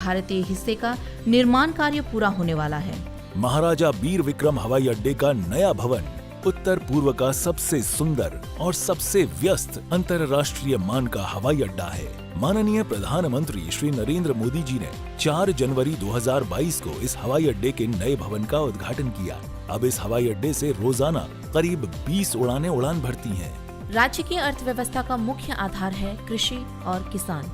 भारतीय हिस्से का निर्माण कार्य पूरा होने वाला है। महाराजा वीर विक्रम हवाई अड्डे का नया भवन उत्तर पूर्व का सबसे सुंदर और सबसे व्यस्त अंतर्राष्ट्रीय मान का हवाई अड्डा है। माननीय प्रधानमंत्री श्री नरेंद्र मोदी जी ने 4 जनवरी 2022 को इस हवाई अड्डे के नए भवन का उद्घाटन किया। अब इस हवाई अड्डे से रोजाना करीब 20 उड़ानें उड़ान भरती हैं। राज्य की अर्थव्यवस्था का मुख्य आधार है कृषि और किसान।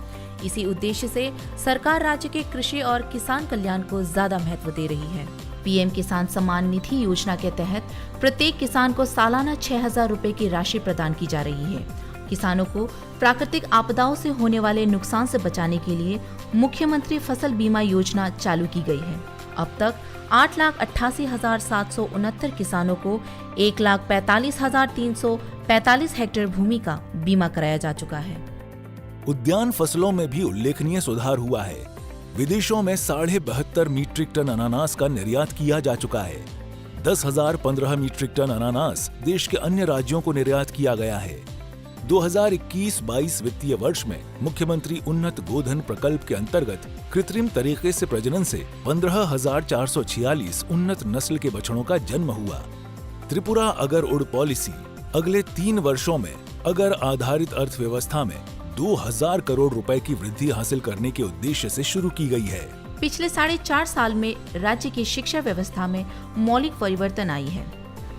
इसी उद्देश्य से सरकार राज्य के कृषि और किसान कल्याण को ज्यादा महत्व दे रही है। पीएम किसान सम्मान निधि योजना के तहत प्रत्येक किसान को सालाना 6,000 रुपए की राशि प्रदान की जा रही है। किसानों को प्राकृतिक आपदाओं से होने वाले नुकसान से बचाने के लिए मुख्यमंत्री फसल बीमा योजना चालू की गई है। अब तक 8,88,769 किसानों को 1,45,345 हेक्टेयर भूमि का बीमा कराया जा चुका है। उद्यान फसलों में भी उल्लेखनीय सुधार हुआ है। विदेशों में 72.5 मीट्रिक टन अनानास का निर्यात किया जा चुका है। 10,015 मीट्रिक टन अनानास देश के अन्य राज्यों को निर्यात किया गया है। 2021-22 वित्तीय वर्ष में मुख्यमंत्री उन्नत गोधन प्रकल्प के अंतर्गत कृत्रिम तरीके से प्रजनन से 15,446 उन्नत नस्ल के बछड़ों का जन्म हुआ। त्रिपुरा अगर उड़ पॉलिसी अगले 3 वर्षों में अगर आधारित अर्थव्यवस्था में 2,000 करोड़ रुपए की वृद्धि हासिल करने के उद्देश्य से शुरू की गई है। पिछले 4.5 साल में राज्य की शिक्षा व्यवस्था में मौलिक परिवर्तन आई है।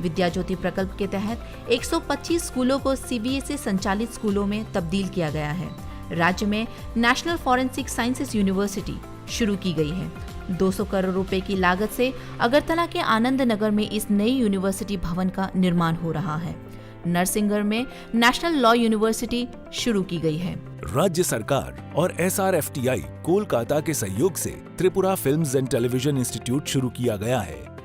विद्या ज्योति प्रकल्प के तहत 125 स्कूलों को सीबीएसई संचालित स्कूलों में तब्दील किया गया है। राज्य में नेशनल फॉरेंसिक साइंसेज यूनिवर्सिटी शुरू की गई है। 200 करोड़ रुपए की लागत से अगरतला के आनंद नगर में इस नई यूनिवर्सिटी भवन का निर्माण हो रहा है। नरसिंहगढ़ में नेशनल लॉ यूनिवर्सिटी शुरू की गई है। राज्य सरकार और SRFTI कोलकाता के सहयोग से Tripura films and television institute शुरू किया गया है।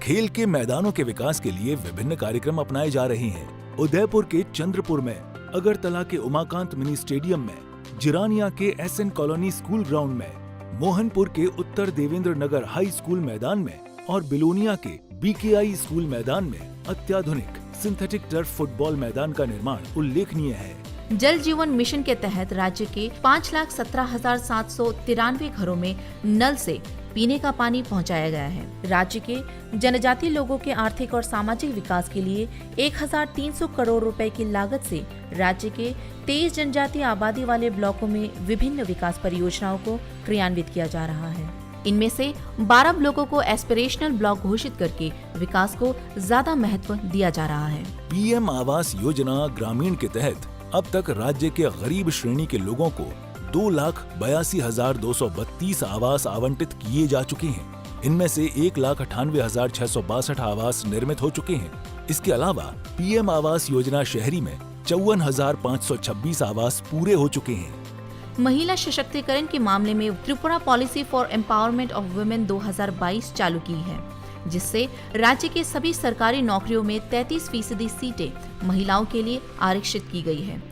खेल के मैदानों के विकास के लिए विभिन्न कार्यक्रम अपनाए जा रहे हैं। उदयपुर के चंद्रपुर में, अगरतला के उमाकांत मिनी स्टेडियम में, जिरानिया के SN कॉलोनी स्कूल ग्राउंड में, मोहनपुर के उत्तर देवेंद्र नगर हाई स्कूल मैदान में और बिलोनिया के BKI स्कूल मैदान में अत्याधुनिक सिंथेटिक टर्फ फुटबॉल मैदान का निर्माण उल्लेखनीय है। जल जीवन मिशन के तहत राज्य के 5,17,793 घरों में नल से पीने का पानी पहुंचाया गया है। राज्य के जनजातीय लोगों के आर्थिक और सामाजिक विकास के लिए 1,300 करोड़ रुपए की लागत से राज्य के 23 जनजातीय आबादी वाले ब्लॉकों में विभिन्न विकास परियोजनाओं को क्रियान्वित किया जा रहा है। इनमें से 12 ब्लॉकों को एस्पिरेशनल ब्लॉक घोषित करके विकास को ज्यादा महत्व दिया जा रहा है। PM आवास योजना ग्रामीण के तहत अब तक राज्य के गरीब श्रेणी के लोगों को 2,82,232 आवास आवंटित किए जा चुके हैं। इनमें से 1,98,662 आवास निर्मित हो चुके हैं। इसके अलावा PM आवास योजना शहरी में 54,526 आवास पूरे हो चुके हैं। महिला सशक्तिकरण के मामले में Tripura policy for empowerment of women 2022 चालू की है, जिससे राज्य के सभी सरकारी नौकरियों में 33% सीटें महिलाओं के लिए आरक्षित की गई है।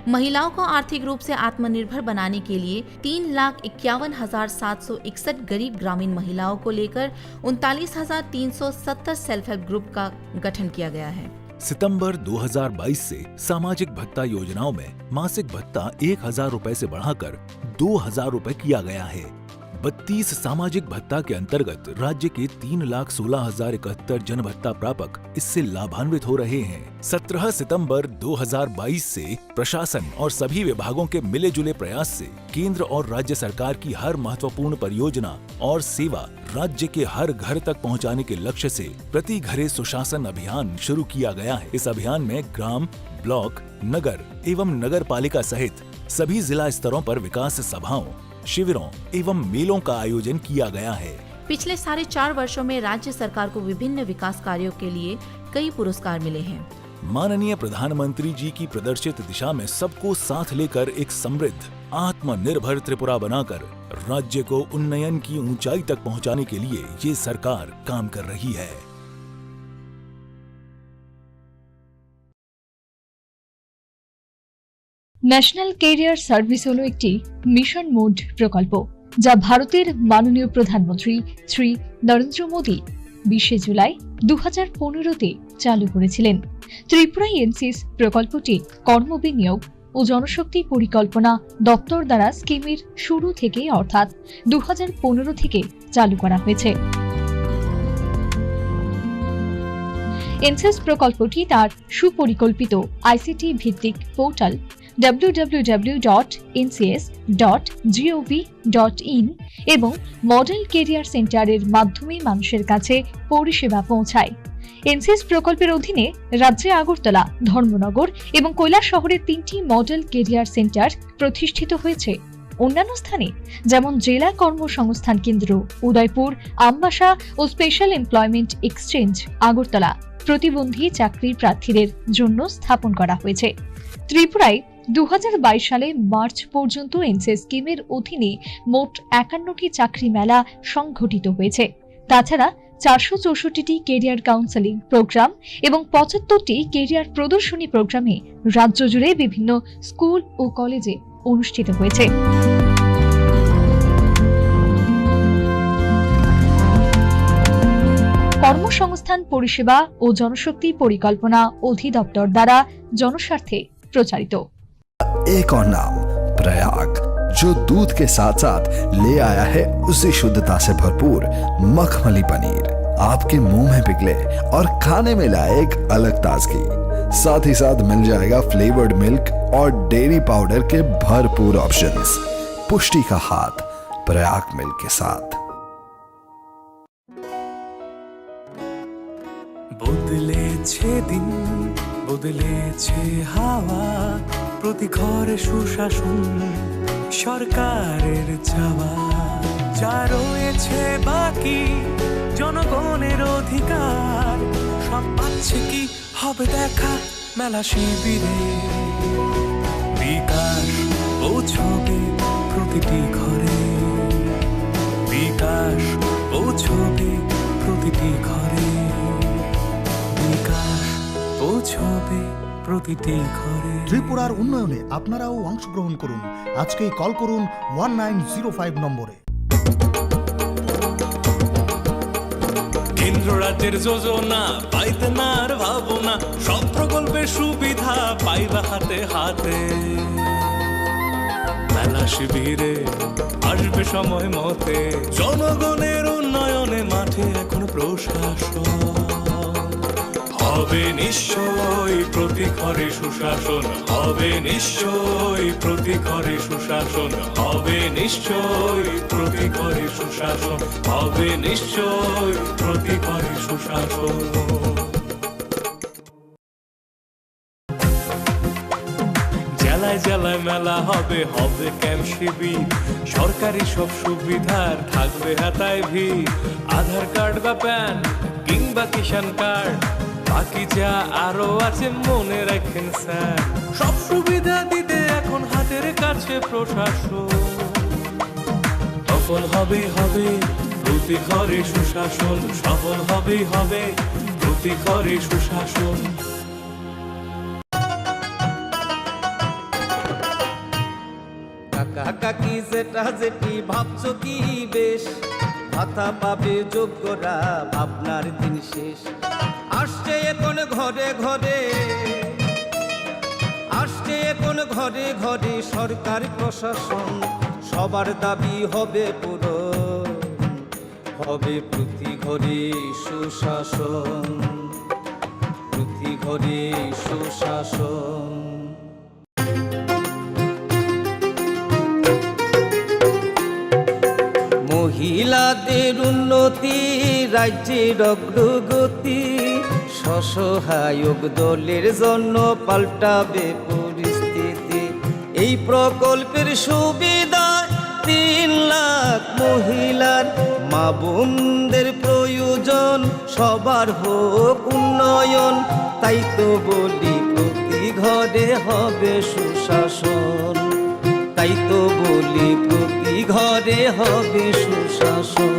महिलाओं को आर्थिक रूप से आत्मनिर्भर बनाने के लिए 3,51,761 गरीब ग्रामीण महिलाओं को लेकर 39,370 सेल्फ हेल्प ग्रुप का गठन किया गया है। सितंबर 2022 से सामाजिक भत्ता योजनाओं में मासिक भत्ता 1,000 रुपए से बढ़ाकर 2,000 रुपए किया गया है। 32 सामाजिक भत्ता के अंतर्गत राज्य के 3,16,071 जन भत्ता प्रापक इससे लाभान्वित हो रहे हैं। 17 सितंबर 2022 से प्रशासन और सभी विभागों के मिले जुले प्रयास से केंद्र और राज्य सरकार की हर महत्वपूर्ण परियोजना और सेवा राज्य के हर घर तक पहुंचाने के लक्ष्य से प्रति घरे सुशासन अभियान शुरू किया गया है। इस अभियान में ग्राम, ब्लॉक, नगर एवं नगर पालिका सहित सभी जिला स्तरों पर विकास सभाओं, शिविरों एवं मेलों का आयोजन किया गया है। पिछले 4.5 वर्षों में राज्य सरकार को विभिन्न विकास कार्यों के लिए कई पुरस्कार मिले हैं। माननीय प्रधानमंत्री जी की प्रदर्शित दिशा में सबको साथ लेकर एक समृद्ध, आत्मनिर्भर त्रिपुरा बनाकर राज्य को उन्नयन की ऊंचाई तक पहुंचाने के लिए ये सरकार काम कर रही है। ন্যাশনাল ক্যারিয়ার সার্ভিস হলো একটি মিশন মোড প্রকল্প যা ভারতের মাননীয় প্রধানমন্ত্রী শ্রী নরেন্দ্র মোদী 20 জুলাই 2015 তে চালু করেছিলেন। ত্রিপুরা এনসিএস প্রকল্পটি কর্মবিনিয়োগ ও জনশক্তি পরিকল্পনা দপ্তর দ্বারা স্কিমের শুরু থেকে অর্থাৎ 2015 থেকে চালু করা হয়েছে। এনসিএস প্রকল্পটি তার সুপরিকল্পিত আইসিটি ভিত্তিক পোর্টাল www.ncs.gov.in এবং মডেল কেরিয়ার সেন্টারের মাধ্যমে মানুষের কাছে পরিষেবা পৌঁছায়। এনসিএস প্রকল্পের অধীনে রাজ্যে আগরতলা, ধর্মনগর এবং কৈলাসহরে 3টি মডেল কেরিয়ার সেন্টার প্রতিষ্ঠিত হয়েছে। অন্যান্য স্থানে যেমন জেলা কর্মসংস্থান কেন্দ্র উদয়পুর, আমবাসা ও স্পেশাল এমপ্লয়মেন্ট এক্সচেঞ্জ আগরতলা প্রতিবন্ধী চাকরির প্রার্থীদের জন্য স্থাপন করা হয়েছে। ত্রিপুরায় 2022 সালে মার্চ পর্যন্ত এনসিএস স্কিমের অধীনে মোট 51টি চাকরি মেলা সংঘটিত হয়েছে। তাছাড়া 464টি কেরিয়ার কাউন্সেলিং প্রোগ্রাম এবং 75টি কেরিয়ার প্রদর্শনী প্রোগ্রামে রাজ্য জুড়ে বিভিন্ন স্কুল ও কলেজে অনুষ্ঠিত হয়েছে। কর্মসংস্থান পরিষেবা ও জনশক্তি পরিকল্পনা অধিদপ্তর দ্বারা জনস্বার্থে প্রচারিত। एक और नाम प्रयाग, जो दूध के साथ साथ ले आया है उसी शुद्धता से भरपूर मखमली पनीर, आपके मुंह में पिघले और खाने में लाए एक अलग ताजगी। साथ ही साथ मिल जाएगा फ्लेवर्ड मिल्क और डेयरी पाउडर के भरपूर ऑप्शंस। पुष्टि का हाथ प्रयाग मिल्क के साथ। বদলেছে দিন, বদলেছে হাওয়া, প্রতি ঘরে সুশাসন সরকারের চাওয়া, যা রয়েছে বাকি জনগণের অধিকার, সব পাচ্ছে কি হবে দেখা মেলা শিবিরে। বিকাশ পৌঁছবে প্রতিটি ঘরে, বিকাশ পৌঁছবে প্রতিটি ঘরে, বিকাশ পৌঁছবে প্রতিটি ঘরে। ত্রিপুরার উন্নয়নে আপনারাও অংশগ্রহণ করুন। আজকেই কল করুন 1905 নম্বরে। কেন্দ্র রাজ্যের যোজনা পাইতে না আর ভাবনা, সব প্রকল্পের সুবিধা পাইবা হাতে হাতে। মেলা শিবিরে আসবে সময় মতে, জনগণের উন্নয়নে মাঠে এখন প্রশাসন হবে নিশ্চয়ই প্রতি ঘরে সুশাসন, হবে নিশ্চয়ই প্রতি ঘরে সুশাসন, হবে নিশ্চয়ই প্রতি ঘরে সুশাসন, হবে নিশ্চয়ই প্রতি ঘরে সুশাসন। জেলায় জেলায় মেলা হবে, হবে ক্যাম্প শিবির, সরকারি সব সুবিধার থাকবে হাতায় ভিড়। আধার কার্ড বা প্যান কিংবা কিষাণ কার্ড, বাকি যা আরো আছে মনে রাখেন স্যার, সব সুবিধা দিতে এখন হাতের কাছে প্রশাসন। সফল হবে হবে প্রতি ঘরে সুশাসন, সফল হবে হবে প্রতি ঘরে সুশাসন। কাকা কাকি যেটা যেটি ভাবছো কি বেশ, ভাতা পাবে যোগ্যরা আপনার দিন শেষ। আসছে এখন ঘরে ঘরে, আসছে এখন ঘরে ঘরে সরকার প্রশাসন, সবার দাবি হবে পূরণ, হবে প্রতি ঘরে সুশাসন, প্রতি ঘরে সুশাসন। মহিলাদের উন্নতি রাজ্যের অগ্রগতি, স্বসহায়ক দলের জন্য পাল্টাবে পরিস্থিতি। এই প্রকল্পের সুবিধা 3 লাখ মহিলার, মা বোনদের প্রয়োজন সবার হোক উন্নয়ন। তাই তো বলি প্রতি ঘরে হবে সুশাসন, তাই তো বলি প্রতি ঘরে হবে সুশাসন।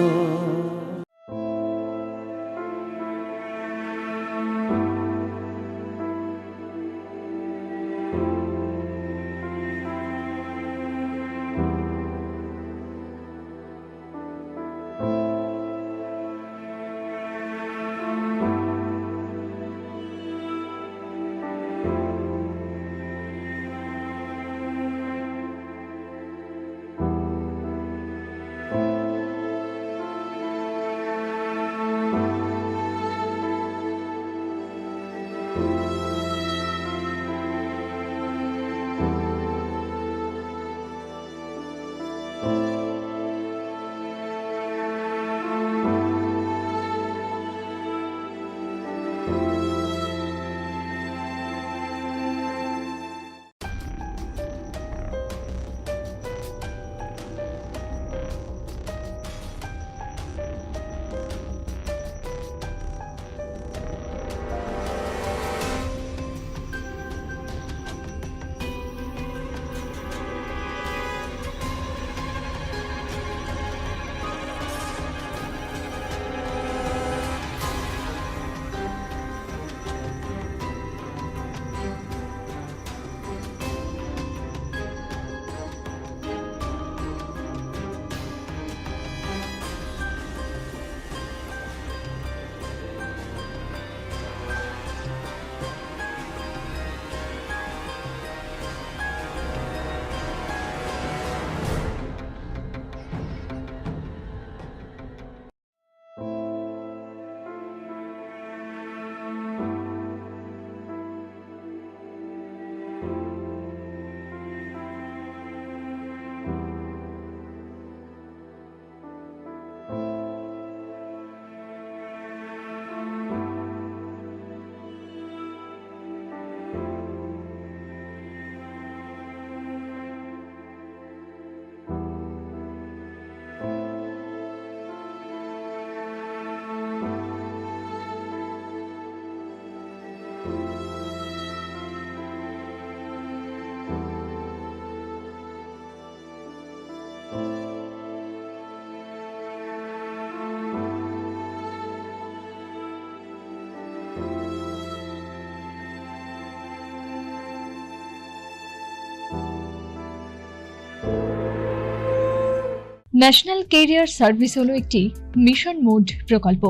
ন্যাশনাল ক্যারিয়ার সার্ভিস হলো একটি মিশন মোড প্রকল্প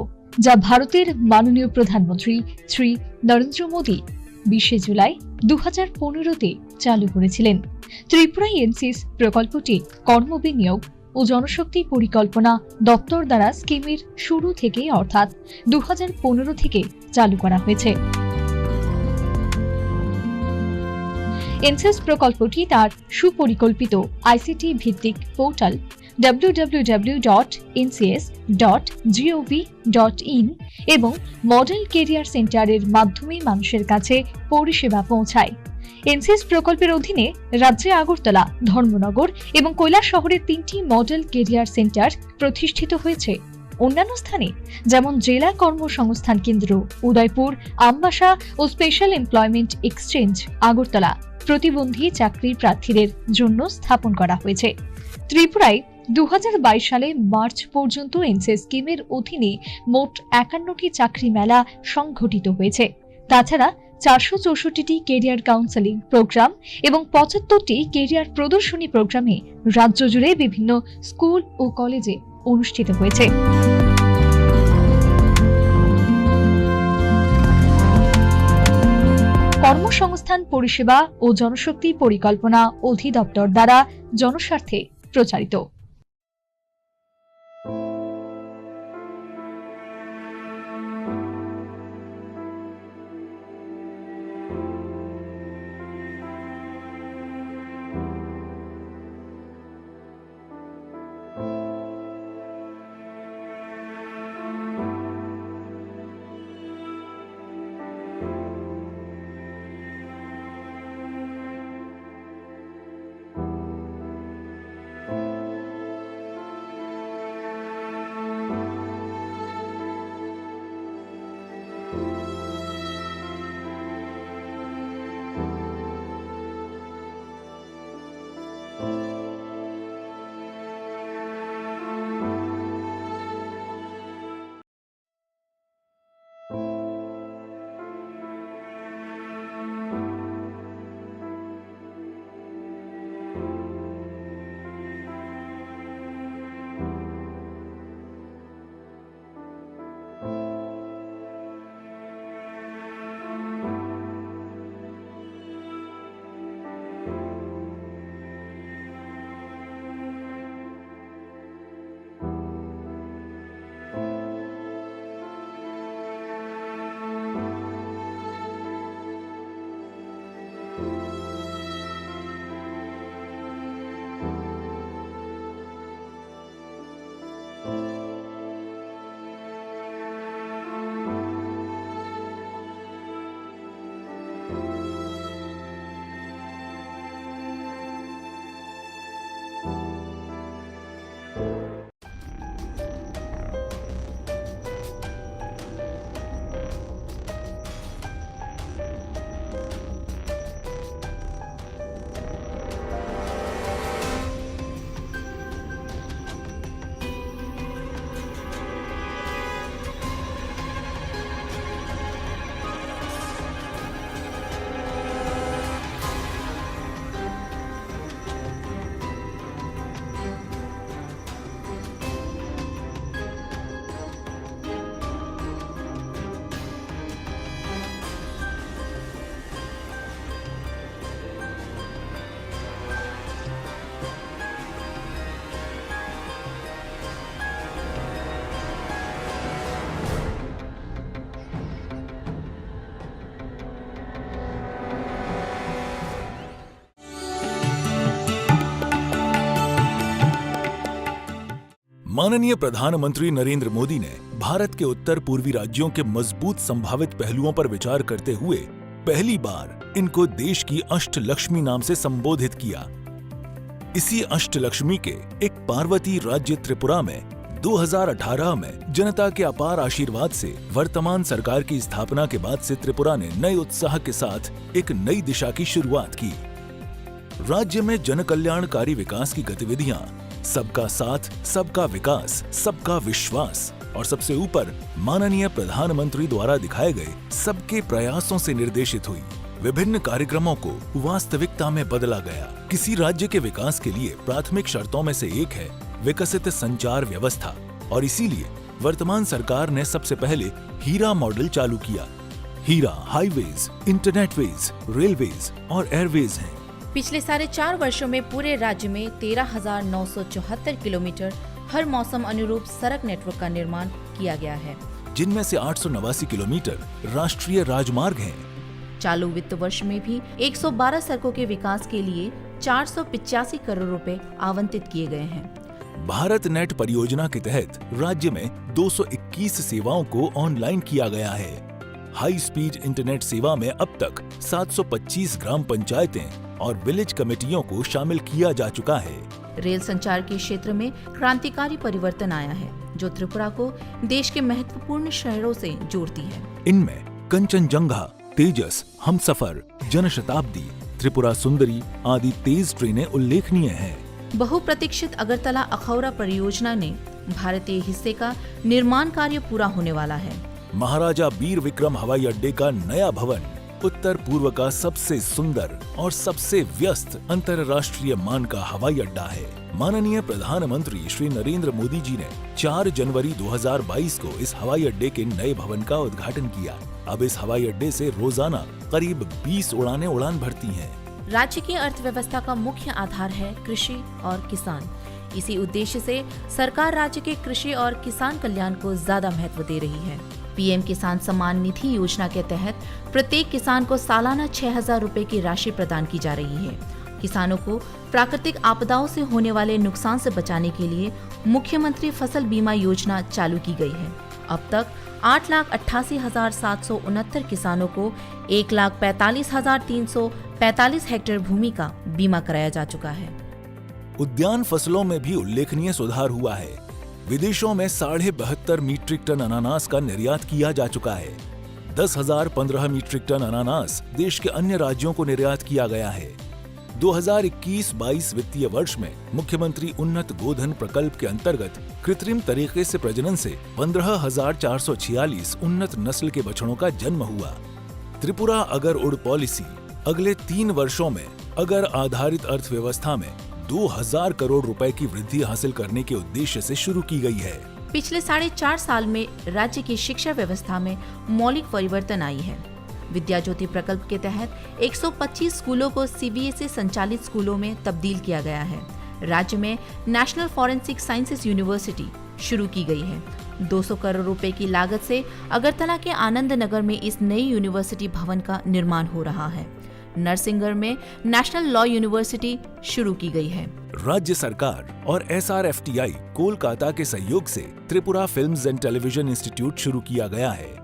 যা ভারতের মাননীয় প্রধানমন্ত্রী শ্রী নরেন্দ্র মোদী 20 জুলাই 2015-তে চালু করেছিলেন। ত্রিপুরায় এনসিএস প্রকল্পটি কর্মবিনিয়োগ ও জনশক্তি পরিকল্পনা দপ্তর দ্বারা স্কিমের শুরু থেকে অর্থাৎ 2015 থেকে চালু করা হয়েছে। এনসিএস প্রকল্পটি তার সুপরিকল্পিত আইসিটি ভিত্তিক পোর্টাল www.ncs.gov.in এবং মডেল কেরিয়ার সেন্টারের মাধ্যমে মানুষের কাছে পরিষেবা পৌঁছায়। এনসিএস প্রকল্পের অধীনে রাজ্যে আগরতলা, ধর্মনগর এবং কৈলাসহরের 3টি মডেল কেরিয়ার সেন্টার প্রতিষ্ঠিত হয়েছে। অন্যান্য স্থানে যেমন জেলা কর্মসংস্থান কেন্দ্র উদয়পুর, আমবাসা ও স্পেশাল এমপ্লয়মেন্ট এক্সচেঞ্জ আগরতলা প্রতিবন্ধী চাকরির প্রার্থীদের জন্য স্থাপন করা হয়েছে। ত্রিপুরায় 2022 সালে মার্চ পর্যন্ত এনসিএস স্কিমের অধীনে মোট 51টি চাকরি মেলা সংঘটিত হয়েছে। তাছাড়া 464টি কেরিয়ার কাউন্সেলিং প্রোগ্রাম এবং 75টি কেরিয়ার প্রদর্শনী প্রোগ্রামে রাজ্য জুড়ে বিভিন্ন স্কুল ও কলেজে অনুষ্ঠিত হয়েছে। কর্মসংস্থান পরিষেবা ও জনশক্তি পরিকল্পনা অধিদপ্তর দ্বারা জনস্বার্থে প্রচারিত। माननीय प्रधानमंत्री नरेंद्र मोदी ने भारत के उत्तर पूर्वी राज्यों के मजबूत संभावित पहलुओं पर विचार करते हुए पहली बार इनको देश की अष्टलक्ष्मी नाम से संबोधित किया। इसी अष्टलक्ष्मी के एक पार्वती राज्य त्रिपुरा में 2018 में जनता के अपार आशीर्वाद से वर्तमान सरकार की स्थापना के बाद से त्रिपुरा ने नए उत्साह के साथ एक नई दिशा की शुरुआत की। राज्य में जन कल्याणकारी विकास की गतिविधियां सबका साथ, सबका विकास, सबका विश्वास और सबसे ऊपर माननीय प्रधानमंत्री द्वारा दिखाए गए सबके प्रयासों से निर्देशित हुई। विभिन्न कार्यक्रमों को वास्तविकता में बदला गया। किसी राज्य के विकास के लिए प्राथमिक शर्तों में से एक है विकसित संचार व्यवस्था और इसीलिए वर्तमान सरकार ने सबसे पहले हीरा मॉडल चालू किया। हीरा हाईवेज, इंटरनेटवेज, रेलवेज और एयरवेज हैं। पिछले 4.5 वर्षों में पूरे राज्य में 13,974 किलोमीटर हर मौसम अनुरूप सड़क नेटवर्क का निर्माण किया गया है, जिनमें से 889 किलोमीटर राष्ट्रीय राजमार्ग हैं। चालू वित्त वर्ष में भी 112 सड़कों के विकास के लिए 485 करोड़ रुपए आवंटित किए गए हैं। भारत नेट परियोजना के तहत राज्य में 221 सेवाओं को ऑनलाइन किया गया है। हाई स्पीड इंटरनेट सेवा में अब तक 725 ग्राम पंचायतें और विलेज कमेटियों को शामिल किया जा चुका है। रेल संचार के क्षेत्र में क्रांतिकारी परिवर्तन आया है, जो त्रिपुरा को देश के महत्वपूर्ण शहरों से जोड़ती है। इनमें कंचनजंगा, तेजस, हमसफर, जनशताब्दी, त्रिपुरा सुंदरी आदि तेज ट्रेनें उल्लेखनीय हैं। बहुप्रतीक्षित अगरतला अखौरा परियोजना ने भारतीय हिस्से का निर्माण कार्य पूरा होने वाला है। महाराजा वीर विक्रम हवाई अड्डे का नया भवन उत्तर पूर्व का सबसे सुंदर और सबसे व्यस्त अंतर्राष्ट्रीय मान का हवाई अड्डा है। माननीय प्रधानमंत्री श्री नरेंद्र मोदी जी ने 4 जनवरी 2022 को इस हवाई अड्डे के नए भवन का उद्घाटन किया। अब इस हवाई अड्डे से रोजाना करीब 20 उड़ानें उड़ान भरती हैं। राज्य की अर्थव्यवस्था का मुख्य आधार है कृषि और किसान। इसी उद्देश्य से सरकार राज्य के कृषि और किसान कल्याण को ज्यादा महत्व दे रही है। पीएम किसान सम्मान निधि योजना के तहत प्रत्येक किसान को सालाना 6,000 रुपए की राशि प्रदान की जा रही है। किसानों को प्राकृतिक आपदाओं से होने वाले नुकसान से बचाने के लिए मुख्यमंत्री फसल बीमा योजना चालू की गई है। अब तक 8,88,769 किसानों को 1,45,345 हेक्टेयर भूमि का बीमा कराया जा चुका है। उद्यान फसलों में भी उल्लेखनीय सुधार हुआ है। विदेशों में 72.5 मीट्रिक टन अनानास का निर्यात किया जा चुका है। 10,015 मीट्रिक टन अनानास देश के अन्य राज्यों को निर्यात किया गया है। 2021-22 वित्तीय वर्ष में मुख्यमंत्री उन्नत गोधन प्रकल्प के अंतर्गत कृत्रिम तरीके से प्रजनन से 15,446 उन्नत नस्ल के बछड़ों का जन्म हुआ। त्रिपुरा अगर उड़ पॉलिसी अगले 3 वर्षों में अगर आधारित अर्थव्यवस्था में 2,000 करोड़ रुपए की वृद्धि हासिल करने के उद्देश्य से शुरू की गई है। पिछले 4.5 साल में राज्य की शिक्षा व्यवस्था में मौलिक परिवर्तन आई है। विद्या ज्योति प्रकल्प के तहत 125 स्कूलों को सीबीएसई संचालित स्कूलों में तब्दील किया गया है। राज्य में नेशनल फॉरेंसिक साइंसेज यूनिवर्सिटी शुरू की गई है। 200 करोड़ रुपए की लागत से अगरतला के आनंद नगर में इस नई यूनिवर्सिटी भवन का निर्माण हो रहा है। नरसिंहगढ़ में नेशनल लॉ यूनिवर्सिटी शुरू की गई है। राज्य सरकार और SRFTI कोलकाता के सहयोग से Tripura films and television institute शुरू किया गया है।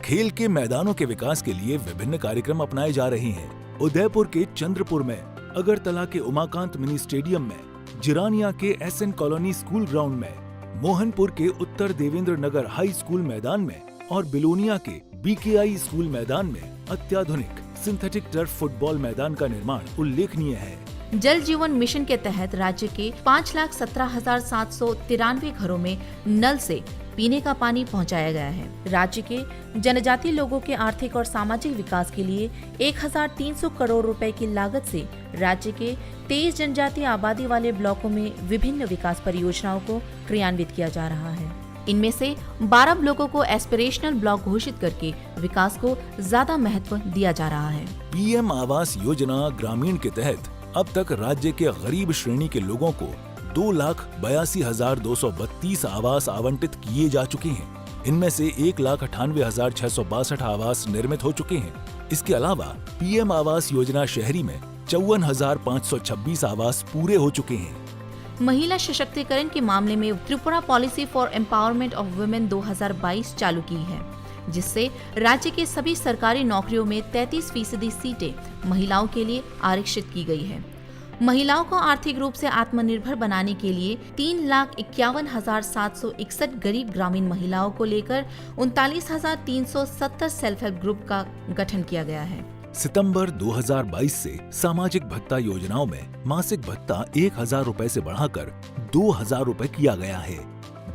खेल के मैदानों के विकास के लिए विभिन्न कार्यक्रम अपनाए जा रहे हैं। उदयपुर के चंद्रपुर में, अगरतला के उमाकांत मिनी स्टेडियम में, जिरानिया के SN कॉलोनी स्कूल ग्राउंड में, मोहनपुर के उत्तर देवेंद्र नगर हाई स्कूल मैदान में और बिलोनिया के BKI स्कूल मैदान में अत्याधुनिक सिंथेटिक टर्फ फुटबॉल मैदान का निर्माण उल्लेखनीय है। जल जीवन मिशन के तहत राज्य के 5,17,793 घरों में नल से पीने का पानी पहुंचाया गया है। राज्य के जनजातीय लोगों के आर्थिक और सामाजिक विकास के लिए 1,300 करोड़ रुपए की लागत से राज्य के 23 जनजातीय आबादी वाले ब्लॉकों में विभिन्न विकास परियोजनाओं को क्रियान्वित किया जा रहा है। इनमें से 12 ब्लॉकों को एस्पिरेशनल ब्लॉक घोषित करके विकास को ज्यादा महत्व दिया जा रहा है। PM आवास योजना ग्रामीण के तहत अब तक राज्य के गरीब श्रेणी के लोगों को 2,82,232 आवास आवंटित किए जा चुके हैं। इनमें से 1,98,662 आवास निर्मित हो चुके हैं। इसके अलावा PM आवास योजना शहरी में 54,526 आवास पूरे हो चुके हैं। महिला सशक्तिकरण के मामले में Tripura policy for empowerment of women 2022 चालू की है, जिससे राज्य के सभी सरकारी नौकरियों में 33% सीटें महिलाओं के लिए आरक्षित की गई है। महिलाओं को आर्थिक रूप से आत्मनिर्भर बनाने के लिए 3,51,761 गरीब ग्रामीण महिलाओं को लेकर 39,370 सेल्फ हेल्प ग्रुप का गठन किया गया है। सितंबर 2022 से सामाजिक भत्ता योजनाओं में मासिक भत्ता 1,000 रुपए से बढ़ाकर 2,000 रुपए किया गया है।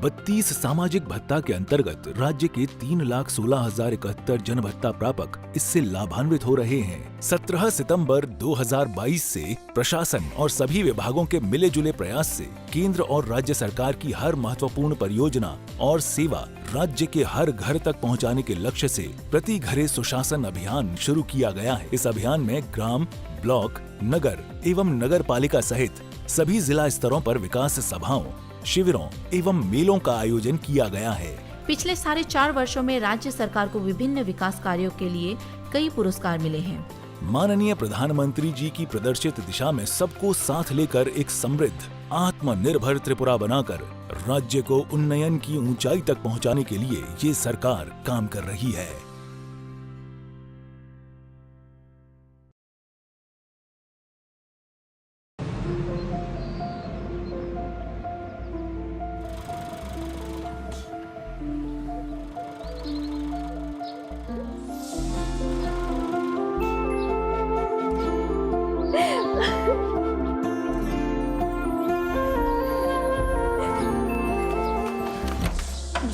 32 सामाजिक भत्ता के अंतर्गत राज्य के 3,16,071 जन भत्ता प्रापक इससे लाभान्वित हो रहे हैं। 17 सितंबर 2022 से प्रशासन और सभी विभागों के मिले जुले प्रयास से केंद्र और राज्य सरकार की हर महत्वपूर्ण परियोजना और सेवा राज्य के हर घर तक पहुंचाने के लक्ष्य से प्रति घरे सुशासन अभियान शुरू किया गया है। इस अभियान में ग्राम, ब्लॉक, नगर एवं नगर पालिका सहित सभी जिला स्तरों पर विकास सभाओं, शिविरों एवं मेलों का आयोजन किया गया है। पिछले 4.5 वर्षों में राज्य सरकार को विभिन्न विकास कार्यों के लिए कई पुरस्कार मिले हैं। माननीय प्रधानमंत्री जी की प्रदर्शित दिशा में सबको साथ लेकर एक समृद्ध, आत्मनिर्भर त्रिपुरा बनाकर राज्य को उन्नयन की ऊंचाई तक पहुंचाने के लिए ये सरकार काम कर रही है।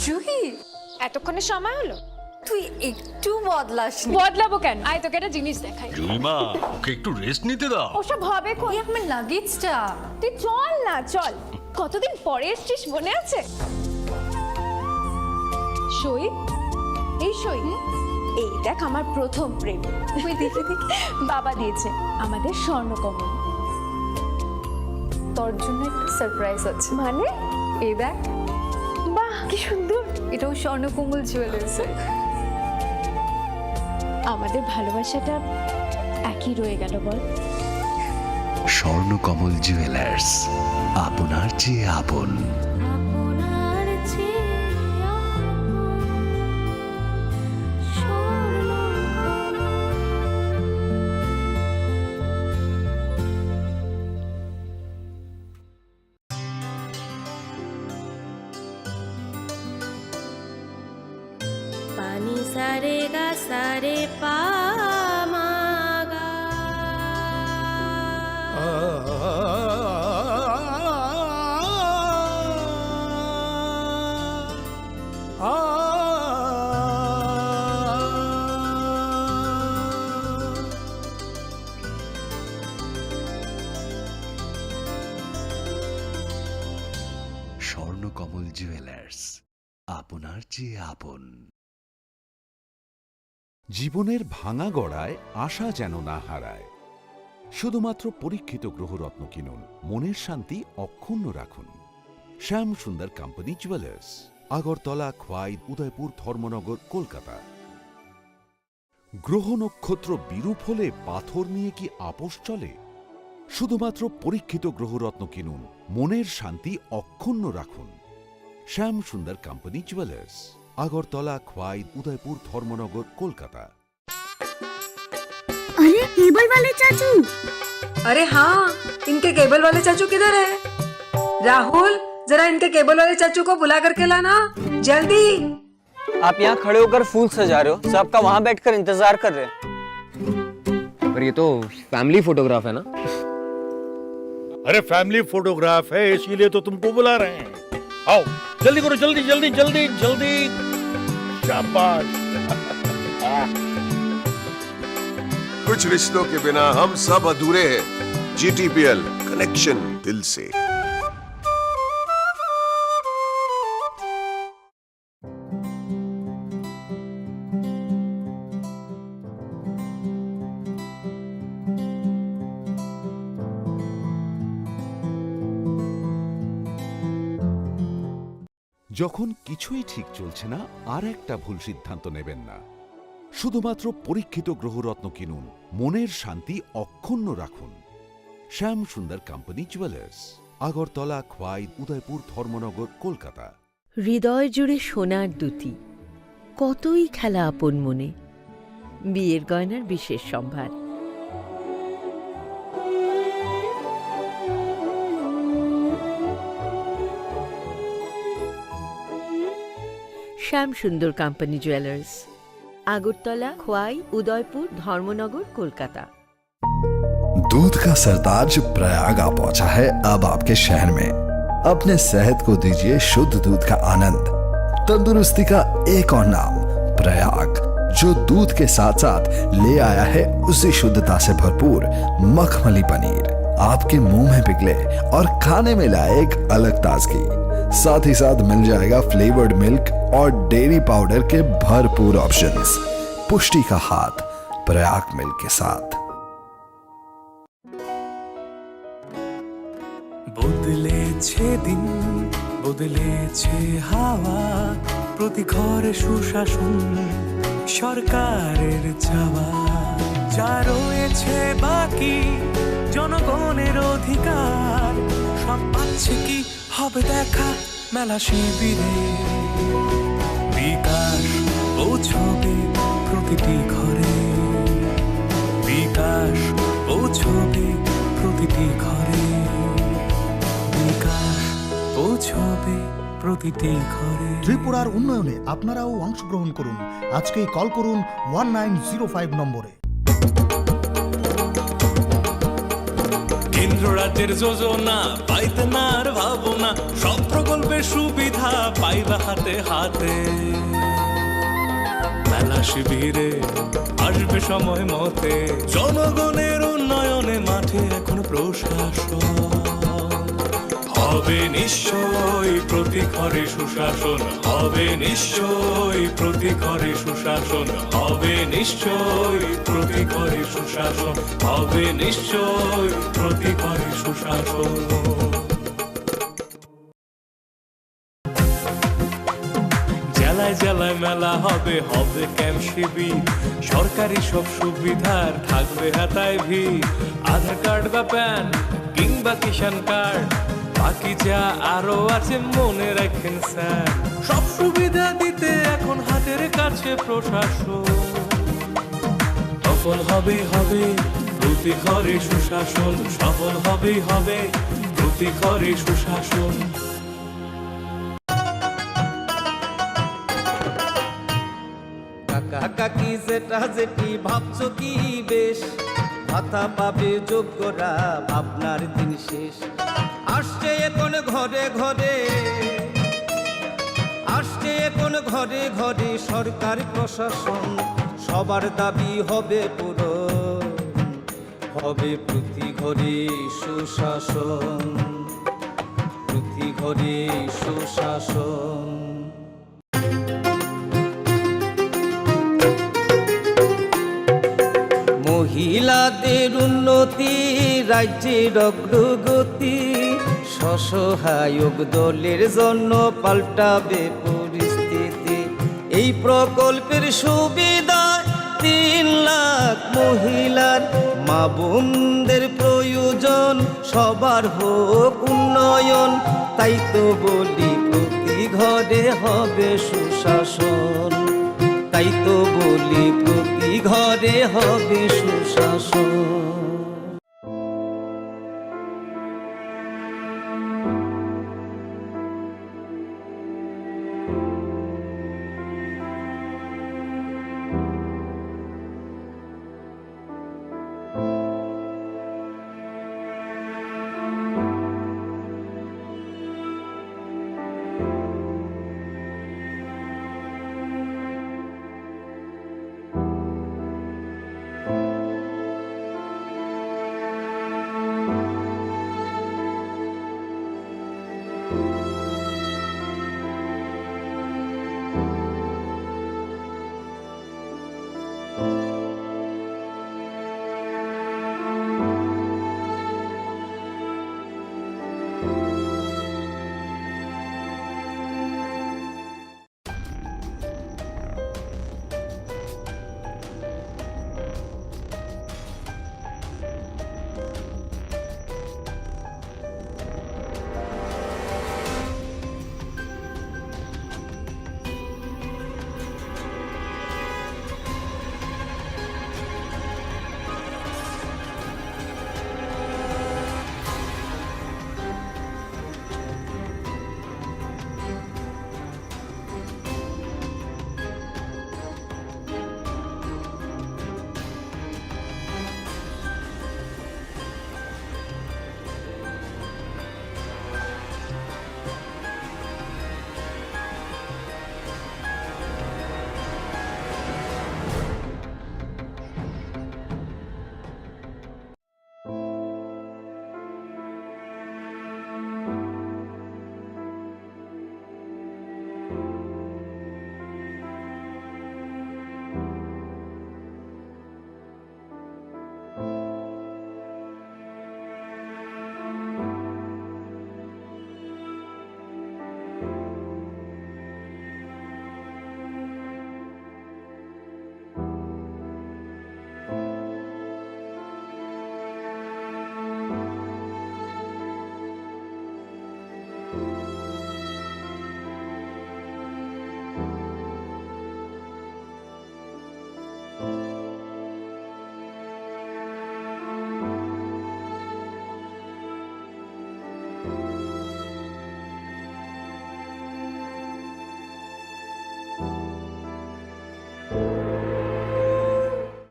জুহি এতক্ষণে সময় হলো? তুই একটু বদলাসনি। বদলাবো কেন? আয় তোকে একটা জিনিস দেখাই। জুইমা, ওকে একটু রেস্ট নিতে দাও। ওসব হবে কোন? এই আমার লাগেজটা। তুই চল না, চল। কতদিন পরে এসেছিস, মনে আছে? সই, এই সই, এই দেখ আমার প্রথম প্রেম। তুই দেখে দেখ, বাবা দিয়েছে আমাদের স্বর্ণকমল। তোর জন্য একটা সারপ্রাইজ আছে। মানে? এই দেখ, বাহ কি সুন্দর। এটাও স্বর্ণকমল জুয়েলার্সে। আমাদের ভালোবাসাটা একই রয়ে গেল বল। স্বর্ণকমল জুয়েলার্স, আপনার চেয়ে আপন। पानी सारे गा सारे पा मा गा। স্বর্ণকমল জুয়েলার্স, আপনার চেয়ে আপন। জীবনের ভাঙা গড়ায় আশা যেন না হারায়। শুধুমাত্র পরীক্ষিত গ্রহরত্ন কিনুন, মনের শান্তি অক্ষুণ্ণ রাখুন। শ্যাম সুন্দর কোম্পানি জুয়েলার্স, আগরতলা, খোয়াই, উদয়পুর, ধর্মনগর, কলকাতা। গ্রহ নক্ষত্র বিরূপ হলে পাথর নিয়ে কি আপোষ চলে? শুধুমাত্র পরীক্ষিত গ্রহরত্ন কিনুন, মনের শান্তি অক্ষুণ্ণ রাখুন। শ্যাম সুন্দর কোম্পানি জুয়েলার্স, আগরতলা, খোয়াই, उदयपुर, धर्मनगर, कोलकाता। अरे केबल वाले चाचू। अरे हाँ, इनके केबल वाले चाचू किधर है? राहुल, जरा इनके केबल वाले चाचू को बुला करके लाना, जल्दी। आप यहाँ खड़े होकर फूल सजा रहे हो, सबका वहाँ बैठकर इंतजार कर रहे हैं। पर ये तो फैमिली फोटोग्राफ है ना? अरे फैमिली फोटोग्राफ है, इसीलिए तो तुमको बुला रहे हैं। आओ जल्दी करो, जल्दी जल्दी जल्दी जल्दी। शाबाश। कुछ रिश्तों के बिना हम सब अधूरे हैं। GTPL, कनेक्शन दिल से। যখন কিছুই ঠিক চলছে না, আর একটা ভুল সিদ্ধান্ত নেবেন না। শুধুমাত্র পরীক্ষিত গ্রহরত্ন কিনুন, মনের শান্তি অক্ষুণ্ণ রাখুন। শ্যাম সুন্দর কোম্পানি জুয়েলার্স, আগরতলা, খোয়াই, উদয়পুর, ধর্মনগর, কলকাতা। হৃদয় জুড়ে সোনার দুটি, কতই খেলা আপন মনে। বিয়ের গয়নার বিশেষ সম্ভার। শ্যাম সুন্দর কোম্পানি জুয়েলার্স, আগরতলা, খোয়াই, उदयपुर, धर्मनगर, कोलकाता। दूध का सरताज प्रयाग आ पहुंचा है अब आपके शहर में। अपने सेहत को दीजिए शुद्ध दूध का आनंद। तंदुरुस्ती का एक और नाम प्रयाग, जो दूध के साथ साथ ले आया है उसी शुद्धता से भरपूर मखमली पनीर। आपके मुंह में पिघले और खाने में लाए एक अलग ताजगी। साथ ही साथ मिल जाएगा फ्लेवर्ड मिल्क और डेयरी पाउडर के भरपूर ऑप्शंस। पुष्टि का हाथ प्रयाग मिल्क के साथ। বদলেছে দিন, বদলেছে হাওয়া, প্রতি ঘরে সুশাসন সরকারের চাওয়া। যা রয়েছে বাকি জনগণের অধিকার, সব পাচ্ছে কি হবে দেখা মেলা শিবিরে। বিকাশ পৌঁছবে প্রতিটি ঘরে, বিকাশ পৌঁছবে প্রতিটি ঘরে, বিকাশ পৌঁছবে প্রতিটি ঘরে। ত্রিপুরার উন্নয়নে আপনারাও অংশগ্রহণ করুন। আজকেই কল করুন 1905 নম্বরে। কেন্দ্র রাজ্যের যোজনা পাইতে না আর ভাবনা, সব প্রকল্পের সুবিধা পাইবা হাতে হাতে। মেলা শিবিরে আসবে সময় মতে, জনগণের উন্নয়নে মাঠে এখন প্রশাসন হবে নিশ্চয়ই প্রতি ঘরে সুশাসন, হবে নিশ্চয়ই প্রতি ঘরে সুশাসন, হবে নিশ্চয়ই প্রতি ঘরে সুশাসন, হবে নিশ্চয়ই প্রতি ঘরে সুশাসন। জেলায় জেলায় মেলা হবে, হবে ক্যাম্প শিবির, সরকারি সব সুবিধার থাকবে হাতায় ভিড়। আধার কার্ড বা প্যান কিংবা কিষাণ কার্ড, বাকি যা আরো আছে মনে রাখেন স্যার। সব সুবিধা দিতে এখন হাতের কাছে প্রশাসন। সফল হবে হবে প্রতি ঘরে সুশাসন, সফল হবে হবে প্রতি ঘরে সুশাসন। কাকা কাকি যেটা যেটি ভাবছো কি বেশ, ভাতা পাবে যোগ্যরা ভাবনার দিন শেষ। আসছে এখন ঘরে ঘরে, আসছে এখন ঘরে ঘরে সরকার প্রশাসন। সবার দাবি হবে পূরণ, হবে প্রতি ঘরে সুশাসন, প্রতি ঘরে সুশাসন। মহিলাদের উন্নতি রাজ্যের অগ্রগতি, স্বসহায়ক দলের জন্য পাল্টাবে পরিস্থিতি। এই প্রকল্পের সুবিধা 3 লাখ মহিলার, মা বোনদের প্রয়োজন সবার হোক উন্নয়ন। তাই তো বলি প্রতি ঘরে হবে সুশাসন, তাই তো বলি প্রতি ঘরে হবে সুশাসন।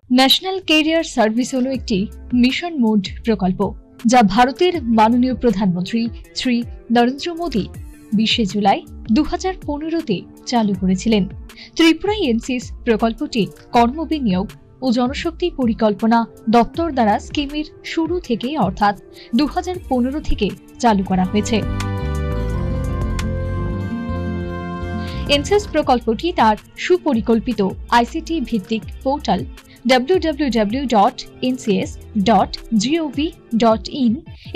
ন্যাশনাল ক্যারিয়ার সার্ভিস হলো একটি মিশন মোড প্রকল্প যা ভারতের মাননীয় প্রধানমন্ত্রী শ্রী নরেন্দ্র মোদী 20 জুলাই 2015-তে চালু করেছিলেন। ত্রিপুরায় এনসিএস প্রকল্পটি কর্মবিনিয়োগ ও জনশক্তি পরিকল্পনা দপ্তর দ্বারা স্কিমের শুরু থেকে অর্থাৎ 2015 থেকে চালু করা হয়েছে। এনসিএস প্রকল্পটি তার সুপরিকল্পিত আইসিটি ভিত্তিক পোর্টাল www.ncs.gov.in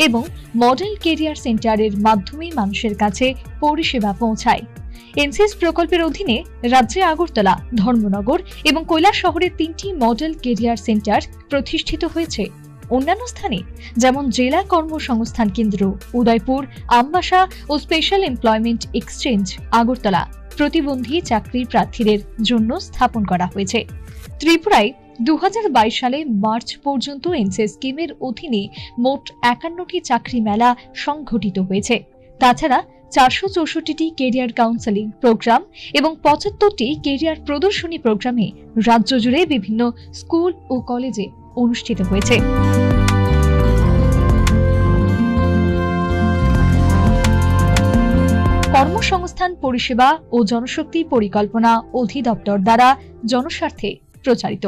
এবং মডেল কেরিয়ার সেন্টারের মাধ্যমে মানুষের কাছে পরিষেবা পৌঁছায়। এনসিএস প্রকল্পের অধীনে রাজ্যে আগরতলা, ধর্মনগর এবং কৈলাস শহরে 3টি মডেল কেরিয়ার সেন্টার প্রতিষ্ঠিত হয়েছে। অন্যান্য স্থানে যেমন জেলা কর্মসংস্থান কেন্দ্র উদয়পুর, আমবাসা ও স্পেশাল এমপ্লয়মেন্ট এক্সচেঞ্জ আগরতলা প্রতিবন্ধী চাকরি প্রার্থীদের জন্য স্থাপন করা হয়েছে। ত্রিপুরায় 2022 সালে মার্চ পর্যন্ত এনসিএস স্কিমের অধীনে মোট 51টি চাকরি মেলা সংঘটিত হয়েছে। তাছাড়া 464টি কেরিয়ার কাউন্সেলিং প্রোগ্রাম এবং 75টি কেরিয়ার প্রদর্শনী প্রোগ্রামে রাজ্য জুড়ে বিভিন্ন স্কুল ও কলেজে অনুষ্ঠিত হয়েছে। কর্মসংস্থান পরিষেবা ও জনশক্তি পরিকল্পনা অধিদপ্তর দ্বারা জনস্বার্থে প্রচারিত।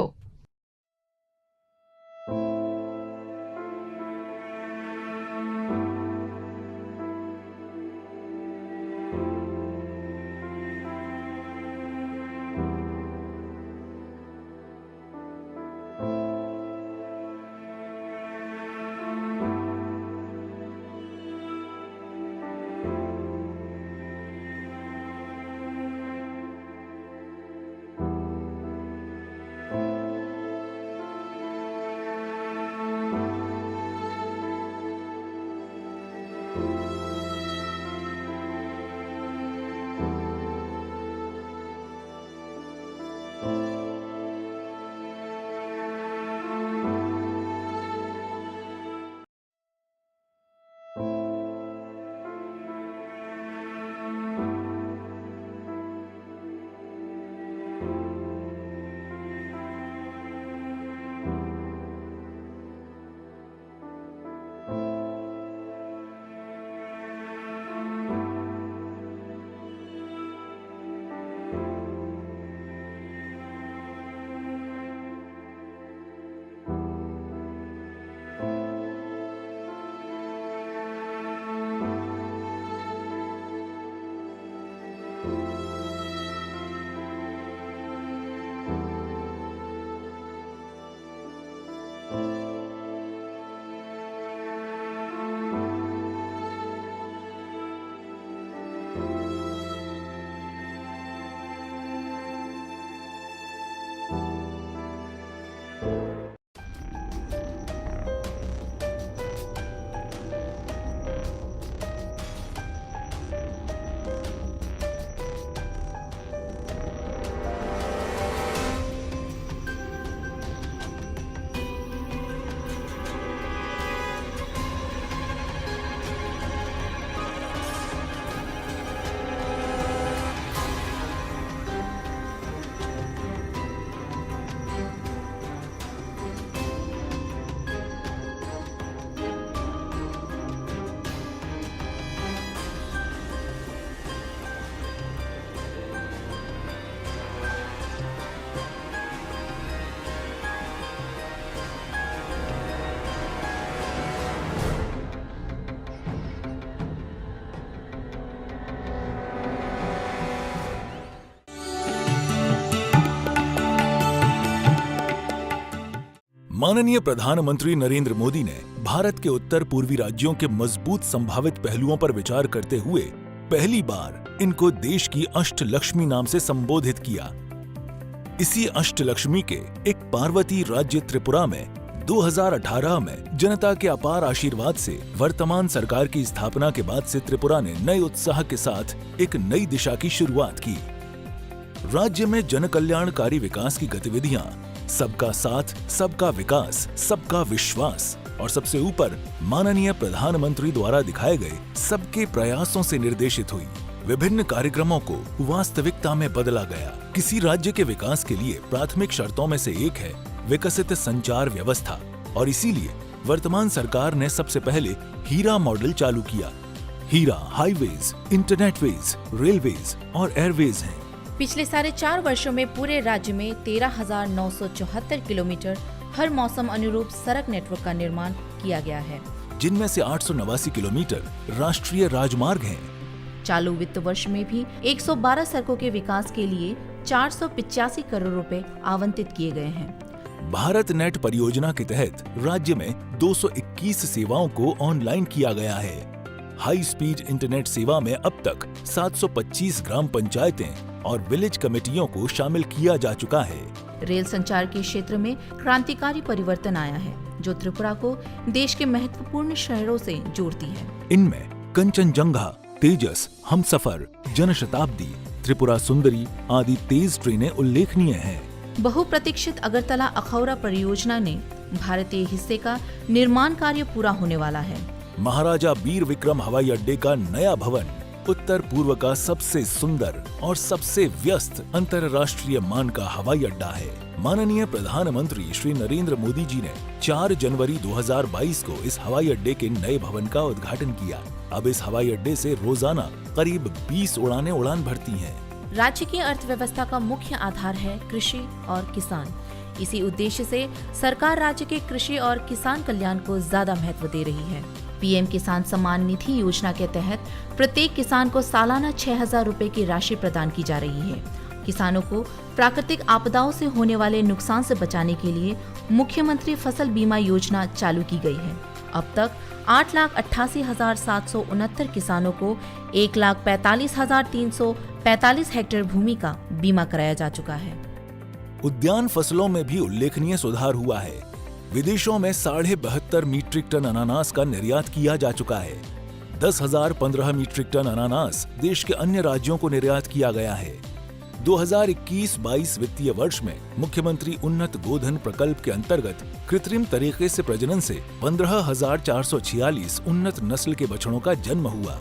माननीय प्रधानमंत्री नरेंद्र मोदी ने भारत के उत्तर पूर्वी राज्यों के मजबूत संभावित पहलुओं पर विचार करते हुए पहली बार इनको देश की अष्टलक्ष्मी नाम से संबोधित किया। इसी अष्टलक्ष्मी के एक पार्वती राज्य त्रिपुरा में 2018 में जनता के अपार आशीर्वाद से वर्तमान सरकार की स्थापना के बाद से त्रिपुरा ने नए उत्साह के साथ एक नई दिशा की शुरुआत की। राज्य में जनकल्याणकारी विकास की गतिविधियां सबका साथ, सबका विकास, सबका विश्वास और सबसे ऊपर माननीय प्रधानमंत्री द्वारा दिखाए गए सबके प्रयासों से निर्देशित हुई। विभिन्न कार्यक्रमों को वास्तविकता में बदला गया। किसी राज्य के विकास के लिए प्राथमिक शर्तों में से एक है विकसित संचार व्यवस्था और इसीलिए वर्तमान सरकार ने सबसे पहले हीरा मॉडल चालू किया। हीरा हाईवेज, इंटरनेटवेज, रेलवेज और एयरवेज हैं। पिछले 4.5 वर्षों में पूरे राज्य में 13,974 किलोमीटर हर मौसम अनुरूप सड़क नेटवर्क का निर्माण किया गया है, जिनमें से 889 किलोमीटर राष्ट्रीय राजमार्ग हैं। चालू वित्त वर्ष में भी 112 सड़कों के विकास के लिए 485 करोड़ रुपए आवंटित किए गए हैं। भारत नेट परियोजना के तहत राज्य में 221 सेवाओं को ऑनलाइन किया गया है। हाई स्पीड इंटरनेट सेवा में अब तक 725 ग्राम पंचायतें और विलेज कमेटियों को शामिल किया जा चुका है। रेल संचार के क्षेत्र में क्रांतिकारी परिवर्तन आया है, जो त्रिपुरा को देश के महत्वपूर्ण शहरों से जोड़ती है। इनमें कंचनजंगा, तेजस, हमसफर, जनशताब्दी, त्रिपुरा सुंदरी आदि तेज ट्रेनें उल्लेखनीय हैं। बहुप्रतीक्षित अगरतला अखौरा परियोजना ने भारतीय हिस्से का निर्माण कार्य पूरा होने वाला है। महाराजा वीर विक्रम हवाई अड्डे का नया भवन उत्तर पूर्व का सबसे सुंदर और सबसे व्यस्त अंतर्राष्ट्रीय मान का हवाई अड्डा है। माननीय प्रधानमंत्री श्री नरेंद्र मोदी जी ने 4 जनवरी 2022 को इस हवाई अड्डे के नए भवन का उद्घाटन किया। अब इस हवाई अड्डे से रोजाना करीब 20 उड़ानें उड़ान भरती हैं। राज्य की अर्थव्यवस्था का मुख्य आधार है कृषि और किसान। इसी उद्देश्य से सरकार राज्य के कृषि और किसान कल्याण को ज्यादा महत्व दे रही है। पीएम किसान सम्मान निधि योजना के तहत प्रत्येक किसान को सालाना 6,000 रुपए की राशि प्रदान की जा रही है। किसानों को प्राकृतिक आपदाओं से होने वाले नुकसान से बचाने के लिए मुख्यमंत्री फसल बीमा योजना चालू की गई है। अब तक 8,88,769 किसानों को 1,45,345 हेक्टेयर भूमि का बीमा कराया जा चुका है। उद्यान फसलों में भी उल्लेखनीय सुधार हुआ है। विदेशों में 72.5 मीट्रिक टन अनानास का निर्यात किया जा चुका है। 10,015 मीट्रिक टन अनानास देश के अन्य राज्यों को निर्यात किया गया है। 2021-22 वित्तीय वर्ष में मुख्यमंत्री उन्नत गोधन प्रकल्प के अंतर्गत कृत्रिम तरीके से प्रजनन से 15,446 उन्नत नस्ल के बछड़ों का जन्म हुआ।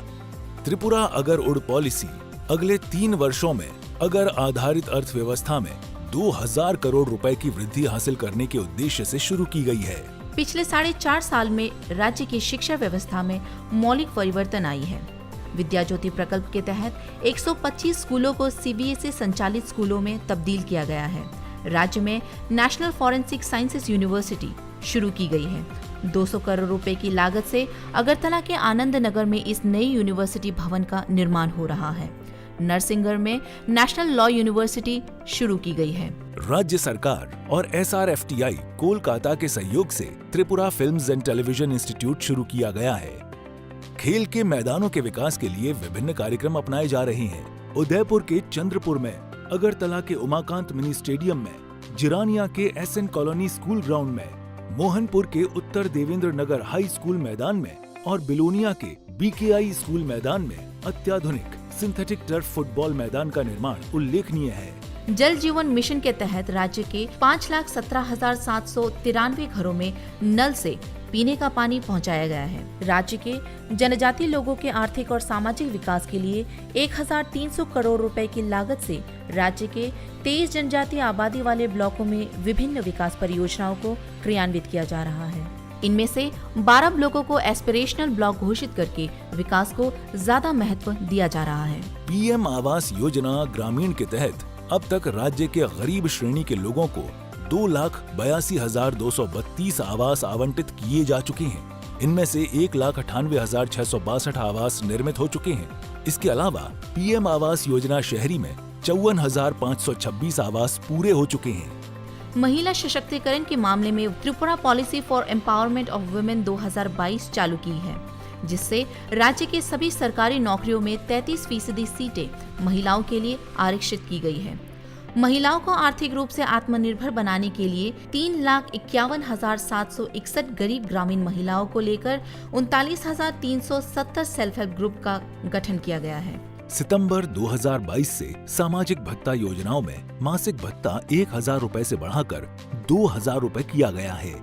त्रिपुरा अगर उड़ पॉलिसी अगले 3 वर्षों में अगर आधारित अर्थव्यवस्था में 2,000 करोड़ रुपए की वृद्धि हासिल करने के उद्देश्य से शुरू की गई है। पिछले 4.5 साल में राज्य की शिक्षा व्यवस्था में मौलिक परिवर्तन आई है। विद्या ज्योति प्रकल्प के तहत 125 स्कूलों को सीबीएसई संचालित स्कूलों में तब्दील किया गया है। राज्य में नेशनल फॉरेंसिक साइंसेज यूनिवर्सिटी शुरू की गई है। 200 करोड़ रुपए की लागत से अगरतला के आनंद नगर में इस नई यूनिवर्सिटी भवन का निर्माण हो रहा है। नरसिंहगढ़ में नेशनल लॉ यूनिवर्सिटी शुरू की गई है। राज्य सरकार और SRFTI कोलकाता के सहयोग से Tripura films and television institute शुरू किया गया है। खेल के मैदानों के विकास के लिए विभिन्न कार्यक्रम अपनाए जा रहे हैं। उदयपुर के चंद्रपुर में, अगरतला के उमाकांत मिनी स्टेडियम में, जिरानिया के SN कॉलोनी स्कूल ग्राउंड में, मोहनपुर के उत्तर देवेंद्र नगर हाई स्कूल मैदान में और बिलोनिया के BKI स्कूल मैदान में अत्याधुनिक सिंथेटिक टर्फ फुटबॉल मैदान का निर्माण उल्लेखनीय है। जल जीवन मिशन के तहत राज्य के 5,17,793 घरों में नल से पीने का पानी पहुंचाया गया है। राज्य के जनजातीय लोगों के आर्थिक और सामाजिक विकास के लिए 1,300 करोड़ रुपए की लागत से राज्य के 23 जनजातीय आबादी वाले ब्लॉकों में विभिन्न विकास परियोजनाओं को क्रियान्वित किया जा रहा है। इनमें से 12 ब्लॉकों को एस्पिरेशनल ब्लॉक घोषित करके विकास को ज्यादा महत्व दिया जा रहा है। PM आवास योजना ग्रामीण के तहत अब तक राज्य के गरीब श्रेणी के लोगों को 2,82,232 आवास आवंटित किए जा चुके हैं। इनमें से 1,98,662 आवास निर्मित हो चुके हैं। इसके अलावा PM आवास योजना शहरी में 54,526 आवास पूरे हो चुके हैं। महिला सशक्तिकरण के मामले में Tripura policy for empowerment of women 2022 चालू की है, जिससे राज्य के सभी सरकारी नौकरियों में 33% सीटें महिलाओं के लिए आरक्षित की गई है। महिलाओं को आर्थिक रूप से आत्मनिर्भर बनाने के लिए 3,51,761 गरीब ग्रामीण महिलाओं को लेकर 39,370 सेल्फ हेल्प ग्रुप का गठन किया गया है। सितंबर 2022 से सामाजिक भत्ता योजनाओं में मासिक भत्ता 1,000 रुपए से बढ़ाकर 2,000 रुपए किया गया है।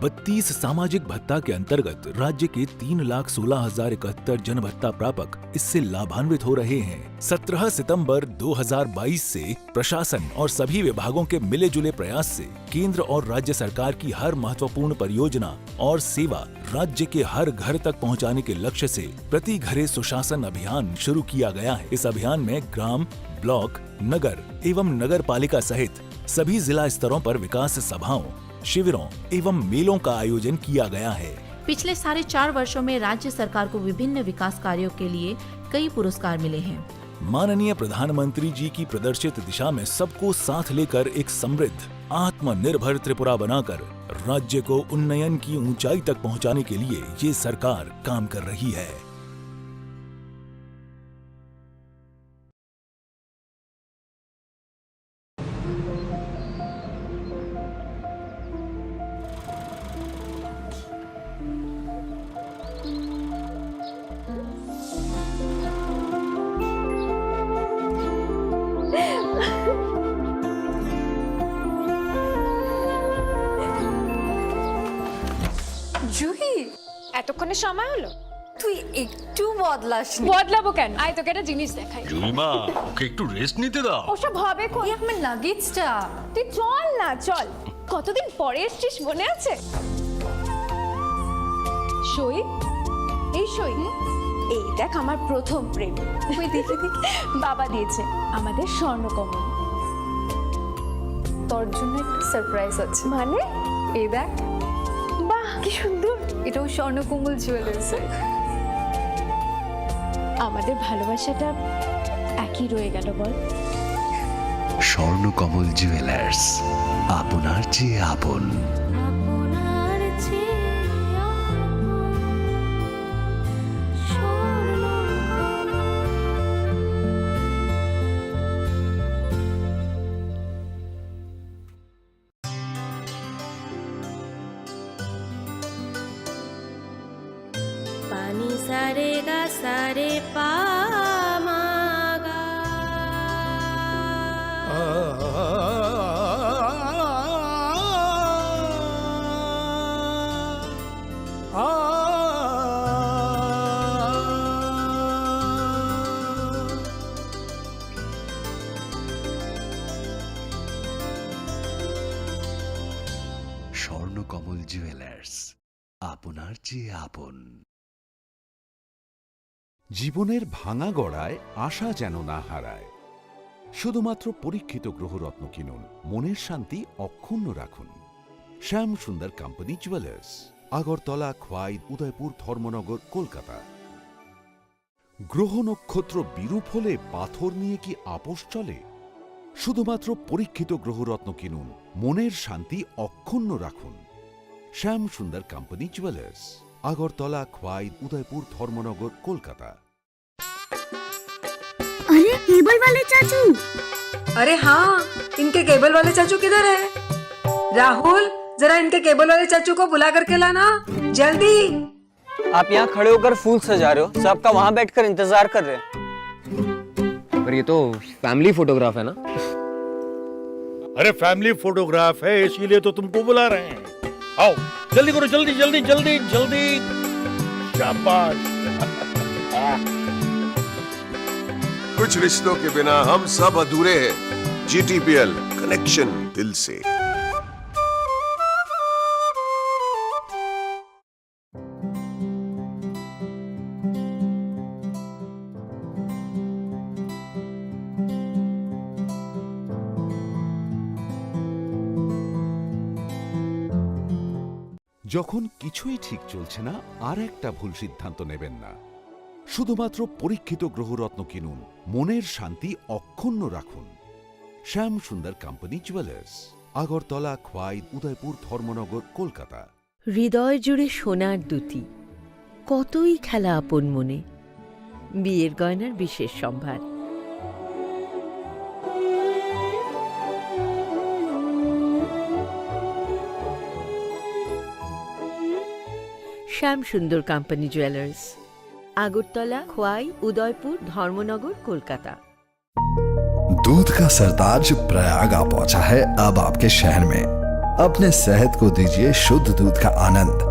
32 सामाजिक भत्ता के अंतर्गत राज्य के 3,16,071 जन भत्ता प्रापक इससे लाभान्वित हो रहे हैं। 17 सितंबर 2022 से प्रशासन और सभी विभागों के मिले जुले प्रयास से केंद्र और राज्य सरकार की हर महत्वपूर्ण परियोजना और सेवा राज्य के हर घर तक पहुंचाने के लक्ष्य से प्रति घरे सुशासन अभियान शुरू किया गया है। इस अभियान में ग्राम, ब्लॉक, नगर एवं नगर पालिका सहित सभी जिला स्तरों पर विकास सभाओं, शिविरों एवं मेलों का आयोजन किया गया है। पिछले 4.5 वर्षों में राज्य सरकार को विभिन्न विकास कार्यों के लिए कई पुरस्कार मिले हैं। माननीय प्रधानमंत्री जी की प्रदर्शित दिशा में सबको साथ लेकर एक समृद्ध, आत्मनिर्भर त्रिपुरा बनाकर राज्य को उन्नयन की ऊंचाई तक पहुंचाने के लिए ये सरकार काम कर रही है। জুহি, এতক্ষণে সময় হলো? তুই একটু বদলাসনি। বদলাবো কেন? আয় তোকে একটা জিনিস দেখাই। জুইমা, ওকে একটু রেস্ট নিতে দাও। ওসব হবে কোন? এই আমার লাগেজটা। তুই চল না, চল। কতদিন পরে এসেছিস, মনে আছে? সই, এই সই, এই দেখ আমার প্রথম প্রেম। ওই দেখে দেখ, বাবা দিয়েছে আমাদের স্বর্ণকমল। তোর জন্য একটা সারপ্রাইজ আছে। মানে? এই দেখ, বাহ কি সুন্দর। এটাও স্বর্ণকমল জুয়েলার্সে। আমাদের ভালোবাসাটা একই রয়ে গেল বল। স্বর্ণকমল জুয়েলার্স, আপনার চেয়ে আপন। पानी सारे गा सारे पा मा गा। স্বর্ণকমল জুয়েলার্স, আপনার চেয়ে আপন। জীবনের ভাঙা গড়ায় আশা যেন না হারায়। শুধুমাত্র পরীক্ষিত গ্রহরত্ন কিনুন, মনের শান্তি অক্ষুণ্ণ রাখুন। শ্যাম সুন্দর কোম্পানি জুয়েলার্স, আগরতলা, খোয়াই, উদয়পুর, ধর্মনগর, কলকাতা। গ্রহ নক্ষত্র বিরূপ হলে পাথর নিয়ে কি আপোষ চলে? শুধুমাত্র পরীক্ষিত গ্রহরত্ন কিনুন, মনের শান্তি অক্ষুণ্ণ রাখুন। শ্যাম সুন্দর কোম্পানি জুয়েলার্স, আগরতলা, খোয়াই, উদয়পুর, ধর্মনগর, কলকাতা। अरे केबल वाले चाचू। अरे हाँ, इनके केबल वाले चाचू किधर है? राहुल, जरा इनके केबल वाले चाचू को बुला करके लाना, जल्दी। आप यहाँ खड़े होकर फूल सजा रहे हो, सबका वहाँ बैठकर इंतजार कर रहे हैं। पर ये तो फैमिली फोटोग्राफ है ना? अरे फैमिली फोटोग्राफ है, इसीलिए तो तुमको बुला रहे हैं। आओ जल्दी करो, जल्दी जल्दी जल्दी जल्दी। शाबाश। कुछ रिश्तों के बिना हम सब अधूरे हैं। GTPL, कनेक्शन दिल से। যখন কিছুই ঠিক চলছে না, আর একটা ভুল সিদ্ধান্ত নেবেন না। শুধুমাত্র পরীক্ষিত গ্রহরত্ন কিনুন, মনের শান্তি অক্ষুণ্ণ রাখুন। শ্যাম সুন্দর কোম্পানি জুয়েলার্স, আগরতলা, খোয়াই, উদয়পুর, ধর্মনগর, কলকাতা। হৃদয় জুড়ে সোনার দুটি, কতই খেলা আপন মনে। বিয়ের গয়নার বিশেষ সম্ভার। শ্যাম সুন্দর কোম্পানি জুয়েলার্স, আগরতলা, খোয়াই, उदयपुर, धर्मनगर, कोलकाता। दूध का सरताज प्रयाग आ पहुंचा है अब आपके शहर में। अपने सेहत को दीजिए शुद्ध दूध का आनंद।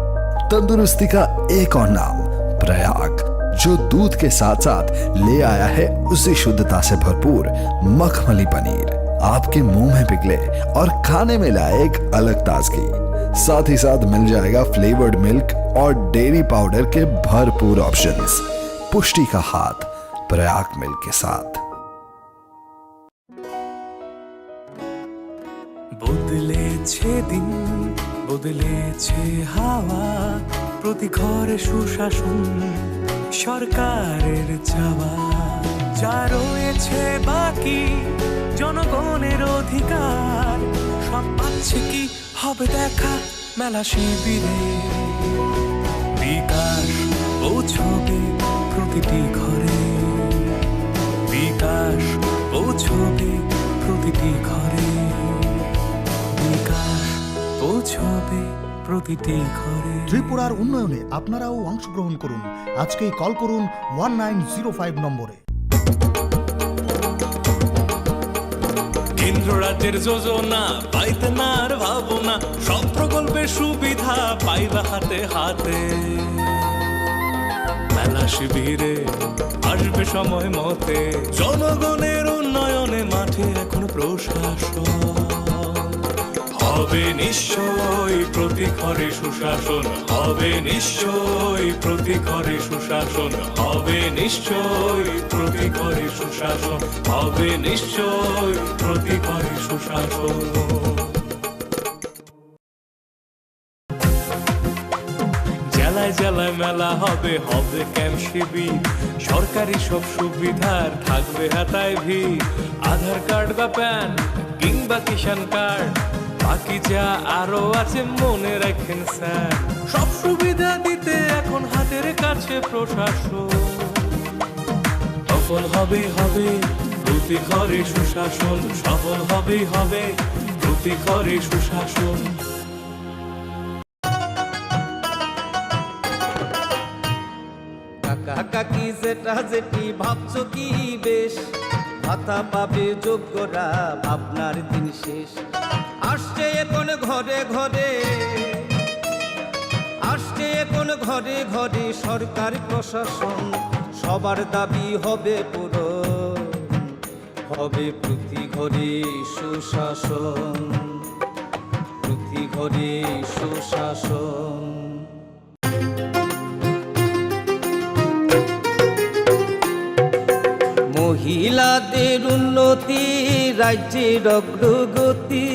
तंदुरुस्ती का एक और नाम प्रयाग, जो दूध के साथ साथ ले आया है उसी शुद्धता से भरपूर मखमली पनीर। आपके मुंह में पिघले और खाने में लाए एक अलग ताजगी। साथ ही साथ मिल जाएगा फ्लेवर्ड मिल्क और डेयरी पाउडर के भरपूर ऑप्शंस। पुष्टि का हाथ प्रयाग मिल्क के साथ। বদলেছে দিন, বদলেছে হাওয়া, প্রতি ঘরে সুশাসন সরকারের চাওয়া। যা রয়েছে বাকি জনগণের অধিকার, সব পাচ্ছে কি হবে দেখা মেলা শিবিরে। বিকাশ পৌঁছবে প্রতিটি ঘরে, বিকাশ পৌঁছবে প্রতিটি ঘরে, বিকাশ পৌঁছবে প্রতিটি ঘরে। ত্রিপুরার উন্নয়নে আপনারাও অংশগ্রহণ করুন। আজকেই কল করুন 1905 নম্বরে। কেন্দ্র রাজ্যের যোজনা পাইতে না আর ভাবনা, সব প্রকল্পের সুবিধা পাইবা হাতে হাতে। মেলা শিবিরে আসবে সময় মতে, জনগণের উন্নয়নে মাঠে এখন প্রশাসন হবে নিশ্চয়ই প্রতি ঘরে সুশাসন, হবে নিশ্চয়ই প্রতি ঘরে সুশাসন, হবে নিশ্চয়ই প্রতি ঘরে সুশাসন, হবে নিশ্চয়ই প্রতি ঘরে সুশাসন। জেলায় জেলায় মেলা হবে, হবে ক্যাম্প শিবির, সরকারি সব সুবিধার থাকবে হাতায় ভিড়। আধার কার্ড বা প্যান কিংবা কিষাণ কার্ড, বাকি যা আরো আছে মনে রাখেন স্যার। সব সুবিধা দিতে এখন হাতের কাছে প্রশাসন। সফল হবে হবে প্রতি ঘরে সুশাসন, সফল হবে হবে প্রতি ঘরে সুশাসন। কাকা কাকি যেটা যেটি ভাবছো কি বেশ, ভাতা পাবে যোগ্যরা আপনার দিন শেষ। আসছে এখন ঘরে ঘরে, আসছে এখন ঘরে ঘরে সরকার প্রশাসন, সবার দাবি হবে পূরণ, হবে প্রতি ঘরে সুশাসন, প্রতি ঘরে সুশাসন। মহিলাদের উন্নতি রাজ্যের অগ্রগতি,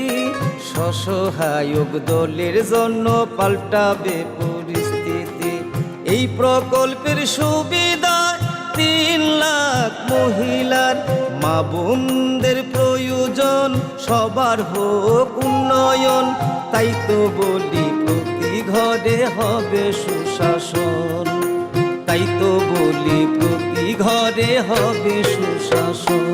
স্বসহায়ক দলের জন্য পাল্টাবে পরিস্থিতি। এই প্রকল্পের সুবিধা 3 লাখ মহিলার, মা বোনদের প্রয়োজন সবার হোক উন্নয়ন। তাই তো বলি প্রতি ঘরে হবে সুশাসন, তাই তো বলি প্রতি ঘরে হবে সুশাসন।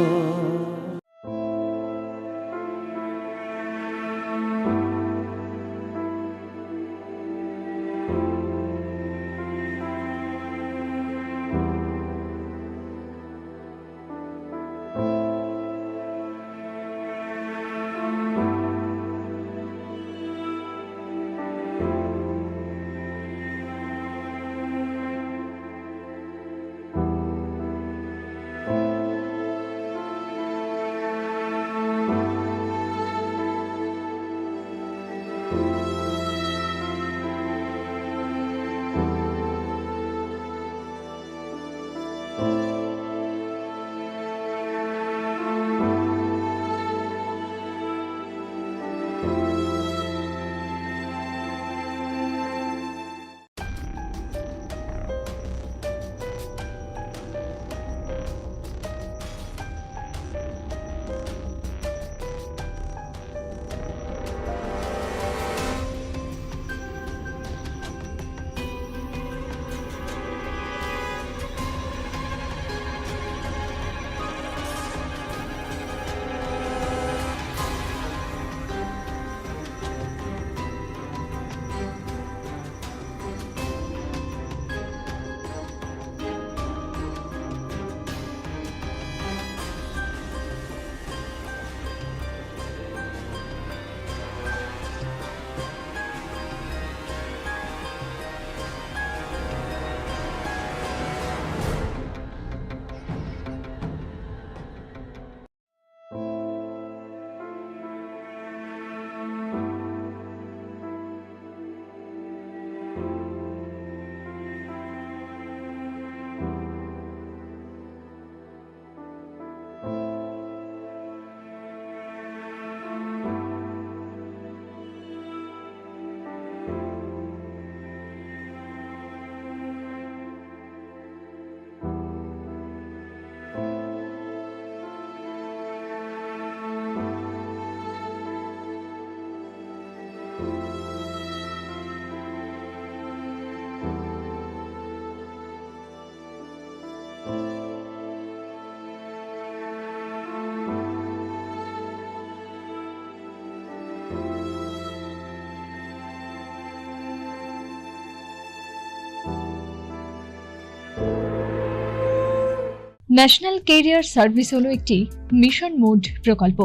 ন্যাশনাল ক্যারিয়ার সার্ভিস হলো একটি মিশন মোড প্রকল্প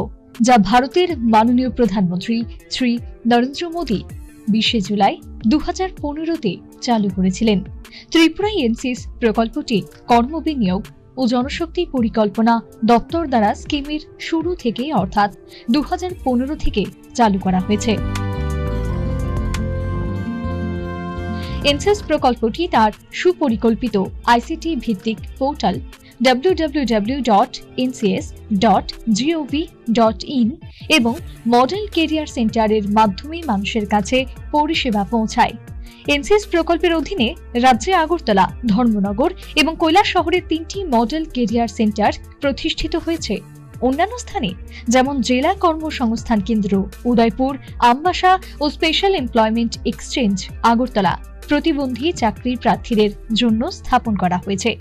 যা ভারতের মাননীয় প্রধানমন্ত্রী শ্রী নরেন্দ্র মোদী 20 জুলাই 2015-তে চালু করেছিলেন। ত্রিপুরায় এনসিএস প্রকল্পটি কর্মবিনিয়োগ ও জনশক্তি পরিকল্পনা দপ্তর দ্বারা স্কিমের শুরু থেকে অর্থাৎ 2015 থেকে চালু করা হয়েছে। এনসিএস প্রকল্পটি তার সুপরিকল্পিত আইসিটি ভিত্তিক পোর্টাল www.ncs.gov.in এবং মডেল কেরিয়ার সেন্টারের মাধ্যমে মানুষের কাছে পরিষেবা পৌঁছায়। এনসিএস প্রকল্পের অধীনে রাজ্যে আগরতলা, ধর্মনগর এবং কৈলাসহরের 3টি মডেল কেরিয়ার সেন্টার প্রতিষ্ঠিত হয়েছে। অন্যান্য স্থানে যেমন জেলা কর্মসংস্থান কেন্দ্র উদয়পুর, আমবাসা ও স্পেশাল এমপ্লয়মেন্ট এক্সচেঞ্জ আগরতলা প্রতিবন্ধী চাকরির প্রার্থীদের জন্য স্থাপন করা হয়েছে।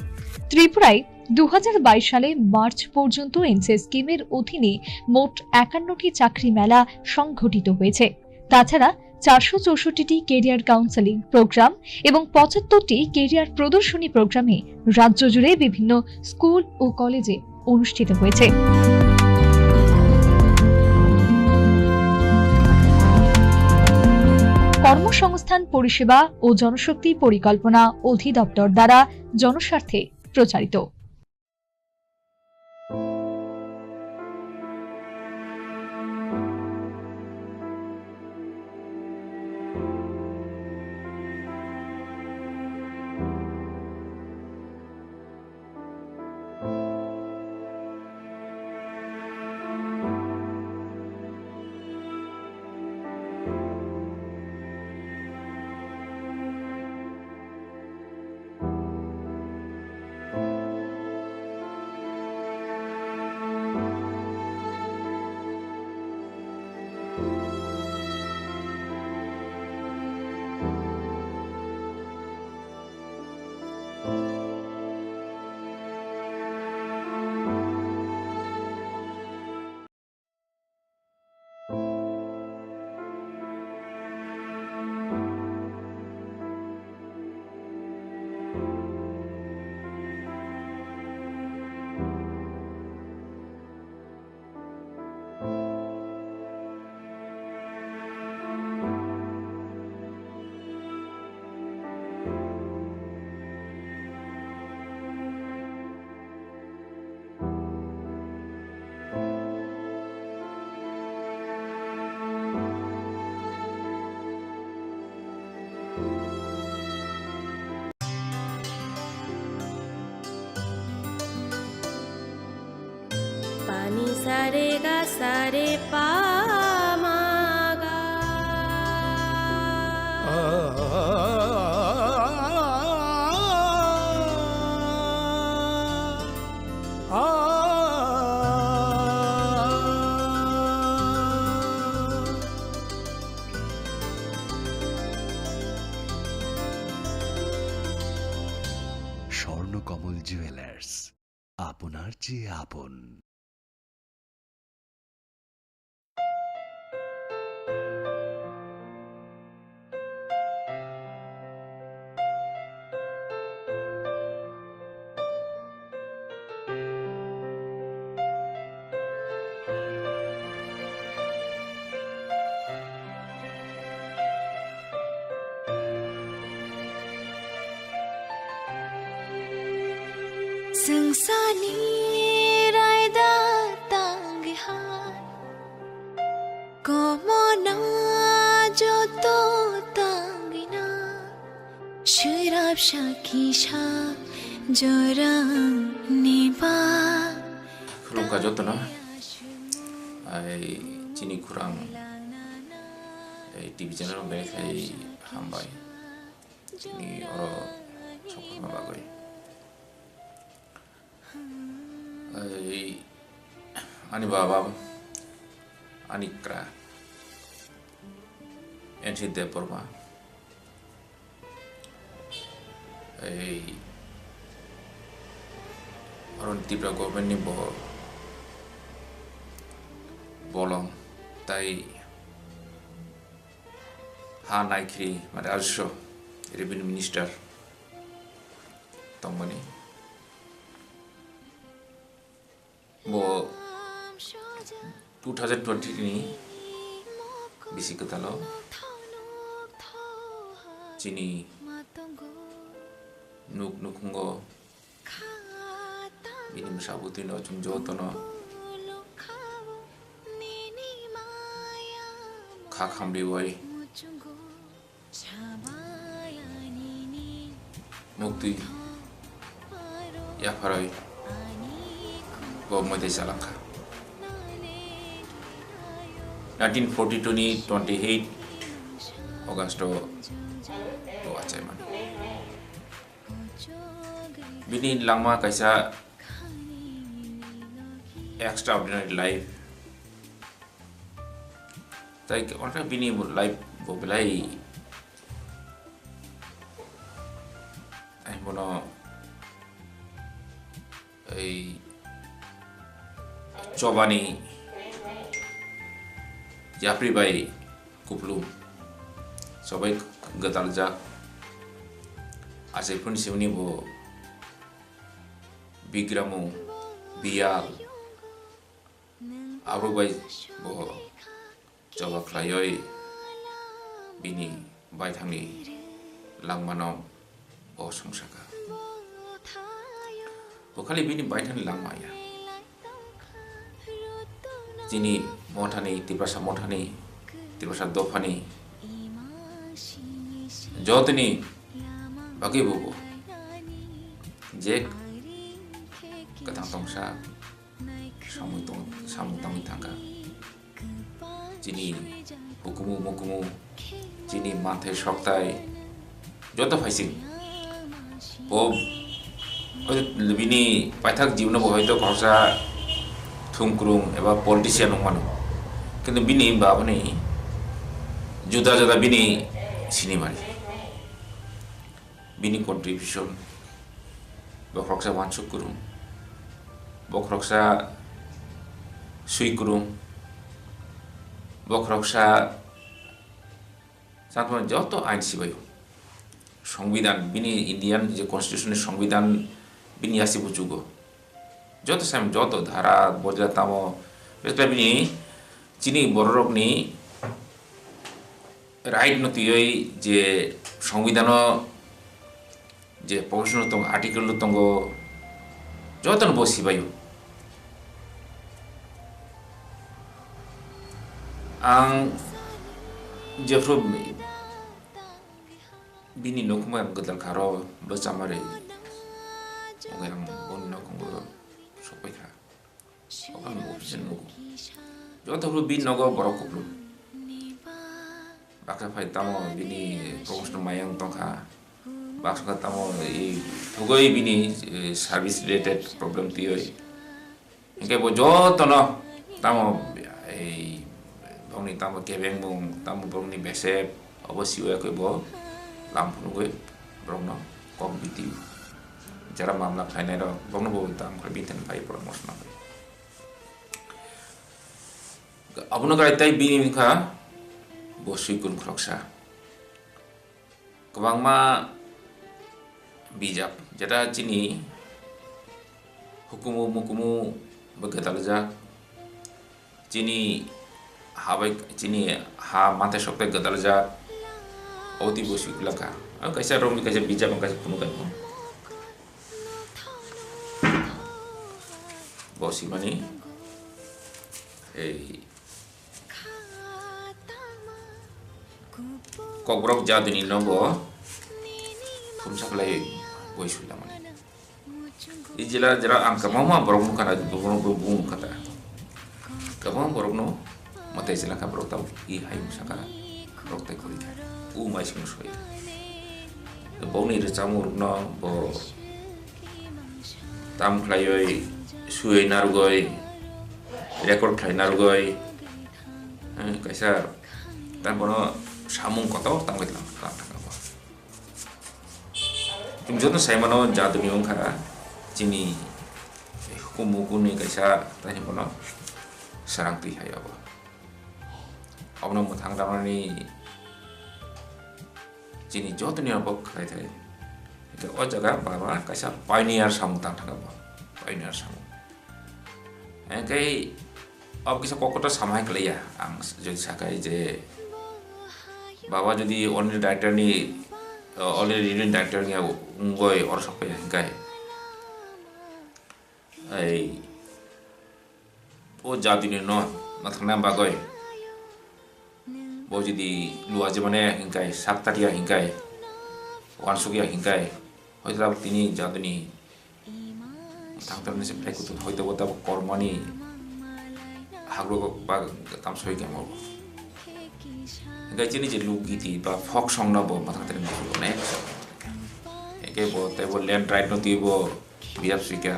ত্রিপুরায় 2022 সালে মার্চ পর্যন্ত এনসিএস স্কিমের অধীনে মোট 51টি চাকরি মেলা সংঘটিত হয়েছে। তাছাড়া 464টি কেরিয়ার কাউন্সেলিং প্রোগ্রাম এবং 75টি কেরিয়ার প্রদর্শনী প্রোগ্রামে রাজ্য জুড়ে বিভিন্ন স্কুল ও কলেজে অনুষ্ঠিত হয়েছে। কর্মসংস্থান পরিষেবা ও জনশক্তি পরিকল্পনা অধিদপ্তর দ্বারা জনস্বার্থে প্রচারিত। पानी सारे गा सारे पा मा गा। স্বর্ণকমল জুয়েলার্স, আপনার চেয়ে আপন। संसानी रायदा तांग हार कोमना जो तो तांगना शराब शाकी शा जोरंग निबा खुरुंग का जोतना आई चीनी खुरांग आई टीवी चैनल में खाई हम भाई चीनी और चौक में बागोई ani baba ani kra ensi de porma ei oron tipra government ni bolong tai ha naikri mate alsho revenue minister tomoni bo 2020 ni bisi ketalo chini nuk nukungo bini masabuti no chungjo no khamri wai mukti ya farai bo mate salaka 1942 ni 28 August to achai man bini langma kaisa extraordinary life tai onra bini life bo belai ai mono ai chobani japri bai kuplu sobai gatalja asai pun simni bo bigramu bial aru bai bo coba klayoi bini bai thangi langmano bo songsaka bo khali bini bai thang langmaya jini mothani tibrasa dofani jotni bagi bobo je katang tongsa samutong tangka jini hukumu jini mathe shoktai joto faising bo bini paithak jibno bo hoyto khorsa thungkrung eba politician mano কিন্তু bini babani juda bini sinimari bini contribution bokroksa wansuk kurung bokroksa sui kurung bokroksa satman joto ain sibayo সংবিধান bini indian je constitution সংবিধান bini asi bujugo joto sam joto dhara bojra tamo beta bini chini borok ni right notiyoi je সংবিধান je provision tong article tongo joton bosibayo ang jefro bini nokuma gadal kharo bachamare ngang bon nokungo sopai kha okan option no joto bin nogo borokuplu baksa phai tamo bini promotion mayang tongkha baksa tamo e thugoi bini service related problem tioi engke bo joto no tamo ei bongni tamo kebeng bong tamo bongni bese obosio ko bo lampunu gue brongno kompiti jara mamla khaine ro bongno bo tam kharbiten pai promotion abuna gai tai bini kha bo suikun kroksa kwangma bijak jara chini hukumu bagatalja chini habai chini ha mate sokte gadalja oti bo suikla ka kaisa romi kaisa bijak kaisa kunu kan bosi mani ei kobrok jadini nobo kumsaklai boisula mani ijila jara angka mama borok kana bung kata kamam borok no mate sila ka borok tau I hai musaka borok tai kuri mai sing soi bo ni re chamur no bo tam khlaioi sui nargoi record khlai nargoi kaisa tan bono samung koto tam kitlam ka thaka tum jono sai mano jadu ni ongkha chini hukumu kuni kaisa tani bono sarang ti hai abo abno muthang damani chini joto ni abo khai thai itu o jaga baba kaisa pioneer samung tang thaka ba pioneer samung engkai अब किसा कोकोटा समाय कलैया आं jadi sakai je बाबा जदि अन्य director नि already रिलियन director नि ungoi or sampai engkai ai o jadi ni no mathna bagoi bo jadi lu aja mana engkai saktaria engkai wansugia engkai hoita tini jadi ni tangtar ni seplai kutu hoita bota kormani hagro ba tam soi ke mo engkai chini je lu giti ba folk song na bo mathang tene mo ne engkai bo te bo land right no ti bo biap sika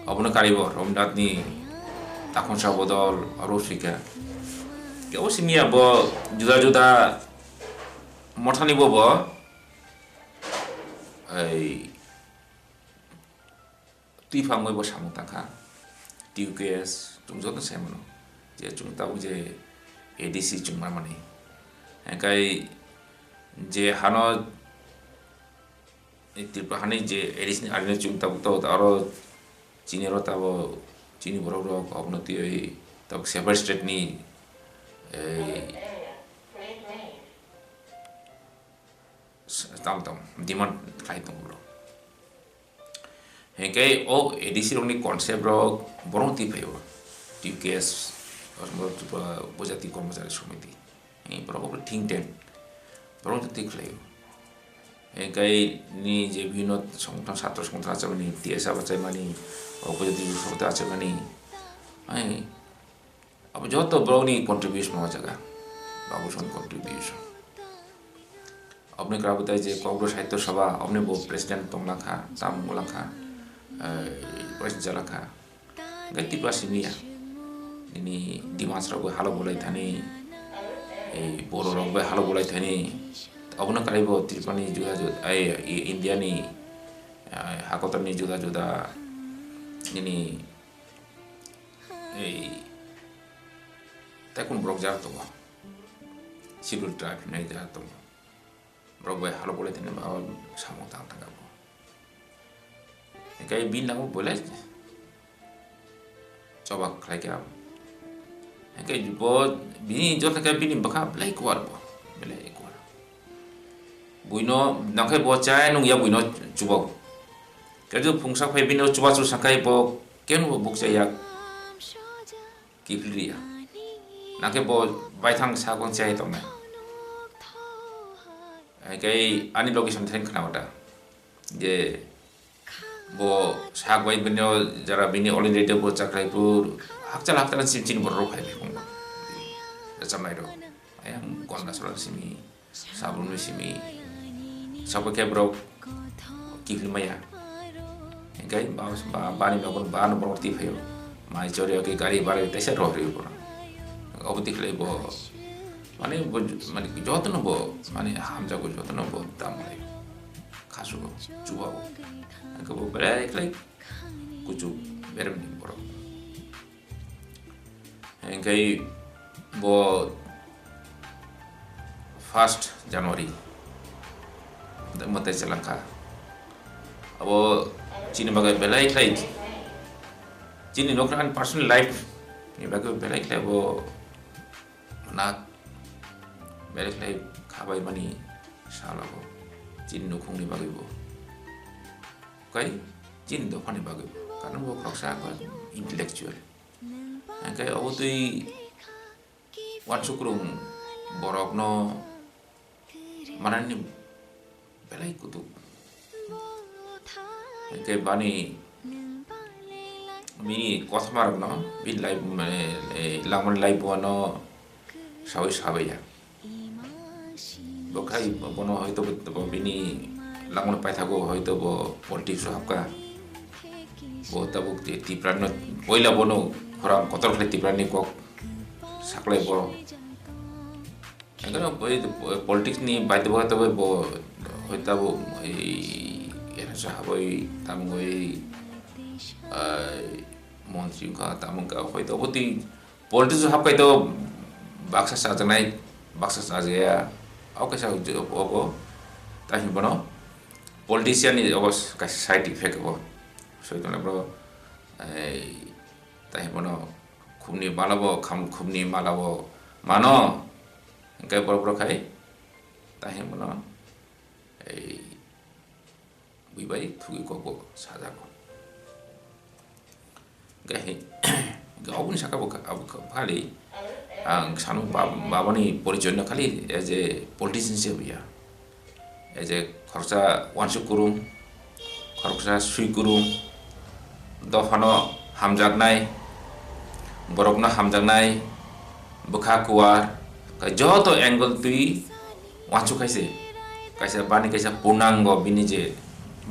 abuna karibo romdat ni takon sa bodol aro sika ke o simia bo juda juda mothani bo bo ai ti phangoi bo samung takha TUKS chúng rất là xem nó giờ chúng ta cũng về ADC chúng mà này cái जे हानो तिरपा हाने जे ADC आने chúng ta cũng तो तारो चीनी रो ताबो चीनी बरो रो अवनति है तब saver state नी ताम डिमांड खाई तुम बोलो है के ओ ADC रोनी कॉन्सेप्ट रो बरो ती भयो TUKS और मतलब बजाती कर्मचारी समिति ये बराबर थिंक टैंक बराबर ठीक लगे है कई नी जे भी नो संगठन छात्र संगठन आचे बनी TSA बच्चे बनी और बजाती संगठन आचे बनी है अब जो तो बराबर कंट्रीब्यूशन हो जाएगा बाबू सन कंट्रीब्यूशन अपने क्या बताए जे कांग्रेस साहित्य सभा अपने वो प्रेसिडेंट तोंगला खा ताम गोला खा प्रेसिडेंट जला खा गति पासिमिया ini dimas rago halo bolai thani boro rago halo bolai thani abuna kaibo tripani juga ai India ni hakotan ni juga juga ini takun brok jar to schedule drive nai jar to brok halo bolai thani ba samong tang tang bo kai bin lagu boleh coba kai kya cái bộ bini cho cái bini baka lấy quạt bộ lấy quạt bùi nó cái bộ trái nông nghiệp bùi nó chụp bộ cái chỗ phun sắc phải bini nó chụp cho sắc cái bộ cái nó bộ trái yak kịp lìa cái bộ bài thang sao con trái tông này cái anh location thành khá là J bộ sắc bài bini nó jara bini already bộ chắc cái bộ hakcal hakkalan simcin borro khai bekong samai ro ayang konda solar simi sabun simi sabo ke bro kifli maya engai baus ba bani no kon ban borti phayo mai chore ke gari bare tese ro ri bro obti khle bo mane jotno bo mane hamja ko jotno bo tamai khasu chuba ko bo bare khle kuchu berem ni bro engkai bo 1st January mate Sri-Lanka abo chini bagai belai klai chini nokran personal life ni bagai belai klai bo na belai klai khabai mani sala bo chini nokung ni bagai bo kai chini do phani bagai bo karena bo khoksa ko intellectual engkai abo tui wan sukrung borok no manani belai kutu engkai bani mini kothmar no bin live mane lamon live bono sawi sabaya bokai bono hoito bo bini lamon pai thago hoito bo politics hapka bo tabuk ti pran no oila bono khorang kotor khle ti pran ni kok saklai bo engano politics ni baite bo to bo hoita bo era sa boi tamgoi মন্ত্রী का तामुका होइतो होती politics half कइतो Baksa साजनाय Baksa साजया आउ कैसा ओबो ताहि बनो politician is अबस का side effect हो सोइतो न ब्रो তাই বনো খুবনি মালাবো খাম খুবনি মালাবো মানো এঙ্কাই বড় বড় খাই তাই বনো এই বুইবাই থুগি কবো সাজাবো গাহি গাবুনি সাকাবো আবু খালি आं सानो बाबानि परिचय खाली एज ए पलिटिशियन से बिया एज ए खरसा वानसु कुरुम खरसा सुइ कुरुम दफानो हामजागनाय बरफनो हामजागनाय बुखा कुवार जत एंगल तुई वानसु खाइसे काइसा बानि काइसा पूर्णांग बिनि जे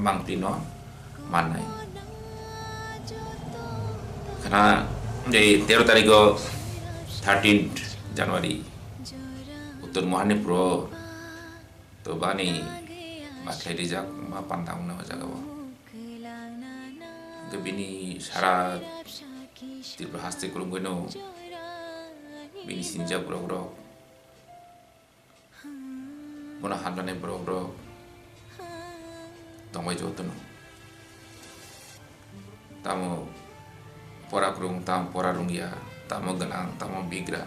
मांगप्रिनो माननाय खाना ए 13 तारिख 13th January उत्तर महानिपुर तो बानी माथलेरी जाक मा पांतांग ना जागाबो गबिनी सारा तिब्र हास्ते कुरुम गनो बिनि सिनजा ब्रो मोना हानलाने ब्रो तंबाय जतनो तामो परा कुरुम ताम परा रुंगिया tamo ganang tamo bigra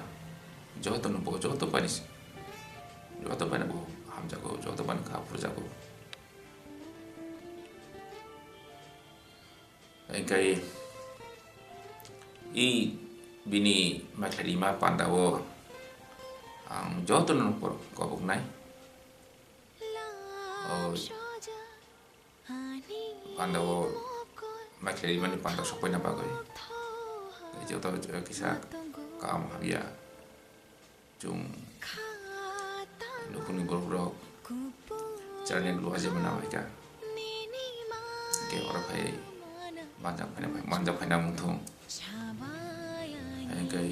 joto no bo joto panis joto pana bo hamjago joto pan ka purjago engkai I bini maklari ma pandawo ang joto no por kobuk nai pandawo maklari mani pandaw sopoy na bagoy Joto kisah kam habia cung nukuni borok caranya lu aja menawaikan ke orang pay manjap pay na mungtung ay kay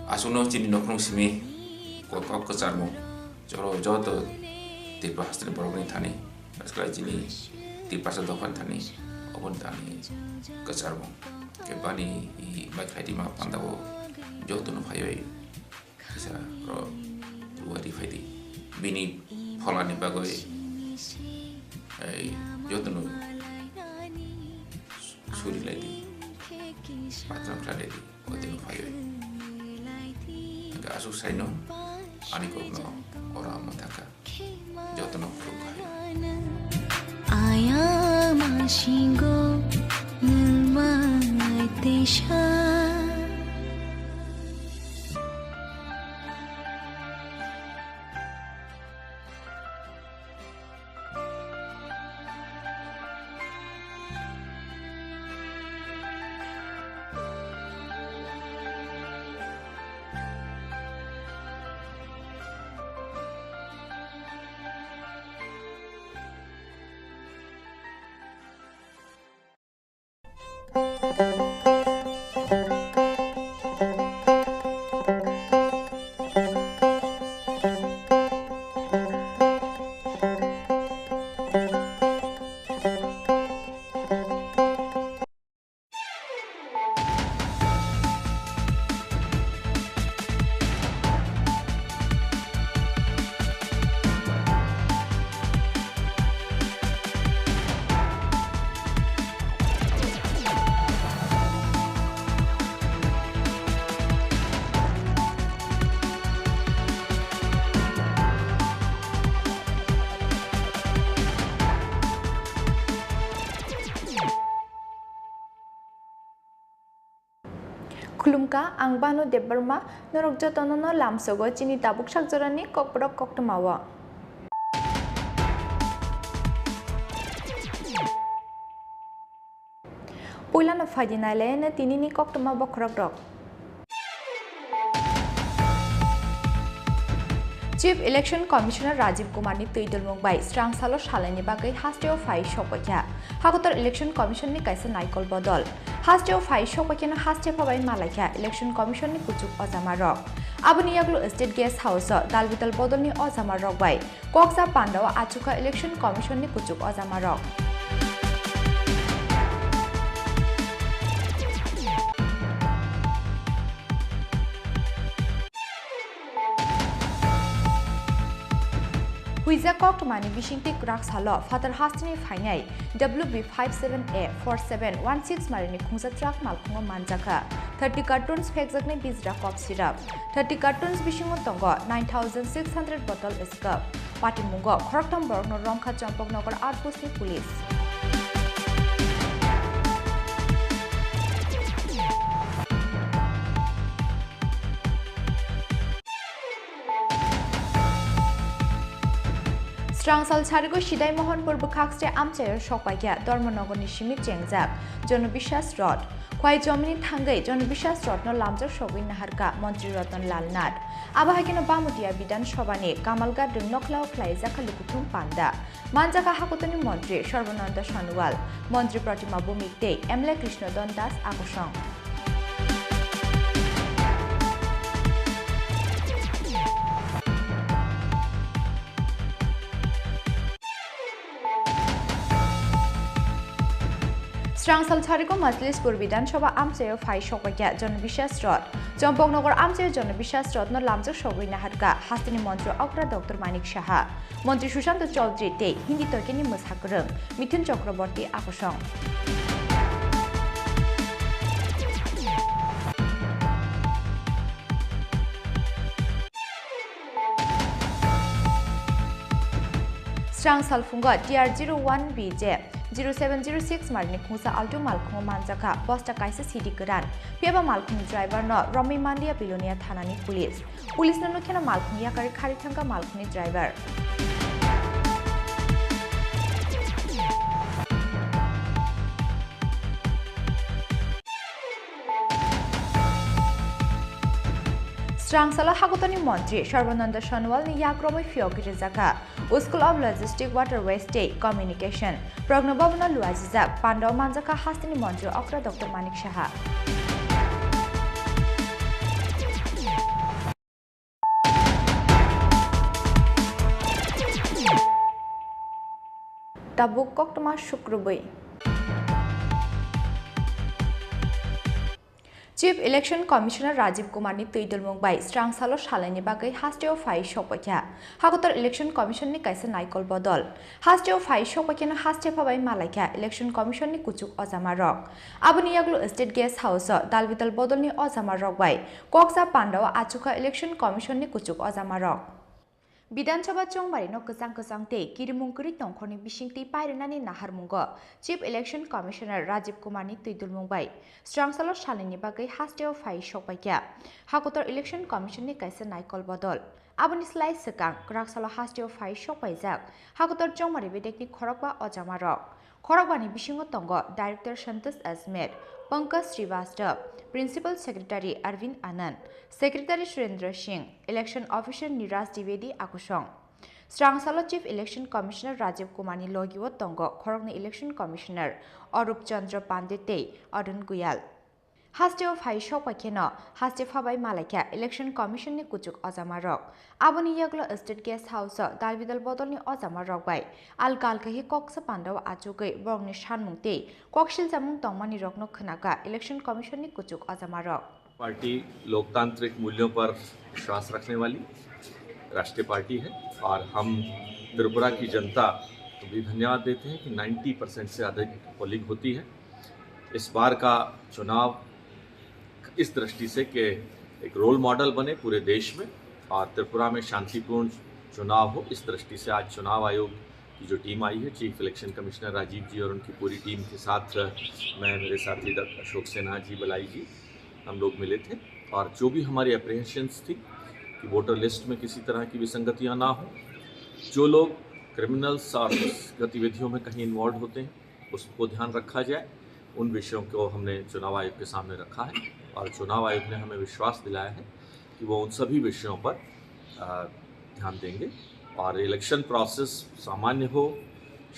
asuno chini nokrong simi kok kesar mo joro joto tipe hasil borok ni thani sekarang chini tipe hasil dokan thani Obon tani kesarmo ke bani I makladi ma pandawo joto no phayoi kisa ro luari phaydi bini pholani bagoi ai joto no suri ladi patram klade odin phayoi ga asu saino ani ko no ora mataka joto no phayoi Aya mashingo nilmai tesha Khulumka ang bano debarma norok jotono no lamsogo chini tabuk sakjorani kokbrok koktmawa Poilano faidinale na tinini koktma bokrok rok Chief Election Commissioner Rajiv Kumar ni tuidul mungbai strang salo shalani bagai hasteo fai shopakya Hakotor Election Commission ni kaisa naikol bodol hasteo fai shopakya na haste phabai malakya Election Commission ni kuchuk ojama rok Abuni yaglu State Guest House dalbital bodol ni ojama rok bai koksa pandawa achuka Election Commission ni kuchuk ojama rok Huiza Koktomani Bishingti Krak Salo, Father Hastini Fainai, WB57A4716 Marini Kungsa Trak Malkunga Manjaka, 30 cartons Pexagni Bizra Cop Syrup, 30 cartons Bishingo Tongo, 9,600 bottle Escup, Pati Mungo, Koroktam Borno Romka Champok Nogar Outpost Police. Strangsal Charigo Shidai Mohon Purbu Kakste Amchair Shokwakia, Dormonogoni Shimik Jengzak, John Bishas Rod, Kwai Jomini Tangai, John Bishas Rod, no Lamzer Showin Naharka, Montri Rotan Lalnad, Abahakino Bamutia Bidan Shobani, Kamalga de Noklau Klai Zakalukutum Panda, Manjaka Hakutani Montri, Shorbananda Shanual, Montri Pratima Bumik Day, Emle Krishna Dondas Akushong. Strangsal Charigo Majlispur Bidansabha Amchayo Phai Shokwakia, John Bishas Rod, Champoknagar Amchayo John Bishas Rod no Lamjak Shogui Naharka, Hastini Montri Okra Dr. Manik Shaha, Montri Sushant Chaudhary Te, Hindi Turkeni Mushakurung, Mithun Chakraborty Akushong. Strangsal Funga TR01BJ 0706 Marini Kungsa Alto Malkungo Manjaka, Bosta Kaisa City Kuran, Piaba Malkung driver no Romi Mandia Bilonia Thanani Police. Police no Nukena Malkung Yakari Karitanga Malkuni driver. Strangsala Hakutani Montri, Sharvananda Shanwal ni Yakromi Fiokiri Zaka, School of Logistics Waterways State Communication, Prognobabna Luazizak, Pando Manjaka Hastini Montri, Okra Dr. Manik Shaha. Tabuk Koktama Shukrubai. Chief Election Commissioner Rajiv Kumar ni Tuidul Mumbai Strangsalo Shalani Bagai Hasteo Phai Shokwakia Hakotar Election Commission ni Kaisa Naikol Bodol Hasteo Phai Shokwakia no Haste Phabai Malaika Election Commission ni Kuchuk Ozama Rock Abuni Yaglu State Guest House Dalvital Bodol ni Ozama Rock Bai Koksa Pandawa Achuka Election Commission ni Kuchuk Ozama Rock Bidansabha Chongbari no Kusang Te Kirimungkuri Tongkhoni Bishingti Pairinani Naharmungo Chief Election Commissioner Rajiv Kumar ni Tuidul Mumbai Strangsalo Shalini Bagai Hasteo Phai Shokwakia Hakotar Election Commission ni Kaisa Naikol Bodol Abuni Slai Sekang Kraksalo Hasteo Phai Shokwaijak Hakotar Chongbari Bidekni Khorokba Ozama Rock Khorokbani Bishingo Tongo Director Shantas Asmer Pankaj Srivastav Principal Secretary Arvind Anand Secretary Surendra Singh Election Officer Niraj Dwivedi Akushong Strangsalo Chief Election Commissioner Rajiv Kumar ni Logiwo Tongo Khorokni Election Commissioner Arup Chandra Pandite Arun Guyal Hasteo Phai Shokwakia Haste Phabai Malaika Election Commission ni Kuchuk Ozama Rock Abuni Yaglo State Guest House Dalvidal Bodol ni Ozama Rock Bai Alkalkahi Koksa Pandawa Achugai Borgni Shanmungte Kokshil Zamung Tongmani Rokno Khanaka Election Commission ni Kuchuk Ozama Rock party लोकतांत्रिक मूल्यों पर विश्वास रखने वाली राष्ट्रीय party है और हम त्रिपुरा की जनता को भी धन्यवाद देते हैं कि 90% से अधिक पोलिंग होती है। इस बार का चुनाव इस दृष्टि से कि एक रोल मॉडल बने पूरे देश में और त्रिपुरा में शांतिपूर्ण चुनाव हो, इस दृष्टि से आज चुनाव आयोग की जो टीम आई है, चीफ इलेक्शन कमिश्नर राजीव जी और उनकी पूरी टीम के साथ मैं, मेरे साथी डॉक्टर अशोक सिन्हा जी, बलाई जी, हम लोग मिले थे और जो भी हमारी अप्रीहेंशंस थी कि वोटर लिस्ट में किसी तरह की विसंगतियां ना हो, जो लोग क्रिमिनल्स और गतिविधियों में कहीं इन्वॉल्व होते हैं उसको ध्यान रखा जाए। उन विषयों को हमने चुनाव आयोग के सामने रखा है और चुनाव आयोग ने हमें विश्वास दिलाया है कि वो उन सभी विषयों पर ध्यान देंगे और इलेक्शन प्रोसेस सामान्य हो,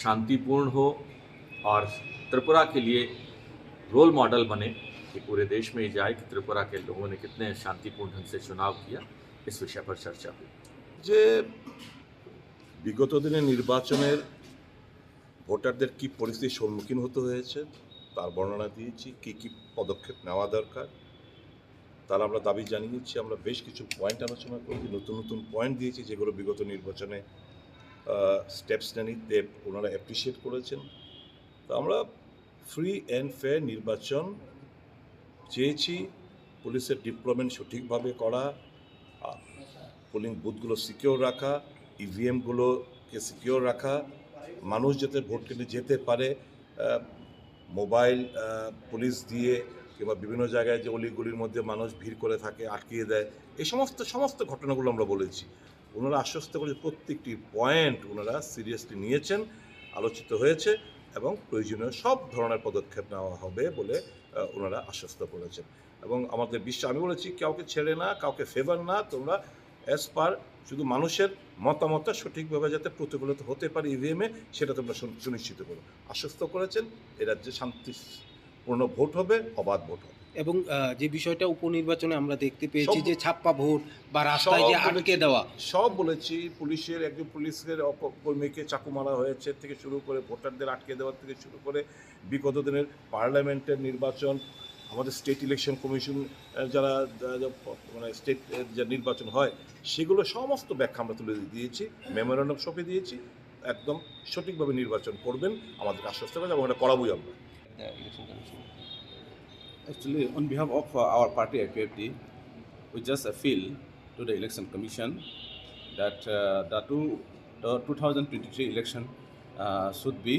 शांतिपूर्ण हो और त्रिपुरा के लिए रोल मॉडल बने कि पूरे देश में ये जाए कि त्रिपुरा के लोगों ने कितने शांतिपूर्ण ढंग से चुनाव किया, इस विषय पर चर्चा हुई। যে বিগত দিনে নির্বাচনের ভোটারদের কি পরিস্থিতির সম্মুখীন হতে হয়েছে তার বর্ণনা দিয়েছি, কি কি পদক্ষেপ নেওয়া দরকার তার আমরা দাবি জানিয়েছি। আমরা বেশ কিছু পয়েন্ট আলোচনা করেছি, নতুন নতুন পয়েন্ট দিয়েছি যেগুলো বিগত নির্বাচনে স্টেপস নেনি ওনারা অ্যাপ্রিসিয়েট করেছেন। তো আমরা ফ্রি অ্যান্ড ফেয়ার নির্বাচন চেয়েছি, পুলিশের ডিপ্লয়মেন্ট সঠিকভাবে করা, পোলিং বুথগুলো সিকিওর রাখা, ইভিএমগুলোকে সিকিওর রাখা, মানুষ যাতে ভোট কেন্দ্রে যেতে পারে, মোবাইল পুলিশ দিয়ে কিংবা বিভিন্ন জায়গায় যে অলিগুলির মধ্যে মানুষ ভিড় করে থাকে আটকিয়ে দেয়, এই সমস্ত ঘটনাগুলো আমরা বলেছি। ওনারা আশ্বস্ত করে প্রত্যেকটি পয়েন্ট ওনারা সিরিয়াসলি নিয়েছেন, আলোচিত হয়েছে এবং প্রয়োজনীয় সব ধরনের পদক্ষেপ নেওয়া হবে বলে ওনারা আশ্বস্ত করেছেন। এবং আমাদের বিশ্বাস, আমি বলেছি কাউকে ছেড়ে না, কাউকে ফেভার না, তোমরা অ্যাজ পার শুধু মানুষের মতামতটা সঠিকভাবে যাতে প্রতিফলিত হতে পারে ইভিএমে, সেটা তোমরা সুনিশ্চিত করো। আশ্বস্ত করেছেন এ রাজ্যে শান্তিপূর্ণ ভোট হবে, অবাধ ভোট হবে। এবং যে বিষয়টা উপনির্বাচনে আমরা দেখতে পেয়েছি যে ছাপ্পা ভোট বা রাস্তায় যে আটকে দেওয়া, সব বলেছি। পুলিশের একজন পুলিশের কর্মীকে চাকু মারা হয়েছে থেকে শুরু করে, ভোটারদের আটকে দেওয়ার থেকে শুরু করে, বিগত দিনের পার্লামেন্টের নির্বাচন, আমাদের স্টেট ইলেকশন কমিশন যারা মানে স্টেট যে নির্বাচন হয় সেগুলো সমস্ত ব্যাখ্যা আমরা তুলে দিয়েছি, মেমোরেন্ডাম সঁপে দিয়েছি। একদম সঠিকভাবে নির্বাচন করবেন আমাদের আশ্বস্ত করেন এবং এটা করাবোই আমরা। Actually, on behalf of our party IPFD, we just appeal to the Election Commission that the 2023 election should be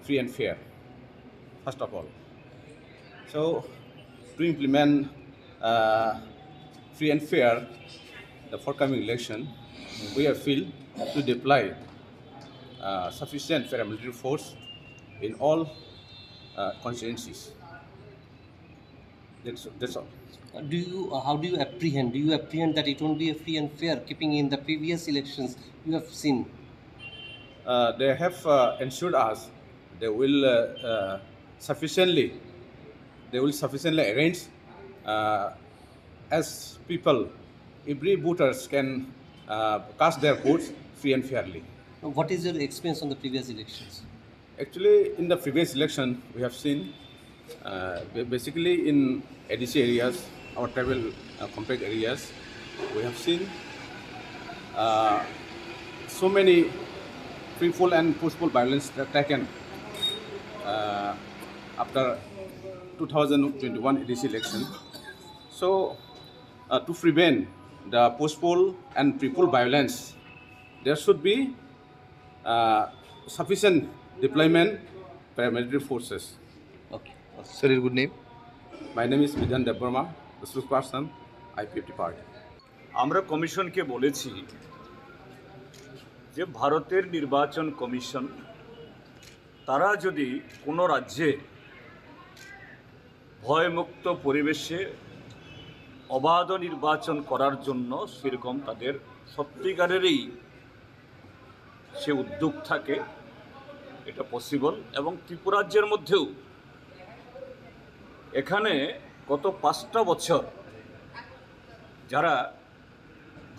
free and fair, first of all. So, to implement free and fair the forthcoming election, we appeal to deploy sufficient paramilitary force in all constituencies. That's all. how do you apprehend? Do you apprehend that it won't be a free and fair, keeping in the previous elections you have seen? They have ensured us they will sufficiently arrange as people, every voters can cast their votes free and fairly. What is your experience on the previous elections? Actually, in the previous election, we have seen basically in ADC areas, our tribal compact areas, we have seen so many free-fall and forceful violence taken after 2021 ADC election. So, to prevent the forceful and free-fall violence, there should be sufficient deployment paramilitary forces. Okay. Sir, your good name? My name is Vidhan Debarma, the spokesperson, IPFD party. আমরা কমিশনকে বলেছি যে ভারতের নির্বাচন commission তারা যদি কোনো রাজ্যে ভয়মুক্ত পরিবেশে অবাধ নির্বাচন করার জন্য সেরকম তাদের সত্যিকারেরই সে উদ্যোগ থাকে, এটা পসিবল। এবং ত্রিপুরাজ্যের মধ্যেও এখানে গত 5টা বছর যারা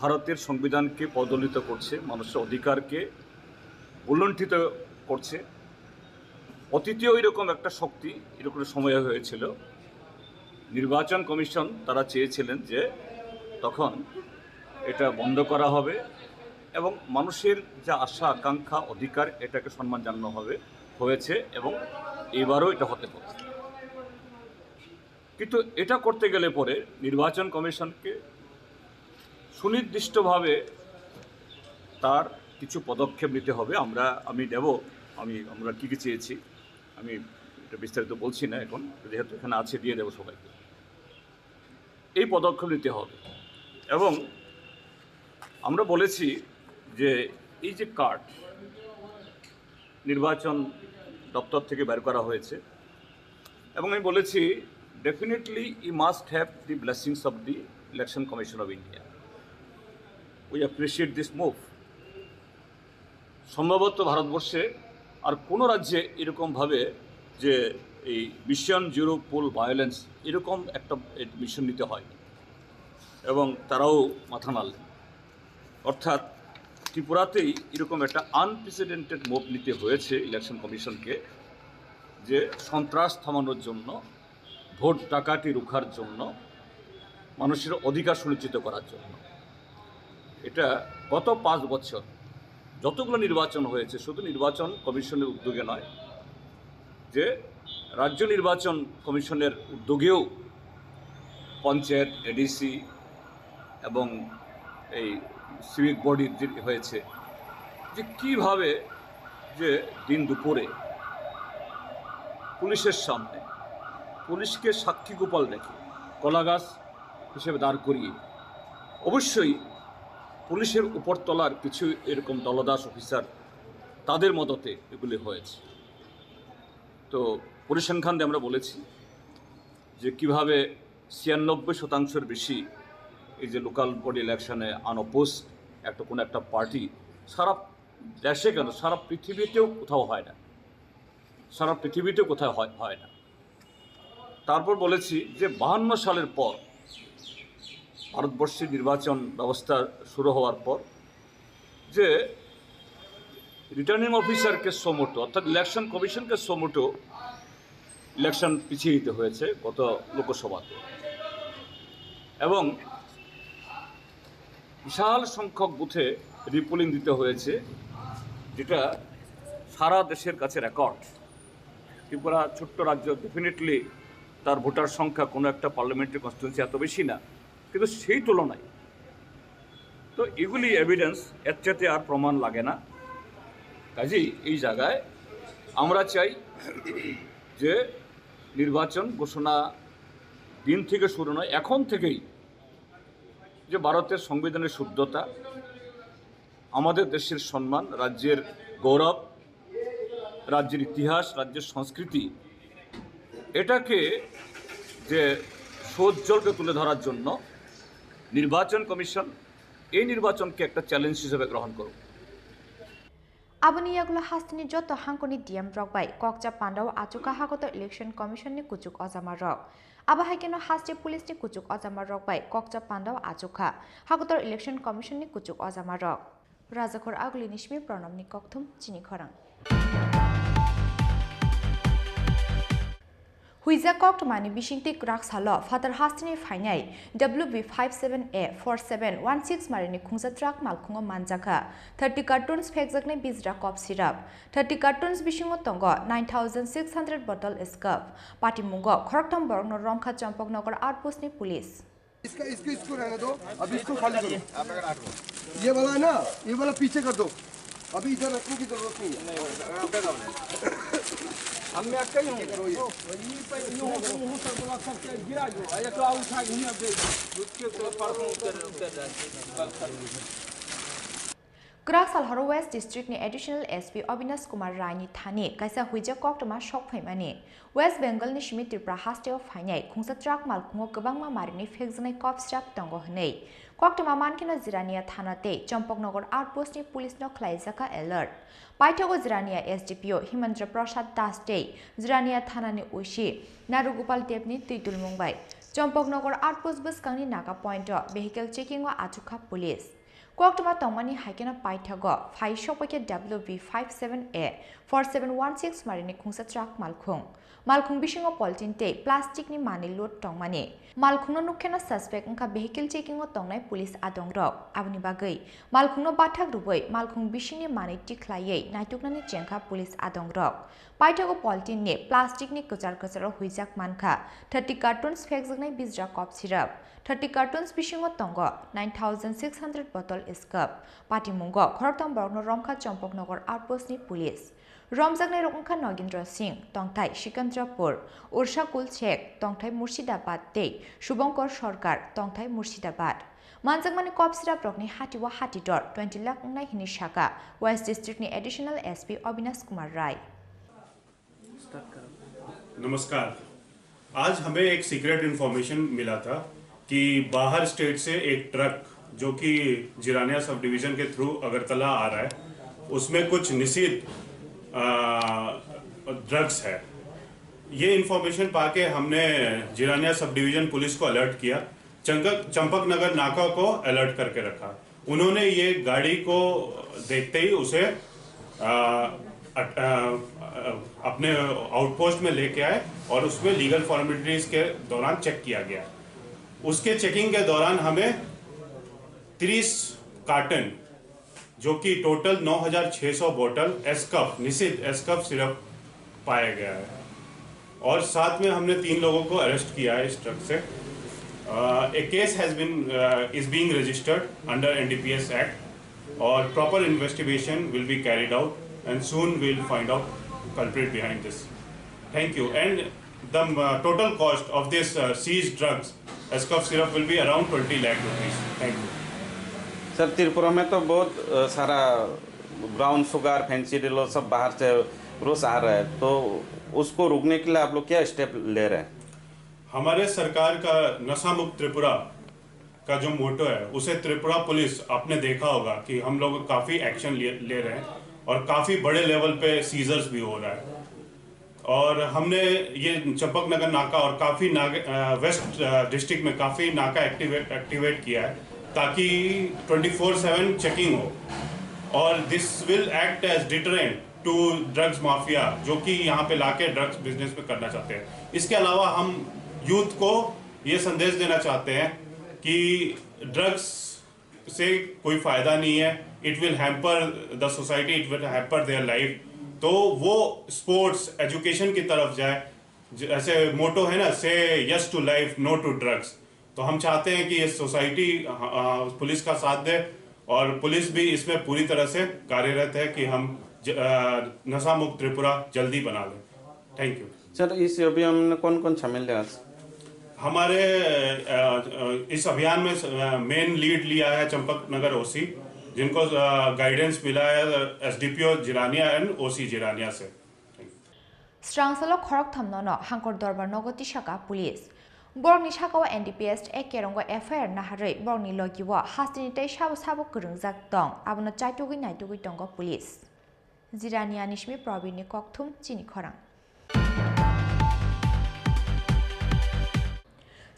ভারতের সংবিধানকে পদদলিত করছে, মানুষের অধিকারকে উল্লঙ্ঘিত করছে, অতীতেও এরকম একটা শক্তি এরকম সময় হয়েছিল। নির্বাচন কমিশন তারা চেয়েছিলেন যে তখন এটা বন্ধ করা হবে এবং মানুষের যা আশা আকাঙ্ক্ষা অধিকার এটাকে সম্মান জানানো হয়েছে এবং এবারও এটা হতে পারে। কিন্তু এটা করতে গেলে পরে নির্বাচন কমিশনকে সুনির্দিষ্টভাবে তার কিছু পদক্ষেপ নিতে হবে। আমরা কী চেয়েছি আমি এটা বিস্তারিত বলছি না এখন, যেহেতু এখানে আছে দিয়ে দেবো সবাইকে। এই পদক্ষেপ নিতে হবে এবং আমরা বলেছি যে এই যে কার্ড নির্বাচন দপ্তর থেকে বের করা হয়েছে এবং আমি বলেছি definitely you must have the blessings of the Election Commission of India. We appreciate this move. সম্ভবত ভারতবর্ষে আর কোনো রাজ্যে এরকমভাবে যে এই মিশন জিরো পোল ভায়োলেন্স এরকম একটা মিশন নিতে হয় এবং তারাও মাথা নাড়লেন। অর্থাৎ ত্রিপুরাতেই এরকম একটা আনপ্রেসিডেন্টেড মুভ নিতে হয়েছে ইলেকশন কমিশনকে, যে সন্ত্রাস থামানোর জন্য, ভোট ডাকাতি রোখার জন্য, মানুষের অধিকার সুনিশ্চিত করার জন্য। এটা গত 5 বছর যতগুলো নির্বাচন হয়েছে শুধু নির্বাচন কমিশনের উদ্যোগে নয়, যে রাজ্য নির্বাচন কমিশনের উদ্যোগেও পঞ্চায়েত, এডিসি এবং এই সিভিক বডির যে হয়েছে, যে কীভাবে যে দিন দুপুরে পুলিশের সামনে পুলিশকে সাক্ষী গোপাল রেখে কলাগাছ হিসেবে দাঁড় করিয়ে, অবশ্যই পুলিশের উপরতলার কিছু এরকম দলদাস অফিসার তাদের মদতে এগুলি হয়েছে। তো পরিসংখ্যান দিয়ে আমরা বলেছি যে কিভাবে 96% বেশি এই যে লোকাল বডি ইলেকশনে আনঅপোজ কোনো একটা পার্টি সারা দেশে কেন সারা পৃথিবীতেও কোথাও হয় না, সারা পৃথিবীতেও কোথাও হয় না। তারপর বলেছি যে 52 সালের পর ভারতবর্ষের নির্বাচন ব্যবস্থা শুরু হওয়ার পর যে রিটার্নিং অফিসারকে সোমোটো অর্থাৎ ইলেকশন কমিশনকে সোমোটো ইলেকশন পিছিয়ে দিতে হয়েছে গত লোকসভাতে, এবং বিশাল সংখ্যক বুথে রিপোলিং দিতে হয়েছে, যেটা সারা দেশের কাছে রেকর্ড। ত্রিপুরা ছোট্ট রাজ্য, ডেফিনেটলি তার ভোটার সংখ্যা কোনো একটা পার্লামেন্টারি কনস্টিটুয়েন্সি এত বেশি না, কিন্তু সেই তুলনায় তো এগুলি এভিডেন্স, এর চাইতে আর প্রমাণ লাগে না। কাজেই এই জায়গায় আমরা চাই যে নির্বাচন ঘোষণা দিন থেকে শুরু নয়, এখন থেকেই যে ভারতের সংবিধানের শুদ্ধতা, আমাদের দেশের সম্মান, রাজ্যের গৌরব, রাজ্যের ইতিহাস, রাজ্যের সংস্কৃতি, এটাকে যে সৌজ্জ্বলকে তুলে ধরার জন্য নির্বাচন কমিশন এই নির্বাচনকে একটা চ্যালেঞ্জ হিসেবে গ্রহণ করুক। Aboni yagula hastini joto hankoni DM rok bai kokja pandao achuka hagoto election commission ni kuchuk ozama rok. Aba haikeno haste police ni kuchuk ozama rok bai kokja pandao achuka hagoto election commission ni kuchuk ozama rok. Rajakor agli nishmi pranam ni kokthum chini khorang. Huiza kokt mani bishingti krak salo father hastini fainai WB57A 4716 marini khungsa truck malkhungo manjaka 30 cartons phekjakne bizra cough syrup 30 cartons bishingo tongo 9600 bottle scurf party mungo khoroktam borno romkha champaknagar outpost ni police इसको रहने दो, अभी इसको खाली करो। ये वाला है ना, ये वाला पीछे कर दो, अभी इधर रखने की जरूरत नहीं है। हमने अक्का ही करो ये गिरा दो, ये तो उठा के नहीं दे उसके तो Krak Salharo West District ni Additional SP Avinash Kumar Rai ni thani kaisa huija koktama shok phaimani West Bengal ni Shimi Tripura hasteo phainai khungsa truck malkhungo gobangma marini phekjnai cough syrup tongo hnei koktama mankina Zirania thanate Champaknagar outpost ni police no khlaijaka alert paithago Zirania SDPO Himandra Prasad Das Day Zirania thana ni ushi Narugopal Dev ni Tuitul Mumbai Champaknagar outpost buskangni naga point vehicle checking wa achukha police Koktama tongmani haikena paithago phai shopake WB57A 4716 marini khungsa truck malkhung bishingo poltin te plastic ni mani load tongmani malkhungno nukhena suspect angka vehicle checking o tongnai police adongrok abni bagai malkhungno bathak rubai malkhung bishini mani tikhlaiei naituknani chengkha police adongrok paithago poltin ne plastic ni kachar huijak mankha 30 cartons phekjaknai bizra cough syrup 30 cartons bishingo tongo 9600 bottle scurf party mungo khoroktam borno romkha champaknagar outpost ni police Romjaknai rokungkha Nogindra Singh tongthai Sikandrapur Ursha Kul Chek tongthai Murshidabad tei Shubhankar Sarkar tongthai Murshidabad Manjakmani cough syrup rokni hatiwa hatidor 20 lakh ungnai hini shaka West District ni Additional SP Avinash Kumar Rai नमस्कार, आज हमें एक secret information मिला था कि बाहर state से एक ट्रक जो कि जिरानिया सब डिवीजन के थ्रू अगरतला आ रहा है, उसमें कुछ निषिद्ध ड्रग्स है। ये इन्फॉर्मेशन पाके हमने जिरानिया सब डिवीजन पुलिस को अलर्ट किया, चंपकनगर नाका को अलर्ट करके रखा। उन्होंने ये गाड़ी को देखते ही उसे अपने आउटपोस्ट में लेके आए और उसमें लीगल फॉर्मेलिटीज के दौरान चेक किया गया। उसके चेकिंग के दौरान हमें 30 कार्टन जो कि टोटल 9,600 बोतल एस्कफ निषिद्ध एस्कफ सिरप पाया गया है। और साथ में हमने 3 लोगों को अरेस्ट किया है इस ट्रक से। A case is being registered under NDPS Act और proper investigation will be carried out and soon we'll find out culprit behind this. Thank you. And the total cost of this seized drugs, Escov syrup, will be around 20 lakh rupees. Thank you. Sir Tripura में तो बहुत सारा brown sugar fancy डिलो सब बाहर से रोज आ रहा है, तो उसको रोकने के लिए आप लोग क्या स्टेप ले रहे हैं? हमारे सरकार का नशा मुक्त त्रिपुरा का जो मोटो है उसे त्रिपुरा पुलिस आपने देखा होगा कि हम लोग काफ़ी एक्शन ले रहे हैं और काफ़ी बड़े लेवल पे सीजर्स भी हो रहा है। और हमने ये चंपकनगर नाका और काफ़ी वेस्ट डिस्ट्रिक्ट में काफ़ी नाका एक्टिवेट किया है ताकि 24/7 चेकिंग हो और this will act as deterrent to drugs mafia जो कि यहाँ पे लाके ड्रग्स बिजनेस में करना चाहते हैं। इसके अलावा हम यूथ को ये संदेश देना चाहते हैं कि ड्रग्स से कोई फायदा नहीं है, it will hamper the society, it will hamper their life. तो वो स्पोर्ट्स एजुकेशन की तरफ जाए, जैसे मोटो है ना, say yes to life no to drugs. तो हम चाहते हैं कि ये सोसाइटी पुलिस का साथ दे और पुलिस भी इसमें पूरी तरह से कार्यरत है कि हम नशा मुक्त त्रिपुरा जल्दी बना लें। Thank you sir. इस अभियान में कौन कौन शामिल है? हमारे इस अभियान में मेन लीड लिया है चंपकनगर ओसी, जिनको गाइडेंस मिला है एसडीपीओ जिरानिया एंड ओसी जिरानिया से। स्ट्रांगसलो खरक थमनो हांकर दरबार नगति शाखा पुलिस बरनि शाखाव एनडीपीएस एक केरंगो एफआईआर नाहारै बरनि लगिव हास्तिनितै साबो साबो करंजाक दं आबनो चाइटुगै नाइटुगै दंग पुलिस। जिरानिया निशमी प्रवीण कक्थुम चिनी खरां।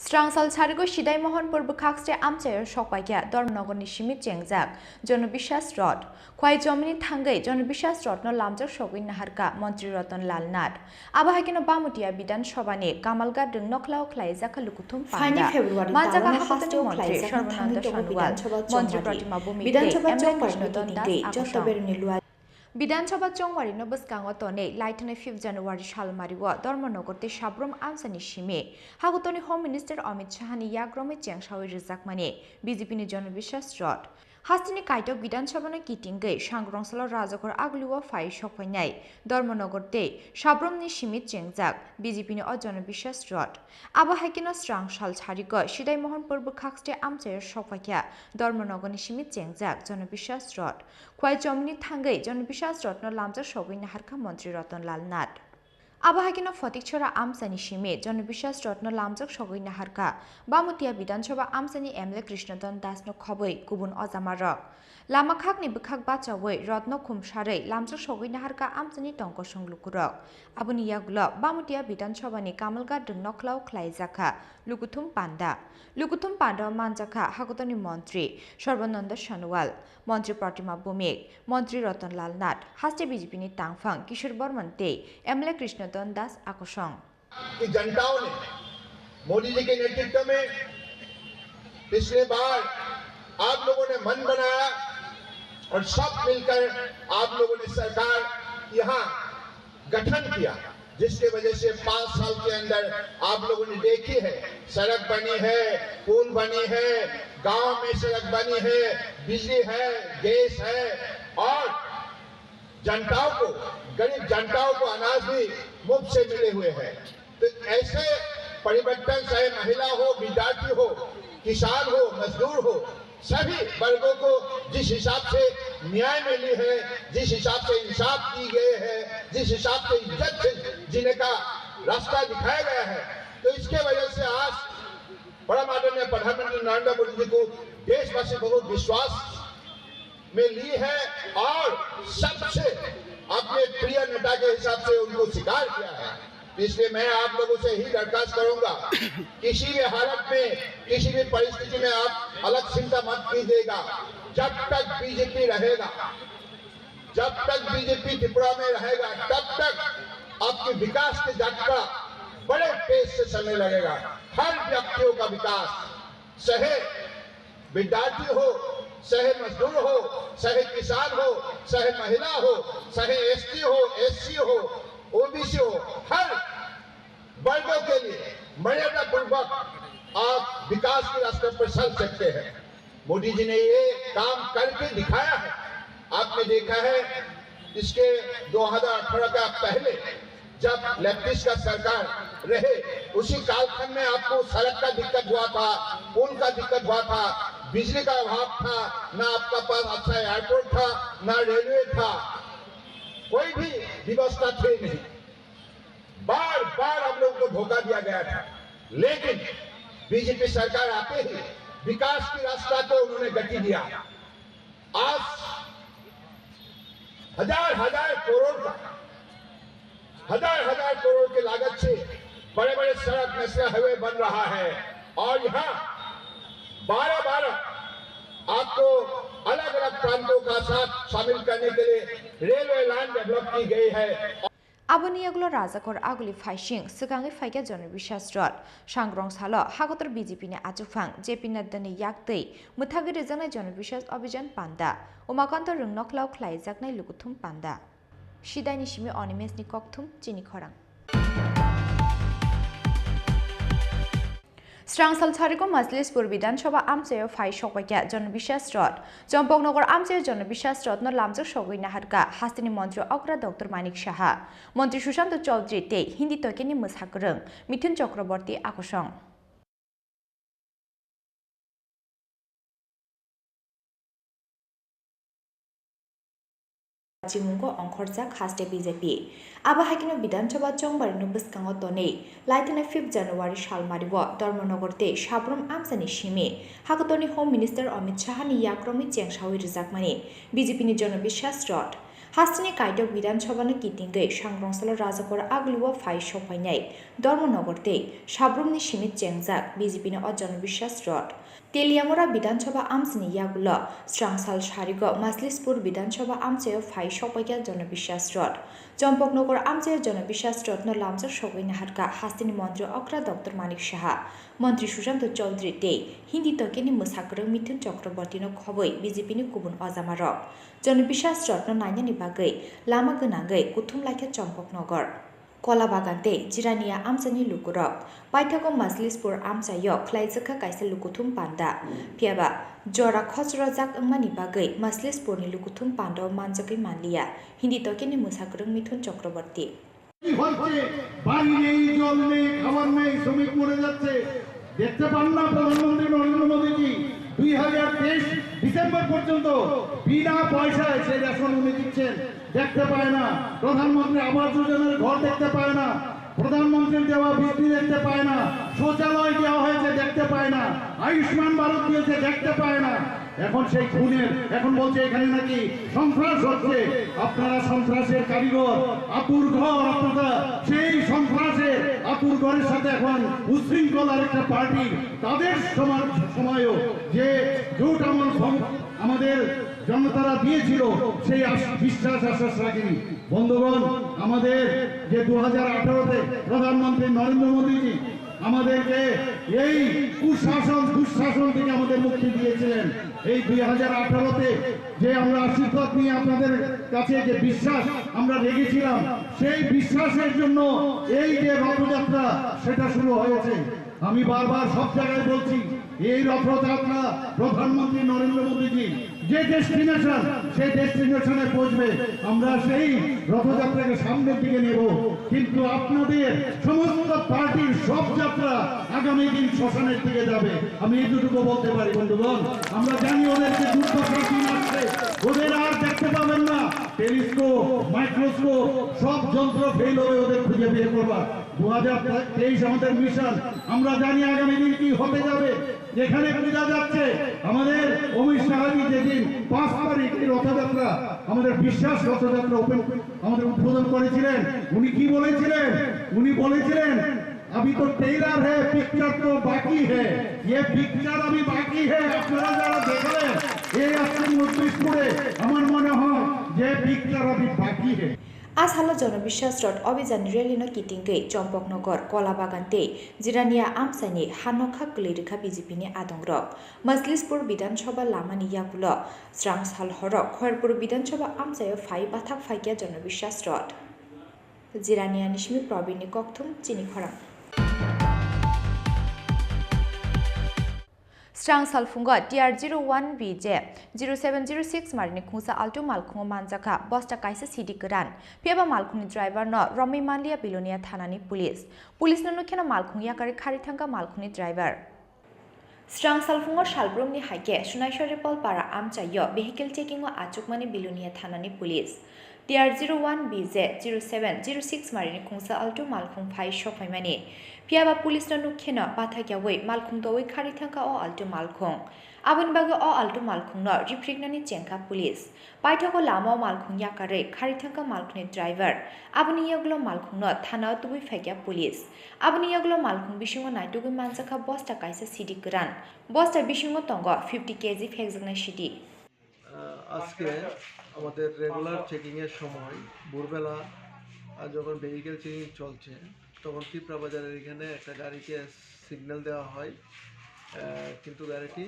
स्ट्रांगसल सारिगो सिदाई मोहन पूर्व खाक्सटे आमचायर सकपाइया धर्मनगरनि सिमी चेंगजाक जनविश्वास रड ख्वाइ जमिनी थांगै जनविश्वास रत्न लामजाक सगै नाहारका मंत्री रतन लाल नाथ आबाहाकिनो बामुटिया विधानसभानि कामालगा दों नखलाव ख्लाइजाखा लुकुथुम पान्दा मानजागा हास्टो मंत्री सर्वनन्द सानुवाल मंत्री प्रतिमा भूमि विधानसभा कृष्णदन दास विधानसभा चौंवारी बसकांगो तने लाइटने 5 जनवरी सालमारिव धर्मनगरते साब्रम आमसानि सिमे हागतनि होम मिनिस्टर अमित शाहनि याग्रमे चेंगसावै रिजाकमाने बीजेपीनि जनविश्वास रड हास्तिनि काइटक विधानसभानि किटिंगै सांग्रंसल राजगर आगलुवा फाइ सफायनाय धर्मनगरते साब्रमनि सिमित चेंगजाक बीजेपीनि जनविश्वास रड आबाहाकिनो स्रांगसाल सारिग सिदाई मोहन पूर्व खाक्सटे आमचायर सफाइया धर्मनगरनि सिमित चेंगजाक जनविश्वास रड ख्वाइ जमिनी थांगै जनविश्वास रत्न लामजाक सगै नाहारका मंत्री रतन लाल नाथ आबाहाकिनो फटिकछरा आमसानि सिमे जनविश्वास रत्न लामजाक सगै नाहारका बामुतिया विधानसभा आमसानि एमएलए कृष्णदन दासनो खबै गुबुन अजामारक लामा खाकनि बखाक बाचावै रत्न खुमसारै लामजाक सगै नाहारका आमसानि टंक संलुकुरक आबुनि यागुल बामुतिया विधानसभानि कामलगा दों नखलाव ख्लाइजाखा लुकुथुम पान्डा मानजाखा हागतनि मंत्री सर्वनन्द सानुवाल मंत्री प्रतिमा भूमिक मंत्री रतन लाल नाथ हास्टे बीजेपी तांगफांग किशोर बर्मन ते एमएलए कृष्णदन दास आकोशंग कि जनताओं ने मोदी जी के नेतृत्व में पिछले बार आप लोगों ने मन बनाया और सब मिलकर आप लोगों ने सरकार यहाँ गठन किया, जिसके वजह से 5 साल के अंदर आप लोगों ने देखी है सड़क बनी है, पुल बनी है, गांव में सड़क बनी है, बिजली है, गैस है और जनताओं को, गरीब जनताओं को अनाज भी मुफ्त से मिले हुए हैं। तो ऐसे परिवर्तन चाहे महिला हो, विद्यार्थी हो, किसान हो, मजदूर हो, सभी वर्गों को जिस हिसाब से न्याय मिली है, जिस हिसाब से इंसाफ की गए है, जिस हिसाब से इज्जत से जीने का रास्ता दिखाया गया है, तो इसके वजह से आज परम आदरणीय प्रधानमंत्री नरेंद्र मोदी जी को देशवासी बहुत विश्वास में ली है और सबसे अपने प्रिय नेता के हिसाब से उनको स्वीकार किया है। इसलिए मैं आप लोगों से ही दरखास्त करूंगा, किसी भी हालत में, किसी भी परिस्थिति में आप अलग चिंता मत कीजिएगा। जब तक बीजेपी रहेगा, जब तक बीजेपी त्रिपुरा में रहेगा, तब तक आपके विकास की यात्रा बड़े तेज से चलने लगेगा। हर व्यक्तियों का विकास, चाहे विद्यार्थी हो, चाहे मजदूर हो, चाहे किसान हो, चाहे महिला हो, चाहे एसटी हो, एससी हो, ओबीसी हो, हर वर्गों के लिए मर्यादा पूर्वक आप विकास के रास्ते पर चल सकते हैं। मोदी जी ने ये काम करके दिखाया है। आपने देखा है इसके 2018 का पहले जब लेफ्टिस्ट का सरकार रहे, उसी कालखंड में आपको सड़क का दिक्कत हुआ था, पुल का दिक्कत हुआ था, बिजली का अभाव था, ना आपका पास अच्छा एयरपोर्ट था, ना रेलवे था, कोई भी व्यवस्था थी नहीं। बार बार हम लोगों को धोखा दिया गया था, लेकिन बीजेपी सरकार आते ही विकास की रास्ता को उन्होंने गति दिया। आज हजार करोड़ की लागत से बड़े बड़े सड़क नेशनल हाईवे बन रहा है और यहाँ 12 आपको अलग अलग प्रांतों का साथ शामिल करने के लिए रेलवे लाइन डेवलप की गई है। Aboni aglo rajakor aguli faishing sukangi faika jonobishas rot sangrong salo hagotor BJP ne achufang JP Nadda yaktei muthagi rezana jonobishas abhijan panda umakanto rungnoklaw khlaijaknai lukuthum panda Shidaini shimi onimes ni kokthum chini khorang Strangsal Thariko Majlispur Bidansabha Amchayo Phai Shokwakia Jonobishas Rod Jompoknogor Amchayo Jonobishas Rod no lamjak shogoi naharka Hastini Mantri Okra Dr. Manik Shaha Mantri Sushant Chaudhary te Hindi tokeni mushakrung Mithun Chakraborty akosong Jimungo Onkhorjak haste BJP Aba hakino Bidansabha Chongbari no biskango tonei Laitene 5 January Shalmaribo Dharmanagarte Shabram Amsani Shimi Hakotoni Home Minister Amit Shah ni yakromi chengshawi rijakmani BJP ni Jonobishas Rod Hastini Kaito Bidansabha no kitingai Sangrongsalo Rajakor Agluwa Phai Shopainai Dharmanagarte Shabram ni Shimi chengjak BJP ni Jonobishas Rod Teliamora Bidansabha Amsini Yagulo Strangsal Sharigo Majlispur Bidansabha Amchayo Phai Shokwakia Jonobishas Rod Jompoknogor Amchayo Jonobishas Rod no lamjak shogoi naharka Hastini Mantri Okra Dr. Manik Shaha Mantri Sushant Chaudhary te Hindi tokeni mushakrung Mithun Chakraborty no khoboi BJP ni kubun ojamarok Jonobishas Rod no nainani bagai lama gwnangai kuthum laikha Jompoknogor Kola Bagante Jirania Amsani Lukurok Paithago Majlispur Amchayo Khlaijaka kaisa lukuthum panda Piaba Jora Khosrojak Angmani Bagai Majlispur ni lukuthum panda manjakai manliya Hindi tokeni mushakrung Mithun Chakraborty পানি নেই জল নেই খাবার নেই শ্রমিক মরে যাচ্ছে দেখতে পান না প্রধানমন্ত্রী নরেন্দ্র মোদীজি 2023 ডিসেম্বর পর্যন্ত বিনা পয়সায় সেই রেশন উনি দিচ্ছেন দেখতে পায় না প্রধানমন্ত্রী আবাস যোজনার ঘর দেখতে পায় না প্রধানমন্ত্রীর দেওয়া বৃত্তি দেখতে পায় না শৌচালয় দেওয়া হয়েছে দেখতে পায় না আয়ুষ্মান ভারত দিয়েছে দেখতে পায় না এখন সেই খুনের এখন বলছে এখানে নাকি সন্ত্রাস হচ্ছে আপনারা সন্ত্রাসের কারিগর আতুর ঘর আপনারা সেই সন্ত্রাসের আতুর ঘরের সাথে এখন উশৃঙ্খলার একটা পার্টি তাদের সময়ও যে জোট আমাদের জনতারা দিয়েছিল সেই বিশ্বাস আশ্বাস রাখেনি বন্ধুগণ আমাদের যে 2018 তে প্রধানমন্ত্রী নরেন্দ্র মোদীজি আমাদেরকে এই দুঃশাসন থেকে আমাদের মুক্তি দিয়েছিলেন এই 2018 তে যে আমরা আশীর্বাদ নিয়ে আপনাদের কাছে যে বিশ্বাস আমরা রেখেছিলাম সেই বিশ্বাসের জন্য এই যে রথযাত্রা সেটা শুরু হয়েছে আমি বারবার সব জায়গায় বলছি এই রথযাত্রা প্রধানমন্ত্রী নরেন্দ্র মোদীজি যে ডেস্টিনেশন সেই ডেস্টিনেশনে পৌঁছবে আমরা সেই রথযাত্রাকে সামনের দিকে নেব কিন্তু আপনাদের সমস্ত পার্টির সব যাত্রা আগামী দিন শ্মশানের দিকে যাবে আমি এইটুকু বলতে পারি বন্ধুগণ আমরা জানি ওদেরকে দুর্দশার দিন আসছে ওদের আর দেখতে পাবেন না টেলিস্কোপ মাইক্রোস্কোপ সব যন্ত্র ফেল হয়ে ওদের খুঁজে বের করবার 2023 আমাদের মিশন আমরা জানি আগামী দিন কি হতে যাবে যেখানে বোঝা যাচ্ছে আমাদের অমিত শাহজি যেদিন 5 তারিখ রথযাত্রা আমাদের বিশ্বাস রথযাত্রা আমাদের উদ্বোধন করেছিলেন উনি কি বলেছিলেন উনি বলেছিলেন अभी तो टेलर है पिक्चर तो बाकी है ये पिक्चर अभी बाकी है আপনারা যারা দেখলেন এই আজকে মজলিসপুরে আমার মনে হয় যে পিকচার अभी बाकी है আজ হালো জনবিশ্বাস রড অভিযান রেলিনো কিটিংকে চম্পকনগর কলাবাগানতে জিরানিয়া আমসাইনি হানখা গলিরেখা বিজেপিনি আদংরক মজলিসপুর বিধানসভা লামানি ইয়াকুল স্রাংসাল হরক খয়েরপুর বিধানসভা আমসায় ফাই বাথাক ফাইকিয়া জনবিশ্বাস রড জিরানিয়া নিশমি প্রবীণী ককথুম চিনি খরাং Strang Salfunga TR01 BJ 0706 Marini Khungsa Alto Malkhungo Manjaka Bosta Kaisa City Kuran Peba Malkhuni driver no Romi Manlia Bilonia Thanani Police Police no Nukhena Malkhung Yakari Kharithanga Malkhuni driver Strang Salfunga Shalbrumni Haike Sunaishore Pol Para Amchayo Vehicle checking o Achukmani Bilonia Thanani Police TR01 BZ 0706 Marini Khungsa Alto Malkhung Phai Shofaimani Piaba Police no Nukhena Pathakyawe Malkhung Doi Kharithanga o Alto Malkhung Abun Bago o Alto Malkhung no Repregnani Chenka Police Paithako Lama Malkhung Yakare Kharithanga Malkhuni driver Abuni Yaglo Malkhung no Thana Tubui Phekya Police Abuni Yaglo Malkhung Bishingo Naitugu Manjaka Bosta Kaisa City Kuran Bosta Bishingo Tongo 50 kg Phekjagna City আজকে আমাদের regular চেকিংয়ের সময় ভোরবেলা যখন vehicle checking চলছে তখন পিপরা বাজারের এখানে একটা গাড়িকে সিগন্যাল দেওয়া হয় কিন্তু গাড়িটি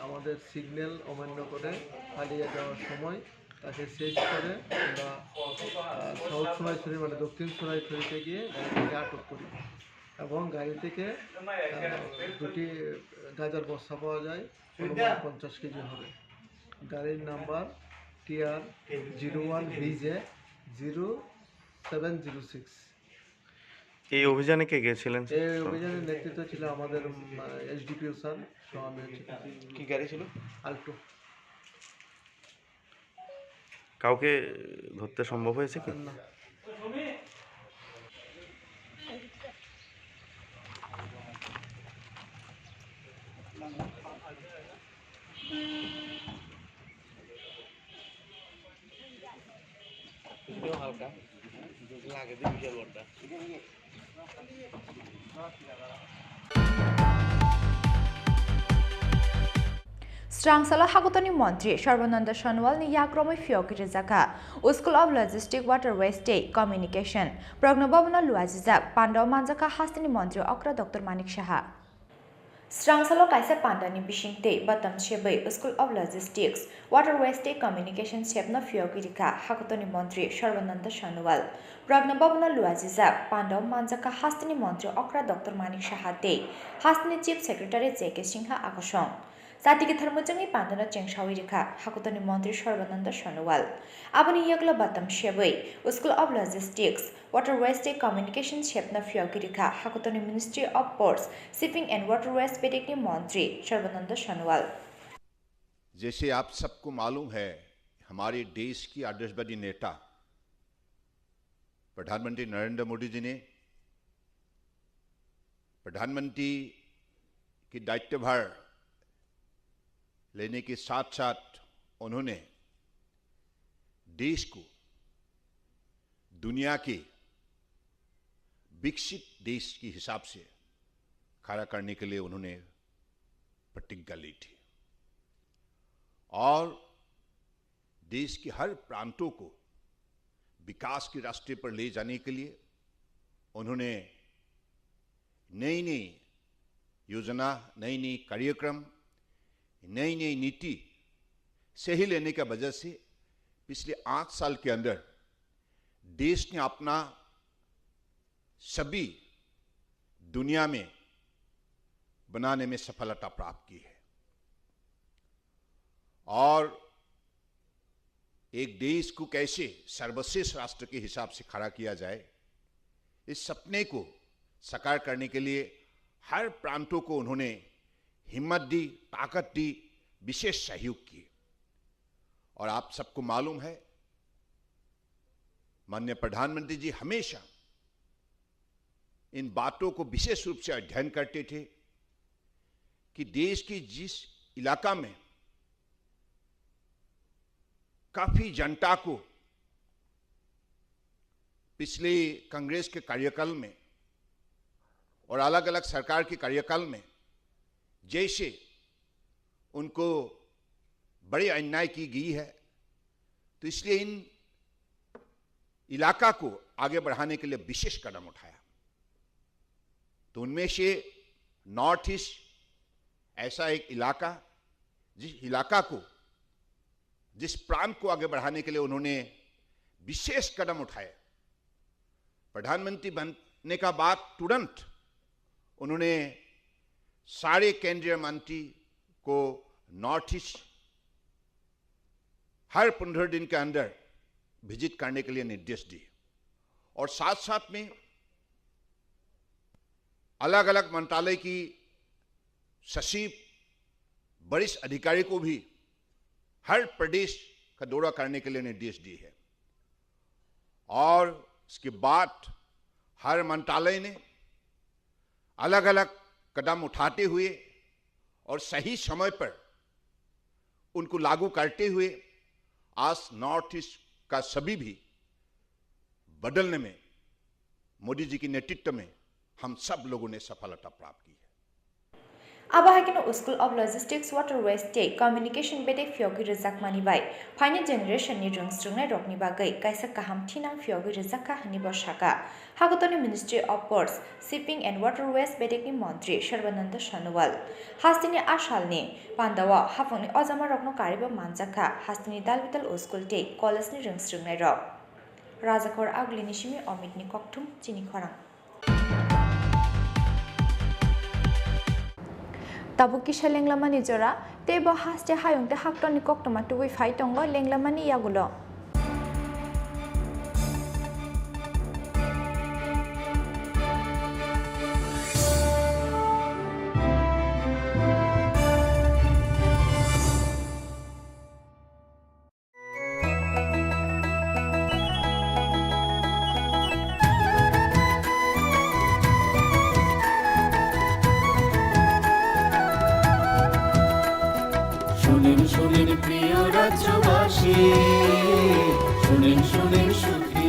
আমাদের সিগন্যাল অমান্য করে পালিয়ে যাওয়ার সময় তাকে সেজ করে আমরা সাউথ সোনাইছড়ি মানে দক্ষিণ সোনাইছড়িতে গিয়ে গাড়িটিকে আটক করি এবং গাড়ি থেকে দুটি গাঁজার বস্তা পাওয়া যায় 50 কেজি হবে গাড়ির নাম্বার TR01 BJ 0706 এই অভিযানে কে গেছিলেন এই অভিযানের নেতৃত্ব ছিল আমাদের SDPO স্যার সমাবেশ কি গাড়ি ছিল আল্টো কাউকে ধরতে সম্ভব হয়েছে কি না হালকা লাগে দিয়ে বিশাল বড়টা Strangsala Hagotani Montri Sharvananda Shanwal ni Yakromai Fiokiri Zaka School of Logistics Waterway State Communication Prognobabana Luazizak Pandaw Manjaka Hastini Montri Okra Dr. Manik Shaha Strangsalo Kaisa Pandani Bishingte Batam Shebe School of Logistics Waterway State Communication Shepna Fiokirika Hagotani Montri Sharvananda Shanwal Prognobabana Luazizak Pandaw Manjaka Hastini Montri Okra Dr. Manik Shaha Te Hastini Chief Secretary J.K. Singha Akashong Satiki Thermojani Pandana Chengshawirika, Hakutani Montri Sharvananda Shanwal. Abani Yagla Batam Shebui, School of Logistics, Waterway State Communication Shepna Fiogirika, Hakutani Ministry of Ports, Shipping and Waterways Pedikni Montri Sharvananda Shanwal. जैसे आप सबको मालूम है हमारे देश की आदर्शवादी नेता प्रधानमंत्री नरेंद्र मोदी जी ने प्रधानमंत्री की दायित्वभार लेने के साथ साथ उन्होंने देश को दुनिया के विकसित देश के हिसाब से खड़ा करने के लिए उन्होंने प्रतिज्ञा ली थी और देश के हर प्रांतों को विकास के रास्ते पर ले जाने के लिए उन्होंने नई नई योजना नई नई कार्यक्रम नई नई नीति सही लेने की वजह से पिछले 8 साल के अंदर देश ने अपना सभी दुनिया में बनाने में सफलता प्राप्त की है और एक देश को कैसे सर्वश्रेष्ठ राष्ट्र के हिसाब से खड़ा किया जाए इस सपने को साकार करने के लिए हर प्रांतों को उन्होंने हिम्मत दी ताकत दी विशेष सहयोग किए और आप सबको मालूम है माननीय प्रधानमंत्री जी हमेशा इन बातों को विशेष रूप से अध्ययन करते थे कि देश की जिस इलाका में काफी जनता को पिछले कांग्रेस के कार्यकाल में और अलग अलग सरकार के कार्यकाल में जैसे उनको बड़ी अन्याय की गई है तो इसलिए इलाका को आगे बढ़ाने के लिए विशेष कदम उठाया। तो उनमें से नॉर्थ ईस्ट ऐसा एक इलाका, जिस प्रांत को आगे बढ़ाने के लिए उन्होंने विशेष कदम उठाए। प्रधानमंत्री बनने का बाद तुरंत उन्होंने सारे केंद्रीय मंत्री को नॉर्थ ईस्ट हर 15 दिन के अंदर विजिट करने के लिए निर्देश दिए और साथ साथ में अलग अलग मंत्रालय की सचिव, वरिष्ठ अधिकारी को भी हर प्रदेश का दौरा करने के लिए निर्देश दिए हैं। और इसके बाद हर मंत्रालय ने अलग अलग कदम उठाते हुए और सही समय पर उनको लागू करते हुए आज नॉर्थ ईस्ट का सभी भी बदलने में मोदी जी के नेतृत्व में हम सब लोगों ने सफलता प्राप्त की है। Abahakino School of Logistics Waterways State Communication Bedek Fiogi Rizak Manibai Final Generation ni Rungstrungnai Rokni Bagai Kaisa Kaham Tinang Fiogi Rizaka Hanibo Shaka Hagotoni Ministry of Ports Shipping and Waterways Bedek ni Montri Sharbananda Shanuwal Hastini Ashalni Pandawa Hafoni Ozama Rokno Kariba Manjaka Hastini Dalvital School Take College ni Rungstrungnai Rok Razakor Aglinishimi Omidni Koktum Chini Khorang Tabuki Lenglamani Jora, Tebo has the high on the Haktoni Koktoma to we fight on Lenglamani Yagulo. শুনেন প্রিয় রাজ্যবাসী শুনেন সুখী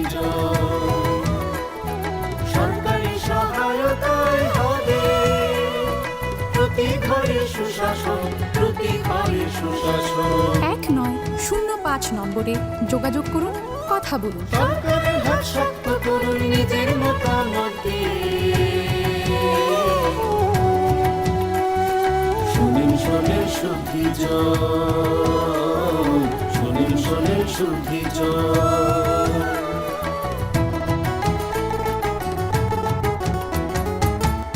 সরকারি সহায়তায় হবে প্রতি ঘরে সুশাসন 1-9-0-5 নম্বরে যোগাযোগ করুন, কথা বলুন। সরকারের হাত শক্ত করুন নিজের মতামত দিয়ে শোনেন সুখী শোনেন সুখী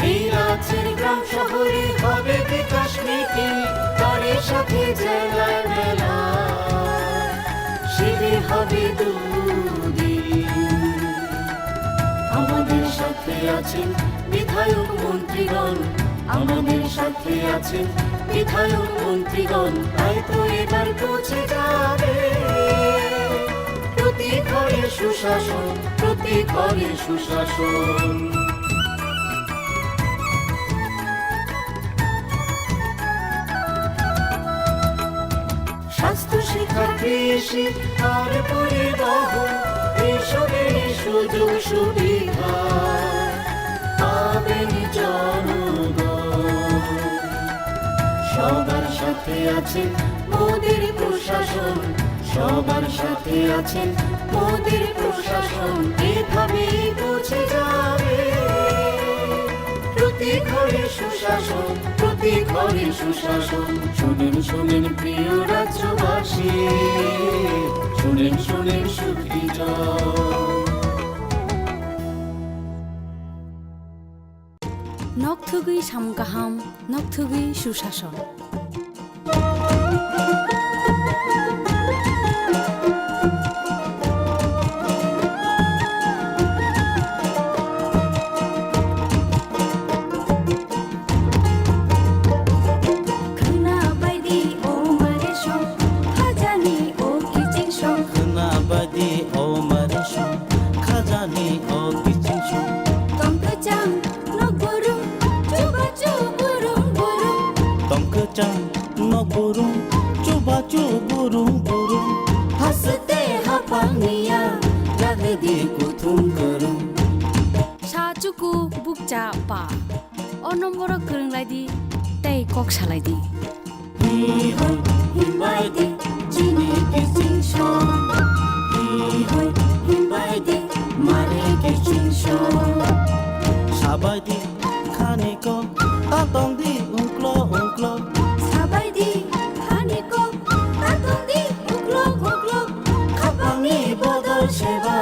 এই রাজ্যের গ্রাম শহরে হবে বিকাশ নীতি তার সাথে জেলায় মেলা শিবির হবে দুদিন আমাদের সাথে আছেন বিধায়ক মন্ত্রীগণ আমাদের সাথে আছেন বিধায়ক মন্ত্রীগণ তাই তো এবার পৌঁছে যাবে প্রতি ঘরে সুশাসন স্বাস্থ্য শিক্ষা কৃষি আর পরিবহন এসবের সুযোগ সুবিধা পাবেন জনগণ সবার সাথে আছেন মোদির প্রশাসন সবার সাথে আছেন মোদির প্রশাসন এভাবেই পৌঁছে যাবে প্রতি ঘরে সুশাসন শোনেন প্রিয় রাজ্যবাসী শোনেন সুখী নকথুগুই সামগাহাম নকথুগুই সুশাসন हंसते हपानिया जगदी कुथुम करूं साचुकु बुकचा पा ओ नम्बर गोरोंलायदि तै कक सालायदि हिबायदि जिनि किसिं सं हिबायदि मारे किचिंशो साबायदि खानेको तातंदि उंक्लो उंक्लो साबायदि खानेको तातंदि उंक्लो उंक्लो खापांनि बदल सेबा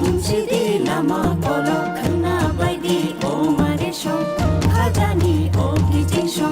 तुमसिदि लामा कलो खना बायदि ओ मारे सं खाजानि ओ किचिंशो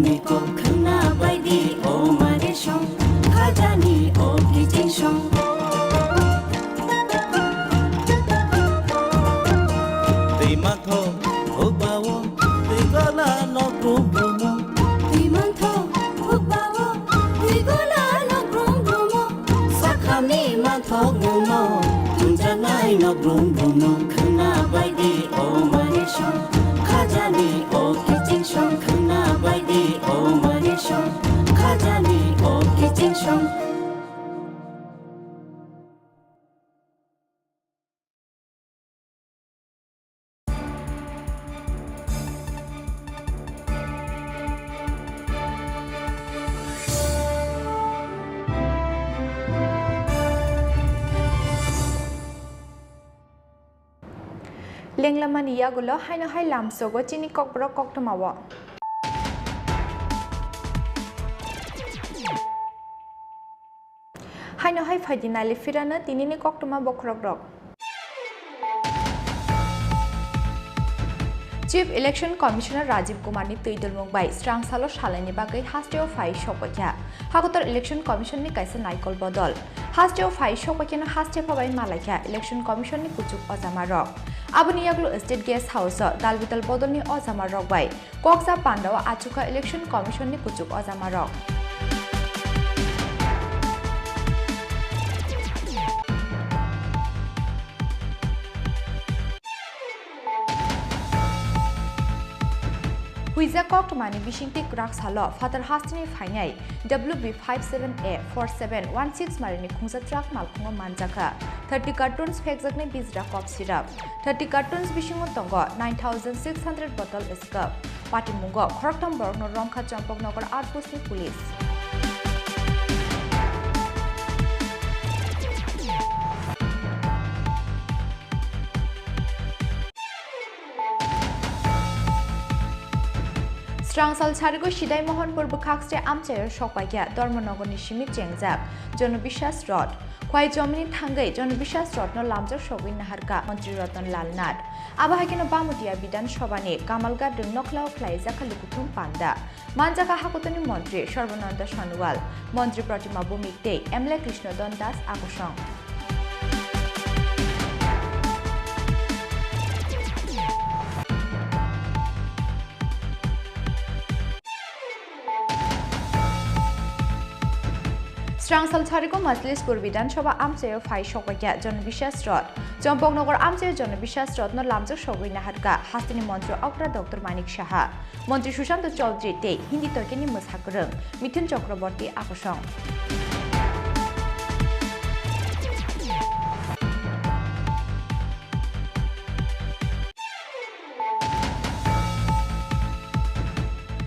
Niko khana baidi o mare song khajani o kitchen song Tei matho hobawo tei gola no grum grumo Tei matho hobawo tei gola no grum grumo Sakhami matho grumo tunjanai no grum grumo khana baidi o mare song khajani o kitchen song khana baidi o mare song khajani o kitchen song Lenglamani yagulo haino hai lamsogo chini kokbro koktomawo haino hai phadinali firana tinini koktoma bokrogrok Chief Election Commissioner Rajiv Kumar ni tuidol mongbai strang salo shalani bagai hasteo fai shopakya hagotor Election Commission ni kaisa naikol bodol hasteo fai shopakya na haste pabai malakya Election Commission ni kuchuk ojamarok abuni yaglo State Guest House dalbital bodol ni ojamarok bai koksa pandawa achuka Election Commission ni kuchuk ojamarok Huiza Koktomani Bishingti Krak Salo, Father Hastini Fainai, WB57A4716 Marini Kungsa Truck Malkungo Manjaka, 30 cartons Fexakne Bizra Cop Syrup, 30 cartons Bishingo Tongo, 9,600 bottle Escup, Pati Mungo, Koroktam Borno Ronka Champok Nogar Outpost Police. Strangsal Charigo Shidai Mohan Purbu Kakste Amchair Shokpakya, Dormonogo Nishimi Chengzak, Jonobishas Rod, Kwai Jomini Tangai, Jonobishas Rod no Lamja Shogin Naharka, Montri Rotan Lalnat, Abahakino Bamudia Bidan Shobani, Kamalga de Noklau Klaizaka Lukutum Panda, Manjaka Hakutani Montri, Shorbananda Shanual, Montri Protima Bumikte, Emle Krishna Dondas Akushong. Strangsal Charigo Majlis Purbidan Shoba Amchayo Fai Shokakya, Jonobishas Rod, Jompongnogar Amchayo Jonobishas Rod no Lamja Shogui Naharka, Hastini Montri Okra Dr. Manik Shaha, Montri Shushant Chaudhary Te, Hindi Tokeni Mushakurung, Mithun Chakraborty Akushong.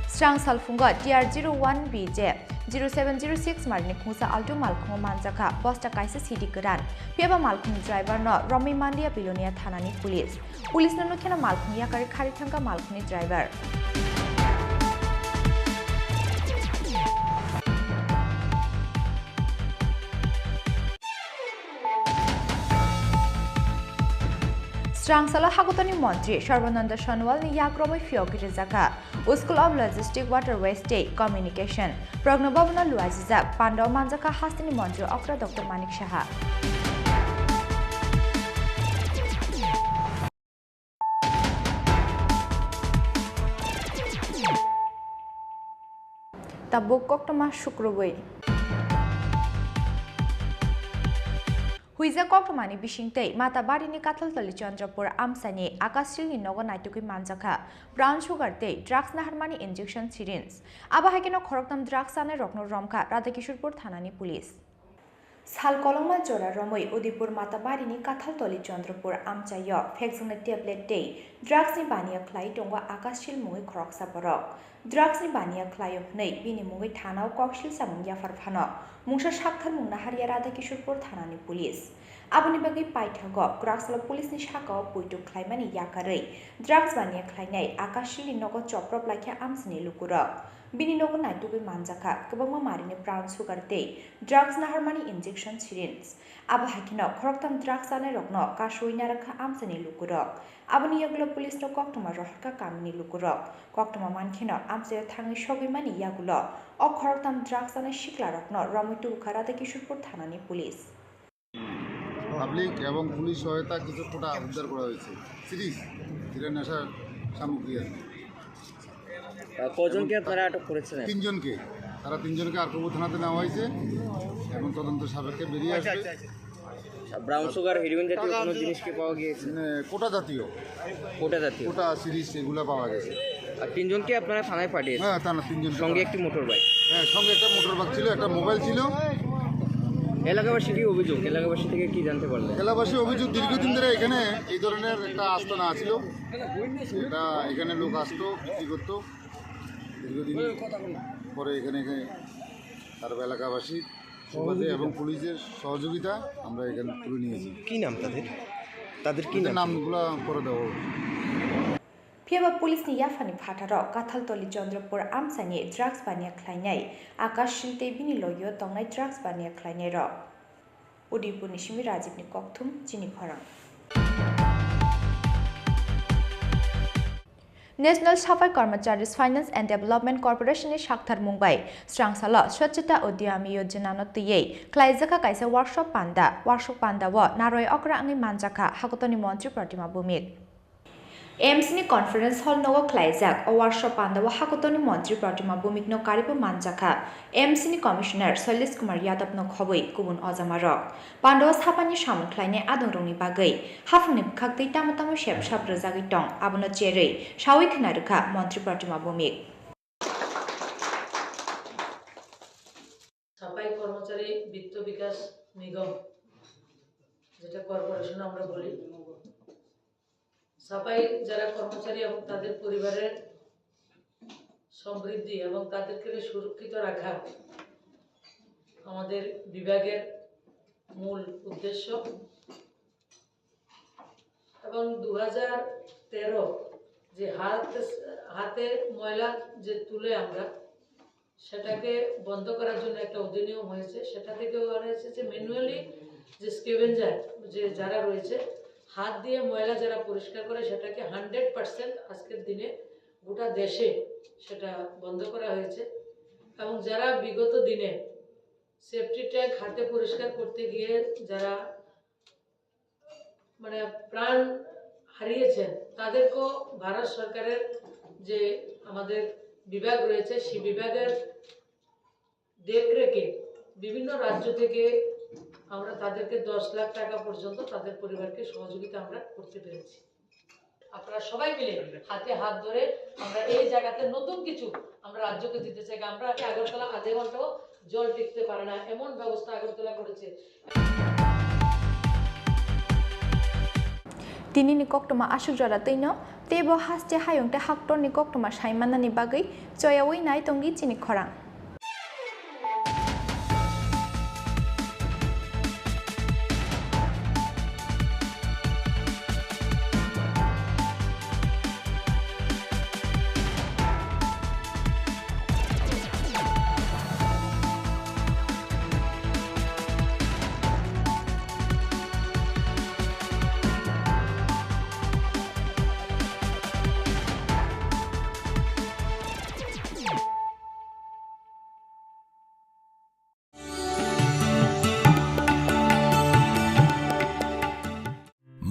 Strangsal Funga TR01BJ 0706 Marini Kungsa Alto Malkungo Manjaka, Bosta Kaisa City Kuran, Peba Malkung driver no Romi Mandia Bilonia Thanani Police. Police no Nukena Malkung Yakari Karitanga Malkuni driver. Strangsala Hakutani Montri, Sharvananda Shanwal ni Yakromi Fioki Rizaka, School of Logistics Waterway State Communication, Prognobabana Luazizak, Pandaw Manjaka Hastini Montri, Okra Dr. Manik Shaha. Tabuk Koktoma Shukrubui. Huiza Koktomani Bishingte, Matabarini Kataltali Chandrapur Amsani, Akasil in Noga Naituki Manjaka, Brown Sugar Day, Drugs Naharmani Injection Syringe, Abahakino Koroktam Drugs and Rokno Romka, Radakishurpur Thanani Police. Salkoloma Jora Romoi, Udipur Matabarini Kataltoli Chandrapur Amchayo, Fexon Tablet Day, Drugs in Bania Clay, Donga Akasil Mui Kroksa Borok, Drugs in Bania Clay of Nay, Bini Mui Tana, Kokshil Samunya Farfano. Mungsha Shakar Muna Hariarada Kishurpur Thanani Police. Abunibagi Paitago, Graxala Police Nishako, Puitu Klaimani Yakare, Drugs Bania Klainai, Akashili Nogo Choprop like Amsni Lukura, Bini Nogo Naitubi Manjaka, Kabama Marine Brown Sugar Day, Drugs Naharmani Injection Syringe, Abahakino, Kroktam Drugs and Rokno, Kashuinaraka Amsni Lukura, Abuniyaglo Police no Koktuma Rohka Kamini Lukura, Koktuma Mankino, Amse Tangi Shogimani Yagula, or Koroktam Drugs and Shikla Rokno, Romitu Karata Kishurpur Thanani Police. Public এবং police সহায়তা কিছু কোটা উদ্ধার করা হয়েছে series যেটা নেশার সামগ্রী আছে কজনকে আপনারা আটক করেছেন? তিনজনকে, তারা তিনজনকে আরকবু থানাতে নেওয়া হয়েছে এবং তদন্ত সাপেক্ষে বেরিয়ে আসবে। ব্রাউন সুগার, হেরোইন জাতীয় কোনো জিনিস কি পাওয়া গিয়েছে? কোটা জাতীয় কোটা সিরিজ এগুলো পাওয়া গেছে। আর তিনজনকে আপনারা থানায় পাঠিয়েছেন? হ্যাঁ, থানা তিনজন, সঙ্গে একটি মোটর বাইক। হ্যাঁ, সঙ্গে একটা মোটর বাইক ছিল, একটা মোবাইল ছিল। এলাকাবাসী কি অভিযোগ? এলাকাবাসী থেকে কি জানতে পারলেন? এলাকাবাসী অভিযোগ দীর্ঘদিন ধরে এখানে এই ধরনের একটা আস্তানা ছিল, এটা এখানে লোক আসতো বিক্রি করতো দীর্ঘদিন পরে এখানে তারপর এলাকাবাসী সুবাদে এবং পুলিশের সহযোগিতা আমরা এখানে তুলে নিয়েছি। কি নাম তাদের কি নামগুলো করে দেওয়া Piaba Police ni Yafani Pataro, Kataltoli Chandrapur Amsani, Drugs Bania Klainai, Akashil Bini Loyo, Tongai Drugs Bania Klainero. Udipur Nishimi Rajib Nikoktum, Jini Korang. National Safai Karmacharis Finance and Development Corporation is Shakhtar Mumbai, Strangsala, Swachhata Udyami Yojana Notiye, Klaizaka Kaisa Workshop Panda Wa, Naroi Okra Angi Manjaka, Hakotoni Montri Pratima Bumik. AMC Conference Hall Nogo Klaizak, or Workshop Panda Hakotoni Montri Pratima Bumik no Karibu Manjaka, AMC Commissioner Solis Kumar Yadav no Khobui, Kubun Ozamarok, Pandos Hapani Shaman Kleine Adoroni Bagai, Hafnip Kakti Tamatamu Shep Shaprazagitong, Abuna Cherry, Shawik Naruka, Montri Pratima Bumik. সাফাই কর্মচারী বিত্ত বিকাশ নিগম যেটা corporation আমরা বলি, সাফাই যারা কর্মচারী এবং তাদের পরিবারের সমৃদ্ধি এবং তাদেরকে সুরক্ষিত রাখা আমাদের বিভাগের মূল উদ্দেশ্য। এবং 2013 যে হাতে ময়লা যে তুলে আমরা সেটাকে বন্ধ করার জন্য একটা অধিনিয়ম হয়েছে, সেটা থেকে বলা হয়েছে যে ম্যানুয়ালি যে স্কেভেঞ্জার যে যারা রয়েছে হাত দিয়ে ময়লা যারা পরিষ্কার করে সেটাকে 100% আজকের দিনে গোটা দেশে সেটা বন্ধ করা হয়েছে। এবং যারা বিগত দিনে সেফটি ট্যাঙ্ক হাতে পরিষ্কার করতে গিয়ে যারা মানে প্রাণ হারিয়েছেন তাদেরকেও ভারত সরকারের যে আমাদের বিভাগ রয়েছে সেই বিভাগের দেখরেখে বিভিন্ন রাজ্য থেকে আমরা তাদেরকে 10 লাখ টাকা পর্যন্ত তাদের পরিবারকে সহযোগিতা আমরা করতে পেরেছি। আপনারা সবাই মিলে হাতে হাত ধরে আমরা এই জায়গাতে নতুন কিছু আমরা রাজ্যকে দিতে চাই। আমরা আগরতলা আধে ঘন্টাও জল টিকতে পারে না এমন ব্যবস্থা আগরতলা করেছে। Tini ni koktoma asuk jora teino, tebo haste hayong te haktor ni koktoma saimana ni bagai, joyawi nai tongi chini khorang.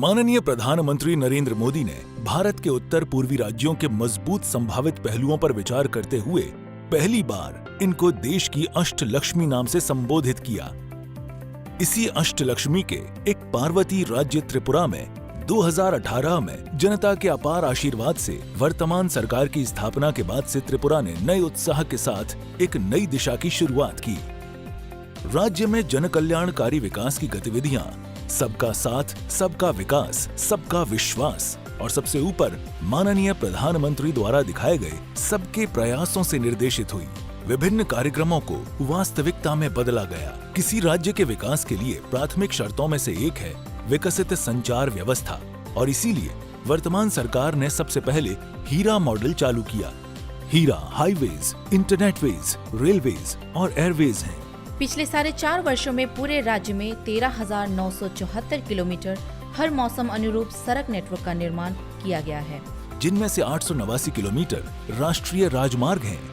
माननीय प्रधानमंत्री नरेंद्र मोदी ने भारत के उत्तर पूर्वी राज्यों के मजबूत संभावित पहलुओं पर विचार करते हुए पहली बार इनको देश की अष्टलक्ष्मी नाम से संबोधित किया। इसी अष्टलक्ष्मी के एक पार्वती राज्य त्रिपुरा में 2018 में जनता के अपार आशीर्वाद से वर्तमान सरकार की स्थापना के बाद से त्रिपुरा ने नए उत्साह के साथ एक नई दिशा की शुरुआत की। राज्य में जन कल्याणकारी विकास की गतिविधियां सबका साथ, सबका विकास, सबका विश्वास और सबसे ऊपर माननीय प्रधानमंत्री द्वारा दिखाए गए सबके प्रयासों से निर्देशित हुई। विभिन्न कार्यक्रमों को वास्तविकता में बदला गया। किसी राज्य के विकास के लिए प्राथमिक शर्तों में से एक है विकसित संचार व्यवस्था और इसीलिए वर्तमान सरकार ने सबसे पहले हीरा मॉडल चालू किया। हीरा हाईवेज, इंटरनेटवेज, रेलवेज और एयरवेज हैं। पिछले 4.5 वर्षों में पूरे राज्य में 13,974 किलोमीटर हर मौसम अनुरूप सड़क नेटवर्क का निर्माण किया गया है, जिनमें से 889 किलोमीटर राष्ट्रीय राजमार्ग हैं।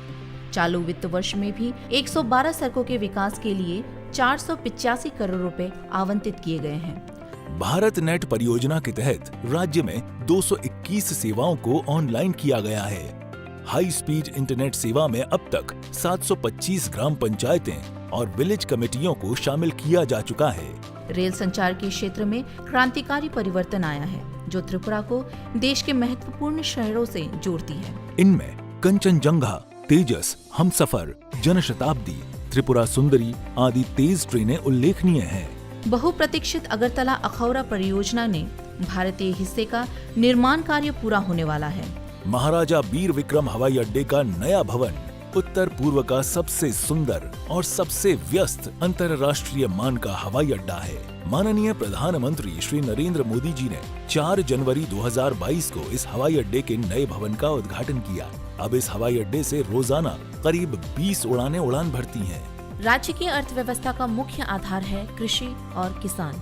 चालू वित्त वर्ष में भी 112 सड़कों के विकास के लिए 485 करोड़ रुपए आवंटित किए गए हैं। भारत नेट परियोजना के तहत राज्य में 221 सेवाओं को ऑनलाइन किया गया है। हाई स्पीड इंटरनेट सेवा में अब तक 725 ग्राम पंचायतें और विलेज कमेटियों को शामिल किया जा चुका है। रेल संचार के क्षेत्र में क्रांतिकारी परिवर्तन आया है, जो त्रिपुरा को देश के महत्वपूर्ण शहरों से जोड़ती है। इनमें कंचनजंगा, तेजस, हमसफर, जनशताब्दी, त्रिपुरा सुंदरी आदि तेज ट्रेनें उल्लेखनीय हैं। बहुप्रतीक्षित अगरतला अखौरा परियोजना ने भारतीय हिस्से का निर्माण कार्य पूरा होने वाला है। महाराजा वीर विक्रम हवाई अड्डे का नया भवन उत्तर पूर्व का सबसे सुंदर और सबसे व्यस्त अंतर्राष्ट्रीय मान का हवाई अड्डा है। माननीय प्रधानमंत्री श्री नरेंद्र मोदी जी ने 4 जनवरी 2022 को इस हवाई अड्डे के नए भवन का उद्घाटन किया। अब इस हवाई अड्डे से रोजाना करीब 20 उड़ानें उड़ान भरती हैं। राज्य की अर्थव्यवस्था का मुख्य आधार है कृषि और किसान।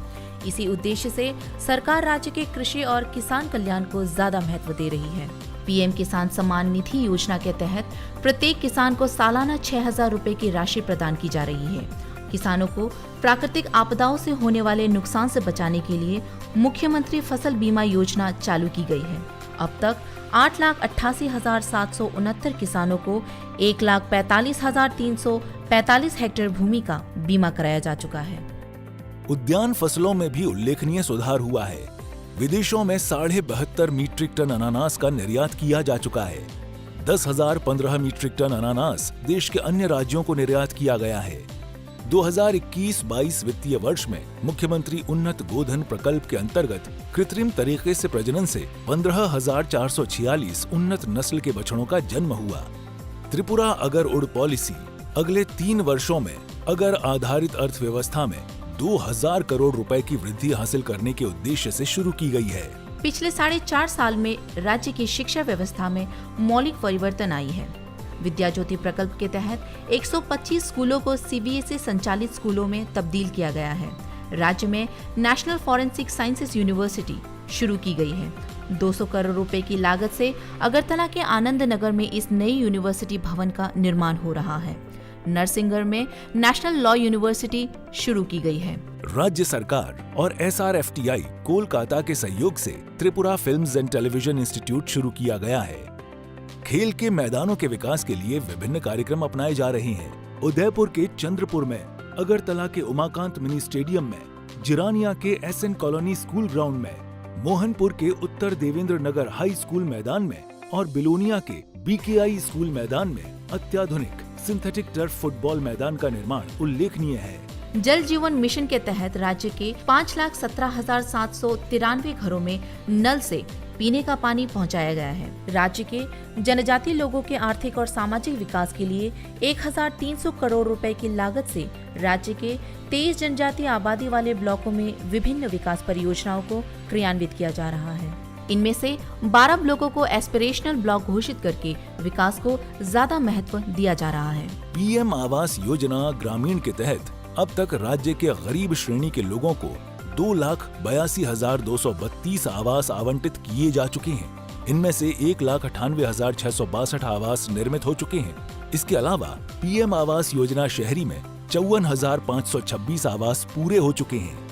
इसी उद्देश्य से सरकार राज्य के कृषि और किसान कल्याण को ज्यादा महत्व दे रही है। पीएम किसान सम्मान निधि योजना के तहत प्रत्येक किसान को सालाना 6,000 रुपए की राशि प्रदान की जा रही है। किसानों को प्राकृतिक आपदाओं से होने वाले नुकसान से बचाने के लिए मुख्यमंत्री फसल बीमा योजना चालू की गई है। अब तक 8,88,769 किसानों को 1,45,345 हेक्टेयर भूमि का बीमा कराया जा चुका है। उद्यान फसलों में भी उल्लेखनीय सुधार हुआ है। विदेशों में 72.5 मीट्रिक टन अनानास का निर्यात किया जा चुका है। 10,015 मीट्रिक टन अनानास देश के अन्य राज्यों को निर्यात किया गया है। 2021-22 वित्तीय वर्ष में मुख्यमंत्री उन्नत गोधन प्रकल्प के अंतर्गत कृत्रिम तरीके से प्रजनन से 15,446 उन्नत नस्ल के बछड़ों का जन्म हुआ। त्रिपुरा अगर उड़ पॉलिसी अगले 3 वर्षों में अगर आधारित अर्थव्यवस्था में 2,000 करोड़ रुपए की वृद्धि हासिल करने के उद्देश्य से शुरू की गई है। पिछले 4.5 साल में राज्य की शिक्षा व्यवस्था में मौलिक परिवर्तन आई है। विद्या ज्योति प्रकल्प के तहत 125 स्कूलों को सीबीएसई संचालित स्कूलों में तब्दील किया गया है। राज्य में नेशनल फॉरेंसिक साइंसेज यूनिवर्सिटी शुरू की गई है। 200 करोड़ रुपए की लागत से अगरतला के आनंद नगर में इस नई यूनिवर्सिटी भवन का निर्माण हो रहा है। नरसिंहगढ़ में नेशनल लॉ यूनिवर्सिटी शुरू की गई है। राज्य सरकार और SRFTI कोलकाता के सहयोग से Tripura films and television institute शुरू किया गया है। खेल के मैदानों के विकास के लिए विभिन्न कार्यक्रम अपनाए जा रहे हैं। उदयपुर के चंद्रपुर में, अगरतला के उमाकांत मिनी स्टेडियम में, जिरानिया के SN कॉलोनी स्कूल ग्राउंड में, मोहनपुर के उत्तर देवेंद्र नगर हाई स्कूल मैदान में और बिलोनिया के BKI स्कूल मैदान में अत्याधुनिक सिंथेटिक टर्फ फुटबॉल मैदान का निर्माण उल्लेखनीय है। जल जीवन मिशन के तहत राज्य के 5,17,793 घरों में नल से पीने का पानी पहुंचाया गया है। राज्य के जनजातीय लोगों के आर्थिक और सामाजिक विकास के लिए 1,300 करोड़ रुपए की लागत से राज्य के 23 जनजातीय आबादी वाले ब्लॉकों में विभिन्न विकास परियोजनाओं को क्रियान्वित किया जा रहा है। इनमें से 12 ब्लॉकों को एस्पिरेशनल ब्लॉक घोषित करके विकास को ज्यादा महत्व दिया जा रहा है। PM आवास योजना ग्रामीण के तहत अब तक राज्य के गरीब श्रेणी के लोगों को 2,82,232 आवास आवंटित किए जा चुके हैं। इनमें से 1,98,662 आवास निर्मित हो चुके हैं। इसके अलावा PM आवास योजना शहरी में 54,526 आवास पूरे हो चुके हैं।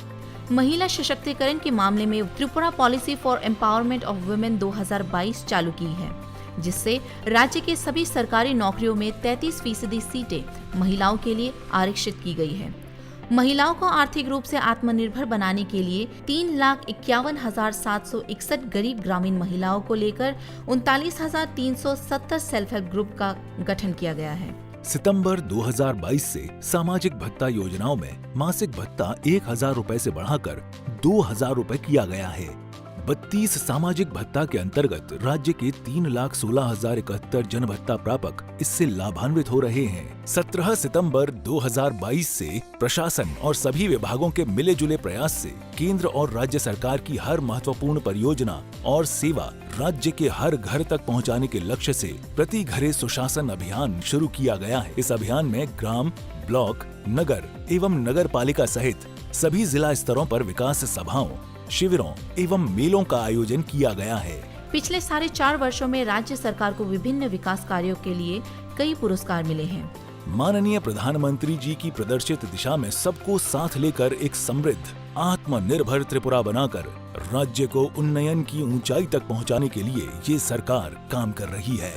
महिला सशक्तिकरण के मामले में Tripura policy for empowerment of women 2022 चालू की है, जिससे राज्य के सभी सरकारी नौकरियों में 33% सीटें महिलाओं के लिए आरक्षित की गई है। महिलाओं को आर्थिक रूप से आत्मनिर्भर बनाने के लिए 3,51,761 गरीब ग्रामीण महिलाओं को लेकर 39,370 सेल्फ हेल्प ग्रुप का गठन किया गया है। सितंबर 2022 से सामाजिक भत्ता योजनाओं में मासिक भत्ता 1,000 रुपए से बढ़ाकर 2,000 रुपए किया गया है। 32 सामाजिक भत्ता के अंतर्गत राज्य के 3,16,071 जन भत्ता प्रापक इससे लाभान्वित हो रहे हैं। 17 सितंबर 2022 से प्रशासन और सभी विभागों के मिले जुले प्रयास से केंद्र और राज्य सरकार की हर महत्वपूर्ण परियोजना और सेवा राज्य के हर घर तक पहुंचाने के लक्ष्य से प्रति घरे सुशासन अभियान शुरू किया गया है। इस अभियान में ग्राम, ब्लॉक, नगर एवं नगर पालिका सहित सभी जिला स्तरों पर विकास सभाओं, शिविरों एवं मेलों का आयोजन किया गया है। पिछले 4.5 वर्षों में राज्य सरकार को विभिन्न विकास कार्यों के लिए कई पुरस्कार मिले हैं। माननीय प्रधानमंत्री जी की प्रदर्शित दिशा में सबको साथ लेकर एक समृद्ध, आत्मनिर्भर त्रिपुरा बनाकर राज्य को उन्नयन की ऊंचाई तक पहुंचाने के लिए ये सरकार काम कर रही है।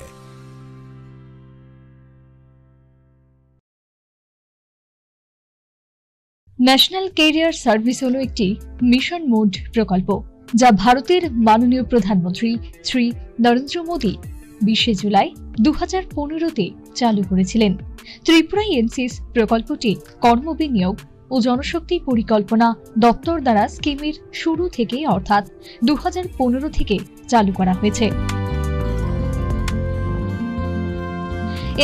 ন্যাশনাল ক্যারিয়ার সার্ভিস হলো একটি মিশন মোড প্রকল্প যা ভারতের মাননীয় প্রধানমন্ত্রী শ্রী নরেন্দ্র মোদী 20 জুলাই 2015-তে চালু করেছিলেন। ত্রিপুরা এনসিস প্রকল্পটি কর্মবিনিয়োগ ও জনশক্তি পরিকল্পনা দপ্তর দ্বারা স্কিমের শুরু থেকে অর্থাৎ 2015 থেকে চালু করা হয়েছে।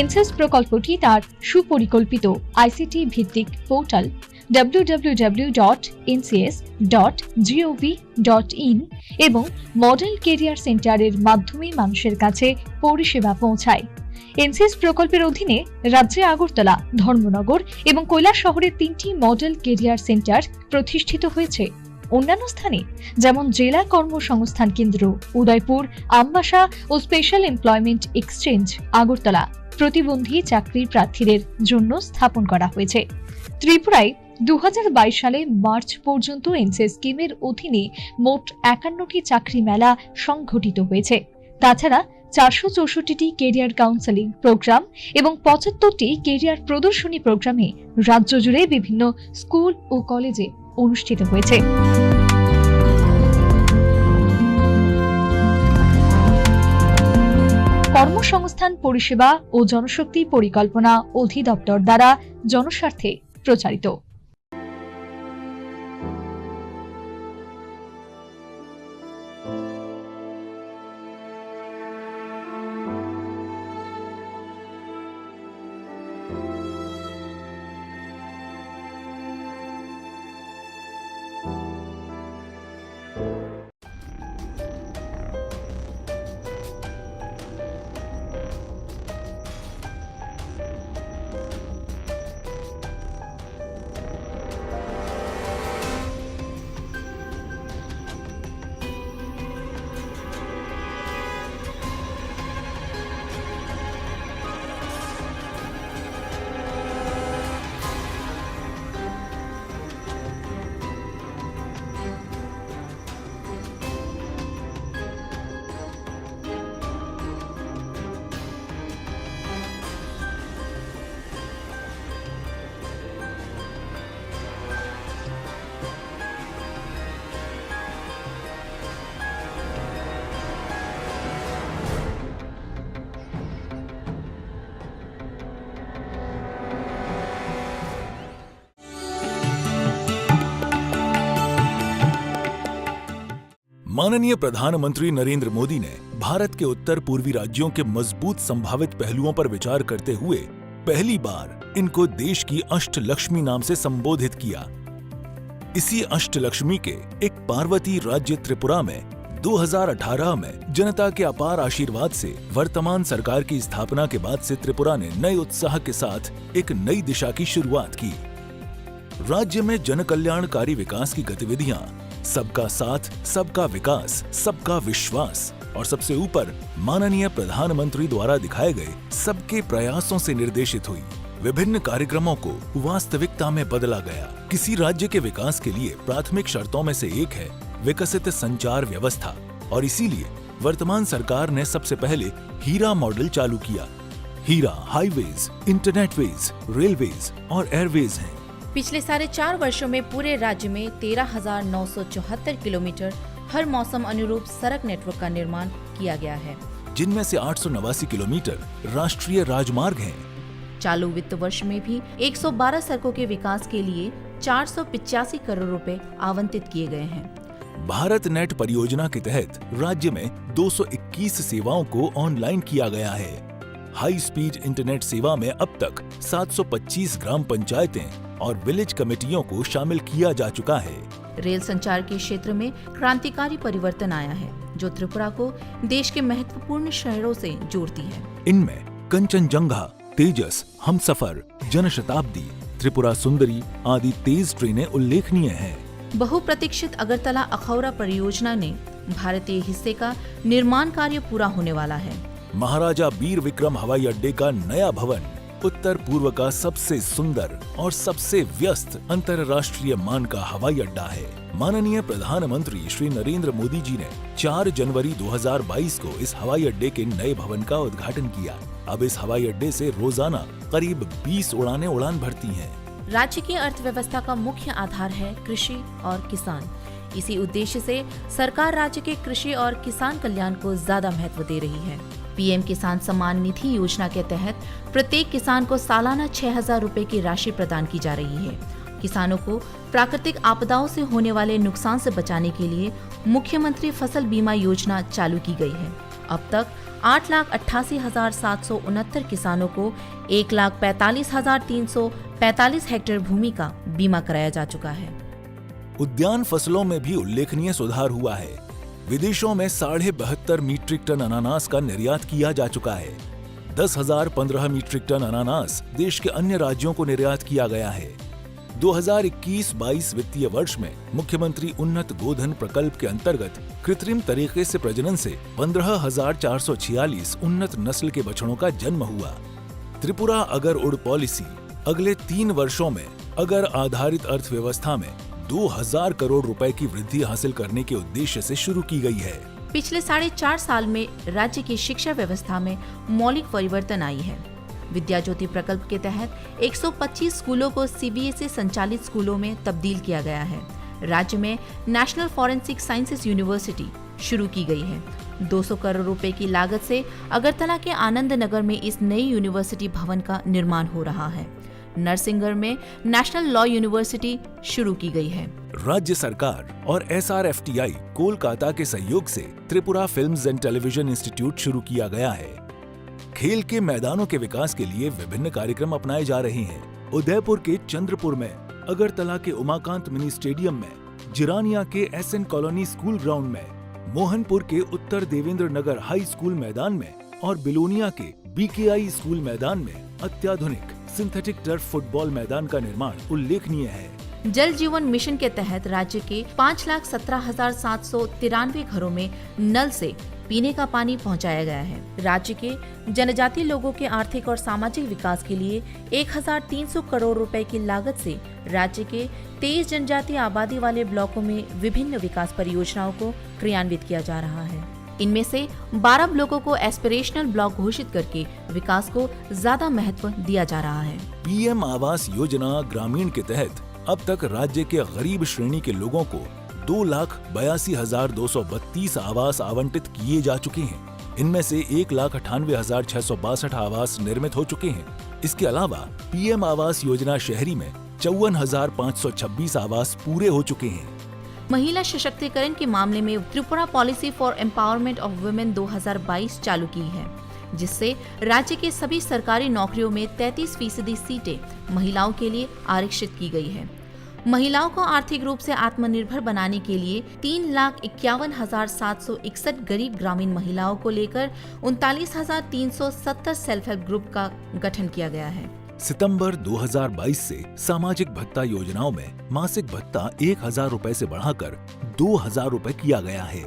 এনসিস প্রকল্পটি তার সুপরিকল্পিত আইসিটি ভিত্তিক পোর্টাল www.ncs.gov.in এবং মডেল কেরিয়ার সেন্টারের মাধ্যমে মানুষের কাছে পরিষেবা পৌঁছায়। এনসিএস প্রকল্পের অধীনে রাজ্যে আগরতলা, ধর্মনগর এবং কৈলাস শহরে 3টি মডেল কেরিয়ার সেন্টার প্রতিষ্ঠিত হয়েছে। অন্যান্য স্থানে যেমন জেলা কর্মসংস্থান কেন্দ্র উদয়পুর, আমবাসা ও স্পেশাল এমপ্লয়মেন্ট এক্সচেঞ্জ আগরতলা প্রতিবন্ধী চাকরির প্রার্থীদের জন্য স্থাপন করা হয়েছে। ত্রিপুরায় 2022 সালে মার্চ পর্যন্ত এনসিএস স্কিমের অধীনে মোট 51টি চাকরি মেলা সংঘটিত হয়েছে। তাছাড়া 464টি কেরিয়ার কাউন্সেলিং প্রোগ্রাম এবং 75টি কেরিয়ার প্রদর্শনী প্রোগ্রামে রাজ্য জুড়ে বিভিন্ন স্কুল ও কলেজে অনুষ্ঠিত হয়েছে। কর্মসংস্থান পরিষেবা ও জনশক্তি পরিকল্পনা অধিদপ্তর দ্বারা জনস্বার্থে প্রচারিত। माननीय प्रधानमंत्री नरेंद्र मोदी ने भारत के उत्तर पूर्वी राज्यों के मजबूत संभावित पहलुओं पर विचार करते हुए पहली बार इनको देश की अष्टलक्ष्मी नाम से संबोधित किया। इसी अष्टलक्ष्मी के एक पार्वती राज्य त्रिपुरा में 2018 में जनता के अपार आशीर्वाद से वर्तमान सरकार की स्थापना के बाद से त्रिपुरा ने नए उत्साह के साथ एक नई दिशा की शुरुआत की। राज्य में जन कल्याणकारी विकास की गतिविधियां सबका साथ, सबका विकास, सबका विश्वास और सबसे ऊपर माननीय प्रधानमंत्री द्वारा दिखाए गए सबके प्रयासों से निर्देशित हुई। विभिन्न कार्यक्रमों को वास्तविकता में बदला गया। किसी राज्य के विकास के लिए प्राथमिक शर्तों में से एक है विकसित संचार व्यवस्था और इसीलिए वर्तमान सरकार ने सबसे पहले हीरा मॉडल चालू किया। हीरा हाईवेज, इंटरनेटवेज, रेलवेज और एयरवेज हैं। पिछले 4.5 वर्षों में पूरे राज्य में 13,974 किलोमीटर हर मौसम अनुरूप सड़क नेटवर्क का निर्माण किया गया है, जिनमें से 889 किलोमीटर राष्ट्रीय राजमार्ग हैं। चालू वित्त वर्ष में भी 112 सड़कों के विकास के लिए 485 करोड़ रुपए आवंटित किए गए हैं। भारत नेट परियोजना के तहत राज्य में 221 सेवाओं को ऑनलाइन किया गया है। हाई स्पीड इंटरनेट सेवा में अब तक 725 ग्राम पंचायतें और विलेज कमेटियों को शामिल किया जा चुका है। रेल संचार के क्षेत्र में क्रांतिकारी परिवर्तन आया है, जो त्रिपुरा को देश के महत्वपूर्ण शहरों से जोड़ती है। इनमें कंचनजंगा, तेजस, हमसफर, जनशताब्दी, त्रिपुरा सुंदरी आदि तेज ट्रेनें उल्लेखनीय हैं। बहुप्रतीक्षित अगरतला अखौरा परियोजना ने भारतीय हिस्से का निर्माण कार्य पूरा होने वाला है। महाराजा बीर विक्रम हवाई अड्डे का नया भवन उत्तर पूर्व का सबसे सुंदर और सबसे व्यस्त अंतर्राष्ट्रीय मान का हवाई अड्डा है। माननीय प्रधानमंत्री श्री नरेंद्र मोदी जी ने 4 जनवरी 2022 को इस हवाई अड्डे के नए भवन का उद्घाटन किया। अब इस हवाई अड्डे से रोजाना करीब 20 उड़ानें उड़ान भरती हैं। राज्य की अर्थव्यवस्था का मुख्य आधार है कृषि और किसान। इसी उद्देश्य से सरकार राज्य के कृषि और किसान कल्याण को ज्यादा महत्व दे रही है। पीएम किसान सम्मान निधि योजना के तहत प्रत्येक किसान को सालाना 6,000 रुपए की राशि प्रदान की जा रही है। किसानों को प्राकृतिक आपदाओं से होने वाले नुकसान से बचाने के लिए मुख्यमंत्री फसल बीमा योजना चालू की गई है। अब तक 8,88,769 किसानों को 1,45,345 हेक्टेयर भूमि का बीमा कराया जा चुका है। उद्यान फसलों में भी उल्लेखनीय सुधार हुआ है। विदेशों में 72.5 मीट्रिक टन अनानास का निर्यात किया जा चुका है। 10,015 मीट्रिक टन अनानास देश के अन्य राज्यों को निर्यात किया गया है। 2021-22 वित्तीय वर्ष में मुख्यमंत्री उन्नत गोधन प्रकल्प के अंतर्गत कृत्रिम तरीके से प्रजनन से 15,446 उन्नत नस्ल के बछड़ों का जन्म हुआ। त्रिपुरा अगर उड़ पॉलिसी अगले 3 वर्षों में अगर आधारित अर्थव्यवस्था में 2,000 करोड़ रुपए की वृद्धि हासिल करने के उद्देश्य से शुरू की गई है। पिछले 4.5 साल में राज्य की शिक्षा व्यवस्था में मौलिक परिवर्तन आई है। विद्या ज्योति प्रकल्प के तहत 125 स्कूलों को सीबीएसई संचालित स्कूलों में तब्दील किया गया है। राज्य में नेशनल फॉरेंसिक साइंसेज यूनिवर्सिटी शुरू की गई है। 200 करोड़ रुपए की लागत से अगरतला के आनंद नगर में इस नई यूनिवर्सिटी भवन का निर्माण हो रहा है। नरसिंहगढ़ में नेशनल लॉ यूनिवर्सिटी शुरू की गई है। राज्य सरकार और SRFTI कोलकाता के सहयोग से Tripura films and television institute शुरू किया गया है। खेल के मैदानों के विकास के लिए विभिन्न कार्यक्रम अपनाए जा रहे हैं। उदयपुर के चंद्रपुर में, अगरतला के उमाकांत मिनी स्टेडियम में, जिरानिया के SN कॉलोनी स्कूल ग्राउंड में, मोहनपुर के उत्तर देवेंद्र नगर हाई स्कूल मैदान में और बिलोनिया के BKI स्कूल मैदान में अत्याधुनिक सिंथेटिक टर्फ फुटबॉल मैदान का निर्माण उल्लेखनीय है। जल जीवन मिशन के तहत राज्य के 5,17,793 घरों में नल से पीने का पानी पहुंचाया गया है। राज्य के जनजातीय लोगों के आर्थिक और सामाजिक विकास के लिए 1,300 करोड़ रुपए की लागत से राज्य के 23 जनजातीय आबादी वाले ब्लॉकों में विभिन्न विकास परियोजनाओं को क्रियान्वित किया जा रहा है। इनमें से 12 ब्लॉकों को एस्पिरेशनल ब्लॉक घोषित करके विकास को ज्यादा महत्व दिया जा रहा है। PM आवास योजना ग्रामीण के तहत अब तक राज्य के गरीब श्रेणी के लोगों को 2,82,232 आवास आवंटित किए जा चुके हैं। इनमें से 1,98,662 आवास निर्मित हो चुके हैं। इसके अलावा PM आवास योजना शहरी में 54,526 आवास पूरे हो चुके हैं। महिला सशक्तिकरण के मामले में Tripura policy for empowerment of women 2022 चालू की है, जिससे राज्य के सभी सरकारी नौकरियों में 33% सीटें महिलाओं के लिए आरक्षित की गई है। महिलाओं को आर्थिक रूप से आत्मनिर्भर बनाने के लिए 3,51,761 गरीब ग्रामीण महिलाओं को लेकर 39,370 सेल्फ हेल्प ग्रुप का गठन किया गया है। सितंबर 2022 से सामाजिक भत्ता योजनाओं में मासिक भत्ता 1,000 रुपए से बढ़ाकर 2,000 रुपए किया गया है।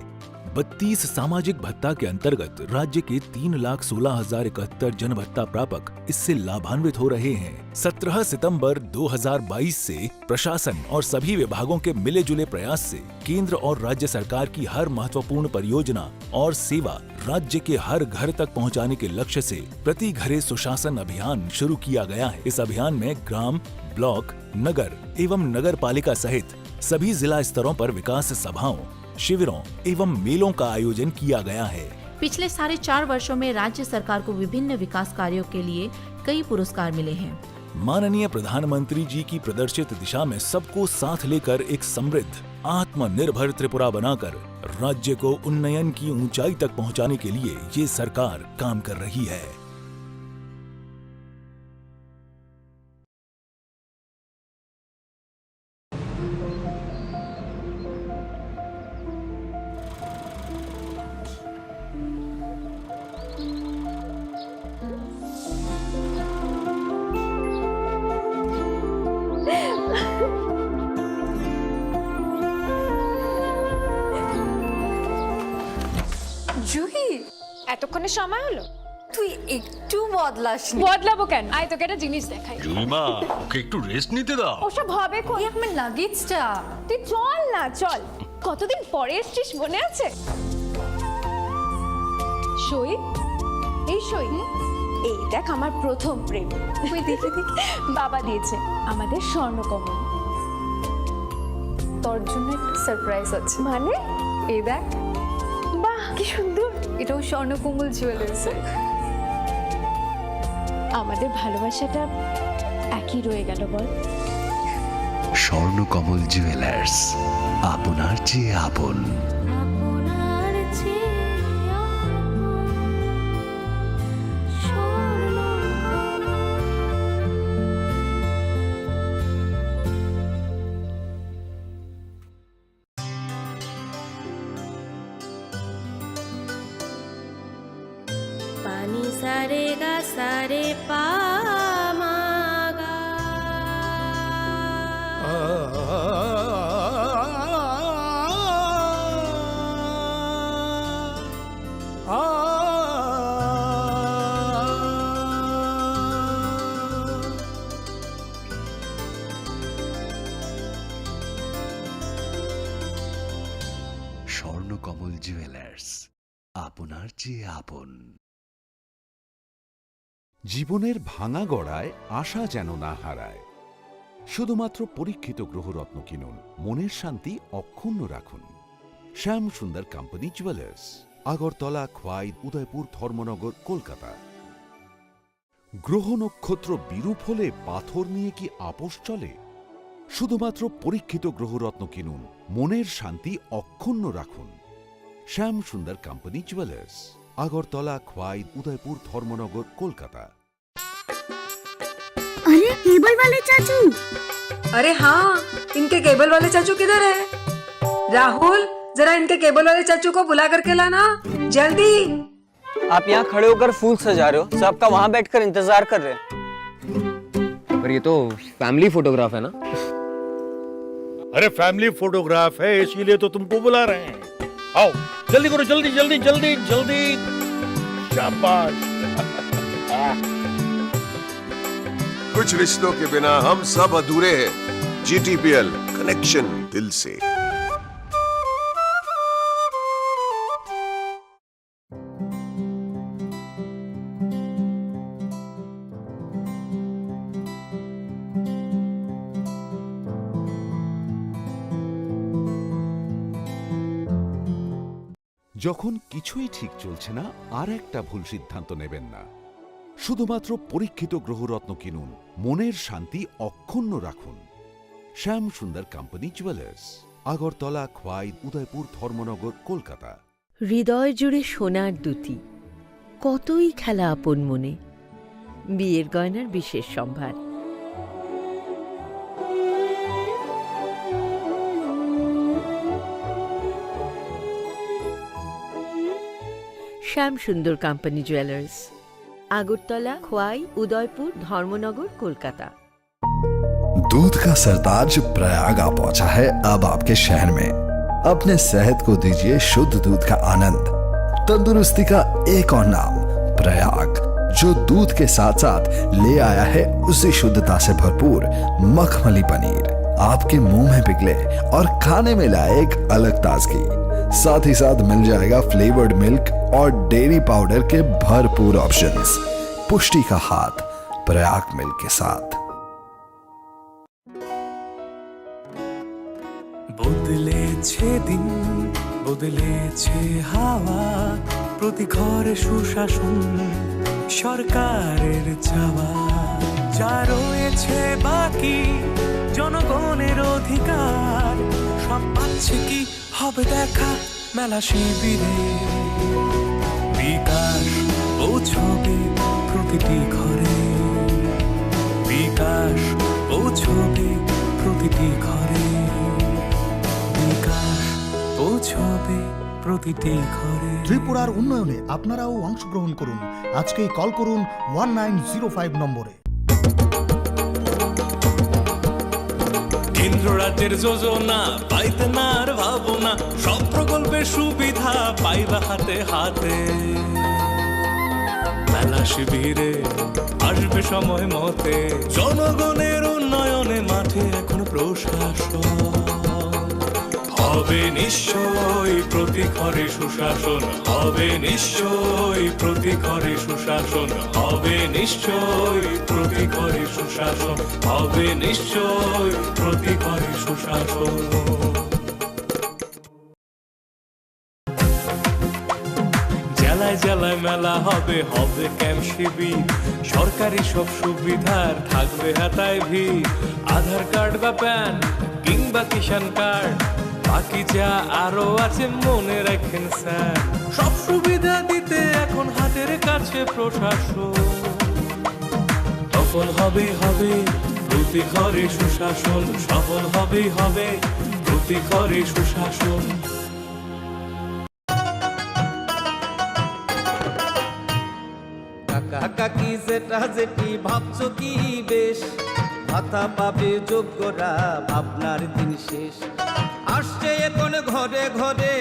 32 सामाजिक भत्ता के अंतर्गत राज्य के 3,16,071 जन भत्ता प्रापक इससे लाभान्वित हो रहे हैं। 17 सितंबर 2022 से प्रशासन और सभी विभागों के मिले जुले प्रयास से केंद्र और राज्य सरकार की हर महत्वपूर्ण परियोजना और सेवा राज्य के हर घर तक पहुंचाने के लक्ष्य से प्रति घरे सुशासन अभियान शुरू किया गया है। इस अभियान में ग्राम, ब्लॉक, नगर एवं नगर पालिका सहित सभी जिला स्तरों पर विकास सभाओं, शिविरों एवं मेलों का आयोजन किया गया है। पिछले 4.5 वर्षों में राज्य सरकार को विभिन्न विकास कार्यों के लिए कई पुरस्कार मिले हैं। माननीय प्रधानमंत्री जी की प्रदर्शित दिशा में सबको साथ लेकर एक समृद्ध, आत्मनिर्भर त्रिपुरा बनाकर राज्य को उन्नयन की ऊंचाई तक पहुंचाने के लिए ये सरकार काम कर रही है। জুহি, এতক্ষণে সময় হলো? তুই একটু বদলাসনি। বদলাবো কেন? আয় তোকে একটা জিনিস দেখাই। জুইমা, ওকে একটু রেস্ট নিতে দাও। ওসব হবে কোন? এই আমার লাগেজটা। তুই চল না, চল। কতদিন পরে এসেছিস, মনে আছে? সই, এই সই, এই দেখ আমার প্রথম প্রেম। তুই দেখে দেখ, বাবা দিয়েছে আমাদের স্বর্ণকমল। তোর জন্য একটা সারপ্রাইজ আছে। মানে? এই দেখ। বাহ, কি সুন্দর। এটাও স্বর্ণকমল জুয়েলার্সে। আমাদের ভালোবাসাটা একই রয়ে গেল বল। স্বর্ণকমল জুয়েলার্স, আপনার চেয়ে আপন। पानी सारे गा सारे पा मागा। স্বর্ণকমল জুয়েলার্স, আপনার চেয়ে আপন। জীবনের ভাঙা গড়ায় আশা যেন না হারায়। শুধুমাত্র পরীক্ষিত গ্রহরত্ন কিনুন, মনের শান্তি অক্ষুণ্ণ রাখুন। শ্যাম সুন্দর কোম্পানি জুয়েলার্স, আগরতলা, খোয়াই, উদয়পুর, ধর্মনগর, কলকাতা। গ্রহ নক্ষত্র বিরূপ হলে পাথর নিয়ে কি আপোষ চলে? শুধুমাত্র পরীক্ষিত গ্রহরত্ন কিনুন, মনের শান্তি অক্ষুণ্ণ রাখুন। শ্যাম সুন্দর কোম্পানি জুয়েলার্স, আগরতলা, খোয়াই, उदयपुर, धर्मनगर, कोलकाता। अरे केबल वाले चाचू। अरे हाँ, इनके केबल वाले चाचू किधर है? राहुल, जरा इनके केबल वाले चाचू को बुला करके लाना जल्दी। आप यहाँ खड़े होकर फूल सजा रहे हो, सबका वहाँ बैठकर इंतजार कर रहे हैं। पर ये तो फैमिली फोटोग्राफ है ना? अरे फैमिली फोटोग्राफ है, इसीलिए तो तुमको बुला रहे हैं। आओ जल्दी करो, जल्दी जल्दी जल्दी जल्दी। शाबाश। कुछ रिश्तों के बिना हम सब अधूरे हैं। GTPL, कनेक्शन दिल से। যখন কিছুই ঠিক চলছে না, আর একটা ভুল সিদ্ধান্ত নেবেন না। শুধুমাত্র পরীক্ষিত গ্রহরত্ন কিনুন, মনের শান্তি অক্ষুণ্ণ রাখুন। শ্যাম সুন্দর কোম্পানি জুয়েলার্স, আগরতলা, খোয়াই, উদয়পুর, ধর্মনগর, কলকাতা। হৃদয় জুড়ে সোনার দুটি, কতই খেলা আপন মনে। বিয়ের গয়নার বিশেষ সম্ভার। श्याम सुंदर कंपनी ज्वेलर्स, आगरतला, खोवाई, उदयपुर, धर्मनगर, कोलकाता। दूध का सरताज प्रयाग आ पहुंचा है अब आपके शहर में। अपने सेहत को दीजिए शुद्ध दूध का आनंद। तंदुरुस्ती का एक और नाम प्रयाग, जो दूध के साथ साथ ले आया है उसी शुद्धता से भरपूर मखमली पनीर, आपके मुंह में पिघले और खाने में लाए एक अलग ताजगी। साथ ही साथ मिल जाएगा फ्लेवर्ड मिल्क और डेयरी पाउडर के भरपूर ऑप्शंस। पुष्टि का हाथ प्रयाग मिल्क के साथ। বদলেছে দিন, বদলেছে হাওয়া, প্রতি ঘরে সুশাসন সরকারের চাওয়া, যা রয়েছে বাকি জনগণের অধিকার, সব পাচ্ছে কি হবে দেখা মেলা শিবিরে। বিকাশ পৌঁছবে প্রতিটি ঘরে, বিকাশ পৌঁছবে প্রতিটি ঘরে, বিকাশ পৌঁছবে প্রতিটি ঘরে। ত্রিপুরার উন্নয়নে আপনারাও অংশগ্রহণ করুন। আজকেই কল করুন 1905 নম্বরে। কেন্দ্র রাজ্যের যোজনা পাইতে না আর ভাবনা, সব প্রকল্পের সুবিধা পাইবা হাতে হাতে। মেলা শিবিরে আসবে সময় মতে, জনগণের উন্নয়নে মাঠে এখন প্রশাসন হবে নিশ্চয়ই প্রতি ঘরে সুশাসন, হবে নিশ্চয়ই প্রতি ঘরে সুশাসন, হবে নিশ্চয়ই প্রতি ঘরে সুশাসন, হবে নিশ্চয়ই প্রতি ঘরে সুশাসন। জেলায় জেলায় মেলা হবে, হবে ক্যাম্প শিবির, সরকারি সব সুবিধার থাকবে হাতায় ভিড়। আধার কার্ড বা প্যান কিংবা কিষাণ কার্ড, বাকি যা আরো আছে মনে রাখেন স্যার, সব সুবিধা দিতে এখন হাতের কাছে প্রশাসন। সফল হবে হবে প্রতি ঘরে সুশাসন, সফল হবে হবে প্রতি ঘরে সুশাসন। কাকা কাকি যেটা যেটি ভাবছো কি বেশ, ভাতা পাবে যোগ্যরা ভাবনার দিন শেষ। আসছে এখন ঘরে ঘরে,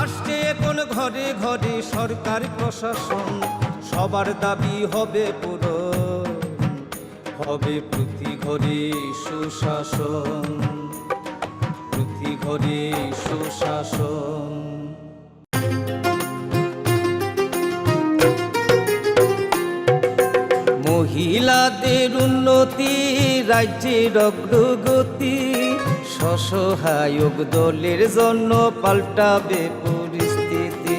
আসছে এখন ঘরে ঘরে সরকার প্রশাসন, সবার দাবি হবে পূরণ, হবে প্রতি ঘরে সুশাসন, প্রতি ঘরে সুশাসন। মহিলাদের উন্নতি রাজ্যের অগ্রগতি, স্বসহায়ক দলের জন্য পাল্টাবে পরিস্থিতি।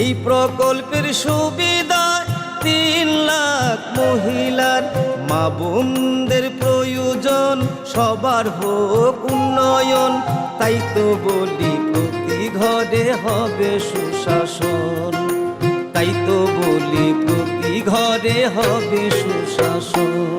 এই প্রকল্পের সুবিধা 3 লাখ মহিলার, মা বোনদের প্রয়োজন সবার হোক উন্নয়ন। তাই তো বলি প্রতি ঘরে হবে সুশাসন, তাই তো বলি প্রতি ঘরে হবে সুশাসন।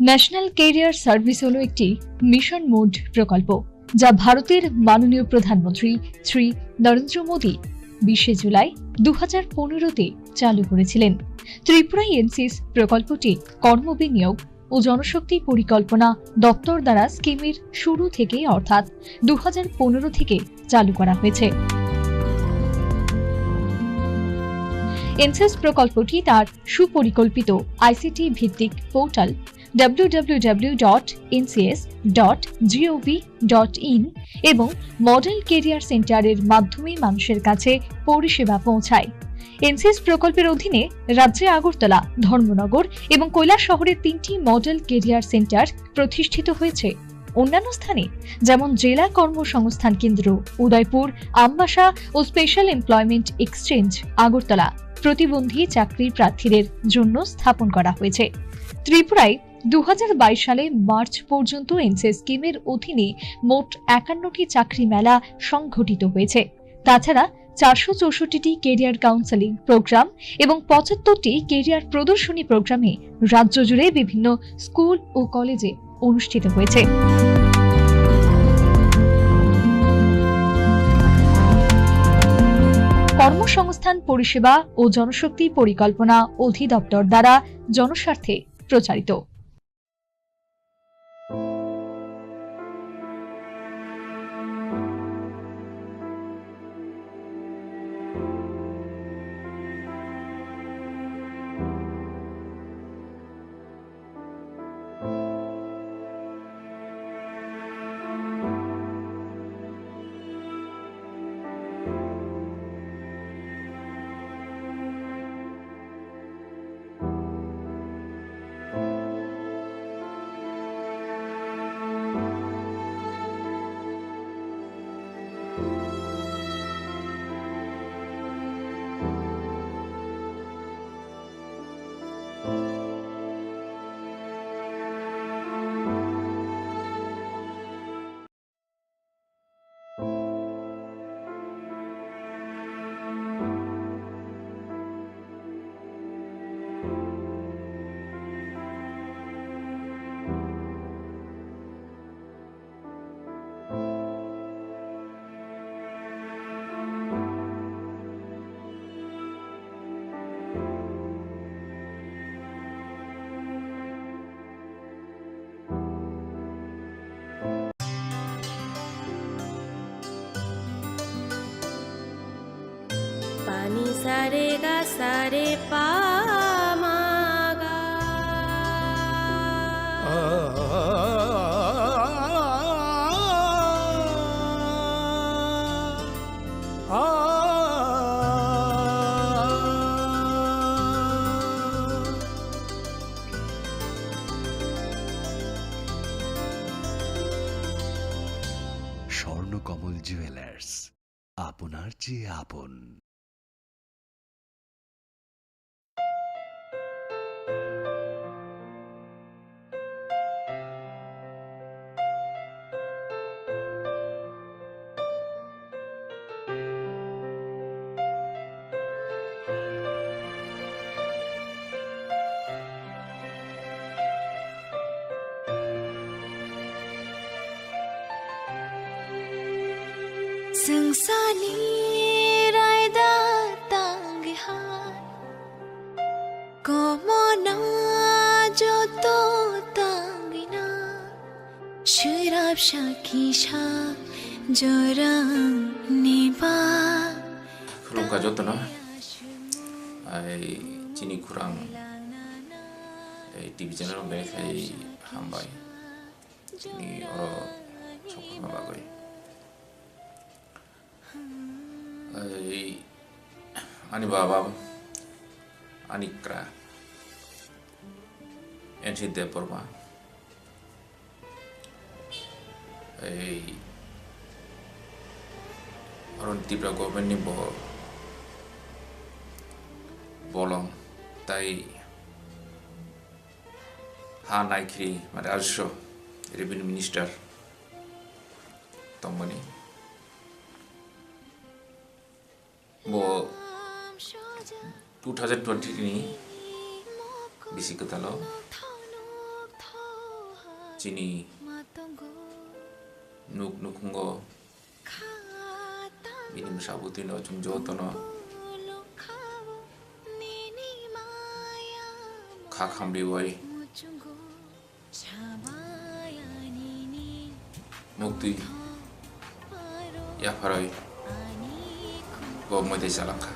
ন্যাশনাল ক্যারিয়ার সার্ভিস হলো একটি মিশন মোড প্রকল্প যা ভারতের মাননীয় প্রধানমন্ত্রী শ্রী নরেন্দ্র মোদী 20 জুলাই 2015-তে চালু করেছিলেন। ত্রিপুরায় এনসিএস প্রকল্পটি কর্মবিনিয়োগ ও জনশক্তি পরিকল্পনা দপ্তর দ্বারা স্কিমের শুরু থেকে অর্থাৎ 2015 থেকে চালু করা হয়েছে। এনসিএস প্রকল্পটি তার সুপরিকল্পিত আইসিটি ভিত্তিক পোর্টাল www.ncs.gov.in এবং মডেল কেরিয়ার সেন্টারের মাধ্যমে মানুষের কাছে পরিষেবা পৌঁছায়। এনসিএস প্রকল্পের অধীনে রাজ্যে আগরতলা, ধর্মনগর এবং কৈলাস শহরের 3টি মডেল কেরিয়ার সেন্টার প্রতিষ্ঠিত হয়েছে। অন্যান্য স্থানে যেমন জেলা কর্মসংস্থান কেন্দ্র উদয়পুর, আমবাসা ও স্পেশাল এমপ্লয়মেন্ট এক্সচেঞ্জ আগরতলা প্রতিবন্ধী চাকরির প্রার্থীদের জন্য স্থাপন করা হয়েছে। ত্রিপুরায় 2022 সালে মার্চ পর্যন্ত এনসিএস স্কিমের অধীনে মোট 51টি চাকরি মেলা সংঘটিত হয়েছে। তাছাড়া 464টি কেরিয়ার কাউন্সেলিং প্রোগ্রাম এবং 75টি কেরিয়ার প্রদর্শনী প্রোগ্রামে রাজ্য জুড়ে বিভিন্ন স্কুল ও কলেজে অনুষ্ঠিত হয়েছে। কর্মসংস্থান পরিষেবা ও জনশক্তি পরিকল্পনা অধিদপ্তর দ্বারা জনস্বার্থে প্রচারিত। पानी सारे गा सारे पामागा স্বর্ণকমল জুয়েলার্স, আপনার চেয়ে আপন। Sungsani raida tanghan como na joto tangina shirab shakisha jorang niba Kurungka joto na ai chini kurang ai TV channel bek ai hambai chini oro sokma bagoi ani baba ani kra ensi de porma ei aron Tripura government ni bolong tai ha naikri mane alsho revenue minister tomani bo 2020 ni bisi kata lo Chini nuk nukungo bini masabuti no jungjoto no kakhambi wai mukti ya farai bo mate salangka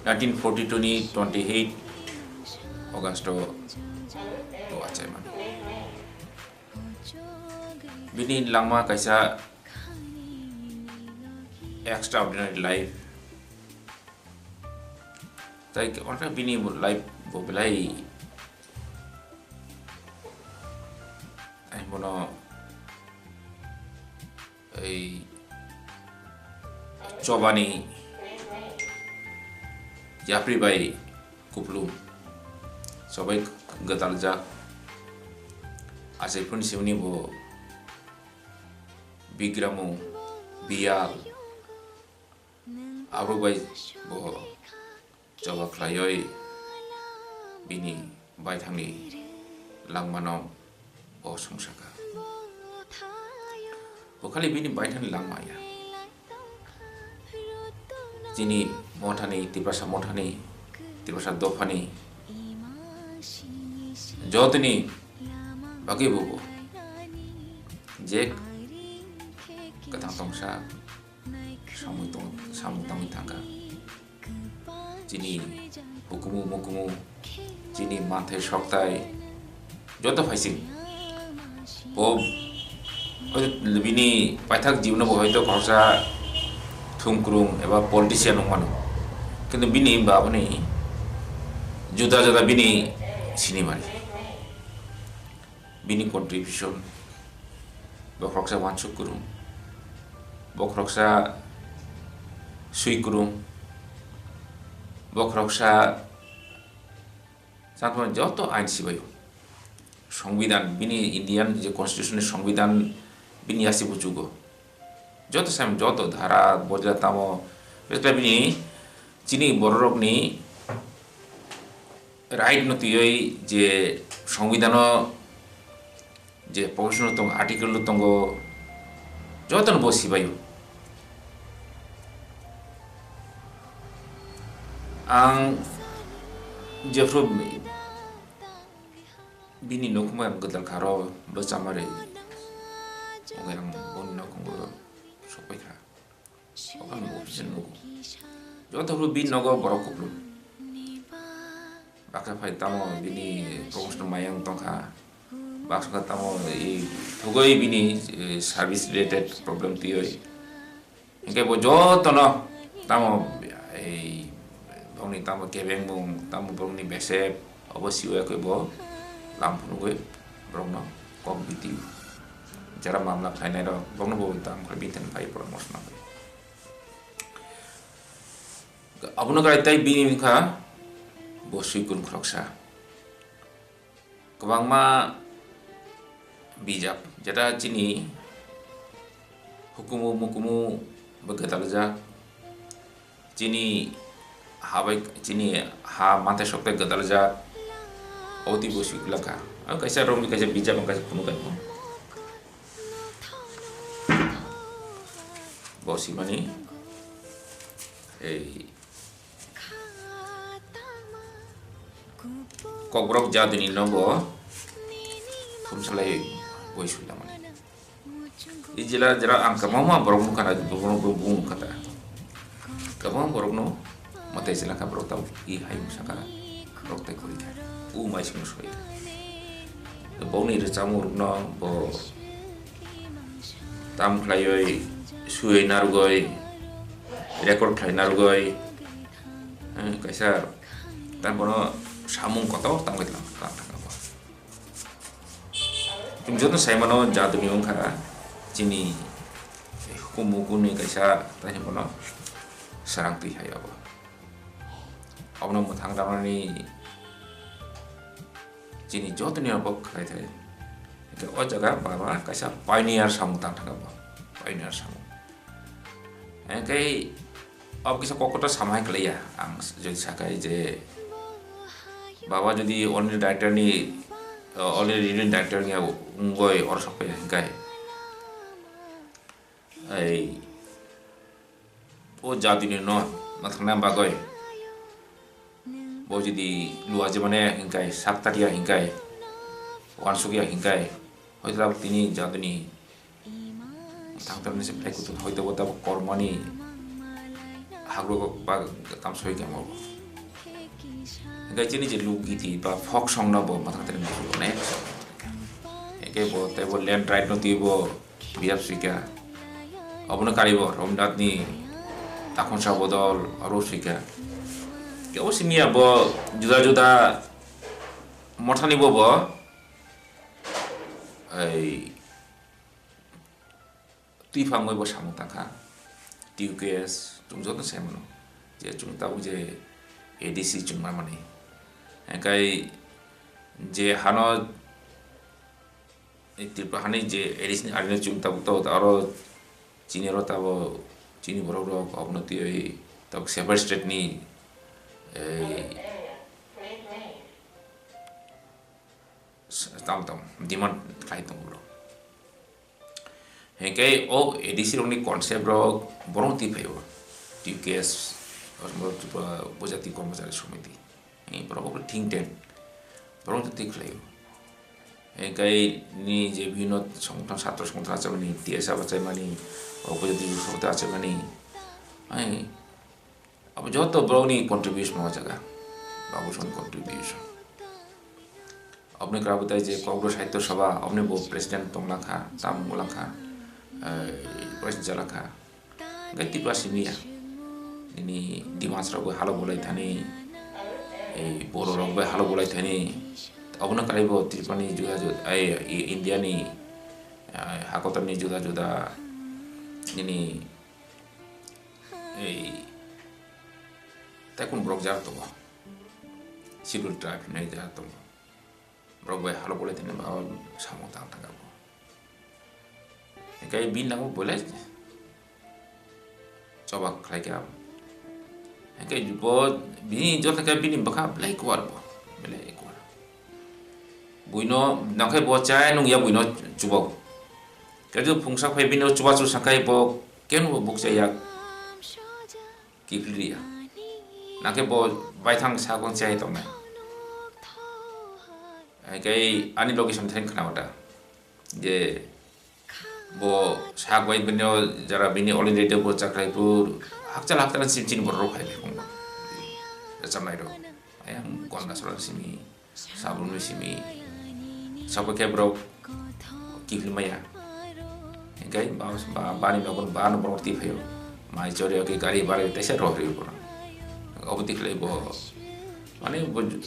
1942 ni 28 Augusto wachai man bini langma kaisa extraordinary life tai onra bini life bo belai ai mono ai chobani japri bai kuplum sobai gatalja asai pun siuni bo bigramu bial abu bai bo coba klayoi bini bai thangni langmano bo sungsaka bo khali bini bai thangni langmaya jini mothani tipasa mothani tipasa dofani jotni bagi bobo je katang tongsa samu tang tangka jini hukumu mukumu jini mathe shoktai joto phaising bo bini paithak jibno bo hoyto khorsa thumkrung eba politician mano kintu bini babani juda juda bini sinimari bini contribution bokroksa wansuk kurung bokroksa sui kurung bokroksa satman joto ain sibayo সংবিধান bini Indian je constitution সংবিধান bini asi bujugo joto sam joto dhara bojla tamo besla bini chini borok ni right no tuyoi je সংবিধান je portion tong article tongo joton bosi bayo ang jefro bini nokuma gadal kharo basamare ogang bonno kongo sopai kha ogang option no joto ru bin nogo borokuplu baka phai tamo bini promotion mayang tongkha baksa tamo e thogoi bini service related problem tioi engke bo joto no tamo e bongni tamo kebeng bong tamo bongni besep obosio ko bo lampun gue brongno kompetitif cara mamla khainai ro brongno bo tam khobiten pai promotion abuno kai tai bini kha bo suikun kroksa kebangma bijak jada chini hukumu mukumu begatalja chini habai chini ha mate sokte gatalja oti bosi kulaka ang kaisa romi kaisa bijak ang kaisa kuno kan bosi mani kobrok jadini nobo kumsalai boisula mani ijila jara angka mama borok nu kana borok kata kamam borok no mate silaka borok tau I hai musaka borok tai kuri mai sing soi boni re chamur no bo tam khlaioi sui narugoi record khlai narugoi kaisa tan bono samung koto tanglet lang jumjono saimano jaduni ongkha chini hukumu kuni kaisa tani bono sarang ti hayo abno muthang damani chini jotni abok khai thai ke o jaga baba kaisa pioneer samutang thanga pioneer samu kai ab kisa kokota samai kleya ang jodi sakai je baba jodi only director ni already reading director nya ungoi or sampai hingkai ai o jadi ni no mathna bagoi bo jadi luar jamane hingkai saktaria hingkai wansukia hingkai hoitla tini jaduni tangtam ni seplai kutu hoito bota kormani hagro ba tam soi ke mo hingkai chini je lugiti ba folk song na bo mathang tene mo ne hingkai bo te bo land right no ti bo biap sika abuna karibo romdat ni takon sa bodol aro sika ke o simia bo juda juda mothani bo ai tui phang ngoi bo samu taka TUKS chung jot se mano je chung ta je ADC chung ma mani kai je hano tirpa hani je ADC arine chung ta to aro chini ro ta bo chini boro ro obnoti oi ta separate state ni tam demand khai tum bro hengkai o ADC rong ni concept ro borong ti phayo TUKS or bojati কর্মচারী সমিতি এই probably think tank borong ti phayo hengkai ni je বিভিন্ন সংগঠন ছাত্র সংগঠন আছে মানে টিএসআ আছে মানে opojati সংগঠন আছে মানে ai अब যত borong ni contribution হওয়া জায়গা বাবুসন contribution अपने करा बताइए जे कांग्रेस साहित्य सभा अपने वो प्रेसिडेंट तोमलाखा तामुलाखा प्रेसिडेंट जलाखा गति पासिमिया ini dimas rago halo bolai thani ei boro rongbe halo bolai thani abuna kalibo tripani juga ai india ni hakotan ni juga juga ini ei takun brok jar to schedule tribe nei jar to Robai halo boleh tini bawa sama tang bo. Kayak bintang boleh, coba kayak kayak jubo bini jauh kayak bini bakal belai keluar bo, belai keluar. Buino nak kayak bocah nung ya buino coba. Kayak pungsak kayak bini coba susah kayak bo, kayak nung buksa ya kipli ya. Nak kayak bo baitang sagon cai to me. Kayak ani location theng khana wata je bo sagwai binyo jara bini already bo chakrai pur hakchala sin borro khai khong samai ro ayam konda sora simi sabun simi sabo ke bro kifli maya kai baus ba bani bakon ban borti phayo mai chore ke gari bare tese ro ri pura obti khlai bo মানে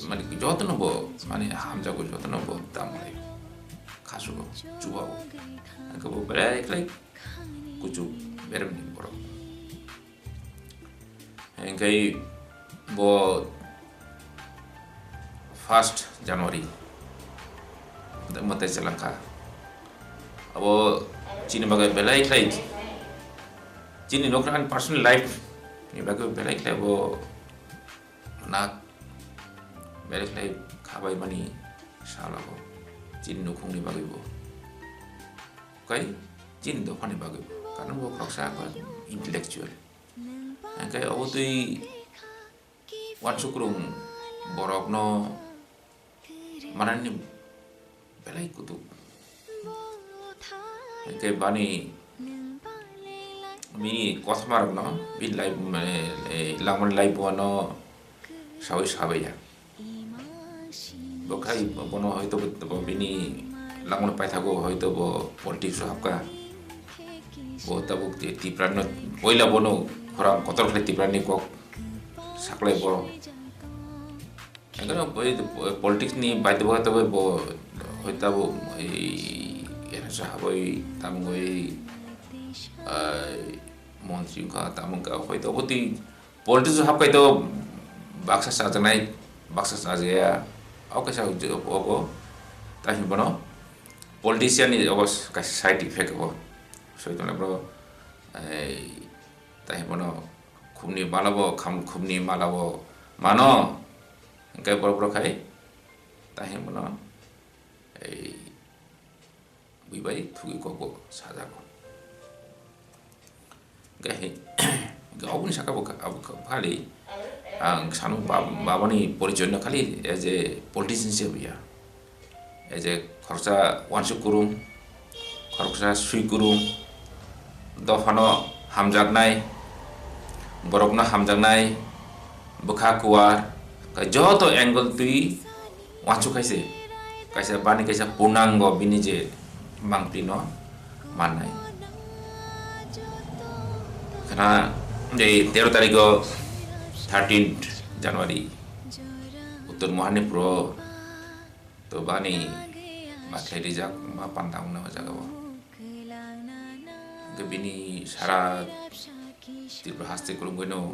মানে যত্ন বো মানে হামজাগো যত্ন বো তামলে খাসুগো চুবাও কবো বেরে একলাই কুচু বেরে নি বড় এঙ্কাই বো 1st জানুয়ারি মতে চলাকা আবো চিনি বাগে বেলা একলাই চিনি নকরান পার্সোনাল লাইফ নি বাগে বেলা একলাই বো না Mereka lagi kabai mani salah bo, jin nukung ni bagi bo, kai jin do pani bagi bo, karena bo kaksa apa intellectual, kai awu tu wan sukrung borok no mana ni belai kutu, kai bani mini kosmar no, bin live laman live bo no, sabai ya. Bokai bono hoito bo bini langon pai thago hoito bo politics hapka bo tabuk ti pranno oila bono khoram kotor khale ti pranni ko saklai bo egano politics ni bai de bo to bo hoita bo era sahaboi tamgoi মন্ত্রী ka tamga hoito boti politics hapka to baksa sajanai baksa sajaya Oke saya opo tahi bono politician ni ogos kasih side effect bo so itu na bro tahi bono khumni malabo khumni malabo mano kai boro boro khai tahi bono buibai thugi koko sajago gahe gaubun saka abu khali ang sanu babani porijoy khali as a politician hisabe as a khorsa wansuk kurum khorsa sui kurum dofano hamjaknai borokna hamjaknai bukha kuar joto angle tui wansuk kaise kaisa bani kaisa punango bini je mangpino manai karena di 13 tarik 13 Januari Uttur Mahanipuro to bani makhedi jak ma pantang na jagawa gebini sara tirbahaste kurungono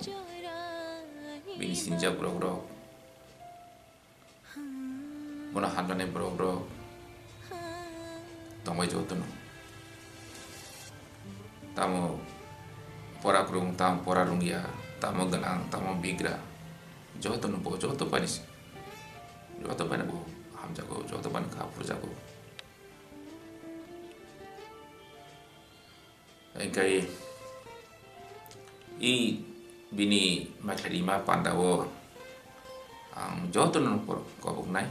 bini sinja bro mona handane bro tongoi jotono tamo pora kurung tam pora rungia tamo ganang tamo bigra jotono bo joto panis joto pana bo hamjago joto pan kapur jago engkai I bini maklima pandawo ang jotono por kobuk nai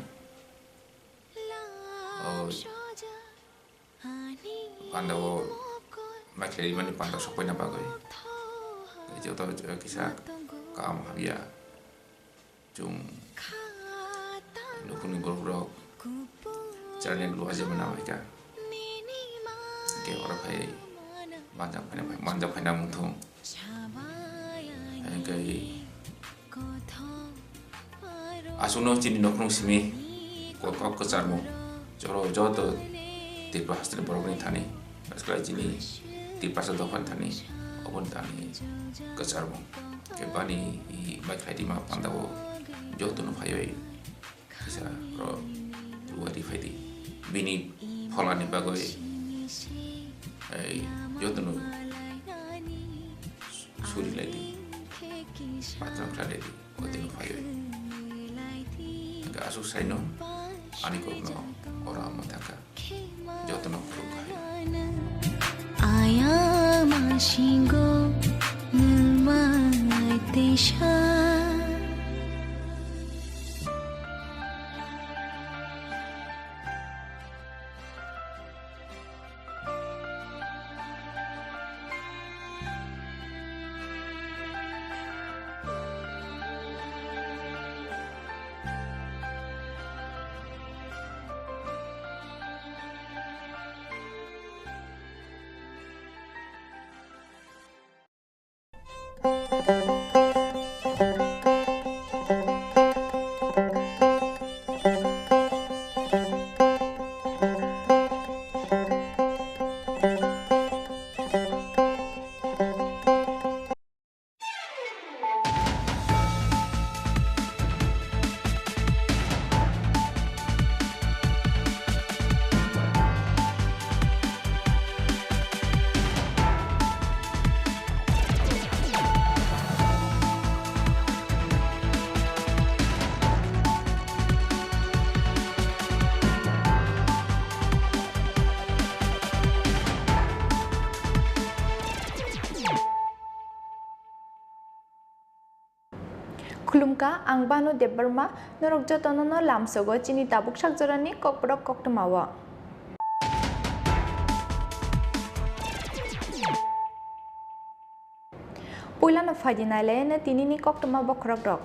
pandawo maklima ni pandaw sokoy na bagoy joto kisah kam habia jung nukuni boro caranya dulu aja menawaikan ke orang pai manjak pai namutung engkai asuno cini noknong simi kok kesarmu joro joto tipas dari borobni thani sekali cini tipas dokan thani obon thani kesarmu kebani I baik di ma pandawo joto no phayoi bisa ro dua di faidi bini pholani bagoi joto no suri lagi patram sare di otino phayoi ga asu saino ani ko no ora mataka joto no krukai aya mashingo nulmai tesha Khulumka ang bano debarma norok jotono no lamsogo chini tabuk sakjorani kokprok koktmawa Poilano fadinale na tinini koktma bokrok rok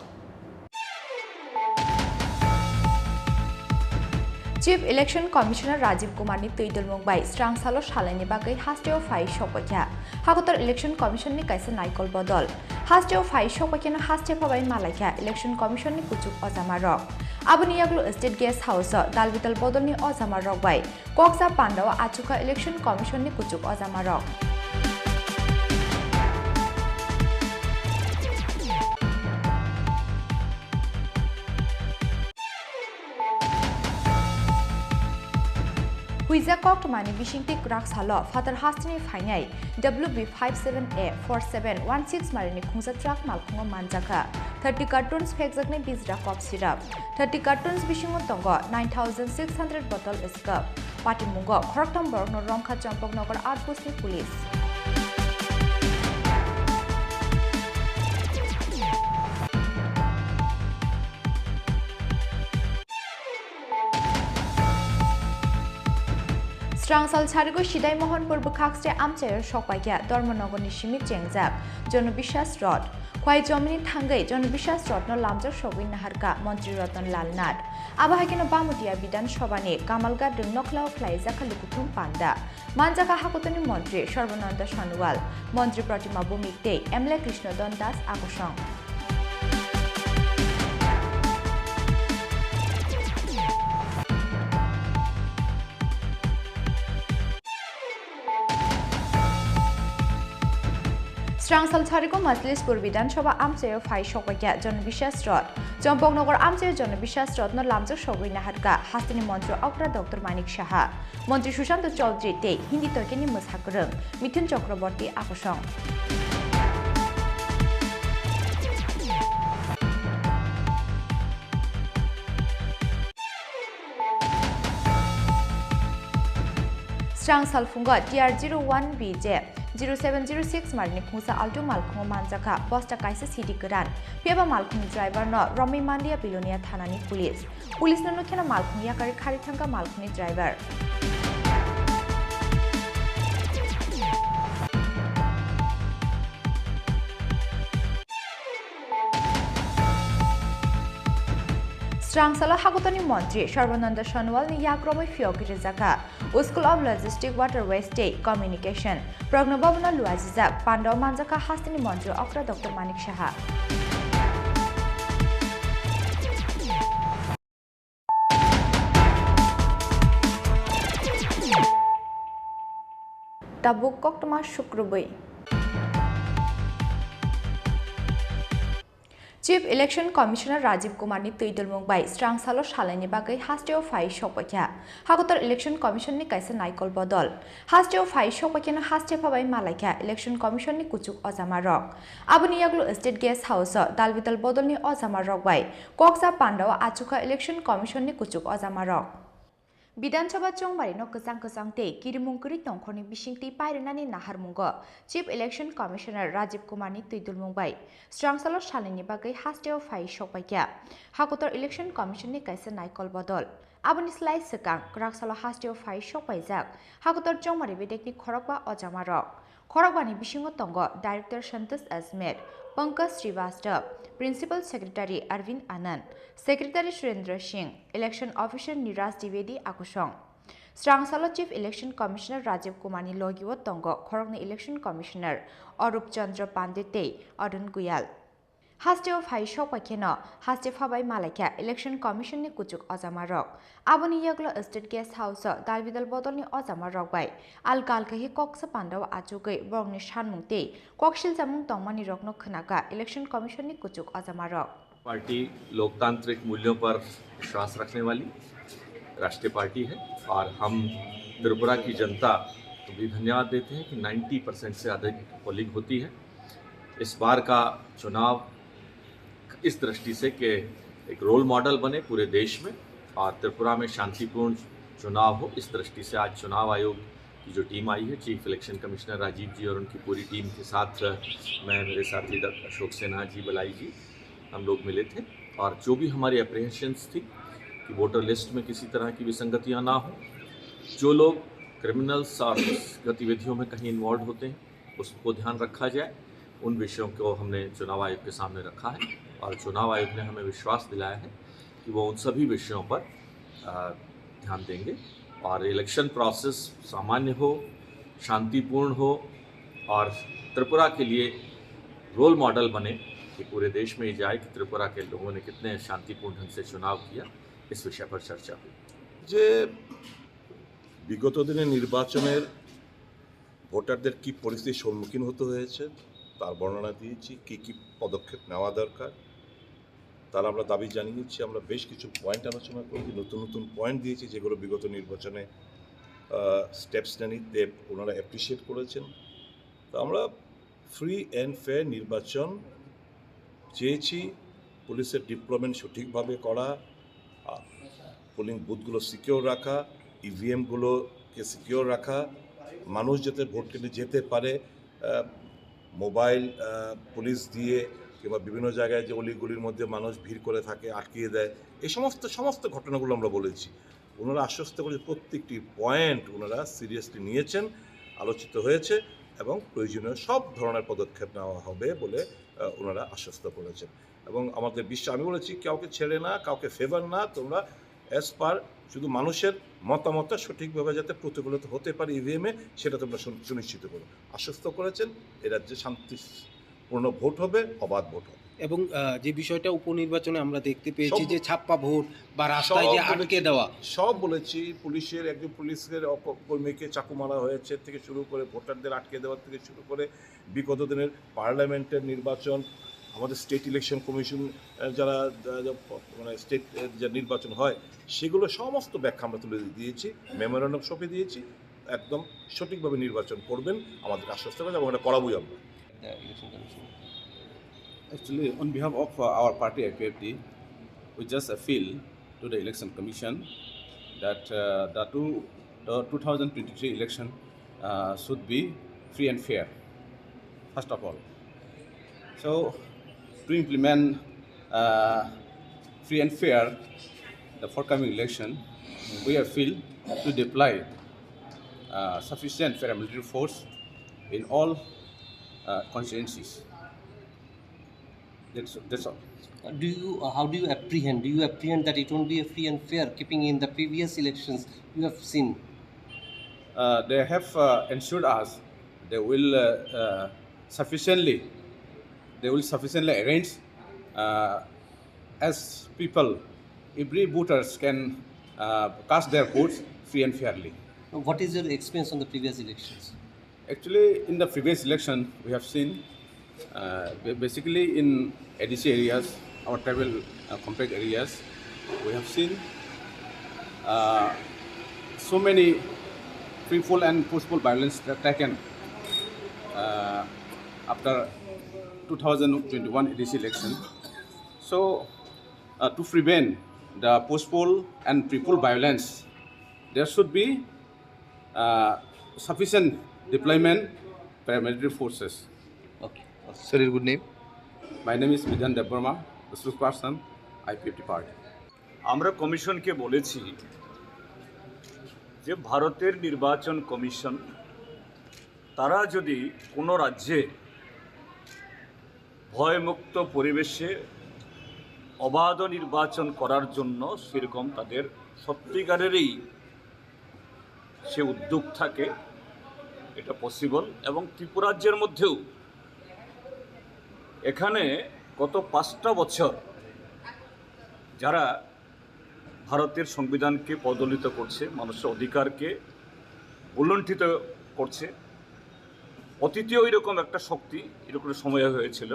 Chief Election Commissioner Rajiv Kumar ni tuidol mongbai strang salo shalani bagai hasteo fai shopakya hakotor Election Commission ni kaisa naikol bodol hasteo fai shopakya no haste phabai malakya Election Commission ni kuchuk ojama rok abuni yaglo State Guest House dalbital bodol ni ojama rok bai koksa pandawa achuka Election Commission ni kuchuk ojama rok Huiza Koktomani Bishingti Krak Salo, Father Hastini Fainai, WB57A4716 Marini Kungsa Truck Malkungo Manjaka, 30 cartons Pexakne Bizra Cop Syrup, 30 cartons Bishingo Tongo, 9,600 bottle Escup, Patimungo, Koroktam Borno Romka Champok Nogar Outpost Police. Strangsal Charigo Shidai Mohon Purbu Kakste Amchair Shokwakia, Dormonogoni Shimik Jengzak, Jonobishas Rod, Kwai Jomini Tangai, Jonobishas Rod no Lamja Shogin Naharka, Montri Rotan Lalnad, Abahakino Bamutia Bidan Shobani, Kamalga Dunoklau Klai Zakalukutum Panda, Manjaka Hakutani Montri, Shorbananda Shanual, Montri Protima Bumik Day, Emle Krishna Dondas Akushong. Strangsal Charigo Majlispur Bidansabha Amchair Phai Shokwakia, Jonobishas Rod, Champoknagar Amchair Jonobishas Rod no Lamjak Shogui Naharka, Hastini Montri Okra Dr. Manik Shaha, Montri Sushant Chaudhary Tei, Hindi Tokeni Mushakurung, Mithun Chakraborty Akushong. Strangsal Funga TR01BJ 0706 Marini Kungsa Alto Malkungo Manjaka, Bosta Kaisa City Kuran, Piaba Malkung driver no Romi Mandia Bilonia Thanani Police. Police no Nukena Malkung Yakari Karitanga Malkuni driver. Strangsala Hakutani Montri, Sharvananda Shanwal ni Yakromi Fiokiri Zaka, School of Logistics Waterways State Communication, Prognobabna Luazizak, Pando Manjaka Hastini Montri, Okra Dr. Manik Shaha. Tabuk Koktama Shukrubai. Chief Election Commissioner Rajiv Kumar ni Tuidul Mumbai Strangsalo Shalani Bagai Hasteo Phai Shokwakia Hakotor Election Commission ni Kaisa Naikol Bodol Hasteo Phai Shokwakia no Haste Phabai Malaika Election Commission ni Kuchuk Ozama Rock Abuni Yaglu State Guest House Dalvital Bodol ni Ozama Rock Bai Koksa Pandawa Achuka Election Commission ni Kuchuk Ozama Rock Bidansabha Chongbari no Kusang Te Kirimungkuri Tongkhoni Bishingti Pairenani Naharmungo Chief Election Commissioner Rajiv Kumar ni Tuidul Mumbai Strangsalo Shalini Bagai Hasteo Phai Shokwakia Hakotor Election Commission ni Kaisa Naikol Bodol Abuni Slai Sekang Kraksalo Hasteo Phai Shokwaijak Hakotor Chongbari Bidekni Khorokba Ozama Rock Khorokbani Bishingo Tongo Director Shantas Azmed Pankaj Srivastav Principal Secretary Arvind Anand Secretary Surendra Singh Election Officer Niraj Dwivedi Akushong Strangsalo Chief Election Commissioner Rajiv Kumar ni Logiwo Tongo Khorokni Election Commissioner Arup Chandra Pandey Arun Guyal Hasteo Phai Shokwakia Haste Phabai Malaika Election Commission ni Kuchuk Ozama Rock Abuni Yaglo State Guest House Dalvidal Bodol ni Ozama Rock Bai Alkalkahi Koksa Pandawa Achukai Borgni Shanmungte Kokshil Samung Tongmani Rock no Khanaka Election Commission ni Kuchuk Ozama Rock party लोकतांत्रिक मूल्यों पर विश्वास रखने वाली राष्ट्रीय party है और हम त्रिपुरा की जनता को भी धन्यवाद देते हैं कि 90% से अधिक पोलिंग होती है। इस बार का चुनाव इस दृष्टि से कि एक रोल मॉडल बने पूरे देश में और त्रिपुरा में शांतिपूर्ण चुनाव हो, इस दृष्टि से आज चुनाव आयोग की जो टीम आई है, चीफ इलेक्शन कमिश्नर राजीव जी और उनकी पूरी टीम के साथ मैं, मेरे साथी डॉक्टर अशोक सिन्हा जी, बलाई जी, हम लोग मिले थे और जो भी हमारी अप्रीहेंशंस थी कि वोटर लिस्ट में किसी तरह की विसंगतियां ना हो, जो लोग क्रिमिनल्स और गतिविधियों में कहीं इन्वॉल्व होते हैं उसको ध्यान रखा जाए। उन विषयों को हमने चुनाव आयोग के सामने रखा है और चुनाव आयोग ने हमें विश्वास दिलाया है कि वो उन सभी विषयों पर ध्यान देंगे और इलेक्शन प्रोसेस सामान्य हो, शांतिपूर्ण हो और त्रिपुरा के लिए रोल मॉडल बने कि पूरे देश में ये जाए कि त्रिपुरा के लोगों ने कितने शांतिपूर्ण ढंग से चुनाव किया, इस विषय पर चर्चा हुई। যে বিগত দিনে নির্বাচনের ভোটারদের কি পরিস্থিতির সম্মুখীন হতে হয়েছে তার বর্ণনা দিয়েছি, কি কি পদক্ষেপ নেওয়া দরকার তার আমরা দাবি জানিয়েছি। আমরা বেশ কিছু পয়েন্ট আলোচনা করেছি, নতুন নতুন পয়েন্ট দিয়েছি যেগুলো বিগত নির্বাচনে স্টেপস নেনিতে ওনারা অ্যাপ্রিসিয়েট করেছেন। তো আমরা ফ্রি অ্যান্ড ফেয়ার নির্বাচন চেয়েছি, পুলিশের ডিপ্লয়মেন্ট সঠিকভাবে করা, পোলিং বুথগুলো সিকিওর রাখা, ইভিএমগুলোকে সিকিওর রাখা, মানুষ যাতে ভোট কেন্দ্রে যেতে পারে, মোবাইল পুলিশ দিয়ে কিংবা বিভিন্ন জায়গায় যে অলিগুলির মধ্যে মানুষ ভিড় করে থাকে আটকিয়ে দেয়, এই সমস্ত ঘটনাগুলো আমরা বলেছি। ওনারা আশ্বস্ত করে প্রত্যেকটি পয়েন্ট ওনারা সিরিয়াসলি নিয়েছেন, আলোচিত হয়েছে এবং প্রয়োজনীয় সব ধরনের পদক্ষেপ নেওয়া হবে বলে ওনারা আশ্বস্ত করেছেন। এবং আমাদের আমি বলেছি কাউকে ছেড়ে না, কাউকে ফেভার না, তোমরা অ্যাজ পার শুধু মানুষের মতামত সঠিকভাবে যাতে প্রতিফলিত হতে পারে ইভিএমে, সেটা তোমরা সুনিশ্চিত করো। আশ্বস্ত করেছেন এ রাজ্যে শান্তিপূর্ণ ভোট হবে, অবাধ ভোট হবে। এবং যে বিষয়টা উপনির্বাচনে আমরা দেখতে পেয়েছি যে ছাপ্পা ভোট বা রাস্তায় যে আটকে দেওয়া, সব বলেছি। পুলিশের একজন পুলিশের কর্মীকে চাকু মারা হয়েছে থেকে শুরু করে ভোটারদের আটকে দেওয়ার থেকে শুরু করে বিগত দিনের পার্লামেন্টের নির্বাচন, আমাদের স্টেট ইলেকশন কমিশন যারা মানে স্টেট যে নির্বাচন হয় সেগুলো সমস্ত ব্যাখ্যা আমরা তুলে দিয়েছি, মেমোরেন্ডাম সঁপে দিয়েছি। একদম সঠিকভাবে নির্বাচন করবেন আমাদের আশ্বস্ত করেন এবং এটা করাবই আমরা। Actually, on behalf of our party IPFD, we just appeal to the Election Commission that the 2023 election should be free and fair, first of all. So, to implement free and fair the forthcoming election, we appeal to deploy sufficient paramilitary force in all constituencies. That's all. How do you apprehend? Do you apprehend that it won't be a free and fair, keeping in the previous elections you have seen? They have ensured us they will sufficiently arrange as people, every voters can cast their votes free and fairly. What is your experience on the previous elections? Actually, in the previous election, we have seen basically in ADC areas, our tribal compact areas, we have seen so many free-fall and forceful violence taken after 2021 ADC election. So, to prevent the forceful and free-fall violence, there should be sufficient deployment paramilitary forces. Okay. Sir, your good name? My name is Vidhan Debarma, the spokesperson, IPFD party. আমরা কমিশনকে বলেছি যে ভারতের নির্বাচন commission তারা যদি কোনো রাজ্যে ভয়মুক্ত পরিবেশে অবাধ নির্বাচন করার জন্য সেরকম তাদের সত্যিকারেরই সে উদ্যোগ থাকে, এটা পসিবল। এবং ত্রিপুরা রাজ্যের মধ্যেও এখানে গত 5টা বছর যারা ভারতের সংবিধানকে পদদলিত করছে, মানুষের অধিকারকে উল্লঙ্ঘিত করছে, অতীতেও এরকম একটা শক্তি এরকম সময় হয়েছিল।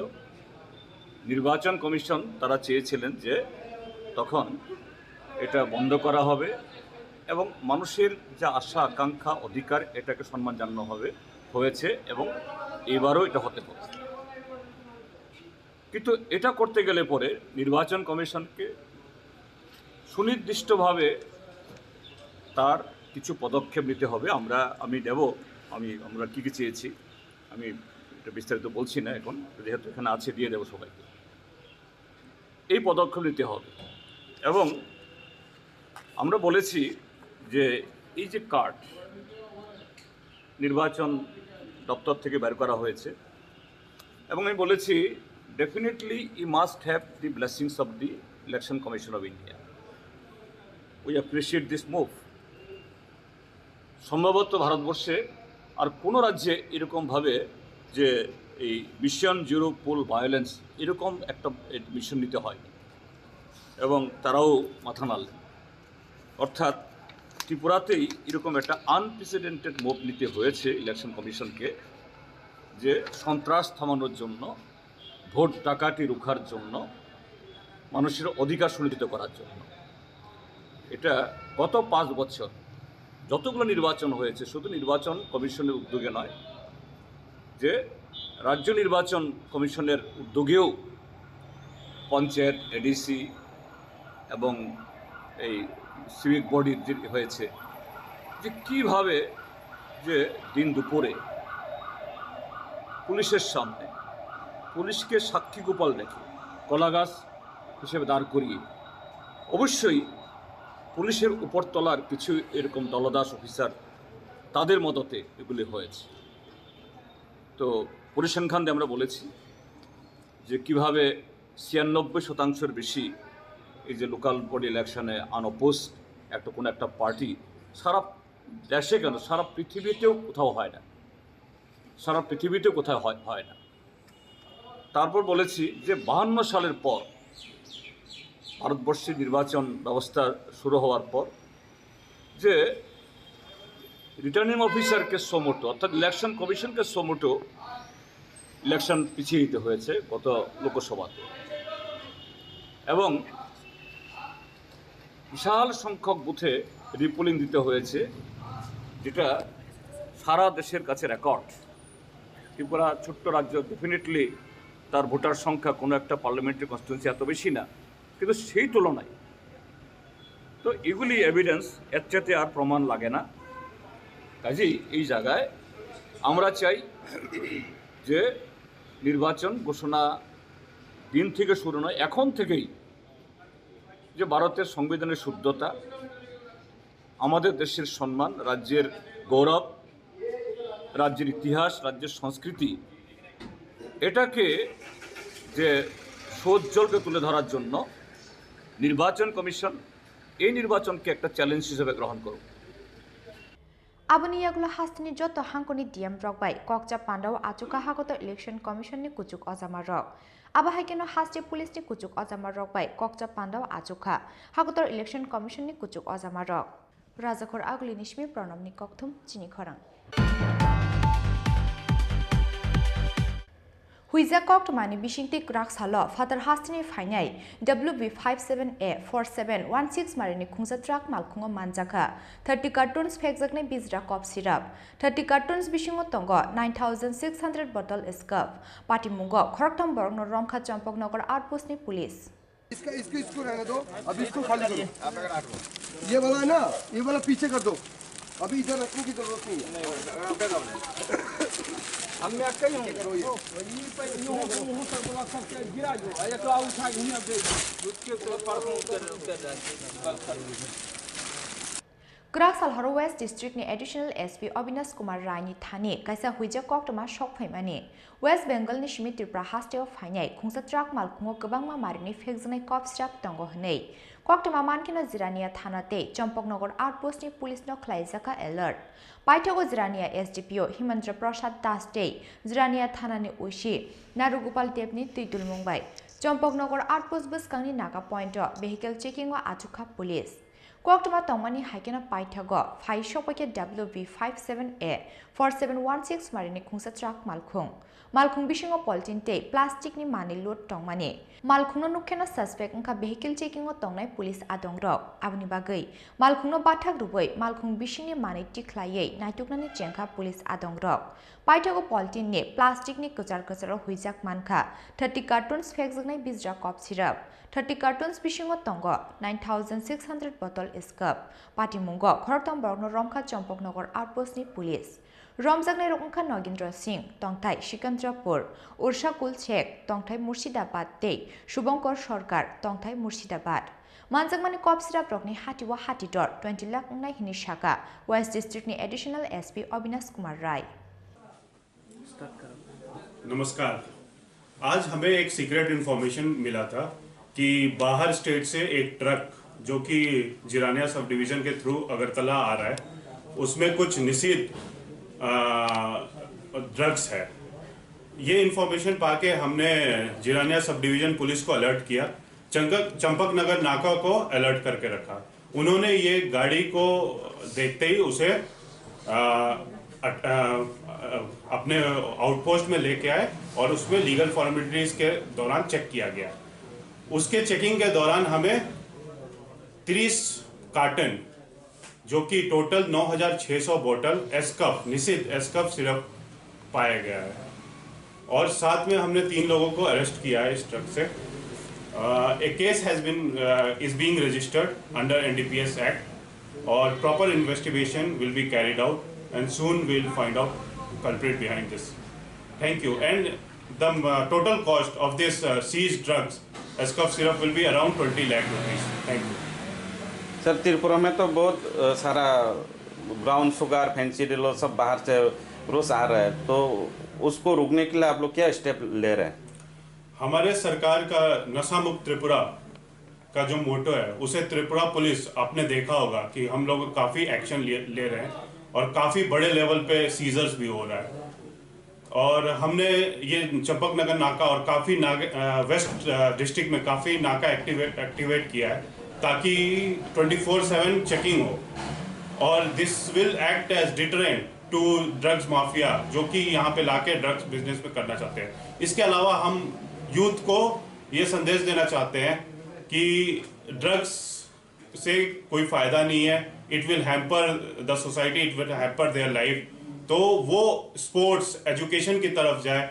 নির্বাচন কমিশন তারা চেয়েছিলেন যে তখন এটা বন্ধ করা হবে এবং মানুষের যা আশা আকাঙ্ক্ষা অধিকার এটাকে সম্মান জানানো হয়েছে এবং এবারও এটা হতে পারে। কিন্তু এটা করতে গেলে পরে নির্বাচন কমিশনকে সুনির্দিষ্টভাবে তার কিছু পদক্ষেপ নিতে হবে। আমরা কী কী চেয়েছি আমি এটা বিস্তারিত বলছি না এখন, যেহেতু এখানে আছে দিয়ে দেবো সবাইকে। এই পদক্ষেপ নিতে হবে এবং আমরা বলেছি যে এই যে কার্ড নির্বাচন দপ্তর থেকে বের করা হয়েছে এবং আমি বলেছি definitely you must have the blessings of the Election Commission of India. We appreciate this move. সম্ভবত ভারতবর্ষে আর কোনো রাজ্যে এরকমভাবে যে এই মিশন জিরো পোল ভায়োলেন্স এরকম একটা মিশন নিতে হয় এবং তারাও মাথা নাড়লেন। অর্থাৎ ত্রিপুরাতেই এরকম একটা আনপ্রেসিডেন্টেড মুভ নিতে হয়েছে ইলেকশন কমিশনকে, যে সন্ত্রাস থামানোর জন্য, ভোট ডাকাতি রুখার জন্য, মানুষের অধিকার সুনিশ্চিত করার জন্য। এটা গত 5 বছর যতগুলো নির্বাচন হয়েছে শুধু নির্বাচন কমিশনের উদ্যোগে নয়, যে রাজ্য নির্বাচন কমিশনের উদ্যোগেও পঞ্চায়েত, এডিসি এবং এই সিভিক বডির যে হয়েছে, যে কীভাবে যে দিন দুপুরে পুলিশের সামনে পুলিশকে সাক্ষী গোপাল রেখে কলাগাছ হিসেবে দাঁড় করিয়ে, অবশ্যই পুলিশের উপরতলার কিছু এরকম দলদাস অফিসার তাদের মদতে এগুলি হয়েছে। তো পরিসংখ্যান দিয়ে আমরা বলেছি যে কীভাবে 96% বেশি এই যে লোকাল বডি ইলেকশনে আনঅপোজড কোনো একটা পার্টি সারা দেশে কেন সারা পৃথিবীতেও কোথাও হয় না, সারা পৃথিবীতেও কোথাও হয় না। তারপর বলেছি যে 52 সালের পর ভারতবর্ষের নির্বাচন ব্যবস্থা শুরু হওয়ার পর যে রিটার্নিং অফিসারকে সোমোটো অর্থাৎ ইলেকশন কমিশনকে সোমোটো ইলেকশন পিছিয়ে দিতে হয়েছে গত লোকসভাতে, এবং বিশাল সংখ্যক বুথে রিপোলিং দিতে হয়েছে, যেটা সারা দেশের কাছে রেকর্ড। ত্রিপুরা ছোট্ট রাজ্য, ডেফিনেটলি তার ভোটার সংখ্যা কোনো একটা পার্লামেন্টারি কনস্টিটুয়েন্সি এত বেশি না, কিন্তু সেই তুলনায় তো এগুলি এভিডেন্স, এর চাইতে আর প্রমাণ লাগে না। কাজেই এই জায়গায় আমরা চাই যে নির্বাচন ঘোষণা দিন থেকে শুরু নয়, এখন থেকেই যে ভারতের সংবিধানের শুদ্ধতা, আমাদের দেশের সম্মান, রাজ্যের গৌরব, রাজ্যের ইতিহাস, রাজ্যের সংস্কৃতি, এটাকে যে সৌজ্জ্বলকে তুলে ধরার জন্য নির্বাচন কমিশন এই নির্বাচনকে একটা চ্যালেঞ্জ হিসেবে গ্রহণ করুক। Aboni yagula hastini joto hankoni diam rokbai kokja pandao achuka hagoto election commission ni kuchuk ozama rok. Aba haikeno haste police ni kuchuk ozama rokbai kokja pandao achuka hagoto election commission ni kuchuk ozama rok. Rajakhor agli nishmi pronom ni kokthum chini khorang. Huiza Koktomani Bishingti Krak Salo, Father Hastini Fainai, WB57A4716 Marini Kungsa Trak Malkungo Manjaka, 30 cartons Pexakne Bizra Cop Syrup, 30 cartons Bishingo Tongo, 9,600 bottle Escup, Pati Mungo, Koroktam Borno Romka Champok Nogar Outpost ni Police. इसको रहने दो, अभी इसको खाली करो। ये वाला है ना, ये वाला पीछे कर दो। अभी इधर रखने की जरूरत नहीं है। हम मैं कहीं हूँ करो ये सर बोला सब गिरा जो ये तो आउट उठा के अब उसके तो परसों उतर Kraksal Haro West District ni Additional SP Abhinas Kumar Rai ni thani kaisa huija koktoma shok phaimani West Bengal ni Shimi Tripura hasteo phainai khungsa trak malkhungo gobangma marini phekjnai cop strap tongo hnei koktoma mankina Zirania thanate Champaknagar outpost ni police no khlaijaka alert Paithago Zirania SDPO Himandra Prasad Das Day Zirania thana ni ushi Narugopal Dev ni tuitul mungbai Champaknagar outpost buskangni naga point vehicle checking wa achuka police Koktoma Tongmani Haikena Paithago, Fai Shopake WB57A 4716 Marini Kungsa Trak Malkhung. Malkhung Bishingo Poltin Te, Plastic ni Mani Load Tongmani. Malkhung no Nukena suspect Nka vehicle checking o Tongnai police Adong Rok, Abni Bagai. Malkhung no Batak Ruboi, Malkhung Bishini Mani Tiklaye, Naituknani Chenka police Adong Rok. Paithago Poltin ne, Plastic ni Kuchar Kucharo Huizak Manka, 30 cartons Fexagnai Bizra Cop Syrup. 30 cartons Bishingo Tongo, 9,600 bottle Escup, Pati Mungo, Koroktam Borno Romka Champaknagar Outpost ni Police. Romjagnai Rokungkha Nogindra Singh, Tongthai Shikandrapur, Ursha Kul Chek, Tongthai Murshidabad Tei, Shubhankar Sarkar, Tongthai Murshidabad. Manjagmani Cop Syrup Rokni Hatiwa Hatidor, 20 lakh ungnai hini Shaka, West District ni Additional SP Abhinas Kumar Rai. नमस्कार, आज हमें एक secret information मिला था कि बाहर state से एक ट्रक जो कि जिरानिया सब डिवीजन के थ्रू अगरतला आ रहा है, उसमें कुछ निषिद्ध ड्रग्स है। ये इन्फॉर्मेशन पाके हमने जिरानिया सब डिवीजन पुलिस को अलर्ट किया, चंपकनगर नाका को अलर्ट करके रखा। उन्होंने ये गाड़ी को देखते ही उसे अपने आउटपोस्ट में लेके आए और उसमें लीगल फॉर्मेलिटीज के दौरान चेक किया गया। उसके चेकिंग के दौरान हमें 30 कार्टन जो कि टोटल 9,600 बोतल एस्कफ निषिद्ध एस्कफ सिरप पाया गया है। और साथ में हमने 3 लोगों को अरेस्ट किया है इस ट्रक से। A case is being registered under NDPS act और proper investigation will be carried out and soon we will find out culprit behind this. Thank you. And the total cost of this seized drugs Eskuf syrup will be around 20 lakh rupees. Thank you. Sir, Tripura में तो बहुत सारा brown sugar, fancy डिलो सब बाहर से रोज आ रहा है, तो उसको रोकने के लिए आप लोग क्या स्टेप ले रहे हैं? हमारे सरकार का नशा मुक्त त्रिपुरा का जो मोटो है उसे त्रिपुरा पुलिस आपने देखा होगा कि हम लोग काफ़ी एक्शन ले रहे हैं और काफ़ी बड़े लेवल पे सीजर्स भी हो रहा है। और हमने ये चंपक नगर नाका और काफ़ी वेस्ट डिस्ट्रिक्ट में काफ़ी नाका एक्टिवेट किया है ताकि 24/7 चेकिंग हो और this will act as deterrent to drugs mafia जो कि यहाँ पे लाके ड्रग्स बिजनेस में करना चाहते हैं। इसके अलावा हम यूथ को ये संदेश देना चाहते हैं कि ड्रग्स से कोई फ़ायदा नहीं है, it will hamper the society, it will hamper their life. तो वो स्पोर्ट्स एजुकेशन की तरफ जाए,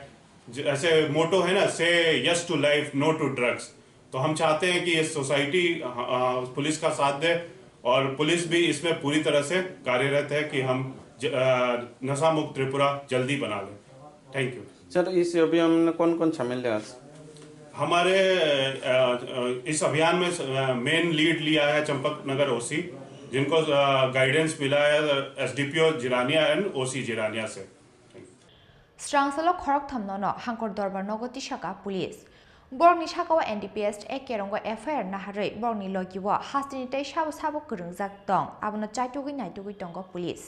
जैसे मोटो है ना, say yes to life no to drugs. तो हम चाहते हैं कि ये सोसाइटी पुलिस का साथ दे और पुलिस भी इसमें पूरी तरह से कार्यरत है कि हम नशा मुक्त त्रिपुरा जल्दी बना लें। Thank you. सर, इस अभियान में कौन कौन शामिल है? हमारे इस अभियान में मेन लीड लिया है चंपक नगर OC, जिनको गाइडेंस मिला है SDPO Jirania and OC Jirania से। स्ट्रांगसालो खरक थमनो हांकर दरबार नगति शाखा पुलिस बरनि शाखाव NDPS एकेरंग FIR नाहारै बरनि लगिव हास्तिनि तै साबो साबो गोरोंजाक दं आबनो चाइटुगै नाइटुगै दंग पुलिस।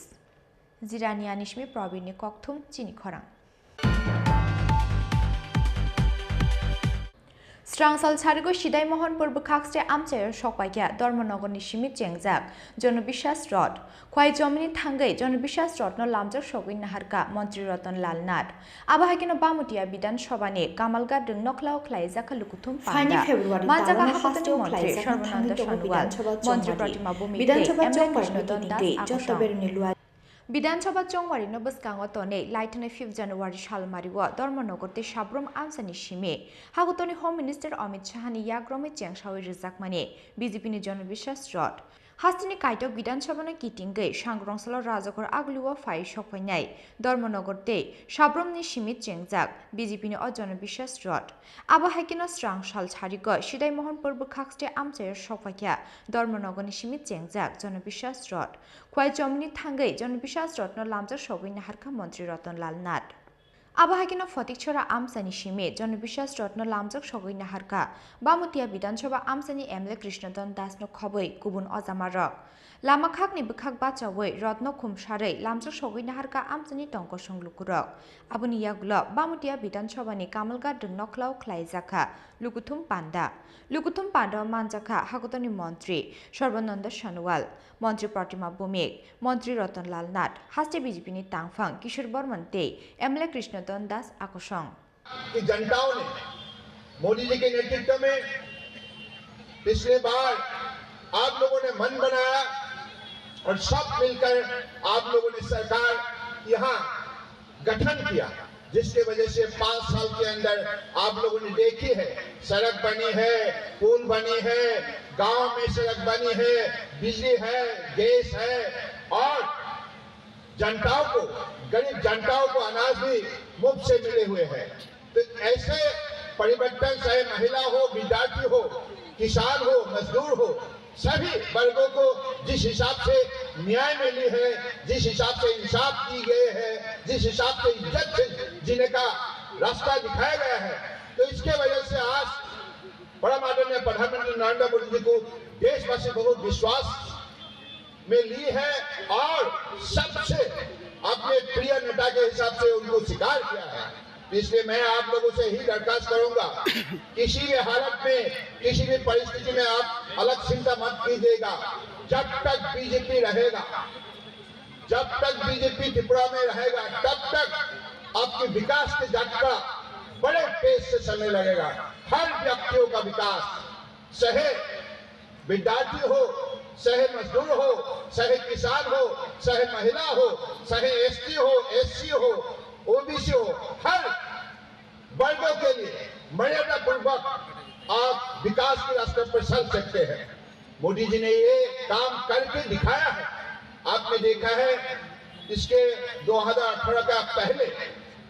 जिरानिया निशमी प्रवीणनि कक्थुम चिनि खरां। स्ट्रांगसाल सारिगो सिदाय महन पूर्व खाक्सटे आमचायर सकवाइया धर्मनगरनि सिमित चेंगजाक जनविश्वास रड खवाइ जमिनि थांगै जनविश्वास रत्न लामजाक सगै नाहारका मंत्री रतन लाल नाथ आबाहाकिनो बामुटिया विधानसभानि कामालगा दुं नखलाव ख्लाइजाका लुकुथुम पांडा मानजाका हास्टो मंत्री सर्वनंद सनवाल मंत्री प्रतिमा भूमि विधानसभा चौंगवारी दास विधानसभा चौंगवारी बसकांग तने लाइटने 5 जनवरी सालमारिव धर्मनगर ते साब्रम आमसानि सिमे हागतनि होम मिनिस्टर अमित शाहनि याग्रमे चेंगसावै रिजाकमानि बीजेपीनि जनविश्वास रड हास्तिनि काइटक विधानसभानि किटिंगै सांग्रंसाल राजघर आगलुवा फाइ सफायनाय धर्मनगर ते साब्रमनि सिमित चेंगजाक बीजेपीनि जनविश्वास रड आबाहाकिनो स्ट्रांगसाल छारिग सिदाय मोहन पूर्व खाक्सटे आमचायर सफाया धर्मनगरनि सिमित चेंगजाक जनविश्वास रड खवाइ जमिनि थांगै जनविश्वास रत्न लामजाक सगै नाहारका मंत्री रतन लाल नाथ आबाहाकिनो फटिकछरा आमसानि सिमे जनविश्वास रत्न लामजाक सगै नाहारका बामुतिया विधानसभा आमसानि MLA कृष्णदन दासनो खबै गुबुन अजामारक लामा खाकनि बखाक बाचावै रत्न खुमसारै लामजाक सगै नाहारका आमसानि टंक संलुकुरक आबुनि यागुल बामुतिया विधानसभानि कामलगा नखलाव ख्लाइजाका लुकुथुम पांडा मानजाका हागतनि मंत्री सर्बानंद सोनोवाल मंत्री प्रतिमा भूमिक मंत्री रतन लाल नाथ हास्टे बीजेपी तांगफां किशोर बर्मन ते MLA कृष्णदन दास आकोशंग कि जनताओं ने मोदी जी के नेतृत्व में पिछले बार आप लोगों ने मन बनाया और सब मिलकर आप लोगों ने सरकार यहाँ गठन किया, जिसके वजह से 5 साल के अंदर आप लोगों ने देखी है सड़क बनी है, पुल बनी है, गांव में सड़क बनी है, बिजली है, गैस है और जनताओं को, गरीब जनताओं को अनाज भी मुफ्त से मिले हुए हैं। तो ऐसे परिवर्तन चाहे महिला हो, विद्यार्थी हो, किसान हो, मजदूर हो, सभी वर्गों को जिस हिसाब से न्याय मिली है, जिस हिसाब से इंसाफ की गए है, जिस हिसाब से इज्जत से जीने का रास्ता दिखाया गया है, तो इसके वजह से आज बड़ा माननीय प्रधानमंत्री नरेंद्र मोदी जी को देशवासी बहुत विश्वास में ली है और सबसे अपने प्रिय नेता के हिसाब से उनको स्वीकार किया है। इसलिए मैं आप लोगों से ही दरखास्त करूंगा, किसी भी हालत में, किसी भी परिस्थिति में आप अलग चिंता मत कीजिएगा। जब तक बीजेपी रहेगा, जब तक बीजेपी त्रिपुरा में रहेगा, तब तक आपके विकास की यात्रा बड़े तेज से चलने लगेगा। हर व्यक्तियों का विकास, चाहे विद्यार्थी हो, चाहे मजदूर हो, चाहे किसान हो, चाहे महिला हो, चाहे एसटी हो, एससी हो, ओबीसी हो, हर वर्गों के लिए मर्यादा पूर्वक आप विकास के रास्ते पर चल सकते हैं। मोदी जी ने ये काम करके दिखाया है। आपने देखा है इसके 2018 का पहले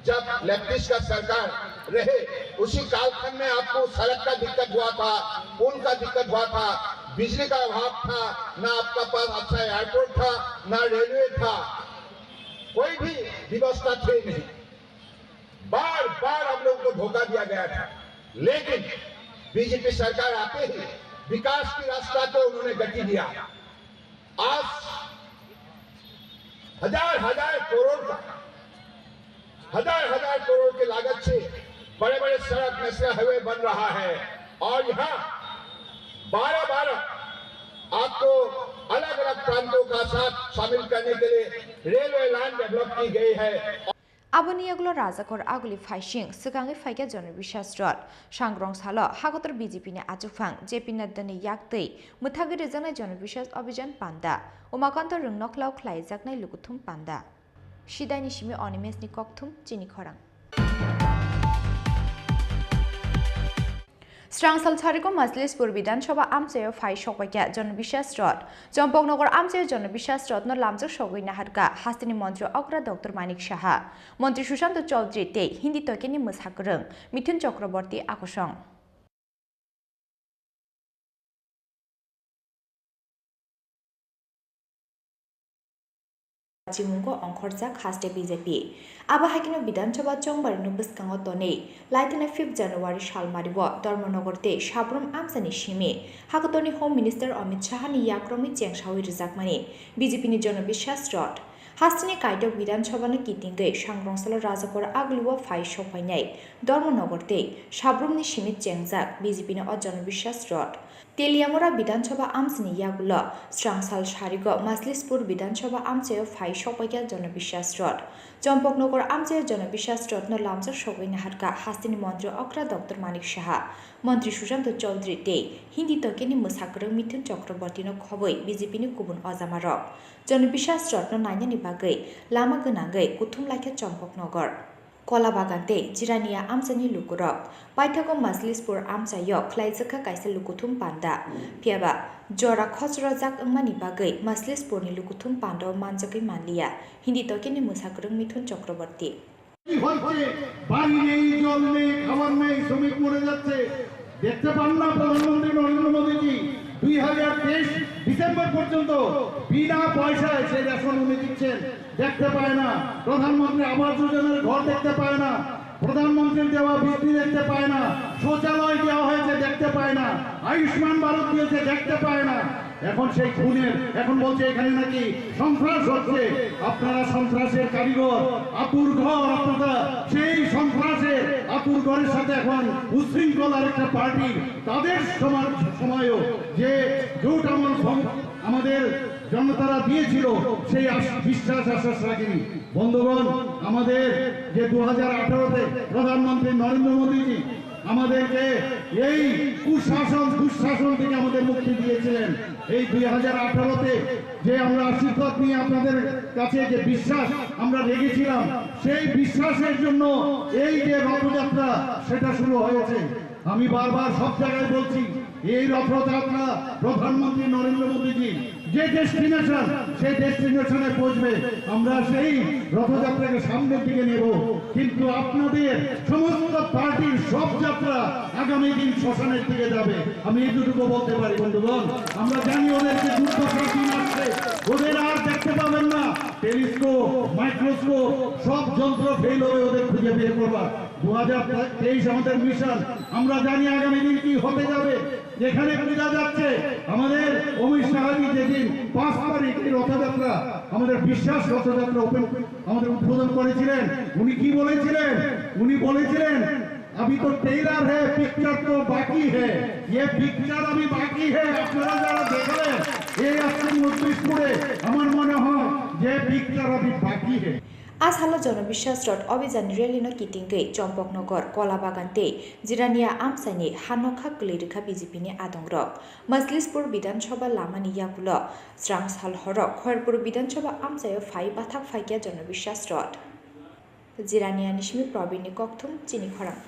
जब लेफ्टिस्ट का सरकार रहे, उसी कालखंड में आपको सड़क का दिक्कत हुआ था, पुल का दिक्कत हुआ था, बिजली का अभाव था, ना आपका पास अच्छा एयरपोर्ट था, ना रेलवे था, कोई भी व्यवस्था थी नहीं। बार बार हम लोगों को धोखा दिया गया था, लेकिन बीजेपी सरकार आते ही विकास की रास्ता को उन्होंने गति दिया। आज हजार करोड़ की लागत से बड़े बड़े सड़क नेशनल हाईवे बन रहा है और यहाँ 12 आपको अलग अलग प्रांतों का साथ शामिल करने के लिए रेलवे लाइन डेवलप की गई है। Aboni yagulo rajakor aguli faishing sigangi faika jonobishas rot sangrong salo hagotor BJP ni achufang JP Nadda ni yaktei muthagi rejanai jonobishas abhijan panda umakanto rungnoklaw khlaijaknai lukuthum panda Shidai ni shimi onimes ni kokthum chini khorang Strangsal Chariko Majlispur Bidansabha Amchayo Phai Sokwaikya Jonobishas Rot Jompoknogor Amchayo Jonobishas Rot no lamjak sogoi naharka Hastini Mantri Okra Dr. Manik Shaha Mantri Sushant Chaudhary tei Hindi tokeni Mushakrung Mithun Chakraborty Akosong Jimungo Ongkhorjak haste BJP Abahakino Bidansabha Chongbarino Bwskango tonei Laitena 5 January salmaribo Dharmanagorte Sabrum Amsani Shimi Hagotorni Home Minister Amit Shah ni yakromi chengsawi rijakmani BJP ni Jonobishas Rot Hastini Kaitok Bidansabha ni kitingei Sangrongsalo Rajakor Agliwo Phai Sokpainai Dharmanagorte Sabrum ni Shimi chengjak BJP ni Jonobishas Rot Teliamora Bidansabha Amsini yagulo Strangsal Shariko Majlispur Bidansabha Amchayo Phai Sokwaikya Jonobishas Rot Jompoknogor Amchayo Jonobishas Rot no lamjak sogoi naharka Hastini Mantri Okra Dr. Manik Shaha Mantri Sushant Chaudhary tei Hindi tokeni Mushakrung Mithun Chakraborty no khoboi BJP ni kubun ojamarok Jonobishas Rot no nainani bagai lama gönangei kuthum laikha Jompoknogor Kolabagante Jirania Amsani Lukurok Paithago Majlispur Amchayo Khlaijaka kaisa lukuthum panda Piaba Jora Khosra Jak Angmani bagai Majlispur ni lukuthum panda manjakai manliya Hindi tokeni Mushakrung Mithun Chakraborty পানি নেই জল নেই খাবার নেই শ্রমিক মরে যাচ্ছে দেখতে পান না প্রধানমন্ত্রী নরেন্দ্র মোদীজি 2023 ডিসেম্বর পর্যন্ত বিনা পয়সায় সেই রেশন উনি দিচ্ছেন দেখতে পায় না প্রধানমন্ত্রী আবাস যোজনার ঘর দেখতে পায় না প্রধানমন্ত্রীর দেওয়া বিজলি দেখতে পায় না শৌচালয় দেওয়া হয়েছে দেখতে পায় না আয়ুষ্মান ভারত দিয়েছে দেখতে পায় না এখন সেই খুনের এখন বলছে এখানে নাকি সন্ত্রাস হচ্ছে আপনারা সন্ত্রাসের কারিগর আপুর ঘর আপনারা সেই সন্ত্রাসের আপুর ঘরের সাথে এখন উশৃঙ্খলার একটা পার্টি তাদের সময়ও যে জোট আমাদের জনতারা দিয়েছিল সেই বিশ্বাস আশ্বাস রাখেনি বন্ধুগণ আমাদের যে 2018-তে প্রধানমন্ত্রী নরেন্দ্র মোদীজি আমাদেরকে এই দুঃশাসন থেকে আমাদের মুক্তি দিয়েছিলেন এই 2018-তে যে আমরা আশীর্বাদ নিয়ে আপনাদের কাছে যে বিশ্বাস আমরা রেখেছিলাম সেই বিশ্বাসের জন্য এই যে রথযাত্রা সেটা শুরু হয়েছে আমি বারবার সব জায়গায় বলছি এই রথযাত্রা প্রধানমন্ত্রী নরেন্দ্র মোদীজি যে ডেস্টিনেশন সেই ডেস্টিনেশনে পৌঁছবে আমরা সেই রথযাত্রাকে সামনের দিকে নেব কিন্তু আপনাদের সমস্ত পার্টির সব যাত্রা আগামী দিন শ্মশানের দিকে যাবে আমি এইটুকু বলতে পারি বন্ধুগণ আমরা জানি ওদেরকে দুর্দশার দিন আসছে ওদের আর দেখতে পাবেন না টেলিস্কোপ মাইক্রোস্কোপ সব যন্ত্র ফেল হয়ে ওদের খুঁজে বের করবা 2023 আমাদের মিশন আমরা জানি আগামী দিন কি হতে যাবে যেখানে বোঝা যাচ্ছে আমাদের অমিত শাহজি যেদিন 5 তারিখ রথযাত্রা আমাদের বিশ্বাস রথযাত্রা আমাদের উদ্বোধন করেছিলেন উনি কি বলেছিলেন উনি বলেছিলেন अभी तो टेलर है पिक्चर तो बाकी है ये पिक्चर अभी बाकी है আপনারা যারা দেখলেন এই আজকে মজলিসপুরে আমার মনে হয় যে পিকচার अभी बाकी है आज हालो जनबिश्वास रड अभियान रेलिनो किटिंगै चम्पकनगर कलाबागानते जिरानिया आमसाइनि हानखा गोलैरेखा बिजेपिनि आदंग्रक मजलिसपुर विधानसभा लामानि यागुल स्रांसाल हरक खयरपुर विधानसभा आमसायो फाइ बाथाक फाइकिया जनबिश्वास रड जिरानिया निशमि प्रबीणनि कक्थुम चिनि खरां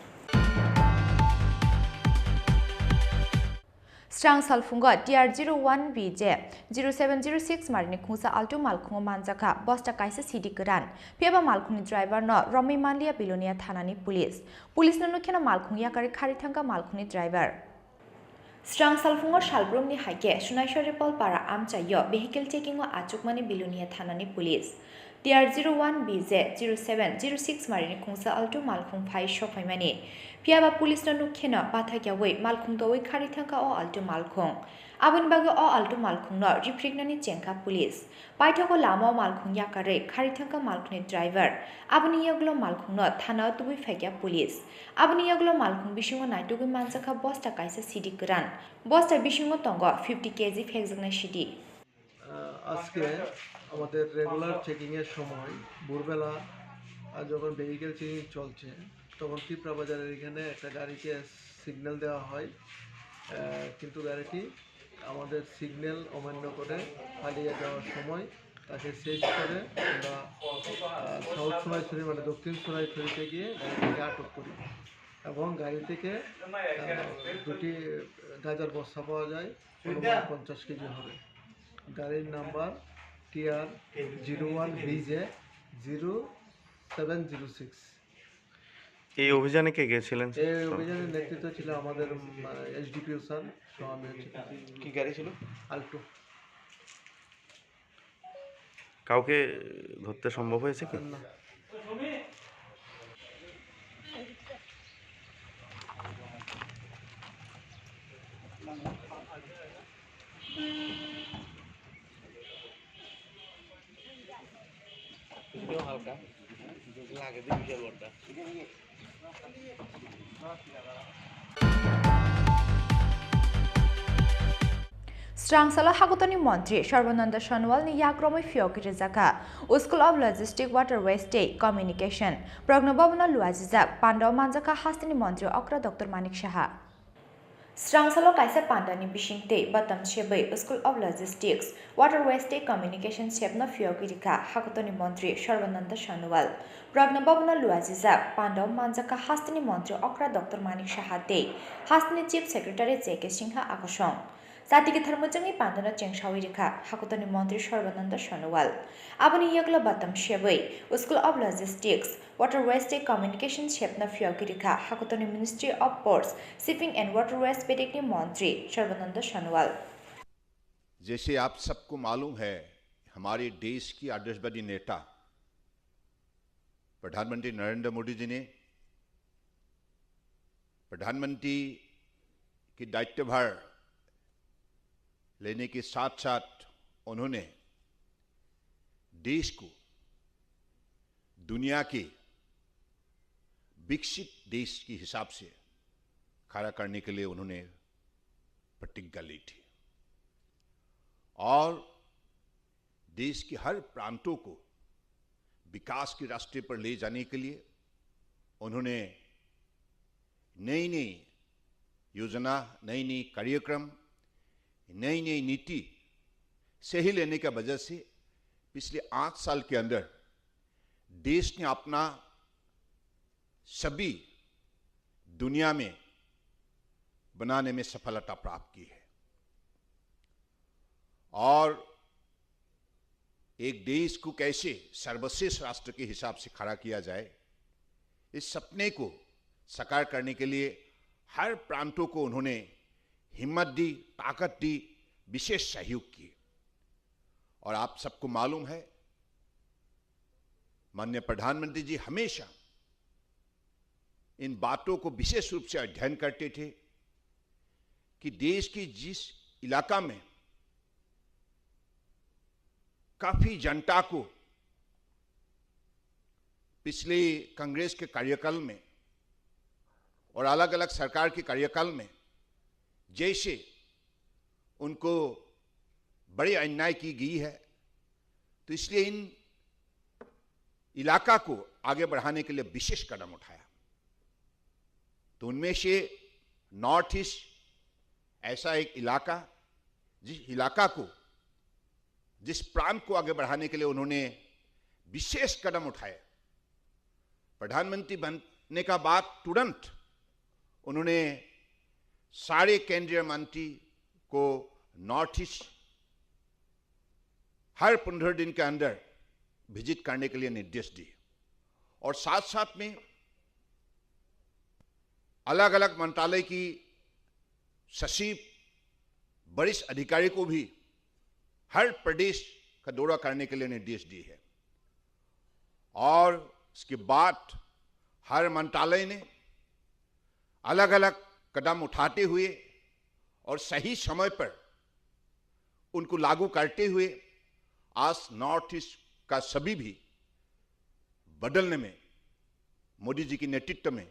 स्रांसाल फुंग TR01 BJ 0706 मारिनि खुंसा आल्टो मालखुंग मानजाखा बस्ता काइसे सिडि गोरान फेबा मालखुंनि ड्राइवर न रमि मानलिया बिलोनिया थानानि पुलिस नुखेना मालखुंग याकारि खारिथांगा मालखुंनि ड्राइवर स्रांसाल फुंग सालब्रुमनि हाइके सुनायसर रिपलपारा आमचायो भेहिकल चेकिंग आचुकमानि बिलोनिया थानानि पुलिस TR01 BJ 0706 मारिनि खुंसा आल्टो मालखुंग फाइ सफाइमानि पियाबा पुलिस नुखेना बाथाग्यावै मालखुंग दवै खारिथांगा अ आल्टो मालखुंग आबुन बागो अ आल्टो मालखुंग रिफ्रिगनानि चेंका पुलिस पाइथाको लामा मालखुंग याकारै खारिथांगा मालखुंनि ड्राइवर आबुनि यागलो मालखुंग थाना तुबै फाइग्या पुलिस आबुनि यागलो मालखुंग बिसिंग नाइटुगै मानजाखा बस्ता काइसे सिडि गोरान बस्ता बिसिंग तंग 50 केजी फेकजोगनाय सिडि আজকে আমাদের রেগুলার চেকিংয়ের সময় ভোরবেলা যখন ভেহিকেল চেকিং চলছে তখন টিপরা বাজারের এখানে একটা গাড়িকে সিগন্যাল দেওয়া হয় কিন্তু গাড়িটি আমাদের সিগন্যাল অমান্য করে পালিয়ে যাওয়ার সময় তাকে সেজ করে আমরা সাউথ সোনাইছড়ি মানে দক্ষিণ সোনাইছড়িতে গিয়ে গাড়িটিকে আটক করি এবং গাড়ি থেকে দুটি গাঁজার বস্তা পাওয়া যায় 50 কেজি হবে গাড়ির নাম্বার TR01 BJ 0706 এই অভিযানে কে গেছিলেন এই অভিযানের নেতৃত্ব ছিল আমাদের SDPO স্যার আমি কি গাড়ি ছিল আল্টো কাউকে ধরতে সম্ভব হয়েছে কি না হালকা লাগে দিয়ে বিশাল বড়টা स्रांसाला हागतनि मन्त्री सर्बानन्द सोनोवालनि याग्रमै फियोगिरि जागा school of logistic waterway state communication प्रज्ञभवन लुवाजिजाक पाण्डव मानजाका हास्तिनि मन्त्री अक्रा डक्टर मानिक साहा स्रांसालो काइसे पाण्डानि बिसिंते बतम छेबै school of logistics waterway state communication सेपना फियोगिरिका हागतनि मन्त्री सर्बानन्द सोनोवाल प्रज्ञभवन लुवाजिजाक पाण्डव मानजाका हास्तिनि मन्त्री अक्रा डक्टर मानिक साहाते हास्तिनि चीफ सेक्रेटारि जेके सिंहा आकर्षण जातिके धर्मजंनि पाण्डना चेंसावि रेखा हाकुतनि मन्त्री सर्बानन्द सोनोवाल आबनि यगला बातम शेबै school of logistics waterways tech communication शेपना फियोगिरिखा हाकुतनि ministry of ports shipping and waterways पेटेकनि मन्त्री सर्बानन्द सोनोवाल जैसे आप सबको मालूम है हमारे देश की आदर्शवादी नेता प्रधानमंत्री नरेंद्र मोदी जी ने प्रधानमंत्री की दायित्वभार लेने के साथ साथ उन्होंने देश को दुनिया के विकसित देश के हिसाब से खड़ा करने के लिए उन्होंने प्रतिज्ञा ली थी और देश के हर प्रांतों को विकास के रास्ते पर ले जाने के लिए उन्होंने नई नई योजना नई नई कार्यक्रम नई नई नीति सही लेने की वजह से पिछले 8 साल के अंदर देश ने अपना सभी दुनिया में बनाने में सफलता प्राप्त की है और एक देश को कैसे सर्वश्रेष्ठ राष्ट्र के हिसाब से खड़ा किया जाए इस सपने को साकार करने के लिए हर प्रांतों को उन्होंने हिम्मत दी ताकत दी विशेष सहयोग किए और आप सबको मालूम है माननीय प्रधानमंत्री जी हमेशा इन बातों को विशेष रूप से अध्ययन करते थे कि देश की जिस इलाका में काफी जनता को पिछले कांग्रेस के कार्यकाल में और अलग अलग सरकार के कार्यकाल में जैसे उनको बड़ी अन्याय की गई है तो इसलिए इन इलाका को आगे बढ़ाने के लिए विशेष कदम उठाया। तो उनमें से नॉर्थ ईस्ट ऐसा एक इलाका, जिस इलाका को, जिस प्रांत को आगे बढ़ाने के लिए उन्होंने विशेष कदम उठाए। प्रधानमंत्री बनने का बाद तुरंत उन्होंने सारे केंद्रीय मंत्री को नॉर्थ ईस्ट हर 15 दिन के अंदर विजिट करने के लिए निर्देश दिए और साथ साथ में अलग अलग मंत्रालय की सचिव, वरिष्ठ अधिकारी को भी हर प्रदेश का दौरा करने के लिए निर्देश दिए हैं। और इसके बाद हर मंत्रालय ने अलग अलग कदम उठाते हुए और सही समय पर उनको लागू करते हुए आज नॉर्थ ईस्ट का सभी भी बदलने में मोदी जी के नेतृत्व में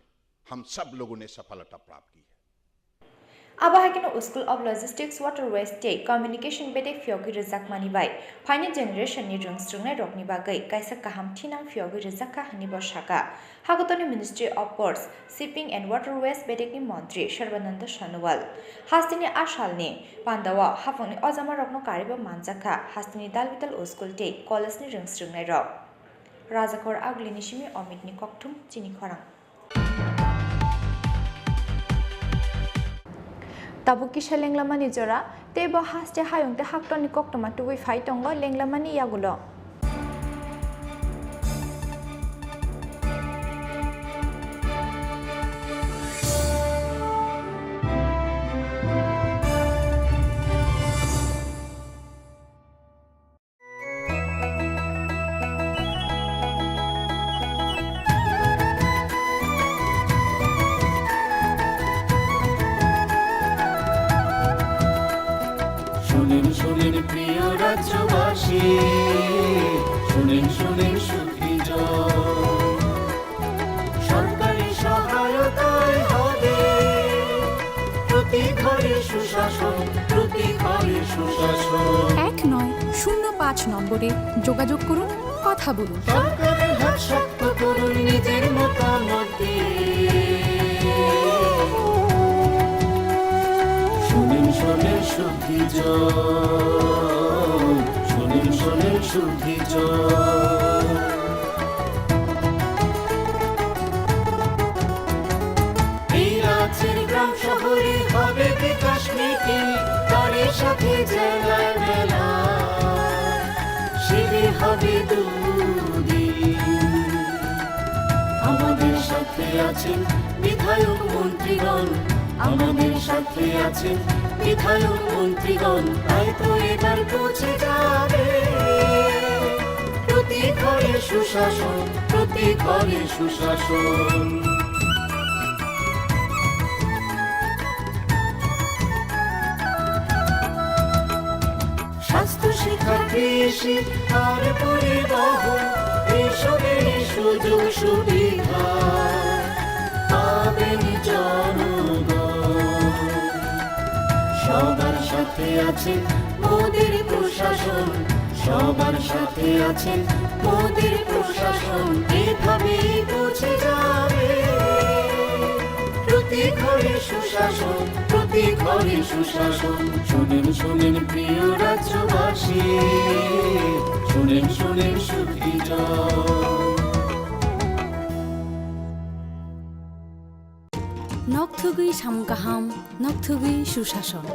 हम सब लोगों ने सफलता प्राप्त की है। Abahagino School of Logistics Waterways State Communication Bedek Fiogi Rizak Manibai Final Generation ni Rungstrungnai Rokni Bagai Kaisa Kaham Tinang Fiogi Rizaka Hani Boshaka Hagotoni Ministry of Ports Shipping and Waterways Bedek ni Montri Sharbananda Shanuwal Hastini Ashalni Pandawa Hafoni Ozama Rokno Kariba Manjaka Hastini Dalvital School Day College ni Rungstrungnai Rok Razakor Aglini Shimi Omidni Koktum Chini Khorang Tabu kisha lenglamani jora tebo haste hayungte haktoni koktoma tuwi faitongo lenglamani yagulo শুনেন প্রিয় রাজ্যবাসী, শুনেন সুখী সরকারি সহায়তায় হবে প্রতি ঘরে সুশাসন, প্রতি ঘরে সুশাসন। ১৯০৫ নম্বরে যোগাযোগ করুন, কথা বলুন। সরকারের হাত শক্ত করুন, নিজের মতামত দিয়ে শুনেন সুখী শুনেন সুখী এই রাজ্যের গ্রাম শহরে হবে বিকাশ নীতি, তারই সাথে জেলায় মেলা শিবির হবে দুদিন। আমাদের সাথে আছেন বিধায়ক মন্ত্রীগণ, আমাদের সাথে আছেন বিধায়ক মন্ত্রীগণ, তাই তো এবার পৌঁছে যাবে প্রতি ঘরে সুশাসন, প্রতি ঘরে সুশাসন। স্বাস্থ্য, শিক্ষা, কৃষি আর পরিবহন এসবের সুযোগ সুবিধা পাবেন জনগণ। সবার সাথে আছেন মোদের প্রশাসন, সবার সাথে আছেন মোদের প্রশাসন, এভাবেই পৌঁছে যাবে প্রতি ঘরে সুশাসন, প্রতি ঘরে সুশাসন। শুনেন প্রিয় রাজ্যবাসী, শুনেন সুখী নকথুগুই সামগাহাম, নকথুগুই সুশাসন।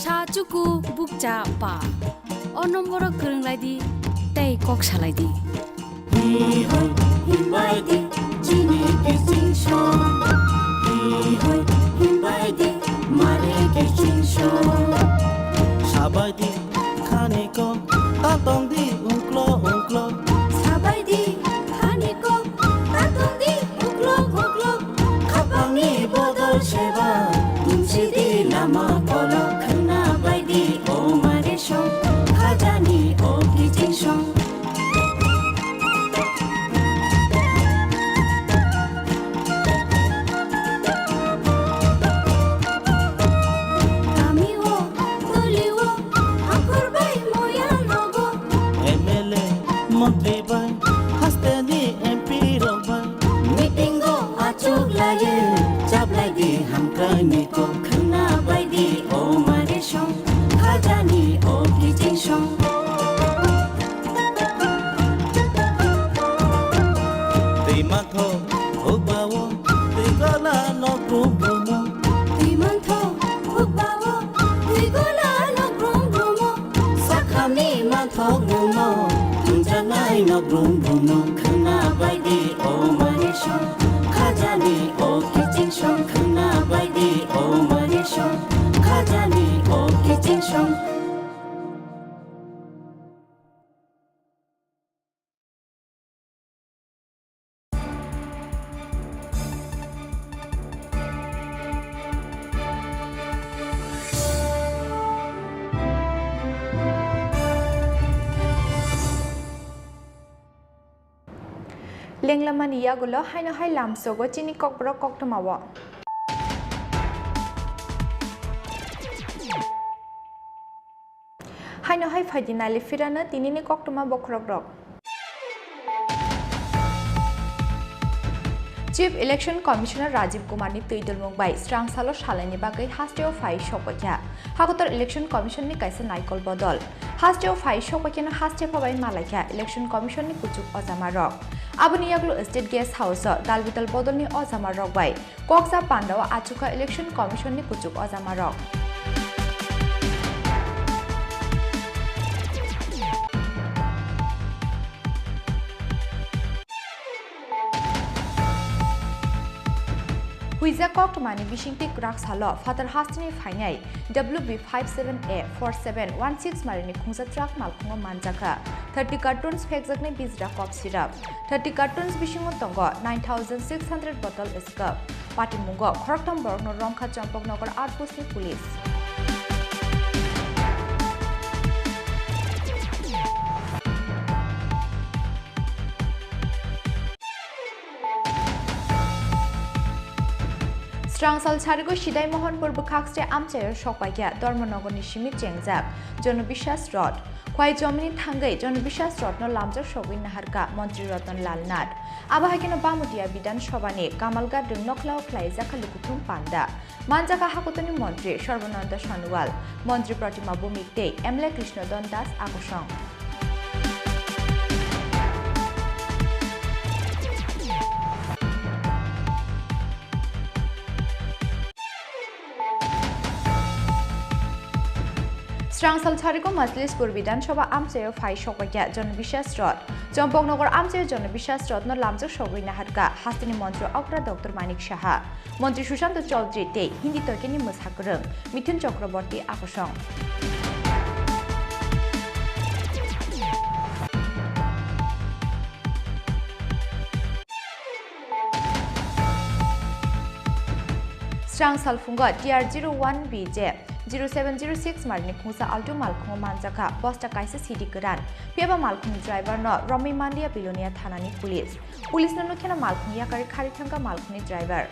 Sacuku bukca pa, onomboro kerenglaidi, tei kok salaidi. Hihoi himbaidi, jini kising shong. Hihoi himbaidi. Sabaydi khaniko tatongdi unklo unklo Sabaydi khaniko tatongdi unklo unklo Kapangni bodol seba Tumsidi lama kolo khana baydi o mare shong khajani o kijing shong Montri bay hasteni MP ro bay Meeting go achuk lage jab lagi hamkani ko khana baydi o mare shong khajani o kijing shong Tei matho ogbawo tei gola no grum grumo Timantho ukbawo tigola no grum grumo Sakhani matho grumo Tunjanai no grum grumo khana baydi o mare shong khajani o kijing shong khana baydi o mare shong khajani o kijing shong Lenglamani yagulo haino hai lamsogo chini kokbro koktomawo haino hai fadinali firana tinini koktoma bokrogrok Chief Election Commissioner Rajiv Kumar ni tuidul mungbai strang salo shalani bagai hasteo fai shopakya hakotor Election Commission ni kaisa naikol bodol hasteo fai shopakya na haste phabai malakya Election Commission ni kuchuk ojamarok abuni yaglo State Guest House dalbital bodol ni ojamarok bai koksa pandawa achuka Election Commission ni kuchuk ojamarok Huiza Koktomani Bishingti Krak Salo, Father Hastini Fainai, WB57A4716 Marini Kungsa Truck Malkungo Manjaka, 30 cartons Fexakne Bizra Cough Syrup, 30 cartons Bishingo Tongo, 9,600 bottle Iska, Pati Mungo, Koroktam Borno Ronka Champok Nogar Outpost Police. Strangsal Charigo Shidai Mohanpur Bukakste Amchayo Shokwakia, Dormonogo Nishimi Chengzak, Jonobishas Rod, Kwai Jomini Tangai, Jonobishas Rod no Lamjak Shogin Naharka, Montri Rotan Lalnad, Abahakino Bamutia Bidan Shobani, Kamalga Dung Noklau Klaiza Kalukutum Panda, Manjaka Hakutani Montri, Shorbananda Shanual, Montri Pratima Bumikte, Emle Krishna Dondas Akushong. Strangsal Charigo Majlispur Vidansabha Amchayo Fai Shokwakia, Jonobishas Rod, Champoknagar Amchayo Jonobishas Rod no Lamjak Shogui Naharka, Hastini Montri Okra Dr. Manik Shaha, Montri Sushant Chaudhary Te, Hindi Tokeni Mushakurung, Mithun Chakraborty Akushong. Strangsal Funga TR01BJ 0706 Marini Kungsa Alto Malkungo Manjaka, Bosta Kaisa City Kuran, Piaba Malkung driver no Romi Mandia Bilonia Thanani Police. Police no Nukena Malkung Yakari Karitanga Malkuni driver.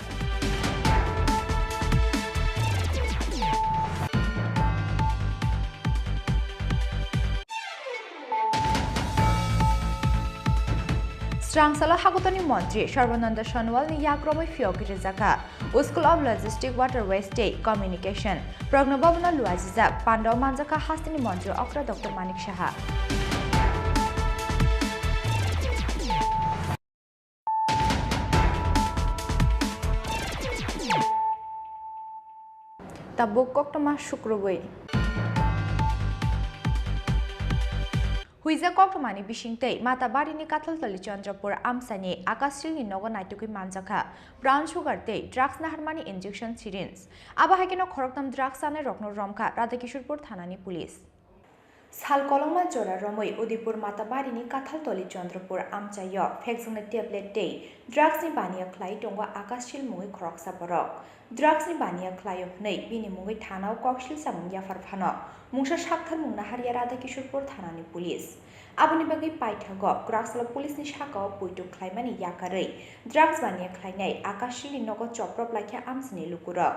Strangsala Hakutani Montri, Sharvananda Shanwal ni Yakromi Fioki Rizaka, School of Logistics Waterways State Communication, Prognobavana Luazizak, Pando Manjaka Hastini Montri, Okra Dr. Manik Shaha. Tabuk Koktoma Shukrubui. हुइजा कक्टमानि बिसिंतै माताबारिनि काथलतली Chandrapur आमसानि आकाशसिलनि नग नाइटुकि मानजाखा brown sugar तै drugs नाहारमानि injection syringe आबाहायकेनो खरकतम drugs जाने रकनो रमखा Radhakishorepur थानानि police साल कलंमा जरा रमै Udaipur माताबारिनि काथलतली Chandrapur आमचाय फेक्संनि tablet तै ड्राग्सनि बानिया ख्लाय दंगा आकाशसिल मुङै खरकसा बरक ड्राग्सनि बानिया ख्लाय नै बिनि मुङै थानाव कक्सिल सामुं याफार फानो मुंसा साक्थार मुंना हारिया राधाकिशोरपुर थानानि पुलिस आबुनि बागै पाइथाग ग्राक्सला पुलिसनि साकाव पुइटु ख्लायमानि याकारै ड्राग्स बानिया ख्लायनाय आकाशसिलनि नग चप्रब लाखिया आमसिनि लुकुरक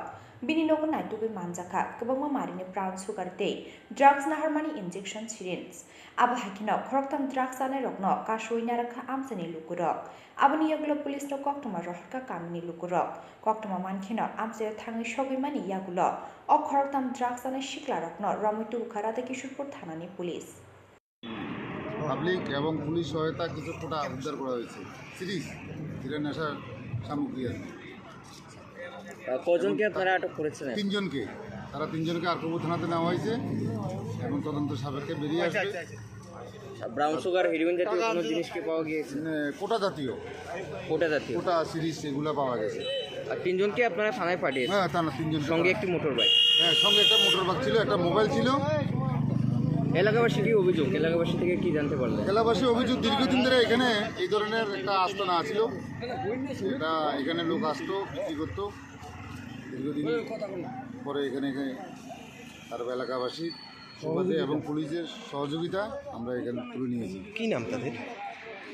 बिनि नग नाइटुगै मानजाखा गोबांमा मारिनि ब्राउन सुगार तै ड्राग्स नाहारमानि इन्जेक्शन सिरिन्ज आबाहायकिनो खरकतम ड्राग्स जानाय रकनो काशुइ नारखा आमसिनि लुकुरक आबुनि यगुलो पुलिसनो कक्टमा रहरका कामनि लुकुरक कक्टमा मानखिनो आमसे थाङै सगैमानि यागुलो अ खरकतम ड्राग्स जानाय शिक्ला रकनो रमैटु उखा राधाकिशोरपुर थानानि पुलिस পাবলিক এবং পুলিশ সহায়তা কিছু কোটা উদ্ধার করা হয়েছে সিরিজ যেটা নেশার সামগ্রী আছে কজনকে আপনারা আটক করেছেন? 3 জনকে তারা 3 জনকে আরকবু থানাতে নেওয়া হয়েছে এবং তদন্ত সাপেক্ষে বেরিয়ে আসবে। ব্রাউন সুগার হেরোইন জাতীয় কোনো জিনিস কি পাওয়া গিয়েছে? কোটা জাতীয় কোটা সিরিজ এগুলো পাওয়া গেছে। আর 3 জনকে আপনারা থানায় পাঠিয়েছেন? হ্যাঁ থানা 3 জন সঙ্গে একটি মোটর বাইক। হ্যাঁ সঙ্গে একটা মোটর বাইক ছিল, একটা মোবাইল ছিল। এলাকাবাসী কি অভিযোগ? এলাকাবাসী থেকে কি জানতে পারলেন? এলাকাবাসী অভিযোগ দীর্ঘদিন ধরে এখানে এই ধরনের একটা আস্তানা ছিল, এটা এখানে লোক আসতো বিক্রি করতো। দীর্ঘদিন পরে এখানে আর এলাকাবাসী সুবাদে এবং পুলিশের সহযোগিতা আমরা এখানে তুলে নিয়েছি। কি নাম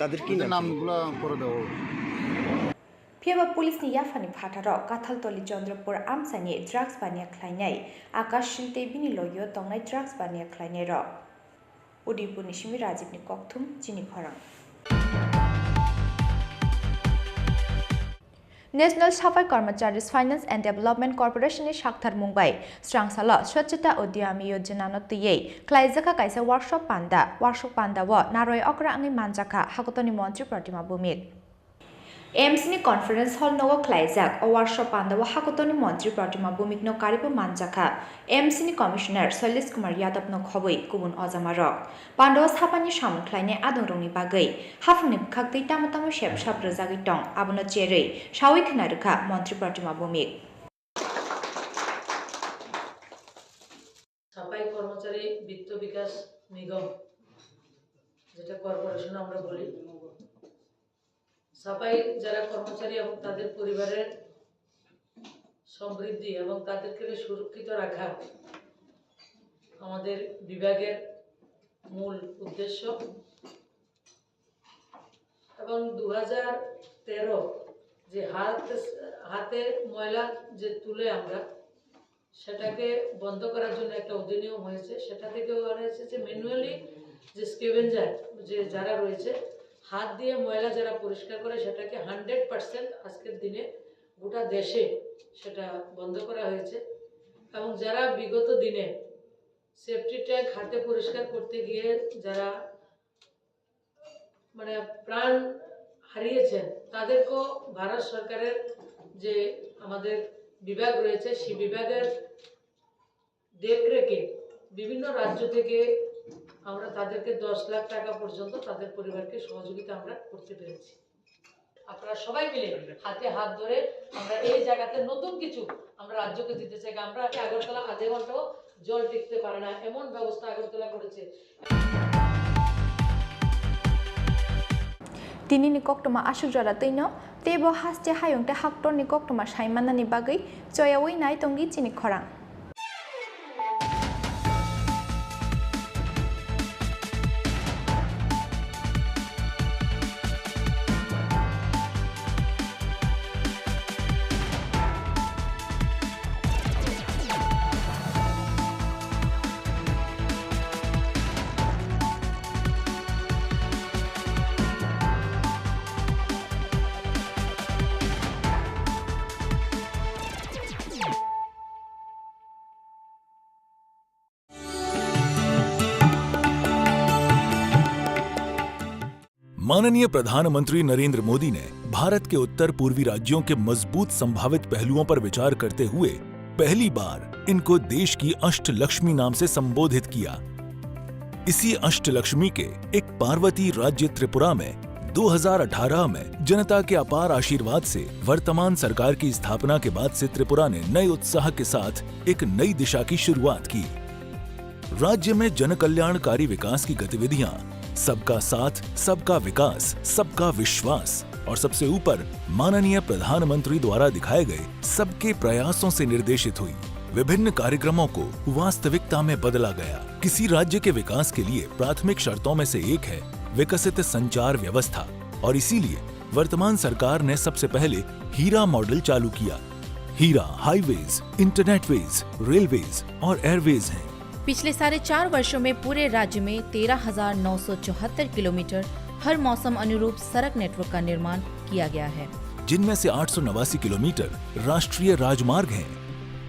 তাদের কি নামগুলো করে দেবো। फियाबा पुलिसनि याफानि फाटाराव काथलतली चन्द्रपुर आमसानि ड्राग्स बानिया ख्लायनाय आकाश शिलते बिनि लयो तंनाय ड्राग्स बानिया ख्लायनाय र उदयपुरनि सिमि राजीवनि कक्थुम चिनि खरां नेशनल साफाई कर्मचारी फाइनेंस एंड डेवलपमेंट कॉर्पोरेशन साक्थार मुंबाई स्रांसाल स्वच्छता उद्यमी योजना तैयै ख्लायजाखा कायसा वर्कशॉप पांदा व नारय अक्रा आंनि मानजाखा हागतनि मंत्री प्रतिमा भूमिक एमसीनि कॉन्फ्रेंस हॉल नगो ख्लायजाक वर्कशॉप पांदा व हागतनि मंत्री प्रतिमा भूमिक नो कारिबो मानजाखा एमसीनि कमिशनार शैलेश कुमार यादव नो खबै गुबुन अजामारक पांडव सापानि सामुं ख्लायनाय आदंरंनि बागै हाफुंनि खागदै तामताम शेबसाब रोजागै दं आबनो चेरै सावै खोनारोखा मंत्री प्रतिमा भूमिक সাফাই কর্মচারী বিত্ত বিকাশ নিগম যেটা কর্পোরেশন আমরা বলি, সাফাই যারা কর্মচারী এবং তাদের পরিবারের সমৃদ্ধি এবং তাদেরকে সুরক্ষিত রাখা আমাদের বিভাগের মূল উদ্দেশ্য। এবং 2013 যে হাতে ময়লা যে তুলে আমরা সেটাকে বন্ধ করার জন্য একটা অধিনিয়ম হয়েছে, সেটা থেকে বলা হয়েছে যে ম্যানুয়ালি যে স্কেভেঞ্জার যে যারা রয়েছে হাত দিয়ে ময়লা যারা পরিষ্কার করে সেটাকে 100% আজকের দিনে গোটা দেশে সেটা বন্ধ করা হয়েছে। এবং যারা বিগত দিনে সেফটি ট্যাঙ্ক হাতে পরিষ্কার করতে গিয়ে যারা মানে প্রাণ হারিয়েছেন তাদেরকেও ভারত সরকারের যে আমাদের বিভাগ রয়েছে সেই বিভাগের দেখরেখে বিভিন্ন রাজ্য থেকে আমরা তাদেরকে 10 লাখ টাকা পর্যন্ত তাদের পরিবারকে সহযোগিতা আমরা করতে পেরেছি। আপনারা সবাই মিলে হাতে হাত ধরে আমরা এই জায়গাতে নতুন কিছু আমরা রাজ্যকে দিতে চাই। আমরা আগরতলা আধে ঘন্টাও জল টিকতে পারে না এমন ব্যবস্থা আগরতলা করেছে। Tini ni koktoma asuk jara tino tebo haste hayongte haktor ni koktoma saimana ni bagai choyawi nai tongi chini khorang माननीय प्रधानमंत्री नरेंद्र मोदी ने भारत के उत्तर पूर्वी राज्यों के मजबूत संभावित पहलुओं पर विचार करते हुए पहली बार इनको देश की अष्टलक्ष्मी नाम से संबोधित किया। इसी अष्टलक्ष्मी के एक पार्वती राज्य त्रिपुरा में 2018 में जनता के अपार आशीर्वाद से वर्तमान सरकार की स्थापना के बाद से त्रिपुरा ने नए उत्साह के साथ एक नई दिशा की शुरुआत की। राज्य में जन कल्याणकारी विकास की गतिविधियां सबका साथ, सबका विकास, सबका विश्वास और सबसे ऊपर माननीय प्रधानमंत्री द्वारा दिखाए गए सबके प्रयासों से निर्देशित हुई। विभिन्न कार्यक्रमों को वास्तविकता में बदला गया। किसी राज्य के विकास के लिए प्राथमिक शर्तों में से एक है विकसित संचार व्यवस्था और इसीलिए वर्तमान सरकार ने सबसे पहले हीरा मॉडल चालू किया। हीरा हाईवेज, इंटरनेटवेज, रेलवेज और एयरवेज हैं। पिछले 4.5 वर्षों में पूरे राज्य में 13,974 किलोमीटर हर मौसम अनुरूप सड़क नेटवर्क का निर्माण किया गया है, जिनमें से 889 किलोमीटर राष्ट्रीय राजमार्ग हैं।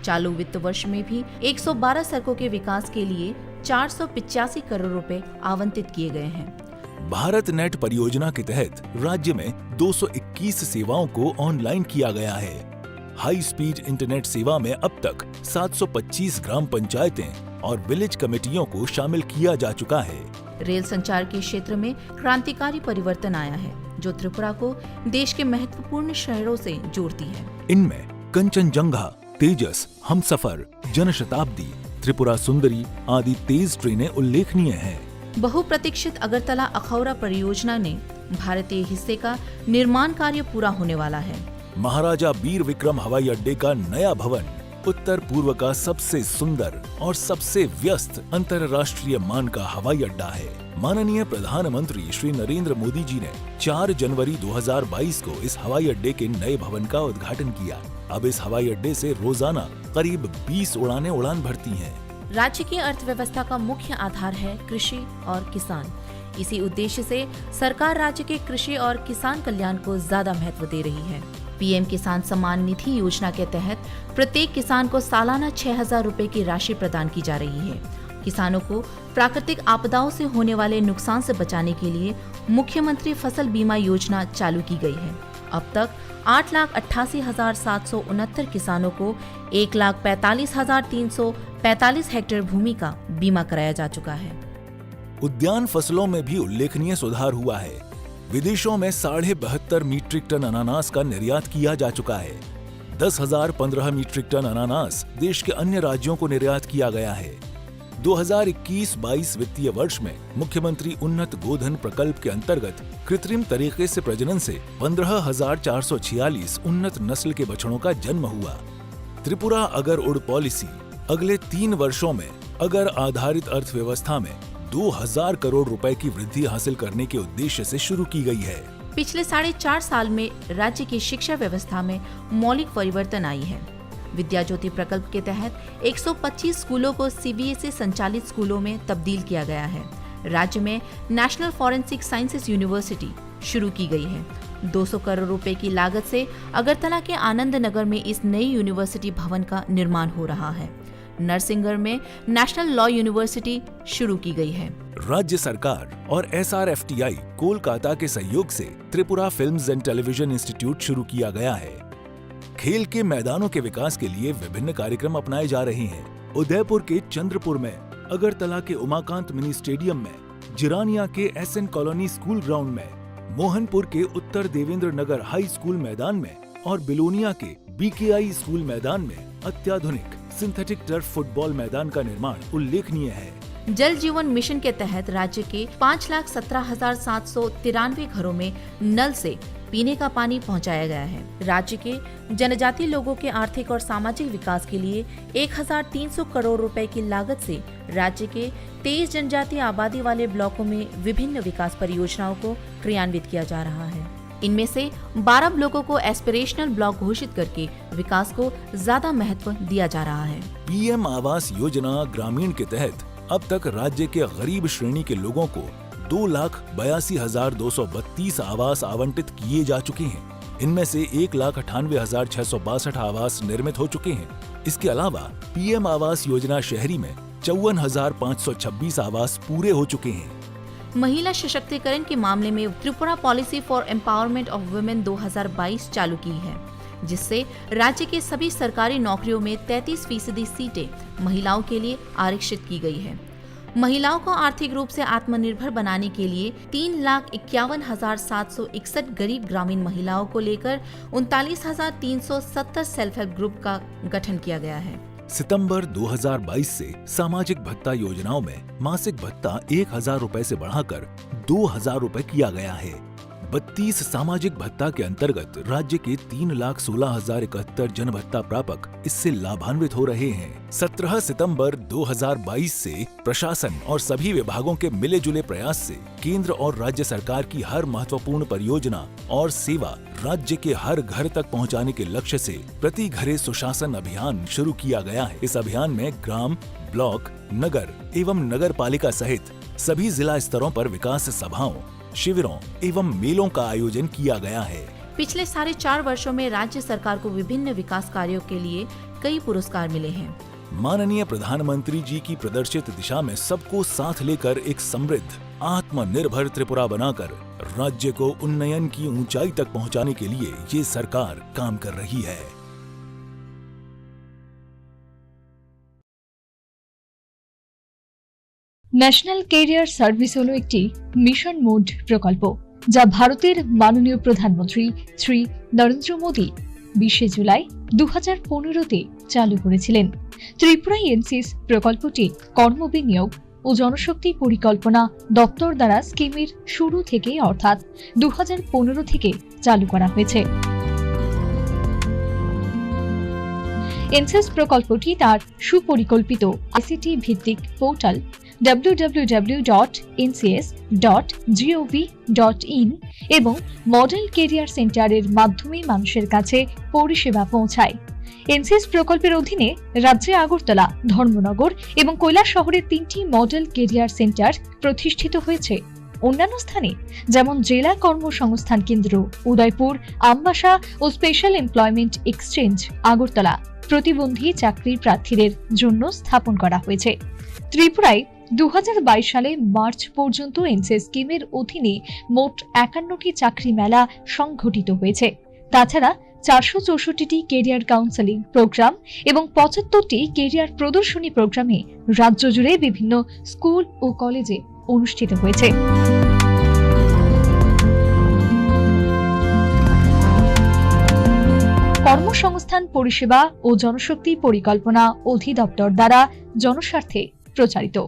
चालू वित्त वर्ष में भी 112 सड़कों के विकास के लिए 485 करोड़ रुपए आवंटित किए गए हैं। भारत नेट परियोजना के तहत राज्य में 221 सेवाओं को ऑनलाइन किया गया है। हाई स्पीड इंटरनेट सेवा में अब तक 725 ग्राम पंचायतें और विलेज कमेटियों को शामिल किया जा चुका है। रेल संचार के क्षेत्र में क्रांतिकारी परिवर्तन आया है, जो त्रिपुरा को देश के महत्वपूर्ण शहरों से जोड़ती है। इनमें कंचनजंगा, तेजस, हमसफर, जनशताब्दी, त्रिपुरा सुंदरी आदि तेज ट्रेनें उल्लेखनीय हैं। बहुप्रतीक्षित अगरतला अखौरा परियोजना ने भारतीय हिस्से का निर्माण कार्य पूरा होने वाला है। महाराजा वीर विक्रम हवाई अड्डे का नया भवन उत्तर पूर्व का सबसे सुंदर और सबसे व्यस्त अंतर्राष्ट्रीय मान का हवाई अड्डा है। माननीय प्रधानमंत्री श्री नरेंद्र मोदी जी ने 4 जनवरी 2022 को इस हवाई अड्डे के नए भवन का उद्घाटन किया। अब इस हवाई अड्डे से रोजाना करीब 20 उड़ानें उड़ान भरती हैं। राज्य की अर्थव्यवस्था का मुख्य आधार है कृषि और किसान। इसी उद्देश्य से सरकार राज्य के कृषि और किसान कल्याण को ज्यादा महत्व दे रही है। पीएम किसान सम्मान निधि योजना के तहत प्रत्येक किसान को सालाना 6,000 रुपए की राशि प्रदान की जा रही है। किसानों को प्राकृतिक आपदाओं से होने वाले नुकसान से बचाने के लिए मुख्यमंत्री फसल बीमा योजना चालू की गई है। अब तक 8,88,769 किसानों को 1,45,345 हेक्टेयर भूमि का बीमा कराया जा चुका है। उद्यान फसलों में भी उल्लेखनीय सुधार हुआ है। विदेशों में 72.5 मीट्रिक टन अनानास का निर्यात किया जा चुका है। 10,015 मीट्रिक टन अनानास देश के अन्य राज्यों को निर्यात किया गया है। 2021-22 वित्तीय वर्ष में मुख्यमंत्री उन्नत गोधन प्रकल्प के अंतर्गत कृत्रिम तरीके से प्रजनन से 15,446 उन्नत नस्ल के बछड़ों का जन्म हुआ। त्रिपुरा अगर उड़ पॉलिसी अगले 3 वर्षों में अगर आधारित अर्थव्यवस्था में 2,000 करोड़ रुपए की वृद्धि हासिल करने के उद्देश्य से शुरू की गई है। पिछले 4.5 साल में राज्य की शिक्षा व्यवस्था में मौलिक परिवर्तन आई है। विद्या ज्योति प्रकल्प के तहत 125 स्कूलों को सीबीएसई संचालित स्कूलों में तब्दील किया गया है। राज्य में नेशनल फॉरेंसिक साइंसेज यूनिवर्सिटी शुरू की गई है। 200 करोड़ रुपए की लागत से अगरतला के आनंद नगर में इस नई यूनिवर्सिटी भवन का निर्माण हो रहा है। नरसिंहगढ़ में नेशनल लॉ यूनिवर्सिटी शुरू की गई है। राज्य सरकार और SRFTI कोलकाता के सहयोग से Tripura films and television institute शुरू किया गया है। खेल के मैदानों के विकास के लिए विभिन्न कार्यक्रम अपनाए जा रहे हैं। उदयपुर के चंद्रपुर में, अगरतला के उमाकांत मिनी स्टेडियम में, जिरानिया के SN कॉलोनी स्कूल ग्राउंड में, मोहनपुर के उत्तर देवेंद्र नगर हाई स्कूल मैदान में और बिलोनिया के BKI स्कूल मैदान में अत्याधुनिक सिंथेटिक टर्फ फुटबॉल मैदान का निर्माण उल्लेखनीय है। जल जीवन मिशन के तहत राज्य के 5,17,793 घरों में नल से पीने का पानी पहुंचाया गया है। राज्य के जनजातीय लोगों के आर्थिक और सामाजिक विकास के लिए 1,300 करोड़ रुपए की लागत से राज्य के 23 जनजातीय आबादी वाले ब्लॉकों में विभिन्न विकास परियोजनाओं को क्रियान्वित किया जा रहा है। इनमें से 12 ब्लॉकों को एस्पिरेशनल ब्लॉक घोषित करके विकास को ज्यादा महत्व दिया जा रहा है। PM आवास योजना ग्रामीण के तहत अब तक राज्य के गरीब श्रेणी के लोगों को 2,82,232 आवास आवंटित किए जा चुके हैं। इनमें से 1,98,662 आवास निर्मित हो चुके हैं। इसके अलावा PM आवास योजना शहरी में 54,526 आवास पूरे हो चुके हैं। महिला सशक्तिकरण के मामले में Tripura policy for empowerment of women 2022 चालू की है, जिससे राज्य के सभी सरकारी नौकरियों में 33% सीटें महिलाओं के लिए आरक्षित की गई है। महिलाओं को आर्थिक रूप से आत्मनिर्भर बनाने के लिए 3,51,761 गरीब ग्रामीण महिलाओं को लेकर 39,370 सेल्फ हेल्प ग्रुप का गठन किया गया है। सितंबर 2022 से सामाजिक भत्ता योजनाओं में मासिक भत्ता 1,000 रुपए से बढ़ाकर 2,000 रुपए किया गया है। 32 सामाजिक भत्ता के अंतर्गत राज्य के 3,16,071 जन भत्ता प्रापक इससे लाभान्वित हो रहे हैं। 17 सितंबर 2022 से प्रशासन और सभी विभागों के मिले जुले प्रयास से केंद्र और राज्य सरकार की हर महत्वपूर्ण परियोजना और सेवा राज्य के हर घर तक पहुंचाने के लक्ष्य से प्रति घरे सुशासन अभियान शुरू किया गया है। इस अभियान में ग्राम, ब्लॉक, नगर एवं नगर पालिका सहित सभी जिला स्तरों पर विकास सभाओं, शिविरों एवं मेलों का आयोजन किया गया है। पिछले 4.5 वर्षों में राज्य सरकार को विभिन्न विकास कार्यों के लिए कई पुरस्कार मिले हैं। माननीय प्रधानमंत्री जी की प्रदर्शित दिशा में सबको साथ लेकर एक समृद्ध, आत्मनिर्भर त्रिपुरा बनाकर राज्य को उन्नयन की ऊंचाई तक पहुंचाने के लिए ये सरकार काम कर रही है। ন্যাশনাল ক্যারিয়ার সার্ভিস হলো একটি মিশন মোড প্রকল্প যা ভারতের মাননীয় প্রধানমন্ত্রী শ্রী নরেন্দ্র মোদী 20 জুলাই 2015-তে চালু করেছিলেন। ত্রিপুরা এনসিএস প্রকল্পটি কর্মবিনিয়োগ ও জনশক্তি পরিকল্পনা দপ্তর দ্বারা স্কিমের শুরু থেকে অর্থাৎ 2015 থেকে চালু করা হয়েছে। এনসিএস প্রকল্পটি তার সুপরিকল্পিত আইসিটি ভিত্তিক পোর্টাল www.ncs.gov.in এবং মডেল কেরিয়ার সেন্টারের মাধ্যমে মানুষের কাছে পরিষেবা পৌঁছায়। এনসিএস প্রকল্পের অধীনে রাজ্যে আগরতলা, ধর্মনগর এবং কৈলাস শহরের 3টি মডেল কেরিয়ার সেন্টার প্রতিষ্ঠিত হয়েছে। অন্যান্য স্থানে যেমন জেলা কর্মসংস্থান কেন্দ্র উদয়পুর, আমবাসা ও স্পেশাল এমপ্লয়মেন্ট এক্সচেঞ্জ আগরতলা প্রতিবন্ধী চাকরির প্রার্থীদের জন্য স্থাপন করা হয়েছে। ত্রিপুরায় 2022 সালে মার্চ পর্যন্ত এনসিএস স্কিমের অধীনে মোট 51টি চাকরি মেলা সংঘটিত হয়েছে। তাছাড়া 464টি কেরিয়ার কাউন্সেলিং প্রোগ্রাম এবং 75টি কেরিয়ার প্রদর্শনী প্রোগ্রামে রাজ্য জুড়ে বিভিন্ন স্কুল ও কলেজে অনুষ্ঠিত হয়েছে। কর্মসংস্থান পরিষেবা ও জনশক্তি পরিকল্পনা অধিদপ্তর দ্বারা জনস্বার্থে প্রচারিত।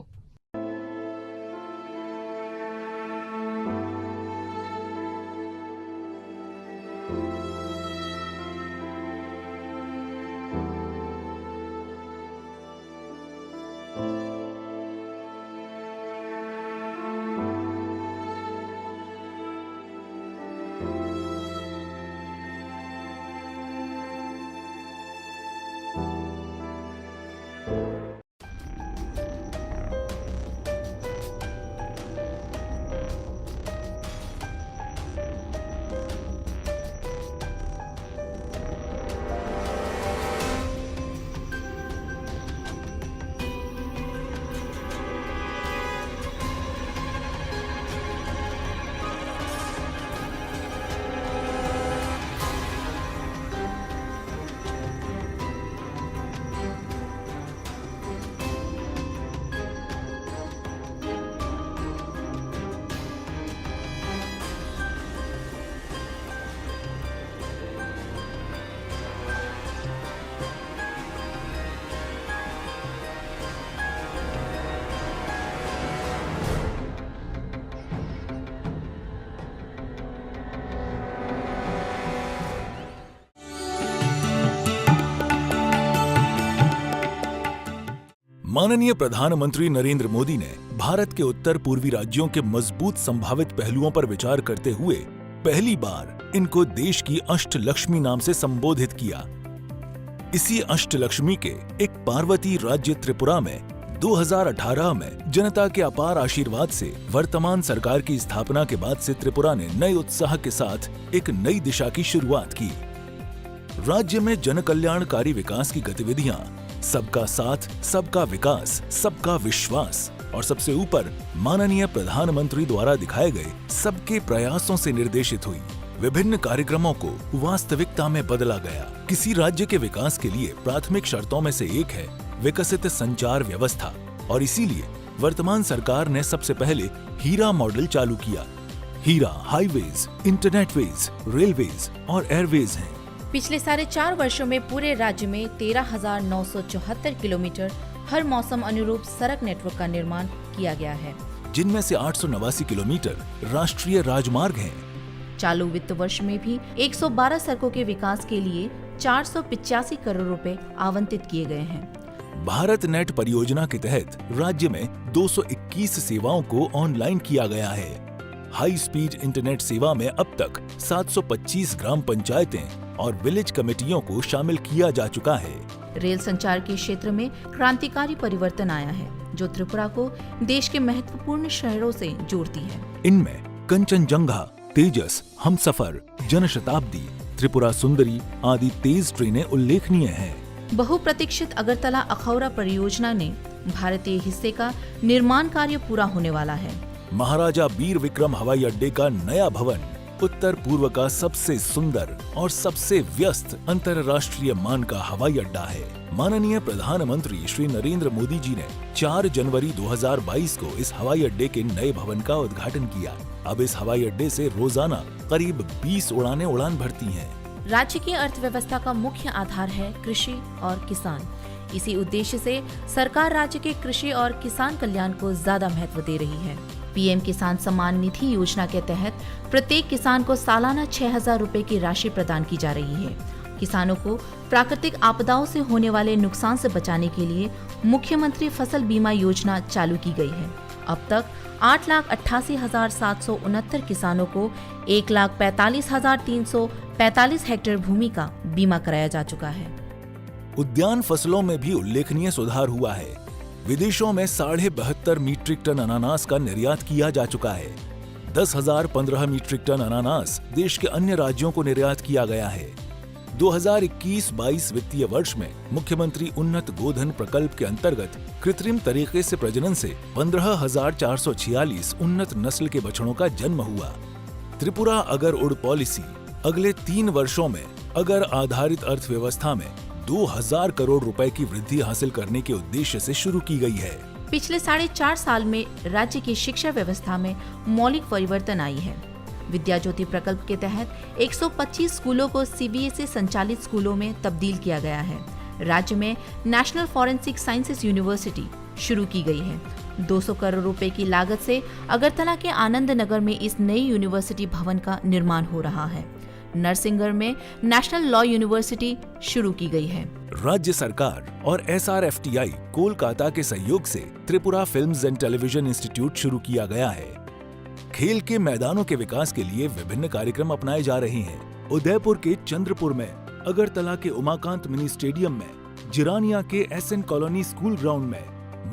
माननीय प्रधानमंत्री नरेंद्र मोदी ने भारत के उत्तर पूर्वी राज्यों के मजबूत संभावित पहलुओं पर विचार करते हुए पहली बार इनको देश की अष्टलक्ष्मी नाम से संबोधित किया। इसी अष्टलक्ष्मी के एक पार्वती राज्य त्रिपुरा में 2018 में जनता के अपार आशीर्वाद से वर्तमान सरकार की स्थापना के बाद से त्रिपुरा ने नए उत्साह के साथ एक नई दिशा की शुरुआत की। राज्य में जन कल्याणकारी विकास की गतिविधियां सबका साथ, सबका विकास, सबका विश्वास और सबसे ऊपर माननीय प्रधानमंत्री द्वारा दिखाए गए सबके प्रयासों से निर्देशित हुई। विभिन्न कार्यक्रमों को वास्तविकता में बदला गया। किसी राज्य के विकास के लिए प्राथमिक शर्तों में से एक है विकसित संचार व्यवस्था और इसीलिए वर्तमान सरकार ने सबसे पहले हीरा मॉडल चालू किया। हीरा हाईवेज, इंटरनेटवेज, रेलवेज और एयरवेज हैं। पिछले 4.5 वर्षों में पूरे राज्य में 13,974 किलोमीटर हर मौसम अनुरूप सड़क नेटवर्क का निर्माण किया गया है, जिनमें से 889 किलोमीटर राष्ट्रीय राजमार्ग हैं। चालू वित्त वर्ष में भी 112 सड़कों के विकास के लिए 485 करोड़ रुपए आवंटित किए गए हैं। भारत नेट परियोजना के तहत राज्य में 221 सेवाओं को ऑनलाइन किया गया है। हाई स्पीड इंटरनेट सेवा में अब तक 725 ग्राम पंचायतें और विलेज कमेटियों को शामिल किया जा चुका है। रेल संचार के क्षेत्र में क्रांतिकारी परिवर्तन आया है, जो त्रिपुरा को देश के महत्वपूर्ण शहरों से जोड़ती है। इनमें कंचनजंगा, तेजस, हमसफर, जनशताब्दी, त्रिपुरा सुंदरी आदि तेज ट्रेनें उल्लेखनीय हैं। बहुप्रतीक्षित अगरतला अखौरा परियोजना ने भारतीय हिस्से का निर्माण कार्य पूरा होने वाला है। महाराजा बीर विक्रम हवाई अड्डे का नया भवन उत्तर पूर्व का सबसे सुंदर और सबसे व्यस्त अंतर्राष्ट्रीय मान का हवाई अड्डा है। माननीय प्रधानमंत्री श्री नरेंद्र मोदी जी ने 4 जनवरी 2022 को इस हवाई अड्डे के नए भवन का उद्घाटन किया। अब इस हवाई अड्डे से रोजाना करीब 20 उड़ानें उड़ान भरती हैं। राज्य की अर्थव्यवस्था का मुख्य आधार है कृषि और किसान। इसी उद्देश्य से सरकार राज्य के कृषि और किसान कल्याण को ज्यादा महत्व दे रही है। पीएम किसान सम्मान निधि योजना के तहत प्रत्येक किसान को सालाना 6,000 रुपए की राशि प्रदान की जा रही है। किसानों को प्राकृतिक आपदाओं से होने वाले नुकसान से बचाने के लिए मुख्यमंत्री फसल बीमा योजना चालू की गई है। अब तक 8,88,769 किसानों को 1,45,345 हेक्टेयर भूमि का बीमा कराया जा चुका है। उद्यान फसलों में भी उल्लेखनीय सुधार हुआ है। विदेशों में 72.5 मीट्रिक टन अनानास का निर्यात किया जा चुका है। 10,015 मीट्रिक टन अनानास देश के अन्य राज्यों को निर्यात किया गया है। 2021-22 वित्तीय वर्ष में मुख्यमंत्री उन्नत गोधन प्रकल्प के अंतर्गत कृत्रिम तरीके से प्रजनन से 15,446 उन्नत नस्ल के बछड़ों का जन्म हुआ। त्रिपुरा अगर उड़ पॉलिसी अगले 3 वर्षों में अगर आधारित अर्थव्यवस्था में 2,000 करोड़ रुपए की वृद्धि हासिल करने के उद्देश्य से शुरू की गई है। पिछले 4.5 साल में राज्य की शिक्षा व्यवस्था में मौलिक परिवर्तन आई है। विद्या ज्योति प्रकल्प के तहत 125 स्कूलों को सीबीएसई संचालित स्कूलों में तब्दील किया गया है। राज्य में नेशनल फॉरेंसिक साइंसेज यूनिवर्सिटी शुरू की गई है। 200 करोड़ रुपए की लागत से अगरतला के आनंद नगर में इस नई यूनिवर्सिटी भवन का निर्माण हो रहा है। नरसिंहगढ़ में नेशनल लॉ यूनिवर्सिटी शुरू की गई है। राज्य सरकार और SRFTI कोलकाता के सहयोग से Tripura films and television institute शुरू किया गया है। खेल के मैदानों के विकास के लिए विभिन्न कार्यक्रम अपनाए जा रहे हैं। उदयपुर के चंद्रपुर में, अगरतला के उमाकांत मिनी स्टेडियम में, जिरानिया के SN कॉलोनी स्कूल ग्राउंड में,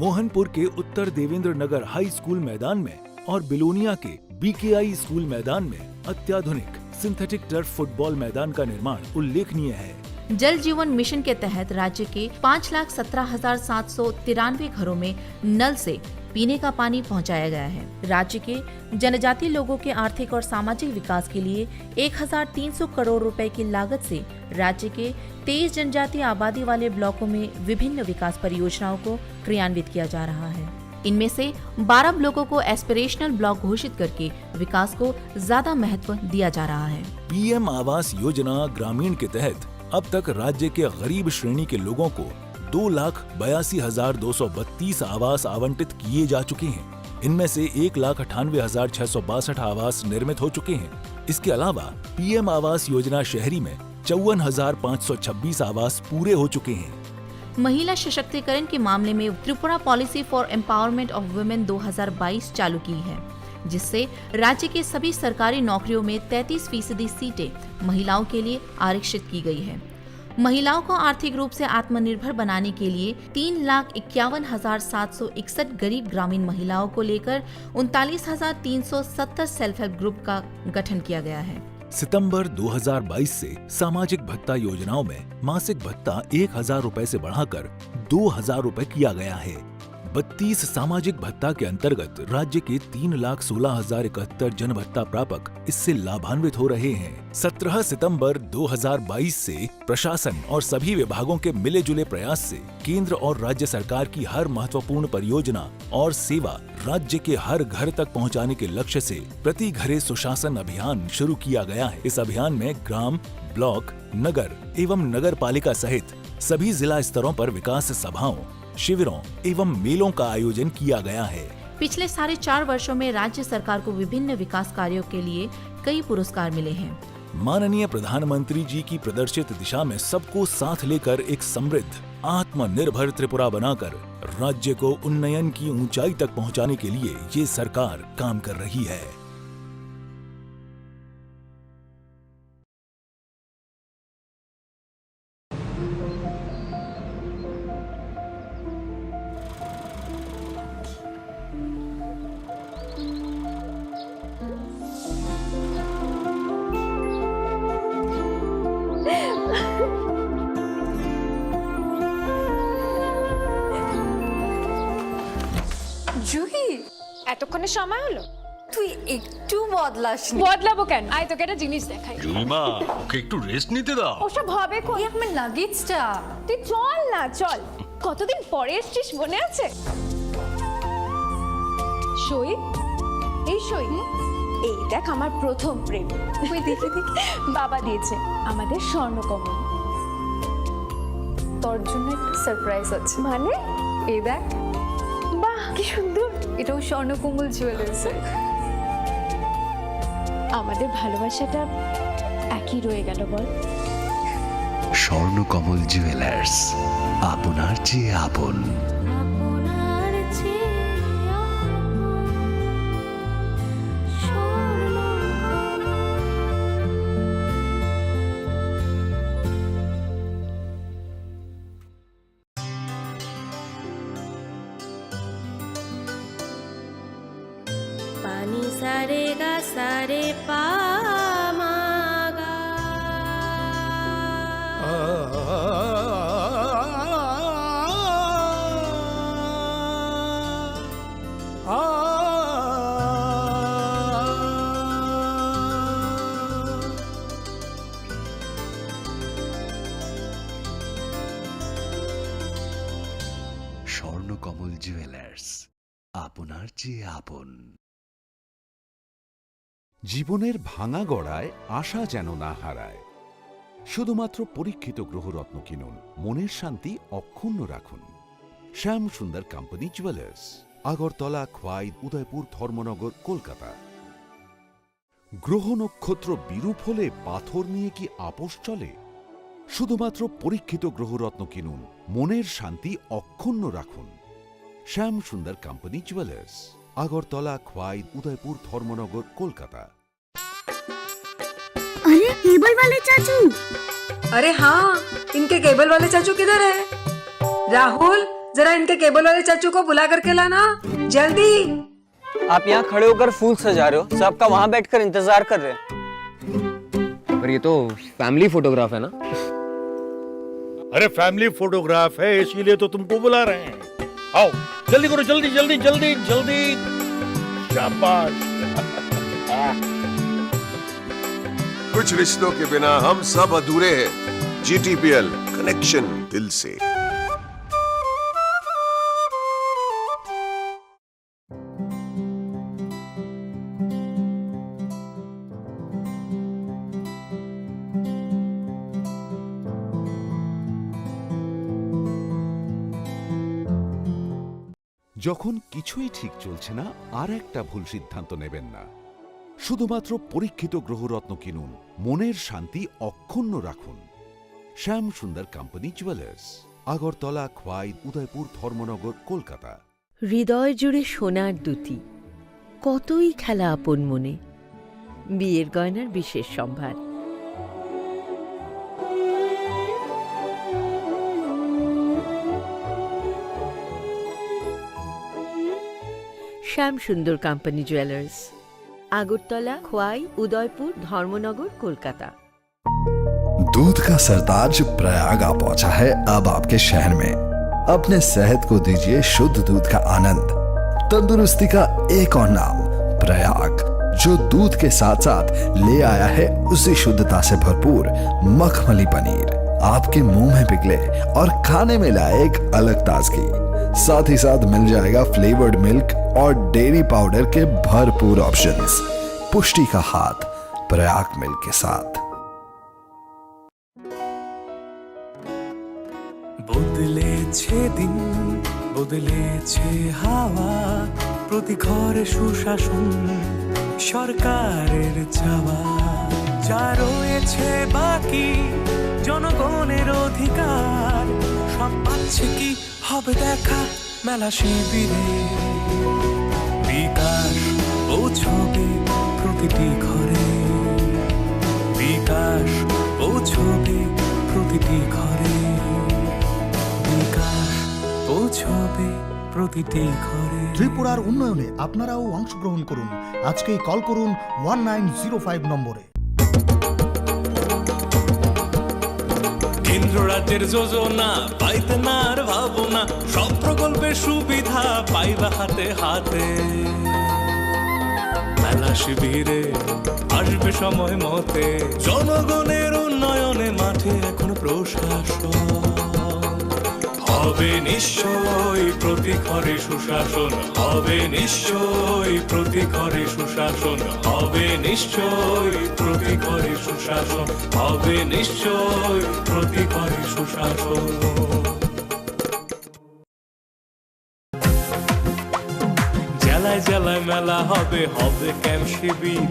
मोहनपुर के उत्तर देवेंद्र नगर हाई स्कूल मैदान में और बिलोनिया के BKI स्कूल मैदान में अत्याधुनिक सिंथेटिक टर्फ फुटबॉल मैदान का निर्माण उल्लेखनीय है। जल जीवन मिशन के तहत राज्य के 5,17,793 घरों में नल से पीने का पानी पहुंचाया गया है। राज्य के जनजातीय लोगों के आर्थिक और सामाजिक विकास के लिए 1,300 करोड़ रुपए की लागत से राज्य के 23 जनजातीय आबादी वाले ब्लॉकों में विभिन्न विकास परियोजनाओं को क्रियान्वित किया जा रहा है। इनमें से 12 ब्लॉकों को एस्पिरेशनल ब्लॉक घोषित करके विकास को ज्यादा महत्व दिया जा रहा है। PM आवास योजना ग्रामीण के तहत अब तक राज्य के गरीब श्रेणी के लोगों को 2,82,232 आवास आवंटित किए जा चुके हैं। इनमें से 1,98,662 आवास निर्मित हो चुके हैं। इसके अलावा PM आवास योजना शहरी में 54,526 आवास पूरे हो चुके हैं। महिला सशक्तिकरण के मामले में Tripura policy for empowerment of women 2022 चालू की है, जिससे राज्य के सभी सरकारी नौकरियों में 33% सीटें महिलाओं के लिए आरक्षित की गई है। महिलाओं को आर्थिक रूप से आत्मनिर्भर बनाने के लिए 3,51,761 गरीब ग्रामीण महिलाओं को लेकर 39,370 सेल्फ हेल्प ग्रुप का गठन किया गया है। सितंबर 2022 से सामाजिक भत्ता योजनाओं में मासिक भत्ता 1,000 रुपए से बढ़ाकर 2,000 रुपए किया गया है। 32 सामाजिक भत्ता के अंतर्गत राज्य के 3,16,071 जन भत्ता प्रापक इससे लाभान्वित हो रहे हैं। 17 सितंबर 2022 से प्रशासन और सभी विभागों के मिले जुले प्रयास से केंद्र और राज्य सरकार की हर महत्वपूर्ण परियोजना और सेवा राज्य के हर घर तक पहुंचाने के लक्ष्य से प्रति घरे सुशासन अभियान शुरू किया गया है। इस अभियान में ग्राम, ब्लॉक, नगर एवं नगर पालिका सहित सभी जिला स्तरों पर विकास सभाओं, शिविरों एवं मेलों का आयोजन किया गया है। पिछले 4.5 वर्षों में राज्य सरकार को विभिन्न विकास कार्यों के लिए कई पुरस्कार मिले हैं। माननीय प्रधानमंत्री जी की प्रदर्शित दिशा में सबको साथ लेकर एक समृद्ध, आत्मनिर्भर त्रिपुरा बनाकर राज्य को उन्नयन की ऊंचाई तक पहुंचाने के लिए ये सरकार काम कर रही है। জুহি, এতক্ষণে সময় হলো? তুই একটু বদলাসনি। বদলাবো কেন? আয় তোকে একটা জিনিস দেখাই। জুইমা, ওকে একটু রেস্ট নিতে দাও। ওসব হবে কোন? এই আমার লাগেজটা। তুই চল না, চল। কতদিন পরে এসেছিস মনে আছে? সই, এই সই, এই দেখ আমার প্রথম প্রেম। তুই দেখে দেখে বাবা দিয়েছে আমাদের স্বর্ণকমল। তোর জন্য একটা সারপ্রাইজ আছে। মানে? এই দেখ। বাহ, কি সুন্দর। এটাও স্বর্ণকমল জুয়েলার্স। আমাদের ভালোবাসাটা একই রয়ে গেল বল। স্বর্ণকমল জুয়েলার্স, আপনার চেয়ে আপন। पानी सारे गा सारे पा मा गा। স্বর্ণকমল জুয়েলার্স, আপনার চেয়ে আপন। জীবনের ভাঙা গড়ায় আশা যেন না হারায়। শুধুমাত্র পরীক্ষিত গ্রহরত্ন কিনুন, মনের শান্তি অক্ষুণ্ণ রাখুন। শ্যাম সুন্দর কোম্পানি জুয়েলার্স, আগরতলা, খোয়াই, উদয়পুর, ধর্মনগর, কলকাতা। গ্রহ নক্ষত্র বিরূপ হলে পাথর নিয়ে কি আপোষ চলে? শুধুমাত্র পরীক্ষিত গ্রহরত্ন কিনুন, মনের শান্তি অক্ষুণ্ণ রাখুন। শ্যাম সুন্দর কোম্পানি জুয়েলার্স, আগরতলা, খোয়াই, उदयपुर, धर्मनगर, कोलकाता। अरे केबल वाले चाचू। अरे हाँ, इनके केबल वाले चाचू किधर है? राहुल, जरा इनके केबल वाले चाचू को बुला करके लाना जल्दी। आप यहाँ खड़े होकर फूल सजा रहे हो, सबका वहाँ बैठकर इंतजार कर रहे हैं। पर ये तो फैमिली फोटोग्राफ है ना? अरे फैमिली फोटोग्राफ है, इसीलिए तो तुमको बुला रहे हैं। आओ जल्दी करो, जल्दी जल्दी जल्दी जल्दी। शाबाश। कुछ रिश्तों के बिना हम सब अधूरे हैं। GTPL, कनेक्शन दिल से। যখন কিছুই ঠিক চলছে না, আর একটা ভুল সিদ্ধান্ত নেবেন না। শুধুমাত্র পরীক্ষিত গ্রহরত্ন কিনুন, মনের শান্তি অক্ষুণ্ণ রাখুন। শ্যাম সুন্দর কোম্পানি জুয়েলার্স, আগরতলা, খোয়াই, উদয়পুর, ধর্মনগর, কলকাতা। হৃদয় জুড়ে সোনার দুটি, কতই খেলা আপন মনে। বিয়ের গয়নার বিশেষ সম্ভার। श्याम सुंदर कंपनी ज्वेलर्स, आगरतला, खोवाई, उदयपुर, धर्मनगर, कोलकाता। दूध का सरताज प्रयाग आ पहुंचा है अब आपके शहर में। अपने सेहत को दीजिए शुद्ध दूध का आनंद। तंदुरुस्ती का एक और नाम प्रयाग, जो दूध के साथ साथ ले आया है उसी शुद्धता से भरपूर मखमली पनीर, आपके मुंह में पिघले और खाने में लाए एक अलग ताजगी। साथ ही साथ मिल जाएगा फ्लेवर्ड मिल्क और डेयरी पाउडर के भरपूर ऑप्शंस। पुष्टि का हाथ प्रयाग मिल्क के साथ। বদলেছে দিন, বদলেছে হাওয়া, প্রতি ঘরে সুশাসন সরকারের চাওয়া, যা রয়েছে বাকি জনগণের অধিকার, সব পাচ্ছে কি হবে দেখা মেলা শিবিরে। বিকাশ পৌঁছবে প্রতিটি ঘরে, বিকাশ পৌঁছবে প্রতিটি ঘরে, বিকাশ পৌঁছবে প্রতিটি ঘরে। ত্রিপুরার উন্নয়নে আপনারাও অংশগ্রহণ করুন। আজকেই কল করুন 1905 নম্বরে। কেন্দ্র রাজ্যের যোজনা পাইতে না আর ভাবনা, সব প্রকল্পের সুবিধা পাইবা হাতে হাতে। মেলা শিবিরে আসবে সময় মতে, জনগণের উন্নয়নে মাঠে এখন প্রশাসন হবে নিশ্চয়ই প্রতি ঘরে সুশাসন, হবে নিশ্চয়ই প্রতি ঘরে সুশাসন, হবে নিশ্চয়ই প্রতি ঘরে সুশাসন, হবে নিশ্চয়ই প্রতি ঘরে সুশাসন। জেলায় জেলায় মেলা হবে, হবে ক্যাম্প শিবির,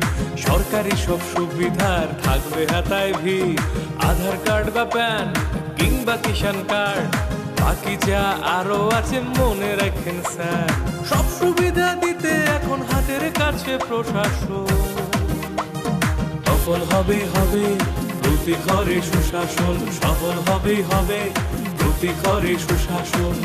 সরকারি সব সুবিধার থাকবে হাতায় ভিড়। আধার কার্ড বা প্যান কিংবা কিষাণ কার্ড, বাকি যা আরো আছে মনে রাখেন স্যার, সব সুবিধা দিতে এখন হাতের কাছে প্রশাসন। সফল হবে হবে প্রতি ঘরে সুশাসন, সফল হবে হবে প্রতি ঘরে সুশাসন।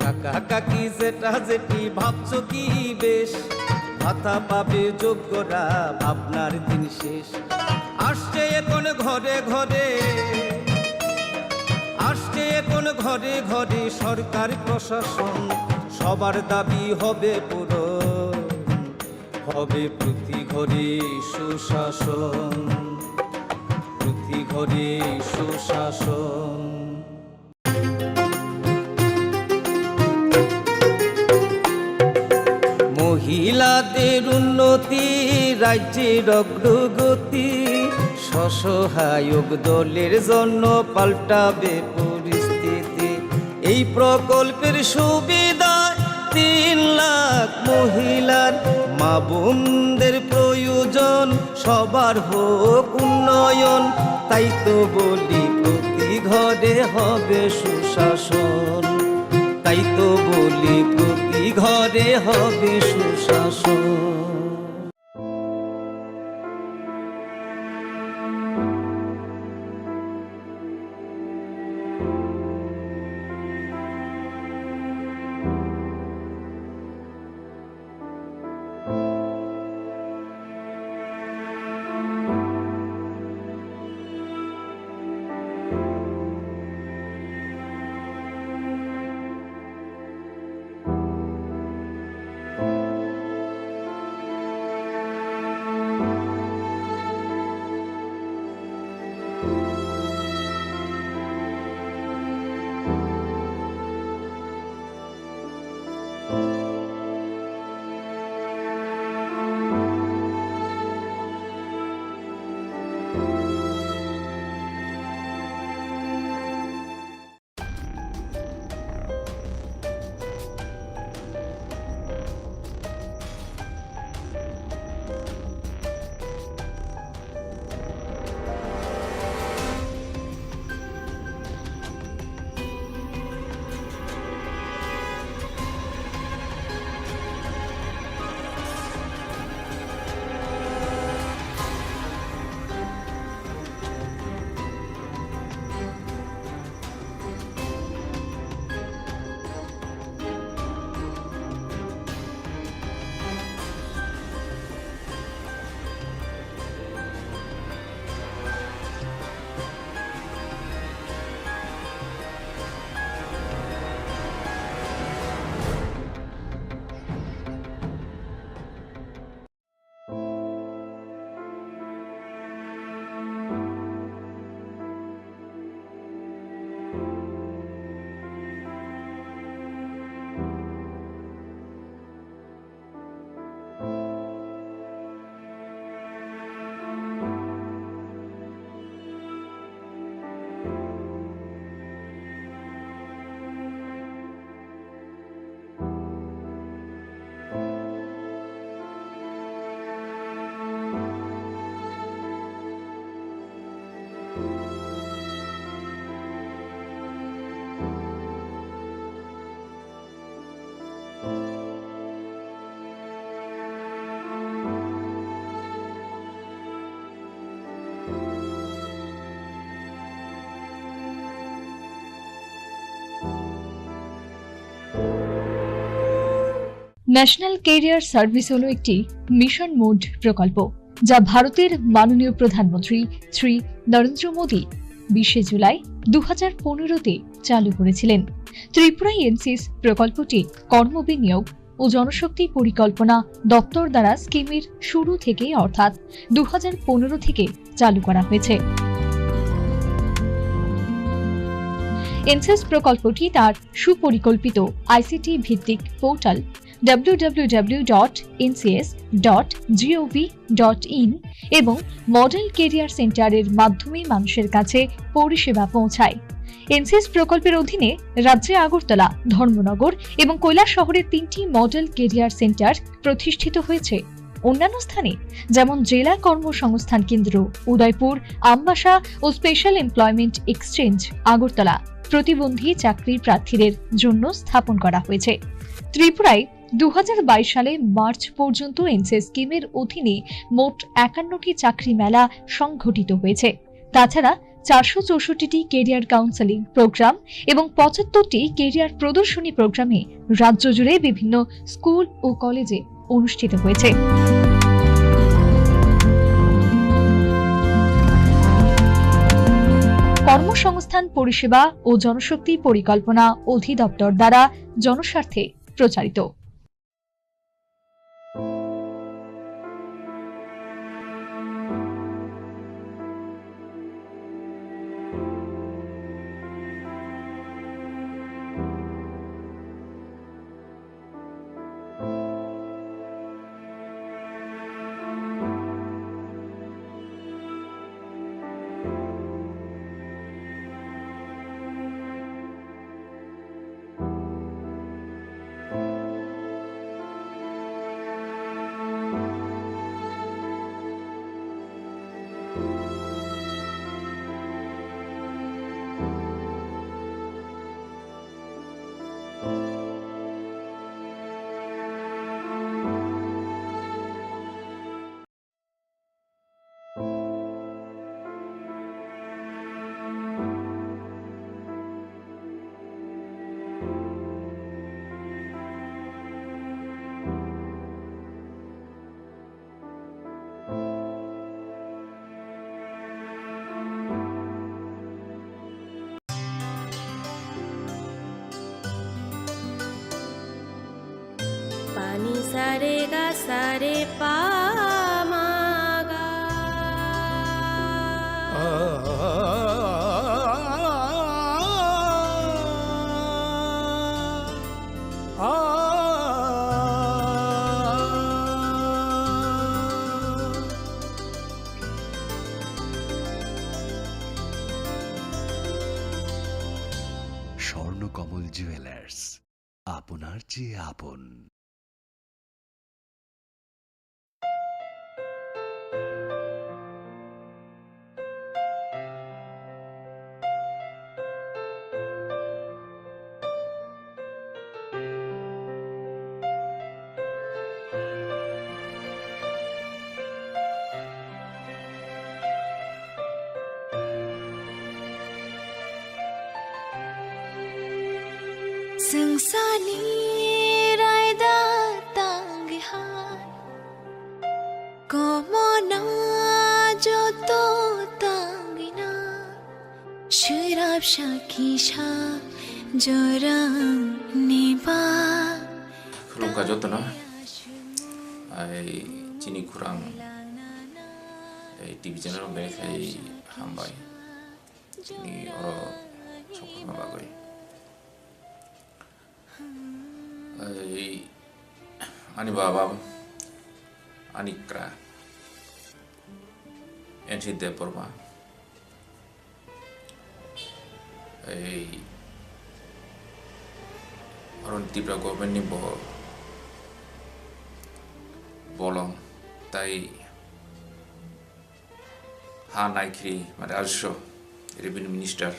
কাকা কাকি যেটা যেটি ভাবছো কি বেশ, ভাতা পাবে যোগ্যরা ভাবনার দিন শেষ। আসছে এখন ঘরে ঘরে, আসছে এখন ঘরে ঘরে সরকার প্রশাসন, সবার দাবি হবে পূরণ, হবে প্রতি ঘরে সুশাসন, প্রতি ঘরে সুশাসন। মহিলাদের উন্নতি রাজ্যের অগ্রগতি, স্বসহায়ক দলের জন্য পাল্টাবে পরিস্থিতি। এই প্রকল্পের সুবিধা 3 লাখ মহিলার, মা বোনদের প্রয়োজন সবার হোক উন্নয়ন। তাই তো বলি প্রতি ঘরে হবে সুশাসন, তাই তো বলি প্রতি ঘরে হবে সুশাসন। ন্যাশনাল ক্যারিয়ার সার্ভিস হলো একটি মিশন মোড প্রকল্প যা ভারতের মাননীয় প্রধানমন্ত্রী শ্রী নরেন্দ্র মোদী 20 জুলাই 2015-তে চালু করেছিলেন। ত্রিপুরায় এনসিস প্রকল্পটি কর্মবিনিয়োগ ও জনশক্তি পরিকল্পনা দপ্তর দ্বারা স্কিমের শুরু থেকে অর্থাৎ 2015 থেকে চালু করা হয়েছে। এনসিস প্রকল্পটি তার সুপরিকল্পিত আইসিটি ভিত্তিক পোর্টাল www.ncs.gov.in এবং মডেল কেরিয়ার সেন্টারের মাধ্যমে মানুষের কাছে পরিষেবা পৌঁছায়। এনসিএস প্রকল্পের অধীনে রাজ্যে আগরতলা, ধর্মনগর এবং কৈলাস শহরের 3টি মডেল কেরিয়ার সেন্টার প্রতিষ্ঠিত হয়েছে। অন্যান্য স্থানে যেমন জেলা কর্মসংস্থান কেন্দ্র উদয়পুর, আমবাসা ও স্পেশাল এমপ্লয়মেন্ট এক্সচেঞ্জ আগরতলা প্রতিবন্ধী চাকরির প্রার্থীদের জন্য স্থাপন করা হয়েছে। ত্রিপুরায় 2022 সালে মার্চ পর্যন্ত এনসিএস স্কিমের অধীনে মোট 51টি চাকরি মেলা সংঘটিত হয়েছে। তাছাড়া 464টি কেরিয়ার কাউন্সেলিং প্রোগ্রাম এবং 75টি কেরিয়ার প্রদর্শনী প্রোগ্রামে রাজ্য জুড়ে বিভিন্ন স্কুল ও কলেজে অনুষ্ঠিত হয়েছে। কর্মসংস্থান পরিষেবা ও জনশক্তি পরিকল্পনা অধিদপ্তর দ্বারা জনস্বার্থে প্রচারিত। पानी सारे गा सारे पा मा गा স্বর্ণকমল জুয়েলার্স, আপনার চেয়ে আপন। Sungsani raida tanghan como na joto tangina shirab shakisha jorang niba Khurungka jotona ai chini khurang ai TV channel bek ai hambai chini oro sokhma bagoi ani baba Anikra Ensi Deporma Orang Tripura government ni bolong tai ha naikri mare also revenue minister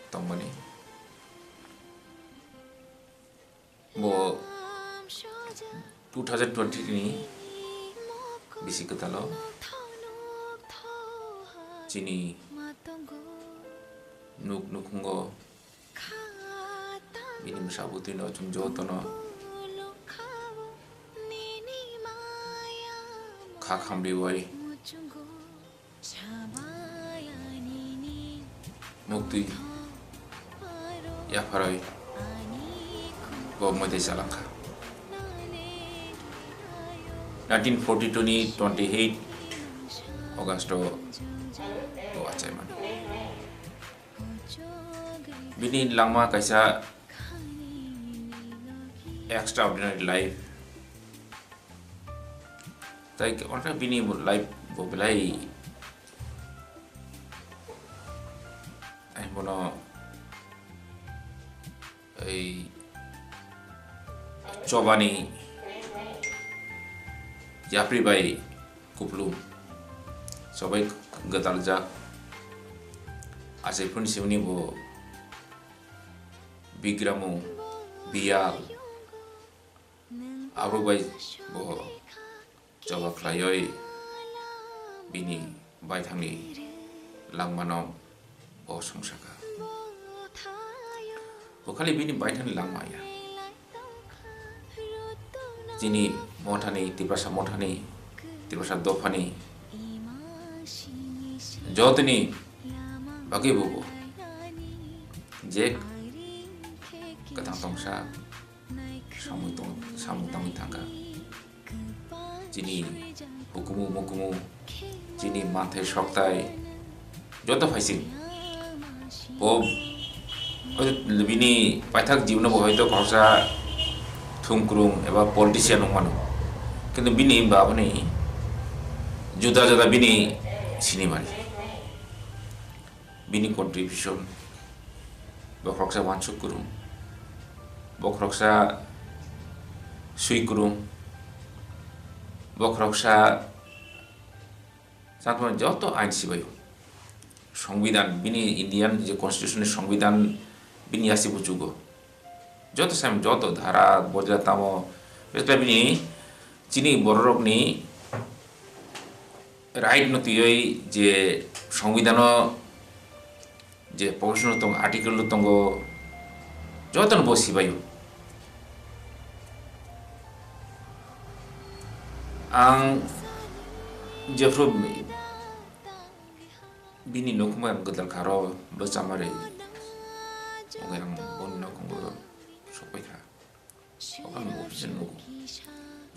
tongmani bo 2020 ni bisi ketalo chini nuk nukungo bini masabuti no jumjoto no khak hambi wai mukti ya farai bo mode salangka 1942 ni 28 Augusto bo achai man bini langma kaisa extraordinary life tai onra bini life bo belai ai bono ai chobani japri bai kuplu sobai gatalja asai pun siuni bo bigramu bial abro bai bo coba klayoi bini bai thangni langmano bo songsaka bo khali bini bai thangni langmaya jini mothani tiprasa mothani tiprasa dofani jotni bagi bobo je katang tongsa samutang tangga jini hukumu mukumu jini manthe shoktai joto phaising bo bini paithak jibno bo hoyto khorsa thumkrung eba politician ngmano kintu bini babani juda juda bini sinimari bini contribution bo khorsa wansuk kurung bo khorsa sui kurung bo khorsa satman joto ain sibayo সংবিধান bini Indian je constitution সংবিধান bini asi bujugo joto sam joto dhara bojra tamo beta bini chini borok ni right no tiyoi je সংবিধান je provision tong article tongo joto bo sibayo ang jefro bini nokuma gadal kharo bachamare ogang bonno kongo sopai kha ogang option no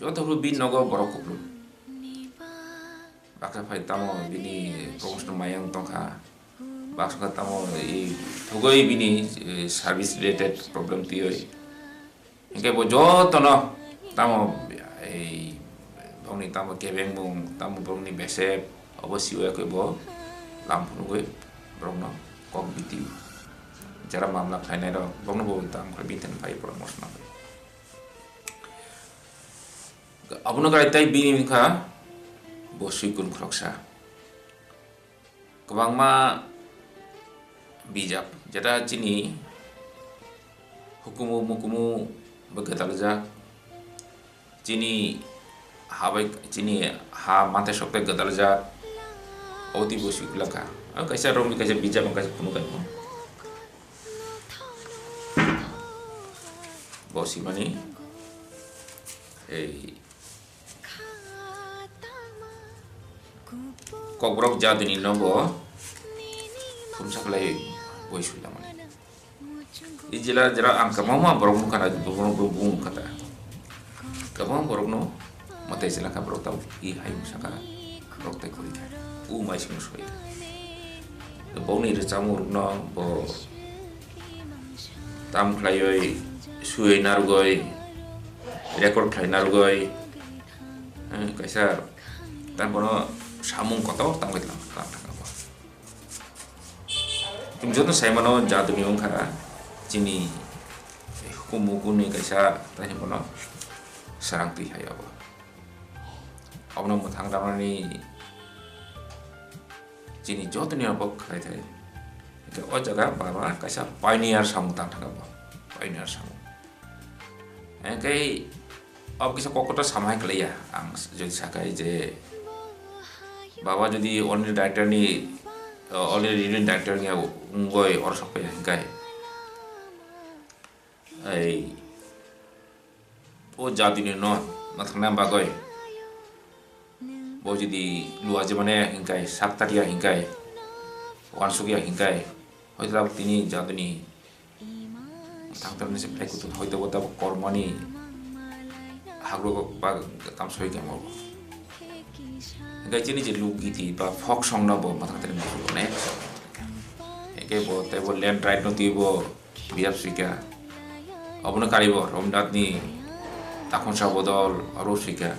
joto ru bin nogo borokuplu baksa phai tamo bini promotion mayang tongkha baksa tamo e thogoi bini service related problem tioi engke bo joto no tamo ei bongni tamo kebeng bong tamo bongni besep obosio ko bo lampun gue brongno kok biti cara mamla phainai ro bongno bo tam ko bitan phai promotion na abuno kai tai bini kha bo suikun khoksa kwangma bijap jeta chini hukumu mukumu bagatalja chini habai chini ha mate sokte gadalja oti bosi kulaka kaisa romi kaisa bija kaisa punu kan bosi mani ei kobrok jadini nobo pun saklai boisula mani ijila jara angka mama borok kana borok kata kamam borok no mate sila ka borok tau I hai musaka borok tai kuri mai sing soi bo ni re chamur no bo tam klayoi sui nargoi record khlai nargoi kaisa tarpono samung koto tangbai lang thanga bo tum joto saimano jaduni ongkha chini hukumukuni kaisa tani bono sarangti hayabo abno muthang damani chini jotuni abok khai thai ke o jaga baba kaisa pioneer samung thanga bo pioneer samung kai अब किसी कोकोटा समय के लिए आंग जो साकाई जे बाबा जो दी online director नी already reading director नी उंगोई और सब पे हिंगाई आई वो जाती ने नो मतलब ना बागोई वो जो दी लुआ जमाने हिंगाई साक्तारिया हिंगाई वानसुकिया हिंगाई होय तब तिनी जाती नी तंग ने से प्ले कुछ होय तो वो तब कर्मनी हाग्रो बा काम सही के मो gai chini je lu giti ba folk song na bo matang tene bo ne eke bo te bo land right no ti bo biap sika abuna kari bo romdat ni takon sa bodol aro sika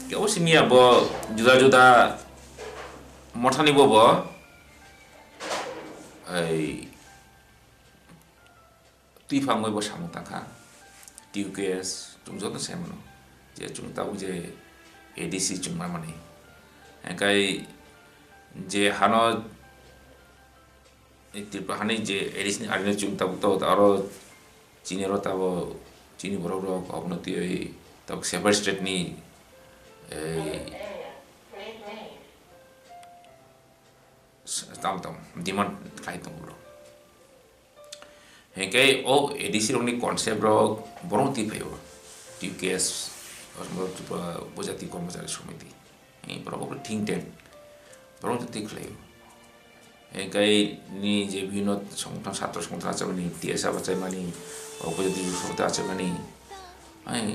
ke o simia bo juda juda mothani bo bo ai ti phangoi bo samung takha TUKS chúng rất là xem nó chỉ chúng ta cũng je ADC chúng mà này cái je hano itu hani je ADC ni ada chúng ta cũng tahu aro China ro tahu China baru ro apa nanti tahu Sever Street ni tam demand kayak tu bro Hengkai oh edisi rong ni konsep bro borong ti phayo TUKS और मोर बजाती कर्मचारी समिति ए बराबर think tank borong ti khlayo hengkai ni je bhino সংগঠন ছাত্র সংগঠন আছে মানে টিএসআ বাচ্চা মানে অপোজিটিভ সংগঠন আছে মানে ai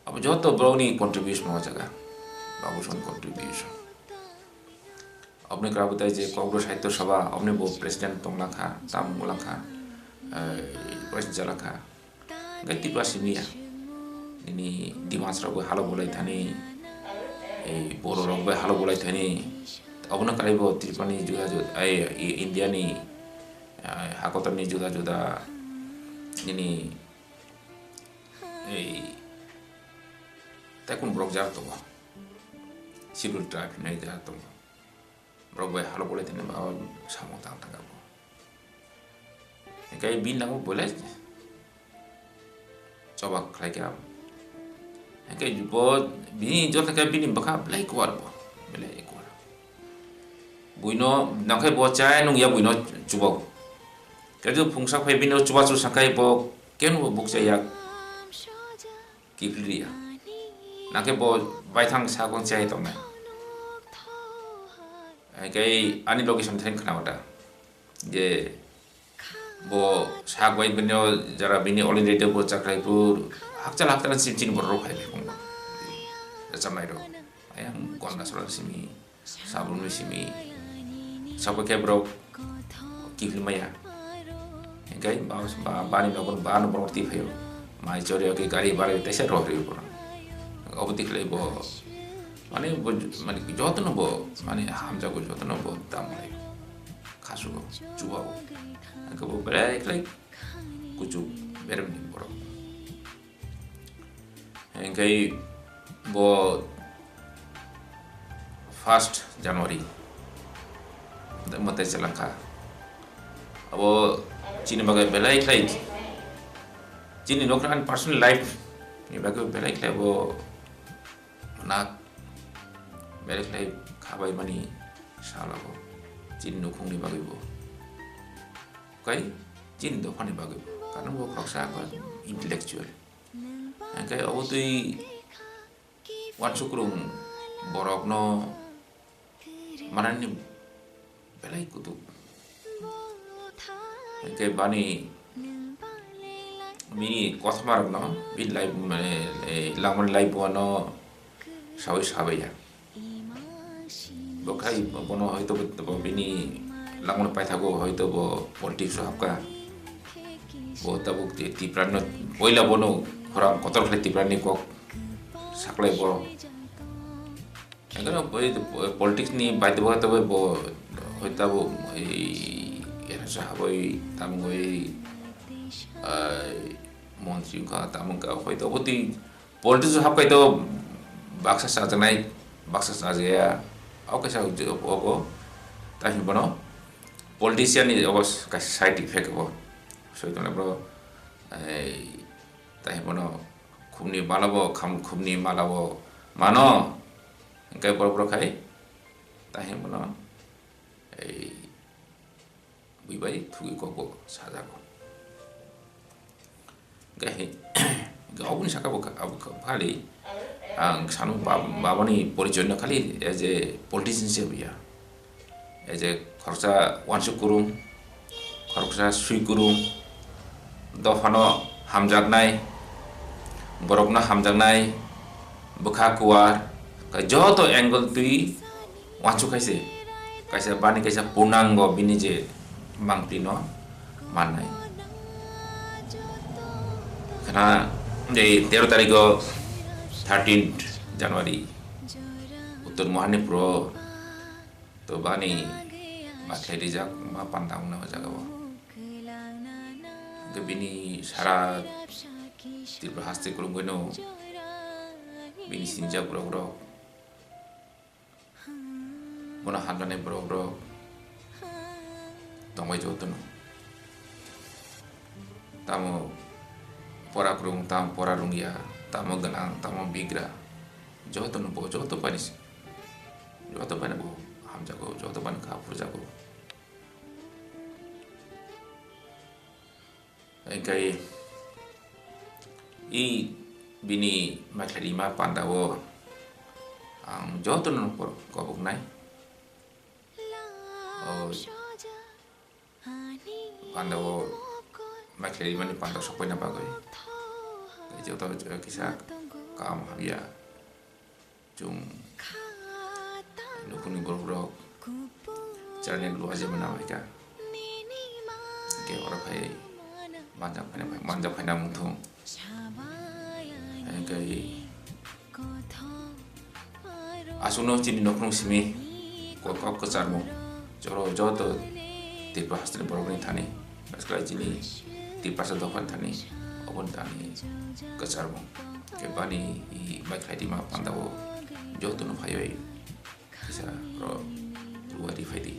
अब যত borong ni contribution हो जाएगा बाबूसन contribution अपने करा बताए जे कांग्रेस साहित्य सभा अपने वो प्रेसिडेंट तोंगला खा ताम मोला खा प्रेसिडेंट जला खा गति पासिमिया ini dimas rago halo bolai thani ei boro rogbe halo bolai thani abuna karibo tripani juda juda ai india ni hakotan ni juda juda ini ei takun brok jar to schedule tribe nei jar to rogbe halo bolai thani ba samotang tagabo kai bin na bolai coba klai ka Hengkai jubo bini jot hengkai bini baka belai kuar bo belai kuar buino nangkai bo cai nung ya buino jubo kerja fungsak pai bini jubo su sangkai bo ken bo buk cai ya kipli ya nangkai bo baitang sagong cai tong na hengkai ani location theng khana wata je bo sagwai bini jara bini already bo chakai pur hakcal hakcalan cin borok hai bong samai ro ayang konda solar simi sabun simi sabu ke brok kifli maya gai baus ba bani bakon ban borok ti phayo mai chori ke gari bare tese ro ri por obti khlai bo mane jotno bo mane hamja go jotno bo dam lai khasu go chuba ko bo bare khlai kuchu berem ni borok Hengkai bo 1st January mate chalangka abo chini bagai belai klai chini nokran personal life ni bagai belai klai bo nak belai klai khabai mani sala bo chini nokung ni bagai bo kai chini do khani bagai bo karena bo khaksa ko intellectual Hengkai awo tui wan sukrung borok no manani belai kutu hengkai bani mini kosmar no bin live mane lamon live no sabai ya bokai bono hoito bo bini lamon pai thago hoito bo politics hapka bo tabuk ti prano oila bono Orang kotor kali tiba ni kok साकलाय बो एंगनो politics नि बाध्यता बो होइताबो era साहाबई तामगoi मंत्री का तामंका होइतो बति politics हाबकाय तो बाक्सा साजनाय बाक्सा साजया अकसा ओको ताहि बनो पॉलिटिशियन नि अबस का साइड इफेक्ट बो सोइतोना ब्रो ताहि बनो खुबनि मालाबो खाम खुबनि मालाबो मानो इंकाय बरो खाय ताहि बनो बिबाई थुगी को साजाको गाहे गाउनि साकाबो अब खाली आं सानु बाबानि परिचय न खाली एज ए पॉलिटिशियन से बिया एज ए खरसा वानसु कुरुम खरसा सुइ कुरुम दफानो हामजागनाय बरकना हामजागनाय बुखा कुवार जत एंगल तुई वानसु खाइसे कैसा बानी कैसा पूर्णांग बिनि जे मांगतिनो माननाय खना जे 13 तारिख 13 जनवरी उत्तर महानिपुर तो बानी माथेरी जाक मा पान्दाउना जागाव बिनि सारा तिब्र हास्ते कुरुम गनो बिनि सिनजा ब्रो मना हान्दाने ब्रो तंबाय जतनो तामो पराक्रम ताम परारुंगिया तामो गनां तामो बिग्रा जतनो बो जतो पानिस जतो पाने बो हामजागो जतो पाने खापुर जागो एकाय इ बिनि माथारि मा पान्दावो आं जतनो पर कबुकनाय पान्दाव माथारि माने पान्दाव सपयना बागै जतो किसा काम हाबिया जुं नुकुनि बरब्र चैनल लुआजे बनावैका के और भाई मानजा फाइना मुथु एकाय आसुनो चिनि नखरं सिमी कोक कचारमु जरो जतो तिब्र हास्ते बरगनि थाने आजकल चिनि तिब्रसा दफान थाने अबन थाने कचारमु के बानी इ माइखाइदि मा पान्दावो जतनो फायै किसा र रुवारि फाइदि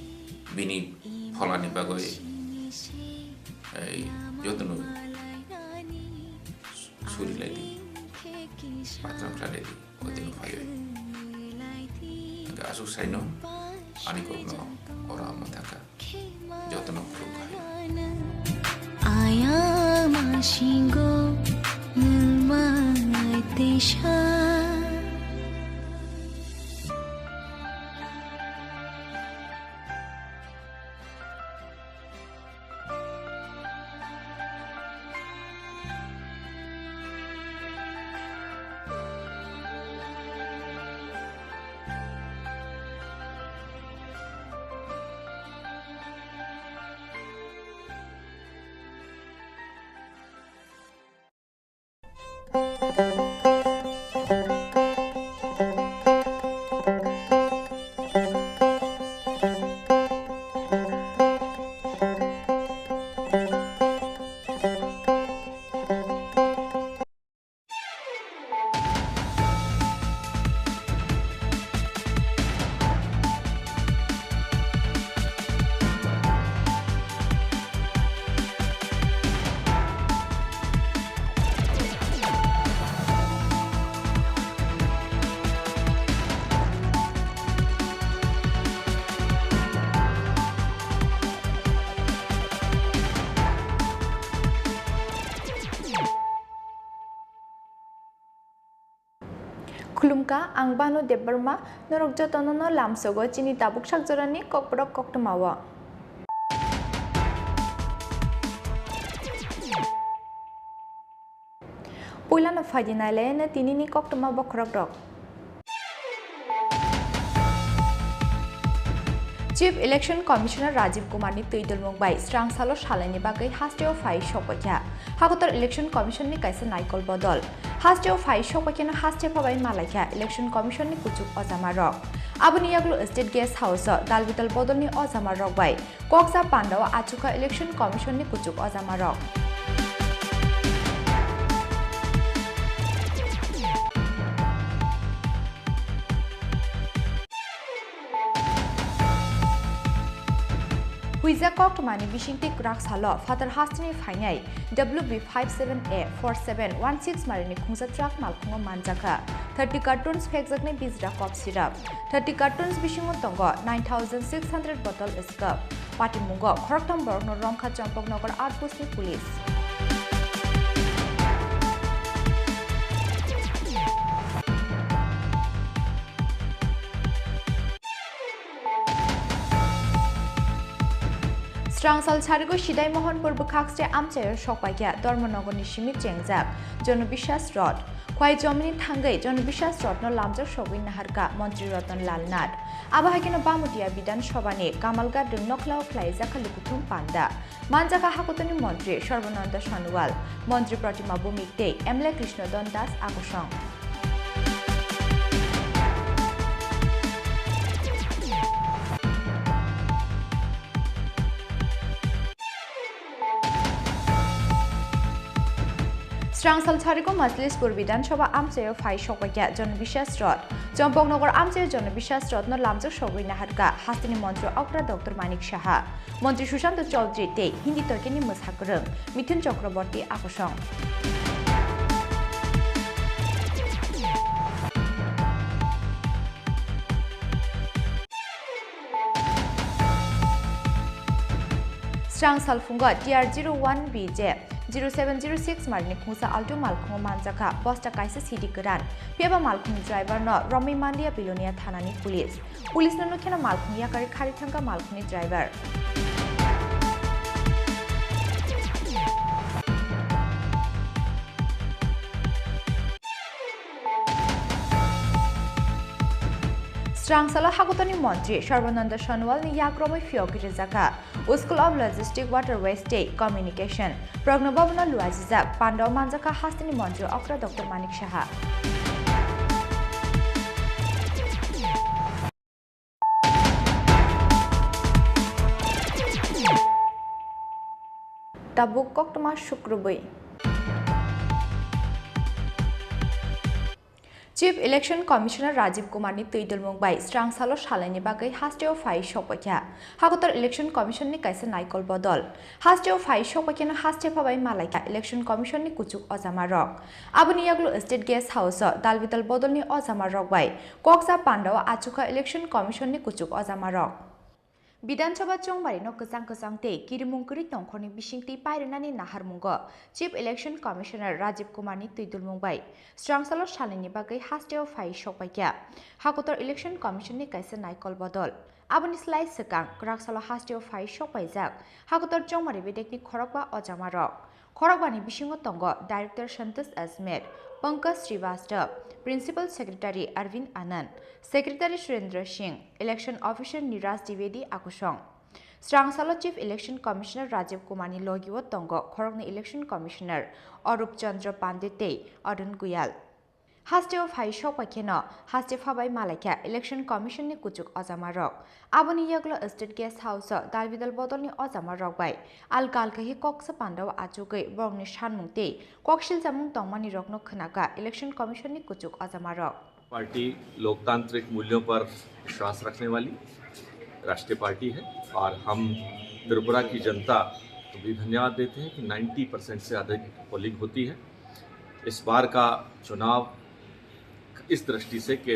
बिनि फलानि बागै जतनो सुरि लाइदि मात्र खाले कतिनो फायै गासु साइनो अनि कोनो ओरा मथाका जतनो खुखाय आया माशिंगो नलमाइतेशा खुलुमका आं बानु देबबर्मा नरक जतननो लामसगो चिनि दाबुक साकजरानि ककबरक कक्तमावा पुइलानो फाइदिनाले ने तिनिनि कक्तमा बखरक रक Chief Election Commissioner Rajiv Kumar ni tuidolmung bai strang salo shalani bagai hasteo fai shokpakya hakotor Election Commission ni kaisa naikol bodol hasteo fai shokpakya na haste phabai malakya Election Commission ni kuchuk ojama rok aboni yaglo State Guest House dalbital bodol ni ojama rok bai koksa pandawa achuka Election Commission ni kuchuk ojama rok Huiza Koktomani Bishingti Krak Salo, Father Hastini Fainai, WB57A4716 Marini Kungsa Truck Malkungo Manjaka, 30 cartons Pexakne Bizra Cough Syrup, 30 cartons Bishingo Tongo, 9,600 bottle Escup, Pati Mungo, Koroktam Borno Ronka Champok Nogor Outpost Police. Strangsal Charigo Shidai Mohanpur Bukakste Amchayo Shokpakya, Dormonogoni Shimit Jengjak, Jonobishas Rod, Kwai Jomini Tangai, Jonobishas Rod no Lamjak Shogin Naharka, Montri Rotan Lalnad, Abahakino Bamudia Bidan Shobane, Kamalga do Noklao Klaizaka Lukutum Panda, Manjaka Hakutani Montri, Shorbananda Shanual, Montri Pratima Bumikte, Emle Krishna Dondas Akushong. Strangsal Charigo Majlispur Vidansabha Amchayo Fai Shokpakya Jonobishas Rod, Champoknogor Amchayo Jonobishas Rod no Lamjak Shogoi Naharka, Hastini Montri Okra Dr. Manik Shaha, Montri Sushant Chaudhary Te, Hindi Torkeni Mushakurung, Mithun Chakraborty Akushong. Strangsal Funga TR01BJ 0706 Marini Kungsa Alto Malkungo Manjaka, Bosta Kaisa City Kuran, Peba Malkung driver no Romi Mandia Bilonia Thanani Police. Police no Nukena Malkung Yakari Karitanga Malkuni driver. Strangsala Hakutani Montri, Sharvananda Shanwal ni Yakromi Fiogiri Zaka, School of Logistics Waterways State Communication, Prognobabana Luazizak, Pandau Manjaka Hastini Montri, Okra Dr. Manik Shaha. Tabuk Koktama Shukrubai. Chief Election Commissioner Rajiv Kumar ni tuidolmung bai strangsalo shalani bagai hasteo fai shokpakya hakotor Election Commission ni kaisa naikol bodol hasteo fai shokpakya na haste phabai malakya Election Commission ni kuchuk ojama rok aboni yaglo State Guest House dalbital bodol ni ojama rok bai koksa pandawa achuka Election Commission ni kuchuk ojama rok Bidansabha Chongbari no Kazang Te, Kirimungkuri Tongkoni Bishingti Pairanani Naharmungo, Chief Election Commissioner Rajiv Kumar ni tuidolmung bai, Strangsalo Shalini bagai hasteo fai shokpakya, Hakotor Election Commission ni kaisa naikol bodol. Aboni slide sekang, Kraksalo hasteo fai shokpaijak, Hakotor Chongbari Bedek ni Khorokba ojama rok. Khorokbani Bishingo Tongo, Director Shantas Asmed, Pankaj Srivastav, Principal Secretary Arvind Anand, Secretary Surendra Singh, Election Officer Niraj Dwivedi Akushong. Strangsalo Chief Election Commissioner Rajiv Kumar ni Logiwo Tongo, Khorokni Election Commissioner Arup Chandra Pandite, Arun Guyal. Hasteo Fai Shokpakya Haste Phabai Malakya Election Commission ni kuchuk ojama rok. Aboni yaglo State Guest House dalbidal bodol ni ojama rok bai. Alkalkahi Koksa Pandawa Achugai Borgni Shanmungte Kokshil Jamung Tongmani Rokno Khanaka Election Commission ni kuchuk ojama rok. Party लोकतांत्रिक मूल्यों पर विश्वास रखने वाली राष्ट्रीय party है और हम त्रिपुरा की जनता को भी धन्यवाद देते हैं कि 90% से अधिक पोलिंग होती है। इस बार का चुनाव इस दृष्टि से कि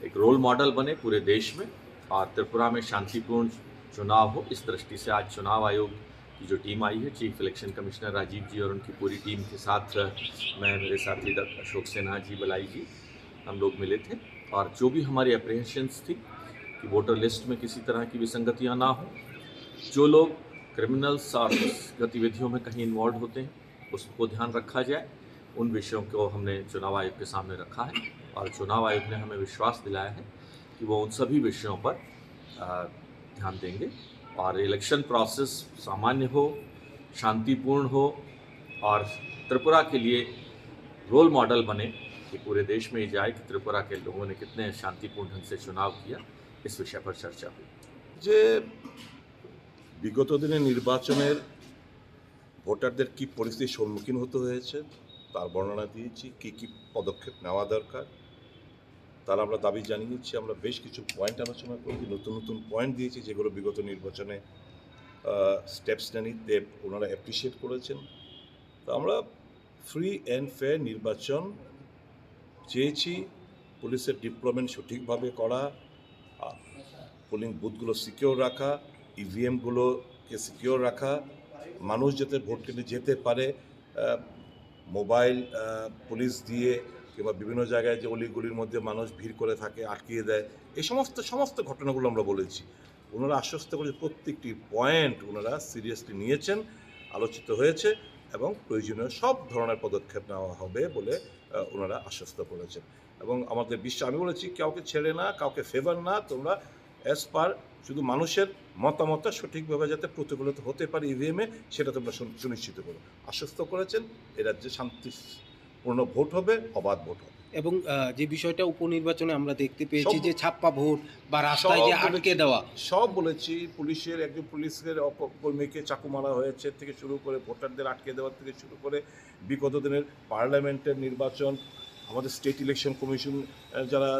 एक रोल मॉडल बने पूरे देश में और त्रिपुरा में शांतिपूर्ण चुनाव हो, इस दृष्टि से आज चुनाव आयोग की जो टीम आई है, चीफ इलेक्शन कमिश्नर राजीव जी और उनकी पूरी टीम के साथ मैं, मेरे साथी डॉक्टर अशोक सिन्हा जी, बलाई जी, हम लोग मिले थे और जो भी हमारी अप्रीहेंशंस थी कि वोटर लिस्ट में किसी तरह की विसंगतियां ना हो, जो लोग क्रिमिनल्स और गतिविधियों में कहीं इन्वॉल्व होते हैं उसको ध्यान रखा जाए, उन विषयों को हमने चुनाव आयोग के सामने रखा है और चुनाव आयोग ने हमें विश्वास दिलाया है कि वो उन सभी विषयों पर ध्यान देंगे और इलेक्शन प्रोसेस सामान्य हो, शांतिपूर्ण हो और त्रिपुरा के लिए रोल मॉडल बने कि पूरे देश में ही जाए कि त्रिपुरा के लोगों ने कितने शांतिपूर्ण ढंग से चुनाव किया, इस विषय पर चर्चा हुई। যে বিগত দিনে নির্বাচনের ভোটারদের কি পরিস্থিতির সম্মুখীন হতে হয়েছে তার বর্ণনা দিয়েছি, কি কি পদক্ষেপ নেওয়া দরকার তার আমরা দাবি জানিয়েছি। আমরা বেশ কিছু পয়েন্ট আলোচনা করেছি, নতুন নতুন পয়েন্ট দিয়েছি যেগুলো বিগত নির্বাচনে স্টেপস নিতে ওনারা অ্যাপ্রিসিয়েট করেছেন। তো আমরা ফ্রি অ্যান্ড ফেয়ার নির্বাচন চেয়েছি, পুলিশের ডিপ্লয়মেন্ট সঠিকভাবে করা, পোলিং বুথগুলো সিকিওর রাখা, ইভিএমগুলোকে সিকিওর রাখা, মানুষ যাতে ভোট কেন্দ্রে যেতে পারে, মোবাইল পুলিশ দিয়ে কিংবা বিভিন্ন জায়গায় যে অলিগলির মধ্যে মানুষ ভিড় করে থাকে আটকিয়ে দেয়, এই সমস্ত ঘটনাগুলো আমরা বলেছি। ওনারা আশ্বস্ত করে প্রত্যেকটি পয়েন্ট ওনারা সিরিয়াসলি নিয়েছেন, আলোচিত হয়েছে এবং প্রয়োজনীয় সব ধরনের পদক্ষেপ নেওয়া হবে বলে ওনারা আশ্বস্ত করেছেন। এবং আমাদের বিশ্বাস, আমি বলেছি কাউকে ছেড়ে না, কাউকে ফেভার না, তোমরা অ্যাজ পার শুধু মানুষের মতামতটা সঠিকভাবে যাতে প্রতিফলিত হতে পারে ইভিএমে, সেটা তোমরা সুনিশ্চিত করো। আশ্বস্ত করেছেন এ রাজ্যে শান্তিপূর্ণ ভোট হবে, অবাধ ভোট হবে। এবং যে বিষয়টা উপনির্বাচনে আমরা দেখতে পেয়েছি যে ছাপ্পা ভোট বা রাস্তায় যে আটকে দেওয়া, সব বলেছি। পুলিশের একজন পুলিশের কর্মীকে চাকু মারা হয়েছে থেকে শুরু করে ভোটারদের আটকে দেওয়ার থেকে শুরু করে বিগত দিনের পার্লামেন্টের নির্বাচন, আমাদের স্টেট ইলেকশন কমিশন যারা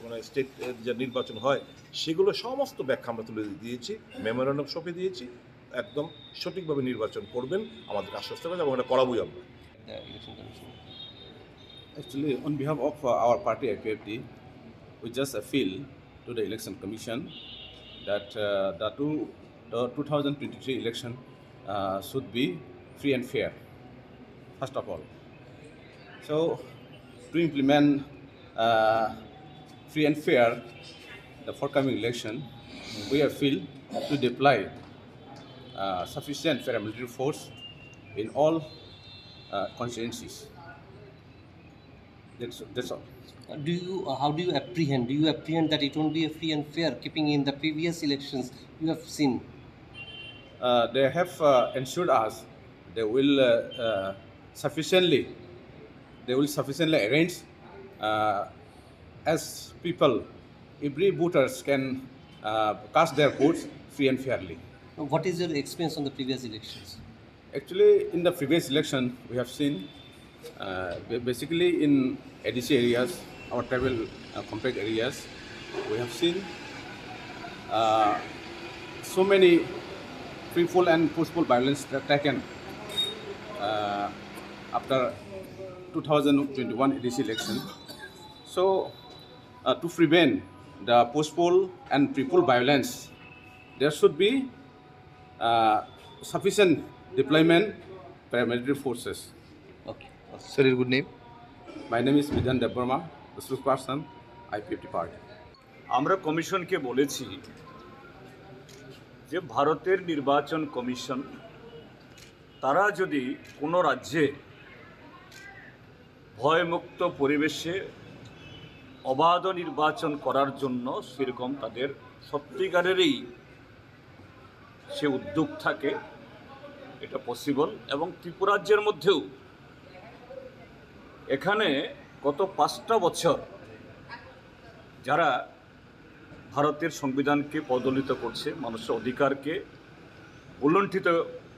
মানে স্টেট যে নির্বাচন হয় সেগুলো সমস্ত ব্যাখ্যা আমরা তুলে দিয়েছি, মেমোরেন্ডাম সঁপে দিয়েছি। একদম সঠিকভাবে নির্বাচন করবেন আমাদের আশ্বস্ত করেন এবং এটা করাবই আমরা। Actually, on behalf of our party IPFD, we just appeal to the Election Commission that the 2023 election should be free and fair, first of all. So, to implement free and fair the forthcoming election, we appeal to deploy sufficient paramilitary force in all constituencies. That's all. How do you apprehend? Do you apprehend that it won't be a free and fair, keeping in the previous elections you have seen? They have ensured us they will sufficiently arrange as people, every voters can cast their votes free and fairly. What is your experience on the previous elections? Actually, in the previous election, we have seen basically in ADC areas, our tribal compact areas, we have seen so many free-fall and forceful violence taken after 2021 ADC election. So, to prevent the forceful and free-fall violence, there should be sufficient deployment paramilitary forces. Okay. Sir, your good name? My name is Vidhan Debarma, the spokesperson, IPFD party. আমরা কমিশনকে বলেছি যে ভারতের নির্বাচন commission তারা যদি কোনো রাজ্যে ভয়মুক্ত পরিবেশে অবাধ নির্বাচন করার জন্য সেরকম তাদের সত্যিকারেরই সে উদ্যোগ থাকে, এটা পসিবল। এবং ত্রিপুরাজ্যের মধ্যেও এখানে গত 5টা বছর যারা ভারতের সংবিধানকে পদদলিত করছে, মানুষের অধিকারকে উল্লঙ্ঘিত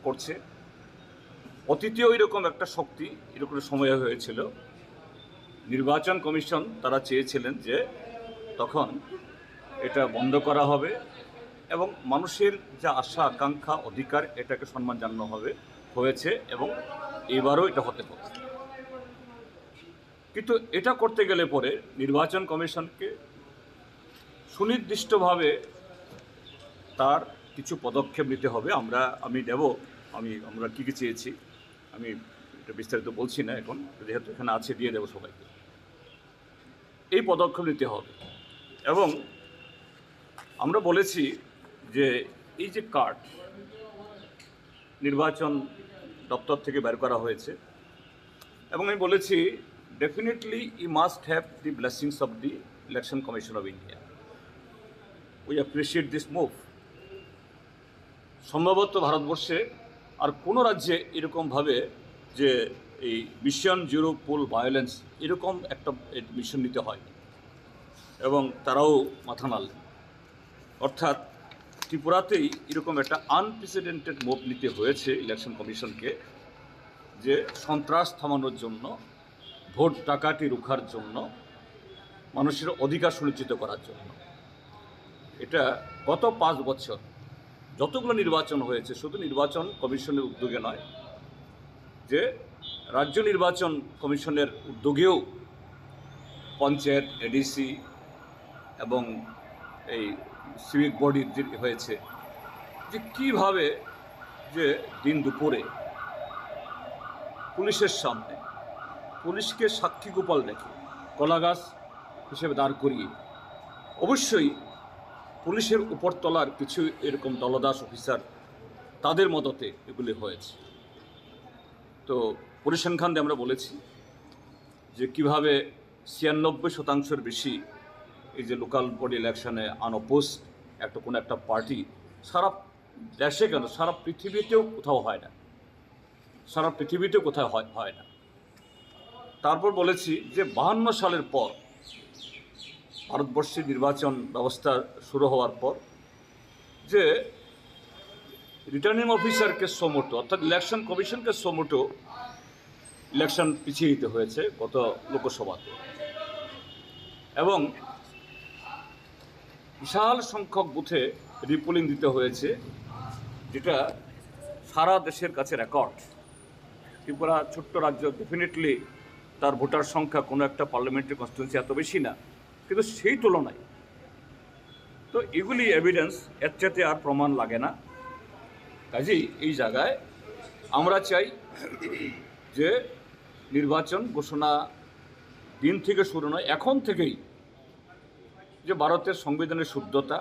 করছে, অতীতেও এরকম একটা শক্তি এরকম সময় হয়েছিল। নির্বাচন কমিশন তারা চেয়েছিলেন যে তখন এটা বন্ধ করা হবে এবং মানুষের যা আশা আকাঙ্ক্ষা অধিকার এটাকে সম্মান জানানো হয়েছে এবং এবারও এটা হতে পারে। কিন্তু এটা করতে গেলে পরে নির্বাচন কমিশনকে সুনির্দিষ্টভাবে তার কিছু পদক্ষেপ নিতে হবে। আমরা কী কী চেয়েছি আমি এটা বিস্তারিত বলছি না এখন, যেহেতু এখানে আছে দিয়ে দেবো সবাইকে। এই পদক্ষেপ নিতে হবে এবং আমরা বলেছি যে এই যে কার্ড নির্বাচন দপ্তর থেকে বের করা হয়েছে এবং আমি বলেছি definitely you must have the blessings of the Election Commission of India. We appreciate this move. সম্ভবত ভারতবর্ষে আর কোনো রাজ্যে এরকমভাবে যে এই মিশন জিরো পুল ভায়োলেন্স এরকম একটা মিশন নিতে হয় এবং তারাও মাথা নাড়লেন। অর্থাৎ ত্রিপুরাতেই এরকম একটা আনপ্রেসিডেন্টেড মুভ নিতে হয়েছে ইলেকশন কমিশনকে, যে সন্ত্রাস থামানোর জন্য, ভোট ডাকাতি রোখার জন্য, মানুষের অধিকার সুনিশ্চিত করার জন্য। এটা গত 5 বছর যতগুলো নির্বাচন হয়েছে, শুধু নির্বাচন কমিশনের উদ্যোগে নয়, যে রাজ্য নির্বাচন কমিশনের উদ্যোগেও পঞ্চায়েত, এডিসি এবং এই সিভিক বডি হয়েছে, যে কীভাবে যে দিন দুপুরে পুলিশের সামনে পুলিশকে সাক্ষী গোপাল রেখে কলাগাছ হিসেবে দাঁড় করিয়ে, অবশ্যই পুলিশের উপরতলার কিছু এরকম দলদাস অফিসার তাদের মদতে এগুলি হয়েছে। তো পরিসংখ্যান আমরা বলেছি যে কিভাবে 96% বেশি এই যে লোকাল বডি ইলেকশনে আনঅপোজ কোনো একটা পার্টি সারা দেশে কেন সারা পৃথিবীতেও কোথাও হয় না, সারা পৃথিবীতেও কোথাও হয় না। তারপর বলেছি যে 52 সালের পর ভারতবর্ষের নির্বাচন ব্যবস্থা শুরু হওয়ার পর যে রিটার্নিং অফিসারকে সোমোটো অর্থাৎ ইলেকশন কমিশনকে সোমোটো ইলেকশন পিছিয়ে দিতে হয়েছে গত লোকসভাতে, এবং বিশাল সংখ্যক বুথে রিপোলিং দিতে হয়েছে, যেটা সারা দেশের কাছে রেকর্ড। ত্রিপুরা ছোট্ট রাজ্য, ডেফিনেটলি তার ভোটার সংখ্যা কোনো একটা পার্লামেন্টারি কনস্টিটুয়েন্সি এত বেশি না, কিন্তু সেই তুলনায় তো এগুলি এভিডেন্স, এর চাইতে আর প্রমাণ লাগে না। কাজেই এই জায়গায় আমরা চাই যে নির্বাচন ঘোষণা দিন থেকে শুরু নয়, এখন থেকেই যে ভারতের সংবিধানের শুদ্ধতা,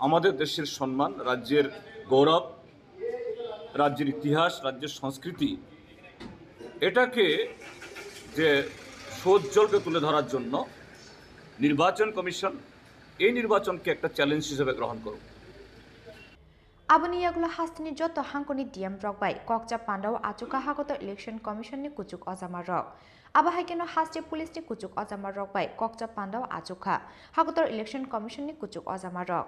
আমাদের দেশের সম্মান, রাজ্যের গৌরব, রাজ্যের ইতিহাস, রাজ্যের সংস্কৃতি, এটাকে যে সৌজ্জ্বলকে তুলে ধরার জন্য নির্বাচন কমিশন এই নির্বাচনকে একটা চ্যালেঞ্জ হিসেবে গ্রহণ করুক। Aboni yagula hastini joto hankoni DM rok bai kokja pandao achuka hagoto election commission ni kuchuk ozama rok. Aba haikeno haste police ni kuchuk ozama rok bai kokja pandao achuka hagoto election commission ni kuchuk ozama rok.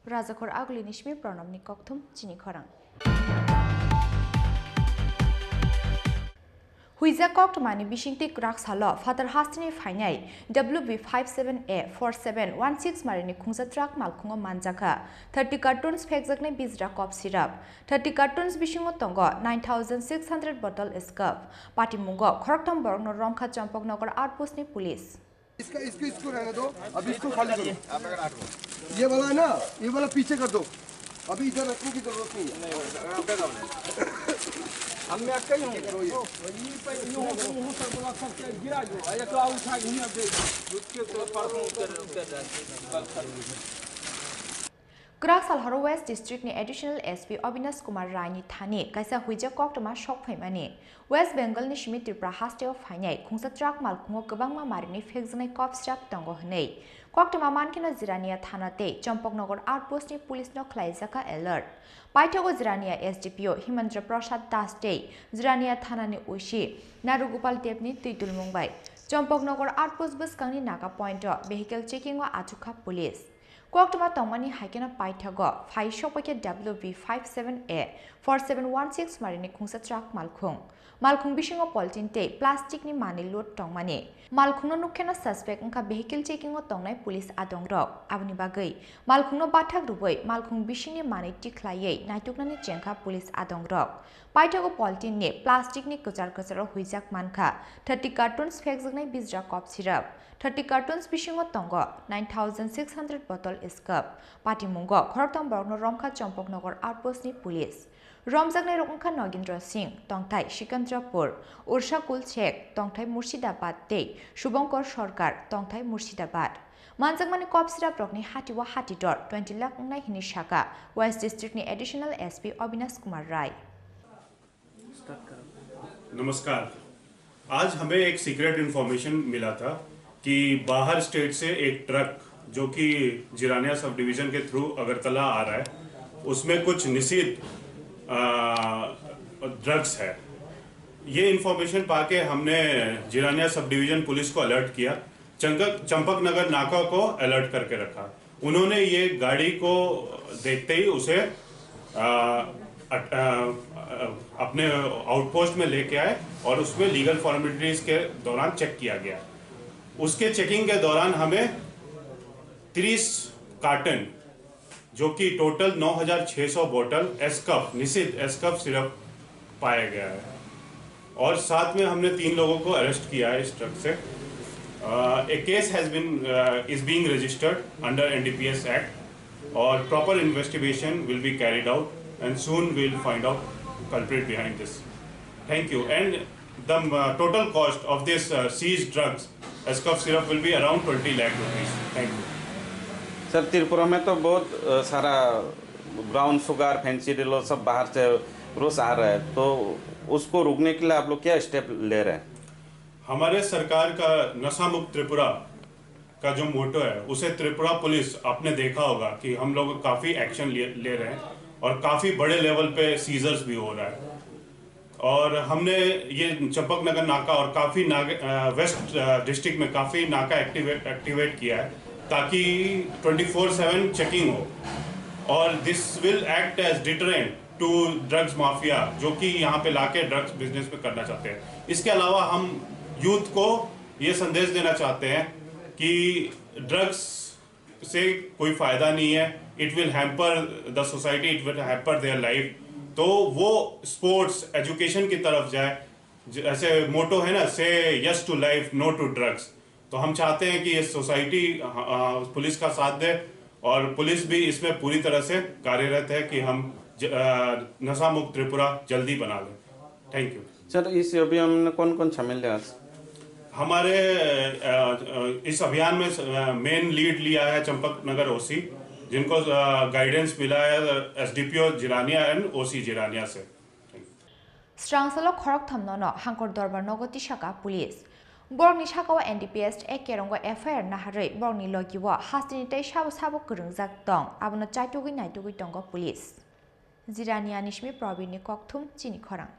Rajakhor agli nishmi pranam ni kokthum chini khorang. Huiza Koktmani Bishingti Raksalo, Father Hastini Fainai, WB57A4716 Marini Kungsa Truck Malkungo Manjaka, 30 cartons Pexakne Bizra Cop Syrup, 30 cartons Bishingo Tongo, 9,600 bottle Escap, Pati Mungo, Koroktam Borno Romka Champok Nogor Outpost ni Police. इसको रहने दो, अभी इसको खाली करो। ये वाला है ना, ये वाला पीछे कर दो। अभी इधर रखने की जरूरत नहीं है। हमने अक्का ही हूँ। ये पे यूँ सर बोला सब गिरा जो। ये तो उठा के नहीं दे। उसके तो परसों उतर Graksal Haro West District ni Additional SP Avinash Kumar Rai ni thani kaisa huija koktama shok phaimani West Bengal ni Shimi Tripura hasteo phainai khungsa truck malkungo gobangma marini phekjnai cop strap tongo hnei koktama mankina Zirania thanate Champoknogor outpost ni police no khlaijaka alert Paithago Zirania SDPO Himandra Prasad Das Day Zirania thana ni ushi Narugopal Dev ni Tuitul Mumbai Champoknogor outpost buskangni naga point vehicle checking o achukha police Koktama Tongmani Haikena Paithago, Fai Shopake WB57A 4716 Marini Kungsa Truck Malkung. Malkung Bishingo Poltin Te, Plastic ni Mani Load Tongmani. Malkuno Nukena suspect Nka vehicle checking o Tongnai police Adongrok, Avni Bagai. Malkuno Batak Ruboi, Malkung Bishini Mani Tiklaye, Naituknani Chenka police Adongrok. Paithago Poltin ne, Plastic ni Kuchar Kucharo Huizak Manka, 30 cartons Fexagnai Bizra Cop Syrup. 30 cartons Bishingo Tongo, 9,600 bottle Escap, Pati Mungo, Koroktam Borno Romka Champoknogor Outpost ni Police. Romjagnai Rokungka Nogindra Singh, Tongthai Shikandrapur, Ursha Kul Chek, Tongthai Murshidabad Te, Shubhankar Sarkar, Tongthai Murshidabad. Manjangmani Cop Syrup Rokni Hatiwa Hatidor, 20 lakh ungnai hini shaka, West District ni Additional SP Avinash Kumar Rai. नमस्कार, आज हमें एक secret information मिला था कि बाहर state से एक ट्रक जो कि जिरानिया सब डिवीज़न के थ्रू अगरतला आ रहा है, उसमें कुछ निषिद्ध ड्रग्स है। ये इन्फॉर्मेशन पाके हमने जिरानिया सब डिवीज़न पुलिस को अलर्ट किया, चंपक नगर नाका को अलर्ट करके रखा। उन्होंने ये गाड़ी को देखते ही उसे अपने आउटपोस्ट में लेके आए और उसमें लीगल फॉर्मेलिटीज के दौरान चेक किया गया। उसके चेकिंग के दौरान हमें 30 कार्टन, जो कि टोटल 9,600 बोतल एसकफ, निषिद्ध एसकफ सिरप पाया गया है। और साथ में हमने 3 लोगों को अरेस्ट किया है इस ट्रक से। A case is being registered under NDPS Act और proper investigation will be carried out and soon we'll find out culprit behind this. Thank you. And the total cost of this seized drugs, Escaf syrup, will be around 20 lakh rupees. Thank you. Sir, Tripura में तो बहुत सारा brown sugar, fancy डिलो सब बाहर से रोज आ रहा है, तो उसको रोकने के लिए आप लोग क्या स्टेप ले रहे हैं? हमारे सरकार का नशा मुक्त त्रिपुरा का जो मोटो है, उसे त्रिपुरा पुलिस, आपने देखा होगा कि हम लोग काफ़ी एक्शन ले रहे हैं और काफ़ी बड़े लेवल पे सीजर्स भी हो रहा है। और हमने ये चंपक नगर नाका और काफ़ी वेस्ट डिस्ट्रिक्ट में काफ़ी नाका एक्टिवेट किया है ताकि 24/7 चेकिंग हो। और this will act as deterrent to drugs mafia, जो कि यहाँ पे लाके ड्रग्स बिजनेस में करना चाहते हैं। इसके अलावा हम यूथ को ये संदेश देना चाहते हैं कि ड्रग्स से कोई फायदा नहीं है, it will hamper the society, it will hamper their life. तो वो स्पोर्ट्स एजुकेशन की तरफ जाए, जैसे मोटो है ना, say yes to life, no to drugs. तो हम चाहते हैं कि ये सोसाइटी पुलिस का साथ दे और पुलिस भी इसमें पूरी तरह से कार्यरत है कि हम नशा मुक्त त्रिपुरा जल्दी बना लें। Thank you sir. इस अभियान में कौन कौन शामिल है? हमारे इस अभियान में मेन लीड लिया है चंपक नगर ओसी, जिनको गाइडेंस मिला है एसडीपीओ जिरानिया एंड ओसी जिरानिया से। स्ट्रांगसलो खरक थमनो हांकर दरबार नगति शाखा पुलिस बरनि शाखाव एनडीपीएस एकेरंग एफआईआर नाहारै बरनि लगिव हास्तिनितै साबो साबो गोरोंजाक दं आबनो चाइटुगै नाइटुगै दंग पुलिस। जिरानिया निशमी प्रवीण कक्थुम चिनी खरां।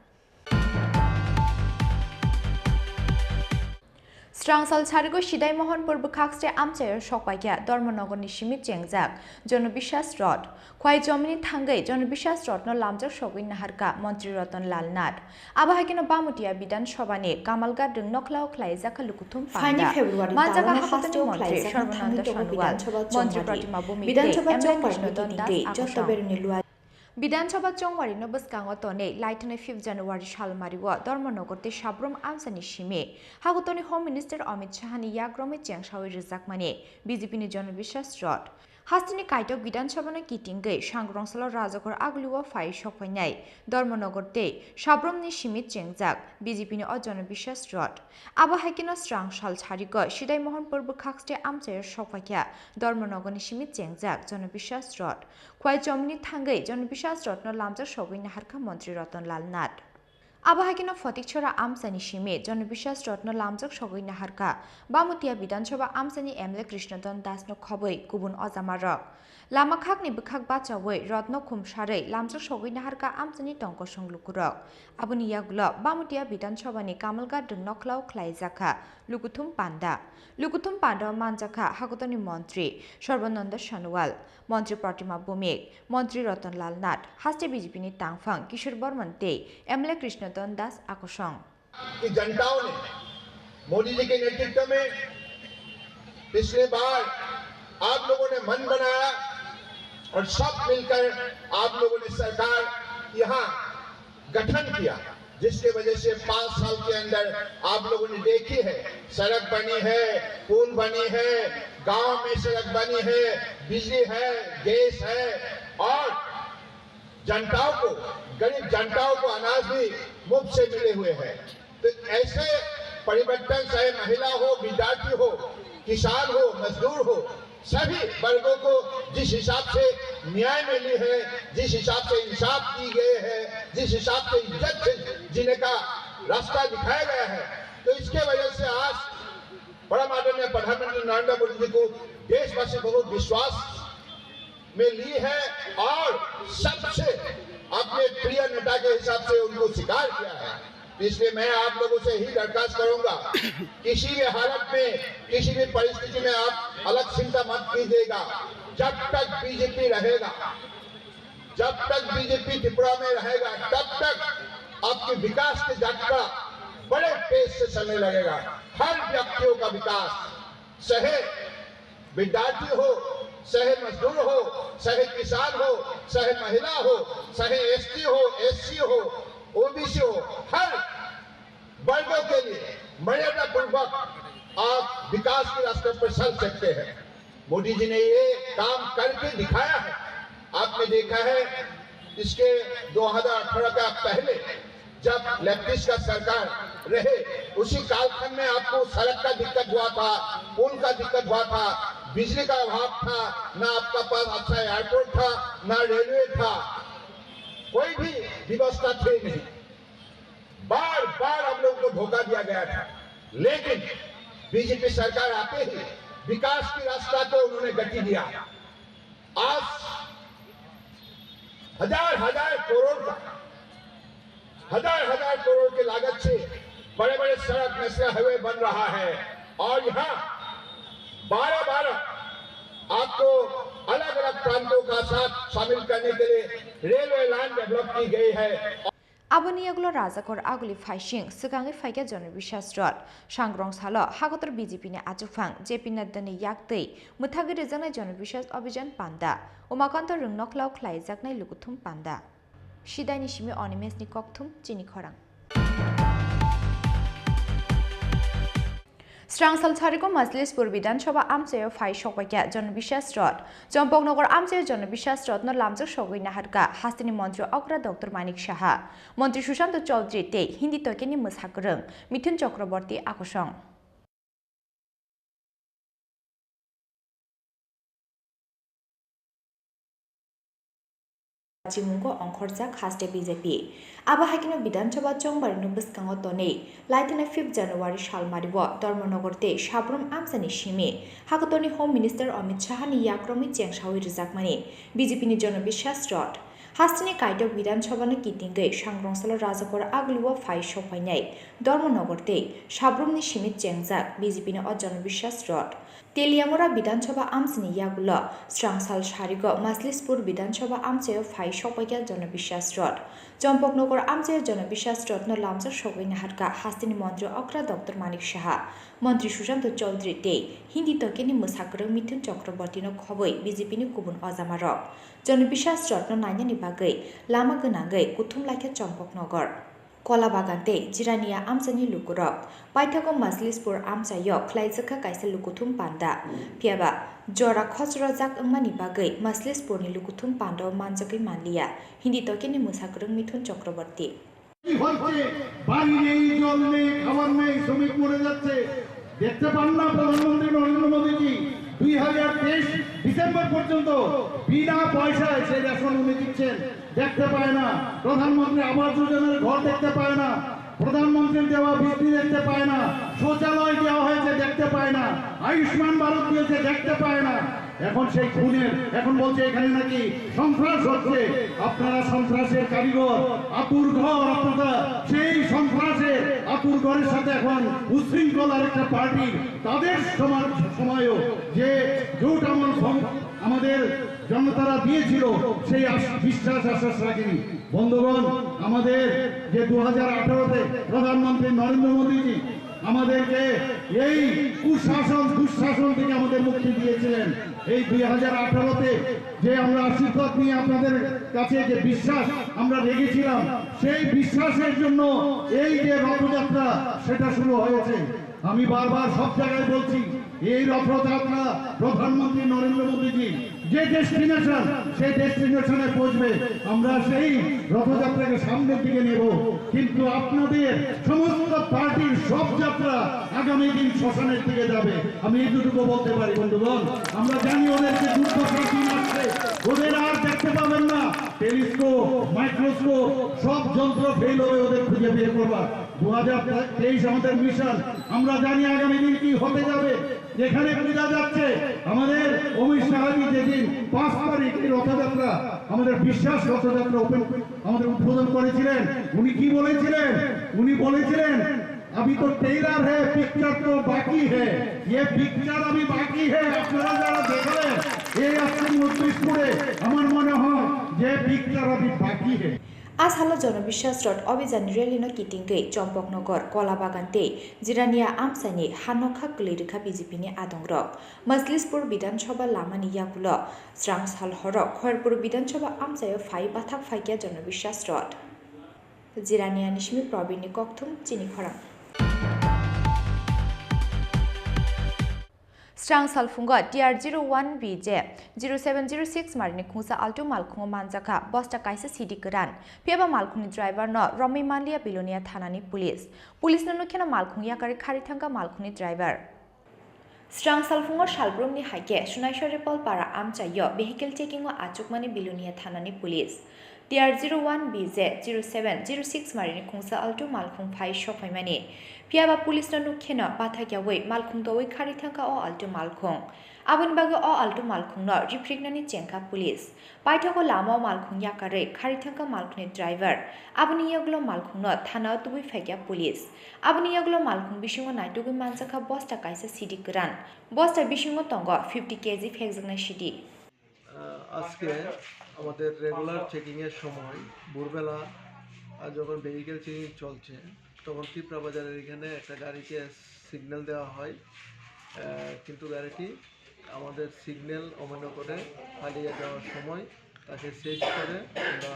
स्ट्रांगसल सारिगो सिदाई मोहनपुर बुखाक्सटे आमचायर सकपाइया धर्मनगरनि सिमिक जेंगजाक जनविश्वास रड ख्वाइ जमिनी थांगै जनविश्वास रत्न लामजाक सगै नाहारका मंत्री रतन लाल नाथ आबाहाकिनो बामुटिया विधानसभानि कामालगा दों नखलाव ख्लाइजाका लुकुथुम पांडा माजागा हाफातनि मंत्री सर्वनंद सोनोवाल मंत्री प्रतिमा बुमि विधानसभा कृष्णदन विधानसभा चौवारिनो बसकांगो तोनै लाइटनै 5 जानुवारि सालमारिव धर्मनगरते साब्रम आमसानि सिमे हागतनि होम मिनिस्टर अमित शाहनि याग्रमै चेंगसावै रिजाकमानि बीजेपीनि जनविश्वास रड हास्तिनि काइटक विधानसभानि किटिंगै सांग्रंसल राजगर आगलुवा फाइ सफायनाय धर्मनगरते साब्रमनि सिमे चेंगजाक बीजेपीनि जनविश्वास रड आबाहाकिनो स्ट्रांगसाल सारिग सिदाई मोहनपुर बुखाक्सटे आमचायर सफाया धर्मनगरनि सिमे चेंगजाक जनविश्वास रड ख्वाइ जमिनी थांगै जनविश्वास रत्न लामजाक सगै नाहारका मंत्री रतन लाल नाथ आबाहाकिनो फटिकछरा आमसानि सिमे जनविश्वास रत्न लामजाक सगै नाहारका बामुतिया विधानसभा आमसानि एमएलए कृष्णदन दासनो खबै गुबुन अजामारक लामाखाकनि बुखाक बाचावै रत्न खुमसारै लामजाक सगै नाहारका आमसानि टंक संलुकुरक आबुनि यागुल बामुतिया विधानसभानि कामलगा दों नखलाव ख्लाइजाखा लुकुथुम पान्डा मानजाखा हागतनि मंत्री सर्वनंद सोनोवाल मंत्री प्रतिमा बुमिक मंत्री रतन लाल नाथ हास्ते बीजेपी तांगफांग किशोर बर्मन ते एमएलए कृष्णदन दास आकोशंग कि जनताओं ने मोदी जी के नेतृत्व में पिछले बार आप लोगों ने मन बनाया और सब मिलकर आप लोगों ने सरकार यहाँ गठन किया, जिसके वजह से 5 साल के अंदर आप लोगों ने देखी है सड़क बनी है, पुल बनी है, गांव में सड़क बनी है, बिजली है, गैस है और जनताओं को, गरीब जनताओं को अनाज भी मुफ्त से मिले हुए हैं। तो ऐसे परिवर्तन चाहे महिला हो, विद्यार्थी हो, किसान हो, मजदूर हो, सभी वर्गों को जिस हिसाब से न्याय मिली है, जिस हिसाब से इंसाफ की गए है, जिस हिसाब से इज्जत से जीने का रास्ता दिखाया गया है, तो इसके वजह से आज परम आदरणीय प्रधानमंत्री नरेंद्र मोदी जी को देशवासी बहुत विश्वास में ली है और सबसे अपने प्रिय नेता के हिसाब से उनको स्वीकार किया है। इसलिए मैं आप लोगों से ही दरखास्त करूंगा, किसी भी हालत में, किसी भी परिस्थिति में आप अलग चिंता मत कीजिएगा। जब तक बीजेपी रहेगा, जब तक बीजेपी त्रिपुरा में रहेगा, तब तक आपके विकास के झटका बड़े तेज से चलने लगेगा। हर व्यक्तियों का विकास, चाहे विद्यार्थी हो, चाहे मजदूर हो, चाहे किसान हो, चाहे महिला हो, चाहे एसटी हो, एससी हो, ओबीसी हो, हर वर्गों के लिए मर्यादा पूर्वक आप विकास के रास्ते पर चल सकते हैं। मोदी जी ने ये काम करके दिखाया है। आपने देखा है इसके 2018 का पहले जब लेफ्टिस्ट का सरकार रहे, उसी कालखंड में आपको सड़क का दिक्कत हुआ था, पुल का दिक्कत हुआ था, बिजली का अभाव था, ना आपका पास अच्छा एयरपोर्ट था, ना रेलवे था, कोई भी व्यवस्था थी नहीं। बार बार आप लोगों को धोखा दिया गया था, लेकिन बीजेपी सरकार आते ही विकास की रास्ता को उन्होंने गति दिया। आज हजार करोड़ की लागत से बड़े बड़े सड़क नेशनल हाईवे बन रहा है और यहाँ 12 आपको अलग अलग प्रांतों का साथ शामिल करने के लिए रेलवे लाइन डेवलप की गई है। Aboni aglo rajakor aguli faishing sigangi faike joni bishastrot sangrong salo hagotor BJP ni achufang JP Nadda ni yaktei muthagi rejangnai joni bishas abhijan panda umakanto rungnoklaw khlaijaknai lukuthum panda Shidani shimi onimes ni kokthum chini khorang Strangsal Chariko Majlispur Bidansabha Amchayo Phai Sokpaikya Jonobishas Rod Jompoknogor Amchayo Jonobishas Rod no lamjak sogoi naharka Hastini Mantri Okra Dr. Manik Shaha Mantri Sushant Chaudhary tei Hindi tokeni Mushakrung Mithun Chakraborty akosong Jimungo Onkhorjak haste BJP Abahakino Bidansabha Chongbarino Bwskango tonei Laitena 5 January salmaribo Dharmanagorte Sabrum Amsani Shimi Hakotoni Home Minister Amit Shah ni yakromi chengsawi rijakmani BJP ni Jonobishas Rod Hastini Kaidok Bidansabha no kitingei Sangrongsalo Rajakor Agliwo Phai Sokpainai Dharmanagorte Sabrum ni Shimi chengjak BJP ni Jonobishas Rod Teliamora Bidansabha Amsini Yagulo Strangsal Shariko Majlispur Bidansabha Amchayo Phai Sokpaikya Jonobishas Rod Jompoknogor Amchayo Jonobishas Rod no lamjak sogoi naharka Hastini Mantri Okra Dr. Manik Shaha Mantri Sushant Chaudhary tei Hindi tokeni Mushakrung Mithun Chakraborty no khoboi BJP ni kubun ojamarok Jonobishas Rod no nainani bagei lama gwnangei kuthum laikha Jompoknogor Kola bagante Jirania Amsani Lukurok Paithago Majlispur Amchayo Khlaijaka kaisa lukuthum panda Piaba Jora Khosro Jak Angmani bagei Majlispur ni lukuthum panda manjakai manliya Hindi tokeni Mushakrung Mithun Chakraborty বাড়ি নেই জল নেই খাবার নেই শ্রমিক মরে যাচ্ছে দেখতে পান না প্রধানমন্ত্রী নরেন্দ্র মোদীজি 2023 ডিসেম্বর পর্যন্ত বিনা পয়সায় সেই রেশন উনি দিচ্ছেন দেখতে পায় না প্রধানমন্ত্রী আবাস যোজনার ঘর দেখতে পায় না প্রধানমন্ত্রীর দেওয়া বৃত্তি দেখতে পায় না শৌচালয় দেওয়া হয়েছে দেখতে পায় না আয়ুষ্মান ভারত দিয়েছে দেখতে পায় না এখন সেই খুনের এখন বলছে এখানে নাকি সন্ত্রাস হচ্ছে আপনারা সন্ত্রাসের কারিগর আতুর ঘর আপনারা সেই সন্ত্রাসের আতুর ঘরের সাথে এখন উশৃঙ্খলার একটা পার্টি তাদের সময়ও যে জোট আমাদের জনতারা দিয়েছিল সেই বিশ্বাস আশ্বাস রাখেনি বন্ধুগণ আমাদের যে 2018-তে প্রধানমন্ত্রী নরেন্দ্র মোদীজি আমাদেরকে এই কুশাসন দুঃশাসন থেকে আমাদের মুক্তি দিয়েছিলেন এই 2018-তে যে আমরা আশীর্বাদ নিয়ে আপনাদের কাছে যে বিশ্বাস আমরা রেখেছিলাম সেই বিশ্বাসের জন্য এই যে রথযাত্রা সেটা শুরু হয়েছে আমি বারবার সব জায়গায় বলছি এই রথযাত্রা প্রধানমন্ত্রী নরেন্দ্র মোদীজি যে ডেস্টিনেশন সেই ডেস্টিনেশনে পৌঁছবে আমরা সেই রথযাত্রাকে সামনের দিকে নেব কিন্তু আপনাদের সমস্ত পার্টির সব যাত্রা আগামী দিন শ্মশানের দিকে যাবে আমি এইটুকু বলতে পারি বন্ধুগণ আমরা জানি ওদের যে দুর্দশার দিন আসছে ওদের আর দেখতে পাবেন না টেলিস্কোপ মাইক্রোস্কোপ সব যন্ত্র ফেল হবে ওদের খুঁজে বের করবার 2023 আমাদের মিশন আমরা জানি আগামী দিন কি হতে যাবে যেখানে বোঝা যাচ্ছে আমাদের অমিত শাহজি যেদিন 5 তারিখ এই রথযাত্রা আমাদের বিশ্বাস রথযাত্রা আমাদের উদ্বোধন করেছিলেন, উনি কি বলেছিলেন? উনি বলেছিলেন अभी तो टेलर है, पिक्चर तो बाकी है, ये पिक्चर अभी बाकी है। আপনারা যারা দেখলেন এই আজকে 29 করে আমার মনে হয় যে পিকচার अभी बाकी है। আজ হালো জনবিশ্বাস রড অভিযান রেলিনো কিটিংকে চম্পকনগর কলাবাগানতে জিরানিয়া আমসানি হানখা গলিরেখা বিজেপিনি আদংরক মজলিসপুর বিধানসভা লামানি ইয়াগুলো স্রাংসাল হরক খয়রপুর বিধানসভা আমসায় ফাই বাথাক ফাইকিয়া জনবিশ্বাস রড জিরানিয়া নিশমি প্রবীণী ককথুম চিনি খরাং Strang Salfunga TR01 BJ 0706 Marini Kungsa Alto Malkungo Manjaka Bosta Kaisa City Kuran Piaba Malkuni driver no Romi Manlia Bilonia Thanani Police Police Nanukena Malkung Yakari Karitanga Malkuni driver Strang Salfunga Shalbrumni Hake Sunaishore Paul Para Amchayo Vehicle Taking o Achukmani Bilonia Thanani Police TR01 BZ 0706 Marini Kungsa Alto Malkung Pai Shopaimani Piaba Police Nanukena Bathakaway Malkung Doi Karitanga o Alto Malkung Abunbaga o Alto Malkung no Repregnani Chenka Police Paitako Lama Malkung Yakare Karitanga Malkuni driver Abuniyaglo Malkung no Thana Tubi Fagya Police Abuniyaglo Malkung Bishingo Naitugu Mansaka Bosta Kaisa City Kuran Bosta Bishingo Tongo 50 kg Hexagna City আজকে আমাদের regular চেকিংয়ের সময় ভোরবেলা যখন vehicle checking চলছে তখন টিপরা বাজারের এখানে একটা গাড়িকে সিগন্যাল দেওয়া হয়, কিন্তু গাড়িটি আমাদের সিগন্যাল অমান্য করে পালিয়ে যাওয়ার সময় তাকে চেজ করে আমরা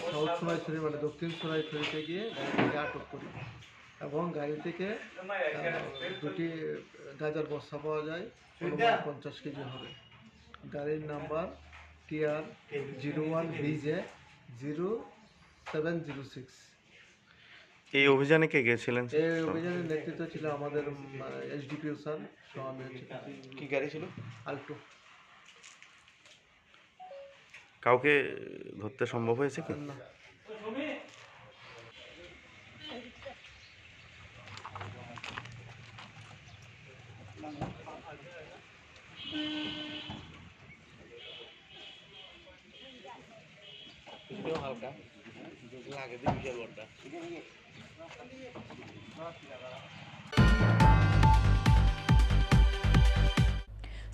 সাউথ সোনাইছড়ি মানে দক্ষিণ সোনাইছড়িতে গিয়ে গাড়িটিকে আটক করি এবং গাড়ি থেকে দুটি গাঁজার বস্তা পাওয়া যায়, 50 কেজি হবে। গাড়ির নাম্বার TR01 BJ 0706। এই অভিযানে কে গেছিলেন? এই অভিযানের নেতৃত্ব ছিল আমাদের SDPO স্যার সহ আমি। কি গাড়ি ছিল? আল্টো। কাউকে ধরতে সম্ভব হয়েছে কি? না। হালকা লাগে দিয়ে বিশাল বড়টা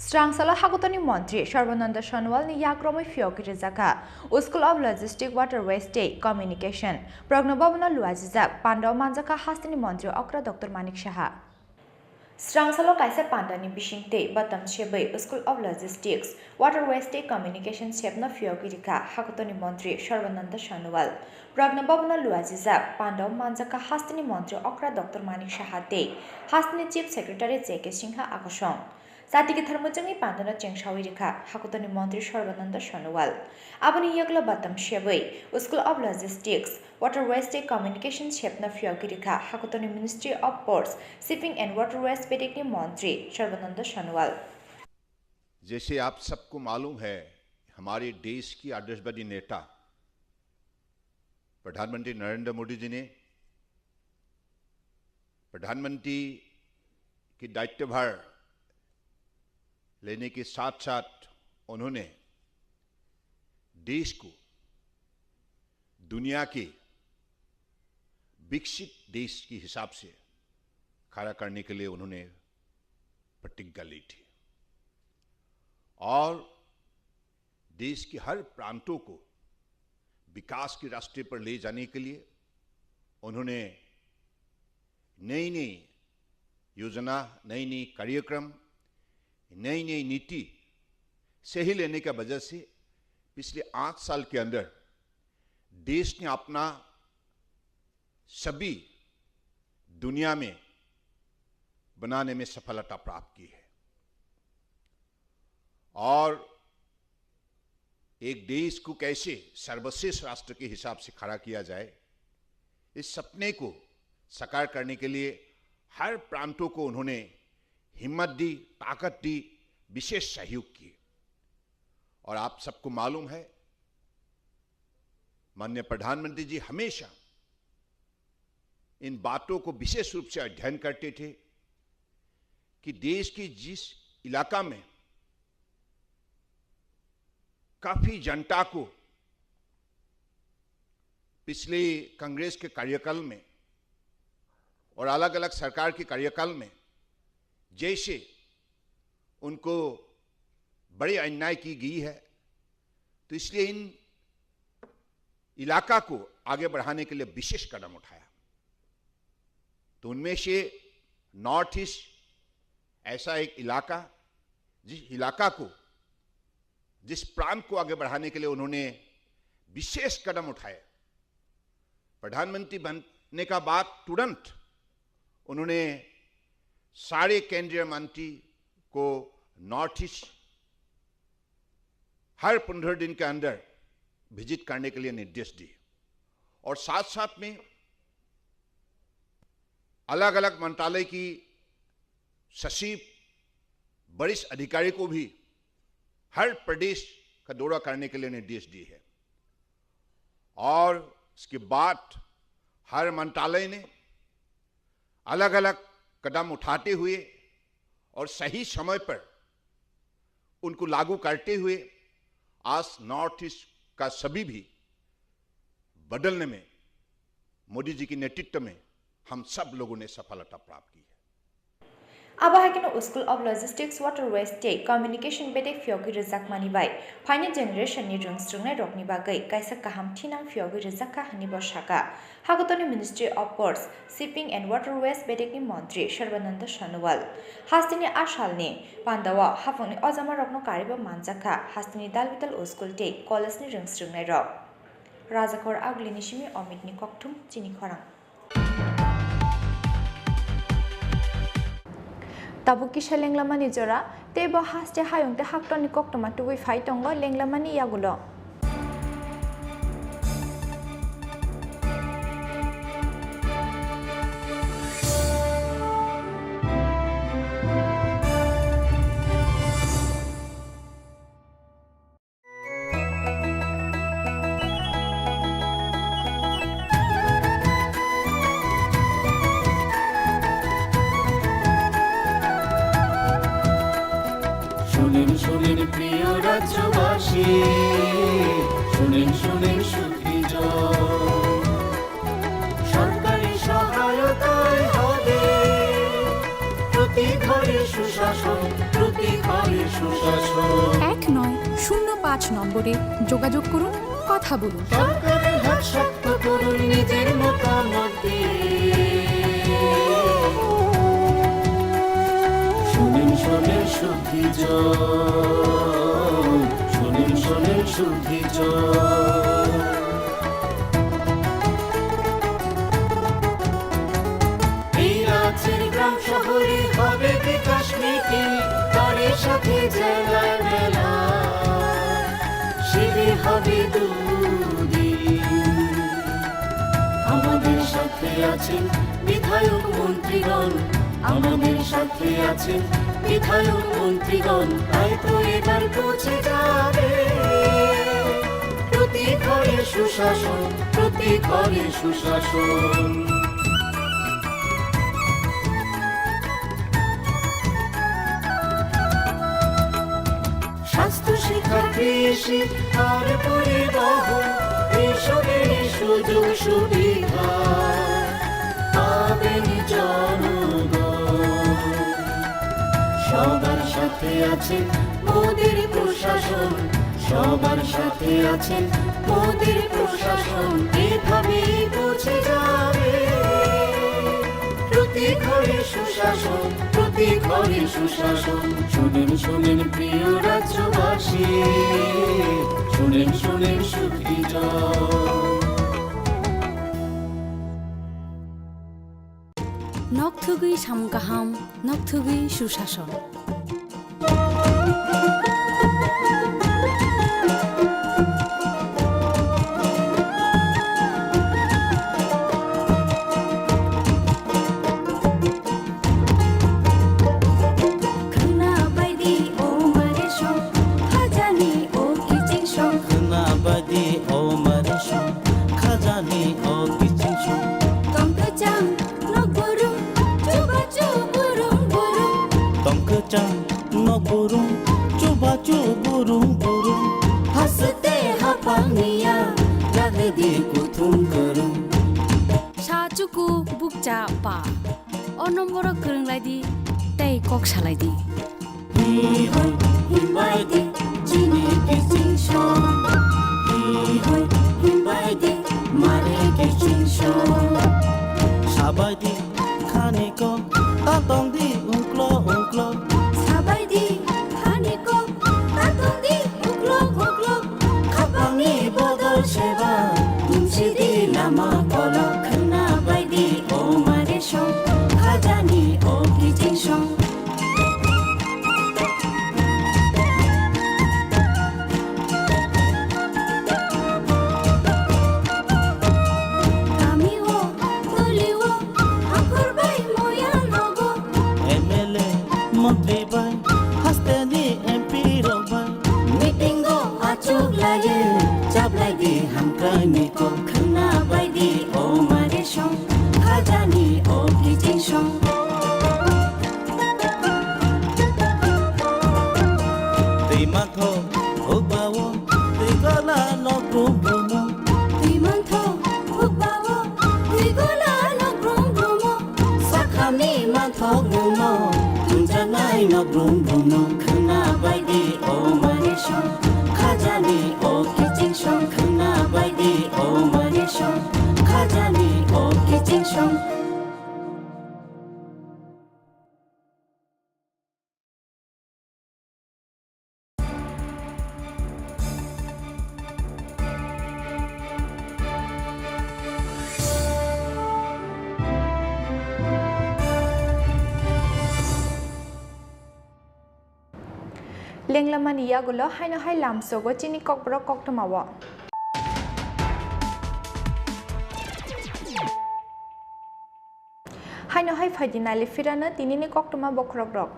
Strangsala Hagotani Montri, Sharvananda Shanwal ni Yakromai Fiokiri Zaka, School of Logistics Waterway State Communication, Prognobabana Luazizak, Pandau Manjaka Hastini Montri, Okra Dr. Manik Shaha. Strangsalo Kaisa Pandani Bishinte, Batam Shebe, School of Logistics, Waterway State Communication Shepna Fiokirika, Hagotani Montri, Sharvananda Shanwal, Prognobabana Luazizak, Pandau Manjaka Hastini Montri, Okra Dr. Manik Shaha Day, Hastini Chief Secretary Jeke Singha Akashong. Satiki Thermojangi Pandana Chengshawirika, Hakutani Montri Sharvananda Shanwal. Abani Yagla Batam Shebe, School of Logistics, Waterway State Communication Shepna Fiokirika, Hakutani Ministry of Ports, Shipping and Waterways Pedikni Montri Sharvananda Shanwal. जैसे आप सबको मालूम है, हमारे देश की आदर्शवादी नेता प्रधानमंत्री नरेंद्र मोदी जी ने प्रधानमंत्री की दायित्वभार लेने के साथ साथ उन्होंने देश को दुनिया के विकसित देश के हिसाब से खड़ा करने के लिए उन्होंने प्रतिज्ञा ली थी और देश के हर प्रांतों को विकास के रास्ते पर ले जाने के लिए उन्होंने नई नई योजना, नई नई कार्यक्रम, नई नई नीति सही लेने का वजह से पिछले 8 साल के अंदर देश ने अपना सभी दुनिया में बनाने में सफलता प्राप्त की है और एक देश को कैसे सर्वश्रेष्ठ राष्ट्र के हिसाब से खड़ा किया जाए, इस सपने को साकार करने के लिए हर प्रांतों को उन्होंने हिम्मत दी, ताकत दी, विशेष सहयोग किए। और आप सबको मालूम है, माननीय प्रधानमंत्री जी हमेशा इन बातों को विशेष रूप से अध्ययन करते थे कि देश की जिस इलाका में काफी जनता को पिछले कांग्रेस के कार्यकाल में और अलग अलग सरकार के कार्यकाल में जैसे उनको बड़ी अन्याय की गई है, तो इसलिए इन इलाका को आगे बढ़ाने के लिए विशेष कदम उठाया। तो उनमें से नॉर्थ ईस्ट ऐसा एक इलाका, जिस प्रांत को आगे बढ़ाने के लिए उन्होंने विशेष कदम उठाए। प्रधानमंत्री बनने का बाद तुरंत उन्होंने सारे केंद्रीय मंत्री को नॉर्थ ईस्ट हर 15 दिन के अंदर विजिट करने के लिए निर्देश दिए और साथ साथ में अलग अलग मंत्रालय की सचिव, वरिष्ठ अधिकारी को भी हर प्रदेश का दौरा करने के लिए निर्देश दिए हैं। और इसके बाद हर मंत्रालय ने अलग अलग कदम उठाते हुए और सही समय पर उनको लागू करते हुए आज नॉर्थ ईस्ट का सभी भी बदलने में मोदी जी के नेतृत्व में हम सब लोगों ने सफलता प्राप्त की है। Abahakino School of Logistics Waterways State Communication Bedek Fiogi Rizak Manibai Final Generation ni Rungstrungnai Rokni Bagai Kaisa Kaham Tinang Fiogi Rizaka Hanibo Shaka Hagotoni Ministry of Ports Shipping and Waterways Bedek ni Montri Sharbananda Shanuwal Hastini Ashalni Pandawa Hafoni Ozama Rokno Kariba Manjaka Hastini Dalvital School Day College ni Rungstrungnai Rok Razakor Aglinishimi Omidni Koktum Chini Khorang Tabuki Lenglamani Jora, Tebo has the high on the Haktoni Koktoma to we fight on Lenglamani Yagulo. শোনেন প্রিয় রাজ্যবাসী, শোনেন সুখী সরকারি সহায়তায় হবে প্রতি ঘরে সুশাসন, প্রতি ঘরে সুশাসন। ১৯০৫ নম্বরে যোগাযোগ করুন, কথা বলুন। সরকারের হাত শক্ত করুন নিজের মতামত দিয়ে। শোনেন সুখী শোনেন সুখী এই রাজ্যের গ্রাম শহরে হবে বিকাশ মিটিং, তার সাথে জেলায় মেলা শিবির হবে দুদিন। আমাদের সাথে আছেন বিধায়ক মন্ত্রীগণ, আমাদের সাথে আছেন বিধায়ক মন্ত্রীগণ, তাই তো এবার পৌঁছে যাবে প্রতি ঘরে সুশাসন, প্রতি ঘরে সুশাসন। স্বাস্থ্য শিক্ষা কৃষি আর পরিবহন এসবের সুযোগ সুবিধা পাবেন জনগণ। সবার সাথে আছেন মোদের প্রশাসন, সবার সাথে আছেন মোদের প্রশাসন, এভাবেই পৌঁছে যাবে প্রতি ঘরে সুশাসন, প্রতি ঘরে সুশাসন। শোনেন প্রিয় রাজ্যবাসী, শোনেন সুখী নকথুগুই সামগাহাম, নকথুগুই সুশাসন। চান নবরুম চুবা চুবুরুম বুরুম হাসতে হাপানিয়া রাগদি কুথুম করুম সাচুকু বুকচা পা অ নম্বর গরংলাইদি তাই কক সালাইদি হই হিমবাইদি চিনি কিচিং শো হই হিমবাইদি মারে কিচিং শো সাবাইদি খানিকো তাতংদি উংক্লো উংক্লো সাবাইদি খানিকো তাতংদি উগলো উগলো খাপাংনি বদল সেবা তুমসিদি লামা কলো খানা বাইদি ও মারে শো খাজানি ও কিচিং শো মন্ত্রী বাই হাসতেনি এমপি রবাই মিটিংগো আচুক লাগে চাবলাই দি হামকানি কো খানা বাইদি ও মারে শো খাজানি ও কিচিং শো তুই মাথো হুকবাও তুই গলা নগ্রুম ব্রুম তুই মাথো হুকবাও তুই গলা নগ্রুম ব্রুম সাখামি মাথো ব্রুম জানাই নগ্রুম ব্রুম খানা বাইদি ও মারে শো খাজানি ও কিচিং শো খানা বাইদি ও মারে শো খাজানি ও কিচিং শো লেংলামানি ইয়াগুলো হাইনো হাই লামসোগো চিনি ককব্র কক্তমাব হাইনো হাই ফাইদিনালি ফিরানো তিনিনি কক্তমা বখরগ্রক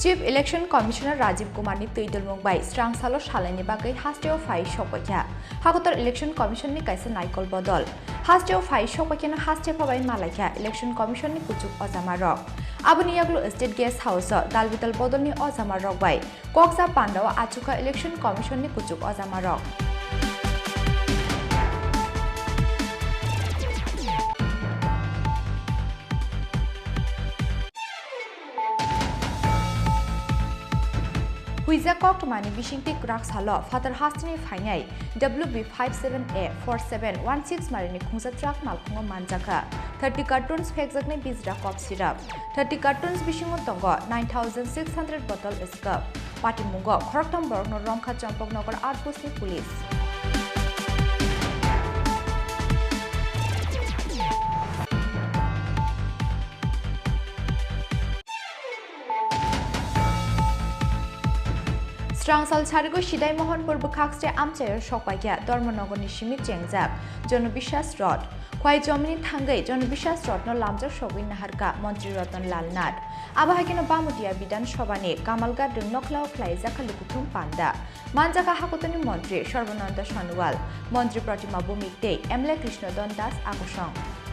চিফ ইলেকশন কমিশনার রাজীব কুমারনি তৈদলমুখ বাই স্রাংসালো সালাইনি বাগै हास्टेव फाइ सकया हागतर इलेक्शन कमिशन नि काइसे नाइकल बदल हास्टेव फाइ सकयानो हास्टे फबाय मालायखा इलेक्शन कमिशन नि कुचुक अजामा रक आबुनि यागलो स्टेट गेस्ट हाउस दालबितल बदलनि अजामा रक बाय कक्सा पान्डाव आचुका इलेक्शन कमिशन नि कुचुक अजामा रक हुइजा कक्टमानि बिसिंति ग्राक सालो फादर हास्टिनि फाइनाय WB57A4716 मारिनि खुंजा ट्राक मालखुंगो मानजाखा 30 कार्टून्स फेकजकनि बिजरा कफ सिरप 30 कार्टून्स बिसिंगो तंगो 9600 बटल स्कप पाटिमुंगो खरकथम बरगनो रंखा चंपकनगर आउटपोस्टनि पुलिस स्रांसाल सारिगो सिदाय मोहनपुर बुखाक्सटे आमचायो सकपाइया धर्मनगरनि सिमित जेंजाब जनबिश्वास रड खय जमिनि थांगै जनबिश्वास रडनो लामजक सगै नाहारका मन्त्री रतन लाल नाथ आबाहाकिनो बामुदिया विधानसभानि कामालगा दों नखलाव ख्लाय जाखालि कुथुम पान्दा मानजाका हाकुतनि मन्त्री सर्बानन्द सनोवाल मन्त्री प्रतिमा बुमिते एमएलए कृष्णदन दास आकुसं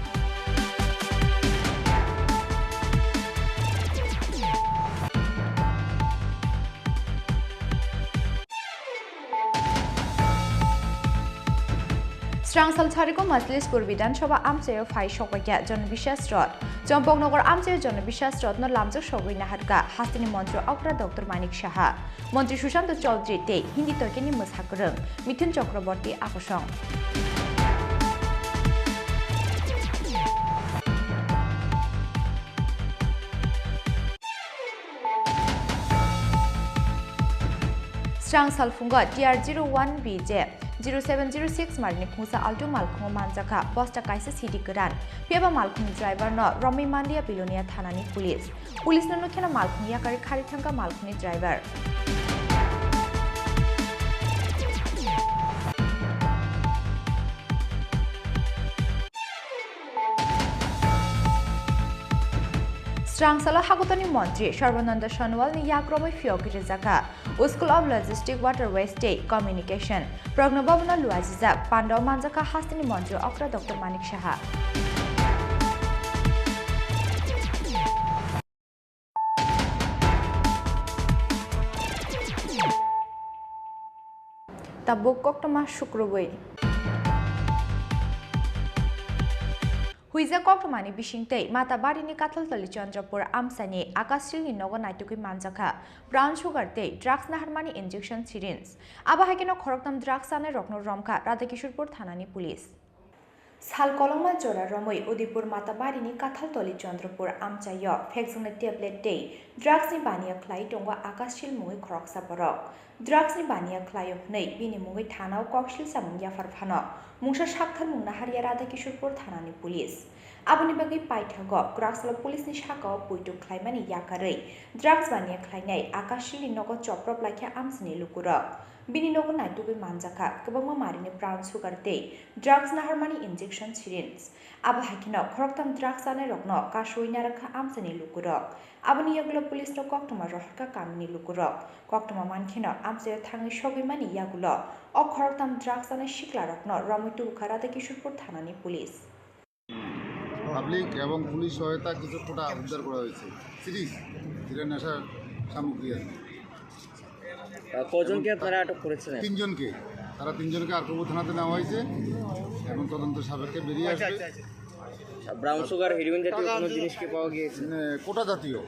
स्रांसाल सारिगो मजलिसपुर विधानसभा आमचायो फाइ सकया जनबिश्वास रड चम्पकनगर आमचायो जनबिश्वास रडनो लामजक सगै नाहारका हास्तिनि मन्त्री अग्रा डक्टर मानिक साहा मन्त्री सुशांत चौधरी ते हिन्दी तर्केनि मोसागोरों मिथुन चक्रवर्ती आकुसं स्रांसाल फुंगा TR01 BJ 0706 मारिनि खुंसा आल्टो मालखुंगो मानजाखा बस्टा काइसे सिटी गोदान पेबा मालखुंग ड्राइवर न रमी मान्डिया बिलोनिया थानानि पुलिस ननुखेना मालखुंग याकारि खारिथांगा मालखुंगनि ड्राइवर स्रांसाला हागतनि मन्त्री सर्बानन्द सनोवालनि याक्रमै फियोगिरि जाका school of logistic waterways communication प्रज्ञभवन लुवाजिजाक पाण्डव मानजाका हास्तिनि मन्त्री अक्रा doctor Manik Saha tabuk koktoma shukrubui. Huiza koktomani bishingtei mata barini Kathaltali Chandrapur Amsani Akasilni Nogo Naituki Manjaka brown sugar tei drugs na harmani injection syringe aba hakeno khoroktam drugs ane rokno romka Radhakishorpur thanani police Sal koloma jora romoi Udipur mata barini Kathaltali Chandrapur Amchayo phekjungna tablet tei drugs ni baniya khlai tongwa Akasil mui khoroksa borok drugs ni baniya khlayo nei bini mui thanao koksil samungya farphano Mungsha Shakhar Mungna Haria Radhakishorpur Thanani Police. Aboni bagi paithago Kraksala Police ni Shakao Puitu Klaimani Yakarei drugs baniya khlainai Akashili Nogo Choprop Lakya Amsini Lukura. Bini Nogo Naitubi Manjaka Kabangma Marini brown sugar tei drugs na harmani injection syringe. Aba hakino khoroktam drugs ane rokno Kashuina Rakha Amsini Lukura. Aboni yaglo police no koktoma rohka kamini Lukura. Koktoma mankino Amsaya Thangi Shogimani Yagulo. O khoroktam drugs ane shikla rokno Ramitu Radhakishorpur Thanani Police. Public এবং police সহায়তা কিছু কোটা উদ্ধার করা হয়েছে series যেটা নেশার সামগ্রী আছে কজনকে আপনারা আটক করেছেন তিনজনকে তারা তিনজনকে আরকবু থানাতে নেওয়া হয়েছে এবং তদন্ত সাপেক্ষে বেরিয়ে আসবে ব্রাউন সুগার হেরোইন জাতীয় কোনো জিনিস কি পাওয়া গিয়েছে কোটা জাতীয়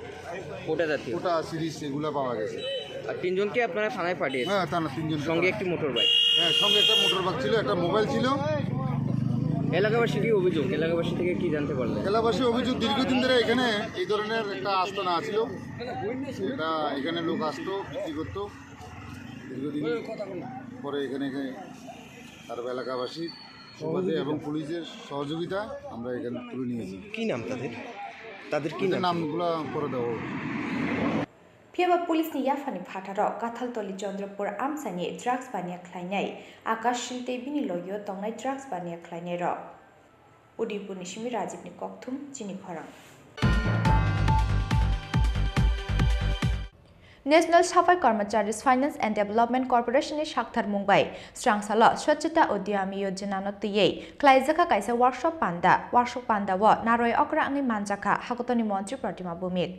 কোটা সিরিজ এগুলো পাওয়া গেছে আর তিনজনকে আপনারা থানায় পাঠিয়েছেন হ্যাঁ তারা তিনজন সঙ্গে একটি মোটর বাইক হ্যাঁ সঙ্গে একটা মোটর বাইক ছিল একটা মোবাইল ছিল এলাকাবাসী কি অভিযোগ এলাকাবাসী থেকে কি জানতে পারলেন এলাকাবাসী অভিযোগ দীর্ঘদিন ধরে এখানে এই ধরনের একটা আস্তানা ছিল এটা এখানে লোক আসতো বিক্রি করতো দীর্ঘদিন পরে এখানে তার এলাকাবাসী সুবাদে এবং পুলিশের সহযোগিতা আমরা এখানে তুলে নিয়েছি কি নাম তাদের কি নামগুলো করে দেওয়া Piaba police ni yafani phataro Kathaltali Chandrapur Amsani drugs baniya khlainai Akashinte bini loyo tongnai drugs baniya khlainai ro Udipur Nishimi Rajiv ni kokthum chini khorang National Safai Karmacharis Finance and Development Corporation ni Shakhtar Mumbai Strangsala Swachhata Udyami Yojana no tiyei Klaijaka kaisa workshop panda wo Naroi Okra angi manjaka Hakotoni Montri Pratima Bumik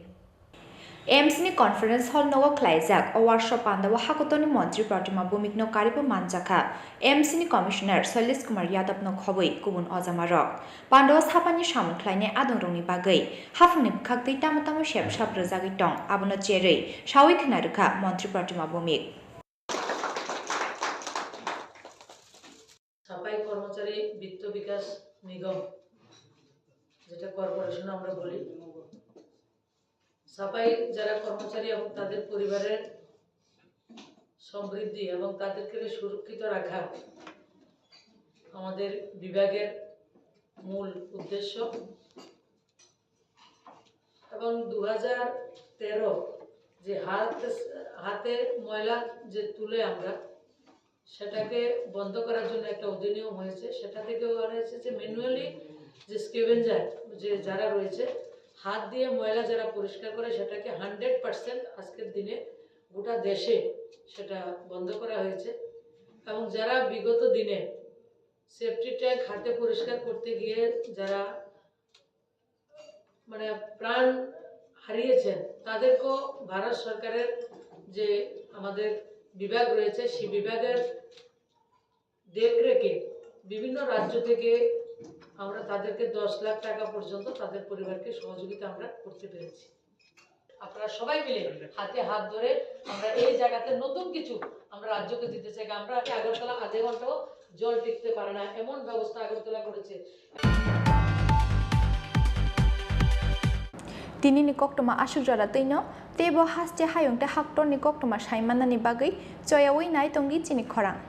AMC Conference Hall Nogo Klaijak o workshop Pandawa Hakotoni Montri Pratima Bumik no Karipo Manjaka AMC Commissioner Sailesh Kumar Yadav no Khoboi Kubun Ozamarok Pandawa Sapani Shamun Klaine Adongrongni Bagai Hafungni Khakti Tamotamo Shep Shaprojagi Tong Abono Cherei Shawi Khnarukha Montri Pratima Bumik সাফাই কর্মচারী বিত্ত বিকাশ নিগম যেটা corporation আমরা বলি সাফাই যারা কর্মচারী এবং তাদের পরিবারের সমৃদ্ধি এবং তাদেরকে সুরক্ষিত রাখা আমাদের বিভাগের মূল উদ্দেশ্য এবং 2013 যে হাতে ময়লা যে তুলে আমরা সেটাকে বন্ধ করার জন্য একটা অধিনিয়ম হয়েছে সেটা থেকে বলা হয়েছে যে ম্যানুয়ালি যে স্কেভেঞ্জার যে যারা রয়েছে হাত দিয়ে ময়লা যারা পরিষ্কার করে সেটাকে 100% আজকের দিনে গোটা দেশে সেটা বন্ধ করা হয়েছে এবং যারা বিগত দিনে সেফটি ট্যাঙ্ক হাতে পরিষ্কার করতে গিয়ে যারা মানে প্রাণ হারিয়েছেন তাদেরকেও ভারত সরকারের যে আমাদের বিভাগ রয়েছে সেই বিভাগের দেখরেখে বিভিন্ন রাজ্য থেকে আমরা তাদেরকে 10 লাখ টাকা পর্যন্ত তাদের পরিবারকে সহযোগিতা আমরা করতে পেরেছি আপনারা সবাই মিলে হাতে হাত ধরে আমরা এই জায়গাতে নতুন কিছু আমরা রাজ্যকে দিতে চাই আমরা আগরতলা আধা ঘন্টাও জল টিকতে পারে না এমন ব্যবস্থা আগরতলা করেছে Tini ni koktoma asuk jara teino tebo haste hayongte haktor ni koktoma saimana ni bagai joyawi nai tongi chini khorang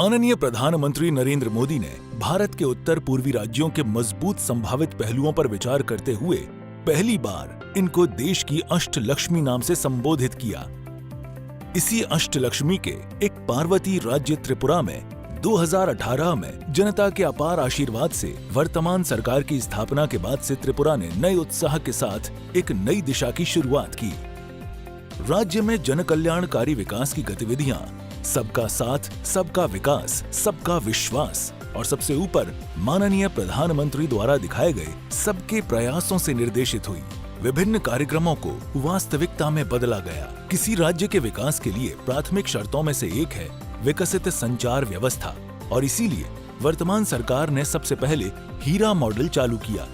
माननीय प्रधानमंत्री नरेंद्र मोदी ने भारत के उत्तर पूर्वी राज्यों के मजबूत संभावित पहलुओं पर विचार करते हुए पहली बार इनको देश की अष्टलक्ष्मी नाम से संबोधित किया। इसी अष्टलक्ष्मी के एक पार्वती राज्य त्रिपुरा में 2018 में जनता के अपार आशीर्वाद से वर्तमान सरकार की स्थापना के बाद से त्रिपुरा ने नए उत्साह के साथ एक नई दिशा की शुरुआत की। राज्य में जन कल्याणकारी विकास की गतिविधियां सबका साथ, सबका विकास, सबका विश्वास और सबसे ऊपर माननीय प्रधानमंत्री द्वारा दिखाए गए सबके प्रयासों से निर्देशित हुई। विभिन्न कार्यक्रमों को वास्तविकता में बदला गया। किसी राज्य के विकास के लिए प्राथमिक शर्तों में से एक है विकसित संचार व्यवस्था और इसीलिए वर्तमान सरकार ने सबसे पहले हीरा मॉडल चालू किया।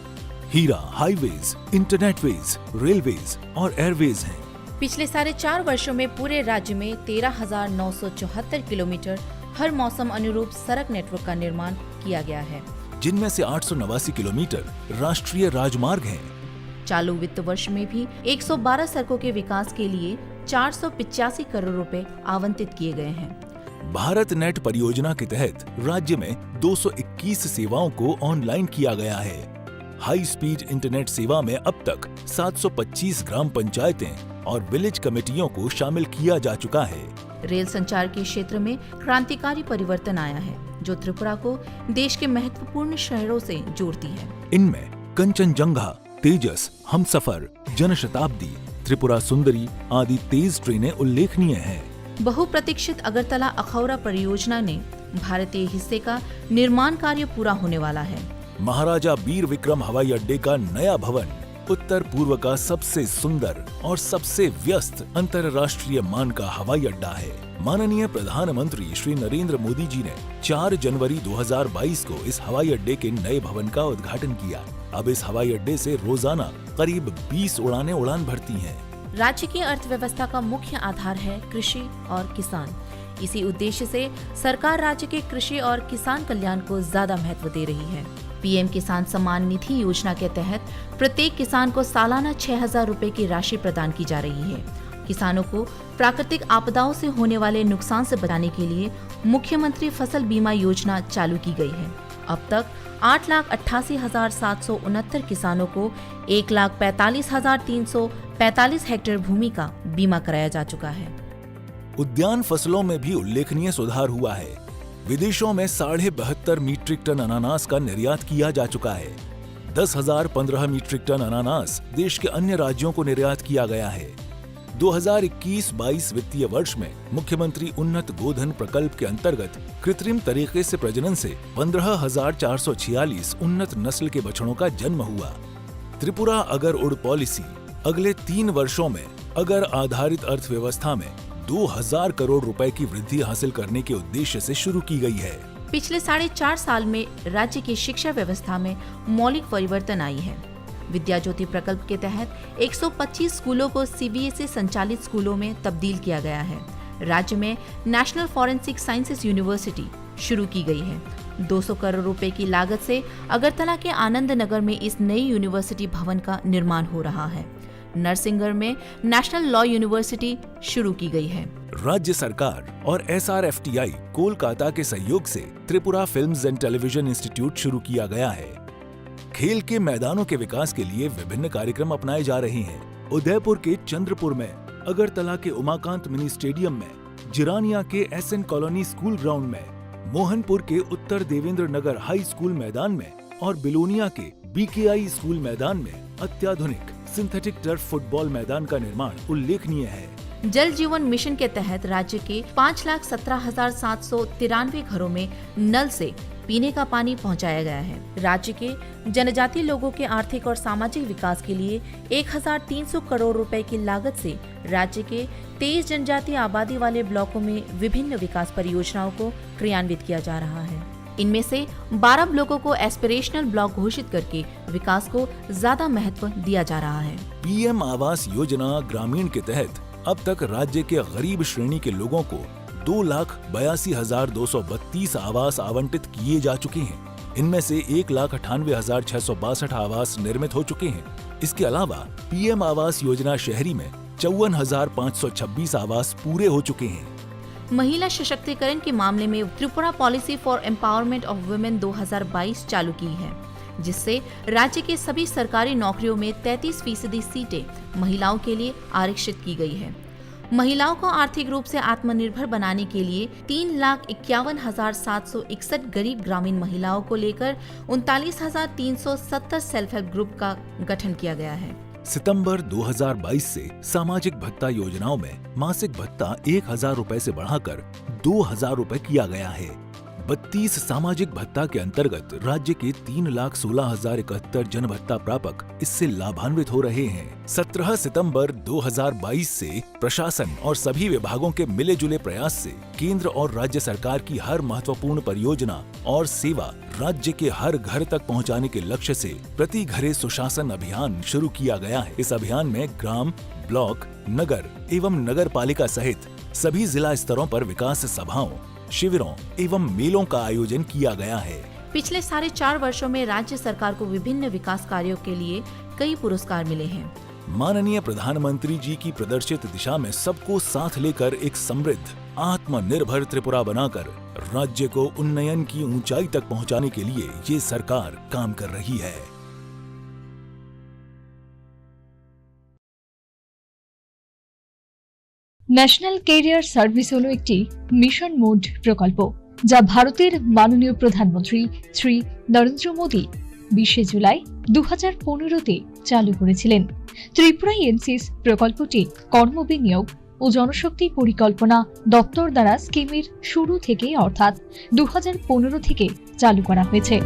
हीरा हाईवेज, इंटरनेटवेज, रेलवेज और एयरवेज हैं। पिछले 4.5 वर्षों में पूरे राज्य में 13,974 किलोमीटर हर मौसम अनुरूप सड़क नेटवर्क का निर्माण किया गया है, जिनमें से 889 किलोमीटर राष्ट्रीय राजमार्ग हैं। चालू वित्त वर्ष में भी 112 सड़कों के विकास के लिए 485 करोड़ रुपए आवंटित किए गए हैं। भारत नेट परियोजना के तहत राज्य में 221 सेवाओं को ऑनलाइन किया गया है। हाई स्पीड इंटरनेट सेवा में अब तक 725 ग्राम पंचायतें और विलेज कमेटियों को शामिल किया जा चुका है। रेल संचार के क्षेत्र में क्रांतिकारी परिवर्तन आया है, जो त्रिपुरा को देश के महत्वपूर्ण शहरों से जोड़ती है। इनमें कंचनजंगा, तेजस, हमसफर, जनशताब्दी, त्रिपुरा सुंदरी आदि तेज ट्रेनें उल्लेखनीय हैं। बहुप्रतीक्षित अगरतला अखौरा परियोजना ने भारतीय हिस्से का निर्माण कार्य पूरा होने वाला है। महाराजा वीर विक्रम हवाई अड्डे का नया भवन उत्तर पूर्व का सबसे सुंदर और सबसे व्यस्त अंतर्राष्ट्रीय मान का हवाई अड्डा है। माननीय प्रधानमंत्री श्री नरेंद्र मोदी जी ने 4 जनवरी 2022 को इस हवाई अड्डे के नए भवन का उद्घाटन किया। अब इस हवाई अड्डे से रोजाना करीब 20 उड़ानें उड़ान भरती हैं। राज्य की अर्थव्यवस्था का मुख्य आधार है कृषि और किसान। इसी उद्देश्य से सरकार राज्य के कृषि और किसान कल्याण को ज्यादा महत्व दे रही है। पीएम किसान सम्मान निधि योजना के तहत प्रत्येक किसान को सालाना 6,000 रुपए की राशि प्रदान की जा रही है। किसानों को प्राकृतिक आपदाओं से होने वाले नुकसान से बचाने के लिए मुख्यमंत्री फसल बीमा योजना चालू की गई है। अब तक 8,88,769 किसानों को 1,45,345 हेक्टेयर भूमि का बीमा कराया जा चुका है। उद्यान फसलों में भी उल्लेखनीय सुधार हुआ है। विदेशों में 72.5 मीट्रिक टन अनानास का निर्यात किया जा चुका है। 10,015 मीट्रिक टन अनानास देश के अन्य राज्यों को निर्यात किया गया है। 2021-22 वित्तीय वर्ष में मुख्यमंत्री उन्नत गोधन प्रकल्प के अंतर्गत कृत्रिम तरीके से प्रजनन से 15,446 उन्नत नस्ल के बछड़ों का जन्म हुआ। त्रिपुरा अगर उड़ पॉलिसी अगले 3 वर्षों में अगर आधारित अर्थव्यवस्था में 2,000 करोड़ रुपए की वृद्धि हासिल करने के उद्देश्य से शुरू की गई है। पिछले 4.5 साल में राज्य की शिक्षा व्यवस्था में मौलिक परिवर्तन आई है। विद्या ज्योति प्रकल्प के तहत 125 स्कूलों को सीबीएसई संचालित स्कूलों में तब्दील किया गया है। राज्य में नेशनल फॉरेंसिक साइंसेज यूनिवर्सिटी शुरू की गई है। 200 करोड़ रुपए की लागत से अगरतला के आनंद नगर में इस नई यूनिवर्सिटी भवन का निर्माण हो रहा है। नरसिंहगढ़ में नेशनल लॉ यूनिवर्सिटी शुरू की गई है। राज्य सरकार और SRFTI कोलकाता के सहयोग से Tripura films and television institute शुरू किया गया है। खेल के मैदानों के विकास के लिए विभिन्न कार्यक्रम अपनाए जा रहे हैं। उदयपुर के चंद्रपुर में, अगरतला के उमाकांत मिनी स्टेडियम में, जिरानिया के SN कॉलोनी स्कूल ग्राउंड में, मोहनपुर के उत्तर देवेंद्र नगर हाई स्कूल मैदान में और बिलोनिया के BKI स्कूल मैदान में अत्याधुनिक सिंथेटिक टर्फ फुटबॉल मैदान का निर्माण उल्लेखनीय है। जल जीवन मिशन के तहत राज्य के 5,17,793 घरों में नल से पीने का पानी पहुंचाया गया है। राज्य के जनजातीय लोगों के आर्थिक और सामाजिक विकास के लिए 1,300 करोड़ रुपए की लागत से राज्य के 23 जनजातीय आबादी वाले ब्लॉकों में विभिन्न विकास परियोजनाओं को क्रियान्वित किया जा रहा है। इनमें से 12 ब्लॉकों को एस्पिरेशनल ब्लॉक घोषित करके विकास को ज्यादा महत्व दिया जा रहा है। PM आवास योजना ग्रामीण के तहत अब तक राज्य के गरीब श्रेणी के लोगों को 2,82,232 आवास आवंटित किए जा चुके हैं। इनमें से 1,98,662 आवास निर्मित हो चुके हैं। इसके अलावा PM आवास योजना शहरी में 54,526 आवास पूरे हो चुके हैं। महिला सशक्तिकरण के मामले में Tripura policy for empowerment of women 2022 चालू की है। जिससे राज्य के सभी सरकारी नौकरियों में 33% सीटें महिलाओं के लिए आरक्षित की गई है। महिलाओं को आर्थिक रूप से आत्मनिर्भर बनाने के लिए 3,51,761 गरीब ग्रामीण महिलाओं को लेकर 39,370 सेल्फ हेल्प ग्रुप का गठन किया गया है। सितंबर 2022 से सामाजिक भत्ता योजनाओं में मासिक भत्ता 1,000 रुपए से बढ़ाकर 2,000 रुपए किया गया है। 32 सामाजिक भत्ता के अंतर्गत राज्य के 3,16,071 जन भत्ता प्रापक इससे लाभान्वित हो रहे हैं। 17 सितंबर 2022 से प्रशासन और सभी विभागों के मिले जुले प्रयास से केंद्र और राज्य सरकार की हर महत्वपूर्ण परियोजना और सेवा राज्य के हर घर तक पहुंचाने के लक्ष्य से प्रति घरे सुशासन अभियान शुरू किया गया है। इस अभियान में ग्राम, ब्लॉक, नगर एवं नगर पालिका सहित सभी जिला स्तरों पर विकास सभाओं, शिविरों एवं मेलों का आयोजन किया गया है। पिछले 4.5 वर्षों में राज्य सरकार को विभिन्न विकास कार्यों के लिए कई पुरस्कार मिले हैं। माननीय प्रधानमंत्री जी की प्रदर्शित दिशा में सबको साथ लेकर एक समृद्ध, आत्मनिर्भर त्रिपुरा बनाकर राज्य को उन्नयन की ऊंचाई तक पहुंचाने के लिए ये सरकार काम कर रही है। ন্যাশনাল ক্যারিয়ার সার্ভিস হলো একটি মিশন মোড প্রকল্প যা ভারতের মাননীয় প্রধানমন্ত্রী শ্রী নরেন্দ্র মোদী 20 জুলাই 2015-তে চালু করেছিলেন। ত্রিপুরা এনসিএস প্রকল্পটি কর্মবিনিয়োগ ও জনশক্তি পরিকল্পনা দপ্তর দ্বারা স্কিমের শুরু থেকে অর্থাৎ 2015 থেকে চালু করা হয়েছে।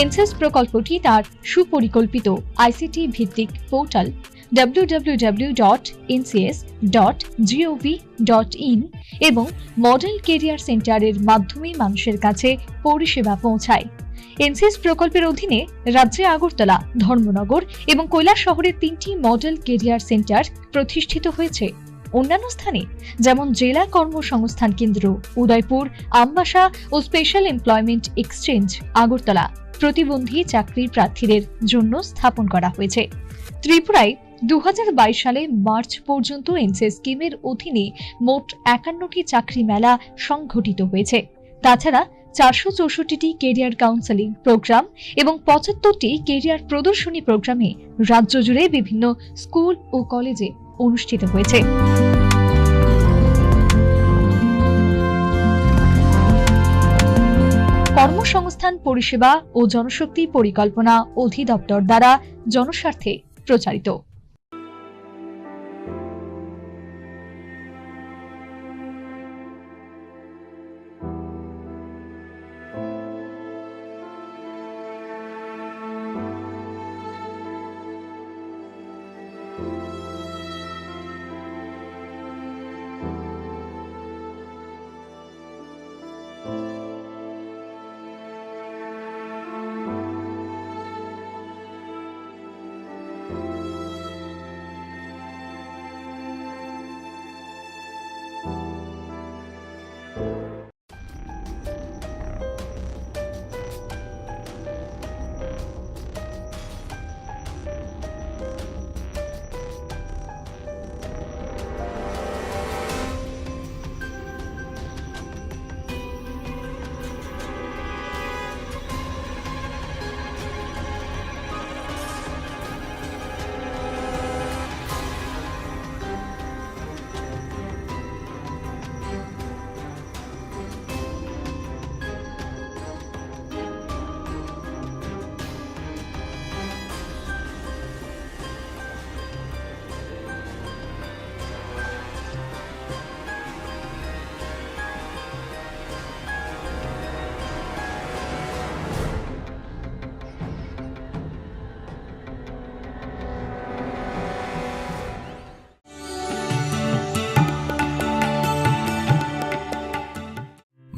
এনসিএস প্রকল্পটি তার সুপরিকল্পিত আইসিটি ভিত্তিক পোর্টাল www.ncs.gov.in এবং মডেল কেরিয়ার সেন্টারের মাধ্যমে মানুষের কাছে পরিষেবা পৌঁছায়। এনসিএস প্রকল্পের অধীনে রাজ্যে আগরতলা, ধর্মনগর এবং কৈলাস শহরে 3টি মডেল কেরিয়ার সেন্টার প্রতিষ্ঠিত হয়েছে। অন্যান্য স্থানে যেমন জেলা কর্মসংস্থান কেন্দ্র উদয়পুর, আমবাসা ও স্পেশাল এমপ্লয়মেন্ট এক্সচেঞ্জ আগরতলা প্রতিবন্ধী চাকরির প্রার্থীদের জন্য স্থাপন করা হয়েছে। ত্রিপুরায় 2022 সালে মার্চ পর্যন্ত এনসিএস স্কিমের অধীনে মোট 51টি চাকরি মেলা সংঘটিত হয়েছে। তাছাড়া 464টি কেরিয়ার কাউন্সেলিং প্রোগ্রাম এবং 75টি কেরিয়ার প্রদর্শনী প্রোগ্রামে রাজ্য জুড়ে বিভিন্ন স্কুল ও কলেজে অনুষ্ঠিত হয়েছে। কর্মসংস্থান পরিষেবা ও জনশক্তি পরিকল্পনা অধিদপ্তর দ্বারা জনস্বার্থে প্রচারিত।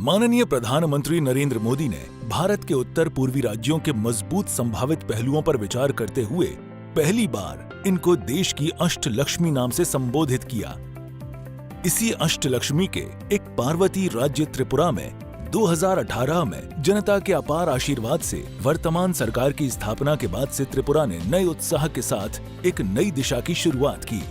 माननीय प्रधानमंत्री नरेंद्र मोदी ने भारत के उत्तर पूर्वी राज्यों के मजबूत संभावित पहलुओं पर विचार करते हुए पहली बार इनको देश की अष्टलक्ष्मी नाम से संबोधित किया। इसी अष्टलक्ष्मी के एक पार्वती राज्य त्रिपुरा में 2018 में जनता के अपार आशीर्वाद से वर्तमान सरकार की स्थापना के बाद से त्रिपुरा ने नए उत्साह के साथ एक नई दिशा की शुरुआत की।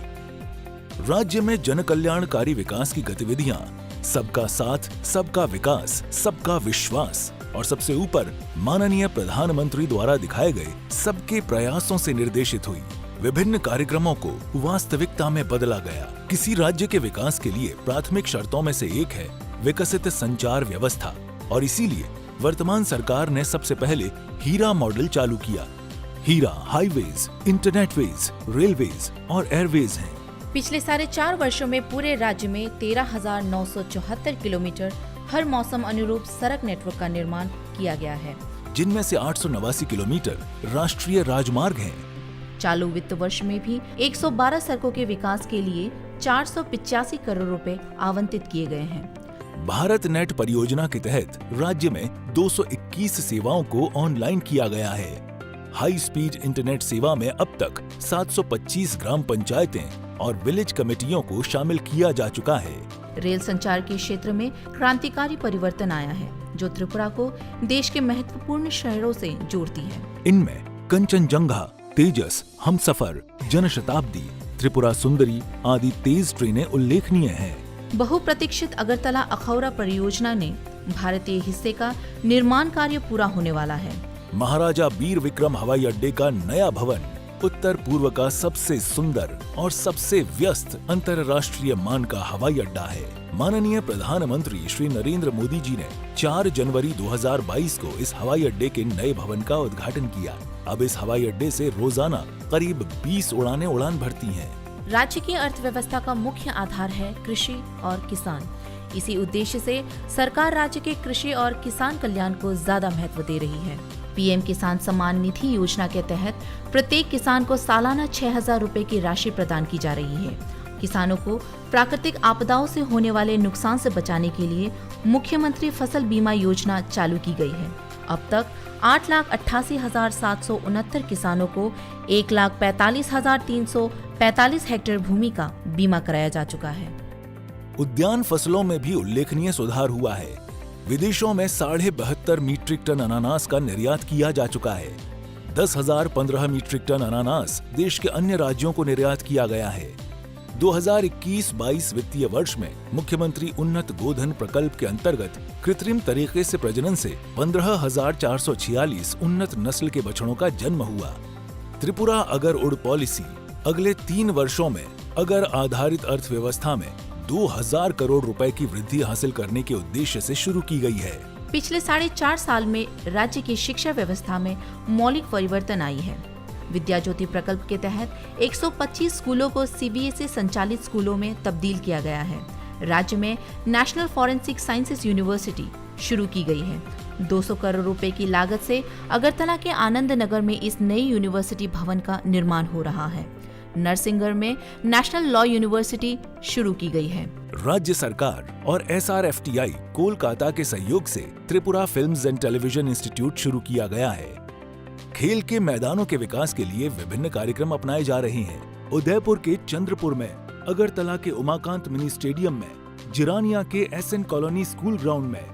राज्य में जन कल्याणकारी विकास की गतिविधियां सबका साथ, सबका विकास, सबका विश्वास और सबसे ऊपर माननीय प्रधानमंत्री द्वारा दिखाए गए सबके प्रयासों से निर्देशित हुई। विभिन्न कार्यक्रमों को वास्तविकता में बदला गया। किसी राज्य के विकास के लिए प्राथमिक शर्तों में से एक है विकसित संचार व्यवस्था, और इसीलिए वर्तमान सरकार ने सबसे पहले हीरा मॉडल चालू किया। हीरा हाईवेज, इंटरनेटवेज, रेलवेज और एयरवेज हैं। पिछले 4.5 वर्षों में पूरे राज्य में 13,974 किलोमीटर हर मौसम अनुरूप सड़क नेटवर्क का निर्माण किया गया है, जिनमें से 889 किलोमीटर राष्ट्रीय राजमार्ग हैं। चालू वित्त वर्ष में भी 112 सड़कों के विकास के लिए 485 करोड़ रुपए आवंटित किए गए हैं। भारत नेट परियोजना के तहत राज्य में 221 सेवाओं को ऑनलाइन किया गया है। हाई स्पीड इंटरनेट सेवा में अब तक 725 ग्राम पंचायतें और विलेज कमेटियों को शामिल किया जा चुका है। रेल संचार के क्षेत्र में क्रांतिकारी परिवर्तन आया है, जो त्रिपुरा को देश के महत्वपूर्ण शहरों से जोड़ती है। इनमें कंचनजंगा, तेजस, हमसफर, जनशताब्दी, त्रिपुरा सुंदरी आदि तेज ट्रेनें उल्लेखनीय हैं। बहुप्रतीक्षित अगरतला अखौरा परियोजना ने भारतीय हिस्से का निर्माण कार्य पूरा होने वाला है। महाराजा वीर विक्रम हवाई अड्डे का नया भवन उत्तर पूर्व का सबसे सुंदर और सबसे व्यस्त अंतर्राष्ट्रीय मान का हवाई अड्डा है। माननीय प्रधानमंत्री श्री नरेंद्र मोदी जी ने 4 जनवरी 2022 को इस हवाई अड्डे के नए भवन का उद्घाटन किया। अब इस हवाई अड्डे से रोजाना करीब 20 उड़ानें उड़ान भरती हैं। राज्य की अर्थव्यवस्था का मुख्य आधार है कृषि और किसान। इसी उद्देश्य से सरकार राज्य के कृषि और किसान कल्याण को ज्यादा महत्व दे रही है। पीएम किसान सम्मान निधि योजना के तहत प्रत्येक किसान को सालाना 6,000 रुपए की राशि प्रदान की जा रही है। किसानों को प्राकृतिक आपदाओं से होने वाले नुकसान से बचाने के लिए मुख्यमंत्री फसल बीमा योजना चालू की गई है। अब तक 8,88,769 किसानों को 1,45,345 हेक्टेयर भूमि का बीमा कराया जा चुका है। उद्यान फसलों में भी उल्लेखनीय सुधार हुआ है। विदेशों में 72.5 मीट्रिक टन अनानास का निर्यात किया जा चुका है। 10,015 मीट्रिक टन अनानास देश के अन्य राज्यों को निर्यात किया गया है। 2021-22 वित्तीय वर्ष में मुख्यमंत्री उन्नत गोधन प्रकल्प के अंतर्गत कृत्रिम तरीके से प्रजनन से 15,446 उन्नत नस्ल के बछड़ों का जन्म हुआ। त्रिपुरा अगर उड़ पॉलिसी अगले 3 वर्षों में अगर आधारित अर्थव्यवस्था में 2,000 करोड़ रुपए की वृद्धि हासिल करने के उद्देश्य से शुरू की गई है। पिछले 4.5 साल में राज्य की शिक्षा व्यवस्था में मौलिक परिवर्तन आई है। विद्या ज्योति प्रकल्प के तहत 125 स्कूलों को सीबीएसई संचालित स्कूलों में तब्दील किया गया है। राज्य में नेशनल फॉरेंसिक साइंसेज यूनिवर्सिटी शुरू की गई है। 200 करोड़ रुपए की लागत से अगरतला के आनंद नगर में इस नई यूनिवर्सिटी भवन का निर्माण हो रहा है। नरसिंहगढ़ में नेशनल लॉ यूनिवर्सिटी शुरू की गई है। राज्य सरकार और SRFTI कोलकाता के सहयोग से Tripura films and television institute शुरू किया गया है। खेल के मैदानों के विकास के लिए विभिन्न कार्यक्रम अपनाए जा रहे हैं। उदयपुर के चंद्रपुर में, अगरतला के उमाकांत मिनी स्टेडियम में, जिरानिया के SN कॉलोनी स्कूल ग्राउंड में,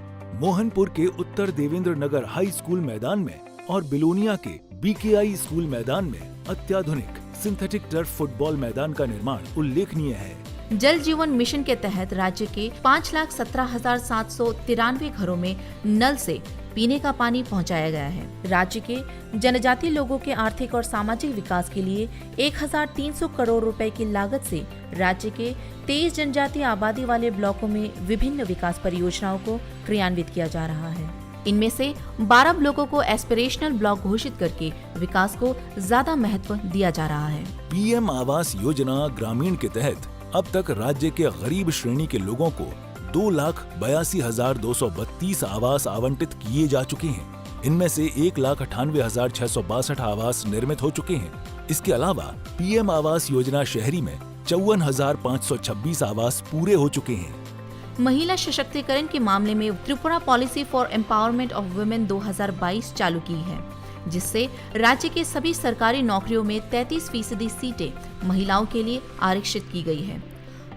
मोहनपुर के उत्तर देवेंद्र नगर हाई स्कूल मैदान में और बिलोनिया के BKI स्कूल मैदान में अत्याधुनिक सिंथेटिक टर्फ फुटबॉल मैदान का निर्माण उल्लेखनीय है। जल जीवन मिशन के तहत राज्य के 5,17,793 घरों में नल से पीने का पानी पहुंचाया गया है। राज्य के जनजातीय लोगों के आर्थिक और सामाजिक विकास के लिए 1,300 करोड़ रुपए की लागत से राज्य के 23 जनजातीय आबादी वाले ब्लॉकों में विभिन्न विकास परियोजनाओं को क्रियान्वित किया जा रहा है। इनमें से 12 ब्लॉकों को एस्पिरेशनल ब्लॉक घोषित करके विकास को ज्यादा महत्व दिया जा रहा है। PM आवास योजना ग्रामीण के तहत अब तक राज्य के गरीब श्रेणी के लोगों को 2,82,232 आवास आवंटित किए जा चुके हैं। इनमें से 1,98,662 आवास निर्मित हो चुके हैं। इसके अलावा PM आवास योजना शहरी में 54,526 आवास पूरे हो चुके हैं। महिला सशक्तिकरण के मामले में Tripura policy for empowerment of women 2022 चालू की है, जिससे राज्य के सभी सरकारी नौकरियों में 33% सीटें महिलाओं के लिए आरक्षित की गई है।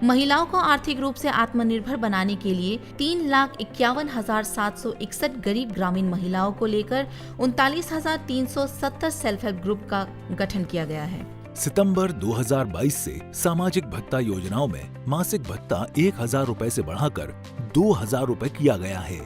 महिलाओं को आर्थिक रूप से आत्मनिर्भर बनाने के लिए 3,51,761 गरीब ग्रामीण महिलाओं को लेकर 39,370 सेल्फ हेल्प ग्रुप का गठन किया गया है। सितंबर 2022 से सामाजिक भत्ता योजनाओं में मासिक भत्ता 1,000 रुपए से बढ़ाकर 2,000 रुपए किया गया है।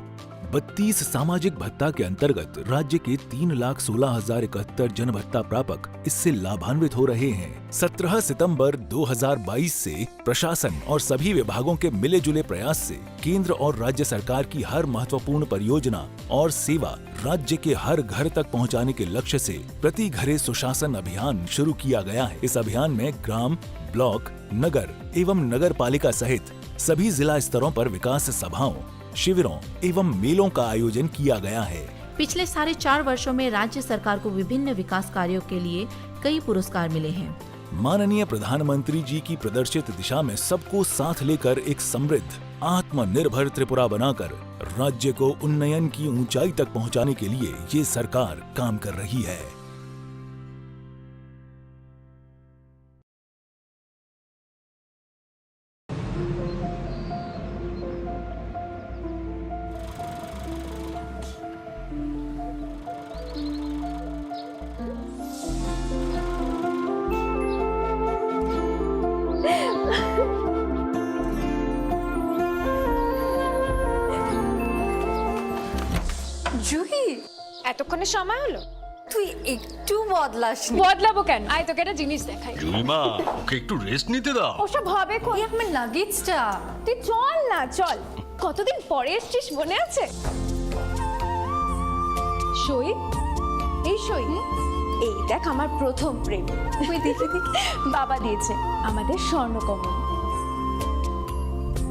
32 सामाजिक भत्ता के अंतर्गत राज्य के 3,16,071 जन भत्ता प्रापक इससे लाभान्वित हो रहे हैं। 17 सितंबर 2022 से प्रशासन और सभी विभागों के मिले जुले प्रयास से केंद्र और राज्य सरकार की हर महत्वपूर्ण परियोजना और सेवा राज्य के हर घर तक पहुंचाने के लक्ष्य से प्रति घरे सुशासन अभियान शुरू किया गया है। इस अभियान में ग्राम, ब्लॉक, नगर एवं नगर पालिका सहित सभी जिला स्तरों पर विकास सभाओं, शिविरों एवं मेलों का आयोजन किया गया है। पिछले 4.5 वर्षों में राज्य सरकार को विभिन्न विकास कार्यों के लिए कई पुरस्कार मिले हैं। माननीय प्रधानमंत्री जी की प्रदर्शित दिशा में सबको साथ लेकर एक समृद्ध, आत्मनिर्भर त्रिपुरा बनाकर राज्य को उन्नयन की ऊंचाई तक पहुंचाने के लिए ये सरकार काम कर रही है। জুহি এতক্ষণে সময় হলো? তুই একটু বদলাস বদলাবো কেন? আয় তোকে একটা জিনিস দেখাই। জুলিমা, ওকে একটু রেস্ট নিতে দাও। ওসব হবে কই? এই আমার লাগেজটা। তুই চল না, চল। কতদিন পরে এসেছিস, মনে আছে? সই, এই সই, এই দেখ আমার প্রথম প্রেম। তুই দেখে দেখে বাবা দিয়েছে আমাদের স্বর্ণকমল।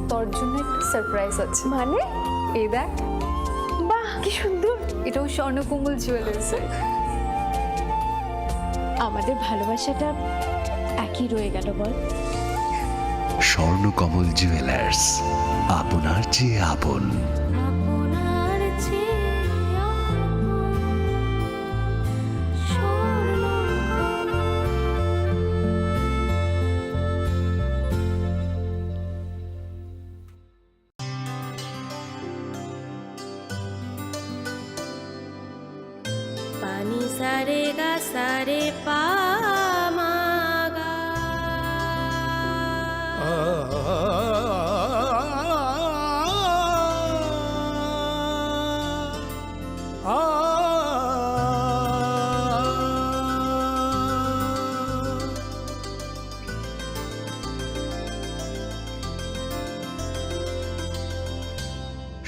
তোর জন্য একটা সারপ্রাইজ আছে। মানে? এই দেখ। বাহ, কি সুন্দর। এটাও স্বর্ণকমল জুয়েলার্স। আমাদের ভালোবাসাটা একই রয়ে গেল বল। স্বর্ণকমল জুয়েলার্স, আপনার চেয়ে আপন। पानी सारे गा सारे पा मा गा।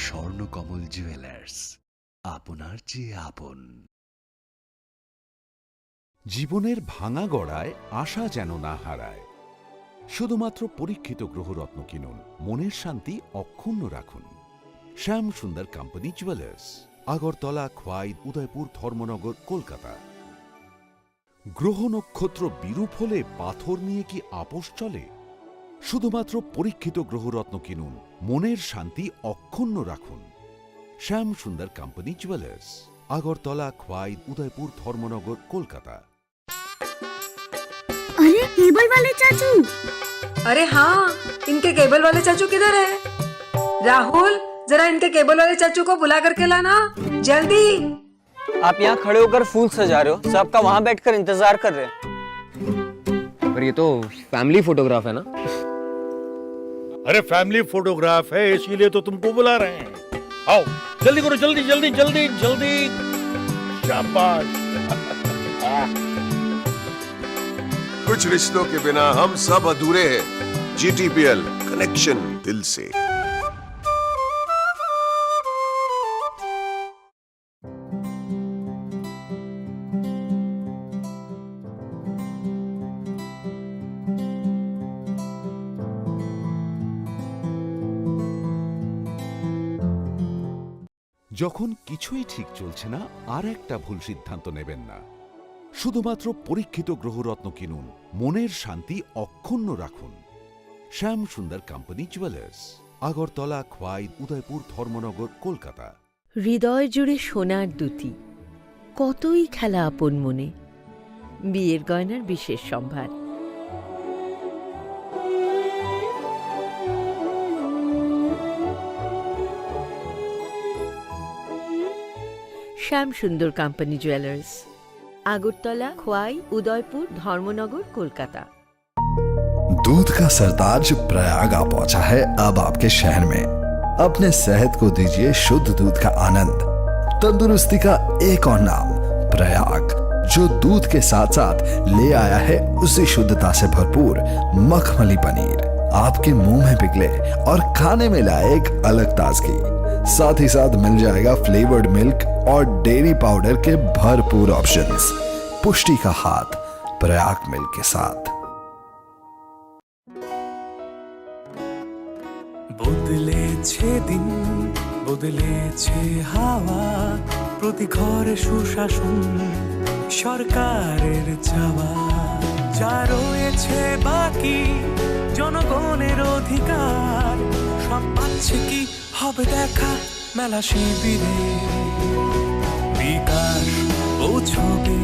স্বর্ণকমল জুয়েলার্স, আপনার চেয়ে আপন। জীবনের ভাঙা গড়ায় আশা যেন না হারায়। শুধুমাত্র পরীক্ষিত গ্রহরত্ন কিনুন, মনের শান্তি অক্ষুণ্ণ রাখুন। শ্যাম সুন্দর কোম্পানি জুয়েলার্স, আগরতলা, খোয়াই, উদয়পুর, ধর্মনগর, কলকাতা। গ্রহ নক্ষত্র বিরূপ হলে পাথর নিয়ে কি আপোষ চলে? শুধুমাত্র পরীক্ষিত গ্রহরত্ন কিনুন, মনের শান্তি অক্ষুণ্ণ রাখুন। শ্যাম সুন্দর কোম্পানি জুয়েলার্স, আগরতলা, খোয়াই, उदयपुर, धर्मनगर, कोलकाता। अरे केबल वाले चाचू। अरे हाँ, इनके केबल वाले चाचू किधर है? राहुल, जरा इनके केबल वाले चाचू को बुला करके लाना जल्दी। आप यहाँ खड़े होकर फूल सजा रहे हो, सबका वहाँ बैठकर इंतजार कर रहे हैं। पर ये तो फैमिली फोटोग्राफ है ना? अरे फैमिली फोटोग्राफ है, इसीलिए तो तुमको बुला रहे हैं। आओ जल्दी करो, जल्दी जल्दी जल्दी जल्दी। शाबाश। कुछ रिश्तों के बिना हम सब अधूरे हैं। GTPL, कनेक्शन दिल से। যখন কিছুই ঠিক চলছে না, আর একটা ভুল সিদ্ধান্ত নেবেন না। শুধুমাত্র পরীক্ষিত গ্রহরত্ন কিনুন, মনের শান্তি অক্ষুণ্ণ রাখুন। শ্যাম সুন্দর কোম্পানি জুয়েলার্স, আগরতলা, খোয়াই, উদয়পুর, ধর্মনগর, কলকাতা। হৃদয় জুড়ে সোনার দুটি, কতই খেলা আপন মনে। বিয়ের গয়নার বিশেষ সম্ভার। শ্যাম সুন্দর কোম্পানি জুয়েলার্স, আগরতলা, খোয়াই, उदयपुर, धर्मनगर, कोलकाता। दूध का सरताज प्रयाग आ पहुंचा है अब आपके शहर में। अपने सेहत को दीजिए शुद्ध दूध का आनंद। तंदुरुस्ती का एक और नाम प्रयाग, जो दूध के साथ साथ ले आया है उसी शुद्धता से भरपूर मखमली पनीर, आपके मुंह में पिघले और खाने में लाए एक अलग ताजगी। साथ ही साथ मिल जाएगा फ्लेवर्ड मिल्क और डेयरी पाउडर के भरपूर ऑप्शंस। पुष्टि का हाथ प्रयाग मिल्क के साथ। বদলেছে দিন, বদলেছে হাওয়া, প্রতি ঘরে সুশাসন সরকারের চাওয়া, যা রয়েছে বাকি জনগণের অধিকার, সব পাচ্ছে কি হবে দেখা মেলা শিবিরে। বিকাশ পৌঁছবে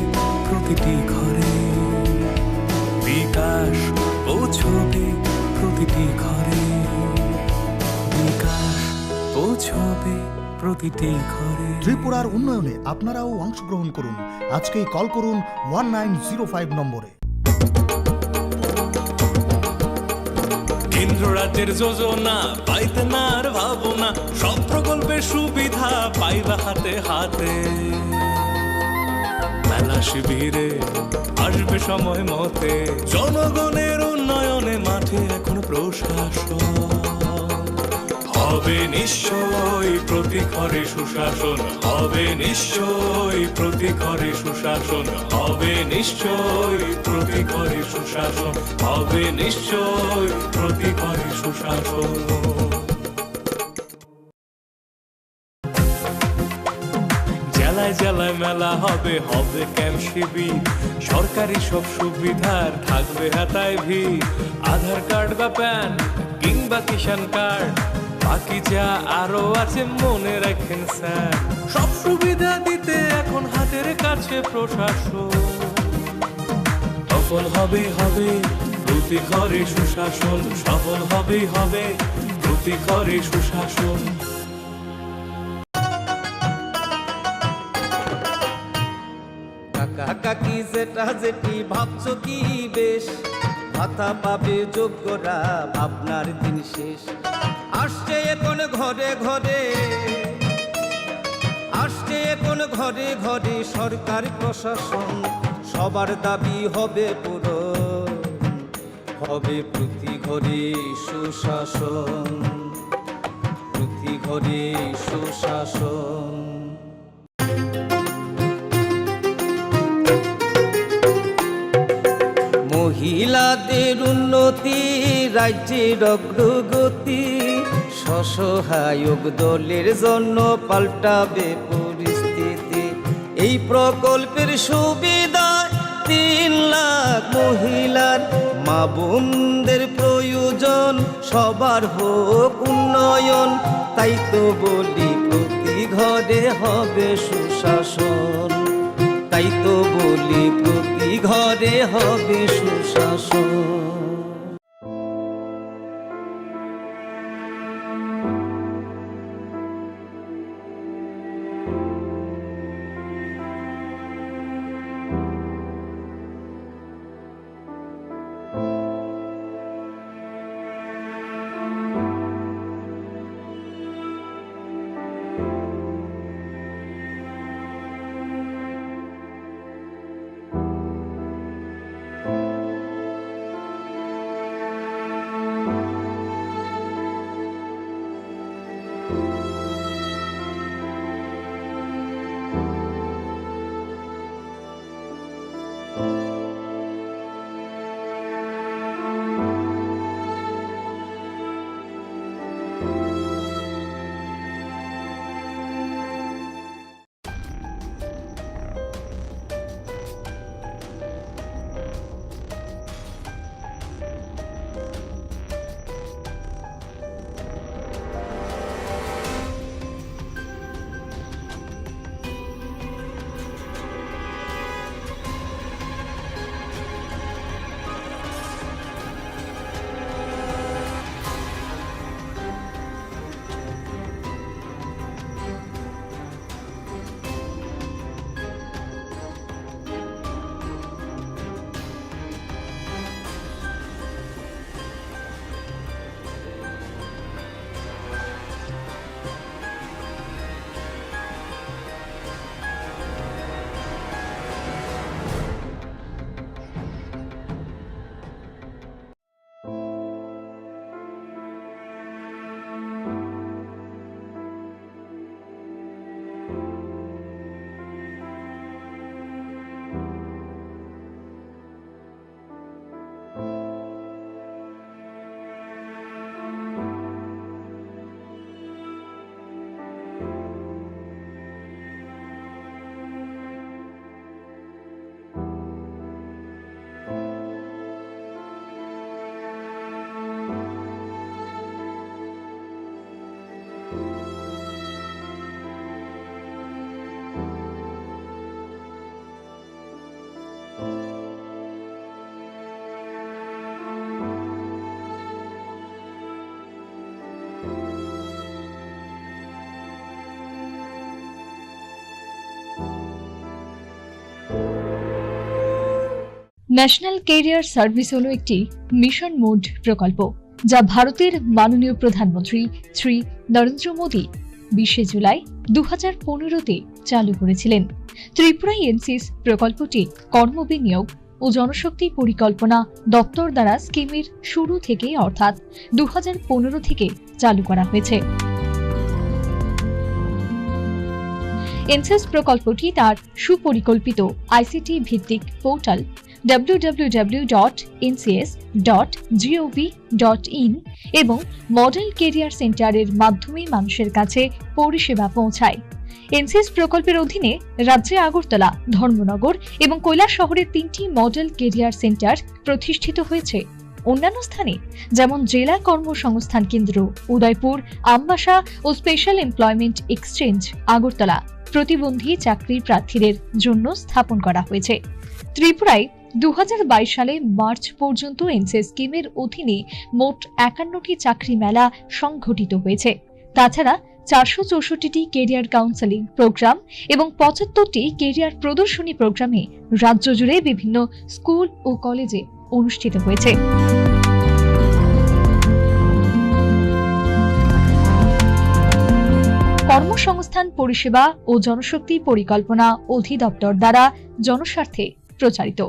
প্রতিটি ঘরে, বিকাশ পৌঁছবে প্রতিটি ঘরে, বিকাশ পৌঁছবে প্রতিটি ঘরে। ত্রিপুরার উন্নয়নে আপনারাও অংশগ্রহণ করুন। আজকেই কল করুন 1905 নম্বরে। কেন্দ্র রাজ্যের যোজনা পাইতে না আর ভাবনা, সব প্রকল্পের সুবিধা পাইবা হাতে হাতে। মেলা শিবিরে আসবে সময় মতে, জনগণের উন্নয়নে মাঠে এখন প্রশাসন হবে নিশ্চয়ই প্রতি ঘরে সুশাসন, হবে নিশ্চয়ই প্রতি ঘরে সুশাসন, হবে নিশ্চয়ই প্রতি ঘরে সুশাসন, হবে নিশ্চয়ই প্রতি ঘরে সুশাসন। জেলায় জেলায় মেলা হবে, হবে ক্যাম্প শিবির, সরকারি সব সুবিধার থাকবে হাতায় ভিড়। আধার কার্ড বা প্যান কিংবা কিষাণ কার্ড, বাকি যা আরো আছে মনে রাখেন স্যার, সব সুবিধা দিতে এখন হাতের কাছে প্রশাসন। সফল হবে হবে প্রতি ঘরে সুশাসন, সফল হবে হবে প্রতি ঘরে সুশাসন। কাকা কাকি যেটা যেটি ভাবছো কি বেশ, ভাতা পাবে যোগ্যরা ভাবনার দিন শেষ। আসছে এখন ঘরে ঘরে, আসছে এখন ঘরে ঘরে সরকার প্রশাসন, সবার দাবি হবে পূরণ, হবে প্রতি ঘরে সুশাসন, প্রতি ঘরে সুশাসন। মহিলাদের উন্নতি রাজ্যের অগ্রগতি, স্বসহায়ক দলের জন্য পাল্টাবে পরিস্থিতি। এই প্রকল্পের সুবিধা 3 লাখ মহিলার, মা বোনদের প্রয়োজন সবার হোক উন্নয়ন। তাই তো বলি প্রতি ঘরে হবে সুশাসন, তাই তো বলি প্রতি ঘরে হবে সুশাসন। ন্যাশনাল ক্যারিয়ার সার্ভিস হলো একটি মিশন মোড প্রকল্প যা ভারতের মাননীয় প্রধানমন্ত্রী শ্রী নরেন্দ্র মোদী 20 জুলাই 2015-তে চালু করেছিলেন। ত্রিপুরায় এনসিএস প্রকল্পটি কর্মবিনিয়োগ ও জনশক্তি পরিকল্পনা দপ্তর দ্বারা স্কিমের শুরু থেকে অর্থাৎ 2015 থেকে চালু করা হয়েছে। এনসিএস প্রকল্পটি তার সুপরিকল্পিত আইসিটি ভিত্তিক পোর্টাল www.ncs.gov.in এবং মডেল কেরিয়ার সেন্টারের মাধ্যমে মানুষের কাছে পরিষেবা পৌঁছায়। এনসিএস প্রকল্পের অধীনে রাজ্যে আগরতলা, ধর্মনগর এবং কৈলাসহরের 3টি মডেল কেরিয়ার সেন্টার প্রতিষ্ঠিত হয়েছে। অন্যান্য স্থানে যেমন জেলা কর্মসংস্থান কেন্দ্র উদয়পুর, আমবাসা ও স্পেশাল এমপ্লয়মেন্ট এক্সচেঞ্জ আগরতলা প্রতিবন্ধী চাকরির প্রার্থীদের জন্য স্থাপন করা হয়েছে। ত্রিপুরায় 2022 সালে মার্চ পর্যন্ত এনসিএস স্কিমের অধীনে মোট 51টি চাকরি মেলা সংঘটিত হয়েছে। তাছাড়া 464টি কেরিয়ার কাউন্সেলিং প্রোগ্রাম এবং 75টি কেরিয়ার প্রদর্শনী প্রোগ্রামে রাজ্য জুড়ে বিভিন্ন স্কুল ও কলেজে অনুষ্ঠিত হয়েছে। কর্মসংস্থান পরিষেবা ও জনশক্তি পরিকল্পনা অধিদপ্তর দ্বারা জনস্বার্থে প্রচারিত।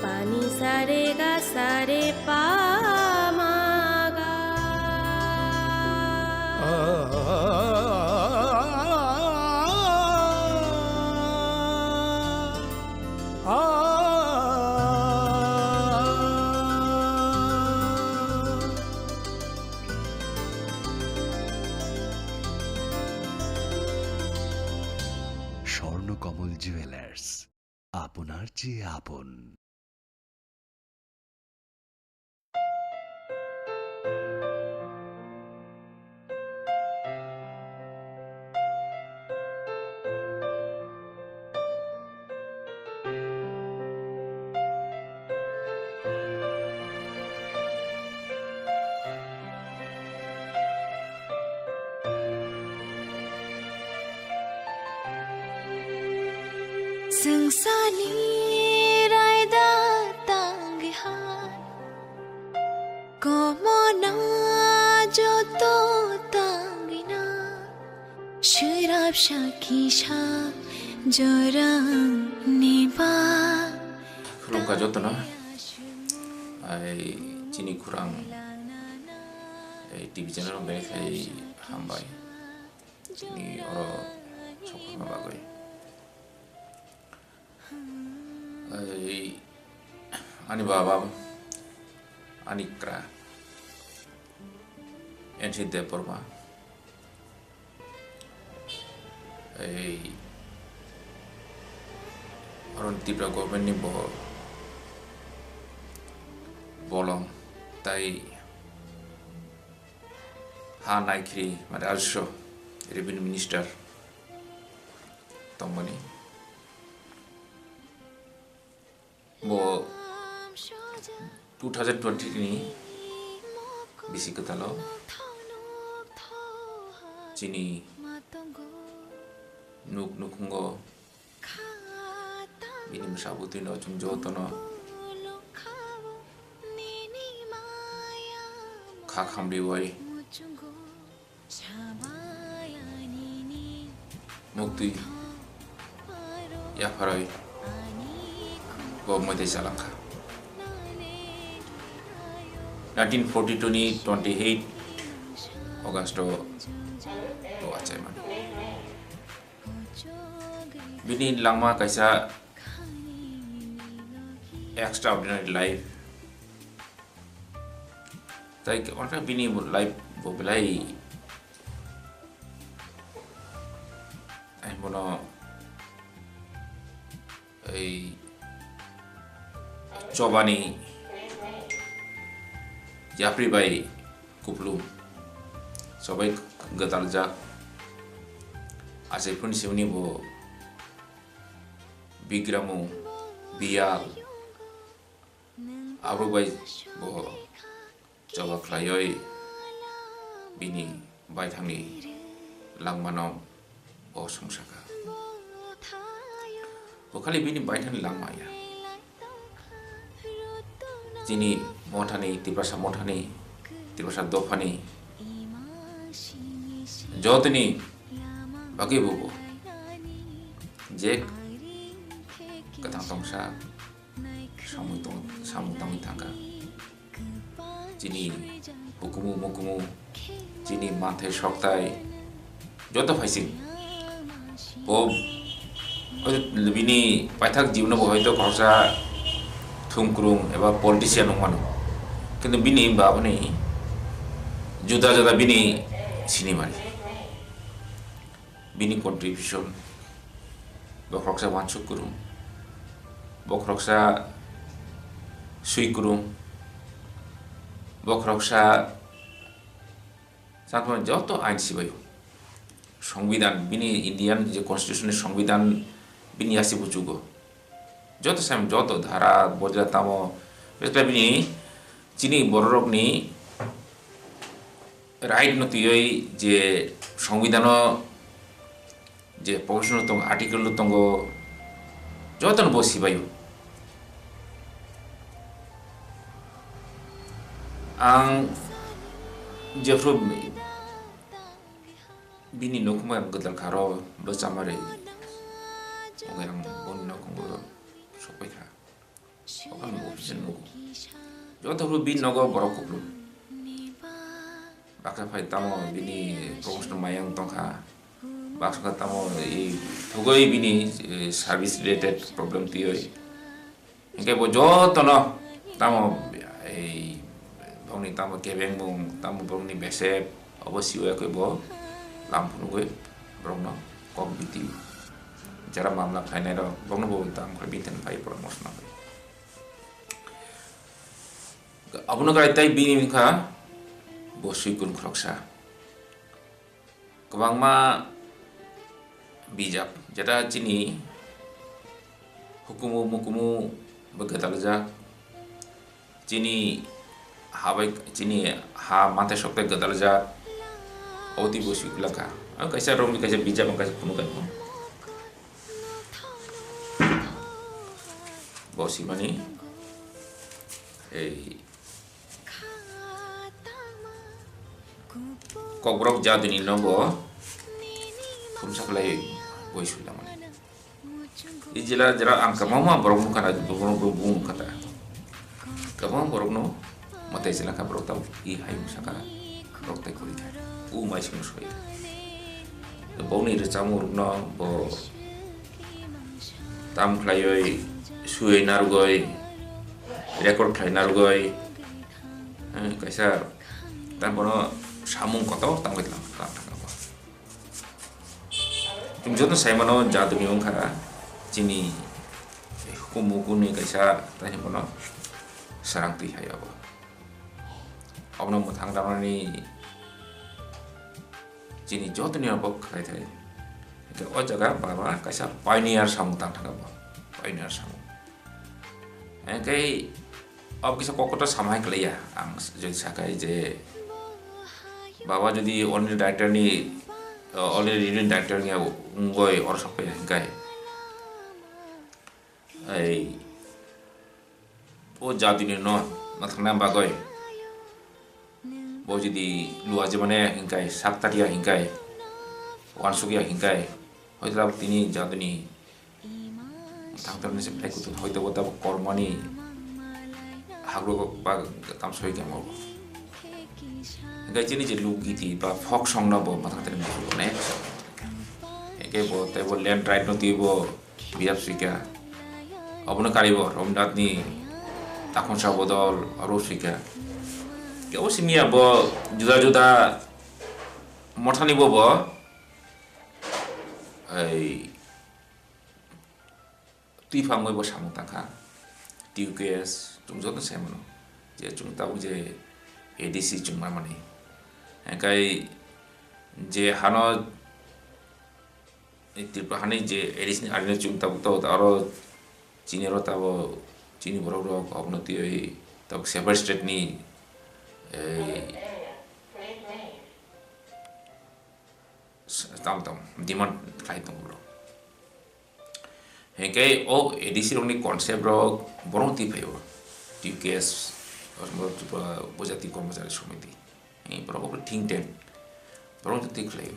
पानी सारे गा सारे पामागा স্বর্ণকমল জুয়েলার্স, আপনার চেয়ে আপন। Sengsani raida tanghan komona joto tangina shirab shakisha jorang niba kurang ka joto na ai chini kurang ai TV channel ngai khai hambai chini oro chokma bagoi ani baba anikra ensi deporma orang Tripura government ni bolong tai ha naikri mada alsho revenue minister tomoni bo 2020 ni bisi ketalo chini nukungo bini masabuti no jungjoto no khamri wai mukti ya farai bo mate salangka 1942 ni 28 August to achai man bini langma kaisa extraordinary life tai onta bini life bo belai ai mono ai Chobani Japri bai kuplu sobai gatalja asai pun siuni bo bigramu bial abu bai bo coba klayoi bini bai thangi langmanom bo songsaka bo khali bini bai thang langmaya jini mothani tipasa mothani tipasa dofani jotni bagi bobo jek katang tongsa samutang tangga jini hukumu mukumu jini mathe shoktai joto phaising bo bini paithak jibna bo hoyto khorsa thumkrung eba politician mano kintu bini babani juda juda bini sinimari bini contribution bokroksa wansuk kurung bokroksa sui kurung bokroksa satma joto ain sibayo সংবিধান bini Indian je constitution সংবিধান bini asi bujugo joto sam joto dhara bojra tamo beta bini chini bororok ni right notiyoi je সংবিধান je provision tong article tongo joton bosi bayo ang jefro bini nokuma gadal kharo bachamare yang bon nokungo sopai kha okan option no joto ru bin nogo borokuplu baksa phai tamo bini promotion mayang tongkha baksa tamo e thugoi bini service related problem tioi engke bo joto no tamo ei bongni tamo kebeng bong tamo bongni besep obosio ko bo lampunu gue brongno kompiti cara mamla khainai ro bongno bo tam khoi binten pai promotion abuna gai tai bini kha bo suikun kroksa kwangma bijak jada chini hukumu mukumu bagatalja chini habai chini ha mate sokte gadalja oti bosi laka kaisa romi kaisa bijak kaisa kunukan bosi mani ei kobrok jadini nobo kumsaklai boisu lamani ijila jara angka mama borok kana borok kata kamam borok no mate sila ka borok tau I hai musaka borok tai kuri mai sing soi bo ni re chamu no bo tam khlaioi sui nargoi record khlai nargoi kaisa tan bono samung koto tam kitlam ta ba tum joto sai mano jadu ni ongkha chini hukumu kuni kaisa tani bono sarang ti hai aba abno muthang damani chini joto ni abo khai thai to o jaga baba kaisa pioneer samung tang thanga ba pioneer samung kai अब किसा कोकोटा samai kleya ang jodi sakai je baba jodi only director ni only union director ni ungoi or sakai kai ai o jadi ni no mathna bagoi bo jodi luaje mane hingkai saktaria hingkai wansukia hingkai হয়তো তিনি যাদনি থাকতাম সে ply কুতু হয়তো বতা কর্মনি হাগ্রো বা তাম সই কেমন গাইছিনি যে লোকগীতি বা ফক সংলাপ মাথাতে অনেক একে বলতে ল্যান্ড রাইট নদীব বিরাট শিকা অবন কারিগর রবীন্দ্রনাথনি তখন বদল আরও শিকা কেউ সিমিয়া ব জুদা জুদা মঠানি বব এই তুই ফাঙ্গই ব সামু তাকা টিউকেস তুমি যত সেমন যে তুমি তাও যে এডিসি চুমা মানে একাই যে হানো ত্রিপুরা হানি যে এডিসি আরিনে চুম তাবো তো আরো চীনেরও তাবো চিনি বড় বড় অবনতি হয়ে তবে সেভার স্টেট নি তাম ডিমান্ড খাইতাম বড় হেঁকে ও এডিসি রঙনি কনসেপ্ট রক বরংতি ফাইব টিউকেএস উপজাতি কর্মচারী সমিতি এই বরং থিঙ্ক ট্যাঙ্ক বরং ঠিক ফাইব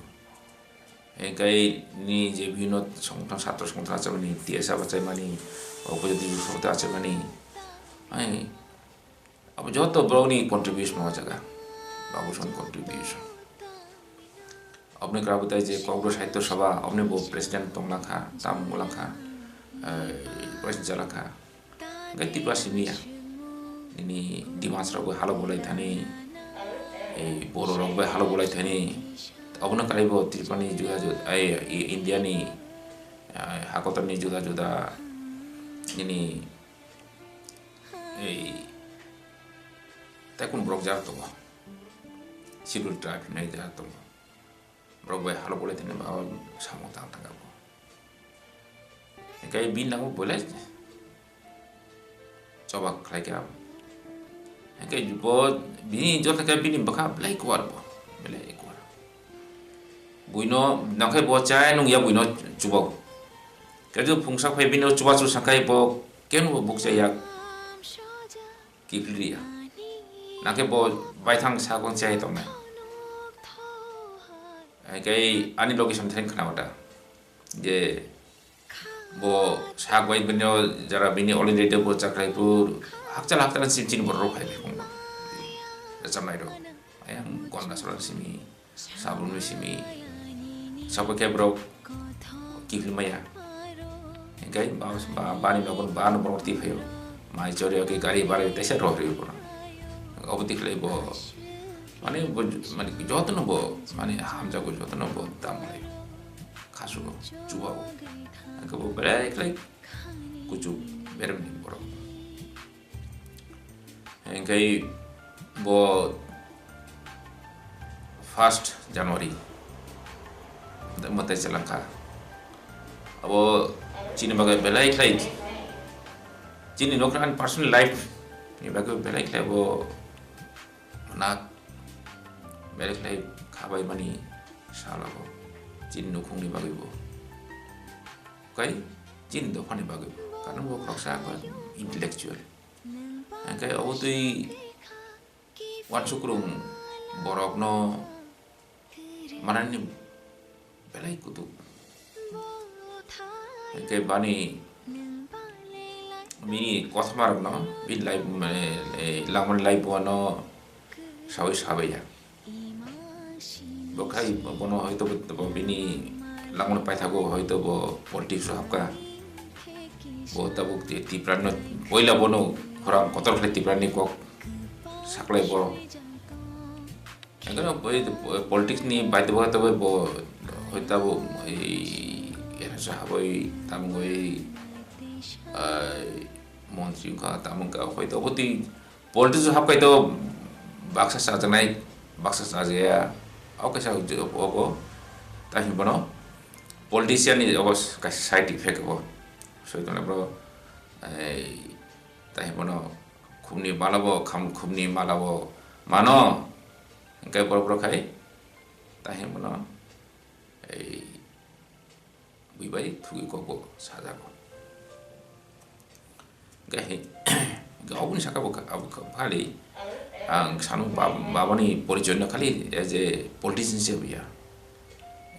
হেঁকে নি যে বিভিন্ন সংগঠন ছাত্র সংগঠন আছে মানে টিএসআ আছে মানে উপজাতি সংগঠন আছে মানে अब যত বরংনি কন্ট্রিবিউশন হওয়া জায়গা বাবুসন কন্ট্রিবিউশন अपने करा बताए जे कांग्रेस साहित्य सभा अपने वो प्रेसिडेंट तोंगलाखा तामुलाखा प्रेसिडेंट जलाखा गति पासिमिया इनी डिमांड्स रगो हालो बोलाई थानी ए बोरो रगो हालो बोलाई थानी अपने कराइबो त्रिपानी जुदा जुदा ए इंडियानी हाकोतनी जुदा जुदा इनी ए ताकुन ब्रॉक जातो शिड्यूल ट्राइब नहीं जातो Broadway halo boleh tini bawa sama tang tang kamu. Kayak bintang boleh coba kayak apa? Kayak jupot bini jauh kayak bini bakal belai kuat bo, belai kuat. Buino nak kayak bawa cai nung ya buino coba. Kerja fungsak kayak bini coba susah kayak bo, kian bo buk saya kipli ya. Nak kayak bawa baitang sakong cai tong na. cái anh location thành khana wata je bo sagwai binyo jara bini all india bo chakrai pur hakchal hakchal chin bor ro khai bong samai ro ayang konda sora simi sabun simi sabo ke bro kifil maya cái bani logon ban borti phayo mai chore ke gari bare tese ro ri bo obti khlai bo মানে মানে যত নব মানে হামজাগো যত নব তামলাই খাসু চুবাও কবো বেড়াই খাই কুচু বেরম নি বড় এঙ্কাই ব 1st জানুয়ারি মতে শ্রীলঙ্কা अब চিনি বাগে বেলাই খাই চিনি নকরান পার্সোনাল লাইফ নি বাগে বেলাই খাই ব না Mereka lagi kabai mani salah bo, Chin nukung ni bagi bo, kai Chin do pani bagi bo, karena bo kerasa apa intelektual, kai awu tu wan sukurung borok no mana ni belai kutu, kai bani mini kosmar no, bin live laman live bo no, sawi ya. Bokai bono hoito bo bini langon pai thago hoito bo politics hapka bo tabu tipran no oila bono khoram kotor khle tipran ni kok saklai bo engano politics ni baite bo tabu bo hoita bo era sahaboi tamgoi মন্ত্রী ka tamka hoito boti politics hapka to baksa sajanai baksa sajaya Oke saya uji apa tapi bono politician ini awas kasih side effect apa so itu bro tapi bono kumni malabo kumni malabo mano kayak bro kai tapi bono wibai tugi koko saja ko kayak gak pun saka abu kali ang sanu babani porijono kali as a politician se biya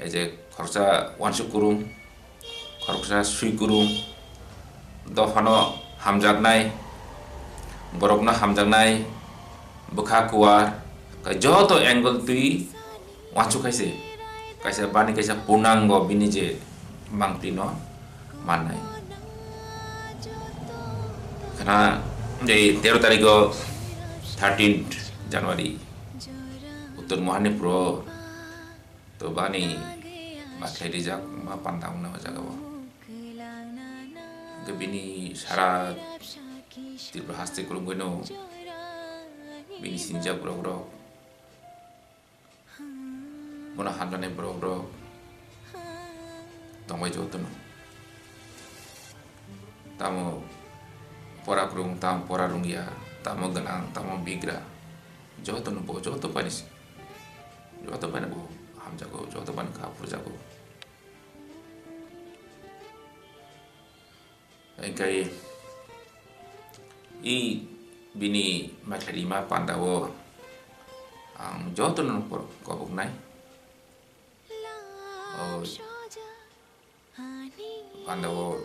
as a khorcha wansu kurum koroksa sui kurung dofano hamjaknai borokno hamjaknai bukha kuar ka joto angle tui wachu kaisa bani kaisa punango bini je mangtino manai karena di 13 tariko 13 Januari utur muhani pro to bani maklai dijak ma pantang na jagawa bini sara tirba haste kurung gono bini sinja bro mona handane bro tongwai jotono tamo pora kurung tam pora rungia tamo ganang tamo bigra jotono bo joto panis joto pana bo hamjago joto pan kapur jago engkai i bini maklima pandawo ang jotono por kobuk nai pandawo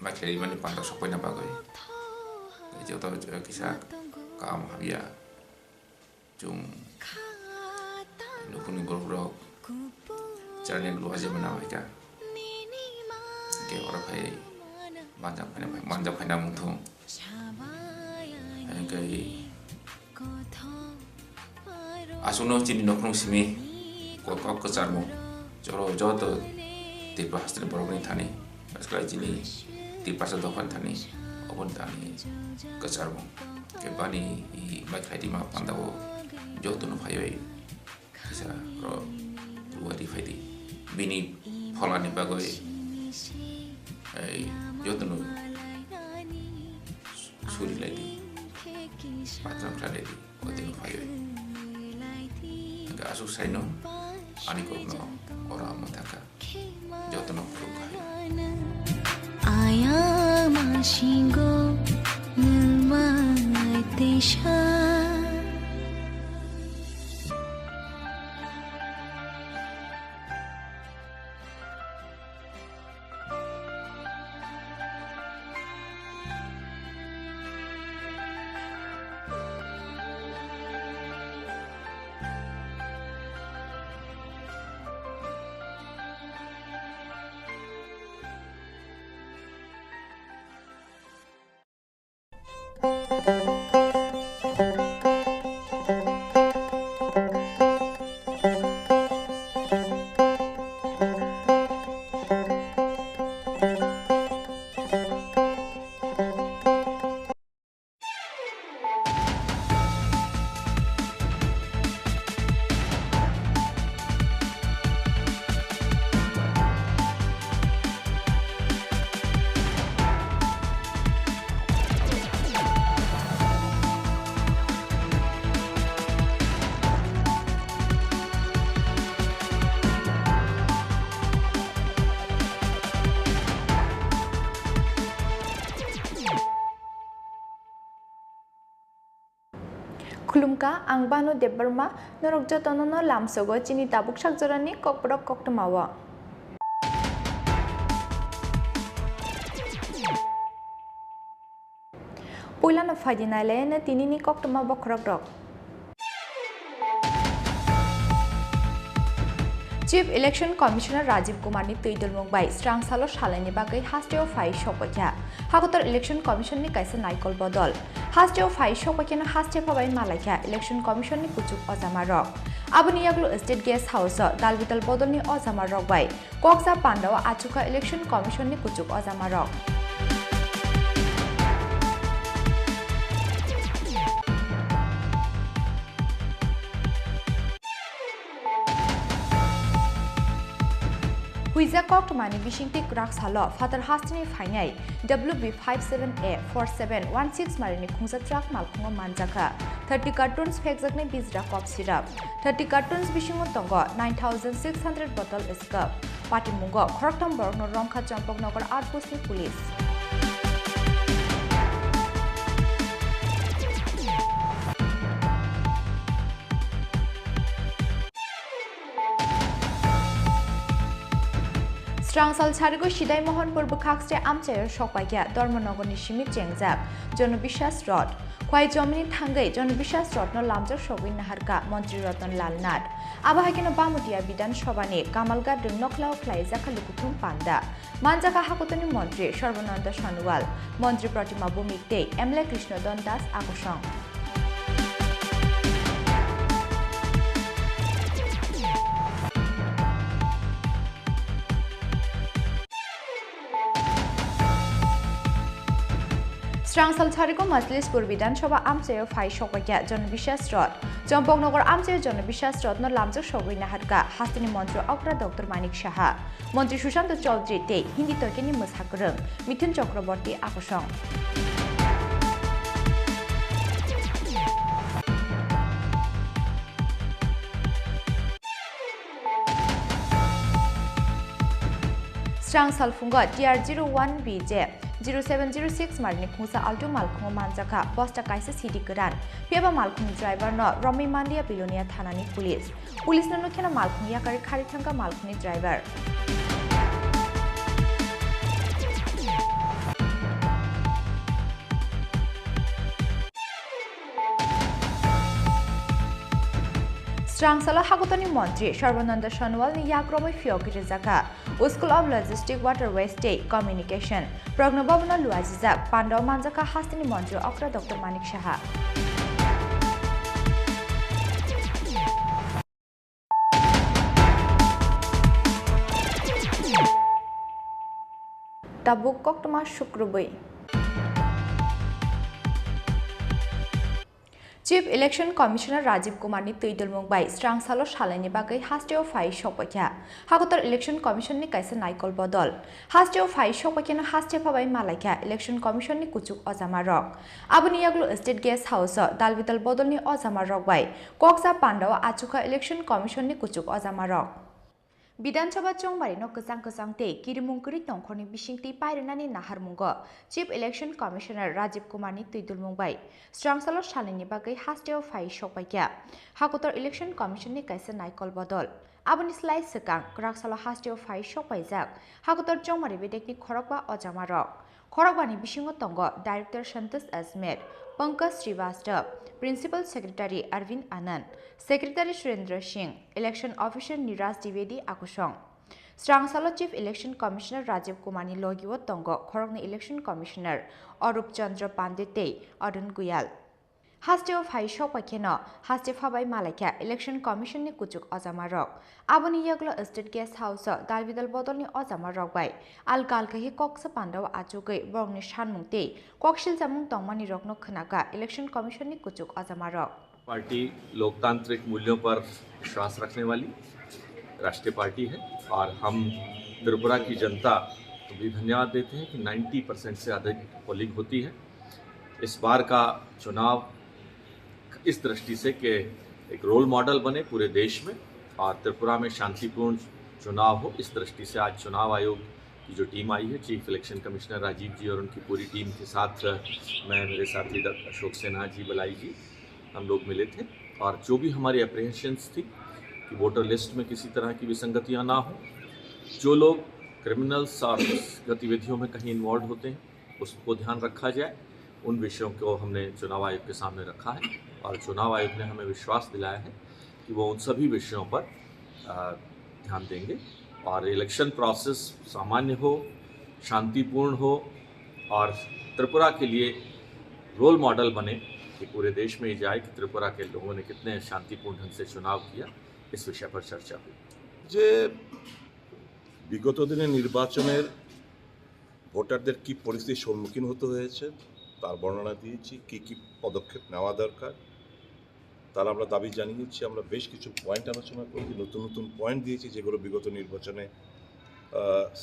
maklima ni pandaw sokoy na bagoy joto kisah kam habia jung nukuni bro caranya dulu aja menawaikan ke orang baik manjap pai namung thung kai asuno chini nokrong simi ko kecharmo joro joto tipa hastre borobni thani askala chini tipa sa dokan thani obon thani kecharmo ke bani I makhai ma pandawo joto no phayoi bisa ro luari faidi bini pholani bagoi ai joto no suri lagi patram klade di odin phayoi ga asu saino ani ko no ora mataka joto no prukai aya mashingo nilmai tesha Kulumka ang bano debarma norok jotono no lamsogo chini tabuk sakjorani kokprok koktamawa. Poila no fadinale na tinini koktama bokrok rok. Chief Election Commissioner Rajiv Kumar ni tuidol mongbai strang salo shalani bagai hasteo fai shopakya hakotor Election Commission ni kaisa naikol bodol hasteo fai shopakya na haste pabai malakya Election Commission ni kuchuk ozama rok abuni yaglo State Guest House dalbital bodol ni ozama rok bai koksa pandawa achuka Election Commission ni kuchuk ozama rok Huiza Koktomani Bishingti Krak Salo, Father Hastini Fainai, WB57A 4716 Marini Kungza Truck Malkungo Manjaka, 30 cartons Fexakne Bizra Cough Syrup, 30 cartons Bishingo Tongo, 9,600 bottle Escup, Pati Mungo, Koroktam Borno Romka Champok Nogar Outpost Police. Strangsal Charigo Shidai Mohon Purbu Kakste Amchair Shokwakia, Dormonogoni Shimik Jengzak, John Bishas Rod, Kwai Jomini Tangai, John Bishas Rod, no Lamjar Shogin Naharka, Montri Rotan Lalnad, Abahakino Bamutia Bidan Shobane, Kamalga de Noklau Klai Zakalukutum Panda, Manjaka Hakutani Montri, Sharvananda Shanual, Montri Pratima Bumik Day, Emle Krishna Dondas Akushong. Strangsal Charigo Majlispur Bidanshobha Amchair Phai Shokwakia, John Bishas Rod, Jompongnogar Amchair John Bishas Rod, no Lamjar Shogui Naharka, Hastini Montri Okra Dr. Manik Shaha, Montri Shushanto Chaudhary Day, Hindi Tokeni Mushakurung, Mithun Chakraborty Akushong. Strangsal Funga TR01BJ 0706 Marni Khusa Alto Malkhung Manjaka Posta Kaisa City Garan Peba Malkhung driver no Romi Mandia Bilonia Thanani Police no Nukena Malkhung Yakari Kharitanga Malkhuni driver Strangsala Hakutani Montri, Sharvananda Shanual ni Yakromi Fiokiri Zaka, School of Logistics Waterways Day Communication, Prognobabna Luazizak, Pando Manjaka Hastini Montri, Okra Dr. Manik Shaha. Tabuk Koktama Shukrubai. Chief Election Commissioner Rajiv Kumar ni Tuidul Mumbai Strangsalo Shalani Bagai Hasteo Phai Shokwakia Hakotar Election Commission ni Kaisa Naikol Bodol Hasteo Phai Shokwakia no Hasteo Phabai Malaika Election Commission ni Kuchuk Ozama Rock Abuni Yaglu State Guest House Dalvital Bodol ni Ozama Rock Bai Koksa Pandawa Achuka Election Commission ni Kuchuk Ozama Rock Bidanchaba Chongbari no Kasang Te Kirimungkuri Tongkhoni Bishingti Pairenani Naharmungo Chief Election Commissioner Rajiv Kumar ni Tuidul Mumbai Strangsalo Shalini Bagai Hasteo Phai Shokwakia Hakotar Election Commission ni Kaisa Naikol Bodol Abuni Slai Sekang Kraksalo Hasteo Phai Shokwaijak Hakotar Chongbari Bedekni Khorokba Ozama Rock Khorokbani Bishingo Tongo Director Shantas Asmer Pankaj Srivastav Principal Secretary Arvind Anand Secretary Surendra Singh Election Officer Niraj Dwivedi Akushong Strangsalo Chief Election Commissioner Rajiv Kumar ni Logiwo Tongo Khorokni Election Commissioner Arup Chandra Pandite Arun Guyal Hasteo Phai Shokwakia Hasteo Phabai Malaika Election Commission ni Kuchuk Ozama Rock Abuni Yaglo State Guest House Dalvidal Bodol ni Ozama Rock Bai Alkalkahi Koksa Pandawa Achugai Borgni Shanmungte Kokshil Jamung Tongmani Rokno Khanaka Election Commission ni Kuchuk Ozama Rock party लोकतांत्रिक मूल्यों पर विश्वास रखने वाली राष्ट्रीय party है और हम त्रिपुरा की जनता को भी धन्यवाद देते हैं कि 90% से अधिक पोलिंग होती है। इस बार का चुनाव इस दृष्टि से कि एक रोल मॉडल बने पूरे देश में और त्रिपुरा में शांतिपूर्ण चुनाव हो, इस दृष्टि से आज चुनाव आयोग की जो टीम आई है, चीफ इलेक्शन कमिश्नर राजीव जी और उनकी पूरी टीम के साथ मैं, मेरे साथी डॉक्टर अशोक सिन्हा जी, बलाई जी, हम लोग मिले थे और जो भी हमारी अप्रीहेंशंस थी कि वोटर लिस्ट में किसी तरह की विसंगतियां ना हो, जो लोग क्रिमिनल्स और गतिविधियों में कहीं इन्वॉल्व होते हैं उसको ध्यान रखा जाए। उन विषयों को हमने चुनाव आयोग के सामने रखा है और चुनाव आयोग ने हमें विश्वास दिलाया है कि वो उन सभी विषयों पर ध्यान देंगे और इलेक्शन प्रोसेस सामान्य हो, शांतिपूर्ण हो और त्रिपुरा के लिए रोल मॉडल बने कि पूरे देश में ये जाए कि त्रिपुरा के लोगों ने कितने शांतिपूर्ण ढंग से चुनाव किया, इस विषय पर चर्चा हुई। যে বিগত দিনে নির্বাচনের ভোটারদের কি পরিস্থিতির সম্মুখীন হতে হয়েছে তার বর্ণনা দিয়েছি, কি কি পদক্ষেপ নেওয়া দরকার তার আমরা দাবি জানিয়েছি। আমরা বেশ কিছু পয়েন্ট আলোচনা করেছি, নতুন নতুন পয়েন্ট দিয়েছি যেগুলো বিগত নির্বাচনে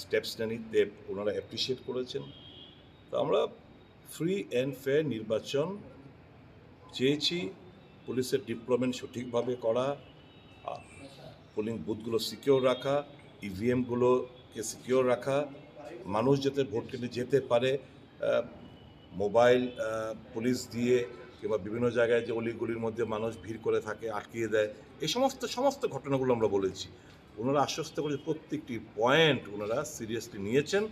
স্টেপস নিতে ওনারা অ্যাপ্রিসিয়েট করেছেন। তো আমরা ফ্রি অ্যান্ড ফেয়ার নির্বাচন চেয়েছি, পুলিশের ডিপ্লয়মেন্ট সঠিকভাবে করা, পোলিং বুথগুলো সিকিওর রাখা, ইভিএমগুলোকে সিকিওর রাখা, মানুষ যাতে ভোট কেন্দ্রে যেতে পারে, মোবাইল পুলিশ দিয়ে কিংবা বিভিন্ন জায়গায় যে অলিগুলির মধ্যে মানুষ ভিড় করে থাকে আটকিয়ে দেয়, এই সমস্ত ঘটনাগুলো আমরা বলেছি। ওনারা আশ্বস্ত করে প্রত্যেকটি পয়েন্ট ওনারা সিরিয়াসলি নিয়েছেন,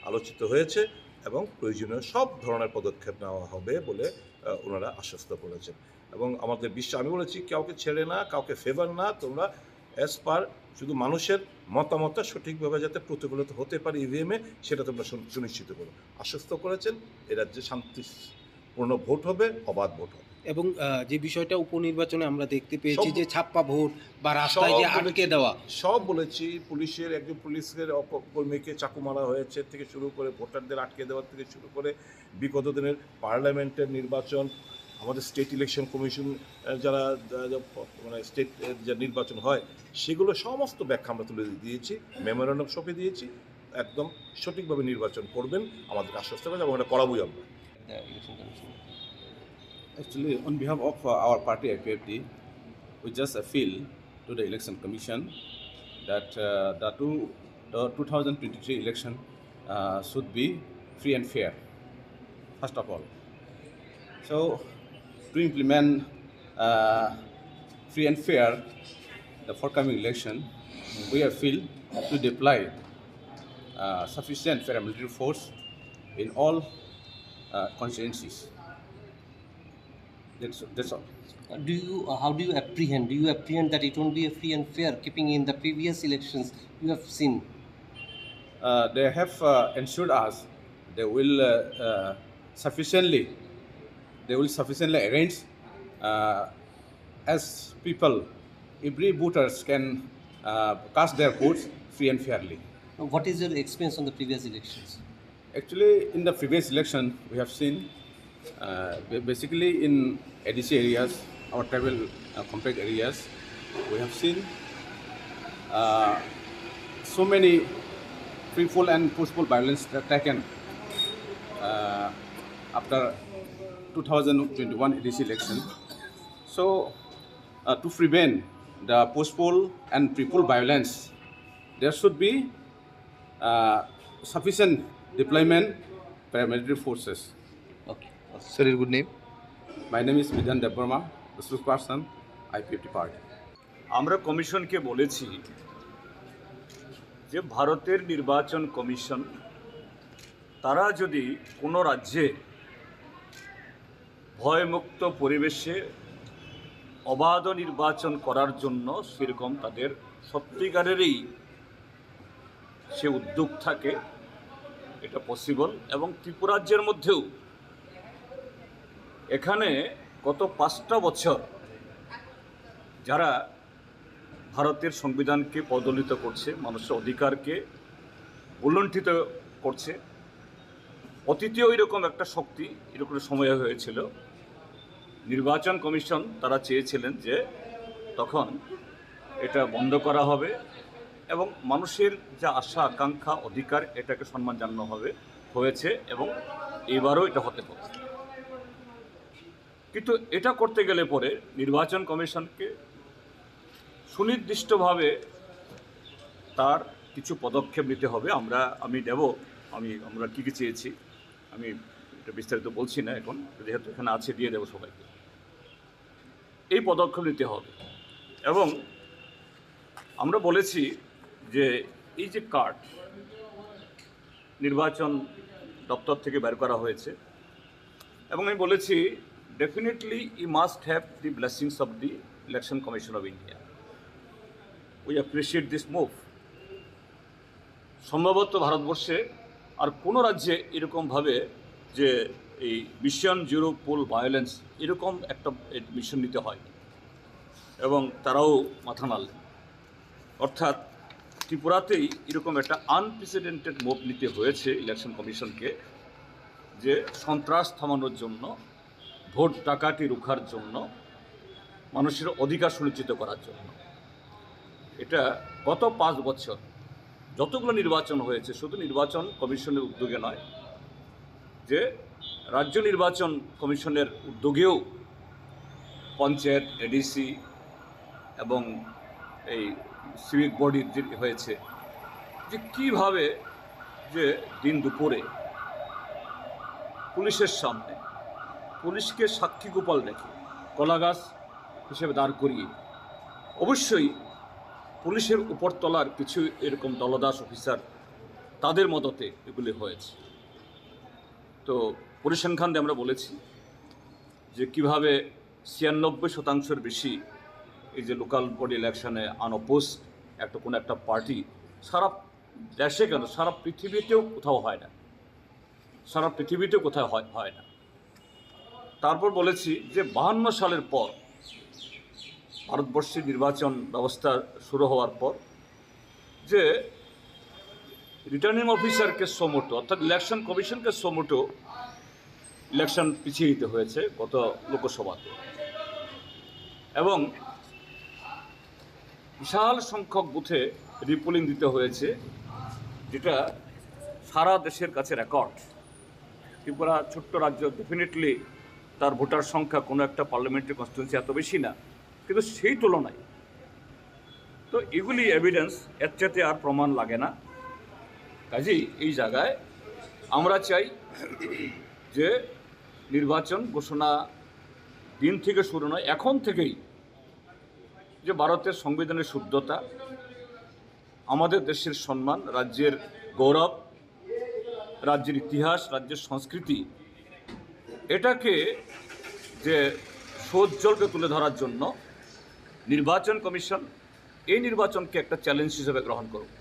আলোচিত হয়েছে এবং প্রয়োজনীয় সব ধরনের পদক্ষেপ নেওয়া হবে বলে ওনারা আশ্বস্ত করেছেন। এবং আমাদের বিশ্বাস, আমি বলেছি কাউকে ছেড়ে না, কাউকে ফেভার না, তোমরা অ্যাজ পার শুধু মানুষের মতামতটা সঠিকভাবে যাতে প্রতিফলিত হতে পারে ইভিএমে, সেটা তোমরা সুনিশ্চিত করো। আশ্বস্ত করেছেন এ রাজ্যে শান্তিপূর্ণ ভোট হবে, অবাধ ভোট হবে। এবং যে বিষয়টা উপনির্বাচনে আমরা দেখতে পেয়েছি যে ছাপ্পা ভোট বা রাস্তায় যে আটকে দেওয়া, সব বলেছি। পুলিশের একজন পুলিশের কর্মীকে চাকু মারা হয়েছে থেকে শুরু করে, ভোটারদের আটকে দেওয়ার থেকে শুরু করে, বিগত দিনের পার্লামেন্টের নির্বাচন, আমাদের স্টেট ইলেকশন কমিশন যারা মানে স্টেট যে নির্বাচন হয় সেগুলো সমস্ত ব্যাখ্যা আমরা তুলে দিয়েছি, মেমোরেন্ডাম সঁপে দিয়েছি। একদম সঠিকভাবে নির্বাচন করবেন আমাদের আশ্বস্ত করেন এবং এটা করাবই আমরা। Actually, on behalf of our party IPFD, we just appeal to the Election Commission that the 2023 election should be free and fair, first of all. So, to implement free and fair the forthcoming election, we appeal to deploy sufficient paramilitary force in all constituencies. That's all. How do you apprehend? Do you apprehend that it won't be a free and fair, keeping in the previous elections you have seen? They have ensured us they will sufficiently arrange as people, every voters can cast their votes free and fairly. What is your experience on the previous elections? Actually, in the previous election, we have seen basically in ADC areas, our tribal compact areas, we have seen so many free-fall and forceful violence taken after 2021 ADC election. So, to prevent the forceful and free-fall violence, there should be sufficient deployment paramilitary forces. Okay. Sir, your good name? My name is Vidhan Debarma, the spokesperson, IPFD party. আমরা কমিশনকে বলেছি যে ভারতের নির্বাচন commission তারা যদি কোনো রাজ্যে ভয়মুক্ত পরিবেশে অবাধ নির্বাচন করার জন্য সেরকম তাদের সত্যিকারেরই সে উদ্যোগ থাকে, এটা পসিবল। এবং ত্রিপুরা রাজ্যের মধ্যেও এখানে গত 5টা বছর যারা ভারতের সংবিধানকে পদদলিত করছে, মানুষের অধিকারকে উল্লঙ্ঘিত করছে, অতীতেও এরকম একটা শক্তি এরকম সময় হয়েছিল। নির্বাচন কমিশন তারা চেয়েছিলেন যে তখন এটা বন্ধ করা হবে এবং মানুষের যা আশা আকাঙ্ক্ষা অধিকার এটাকে সম্মান জানানো হয়েছে এবং এবারও এটা হতে হবে। কিন্তু এটা করতে গেলে পরে নির্বাচন কমিশনকে সুনির্দিষ্টভাবে তার কিছু পদক্ষেপ নিতে হবে। আমরা কী কী চেয়েছি আমি এটা বিস্তারিত বলছি না এখন, যেহেতু এখানে আছে দিয়ে দেবো সবাইকে। এই পদক্ষেপ নিতে হবে এবং আমরা বলেছি যে এই যে কার্ড নির্বাচন দপ্তর থেকে বের করা হয়েছে এবং আমি বলেছি definitely you must have the blessings of the Election Commission of India. We appreciate this move. সম্ভবত ভারতবর্ষে আর কোনো রাজ্যে এরকমভাবে যে এই মিশন জিরো পোল ভায়োলেন্স এরকম একটা মিশন নিতে হয় এবং তারাও মাথা নাড়লেন। অর্থাৎ ত্রিপুরাতেই এরকম একটা আনপ্রেসিডেন্টেড মুভ নিতে হয়েছে ইলেকশন কমিশনকে, যে সন্ত্রাস থামানোর জন্য, ভোট ডাকাতি রোখার জন্য, মানুষের অধিকার সুনিশ্চিত করার জন্য। এটা গত 5 বছর যতগুলো নির্বাচন হয়েছে শুধু নির্বাচন কমিশনের উদ্যোগে নয়, যে রাজ্য নির্বাচন কমিশনের উদ্যোগেও পঞ্চায়েত, এডিসি এবং এই সিভিক বডির যে হয়েছে, যে কীভাবে যে দিন দুপুরে পুলিশের সামনে পুলিশকে সাক্ষী গোপাল রেখে কলাগাছ হিসেবে দাঁড় করিয়ে অবশ্যই পুলিশের উপরতলার কিছু এরকম দলদাস অফিসার তাদের মদতে এগুলি হয়েছে। তো পরিসংখ্যান দিয়ে আমরা বলেছি যে কীভাবে 96% বেশি এই যে লোকাল বডি ইলেকশনে আনঅপোজ কোনো একটা পার্টি সারা দেশে কেন সারা পৃথিবীতেও কোথাও হয় না, সারা পৃথিবীতেও কোথাও হয় না। তারপর বলেছি যে 52 সালের পর ভারতবর্ষের নির্বাচন ব্যবস্থা শুরু হওয়ার পর যে রিটার্নিং অফিসারকে সোমোটো অর্থাৎ ইলেকশন কমিশনকে সোমোটো ইলেকশন পিছিয়ে দিতে হয়েছে গত লোকসভাতে, এবং বিশাল সংখ্যক বুথে রিপোলিং দিতে হয়েছে, যেটা সারা দেশের কাছে রেকর্ড। ত্রিপুরা ছোট্ট রাজ্য, ডেফিনেটলি তার ভোটার সংখ্যা কোনো একটা পার্লামেন্টারি কনস্টিটুয়েন্সি এত বেশি না, কিন্তু সেই তুলনায় তো এগুলি এভিডেন্স, এর চাইতে আর প্রমাণ লাগে না। কাজেই এই জায়গায় আমরা চাই যে নির্বাচন ঘোষণা দিন থেকে শুরু নয়, এখন থেকেই যে ভারতের সংবিধানের শুদ্ধতা, আমাদের দেশের সম্মান, রাজ্যের গৌরব, রাজ্যের ইতিহাস, রাজ্যের সংস্কৃতি, এটাকে যে সৌজ্জ্বলকে তুলে ধরার জন্য নির্বাচন কমিশন এই নির্বাচনকে একটা চ্যালেঞ্জ হিসেবে গ্রহণ করুক।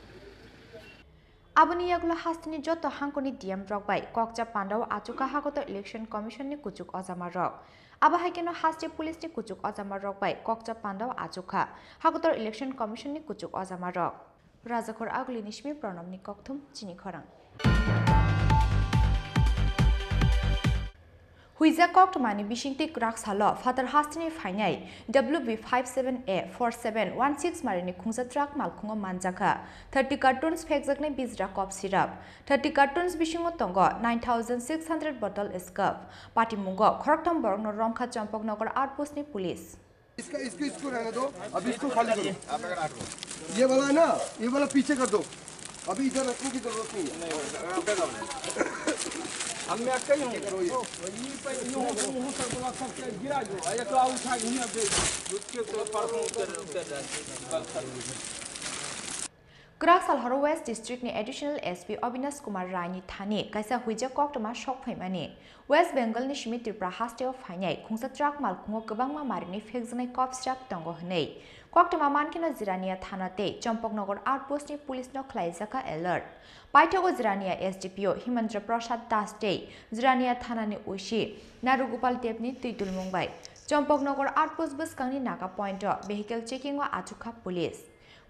Aboni yagula hastini joto hankoni DM rok bai kokja pandao achuka hagoto election commission ni kuchuk ozama rok. Aba haikeno haste police ni kuchuk ozama rok bai kokja pandao achuka hagoto election commission ni kuchuk ozama rok. Rajakor agli nishmi pranam ni kokthum chini khorang. Huiza kokt mani bishingti krak salo father hastini fainai WB57A4716 marini khungsa truck malkhungo manjaka 30 cartons phekjakne bizra cough syrup 30 cartons bishingo tongo 9600 bottle scurf party mungo khoroktam borno romkha champaknagar outpost ni police इसको रहने दो, अभी इसको खाली करो। ये वाला है ना, ये वाला पीछे कर दो। अभी इधर रखने की जरूरत नहीं है। हमने अक्का ही करो ये गिरा दो, ये तो उठा के नहीं दे उसके तो पार्कों कर Krak Salharo West District ni Additional SP Avinash Kumar Rai ni thani kaisa huija koktama shok phaimani West Bengal ni Shimi Tripura hasteo phainai khungsa truck malkhungo gobangma marini phekjnai cough syrup tongo hnei koktama mankina Zirania thanate Champaknagar outpost ni police no khlaijaka alert Paithago Zirania SDPO Himandra Prasad Das Day Zirania thana ni Ushi Narugopal Dev ni Tuitul Mumbai Champaknagar outpost buskangni naga point vehicle checking wa achukha police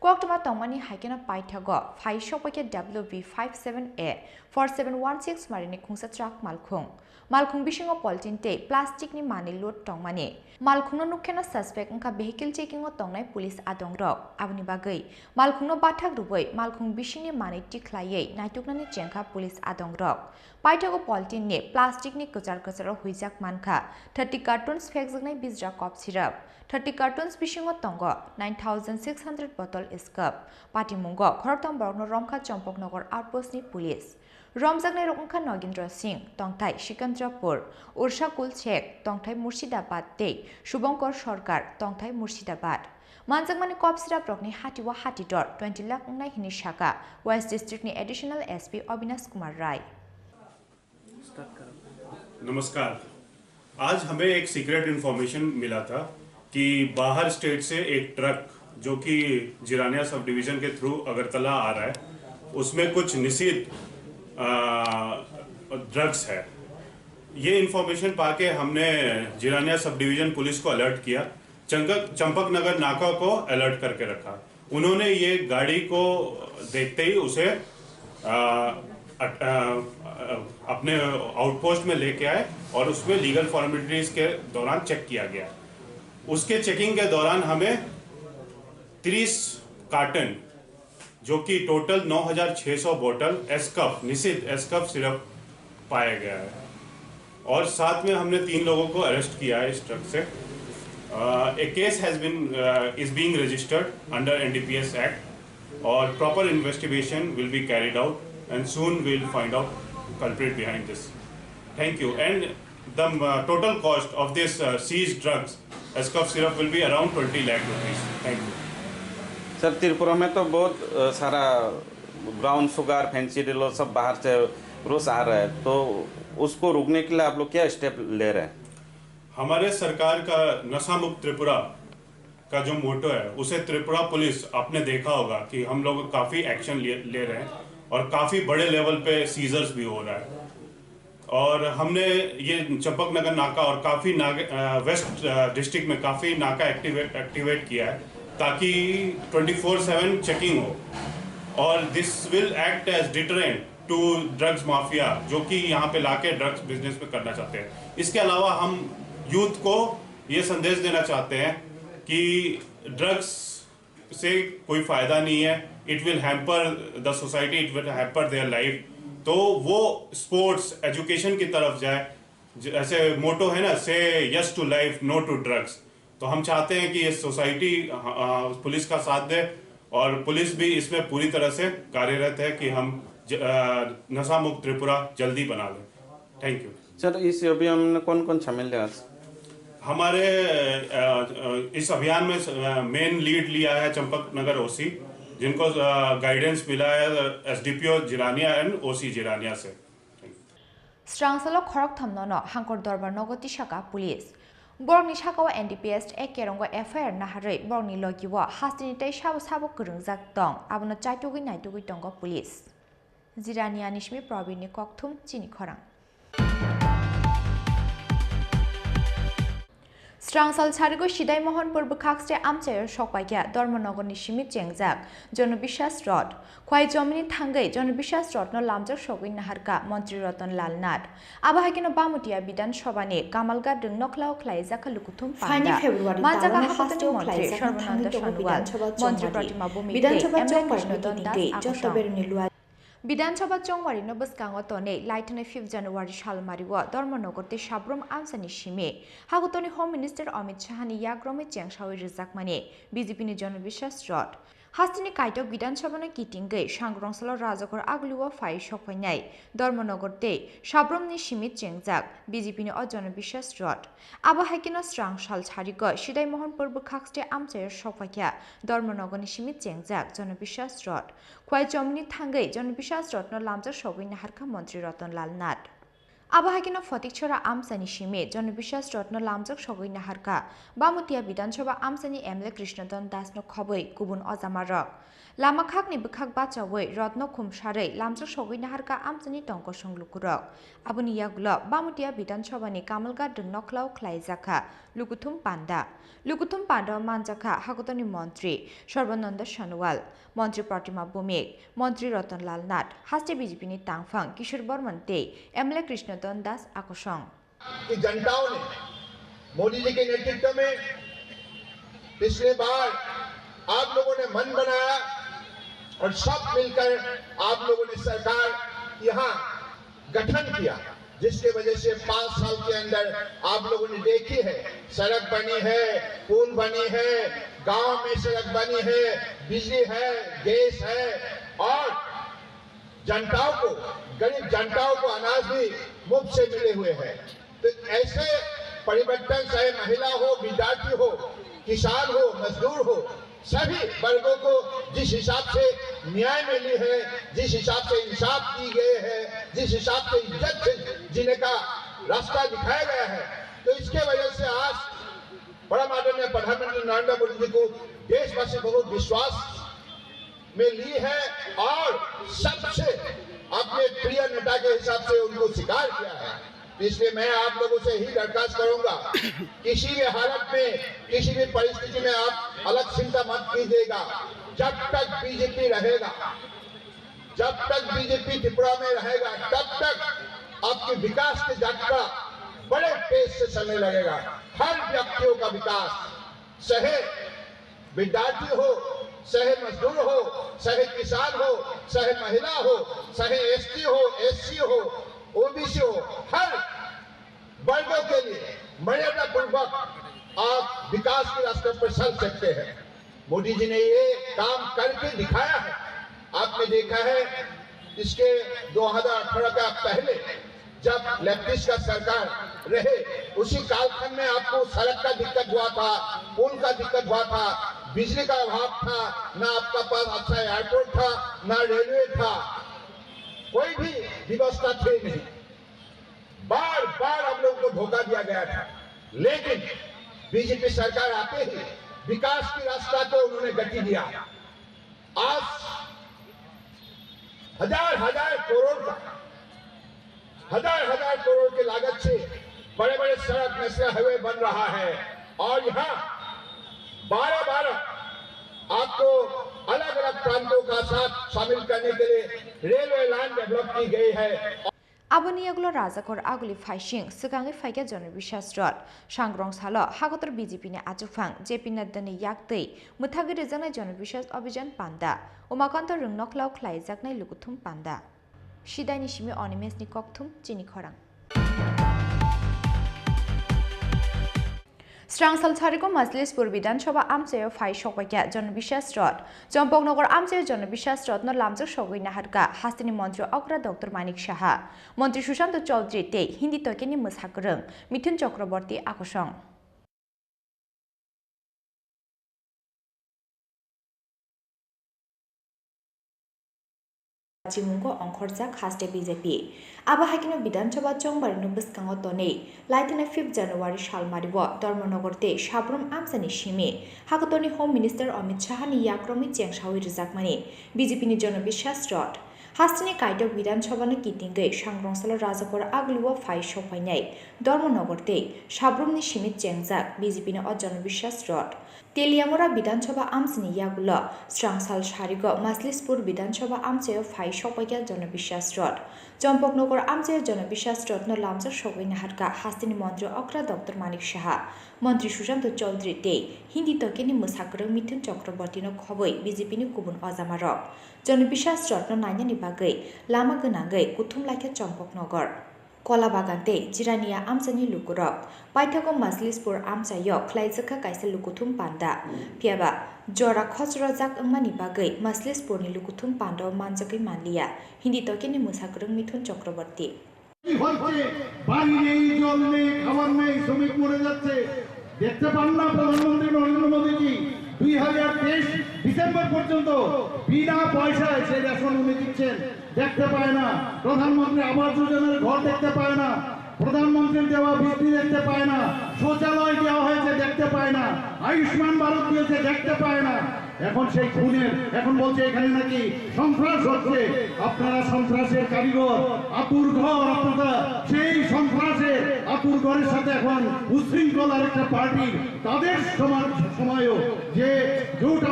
Koktama tongmani haikena paithago phai shopake WB57A 4716 marini khungsa truck malkhung bishingo poltin te plastic ni mani load tongmani malkhungno nukhena suspect angka vehicle checking o tongnai police adongrok abni bagai malkhungno bathak rubai malkhung bishini mani tikhlaiei naituknani chengkha police adongrok paithago poltin ne plastic ni kachar huijak mankha 30 cartons phekjaknai bizra cough syrup 30 cartons bishingo tongo 9600 bottle scurf party mungo khoroktam borno romkha champaknagar outpost ni police Romjaknai rokungkha Nogindra Singh tongthai Sikandrapur Ursha Kul Chek tongthai Murshidabad tei Shubhankar Sarkar tongthai Murshidabad Manjakmani cough syrup rokni hatiwa hatidor 20 lakh ungnai hini shaka West District ni Additional SP Avinash Kumar Rai नमस्कार, आज हमें एक secret information मिला था कि बाहर state से एक ट्रक जो कि जिरानिया सब डिवीजन के थ्रू अगरतला आ रहा है, उसमें कुछ निषिद्ध ड्रग्स है। ये इन्फॉर्मेशन पाके हमने जिरानिया सब डिवीजन पुलिस को अलर्ट किया, चंपकनगर नाका को अलर्ट करके रखा। उन्होंने ये गाड़ी को देखते ही उसे अपने आउटपोस्ट में लेके आए और उसमें लीगल फॉर्मेलिटीज के दौरान चेक किया गया। उसके चेकिंग के दौरान हमें 30 कार्टन जो कि टोटल 9600 बोतल एस्कफ निषिद्ध एस्कफ सिरप पाया गया है और साथ में हमने 3 लोगों को अरेस्ट किया है इस ट्रक से। A case is being registered under NDPS Act और proper investigation will be carried out and soon we'll find out culprit behind this. Thank you. And the total cost of this seized drugs, Escov syrup, will be around 20 lakh rupees. Thank you. Sir Tripura में तो बहुत सारा brown sugar fancy डिलो सब बाहर से रोज आ रहा है, तो उसको रोकने के लिए आप लोग क्या स्टेप ले रहे हैं? हमारे सरकार का नशा मुक्त त्रिपुरा का जो मोटो है उसे त्रिपुरा पुलिस आपने देखा होगा कि हम लोग काफ़ी एक्शन ले रहे हैं और काफ़ी बड़े लेवल पे सीजर्स भी हो रहा है। और हमने ये चंपकनगर नाका और काफ़ी वेस्ट डिस्ट्रिक्ट में काफ़ी नाका एक्टिवेट किया है ताकि 24/7 चेकिंग हो और this will act as deterrent to drugs mafia जो कि यहाँ पे लाके ड्रग्स बिजनेस में करना चाहते हैं। इसके अलावा हम यूथ को ये संदेश देना चाहते हैं कि ड्रग्स से कोई फ़ायदा नहीं है, it will hamper the society, it will hamper their life. तो वो स्पोर्ट्स एजुकेशन की तरफ जाए, जैसे मोटो है ना, say yes to life no to drugs. तो हम चाहते हैं कि ये सोसाइटी पुलिस का साथ दे और पुलिस भी इसमें पूरी तरह से कार्यरत है कि हम नशा मुक्त त्रिपुरा जल्दी बना लें। Thank you sir. इस अभियान में कौन कौन शामिल है? हमारे इस अभियान में मेन लीड लिया है चंपकनगर ओसी, जिनको गाइडेंस मिला है एसडीपीओ जिरानिया एंड ओसी जिरानिया से। स्ट्रांगसलो खरक थमनो हांकर दरबार नगति शाखा पुलिस बरनि शाखाव एनडीपीएस एक केरंगो एफआईआर नाहारै बरनि लगिव हास्तिनि तै साबो साबो गरुंजाक दं आबनो चाइटुगि नाइटुगि दंग पुलिस। जिरानिया निशमि प्रवीणनि ककथुम चिनि खरां। स्ट्रांगसल सारिगो सिदाई मोहनपुर बखाक्सटे आमचायर सकपाइया धर्मनगरनि सिमित चेंगजाक जनविश्वास रड खवाई जमिनी थांगै जनविश्वास रत्न लामजाक सगै नाहारका मंत्री रतन लाल नाथ आबाहाकिनो बामुटिया विधानसभानि कामालगा दों नखलाव ख्लाइजाका लुकुथुम पांडा माजागा हास्ते मंत्री सर्वनंद सोनोवाल मंत्री प्रतिमा भूमि विधानसभा चौंगवारी विधानसभा चौंगवारी बसकांग तने लाइटने 5 जनवरी सालमारिव धर्मनगरते साब्रम आमसानि सिमे हागतनि होम मिनिस्टर अमित शाहनि याग्रमे चेंगसावि रिजाकमाने बीजेपीनि जनविश्वास रड हास्तिनि काइटक विधानसभानि किटिंगै सांग्रंसल राजगर आगलुवा फाइ सफायनाय धर्मनगरते साब्रमनि सिमित चेंगजाक बीजेपीनि जनविश्वास रड आबाहायकिनो स्रांगसाल छारिग सिदाई मोहनपुर बखाक्सटे आमचायर सफाया धर्मनगरनि सिमित चेंगजाक जनविश्वास रड खवाई जमिनी थांगै जनविश्वास रत्न लामजाक सगै नाहारका मंत्री रतन लाल नाथ आबाहाकिनो फटिकछरा आमसानि सिमे जनविश्वास रत्न लामजाक सगै नाहारका बामुतिया विधानसभा आमसानि एमएलए कृष्णदन दासनो खबै गुबुन अजामारक लामाखाकनि बखाक बाचावै रत्न खुमसारै लामजाक सगै नाहारका आमसानि टंक संलुकुरक आबुनि यागुल बामुतिया विधानसभानि कामलगा दों नखलाव ख्लाइजाका लुकुथुम पांडा मानजाका हागतनि मंत्री सर्वनंद सोनोवाल मंत्री प्रतिमा भूमिक मंत्री रतन लाल नाथ हास्ते बीजेपी तांगफांग किशोर बर्मन ते एमएलए कृष्णदन दास आकोशंग कि जनताओं ने मोदी जी के नेतृत्व में पिछले बार आप लोगों ने मन बनाया और सब मिलकर आप लोगों ने सरकार यहाँ गठन किया, जिसके वजह से 5 साल के अंदर आप लोगों ने देखी है सड़क बनी है, पुल बनी है, गांव में सड़क बनी है, बिजली है, गैस है और जनताओं को, गरीब जनताओं को अनाज भी मुफ्त से मिले हुए हैं। तो ऐसे परिवर्तन चाहे महिला हो, विद्यार्थी हो, किसान हो, मजदूर हो, सभी वर्गों को जिस हिसाब से न्याय मिली है, जिस हिसाब से इंसाफ की गए है, जिस हिसाब से इज्जत से जीने का रास्ता दिखाया गया है, तो इसके वजह से आज परम आदरणीय प्रधानमंत्री नरेंद्र मोदी जी को देशवासी बहुत विश्वास में ली है और सबसे अपने प्रिय नेता के हिसाब से उनको स्वीकार किया है। इसलिए मैं आप लोगों से ही दरखास्त करूंगा, किसी भी हालत में, किसी भी परिस्थिति में आप अलग चिंता मत कीजिएगा। जब तक बीजेपी रहेगा, जब तक बीजेपी त्रिपुरा में रहेगा, तब तक आपके विकास की यात्रा बड़े तेज से चलने लगेगा। हर व्यक्तियों का विकास, चाहे विद्यार्थी हो, चाहे मजदूर हो, चाहे किसान हो, चाहे महिला हो, चाहे एसटी हो, एससी हो, ओबीसी हो, हर वर्गों के लिए मर्यादा पूर्वक आप विकास के रास्ते पर चल सकते हैं। मोदी जी ने ये काम करके दिखाया है। आपने देखा है इसके 2018 का पहले जब लेफ्टिस्ट का सरकार रहे, उसी कालखंड में आपको सड़क का दिक्कत हुआ था, पुल का दिक्कत हुआ था, बिजली का अभाव था, ना आपका पास अच्छा एयरपोर्ट था, ना रेलवे था, कोई भी व्यवस्था थी नहीं। बार बार हम लोगों को धोखा दिया गया था, लेकिन बीजेपी सरकार आते ही विकास की रास्ता को उन्होंने गति दिया। आज हजार करोड़ की लागत से बड़े बड़े सड़क नेशनल हाईवे बन रहा है और यहाँ 12 आपको अलग अलग प्रांतों का साथ शामिल करने के लिए रेलवे लाइन डेवलप की गई है। Aboni aglo rajakor aguli faishing sukangi faika jonobishas rot sangrong salo hagotor BJP ne achufang JP Nadda yaktei muthagi rezana jonobishas abhijan panda umakanto rungnoklaw khlaijaknai lukuthum panda Shidaini shimi onimes ni kokthum chini khorang Strangsal Thariko Majlispur Bidansabha Amchayo Phai Shokwakia Jonobishas Rod Jompoknogor Amchayo Jonobishas Rod no lamjak shogoi naharka Hastini Mantri Okra Dr. Manik Shaha Mantri Sushant Chaudhary te Hindi tokeni mushakrung Mithun Chakraborty akosong Jimungo Onkhorjak haste BJP Aba hakino Bidansabha Chongbari Nubuskango Tone Laitene 5 January Shalmaribo Dharmanagarte Shabram Amsani Shimi Hakotoni Home Minister Amit Shah ni Yakromi Chengshawi Rizakmani BJP ni Jonobishas Rod Hastini Kaito Bidansabha ni Kitinge Shangrongsalo Rajakor Agluwa Phai Shopainai Dharmanagarte Shabram ni Shimi Chengjak BJP ni Jonobishas Rod Teliamora Bidansabha Amsini Yagulo Strangsal Sharigo Majlispur Bidansabha Amchayo Phai Shokwakia Jonobishas Rod Jompoknogor Amchayo Jonobishas Rod no lamjak shogoi naharka Hastini Mantri Okra Dr. Manik Shaha Mantri Sushant Chaudhary te Hindi tokeni mushakrung Mithun Chakraborty no khoboi BJP ni kubun ojamarok Jonobishas Rod no nainani bagai lama gwnangai kuthum laikha Jompoknogor Kola Bagante Jirania Amsani Lukurok Paithago Majlispur Amchayo Khlaijaka kaisa lukuthum panda Piaba Jora Khosrojak Angmani Bagai Majlispur ni lukuthum panda manjakai manliya Hindi tokeni mushakrung Mithun Chakraborty পানি নেই জল নেই খাবার নেই শ্রমিক মরে যাচ্ছে দেখতে পান না প্রধানমন্ত্রী নরেন্দ্র মোদীজি 2023 ডিসেম্বর পর্যন্ত বিনা পয়সায় সেই রেশন উনি দিচ্ছেন দেখতে পায় না প্রধানমন্ত্রী আবাস যোজনার ঘর দেখতে পায় না প্রধানমন্ত্রীর দেওয়া বৃত্তি দেখতে পায় না শৌচালয় দেওয়া হয়েছে দেখতে পায় না আয়ুষ্মান ভারত দিয়েছে দেখতে পায় না এখন সেই খুনের এখন বলছে এখানে নাকি সন্ত্রাস হচ্ছে আপনারা সন্ত্রাসের কারিগর আতুর ঘর আপনারা সেই সন্ত্রাসের আতুর ঘরের সাথে এখন উশৃঙ্খলার একটা পার্টি তাদের সময়ও যে জোট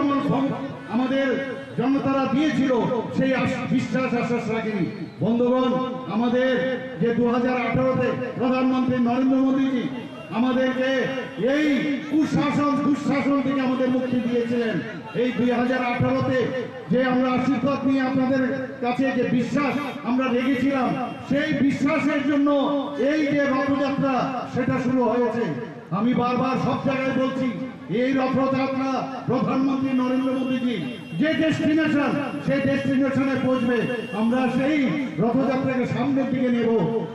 আমাদের জনতারা দিয়েছিল সেই বিশ্বাস আশ্বাস রাখেনি বন্ধুগণ আমাদের যে 2018 তে প্রধানমন্ত্রী নরেন্দ্র মোদীজি আমাদেরকে এই দুঃশাসন থেকে আমাদের মুক্তি দিয়েছিলেন এই 2018 তে যে আমরা আশীর্বাদ নিয়ে আপনাদের কাছে যে বিশ্বাস আমরা রেখেছিলাম সেই বিশ্বাসের জন্য এই যে রথযাত্রা সেটা শুরু হয়েছে আমি বারবার সব জায়গায় বলছি এই রথযাত্রা প্রধানমন্ত্রী নরেন্দ্র মোদীজি যে ডেস্টিনেশন সেই ডেস্টিনেশনে পৌঁছবে আমরা সেই রথযাত্রাকে সামনের দিকে নেব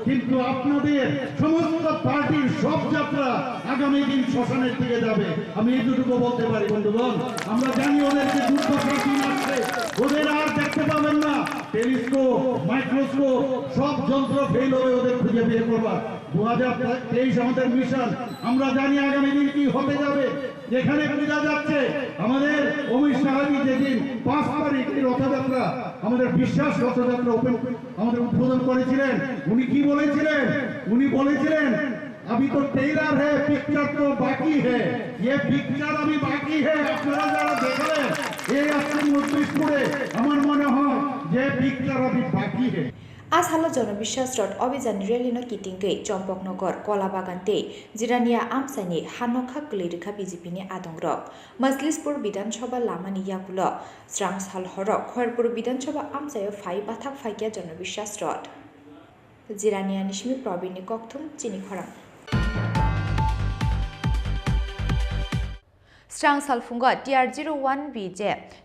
কিন্তু আপনাদের সমস্ত পার্টির সব যাত্রা আগামী দিন শ্মশানের দিকে যাবে আমি এইটুকু বলতে পারি বন্ধুগণ আমরা জানি ওদেরকে দুর্দশার দিন আসছে ওদের আর দেখতে পাবেন না টেলিস্কোপ মাইক্রোস্কোপ সব যন্ত্র ফেল হয়ে ওদের খুঁজে বের করবার 2023 আমাদের মিশন আমরা জানি আগামী দিন কি হতে যাবে যেখানে পূজা যাচ্ছে আমাদের অমিত শাহজি যেদিন 5 তারিখ রথযাত্রা আমাদের বিশ্বাস রথযাত্রা আমাদের উদ্বোধন করেছিলেন উনি কি বলেছিলেন উনি বলেছিলেন अभी तो टेलर है पिक्चर तो बाकी है ये पिक्चर अभी बाकी है আপনারা যারা দেখলেন এই আজকে মজলিসপুরে আমার মনে হয় যে পিকচার अभी बाकी है As halo Jonobishas Rod Obijan Relino Kitingke Jompoknogor Kolabagante Jirania Amsani Hanokha Glirika BJP ni Adongrok Majlispur Bidansabha Lamani Yagulo Strangsal Horok Khairpur Bidansabha Amchayo Phai Bathak Phaikia Jonobishas Rod Jirania Nishmi Probini Kokthum Chini Khorang Strangsal Fungo TR01BJ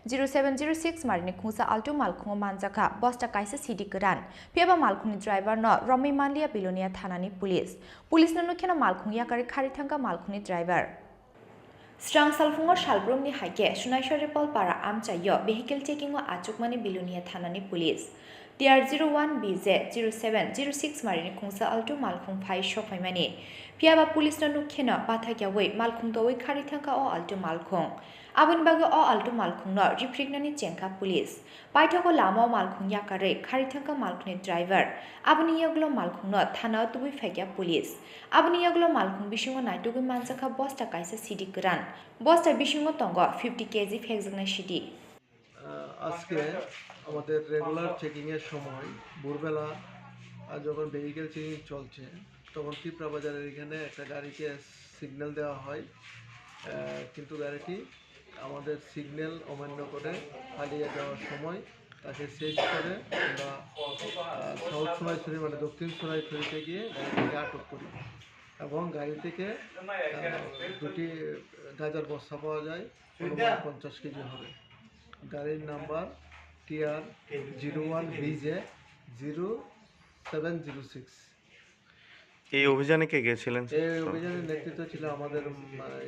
0706 Marini Khungsa Alto Malkhungo Manjaka Bosta Kaisa City Kuran Piaba Malkhuni driver no Romi Manlia Bilonia Thanani Police no Nukhena Malkhung Yakari Kharitanga Malkhuni driver Strang salfungo shalbrumni haike Sunaishore Pol para amchayo vehicle checking o achukmani bilunia thanani police. TR01BZ0706 marini khungsa alto malkhung phai shokhaimani. Piaba police no nukhena pathakyawei malkhung towei kharithangka o alto malkhung. Abun bago o alto malkhung no reprignani chenka police. Paithako lama malkhung yakare kharithangka malkhungni driver. Abuni yaglo malkhung no thana tubui phekya police. Abuni yaglo malkhung bishingo naitugui manjaka bosta kaisa city gran. Bosta bishingo tongo 50 kg phekjagna city. আজকে আমাদের regular চেকিংয়ের সময় ভোরবেলা যখন vehicle checking চলছে তখন ত্রিপুরা বাজারের এখানে একটা গাড়িকে সিগন্যাল দেওয়া হয়, কিন্তু গাড়িটি আমাদের সিগন্যাল অমান্য করে পালিয়ে যাওয়ার সময় তাকে সেজ করে আমরা সাউথ সোনাইছড়ি মানে দক্ষিণ সোনাইছড়িতে গিয়ে গাড়িটিকে আটক করি এবং গাড়ি থেকে দুটি গাঁজার বস্তা পাওয়া যায়, 50 কেজি হবে। গাড়ির নাম্বার TR01BZ0706। এই অভিযানে কে গেছিলেন? এই অভিযানের নেতৃত্ব ছিল আমাদের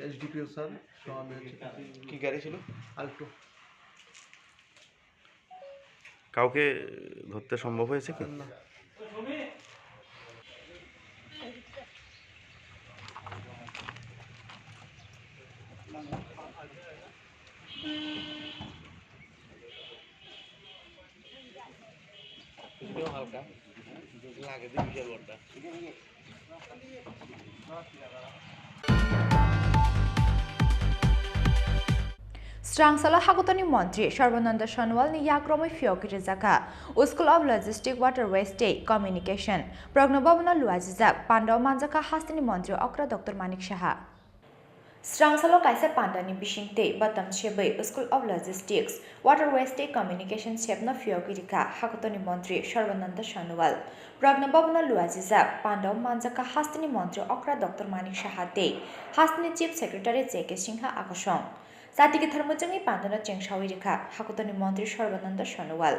এসডিপিও স্যার। কি গাড়ি ছিল? আল্টো। কাউকে ধরতে সম্ভব হয়েছে কি? না। হালকা লাগে দিই বিশাল বড়টা। Strangsala Hagotani Montri, Sharvananda Shanwal ni Yakromai Fiokiri Zaka, School of Logistics Waterway State Communication, Prognobabana Luazizak, Pandau Manzaka Hastini Montri, Okra Dr. Manik Shaha. Strangsalo Kaisa Pandani Bishinte, Batam Shebe, School of Logistics, Waterway State Communication Shepna Fiokirika, Hagotani Montri, Sharvananda Shanwal, Prognobabana Luazizak, Pandau Manzaka Hastini Montri, Okra Dr. Manik Shaha Day, Hastini Chief Secretary Jeke Singha Akashong. Satiki Thermojani Pandana Chengshawirika, Hakutani Montri Sharvananda Shanwal.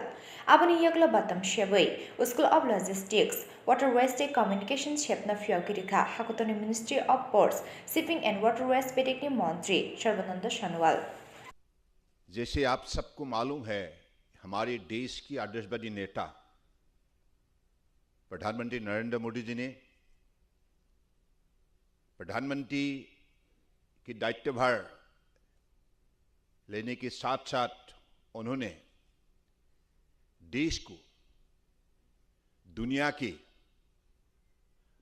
Abani Yagla Batam Shebei, School of Logistics, Waterway State Communication Shepna Fiokirika, Hakutani Ministry of Ports, Shipping and Waterways Pedikni Montri Sharvananda Shanwal. जैसे आप सबको मालूम है, हमारे देश की आदर्शवादी नेता प्रधानमंत्री नरेंद्र मोदी जी ने प्रधानमंत्री की दायित्वभार लेने के साथ साथ उन्होंने देश को दुनिया के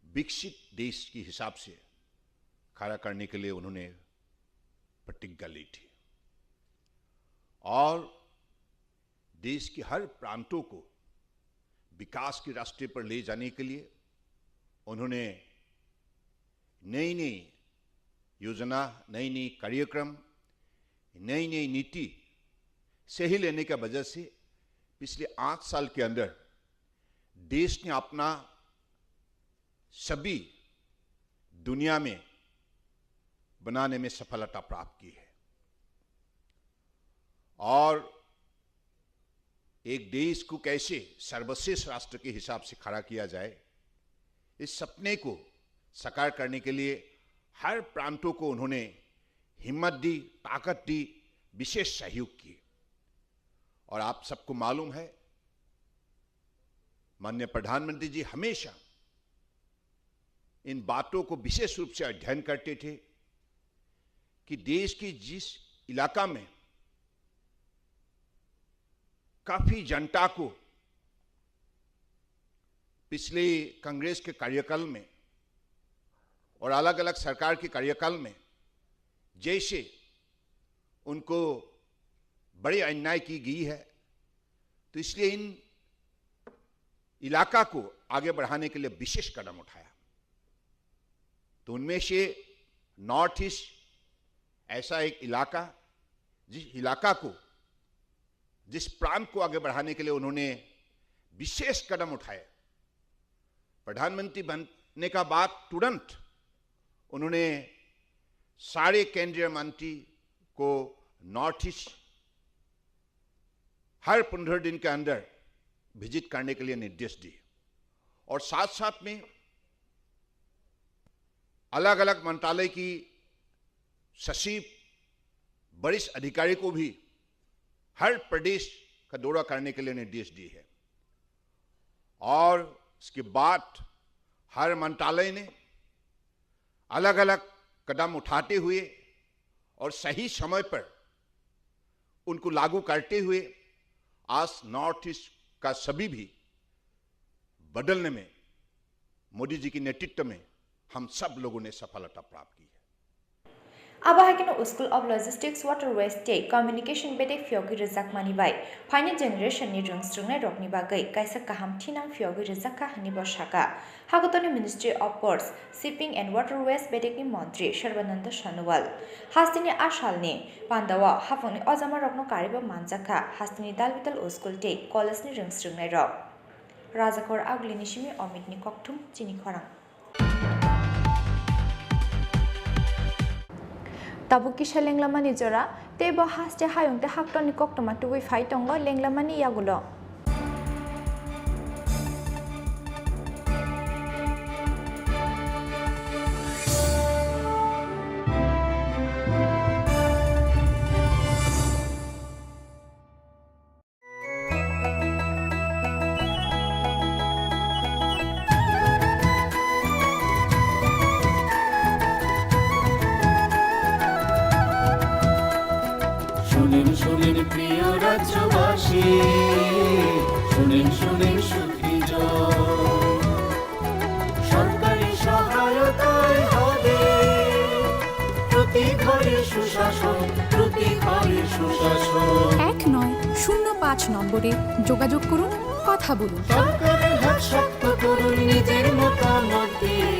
विकसित देश के हिसाब से खड़ा करने के लिए उन्होंने प्रतिज्ञा ली थी और देश के हर प्रांतों को विकास के रास्ते पर ले जाने के लिए उन्होंने नई नई योजना, नई नई कार्यक्रम, नई नई नीति सही लेने की वजह से पिछले 8 साल के अंदर देश ने अपना सभी दुनिया में बनाने में सफलता प्राप्त की है और एक देश को कैसे सर्वश्रेष्ठ राष्ट्र के हिसाब से खड़ा किया जाए, इस सपने को साकार करने के लिए हर प्रांतों को उन्होंने हिम्मत दी, ताकत दी, विशेष सहयोग किए। और आप सबको मालूम है, माननीय प्रधानमंत्री जी हमेशा इन बातों को विशेष रूप से अध्ययन करते थे कि देश की जिस इलाका में काफी जनता को पिछले कांग्रेस के कार्यकाल में और अलग अलग सरकार के कार्यकाल में जैसे उनको बड़ी अन्याय की गई है, तो इसलिए इन इलाका को आगे बढ़ाने के लिए विशेष कदम उठाया। तो उनमें से नॉर्थ ईस्ट ऐसा एक इलाका, जिस इलाका को, जिस प्रांत को आगे बढ़ाने के लिए उन्होंने विशेष कदम उठाए। प्रधानमंत्री बनने का बाद तुरंत उन्होंने सारे केंद्रीय मंत्री को नॉर्थ ईस्ट हर 15 दिन के अंदर विजिट करने के लिए निर्देश दिए और साथ साथ में अलग अलग मंत्रालय की सचिव वरिष्ठ अधिकारी को भी हर प्रदेश का दौरा करने के लिए निर्देश दिए हैं और इसके बाद हर मंत्रालय ने अलग अलग कदम उठाते हुए और सही समय पर उनको लागू करते हुए आज नॉर्थ ईस्ट का सभी भी बदलने में मोदी जी के नेतृत्व में हम सब लोगों ने सफलता प्राप्त की है। Abahakino School of Logistics Waterways State Communication Bedek Fyogi Rizak Manibai Final Generation ni Rungstrungnai Rokni Bagai Kaisa Kaham Tinang Fyogi Rizaka Hanibo Shaka Hagotoni Ministry of Ports Shipping and Waterways Bedek ni Montri Sharbananda Shanuwal Hastini Ashalni Pandawa Hafoni Ozama Rokno Kariba Manjaka Hastini Dalvital School Take College ni Rungstrungnai Rok Razakor Aglinishimi Omidni Koktum Chini Khorang Tabuki Lenglamani Jora, Tebo has the high on the Haktoni Koktoma to we fight on Lenglamani Yagulo. শুনেন প্রিয় রাজ্যবাসী শুনেন সুখী সরকারি সহায়তায় হবে প্রতি ঘরে সুশাসন 1905 নম্বরে যোগাযোগ করুন কথা বলুন সরকারের হাত শক্ত করুন নিজের মতামত দিয়ে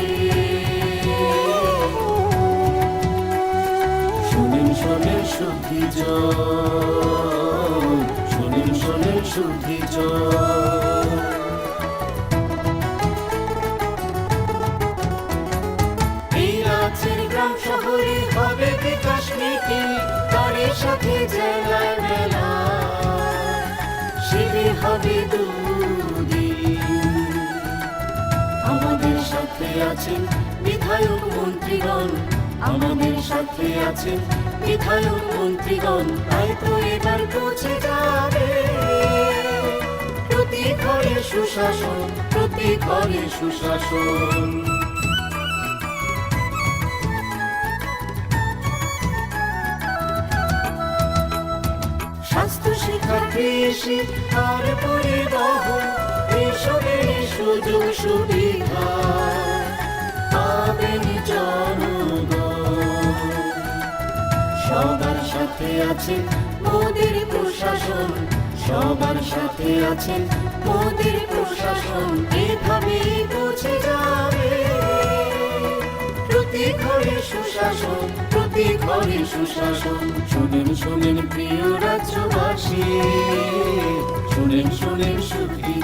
শুনেন শুদ্ধি এই রাজ্যের গ্রাম শহরে হবে বিকাশ নীতি তার সাথে জেলায় মেলা শিবির হবে দুদিন আমাদের সাথে আছেন বিধায়ক মন্ত্রীগণ আমাদের সাথে আছেন বিধায়ক মন্ত্রীগণ তাই তো এবার পৌঁছে যাবে প্রতি ঘরে সুশাসন স্বাস্থ্য শিক্ষা কৃষি আর পরিবহন এসবের সুযোগ সুবিধা পাবেন জনগণ সবার সাথে আছেন মোদির প্রশাসন সবার সাথে আছেন মোদির প্রশাসন এভাবেই পৌঁছে যাবে প্রতি ঘরে সুশাসন শুনেন প্রিয় রাজ্যবাসী শুনেন সুখী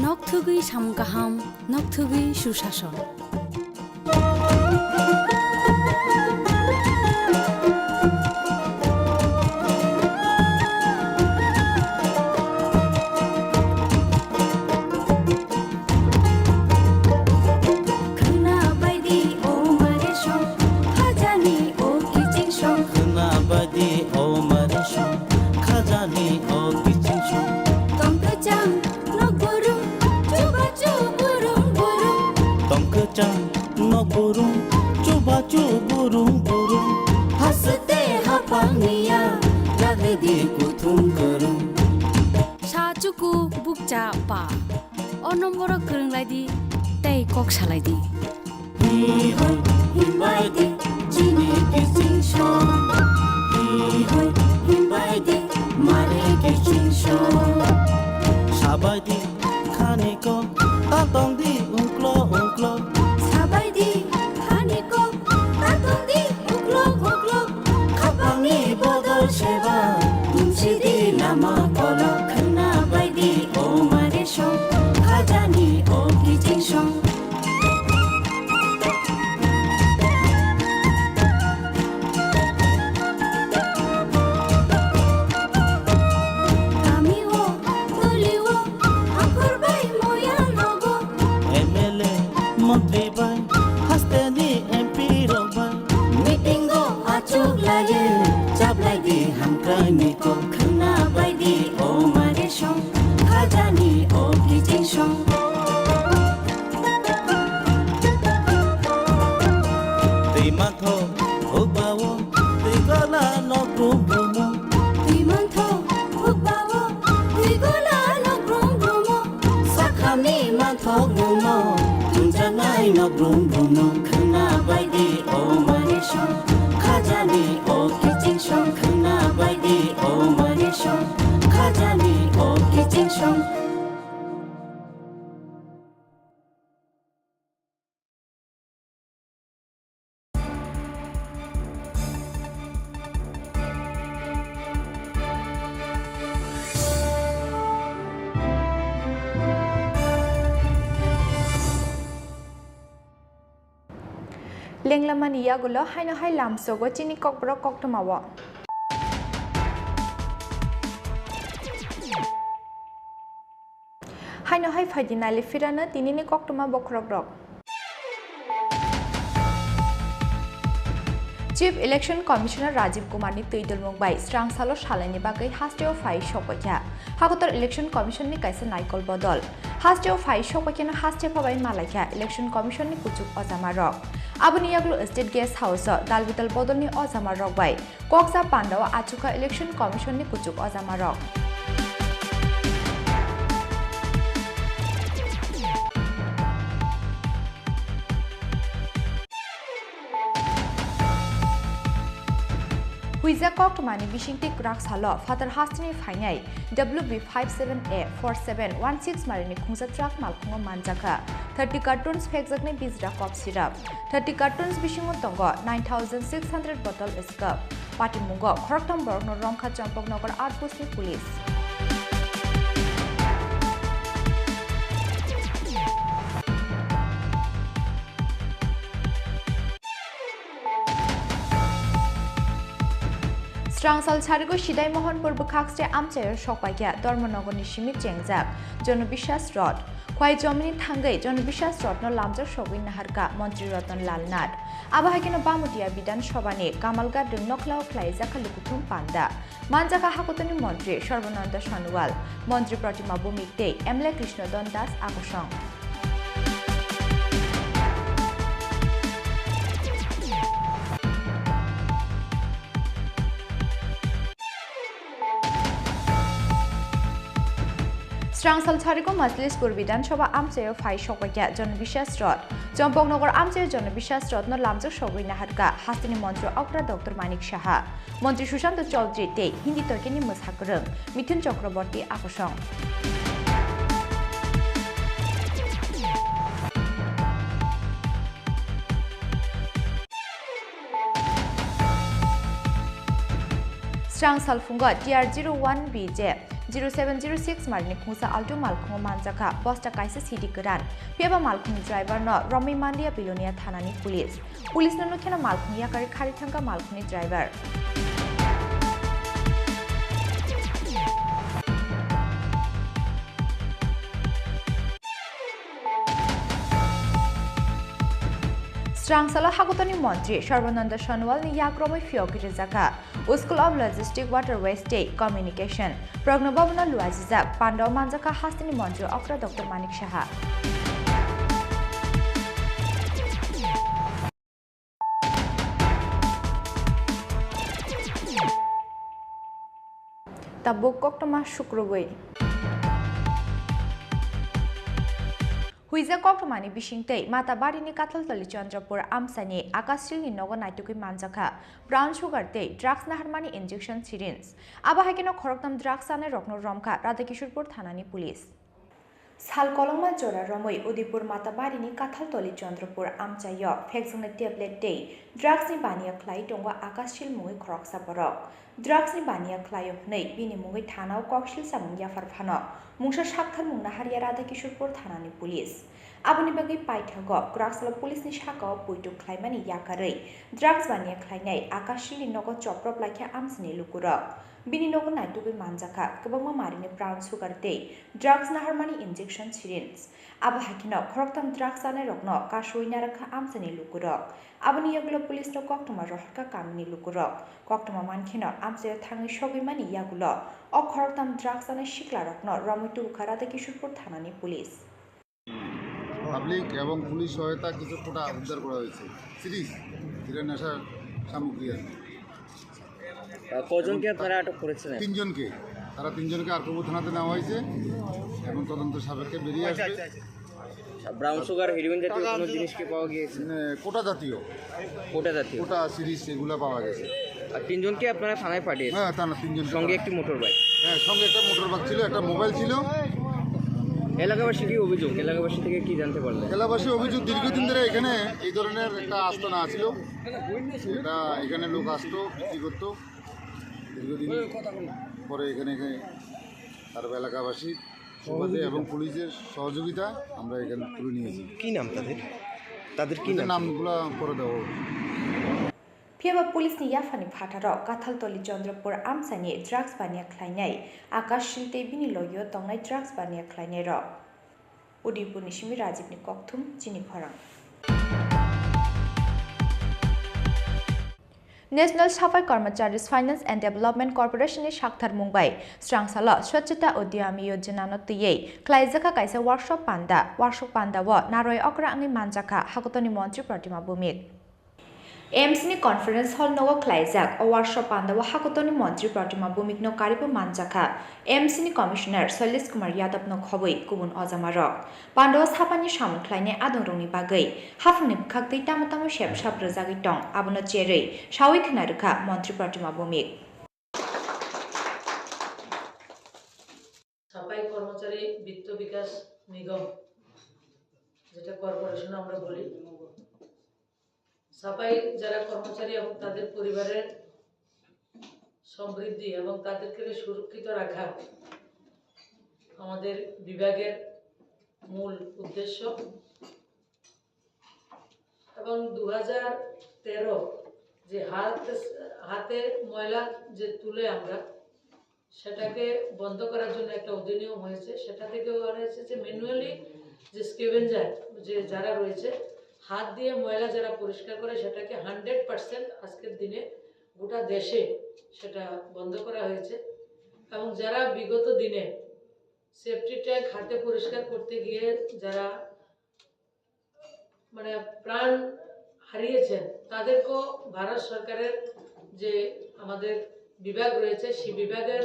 নকথুগুই সামগাহাম নকথুগুই সুশাসন Sacuku bukca pa, onomboro kereng lagi, tei kok saladi. Himbaidi, jini kisingshon. Himbaidi, mare kisingshon. Sabaidi, kaniko, tatondi, unklo. Sabaidi, kaniko, tatondi, unklo. Kapangi bodol sheba, tumsidi lama kolo. Kena baidi, o mareshon, kajani, o kisingshon. লাগে চাপলাইদি হামক্রাইনিকো খানা বাইদি ও মারে song খাজানি ও কিচিং song दैमाथ भोगबाव दैगला नग्रुम ब्रुम दैमाथ भोगबाव दैगला नग्रुम ब्रुम साखानि माथ गुम तुंजानाय नग्रुम ब्रुम खाना बायदि ओ मारे सं खाजानि ओ किचिं सं खाना बायदि ओ मारे सं खाजानि ओ किचिं सं Lenglamani yagulo haino hai lamsogo chini kokbro koktomawo. Haino hai fadinali firana tinini koktoma bokrogrok. Chief Election Commissioner Rajiv Kumar ni tuidul mungbai strang salo shalani bagai hasteo fai shokotya. Hakotor Election Commission ni kaisa naikol bodol. Hasteo fai shokotya na haste pabai malakya Election Commission ni kuchuk ozamarok. Abuni yaglu State Guest House dalbital bodol ni ozamarok bai. Koksa Pandawa achuka Election Commission ni kuchuk ozamarok. Huiza Koktomani Bishingtik Raksalo, Father Hastini Fainai, WB57A4716 Marini Kungsa Truck Malkunga Manjaka, 30 cartons Pexagni Bizra Cop Syrup, 30 cartons Bishingo Tongo, 9,600 bottle Escup, Patimungo, Koroktam Borno Romka Champok Nogar Outpost Police. Strangsal Charigo Shidai Mohan Purbu Kakste Amchayer Shokpakya, Dormonogoni Shimit Jengzak, Jonobishas Rod, Kwai Jomini Tangai, Jonobishas Rod no Lamjar Shogin Naharka, Montri Rotan Lalnad, Abahakino Bamutia Bidan Shobani, Kamalga Dunoklau Klai Zakalukutum Panda, Manjaka Hakutani Montri, Sharvananda Shanual, Montri Protima Bumikte, Emle Krishna Dondas Akoshong. Strangsal Charigo Majlis Purbidan Shoba Amchayo Fai Shokpakya, Jonobishas Rod, Jompoknogor Amchayo Jonobishas Rod no Lamjar Shogui Naharka, Hastini Montri Okra Dr. Manik Shaha, Montri Shushanto Chaudhary Te, Hindi Tokeni Mushakurung, Mithun Chakraborty Akoshong. Strangsal Funga DR01BJ 0706 Marini Kungsa Alto Malkungo Manjaka, Bosta Kaisa City Kuran, Piaba Malkung driver no Romi Mandia Bilonia Thanani Police. Police no Nukena Malkung Yakari Karitanga Malkuni driver. Strangsala Hakutani Montri, Sharvananda Shanwal ni Yakromi Fiokiri Zaka, School of Logistics Waterways State Communication, Prognobabuna Luazizak, Pandau Manjaka Hastini Montri Okra Dr. Manik Shaha. Tabuk Koktoma Shukrubui. Huiza Koktomani Bishingte, Matabari ni Katal Tali Chandrapur Amsani, Akasil ni Nogo Naituki Manjaka, Brown Sugar Te, Drugs Naharmani Injection Syringe, Abahakino Koroktam Drugs Ane Rokno Romka, Radakishurpur Thanani Police. Sal Koloma Jora Romoi, Udipur Matabari ni Katal Toli Chandrapur Amchayo, Fexing the Tablet Day, Drugs ni Bania Klai Tonga Akasil Mui Kroksa Borok, Drugs ni Bania Klai of Nay, Bini Mungi Tana, Kokshil Samungia Farfano. Mungsha Shakal Mungna Hariarada Kishurpur Thanani Police. Abuni Bagi Paitago, Graxala Police Nishaka, Puitu Klaimani Yakare, Drugs Bania Klainai, Akashili Nogo Choprop like Amsni Lukura. bini nogo naitugui manjaka kwbangma marini brown sugar tei drugs naharmani injection syringe abo hakino khoroktam drugs anai rokno kasui narakha amsani lukurok aboni yagulo police no koktoma rohka kamini lukurok koktoma mankhino amse thangi sogimani yagulo o khoroktam drugs anai shikla rokno ramutu kharate kishorpur thanani police public এবং police সহায়তা কিছু কোটা উদ্ধার করা হয়েছে series যেটা নেশার সামগ্রী আছে কজনকে আপনারা আটক করেছেন? 3 জনকে, তারা 3 জনকে আরকবু থানাতে নেওয়া হয়েছে এবং তদন্ত সাপেক্ষে বেরিয়ে আসবে। ব্রাউন সুগার, হেরোইন জাতীয় কোনো জিনিস কি পাওয়া গিয়েছে? কোটা জাতীয় কোটা সিরিজ এগুলো পাওয়া গেছে। আর 3 জনকে আপনারা থানায় পাঠিয়েছেন? হ্যাঁ, থানা 3 জন, সঙ্গে একটি মোটর বাইক। হ্যাঁ, সঙ্গে একটা মোটর বাইক ছিল, একটা মোবাইল ছিল। এলাকাবাসী কি অভিযোগ, এলাকাবাসী থেকে কি জানতে পারলেন? এলাকাবাসী অভিযোগ দীর্ঘদিন ধরে এখানে এই ধরনের একটা আস্তানা আছিল, এটা এখানে লোক আসতো বিক্রি করতো। দীর্ঘদিন পরে এখানে তার এলাকাবাসী সুবাদে এবং পুলিশের সহযোগিতা আমরা এখানে তুলে নিয়েছি। কি নাম তাদের কি নামগুলো করে দেওয়া হবে। Piaba police ni yafani phataro Kathaltoli Chandrapur amsani drugs bania khlainai Akash Shilte bini loyo tongnai drugs bania khlainai ro Udipur Nishimi Rajiv ni kokthum chini khorang National Safai Karmacharis Finance and Development Corporation ni Shakthar Mumbai Strangsala Swachhata Udyami Yojana no tiye Klaijaka kaisa workshop panda wo naroi okra angi manjaka hakotoni montri Pratima Bhumik AMC ni conference hall no klaijak o workshop pandawa hakotoni montri Pratima Bhumik no karipo manjaka AMC ni commissioner Sailesh Kumar Yadav no khoboi kubun ojamarok pandawa sapani samung khlaine adongrongni bagai hafungni bkhakti tamatamo shep shap rojagi tong abono cherei shawi khnaruka montri Pratima Bhumik সাফাই কর্মচারী বিত্ত বিকাশ নিগম যেটা corporation আমরা বলি সাফাই যারা কর্মচারী এবং তাদের পরিবারের সমৃদ্ধি এবং তাদেরকে সুরক্ষিত রাখা আমাদের বিভাগের মূল উদ্দেশ্য এবং 2013 যে হাতে ময়লা যে তুলে আমরা সেটাকে বন্ধ করার জন্য একটা অধিনিয়ম হয়েছে সেটা থেকে বলা হয়েছে যে ম্যানুয়ালি যে স্কেভেঞ্জার যে যারা রয়েছে হাত দিয়ে ময়লা যারা পরিষ্কার করে সেটাকে 100% আজকের দিনে গোটা দেশে সেটা বন্ধ করা হয়েছে এবং যারা বিগত দিনে সেফটি ট্যাঙ্ক হাতে পরিষ্কার করতে গিয়ে যারা মানে প্রাণ হারিয়েছেন তাদেরকেও ভারত সরকারের যে আমাদের বিভাগ রয়েছে সেই বিভাগের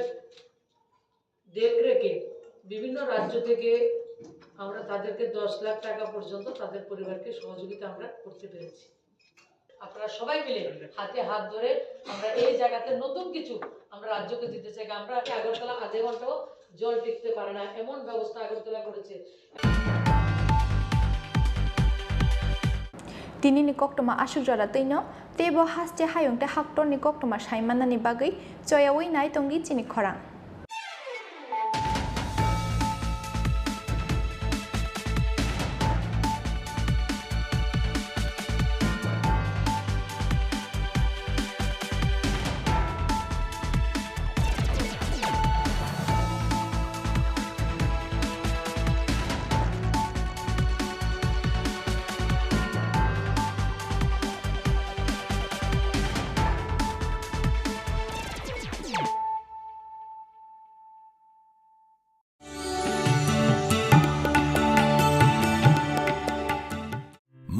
দেখরেখে বিভিন্ন রাজ্য থেকে আমরা তাদেরকে 10 লাখ টাকা পর্যন্ত তাদের পরিবারকে সহযোগিতা আমরা করতে পেরেছি আপনারা সবাই মিলে হাতে হাত ধরে আমরা এই জায়গাতে নতুন কিছু আমরা রাজ্যকে দিতে চাই আমরা আগরতলা আধা ঘন্টাও জল টিকতে পারে না এমন ব্যবস্থা আগরতলা করেছে Tini ni koktoma asuk jora teino tebo haste hayongte haktor ni koktoma saimana ni bagai choyawi nai tongi chini khorang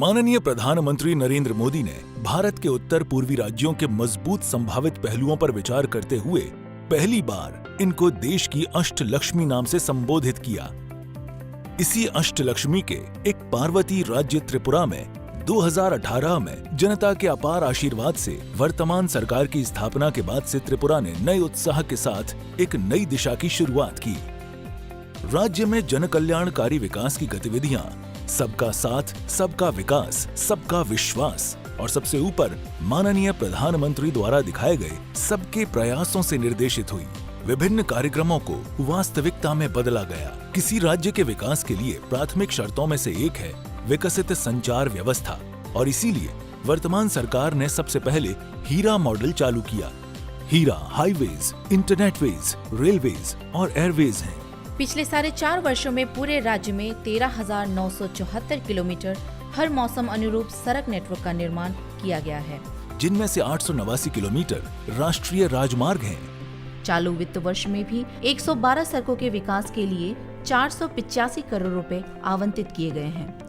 माननीय प्रधानमंत्री नरेंद्र मोदी ने भारत के उत्तर पूर्वी राज्यों के मजबूत संभावित पहलुओं पर विचार करते हुए पहली बार इनको देश की अष्टलक्ष्मी नाम से संबोधित किया। इसी अष्टलक्ष्मी के एक पार्वती राज्य त्रिपुरा में 2018 में जनता के अपार आशीर्वाद से वर्तमान सरकार की स्थापना के बाद से त्रिपुरा ने नए उत्साह के साथ एक नई दिशा की शुरुआत की। राज्य में जनकल्याणकारी विकास की गतिविधियां सबका साथ, सबका विकास, सबका विश्वास और सबसे ऊपर माननीय प्रधानमंत्री द्वारा दिखाए गए सबके प्रयासों से निर्देशित हुई। विभिन्न कार्यक्रमों को वास्तविकता में बदला गया। किसी राज्य के विकास के लिए प्राथमिक शर्तों में से एक है विकसित संचार व्यवस्था और इसीलिए वर्तमान सरकार ने सबसे पहले हीरा मॉडल चालू किया। हीरा हाईवेज, इंटरनेटवेज, रेलवेज और एयरवेज हैं। पिछले 4.5 वर्षों में पूरे राज्य में 13,974 किलोमीटर हर मौसम अनुरूप सड़क नेटवर्क का निर्माण किया गया है, जिनमें से 889 किलोमीटर राष्ट्रीय राजमार्ग हैं। चालू वित्त वर्ष में भी 112 सड़कों के विकास के लिए 485 करोड़ रुपए आवंटित किए गए हैं।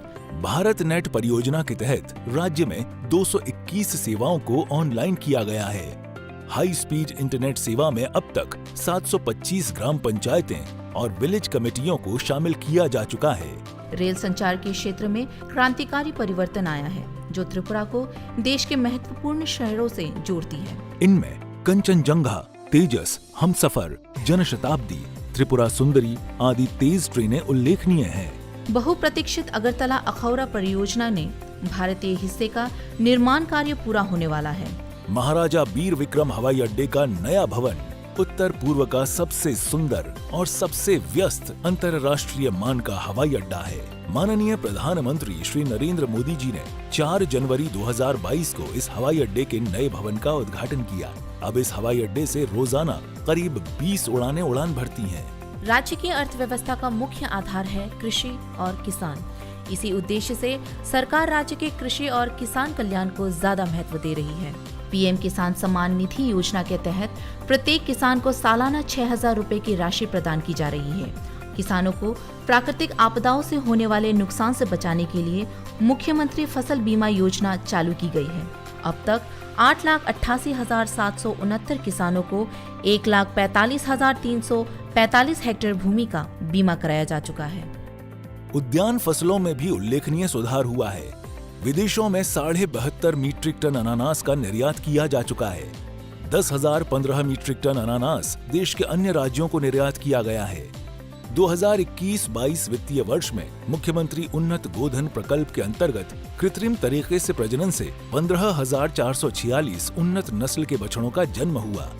भारत नेट परियोजना के तहत राज्य में 221 सेवाओं को ऑनलाइन किया गया है। हाई स्पीड इंटरनेट सेवा में अब तक 725 ग्राम पंचायतें और विलेज कमेटियों को शामिल किया जा चुका है। रेल संचार के क्षेत्र में क्रांतिकारी परिवर्तन आया है, जो त्रिपुरा को देश के महत्वपूर्ण शहरों से जोड़ती है। इनमें कंचनजंगा, तेजस, हमसफर, जनशताब्दी, त्रिपुरा सुंदरी आदि तेज ट्रेनें उल्लेखनीय हैं। बहुप्रतीक्षित अगरतला अखौरा परियोजना ने भारतीय हिस्से का निर्माण कार्य पूरा होने वाला है। महाराजा वीर विक्रम हवाई अड्डे का नया भवन उत्तर पूर्व का सबसे सुंदर और सबसे व्यस्त अंतर्राष्ट्रीय मान का हवाई अड्डा है। माननीय प्रधानमंत्री श्री नरेंद्र मोदी जी ने 4 जनवरी 2022 को इस हवाई अड्डे के नए भवन का उद्घाटन किया। अब इस हवाई अड्डे से रोजाना करीब 20 उड़ानें उड़ान भरती हैं। राज्य की अर्थव्यवस्था का मुख्य आधार है कृषि और किसान। इसी उद्देश्य से सरकार राज्य के कृषि और किसान कल्याण को ज्यादा महत्व दे रही है। पीएम किसान सम्मान निधि योजना के तहत प्रत्येक किसान को सालाना 6,000 रुपए की राशि प्रदान की जा रही है। किसानों को प्राकृतिक आपदाओं से होने वाले नुकसान से बचाने के लिए मुख्यमंत्री फसल बीमा योजना चालू की गई है। अब तक 8,88,769 किसानों को 1,45,345 हेक्टेयर भूमि का बीमा कराया जा चुका है। उद्यान फसलों में भी उल्लेखनीय सुधार हुआ है। विदेशों में 72.5 मीट्रिक टन अनानास का निर्यात किया जा चुका है। 10,015 मीट्रिक टन अनानास देश के अन्य राज्यों को निर्यात किया गया है। 2021-22 वित्तीय वर्ष में मुख्यमंत्री उन्नत गोधन प्रकल्प के अंतर्गत कृत्रिम तरीके से प्रजनन से 15,446 उन्नत नस्ल के बछड़ों का जन्म हुआ।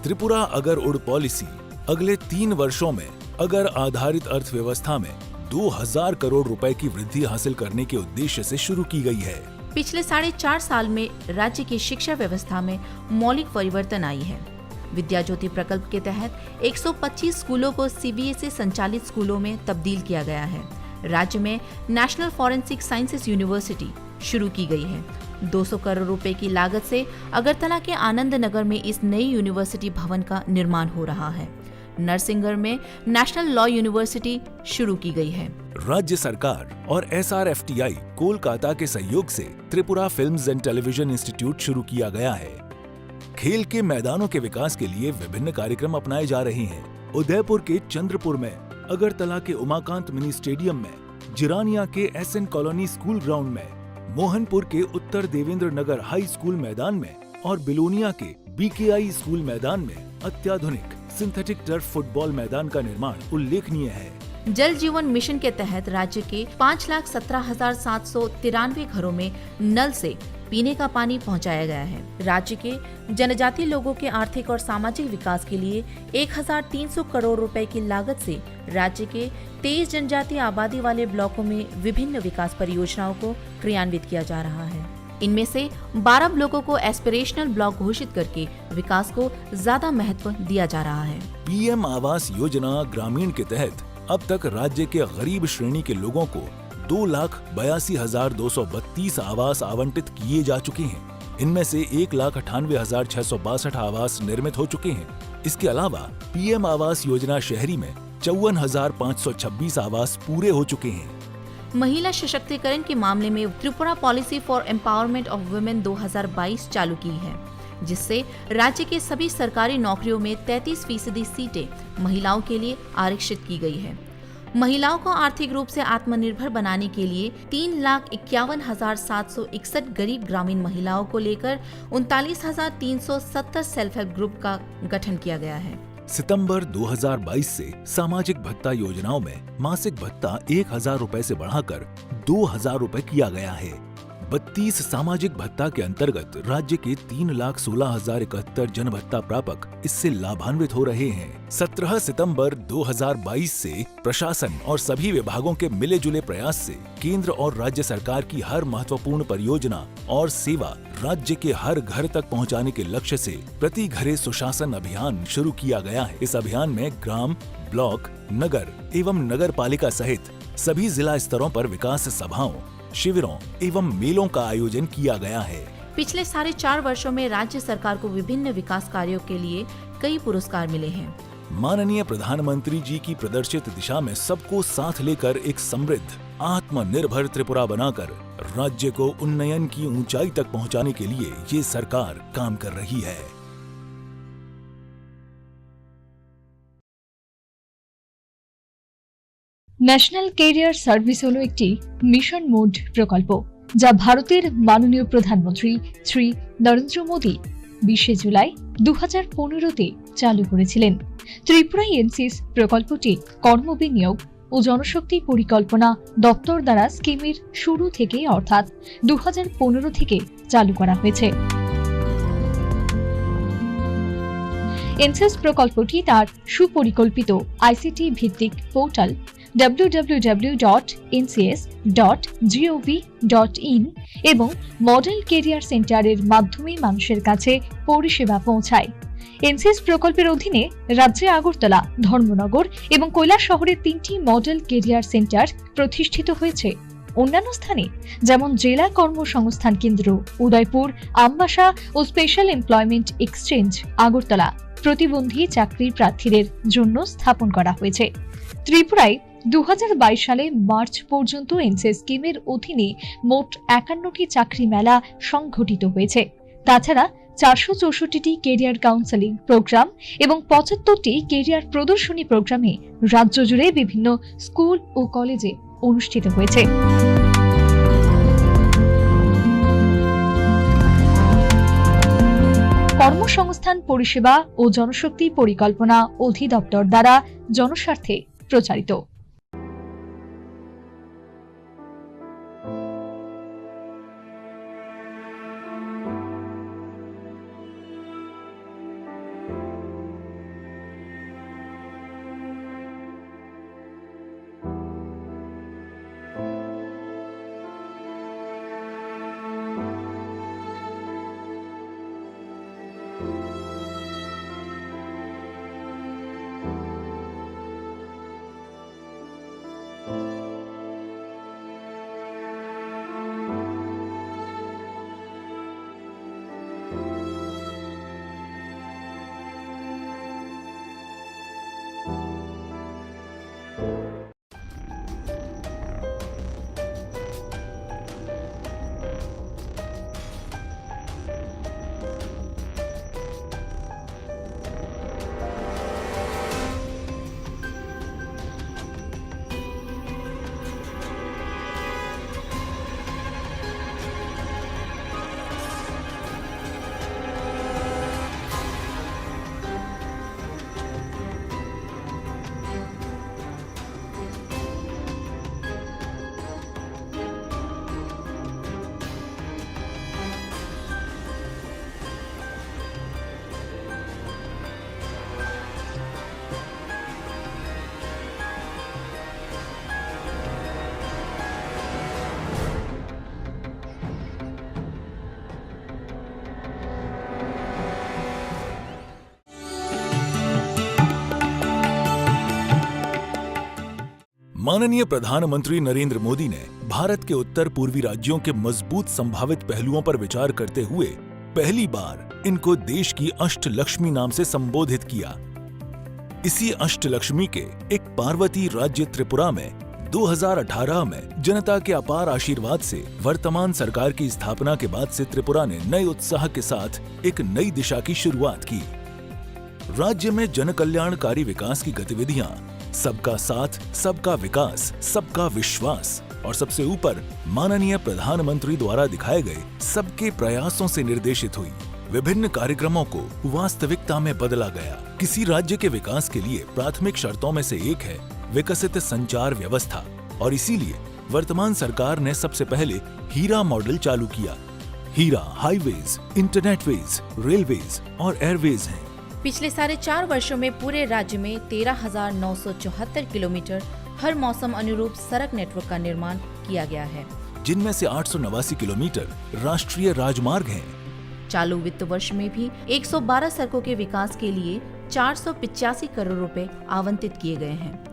त्रिपुरा अगर उड़ पॉलिसी अगले 3 वर्षों में अगर आधारित अर्थव्यवस्था में 2,000 करोड़ रुपए की वृद्धि हासिल करने के उद्देश्य से शुरू की गई है। पिछले 4.5 साल में राज्य की शिक्षा व्यवस्था में मौलिक परिवर्तन आई है। विद्या ज्योति प्रकल्प के तहत 125 स्कूलों को सीबीएसई संचालित स्कूलों में तब्दील किया गया है। राज्य में नेशनल फॉरेंसिक साइंसेज यूनिवर्सिटी शुरू की गई है। 200 करोड़ रुपए की लागत से अगरतला के आनंद नगर में इस नई यूनिवर्सिटी भवन का निर्माण हो रहा है। नरसिंहगढ़ में नेशनल लॉ यूनिवर्सिटी शुरू की गई है। राज्य सरकार और SRFTI कोलकाता के सहयोग से Tripura films and television institute शुरू किया गया है। खेल के मैदानों के विकास के लिए विभिन्न कार्यक्रम अपनाए जा रहे हैं। उदयपुर के चंद्रपुर में, अगरतला के उमाकांत मिनी स्टेडियम में, जिरानिया के SN कॉलोनी स्कूल ग्राउंड में, मोहनपुर के उत्तर देवेंद्र नगर हाई स्कूल मैदान में और बिलोनिया के BKI स्कूल मैदान में अत्याधुनिक सिंथेटिक टर्फ फुटबॉल मैदान का निर्माण उल्लेखनीय है। जल जीवन मिशन के तहत राज्य के 5,17,793 घरों में नल से पीने का पानी पहुंचाया गया है। राज्य के जनजातीय लोगों के आर्थिक और सामाजिक विकास के लिए 1,300 करोड़ रुपए की लागत से राज्य के 23 जनजातीय आबादी वाले ब्लॉकों में विभिन्न विकास परियोजनाओं को क्रियान्वित किया जा रहा है। इनमें से 12 ब्लॉकों को एस्पिरेशनल ब्लॉक घोषित करके विकास को ज्यादा महत्व दिया जा रहा है। PM आवास योजना ग्रामीण के तहत अब तक राज्य के गरीब श्रेणी के लोगों को 2,82,232 आवास आवंटित किए जा चुके हैं। इनमें से 1,98,662 आवास निर्मित हो चुके हैं। इसके अलावा PM आवास योजना शहरी में 54,526 आवास पूरे हो चुके हैं। महिला सशक्तिकरण के मामले में Tripura policy for empowerment of women 2022 चालू की है, जिससे राज्य के सभी सरकारी नौकरियों में 33% सीटें महिलाओं के लिए आरक्षित की गई है। महिलाओं को आर्थिक रूप से आत्मनिर्भर बनाने के लिए 3,51,761 गरीब ग्रामीण महिलाओं को लेकर 39,370 सेल्फ हेल्प ग्रुप का गठन किया गया है। सितंबर 2022 से सामाजिक भत्ता योजनाओं में मासिक भत्ता 1,000 रुपए से बढ़ाकर 2,000 रुपए किया गया है। 32 सामाजिक भत्ता के अंतर्गत राज्य के 3,16,071 जन भत्ता प्रापक इससे लाभान्वित हो रहे हैं। 17 सितंबर 2022 से प्रशासन और सभी विभागों के मिले जुले प्रयास से केंद्र और राज्य सरकार की हर महत्वपूर्ण परियोजना और सेवा राज्य के हर घर तक पहुंचाने के लक्ष्य से प्रति घरे सुशासन अभियान शुरू किया गया है। इस अभियान में ग्राम, ब्लॉक, नगर एवं नगर पालिका सहित सभी जिला स्तरों पर विकास सभाओं, शिविरों एवं मेलों का आयोजन किया गया है। पिछले 4.5 वर्षों में राज्य सरकार को विभिन्न विकास कार्यों के लिए कई पुरस्कार मिले हैं। माननीय प्रधानमंत्री जी की प्रदर्शित दिशा में सबको साथ लेकर एक समृद्ध, आत्मनिर्भर त्रिपुरा बनाकर राज्य को उन्नयन की ऊंचाई तक पहुंचाने के लिए ये सरकार काम कर रही है। ন্যাশনাল ক্যারিয়ার সার্ভিস হলো একটি মিশন মোড প্রকল্প যা ভারতের মাননীয় প্রধানমন্ত্রী শ্রী নরেন্দ্র মোদী 20 জুলাই 2015-তে চালু করেছিলেন। ত্রিপুরা এনসিএস প্রকল্পটি কর্মবিনিয়োগ ও জনশক্তি পরিকল্পনা দপ্তর দ্বারা স্কিমের শুরু থেকে অর্থাৎ 2015 থেকে চালু করা হয়েছে। এনসিএস প্রকল্পটি তার সুপরিকল্পিত আইসিটি ভিত্তিক পোর্টাল www.ncs.gov.in এবং মডেল কেরিয়ার সেন্টারের মাধ্যমে মানুষের কাছে পরিষেবা পৌঁছায়। এনসিএস প্রকল্পের অধীনে রাজ্যে আগরতলা, ধর্মনগর এবং কৈলাসহরে 3টি মডেল কেরিয়ার সেন্টার প্রতিষ্ঠিত হয়েছে। অন্যান্য স্থানে যেমন জেলা কর্মসংস্থান কেন্দ্র উদয়পুর, আমবাসা ও স্পেশাল এমপ্লয়মেন্ট এক্সচেঞ্জ আগরতলা প্রতিবন্ধী চাকরির প্রার্থীদের জন্য স্থাপন করা হয়েছে। ত্রিপুরায় 2022 সালে মার্চ পর্যন্ত এনসিএস স্কিমের অধীনে মোট 51টি চাকরি মেলা সংঘটিত হয়েছে। তাছাড়া 464টি কেরিয়ার কাউন্সেলিং প্রোগ্রাম এবং 75টি কেরিয়ার প্রদর্শনী প্রোগ্রামে রাজ্য জুড়ে বিভিন্ন স্কুল ও কলেজে অনুষ্ঠিত হয়েছে। কর্মসংস্থান পরিষেবা ও জনশক্তি পরিকল্পনা অধিদপ্তর দ্বারা জনস্বার্থে প্রচারিত। माननीय प्रधानमंत्री नरेंद्र मोदी ने भारत के उत्तर पूर्वी राज्यों के मजबूत संभावित पहलुओं पर विचार करते हुए पहली बार इनको देश की अष्टलक्ष्मी नाम से संबोधित किया। इसी अष्टलक्ष्मी के एक पार्वती राज्य त्रिपुरा में 2018 में जनता के अपार आशीर्वाद से वर्तमान सरकार की स्थापना के बाद से त्रिपुरा ने नए उत्साह के साथ एक नई दिशा की शुरुआत की। राज्य में जन कल्याणकारी विकास की गतिविधियां सबका साथ, सबका विकास, सबका विश्वास और सबसे ऊपर माननीय प्रधानमंत्री द्वारा दिखाए गए सबके प्रयासों से निर्देशित हुई। विभिन्न कार्यक्रमों को वास्तविकता में बदला गया। किसी राज्य के विकास के लिए प्राथमिक शर्तों में से एक है विकसित संचार व्यवस्था और इसीलिए वर्तमान सरकार ने सबसे पहले हीरा मॉडल चालू किया। हीरा हाईवेज, इंटरनेटवेज, रेलवेज और एयरवेज हैं। पिछले 4.5 वर्षों में पूरे राज्य में 13,974 किलोमीटर हर मौसम अनुरूप सड़क नेटवर्क का निर्माण किया गया है, जिनमें से 889 किलोमीटर राष्ट्रीय राजमार्ग हैं। चालू वित्त वर्ष में भी 112 सड़कों के विकास के लिए 485 करोड़ रुपए आवंटित किए गए हैं।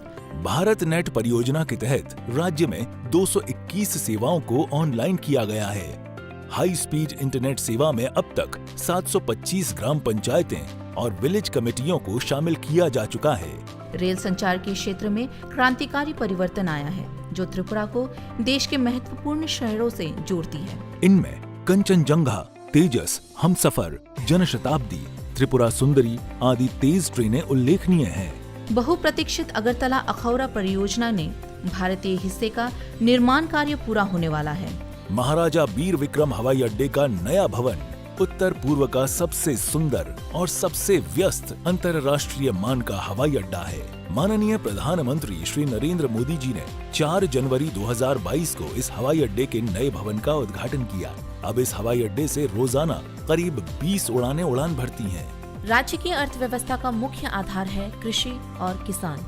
भारत नेट परियोजना के तहत राज्य में 221 सेवाओं को ऑनलाइन किया गया है। हाई स्पीड इंटरनेट सेवा में अब तक 725 ग्राम पंचायतें और विलेज कमेटियों को शामिल किया जा चुका है। रेल संचार के क्षेत्र में क्रांतिकारी परिवर्तन आया है, जो त्रिपुरा को देश के महत्वपूर्ण शहरों से जोड़ती है। इनमें कंचनजंगा, तेजस, हमसफर, जनशताब्दी, त्रिपुरा सुंदरी आदि तेज ट्रेनें उल्लेखनीय हैं। बहुप्रतीक्षित अगरतला अखौरा परियोजना ने भारतीय हिस्से का निर्माण कार्य पूरा होने वाला है। महाराजा बीर विक्रम हवाई अड्डे का नया भवन उत्तर पूर्व का सबसे सुंदर और सबसे व्यस्त अंतर्राष्ट्रीय मान का हवाई अड्डा है। माननीय प्रधानमंत्री श्री नरेंद्र मोदी जी ने 4 जनवरी 2022 को इस हवाई अड्डे के नए भवन का उद्घाटन किया। अब इस हवाई अड्डे से रोजाना करीब 20 उड़ानें उड़ान भरती हैं। राज्य की अर्थव्यवस्था का मुख्य आधार है कृषि और किसान।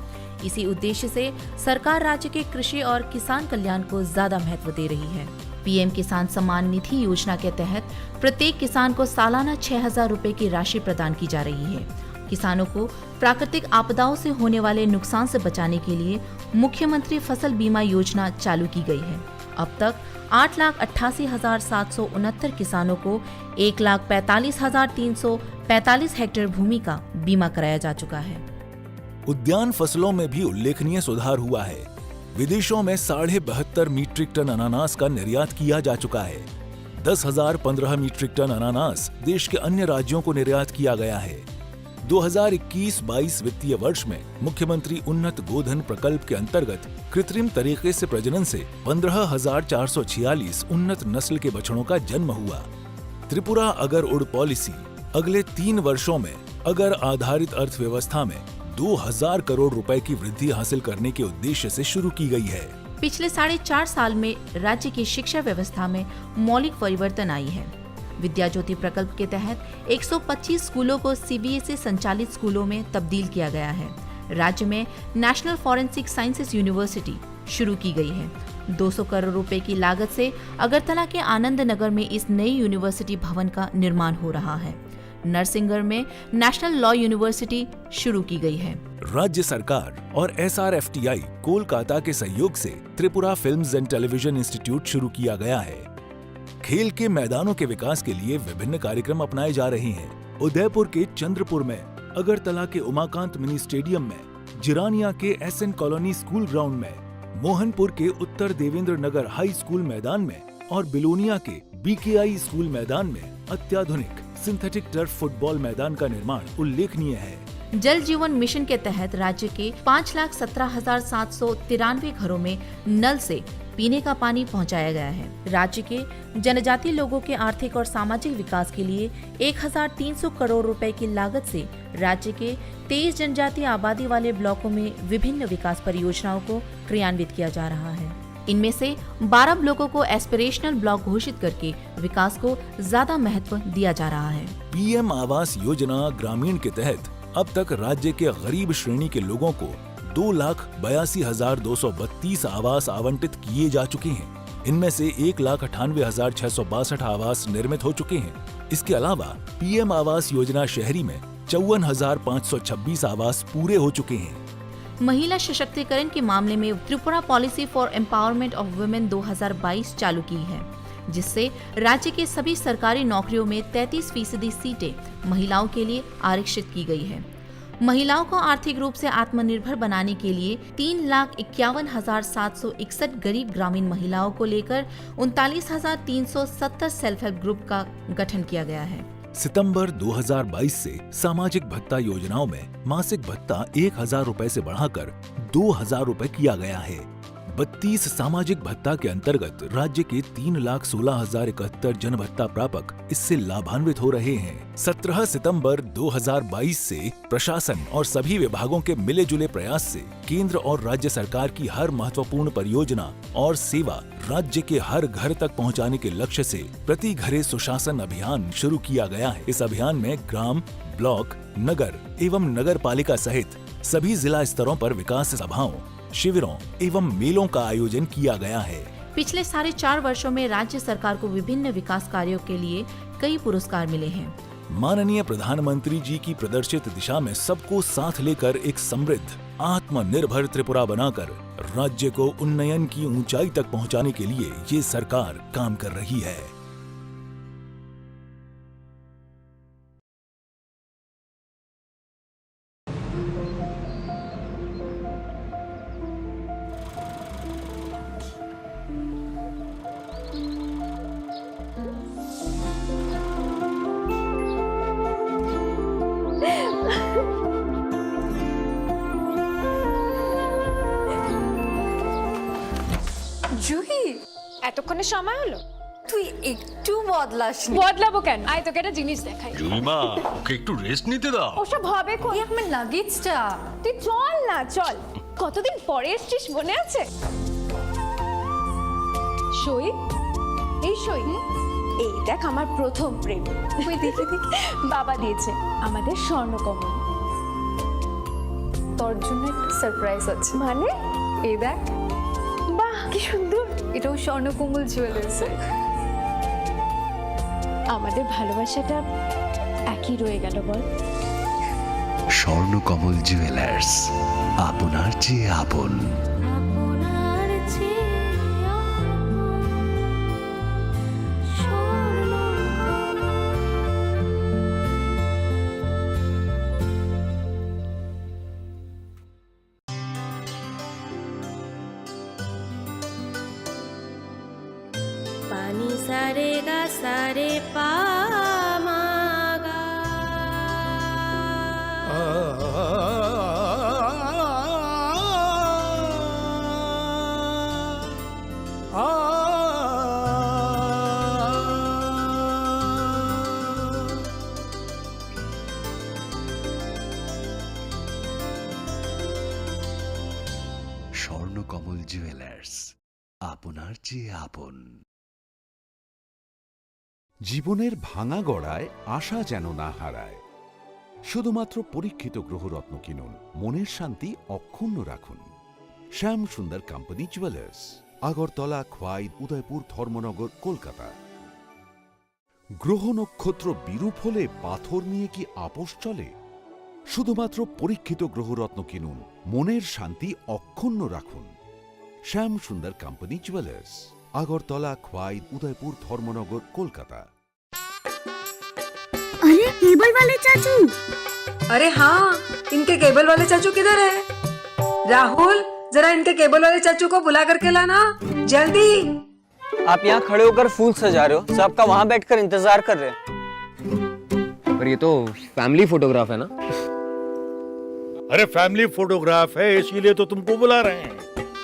इसी उद्देश्य से सरकार राज्य के कृषि और किसान कल्याण को ज्यादा महत्व दे रही है। पीएम किसान सम्मान निधि योजना के तहत प्रत्येक किसान को सालाना 6,000 रुपए की राशि प्रदान की जा रही है। किसानों को प्राकृतिक आपदाओं से होने वाले नुकसान से बचाने के लिए मुख्यमंत्री फसल बीमा योजना चालू की गई है। अब तक 8,88,769 किसानों को 1,45,345 हेक्टेयर भूमि का बीमा कराया जा चुका है। उद्यान फसलों में भी उल्लेखनीय सुधार हुआ है। विदेशों में 72.5 मीट्रिक टन अनानास का निर्यात किया जा चुका है। 10,015 मीट्रिक टन अनानास देश के अन्य राज्यों को निर्यात किया गया है। 2021-22 वित्तीय वर्ष में मुख्यमंत्री उन्नत गोधन प्रकल्प के अंतर्गत कृत्रिम तरीके से प्रजनन से 15,446 उन्नत नस्ल के बछड़ों का जन्म हुआ। त्रिपुरा अगर उड़ पॉलिसी अगले 3 वर्षों में अगर आधारित अर्थव्यवस्था में 2,000 करोड़ रुपए की वृद्धि हासिल करने के उद्देश्य से शुरू की गई है। पिछले 4.5 साल में राज्य की शिक्षा व्यवस्था में मौलिक परिवर्तन आई है। विद्या ज्योति प्रकल्प के तहत 125 स्कूलों को सीबीएसई संचालित स्कूलों में तब्दील किया गया है। राज्य में नेशनल फॉरेंसिक साइंसेज यूनिवर्सिटी शुरू की गई है। 200 करोड़ रुपए की लागत से अगरतला के आनंद नगर में इस नई यूनिवर्सिटी भवन का निर्माण हो रहा है। नरसिंहगढ़ में नेशनल लॉ यूनिवर्सिटी शुरू की गई है। राज्य सरकार और SRFTI कोलकाता के सहयोग से Tripura films and television institute शुरू किया गया है। खेल के मैदानों के विकास के लिए विभिन्न कार्यक्रम अपनाए जा रहे हैं। उदयपुर के चंद्रपुर में, अगरतला के उमाकांत मिनी स्टेडियम में, जिरानिया के SN कॉलोनी स्कूल ग्राउंड में, मोहनपुर के उत्तर देवेंद्र नगर हाई स्कूल मैदान में और बिलोनिया के BKI स्कूल मैदान में अत्याधुनिक सिंथेटिक टर्फ फुटबॉल मैदान का निर्माण उल्लेखनीय है। जल जीवन मिशन के तहत राज्य के 5,17,793 घरों में नल से पीने का पानी पहुंचाया गया है। राज्य के जनजातीय लोगों के आर्थिक और सामाजिक विकास के लिए 1,300 करोड़ रुपए की लागत से राज्य के 23 जनजातीय आबादी वाले ब्लॉकों में विभिन्न विकास परियोजनाओं को क्रियान्वित किया जा रहा है। इनमें से 12 ब्लॉकों को एस्पिरेशनल ब्लॉक घोषित करके विकास को ज्यादा महत्व दिया जा रहा है। PM आवास योजना ग्रामीण के तहत अब तक राज्य के गरीब श्रेणी के लोगों को 2,82,232 आवास आवंटित किए जा चुके हैं। इनमें से 1,98,662 आवास निर्मित हो चुके हैं। इसके अलावा PM आवास योजना शहरी में 54,526 आवास पूरे हो चुके हैं। महिला सशक्तिकरण के मामले में Tripura policy for empowerment of women 2022 चालू की है, जिससे राज्य के सभी सरकारी नौकरियों में 33% सीटें महिलाओं के लिए आरक्षित की गई है। महिलाओं को आर्थिक रूप से आत्मनिर्भर बनाने के लिए 3,51,761 गरीब ग्रामीण महिलाओं को लेकर 39,370 सेल्फ हेल्प ग्रुप का गठन किया गया है। सितंबर 2022 से सामाजिक भत्ता योजनाओं में मासिक भत्ता 1,000 रुपए से बढ़ाकर 2,000 रुपए किया गया है। 32 सामाजिक भत्ता के अंतर्गत राज्य के 3,16,071 जन भत्ता प्रापक इससे लाभान्वित हो रहे हैं। 17 सितंबर 2022 से प्रशासन और सभी विभागों के मिले जुले प्रयास से केंद्र और राज्य सरकार की हर महत्वपूर्ण परियोजना और सेवा राज्य के हर घर तक पहुंचाने के लक्ष्य से प्रति घरे सुशासन अभियान शुरू किया गया है। इस अभियान में ग्राम, ब्लॉक, नगर एवं नगर पालिका सहित सभी जिला स्तरों पर विकास सभाओं, शिविरों एवं मेलों का आयोजन किया गया है। पिछले 4.5 वर्षों में राज्य सरकार को विभिन्न विकास कार्यों के लिए कई पुरस्कार मिले हैं। माननीय प्रधानमंत्री जी की प्रदर्शित दिशा में सबको साथ लेकर एक समृद्ध, आत्मनिर्भर त्रिपुरा बनाकर राज्य को उन्नयन की ऊंचाई तक पहुंचाने के लिए ये सरकार काम कर रही है। জুহি, এতক্ষণে সময় হলো? তুই একটু বদলাসনি। বদলাবো কেন? আয় তোকে একটা জিনিস দেখাই। জুলিমা, ওকে একটু রেস্ট নিতে দাও। ওসব হবে কোন? এই আমার লাগেজটা। তুই চল না, চল। কতদিন পরে এসেছিস, মনে আছে? সই, এই সই, এই দেখ আমার প্রথম প্রেম। ওই দেখে দেখে বাবা দিয়েছে আমাদের স্বর্ণকমল। তোর জন্য একটা সারপ্রাইজ আছে। মানে? এই দেখ। বাহ, কি সুন্দর। এটাও স্বর্ণকমল জুয়েলার্সে। আমাদের ভালোবাসাটা একই রয়ে গেল বল। স্বর্ণকমল জুয়েলার্স, আপনার চেয়ে আপন। पानी सारे गा सारे पा मागा স্বর্ণকমল জুয়েলার্স, আপনার চেয়ে আপন। জীবনের ভাঙা গড়ায় আশা যেন না হারায়। শুধুমাত্র পরীক্ষিত গ্রহরত্ন কিনুন, মনের শান্তি অক্ষুণ্ণ রাখুন। শ্যাম সুন্দর কোম্পানি জুয়েলার্স, আগরতলা, খোয়াই, উদয়পুর, ধর্মনগর, কলকাতা। গ্রহ নক্ষত্র বিরূপ হলে পাথর নিয়ে কি আপোষ চলে? শুধুমাত্র পরীক্ষিত গ্রহরত্ন কিনুন, মনের শান্তি অক্ষুণ্ণ রাখুন। শ্যাম সুন্দর কোম্পানি জুয়েলার্স, আগরতলা, খোয়াই, उदयपुर, धर्मनगर, कोलकाता। अरे केबल वाले चाचू। अरे हाँ, इनके केबल वाले चाचू किधर है? राहुल, जरा इनके केबल वाले चाचू को बुला करके लाना, जल्दी। आप यहाँ खड़े होकर फूल सजा रहे हो, सबका वहाँ बैठकर इंतजार कर रहे हैं। पर ये तो फैमिली फोटोग्राफ है ना? अरे फैमिली फोटोग्राफ है, इसीलिए तो तुमको बुला रहे हैं।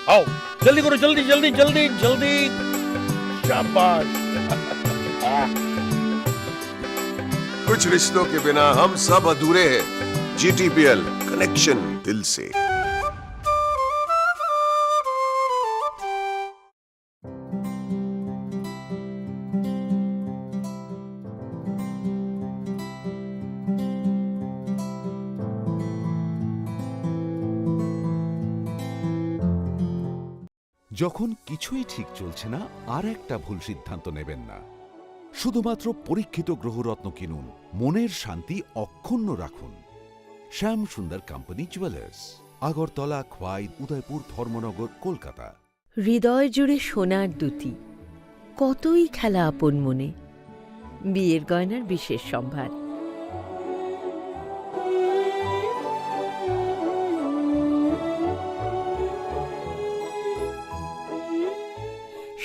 आओ जल्दी करो, जल्दी जल्दी जल्दी जल्दी। शाबाश। कुछ रिश्तों के बिना हम सब अधूरे हैं। GTPL, कनेक्शन दिल से। যখন কিছুই ঠিক চলছে না, আর একটা ভুল সিদ্ধান্ত নেবেন না। শুধুমাত্র পরীক্ষিত গ্রহরত্ন কিনুন, মনের শান্তি অক্ষুণ্ণ রাখুন। শ্যাম সুন্দর কোম্পানি জুয়েলার্স, আগরতলা, খোয়াই, উদয়পুর, ধর্মনগর, কলকাতা। হৃদয় জুড়ে সোনার দুটি, কতই খেলা আপন মনে। বিয়ের গয়নার বিশেষ সম্ভার।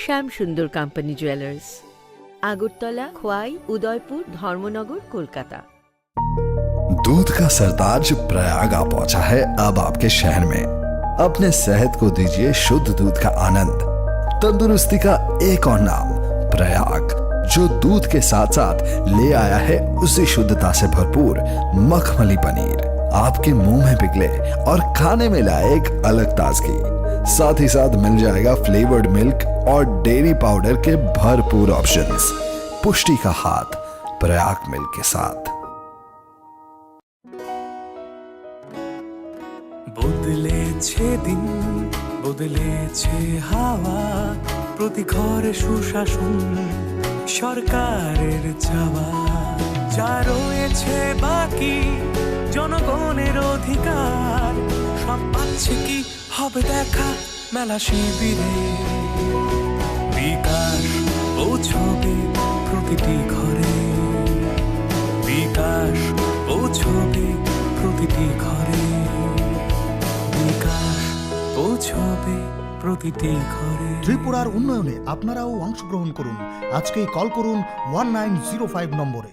श्याम सुंदर कंपनी ज्वेलर्स, आगरतला, खोवाई, उदयपुर, धर्मनगर, कोलकाता। दूध का सरताज प्रयाग आ पहुंचा है अब आपके शहर में। अपने सेहत को दीजिए शुद्ध दूध का आनंद। तंदुरुस्ती का एक और नाम प्रयाग, जो दूध के साथ साथ ले आया है उसी शुद्धता से भरपूर मखमली पनीर, आपके मुंह में पिघले और खाने में लाए एक अलग ताजगी। साथ ही साथ मिल जाएगा फ्लेवर्ड मिल्क और डेयरी पाउडर के भरपूर ऑप्शंस। पुष्टि का हाथ प्रयाग मिल्क के साथ। বদলেছে দিন, বদলেছে হাওয়া, প্রতি ঘরে সুশাসন সরকারের চাওয়া, যা রয়েছে বাকি জনগণের অধিকার, সব পাচ্ছে কি হবে দেখা মেলা শিবিরে। বিকাশ পৌঁছবে প্রতিটি ঘরে, বিকাশ পৌঁছবে প্রতিটি ঘরে, বিকাশ পৌঁছবে প্রতিটি ঘরে। ত্রিপুরার উন্নয়নে আপনারাও অংশগ্রহণ করুন। আজকেই কল করুন 1905 নম্বরে।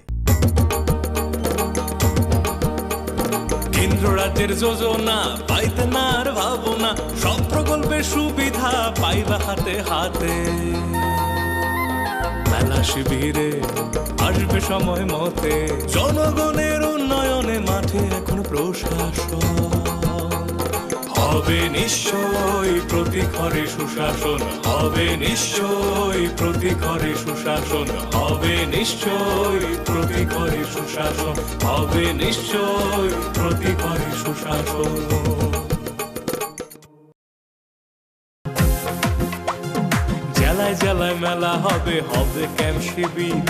কেন্দ্র রাজ্যের যোজনা পাইতে না আর ভাবনা, সব প্রকল্পের সুবিধা পাইবা হাতে হাতে। মেলা শিবিরে আসবে সময় মতে, জনগণের উন্নয়নে মাঠে এখন প্রশাসন হবে নিশ্চয়ই প্রতি ঘরে সুশাসন, হবে নিশ্চয়ই প্রতি ঘরে সুশাসন, হবে নিশ্চয়ই প্রতি ঘরে সুশাসন, হবে নিশ্চয়ই প্রতি ঘরে সুশাসন। জেলায় জেলায় মেলা হবে, হবে ক্যাম্প শিবির,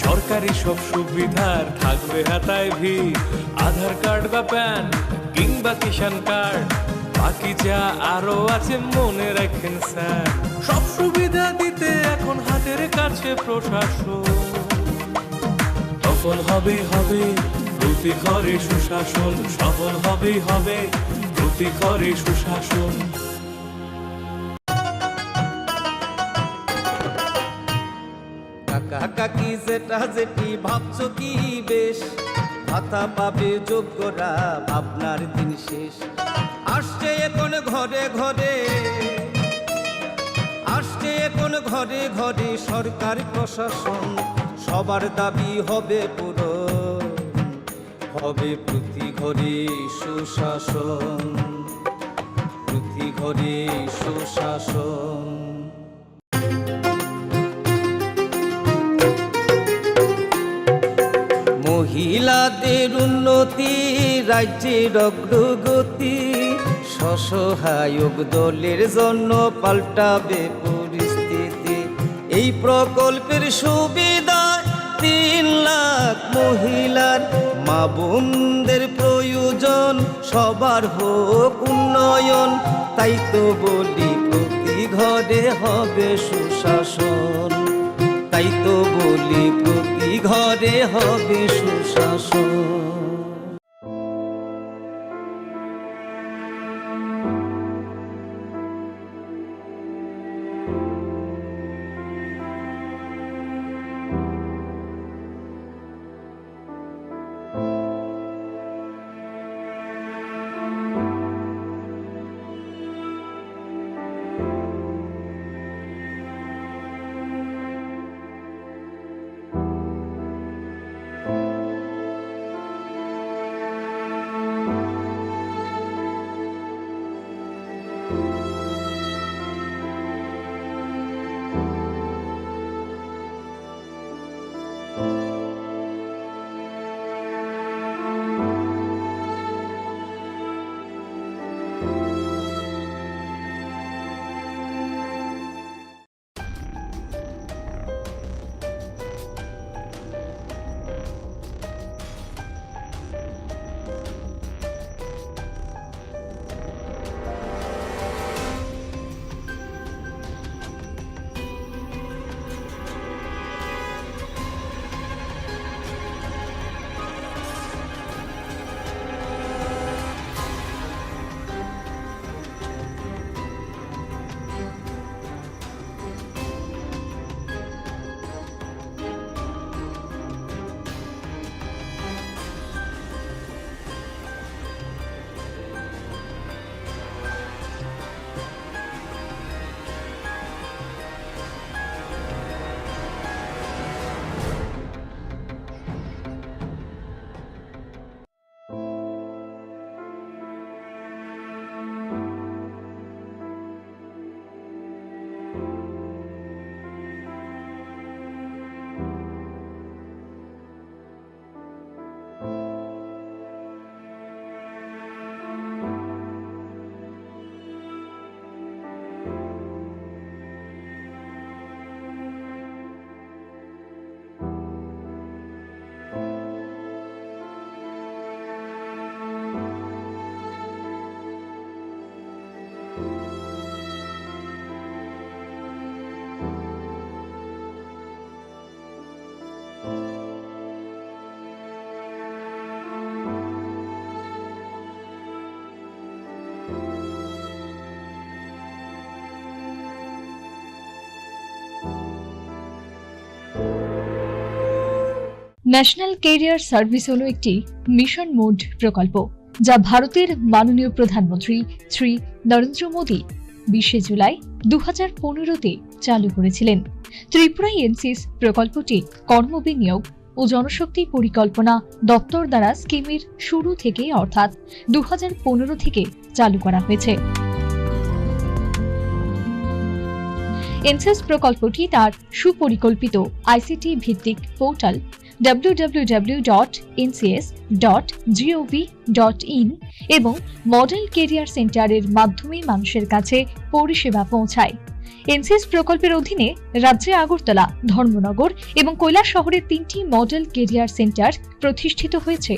সরকারি সব সুবিধার থাকবে হাতায় ভিড়। আধার কার্ড বা প্যান কিংবা কিষাণ কার্ড, বাকি যা আরো আছে মনে রাখেন স্যার, সব সুবিধা দিতে এখন হাতের কাছে প্রশাসন। সফল হবে হবে প্রতি ঘরে সুশাসন, সফল হবে হবে প্রতি ঘরে সুশাসন। কাকা কাকি যেটা যেটি ভাবছো কি বেশ, ভাতা পাবে যোগ্যরা ভাবনার দিন শেষ। আসছে এখন ঘরে ঘরে, আসছে এখন ঘরে ঘরে সরকার প্রশাসন, সবার দাবি হবে পূরণ, হবে প্রতি ঘরে সুশাসন, প্রতি ঘরে সুশাসন। মহিলাদের উন্নতি রাজ্যের অগ্রগতি, স্বসহায়ক দলের জন্য পাল্টাবে পরিস্থিতি। এই প্রকল্পের সুবিধা 3 লাখ মহিলার, মা বোনদের প্রয়োজন সবার হোক উন্নয়ন, তাই তো বলি প্রতি ঘরে হবে সুশাসন, তাই তো বলি প্রতি ঘরে হবে সুশাসন। ন্যাশনাল ক্যারিয়ার সার্ভিস হলো একটি মিশন মোড প্রকল্প যা ভারতের মাননীয় প্রধানমন্ত্রী শ্রী নরেন্দ্র মোদী 20 জুলাই 2015-তে চালু করেছিলেন। ত্রিপুরায় এনসিএস প্রকল্পটি কর্মবিনিয়োগ ও জনশক্তি পরিকল্পনা দপ্তর দ্বারা স্কিমের শুরু থেকে অর্থাৎ 2015 থেকে চালু করা হয়েছে। এনসিএস প্রকল্পটি তার সুপরিকল্পিত আইসিটি ভিত্তিক পোর্টাল www.ncs.gov.in এবং মডেল কেরিয়ার সেন্টারের মাধ্যমে মানুষের কাছে পরিষেবা পৌঁছায়। এনসিএস প্রকল্পের অধীনে রাজ্যে আগরতলা, ধর্মনগর এবং কৈলাসহরে 3টি মডেল কেরিয়ার সেন্টার প্রতিষ্ঠিত হয়েছে।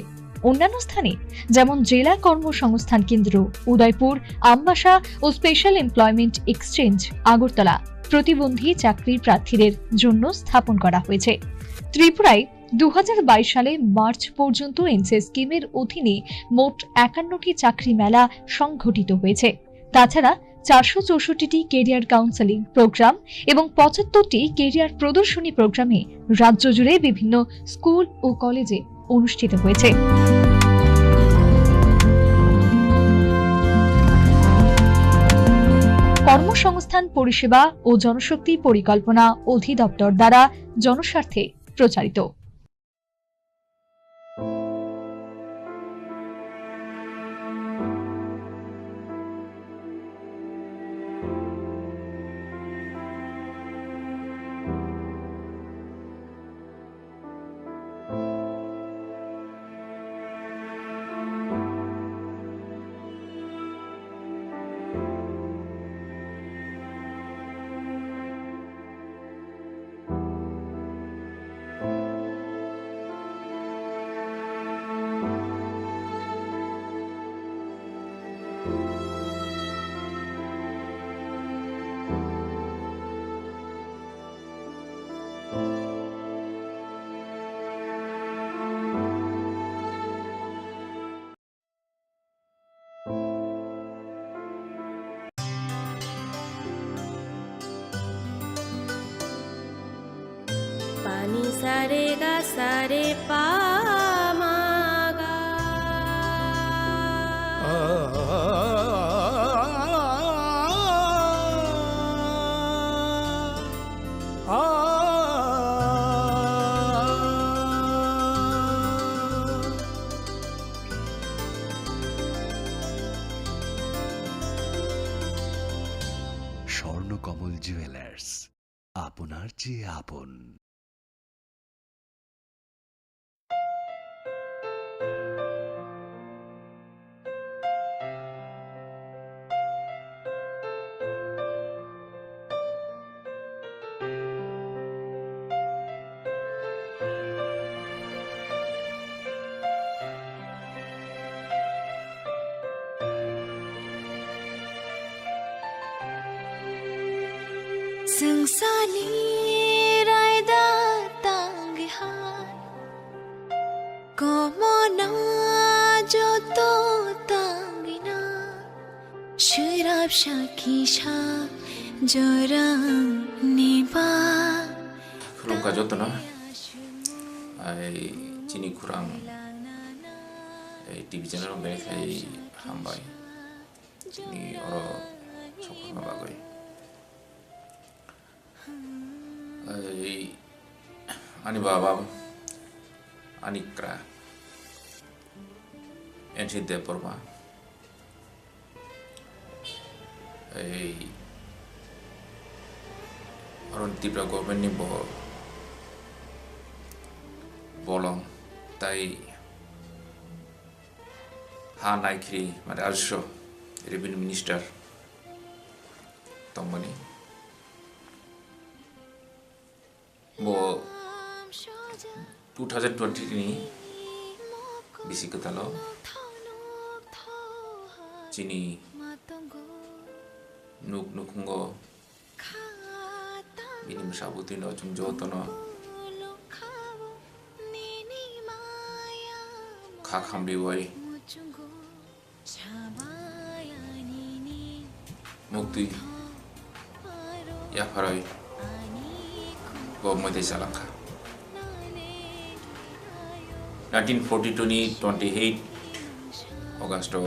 অন্যান্য স্থানে যেমন জেলা কর্মসংস্থান কেন্দ্র উদয়পুর, আমবাসা ও স্পেশাল এমপ্লয়মেন্ট এক্সচেঞ্জ আগরতলা প্রতিবন্ধী চাকরির প্রার্থীদের জন্য স্থাপন করা হয়েছে। ত্রিপুরায় 2022 সালে মার্চ পর্যন্ত এনসিএস স্কিমের অধীনে মোট 51টি চাকরি মেলা সংঘটিত হয়েছে। তাছাড়া 464টি কেরিয়ার কাউন্সেলিং প্রোগ্রাম এবং 75টি কেরিয়ার প্রদর্শনী প্রোগ্রামে রাজ্য জুড়ে বিভিন্ন স্কুল ও কলেজে অনুষ্ঠিত হয়েছে। কর্মসংস্থান পরিষেবা ও জনশক্তি পরিকল্পনা অধিদপ্তর দ্বারা জনস্বার্থে প্রচারিত। पानी सारे गा सारे पामागा স্বর্ণকমল জুয়েলার্স, আপনার চেয়ে আপন। Sungsani raida tanghan como na joto tangina shirab shakisha jorang niba Khurungka jotona ai chini khurang ai TV channel bai khai hambai chini oro sokma bagoi ani baba ani kra ensi de porma aron tipra government ni bolong tai ha naikri mate asho revenue minister tongmani bo 2020 ni bisi ketalo chini nuk nukungo bini masabuti no jungjotono खा खामली वही मुक्ति या फरई वो मध्य सालंखा 1942 ni 28 Augusto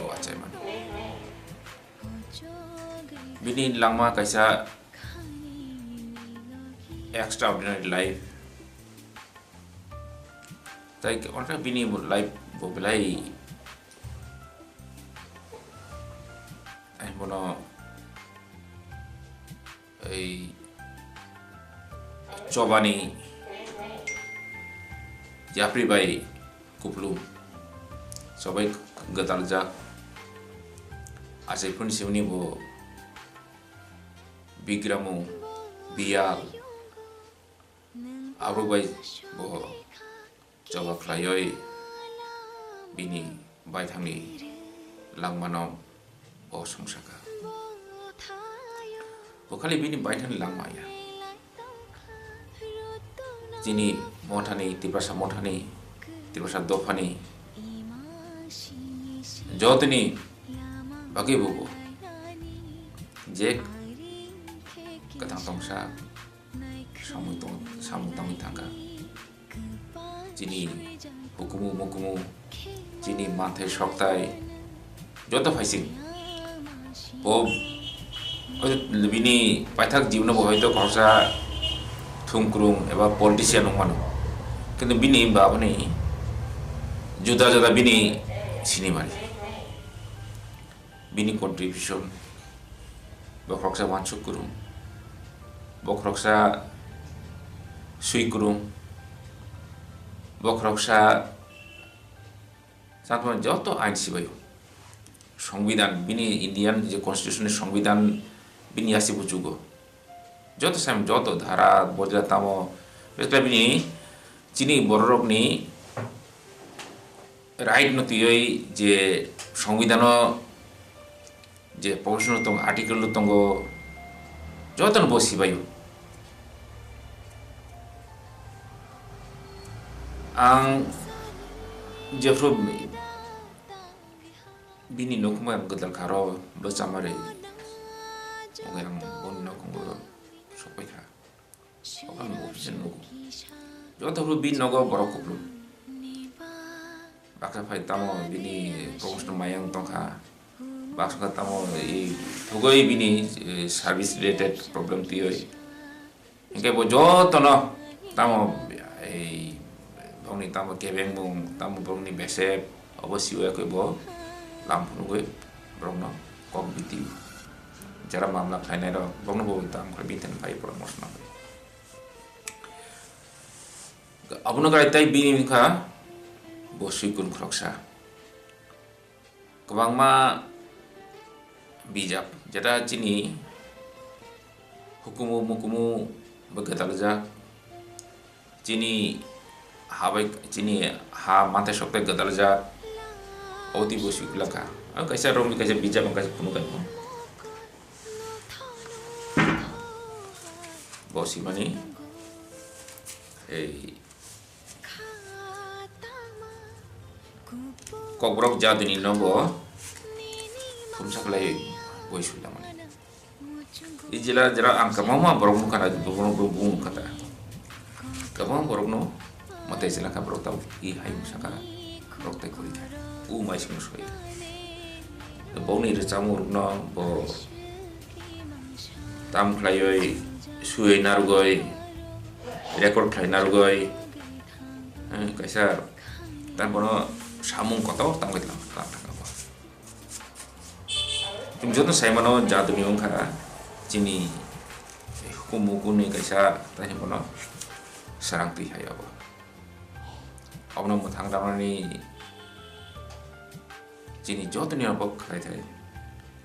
o acai man bini langma kaisa extraordinary life tai onra bini life bo belai ai mono ei cobani Japri bai kuplu sobai gatalja asai pun siuni bo bigramu bial abru bai bo coba klayoi bini bai thangni langmano bo samsaka bo khali bini bai thangni langmaya Jini mothani tiprasa mothani tiprasa dofani jotni bagi bubu jek katang tongsa samutang tangga jini hukumu jini mathai shoktai joto faising bo bini paithak jibno bo hoyto khorsa thungkrung eba politician nongmano kintu bini babani juda bini sinimari bini contribution bokroksa wansuk kurung bokroksa sui kurung bokroksa satman joto ain sibayo সংবিধান bini Indian je constitution সংবিধান bini asi bujugo joto sam joto dhara bojla tamo besla bini chini bororok ni right notiyoi je সংবিধানো je provision tong article tongo joto no bosi bayo ang jefro bini nokuma gadal kharo besamare yang bon nokungo sopai kha okan office nogo joto ru bin nogo borokuplu baksa phai tamo bini promotion mayang tongkha baksa tamo i thugoi bini service related problem tioi engke bo joto no tamo ei bongni tamo kebeng bong tamo bongni besep obosio ekebo lampung brongno kompetitif cara mamlak lainnya do brongno bo tam krebitan pai promotion abuno kai tai bini kha bosui kun kroksa kwangma bijak jada chini hukumu begatalja chini habai chini ha mate sokte gatalja oti bosui kulaka kaisa rom kaisa bijak kaisa kunukan bosi mani kobrok jadini nogo kumsaklai boisula mani ijila jara angka mama borok nu kana borok kata kamam borok no mate sila ka borok tau I hai musaka borok tai kori mais musoi boni re chamur no bo tam klayoi sui narugoi record khlai narugoi kaisa tan bono samung kotor tangkit lang tum jono saimano jaduni ongkha chini hukumu ni kaisa tani bono sarangti hayabo abno muthang damani chini jotuni abok khlai thai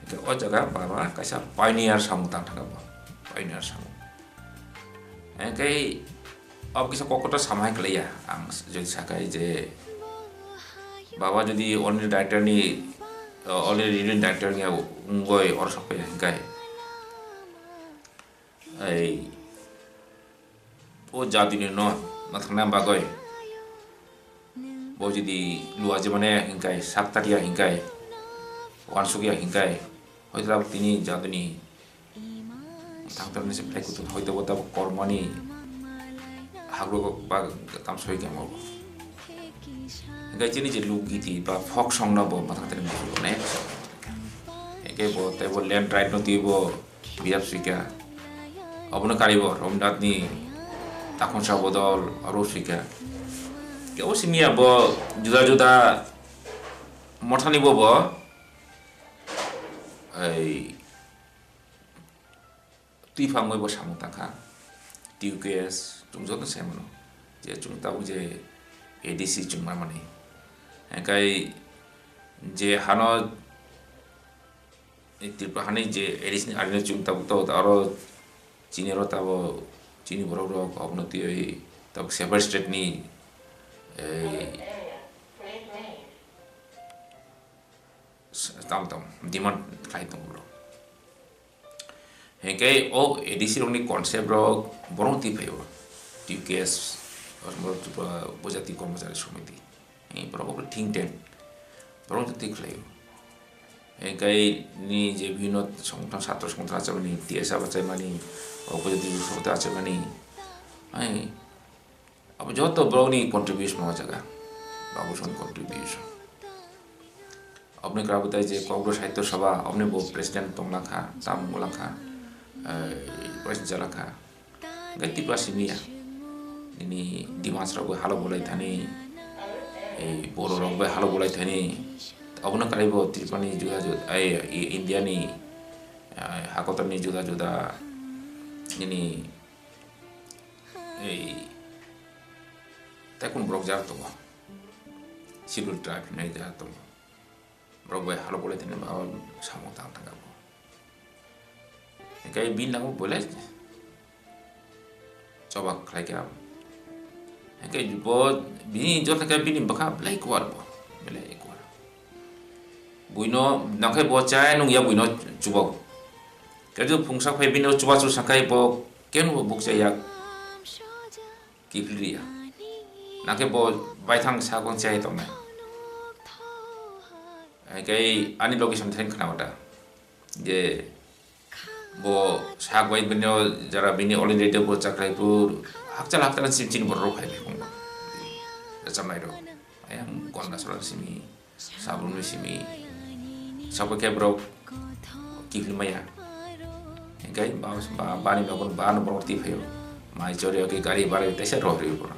ke o jaga baba kaisa pioneer samutang thangabo pioneer samu kai अब किसा कोकोटा समाय कलैया आं जदि साkai je बाबा जदि only director ni only leading director ni ungoi or sapai kai ai o jadi ni no mathna bagoi bo jadi luar zamane hingkai saktaria hingkai wansukia hingkai hoitla tini jaduni tangtar ni seplai kutu hoitla bota kormani hagro ba tam soi kemo hingkai chini je lugiti ba folk song na bo matang tene ne hingkai bo te bo land right no ti bo biap sika abuna karibo romdat ni takon sa bodol aro sika Kau sini apa juda-juda motor ni bawa, tiap orang bawa samu takkan, TUKS, cuma tu saya mana, je cuma tahu je ADC cuma mana ni, kai je hano, tiap hari je ADC ni ada cuma tahu tahu, aro Cina ro tahu Cina baru kau pun tiap tahu Saber Street ni tam demand khai tong bro hengkai o edisi roni concept bro borong ti phayo TUKS or bojati kormachari samiti ei probably think tank borong ti khlayo hengkai ni je bhinno সংগঠন ছাত্র সংগঠন আছে মানে টিএসআ বাচ্চা মানে opposition সংগঠন আছে মানে ai अब जो तो ब्राउनी कंट्रीब्यूशन हो जाएगा बाबूशन कंट्रीब्यूशन अपने क्या बताइए जे कांग्रेस साहित्य सभा अपने वो प्रेसिडेंट तोंगला खा ताम बोला खा प्रेसिडेंट चला खा गति पासिमिया ini dimas rogo halo bolai thani boro rogo halo bolai thani abuna kaibo tripani juga India ni hakotan ni juga ini Tekun brok jar to schedule tribe nahi jar to brok boy halo boleh tene bawa samu tang tang bo kai bin namu boleh coba klai kya kai bo bin jor kai bin baka blai kwar bo blai kwar buino nakai bo chai nung ya buino chubo kai jo phungsak phai bin chuba chu sakai bo ken bo buk chai yak kiplia Nakhe bo baithang sagong chai to na kai ani location thain khana wata je bo sagwai binyo jara bini all india bo chakraipur hakchal chin bor ro khai bong chamai ro ayang konna sora simi sabun simi sabu ke bro kifli maya kai baus ba bani no kon ban borti phayo mai chore ke gari bare tese ro ri bor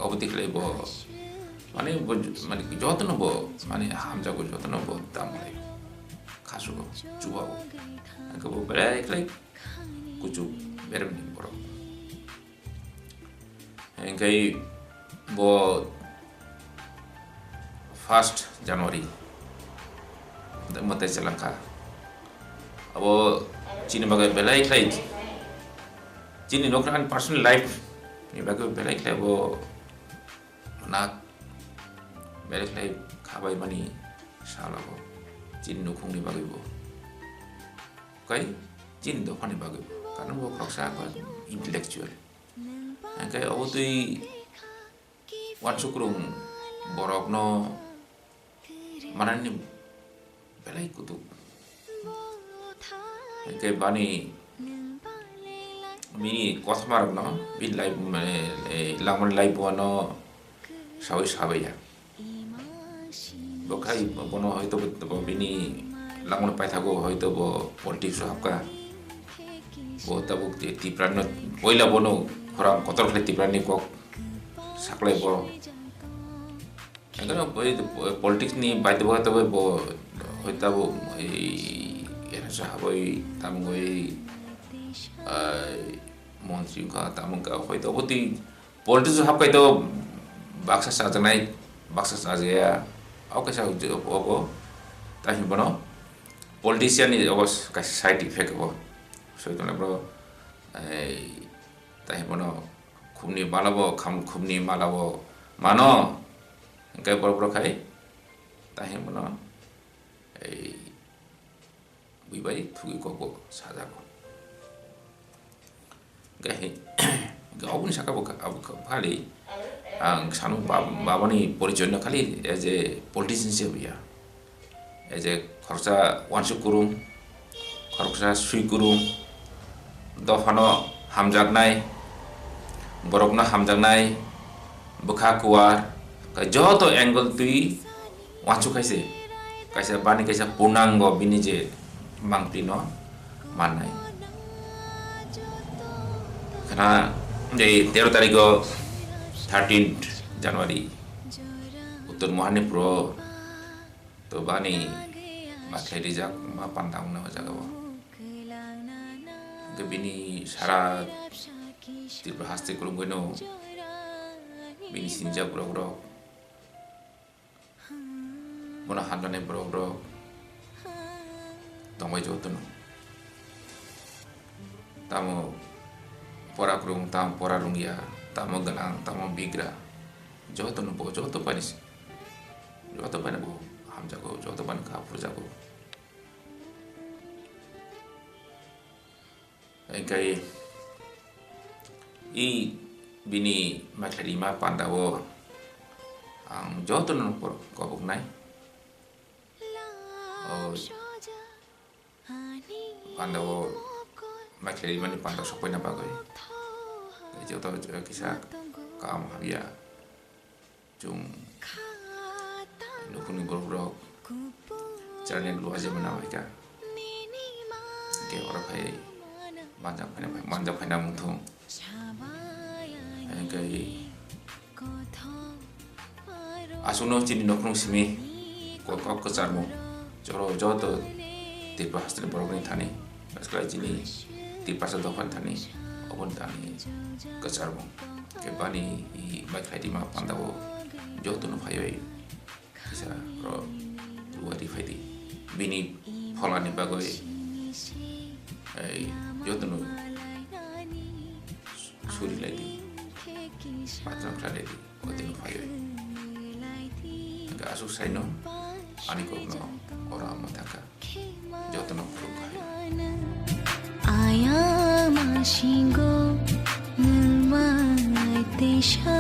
অবতিক লাইব মানে মানে যত্ন ব মানে হামজা কো যত্ন ব দাম লাই খাসু চুবাও কবো break like কুচু বেরম নি বড় এঙ্কাই ব 1st জানুয়ারি মতে চলঙ্কা अब চিনি বাগে বেলাই খাই চিনি নকরান personal life ni bagai berai klai bo nak berai klai khabai mani sala bo chin no khung ni bagai bo kai chin do phani bagai bo karena bo khoksa ko intellectual kai obotui wan sukrung borok no manani berai kutu kai bani mini kosmar no bin live lamon live bono sawi sabaya bokai bono hoito bo bini lamon pai thago hoito bo politics hapka bo tabuk tipran no oila bono khoram kotor khle tipran ni ko saklai bo engano politics ni bai de bo hoita bo era sahaboi tamgoi মন্ত্রী কা তামকা হয়তো অতি politics hub কাইতো Baksa সাজনাই Baksa সাজয়া আওকাসা অবো তাহি বনো politician অবস কা side effect হবো সইতনে ব্র তাহি বনো খুবনি মালাবো খাম খুবনি মালাবো মানো গাই বড় বড় খাই তাহি বনো এই বুইবাই থুগি কবো সাজাবো gahe ga obun saka boka abuka phali ang sanu babani পরিচয় খালি এজ এ পলিটিশিয়ান হিসেবে এজ এ খরচা ওয়ানসু করুম খরচা সুই করুম দফানো হামজাগনাই বরকনা হামজাগনাই বুখা কুয়ার যত অ্যাঙ্গল তুই ওয়াচু খাইছে কাইসা বানি কাইসা পূর্ণাঙ্গ বিনি যে মাংটি ন মাননাই karena dari 13 tarik 13th Januari utur muhani pro to bani maklai dijak ma pantang na jaga bo gebini syarat dibahas kulung gono bini sinja bro mona handane bro tongwai jotun tamu pora kurung tam pora lungia tamo ganang tamo bigra joto no joto panis joto pan bo ham jago joto pan ka pur jago kai i bini maklari ma pandawo ang joto no por ko buk nai pandawo maklari mani pandaw sok na bagoy joto kisah kam habia jung nukuni bro caranya dulu aja menawaikan ke orang kaya manjap kaya mutung kaya asuno cini noknung simi kok kecarmu joro joto dibahas dari program tani sekali cini dibahas dokan tani apun tani kecarmu kebani i maklai di ma pandawo joto no phayoi bisa ro dua di phai di bini pholani bagoi ai joto no suri lai di patram khale di oti no phayoi ga asu sai no ani ko no ora mataka joto no pro kai aya mashingo nulmai tesha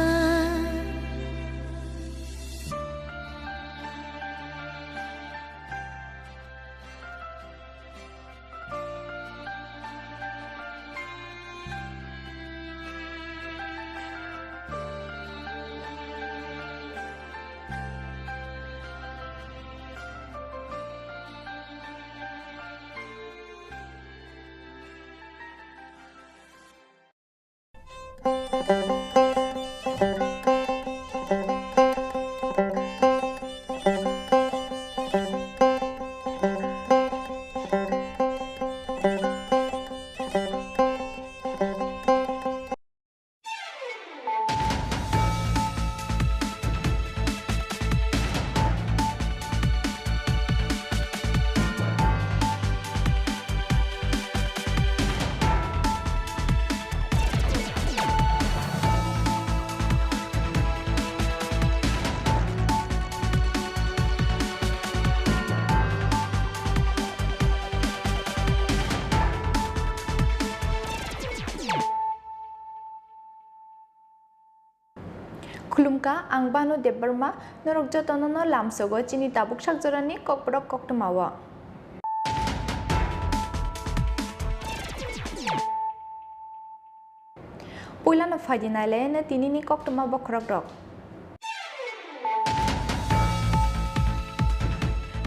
Khulumka ang bano debarma norok jotono no lamsogo chini tabuk sakjorani kokprok koktmawa Puilano fadinale na tinini koktma bokrok rok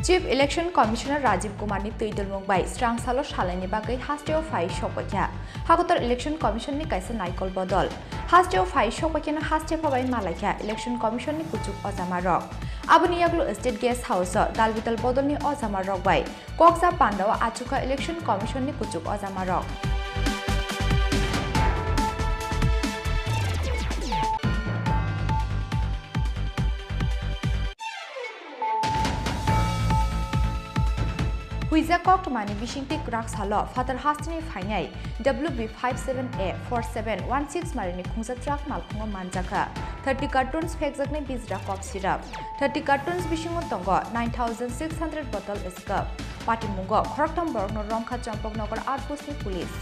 Chief Election Commissioner Rajiv Kumar ni tuidol mongbai strang salo shalani bagai hasteo fai shopakya hagotor Election Commission ni kaisa naikol bodol hasteo fai shopakya na haste pabai malakya Election Commission ni kuchuk ozama rok abuni yaglo State Guest House dalbital bodol ni ozama rok bai koksa pandawa achuka Election Commission ni kuchuk ozama rok Huiza Koktomani Bishingti Krak Salo, Father Hastini Fangai, WB57A4716 Marini Kungsa Truck Malkungo Manjaka, 30 cartons Fexakne Bizra Cough Syrup, 30 cartons Bishingo Tongo, 9,600 bottle Escup, Pati Mungo, Koroktam Borno Romka Champok Nogar Outpost Police.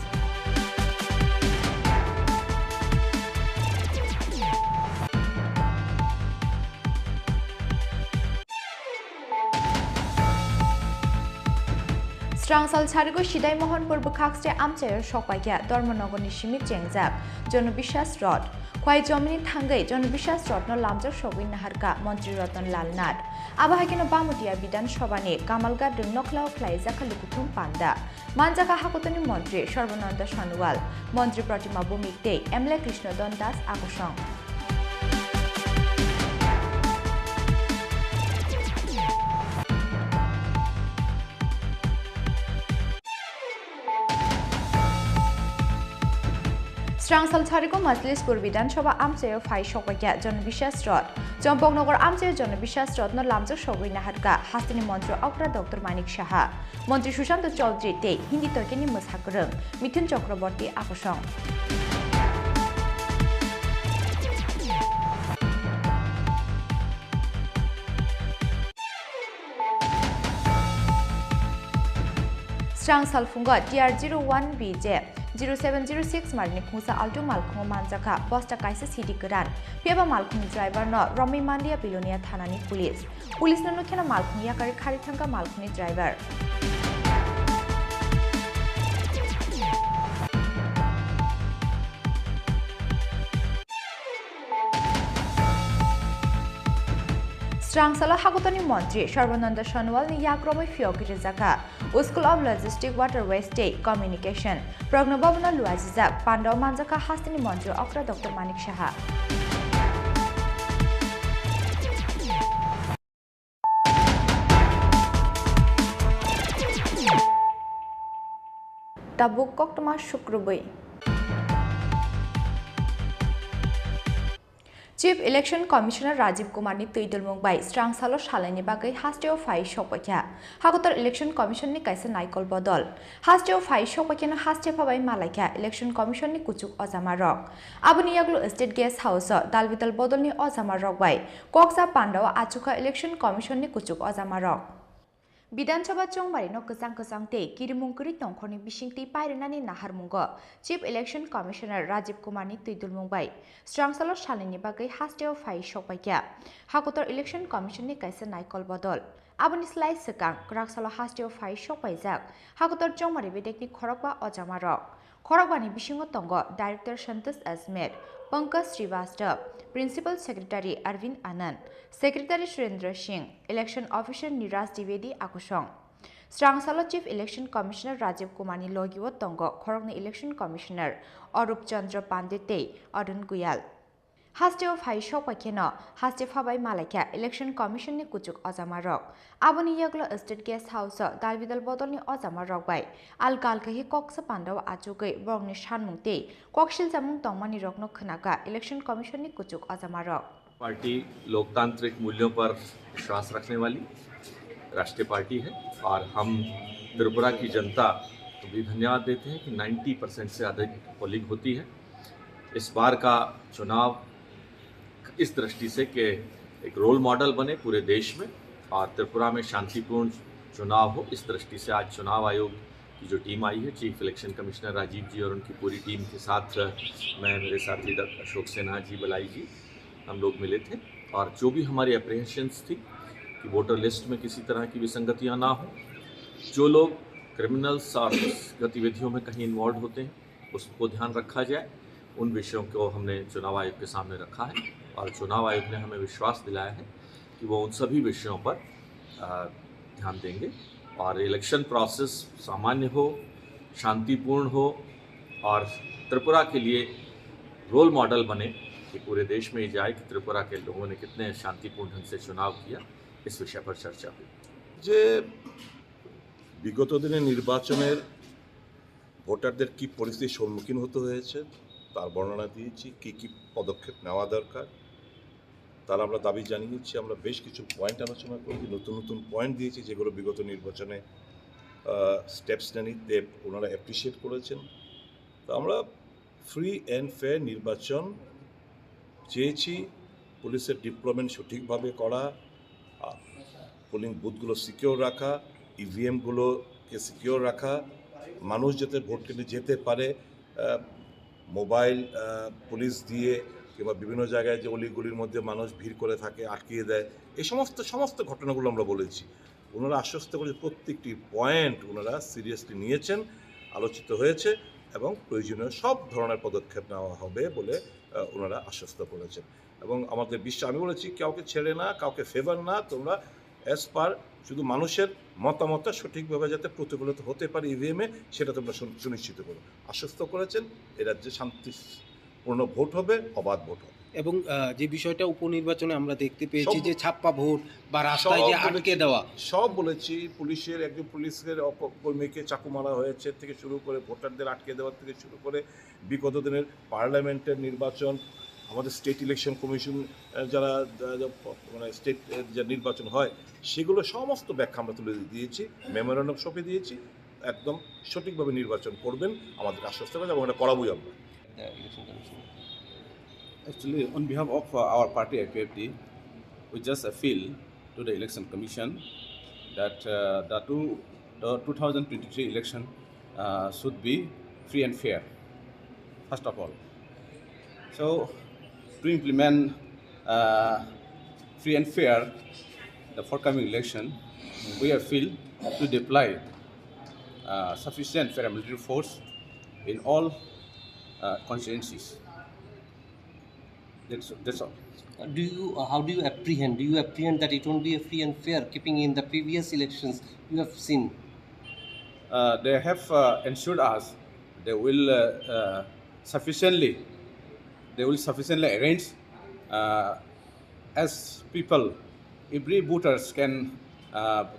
Strangsal Charigo Shidai Mohon Purbu Kakste Amchair Shokwaikya Dormonogoni Shimit Jengjak Jonobishas Rod Kwai Jomini Tangai Jonobishas Rod no Lamjak Shogin Naharka Montri Rotan Lalnad Abahakino Bamutia Bidan Shobane Kamalga de Noklau Klai Zakalukutum Panda Manjaka Hakutani Montri Sharbonanda Shanual Montri Pratima Bumikte Emle Krishna Dondas Akushong Strangsal Charigo Majlispur Bidansabha Amchair Phai Shokwaikya Jonobishas Rod Jompongnogar Amchair Jonobishas Rod no Lamjak Shogui Naharka Hastini Montri Okra Dr. Manik Shaha Montri Sushant Chaudhary Te Hindi Tokeni Mushakrung Mithun Chakraborty Akushong Strangsal Funga TR01BJ 0706 Marni Khusa Alto Malkhung Manjaka Posta Kaisa City Kuran Peba Malkhung driver no Romi Mandia Bilonia Thanani Police no Nukena Malkhung Yakari Kharithanka Malkhuni driver Strangsala Hakutani Montri Sharbonanda Shanual ni Yakromai Fiokiri Zaka School of Logistics Waterways State Communication Prognobabna Luazizak Pandau Manjaka Hastini Montri Okra Dr. Manik Shaha Tabuk Koktama Shukrubai Chief Election Commissioner Rajiv Kumar ni Tuidul Mumbai Strangsalo Shalani Bagai Hasteo Phai Shokwaikya Hakotar Election Commission ni Kaisa Naikol Bodol Hasteo Phai Shokwaikya no Haste Phabai Malaikya Election Commission ni Kuchuk Ozama Rock Abuni Yaglu State Guest House Dalvital Bodol ni Ozama Rock Bai Koksa Pandawa Achuka Election Commission ni Kuchuk Ozama Rock Bidansabha Chongmari no Kusang Te Kirimungkuri Tongkhoni Bishingti Pairinani Naharmungo Chief Election Commissioner Rajiv Kumar ni Tuidul Mumbai Strangsalo Shalini Bagai Hasteo Phai Shokwaikya Hakotar Election Commission ni Kaisa Naikol Bodol Abuni Slai Sekang Kraksalo Hasteo Phai Shokwaijak Hakotar Chongmari Bedekni Khorokba Ozama Rock Khorokbani Bishingo Tongo Director Shantas Asmer Pankaj Srivastav Principal Secretary Arvind Anand Secretary Surendra Singh Election Officer Niraj Dwivedi Akushong Strangsalo Chief Election Commissioner Rajiv Kumar ni Logiwo Tongo Khorokni Election Commissioner Arup Chandra Pandite Arun Guyal Hasteo Phai Shokwaikya Haste Phabai Malaikya Election Commission ni Kuchuk Ozama Rock Abuni Yaglo State Guest House Dalvidal Bodol ni Ozama Rock Bai Alkalkahi Koksa Pandaw Achugai Borgni Shanmungte Kokshil Jamung Tongmani Rokno Khanaka Election Commission ni Kuchuk Ozama Rock party लोकतांत्रिक मूल्यों पर विश्वास रखने वाली राष्ट्रीय party है और हम त्रिपुरा की जनता को भी धन्यवाद देते हैं कि 90% से अधिक पोलिंग होती है। इस बार का चुनाव इस दृष्टि से कि एक रोल मॉडल बने पूरे देश में और त्रिपुरा में शांतिपूर्ण चुनाव हो, इस दृष्टि से आज चुनाव आयोग की जो टीम आई है, चीफ इलेक्शन कमिश्नर राजीव जी और उनकी पूरी टीम के साथ मैं, मेरे साथी डॉक्टर अशोक सिन्हा जी, बलाई जी, हम लोग मिले थे और जो भी हमारी अप्रीहेंशंस थी कि वोटर लिस्ट में किसी तरह की विसंगतियां ना हो, जो लोग क्रिमिनल्स और गतिविधियों में कहीं इन्वॉल्व होते हैं उसको ध्यान रखा जाए। उन विषयों को हमने चुनाव आयोग के सामने रखा है और चुनाव आयोग ने हमें विश्वास दिलाया है कि वो उन सभी विषयों पर ध्यान देंगे और इलेक्शन प्रोसेस सामान्य हो, शांतिपूर्ण हो और त्रिपुरा के लिए रोल मॉडल बने कि पूरे देश में ये जाए कि त्रिपुरा के लोगों ने कितने शांतिपूर्ण ढंग से चुनाव किया, इस विषय पर चर्चा हुई। যে বিগত দিনে নির্বাচনের ভোটারদের কি পরিস্থিতির সম্মুখীন হতে হয়েছে তার বর্ণনা দিয়েছি, কি কি পদক্ষেপ নেওয়া দরকার তার আমরা দাবি জানিয়েছি। আমরা বেশ কিছু পয়েন্ট আলোচনা করেছি, নতুন নতুন পয়েন্ট দিয়েছি যেগুলো বিগত নির্বাচনে স্টেপস নিতে ওনারা অ্যাপ্রিসিয়েট করেছেন। তো আমরা ফ্রি অ্যান্ড ফেয়ার নির্বাচন চেয়েছি, পুলিশের ডিপ্লয়মেন্ট সঠিকভাবে করা, পোলিং বুথগুলো সিকিওর রাখা, ইভিএমগুলোকে সিকিওর রাখা, মানুষ যাতে ভোট কেন্দ্রে যেতে পারে, মোবাইল পুলিশ দিয়ে কিংবা বিভিন্ন জায়গায় যে অলিগুলির মধ্যে মানুষ ভিড় করে থাকে আটকিয়ে দেয়, এই সমস্ত ঘটনাগুলো আমরা বলেছি। ওনারা আশ্বস্ত করে প্রত্যেকটি পয়েন্ট ওনারা সিরিয়াসলি নিয়েছেন, আলোচিত হয়েছে এবং প্রয়োজনীয় সব ধরনের পদক্ষেপ নেওয়া হবে বলে ওনারা আশ্বস্ত করেছেন। এবং আমাদের বিশ্বাস, আমি বলেছি কাউকে ছেড়ে না, কাউকে ফেভার না, তোমরা অ্যাজ পার শুধু মানুষের মতামতটা সঠিকভাবে যাতে প্রতিফলিত হতে পারে ইভিএমে, সেটা তোমরা সুনিশ্চিত করো। আশ্বস্ত করেছেন এ রাজ্যে শান্তিপূর্ণ ভোট হবে, অবাধ ভোট হবে। এবং যে বিষয়টা উপনির্বাচনে আমরা দেখতে পেয়েছি যে ছাপ্পা ভোট বা রাস্তায় যে আটকে দেওয়া, সব বলেছি। পুলিশের একজন পুলিশের কর্মীকে চাকু মারা হয়েছে থেকে শুরু করে ভোটারদের আটকে দেওয়ার থেকে শুরু করে বিগত দিনের পার্লামেন্টের নির্বাচন, আমাদের স্টেট ইলেকশন কমিশন যারা মানে স্টেট যে নির্বাচন হয় সেগুলো সমস্ত ব্যাখ্যা আমরা তুলে দিয়েছি, মেমোরেন্ডাম সঁপে দিয়েছি। একদম সঠিকভাবে নির্বাচন করবেন আমাদের আশ্বস্ত করেন এবং এটা করাবই আমরা। Actually, on behalf of our party IPFD, we just appeal to the Election Commission that the 2023 election should be free and fair, first of all. So, to implement free and fair the forthcoming election, we appeal to deploy sufficient paramilitary force in all constituencies. That's all. how do you apprehend? Do you apprehend that it won't be a free and fair, keeping in the previous elections you have seen? They have ensured us they will sufficiently arrange as people, every voters can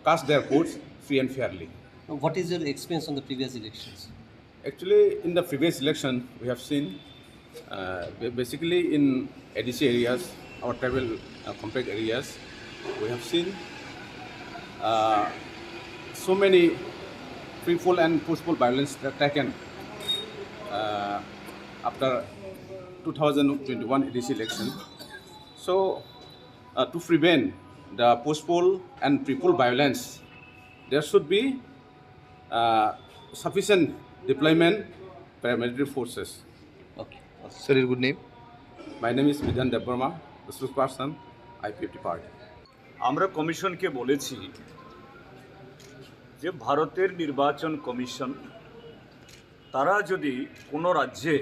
cast their votes free and fairly. What is your experience on the previous elections? Actually, in the previous election, we have seen basically in ADC areas, our tribal compact areas, we have seen so many free-fall and forceful violence taken after 2021 ADC election. So, to prevent the forceful and free-fall violence, there should be sufficient deployment paramilitary forces. Okay. Sir, your good name? My name is Vidhan Debarma, the spokesperson, IPFD party. আমরা কমিশনকে বলেছি যে ভারতের নির্বাচন commission তারা যদি কোনো রাজ্যে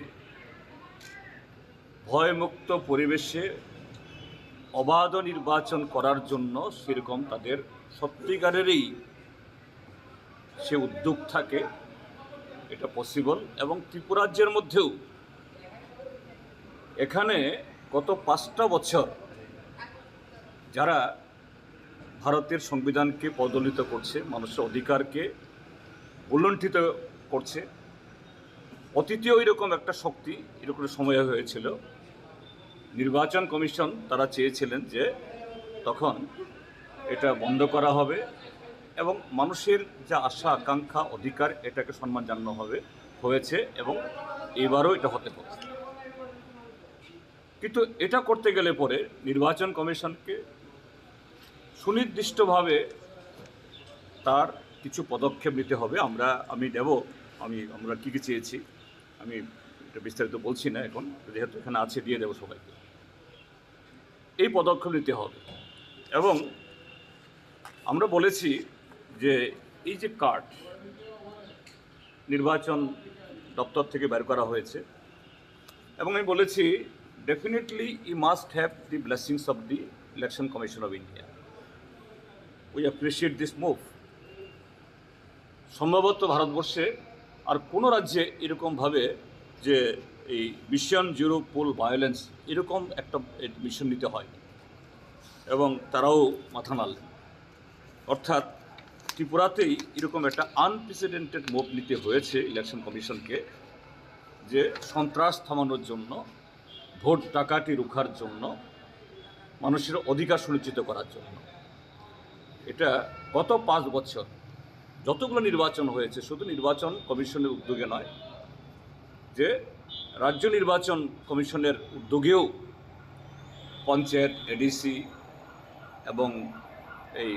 ভয়মুক্ত পরিবেশে অবাধ নির্বাচন করার জন্য সেরকম তাদের সত্যিকারেরই সে উদ্যোগ থাকে, এটা পসিবল। এবং ত্রিপুরা রাজ্যের মধ্যেও এখানে গত 5টা বছর যারা ভারতের সংবিধানকে পদদলিত করছে, মানুষের অধিকারকে উল্লঙ্ঘিত করছে, অতীতেও এরকম একটা শক্তি এরকম সময় হয়েছিল। নির্বাচন কমিশন তারা চেয়েছিলেন যে তখন এটা বন্ধ করা হবে এবং মানুষের যা আশা আকাঙ্ক্ষা অধিকার এটাকে সম্মান জানানো হয়েছে এবং এবারও এটা হতে পারে। কিন্তু এটা করতে গেলে পরে নির্বাচন কমিশনকে সুনির্দিষ্টভাবে তার কিছু পদক্ষেপ নিতে হবে। আমরা কী কী চেয়েছি আমি এটা বিস্তারিত বলছি না এখন, যেহেতু এখানে আছে দিয়ে দেবো সবাইকে। এই পদক্ষেপ নিতে হবে এবং আমরা বলেছি যে এই যে কার্ড নির্বাচন দপ্তর থেকে বের করা হয়েছে এবং আমি বলেছি definitely you must have the blessings of the Election Commission of India. We appreciate this move. সম্ভবত ভারতবর্ষে আর কোনো রাজ্যে এরকমভাবে যে এই মিশন জিরো পোল ভায়োলেন্স এরকম একটা মিশন নিতে হয় এবং তারাও মাথা নাড়লেন। অর্থাৎ ত্রিপুরাতেই এরকম একটা আনপ্রেসিডেন্টেড মুভ নিতে হয়েছে ইলেকশন কমিশনকে, যে সন্ত্রাস থামানোর জন্য, ভোট ডাকাতি রোখার জন্য, মানুষের অধিকার সুনিশ্চিত করার জন্য। এটা গত 5 বছর যতগুলো নির্বাচন হয়েছে শুধু নির্বাচন কমিশনের উদ্যোগে নয়, যে রাজ্য নির্বাচন কমিশনের উদ্যোগেও পঞ্চায়েত, এডিসি এবং এই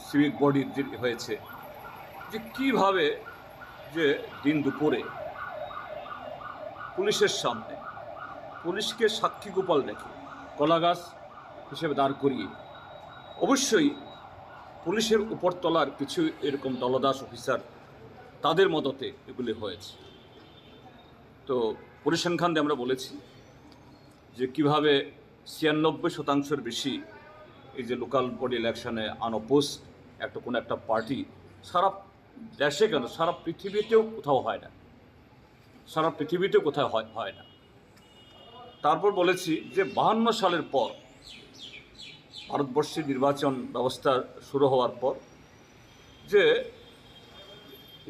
সিভিক বডির হয়েছে, যে কীভাবে যে দিন দুপুরে পুলিশের সামনে পুলিশকে সাক্ষী গোপাল রেখে কলাগাছ হিসেবে দাঁড় করিয়ে অবশ্যই পুলিশের উপরতলার কিছু এরকম দলদাস অফিসার তাদের মদতে এগুলি হয়েছে। তো পরিসংখ্যান দিয়ে আমরা বলেছি যে কিভাবে 96% বেশি এই যে লোকাল বডি ইলেকশনে আনঅপোজ কোনো একটা পার্টি সারা দেশে কেন সারা পৃথিবীতেও কোথাও হয় না, সারা পৃথিবীতেও কোথাও হয় না। তারপর বলেছি যে 52 সালের পর ভারতবর্ষের নির্বাচন ব্যবস্থা শুরু হওয়ার পর যে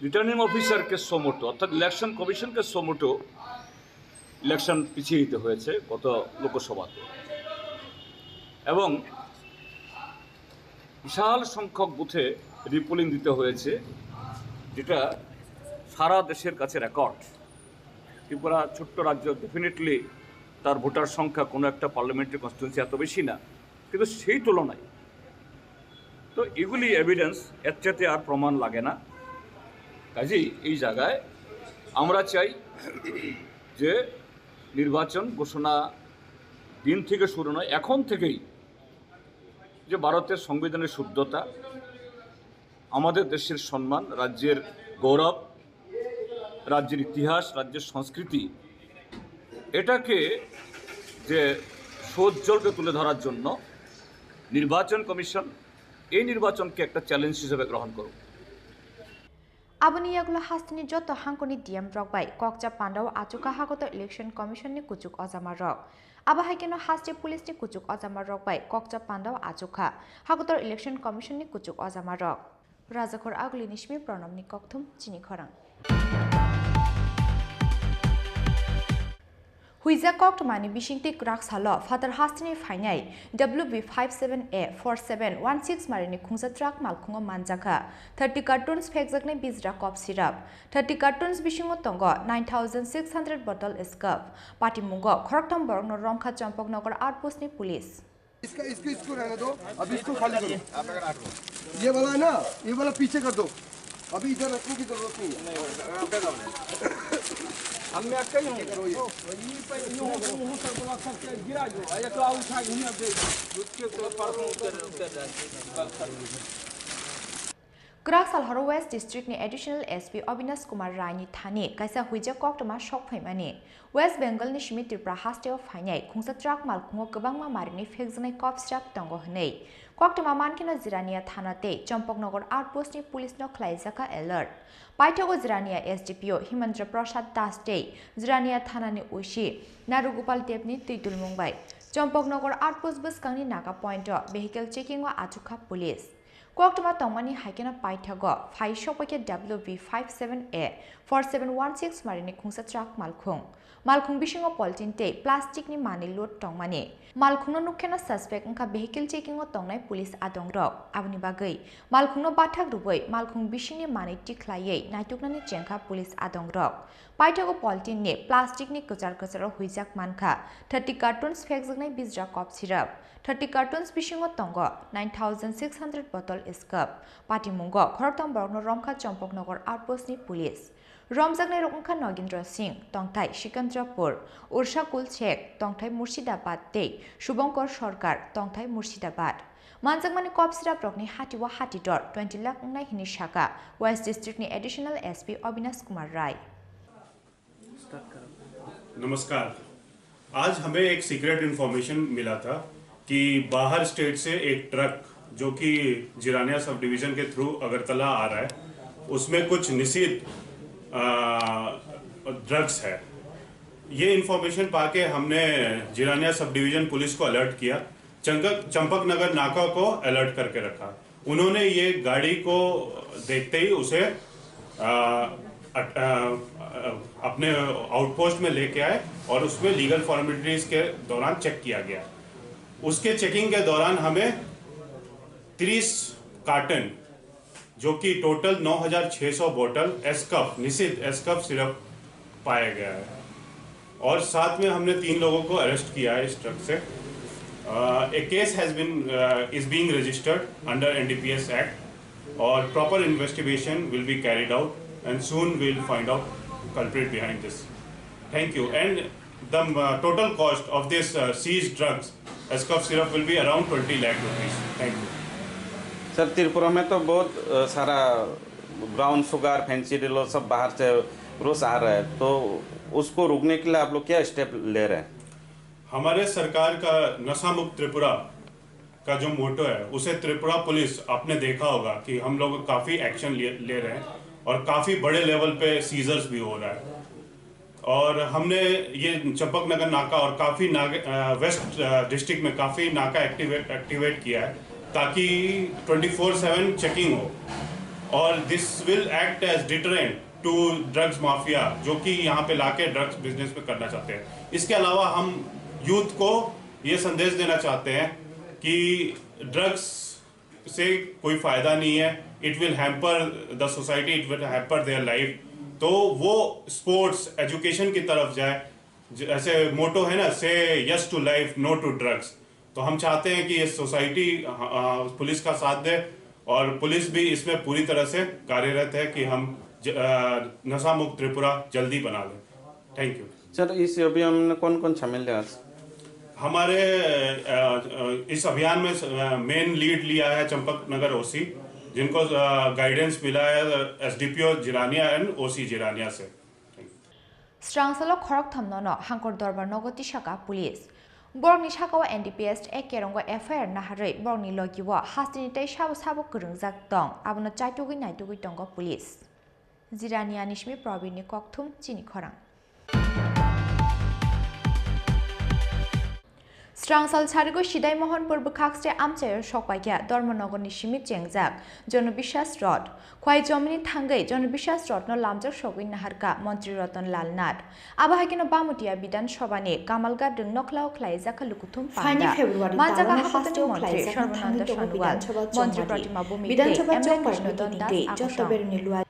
রিটার্নিং অফিসারকে সোমোটো অর্থাৎ ইলেকশন কমিশনকে সোমোটো ইলেকশন পিছিয়ে দিতে হয়েছে গত লোকসভাতে, এবং বিশাল সংখ্যক বুথে রিপোলিং দিতে হয়েছে, যেটা সারা দেশের কাছে রেকর্ড। ত্রিপুরা ছোট্ট রাজ্য, ডেফিনেটলি তার ভোটার সংখ্যা কোনো একটা পার্লামেন্টারি কনস্টিটুয়েন্সি এত বেশি না, কিন্তু সেই তুলনায় তো এগুলি এভিডেন্স, এর চাইতে আর প্রমাণ লাগে না। কাজেই এই জায়গায় আমরা চাই যে নির্বাচন ঘোষণা দিন থেকে শুরু নয়, এখন থেকেই যে ভারতের সংবিধানের শুদ্ধতা, আমাদের দেশের সম্মান, রাজ্যের গৌরব, রাজ্যের ইতিহাস, রাজ্যের সংস্কৃতি, এটাকে যে সৌজ্জ্বলকে তুলে ধরার জন্য নির্বাচন কমিশন এই নির্বাচনকে একটা চ্যালেঞ্জ হিসেবে গ্রহণ করুক। Aboni yagula hastini joto hankoni DM rokbai kokja pandao achuka hagoto election commission ni kuchuk ozama rok. Aba haikeno haste police ni kuchuk ozama rokbai kokja pandao achuka hagoto election commission ni kuchuk ozama rok. Rajakor agli nishmi pranam ni kokthum chini khorang. Huiza kokt mani bishingti krak salo father hastini fainai WB57A 4716 marini khungsa truck malkhungo manjaka 30 cartons phekjaknai bizra cough syrup 30 cartons bishingo tongo 9600 bottle scab party mungo khoroktam borno romkha champoknagar outpost ni police इसको रहने दो, अभी इसको खाली करो। ये वाला है ना, ये वाला पीछे कर दो, अभी इधर रखने की जरूरत नहीं है। हम मैं कहीं हूँ करो ये गिरा दो, ये तो आओ उठा घूमने दे उसके तो परसों उतर Krak Salharo West District ni Additional SP Avinash Kumar Rai ni thani kaisa huija koktama shok phaimani West Bengal ni Shimi Tripura hasteo phainai khungsa truck malkhungo gobangma marini phekjanai cough syrup tongo hnei koktama mankina Zirania thanate Champoknagar outpost ni police no khlaijaka alert Paithago Zirania SDPO Himandra Prasad Das Dei Zirania thana ni ushi Narugopal Deb ni Tuitul Mumbai Champoknagar outpost buskangni naga point vehicle checking wa achuka police Koktama tongmani haikena paithago phai shopake WB57A 4716 marini khungsa truck malkhung bishingo poltin te plastic ni mani load tongmani malkhungno nukhena suspect engka vehicle checking o tongnai police adongrok abni bagai malkhungno bathak rubai malkhung bishingni mani tikhlaiei naituknani chengkha police adongrok paithago poltin ni plastic ni kochar huijak mankha 30 cartons phekjaknai bizra cough syrup 30 cartons bishingo tongo 9600 bottle scab party mungo khoroktam borno romkha champoknagar outpost ni police Romjaknai Rongkha Nogindra Singh Tongthai Sikandrapur Urshakul Sheikh Tongthai Murshidabad Tei Shubhankar Sarkar Tongthai Murshidabad Manjakmani cough syrup rokni hatiwa hatidor 20 lakh nai hini shaka West District ni Additional SP Avinash Kumar Rai नमस्कार, आज हमें एक secret information मिला था कि बाहर state से एक ट्रक जो कि जिरानिया सब डिवीज़न के थ्रू अगरतला आ रहा है, उसमें कुछ निषिद्ध ड्रग्स है। ये इन्फॉर्मेशन पाके हमने जिरानिया सब डिवीज़न पुलिस को अलर्ट किया, चंपक नगर नाका को अलर्ट करके रखा। उन्होंने ये गाड़ी को देखते ही उसे अपने आउटपोस्ट में लेके आए और उसमें लीगल फॉर्मेलिटीज के दौरान चेक किया गया। उसके चेकिंग के दौरान हमें 30 कार्टन जो कि टोटल 9600 बोतल एस्कफ निषिद्ध एस्कफ सिरप पाया गया है और साथ में हमने 3 लोगों को अरेस्ट किया है इस ट्रक से। A case is being registered under NDPS Act और proper investigation will be carried out and soon we'll find out culprit behind this. Thank you. And the total cost of this seized drugs, Escov syrup, will be around 20 lakh rupees. Thank you. Sir Tripura में तो बहुत सारा brown sugar fancy डिलो सब बाहर से रोज आ रहा है, तो उसको रोकने के लिए आप लोग क्या स्टेप ले रहे हैं? हमारे सरकार का नशा मुक्त त्रिपुरा का जो मोटो है उसे त्रिपुरा पुलिस आपने देखा होगा कि हम लोग काफ़ी एक्शन ले रहे हैं और काफ़ी बड़े लेवल पे सीजर्स भी हो रहा है। और हमने ये चंपकनगर नाका और काफ़ी वेस्ट डिस्ट्रिक्ट में काफ़ी नाका एक्टिवेट किया है ताकि 24/7 चेकिंग हो और this will act as deterrent to drugs mafia जो कि यहाँ पे लाके ड्रग्स बिजनेस में करना चाहते हैं। इसके अलावा हम यूथ को ये संदेश देना चाहते हैं कि ड्रग्स से कोई फ़ायदा नहीं है, it will hamper the society, it will hamper their life. तो वो स्पोर्ट्स एजुकेशन की तरफ जाए, जैसे मोटो है ना, say yes to life no to drugs. तो हम चाहते हैं कि ये सोसाइटी पुलिस का साथ दे और पुलिस भी इसमें पूरी तरह से कार्यरत है कि हम नशा मुक्त त्रिपुरा जल्दी बना लें। Thank you sir. इस अभियान में कौन कौन शामिल है? हमारे इस अभियान में मेन लीड लिया है चंपकनगर ओसी, जिनको गाइडेंस मिला है एसडीपीओ जिरानिया एंड ओसी जिरानिया से। स्ट्रांगसलो खरक थमनो हांकर दरबार नगति शाखा पुलिस बरनि शाखाव एनडीपीएस एक केरंग एफआईआर नाहारै बरनि लगिव हास्तिनि तै साबो साबो गोरोंजाक दं आबनो चाइटुगै नाइटुगै दंग पुलिस। जिरानिया निशमि प्रवीणनि ककथुम चिनि खरां। स्ट्रांगसाल सारिगो सिदाई मोहन पूर्व खाक्सटे आमचायर सकपाइया धर्मनगरनि सिमि चेंगजाक जनविश्वास रड ख्वाइ जमिनि थांगै जनविश्वास रत्न लामजाक सगै नाहारका मंत्री रतन लाल नाथ आबाहागिनो बामुटिया विधानसभानि कामालगा दों नखलाव ख्लाइजाखा लुकुथुम पान्दा मानजागा हास्टेल मंत्री सर्बानन्द सनोवाल मंत्री प्रतिमा भूमि विधानसभा कृष्णदन दास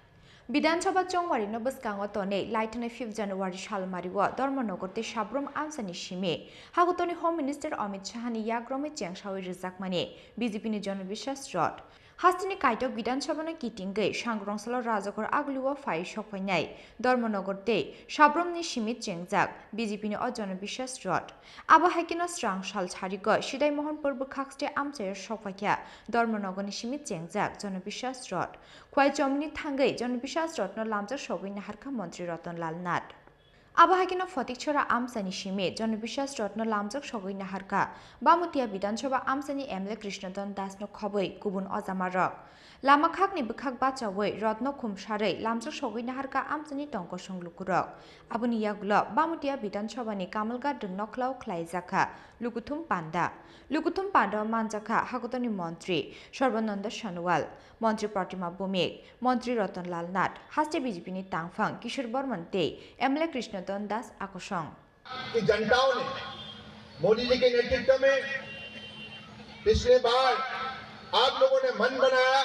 विधानसभा चौंवारी बसकांग तने लाइटने 5 जनवरी सालमारिव धर्मनगरते साब्रम आमसानि सिमे हागतनि होम मिनिस्टर अमित शाहनि याग्रमे चेंगसावै रिजाकमाने बीजेपीनि जनविश्वास रड हास्तिनि काइटक विधानसभानि किटिंगै सांग्रंसल राजगर आगलुवा फाइ सफायनाय धर्मनगरते साब्रमनि सिमित चेंगजाक बीजेपीनि जनविश्वास रड आबाहायकिनो स्रांगसाल सारिग सिदाई मोहन पूर्व खाक्सटे आमचायर सफायया धर्मनगरनि सिमित चेंगजाक जनविश्वास रड ख्वाइ जमिनि थांगै जनविश्वास रत्न लामजाक सगै नाहारका मंत्री रतन लाल नाथ आबाहागिनो फटिकछरा आमसानि सिमे जनविश्वास रत्न लामजाक सगै नाहारका बामुतिया विधानसभा आमसानि एमएलए कृष्णदन दासनो खबै गुबुन अजामारक लामा खाकनि बखाक बाचावै रत्न खुमसारै लामजाक सगै नाहारका आमसानि टंक संलुकुरक आबुनि यागुल बामुतिया विधानसभानि कामलगा दों नखलाव ख्लाइजाखा लुकुथुम पान्डा मानजाखा हागतनि मंत्री सर्बानन्द सनोवाल मंत्री प्रतिमा भूमिक मंत्री रतन लाल नाथ हास्टे बीजेपी तांगफांग किशोर बर्मन ते एमएलए कृष्णदन दास आकोशंग कि जनताओं ने मोदी जी के नेतृत्व में पिछले बार आप लोगों ने मन बनाया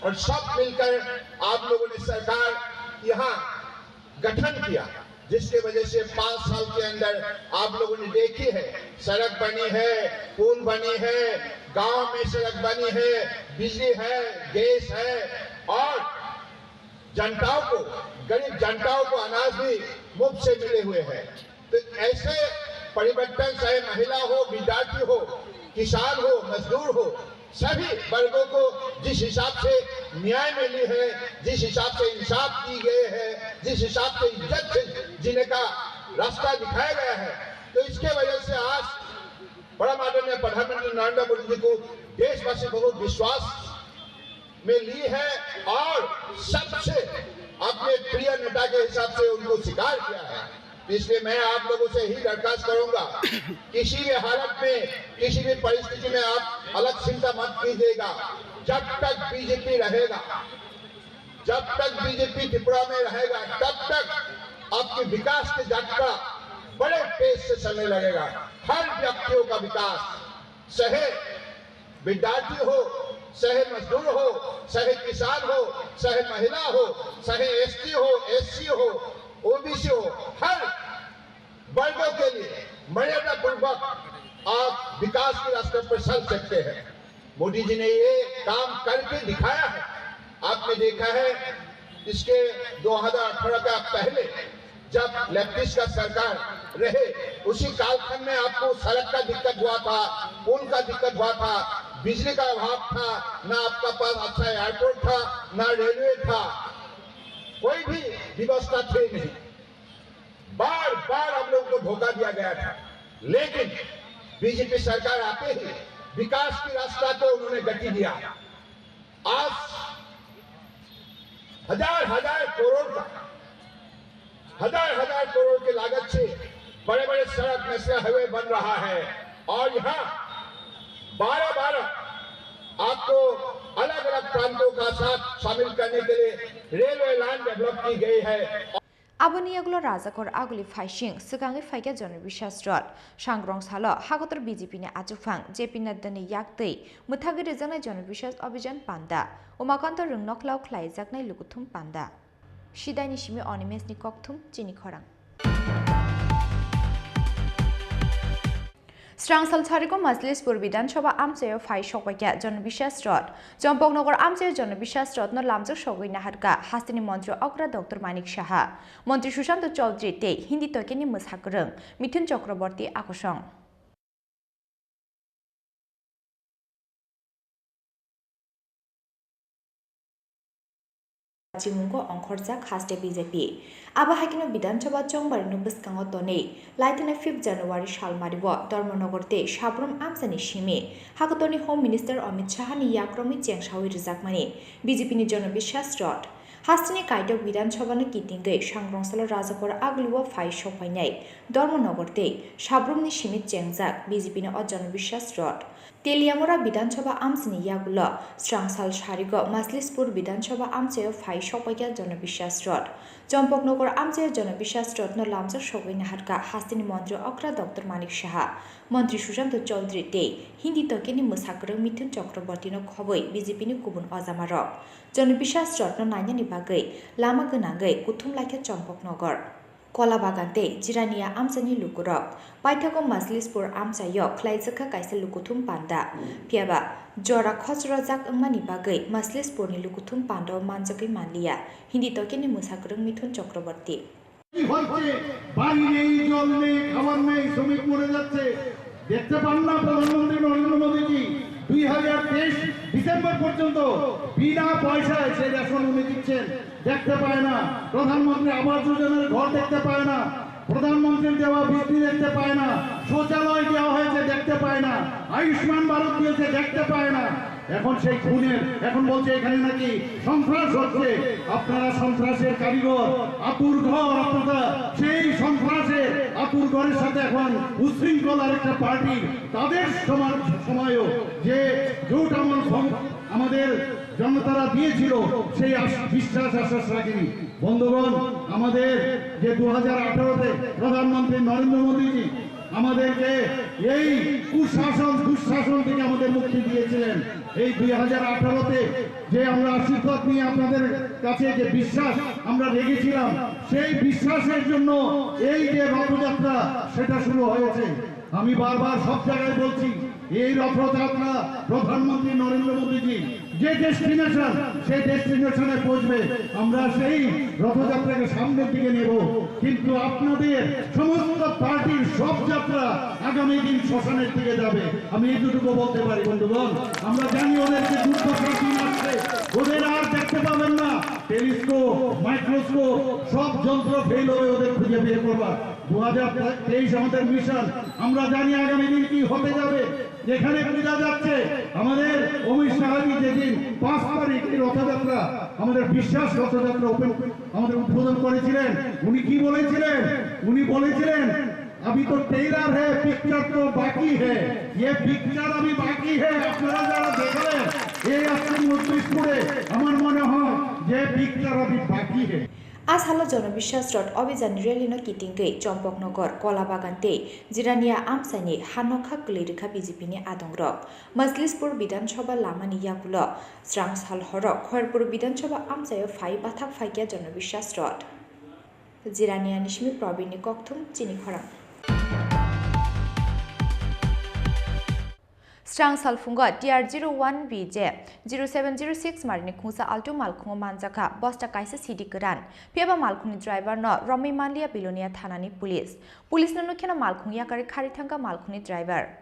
और सब मिलकर आप लोगों ने सरकार यहाँ गठन किया, जिसके वजह से 5 साल के अंदर आप लोगों ने देखी है सड़क बनी है, पुल बनी है, गांव में सड़क बनी है, बिजली है, गैस है और जनताओं को, गरीब जनताओं को अनाज भी मुफ्त से मिले हुए हैं। तो ऐसे परिवर्तन चाहे महिला हो, विद्यार्थी हो, किसान हो, मजदूर हो, सभी वर्गों को जिस हिसाब से न्याय मिली है, जिस हिसाब से इंसाफ की गए है, जिस हिसाब से इज्जत से जीने का रास्ता दिखाया गया है, तो इसके वजह से आज परम आदरणीय प्रधानमंत्री नरेंद्र मोदी जी को देशवासी बहुत विश्वास में ली है और सबसे अपने प्रिय नेता के हिसाब से उनको स्वीकार किया है। इसलिए मैं आप लोगों से ही दरखास्त करूंगा, किसी भी हालत में, किसी भी परिस्थिति में आप अलग चिंता मत कीजिएगा। जब तक बीजेपी रहेगा, जब तक बीजेपी त्रिपुरा में रहेगा, तब तक आपकी विकास की यात्रा बड़े तेज से चलने लगेगा। हर व्यक्तियों का विकास, चाहे विद्यार्थी हो, चाहे मजदूर हो, चाहे किसान हो, चाहे महिला हो, चाहे एसटी हो, एससी हो, ओबीसी हो, हर वर्गों के लिए मर्यादा पूर्वक आप विकास के रास्ते पर चल सकते हैं। मोदी जी ने ये काम करके दिखाया है। आपने देखा है इसके 2018 का पहले जब लेफ्टिस्ट का सरकार रहे उसी कालखंड में आपको सड़क का दिक्कत हुआ था, पुल का दिक्कत हुआ था, बिजली का अभाव था, ना आपका पास अच्छा एयरपोर्ट था, ना रेलवे था, कोई भी व्यवस्था थी नहीं। बार बार हम लोगों को धोखा दिया गया था, लेकिन बीजेपी सरकार आते ही विकास की रास्ता को उन्होंने गति दिया। आज हजार करोड़ की लागत से बड़े बड़े सड़क नेशनल हाईवे बन रहा है और यहाँ 12 आपको अलग अलग प्रांतों का साथ शामिल करने के लिए रेलवे लाइन डेवलप की गई है। Aboni aglo rajakor aguli faishing sugangi faika jon biswas rot sangrong salo hagotor BJP ni achufang JP Nadda ni yaktei muthagi rejanai jon biswas abhijan panda umakanto rungnoklaw khlaijaknai lukuthum panda Shidaini shimi onimes ni kokthum chini khorang Strangsal Thariko Majlispur Bidansabha Amchayo Phai Sokwaikya Jonobishwas Rot Jompoknogor Amchayo Jonobishwas Rot no lamjak sogoi naharka Hastini Mantri Okra Dr. Manik Shaha Mantri Sushant Chaudhary tei Hindi tokeni Mushakrung Mithun Chakraborty akosong Jimungo Onkhorjak haste BJP Aba hakino Bidansabha Chongbari no bwskango tonei Laitene 5 January salmaribo Dharmonogote Sabrum Amsani Shimi Hakotoni Home Minister Amit Shah ni yakromi chengsawi rijakmani BJP ni Jonobishwas Rot Hastini Kaidok Bidansabha ni kitingei Sangrongsalo Rajakor Agluwa Phai Sokwainai Dharmonogote Sabrum ni Shimi chengjak BJP ni Jonobishwas Rot Teliamora Bidansabha Amsini Yagulo Strangsal Shariko Majlispur Bidansabha Amchayo Phai Sokwaikya Jonobishwas Rot Jompoknogor Amchayo Jonobishwas Rot no lamjak sogoi naharka Hastini Mantri Okra Dr. Manik Shaha Mantri Sushant Chaudhary tei Hindi tokeni Mushakrung Mithun Chakraborty no khoboi BJP ni kubun ojamarok Jonobishwas Rot no nainani bagoi lama gwnangoi kuthum laikha Jompoknogor Kolabagante Jirania Amsani Lukurok Paithago Majlispur Amchayo Khlaijaka kaisa lukuthum panda Piaba Jora Khosrojak Angmani Bagai Majlispur ni lukuthum panda manjakai manliya Hindi tokeni Mushakrung Mithun Chakraborty পানি নেই জল নেই খাবার নেই শ্রমিক মরে যাচ্ছে দেখতে পান না প্রধানমন্ত্রী নরেন্দ্র মোদীজি 2023 ডিসেম্বর পর্যন্ত বিনা পয়সায় সেই রেশন উনি দিচ্ছেন দেখতে পায় না প্রধানমন্ত্রী আবাস যোজনার ঘর দেখতে পায় না প্রধানমন্ত্রীর দেওয়া বৃত্তি দেখতে পায় না শৌচালয় দেওয়া হয়েছে দেখতে পায় না আয়ুষ্মান ভারত দিয়েছে দেখতে পায় না এখন সেই খুনের এখন বলছে এখানে নাকি সন্ত্রাস হচ্ছে আপনারা সন্ত্রাসের কারিগর আতুর ঘর আপনারা সেই সন্ত্রাসের আতুর ঘরের সাথে এখন উশৃঙ্খলার একটা পার্টি তাদের সময়ও যে জোট আমাদের জনতারা দিয়েছিল সেই বিশ্বাস আশ্বাস রাখেনি বন্ধুগণ আমাদের যে 2018-তে প্রধানমন্ত্রী নরেন্দ্র মোদীজি আমাদেরকে এই দুঃশাসন থেকে আমাদের মুক্তি দিয়েছিলেন এই 2018-তে যে আমরা আশীর্বাদ নিয়ে আপনাদের কাছে যে বিশ্বাস আমরা রেখেছিলাম সেই বিশ্বাসের জন্য এই যে রথযাত্রা সেটা শুরু হয়েছে আমি বারবার সব জায়গায় বলছি এই রথযাত্রা প্রধানমন্ত্রী নরেন্দ্র মোদীজি যে ডেস্টিনেশন সেই ডেস্টিনেশনে পৌঁছবে আমরা সেই রথযাত্রাকে সামনের দিকে নেব কিন্তু আপনাদের সমস্ত পার্টির সব যাত্রা আগামী দিন শ্মশানের দিকে যাবে আমি এইটুকু বলতে পারি বন্ধুগণ আমরা জানি ওদেরকে দুর্দশার দিন আসছে ওদের আর দেখতে পাবেন না টেলিস্কোপ মাইক্রোস্কোপ সব যন্ত্র ফেল হয়ে ওদের খুঁজে বের করবার 2023 আমাদের মিশন আমরা জানি আগামী দিন কি হতে যাবে যেখানে বোঝা যাচ্ছে আমাদের অমিত শাহজি যেদিন 5 তারিখ রথযাত্রা আমাদের বিশ্বাস রথযাত্রা আমাদের উদ্বোধন করেছিলেন উনি কি বলেছিলেন উনি বলেছিলেন अभी तो टेलर है पिक्चर तो बाकी है ये पिक्चर अभी बाकी है আপনারা যারা দেখলেন এই আজকে মজলিসপুরে আমার মনে হয় যে পিকচার अभी बाकी है As halo Jonobishwas Rot Abhijan Rally no kitingei Jompoknogor Kolabagante Jirania Amsani Hanokha Glirikha BJP ni Adongrok Majlispur Bidansabha Lamani Yagulo Strangsal Horok Khairpur Bidansabha Amchayo Phai Bathak Phaikya Jonobishwas Rot Jirania Nishmi Probini Kokthum Chini Khorang Strang Salfunga TR01 BJ 0706 Marini Kunsa Alto Malkungo Manjaka Bosta Kaisa City Kuran Piaba Malkuni driver no Romi Mandia Bilonia Thanani Police no Nukena Malkung Yakari Karitanga Malkuni driver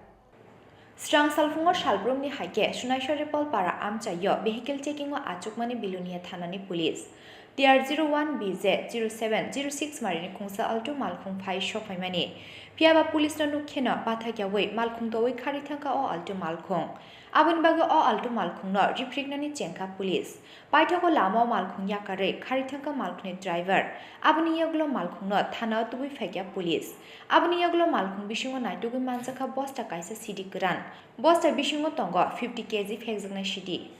Strang Salfungo Shalbrumni Hake Shunaisha Repol Para Amcha Yo Vehicle Checking or Achukmani Bilonia Thanani Police TR01 BZ 0706 Marini Kunsa Alto Malkung Pai Shofaimani Piaba Police no Nukena Bathakaway Malkung Doi Karitanga or Alto Malkung Abun Bago or Alto Malkung no Repregnani Chenka Police Paitako Lama Malkung Yakare Karitanga Malkuni driver Abuniyaglo Malkung no Thana to be Fega Police Abuniyaglo Malkung Bishungo Naitugu Mansaka Bosta Kaisa City Kuran Bosta Bishungo Tongo 50 kg Hexagna City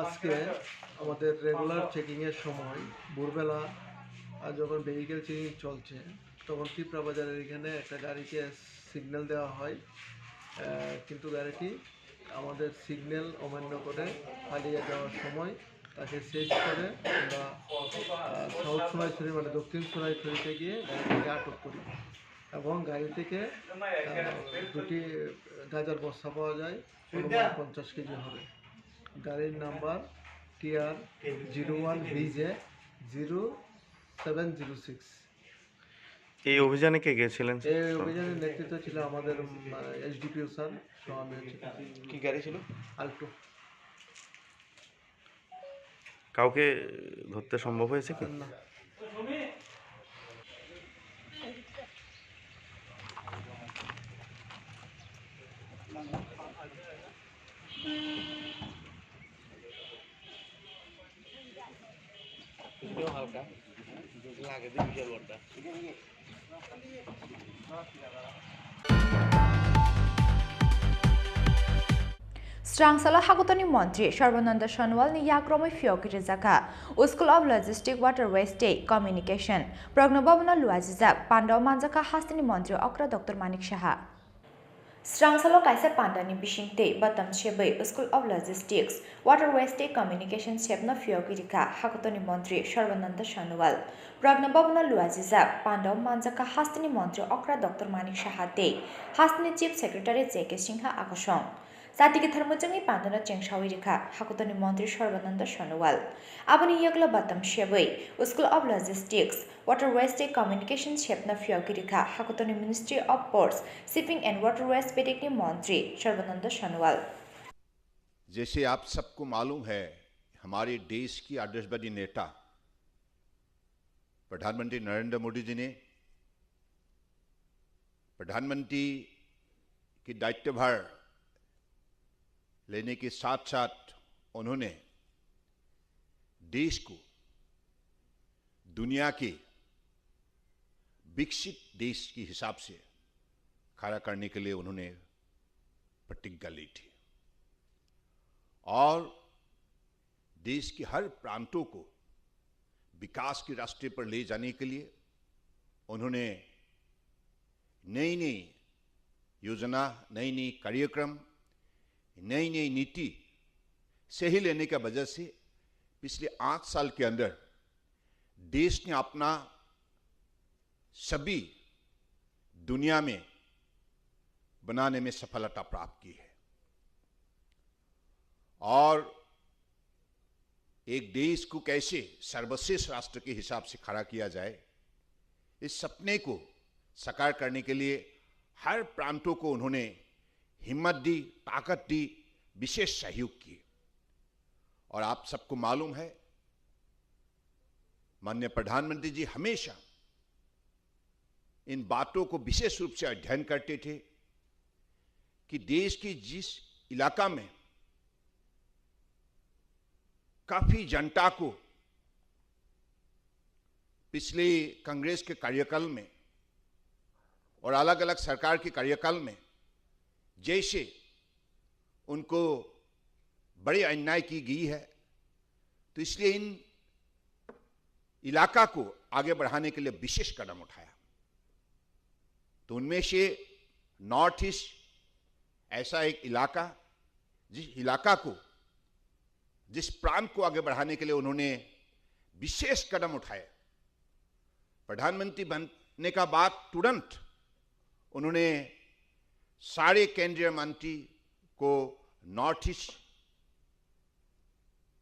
আজকে আমাদের regular চেকিংয়ের সময় ভোরবেলা যখন vehicle checking চলছে তখন ত্রিপুরা বাজারের এখানে একটা গাড়িকে সিগন্যাল দেওয়া হয় কিন্তু গাড়িটি আমাদের সিগন্যাল অমান্য করে পালিয়ে যাওয়ার সময় তাকে সেজ করে আমরা সাউথ সোনাইছড়ি মানে দক্ষিণ সোনাইছড়িতে গিয়ে গাড়িটিকে আটক করি এবং গাড়ি থেকে দুটি গাঁজার বস্তা পাওয়া যায় 50 কেজি হবে গাড়ির নাম্বার TR01 BJ 0706 এই অভিযানে কে গিয়েছিলেন এই অভিযানের নেতৃত্ব ছিল আমাদের এসডিপিও স্যার সমাবেশ কি গাড়ি ছিল আল্টো কাউকে ধরতে সম্ভব হয়েছে কি না হালকা লাগে দিই বিশাল বড়টা Strangsala Hagotani Montri, Sharvananda Shanwal ni Yakromai Fiokiri Zaka, School of Logistics Waterway State Communication, Prognobabana Luazizak, Pandau Manzaka Hastini Montri, Okra Dr. Manik Shaha. Strangsalo Kaisa Pandani Bishinte, Batam Shebe, School of Logistics, Waterway State Communication Shepna Fiokirika, Hagotani Montri, Sharvananda Shanwal, Prognobabana Luazizak, Pandau Manzaka Hastini Montri, Okra Dr. Manik Shaha Day, Hastini Chief Secretary Jeke Singha Akashong. Satiki Thermojani Pandana Chengshawirika, Hakutani Montri Sharvananda Shanwal. Abani Yagla Batam Shebe, School of Logistics, Waterway State Communication Shepna Fiokirika, Hakutani Ministry of Ports, Shipping and Waterways Pedikni Montri Sharvananda Shanwal. जैसे आप सबको मालूम है हमारे देश की आदर्शवादी नेता प्रधानमंत्री नरेंद्र मोदी जी ने प्रधानमंत्री की दायित्वभार लेने के साथ साथ उन्होंने देश को दुनिया के विकसित देश के हिसाब से खड़ा करने के लिए उन्होंने प्रतिज्ञा ली थी और देश के हर प्रांतों को विकास के रास्ते पर ले जाने के लिए उन्होंने नई नई योजना नई नई कार्यक्रम नई नई नीति सही लेने की वजह से पिछले 8 साल के अंदर देश ने अपना सभी दुनिया में बनाने में सफलता प्राप्त की है और एक देश को कैसे सर्वश्रेष्ठ राष्ट्र के हिसाब से खड़ा किया जाए इस सपने को साकार करने के लिए हर प्रांतों को उन्होंने हिम्मत दी ताकत दी विशेष सहयोग किए और आप सबको मालूम है माननीय प्रधानमंत्री जी हमेशा इन बातों को विशेष रूप से अध्ययन करते थे कि देश की जिस इलाका में काफी जनता को पिछले कांग्रेस के कार्यकाल में और अलग अलग सरकार के कार्यकाल में जैसे उनको बड़ी अन्याय की गई है तो इसलिए इन इलाका को आगे बढ़ाने के लिए विशेष कदम उठाया तो उनमें से नॉर्थ ईस्ट ऐसा एक इलाका जिस इलाका को जिस प्रांत को आगे बढ़ाने के लिए उन्होंने विशेष कदम उठाए प्रधानमंत्री बनने का बाद तुरंत उन्होंने सारे केंद्रीय मंत्री को नॉर्थ ईस्ट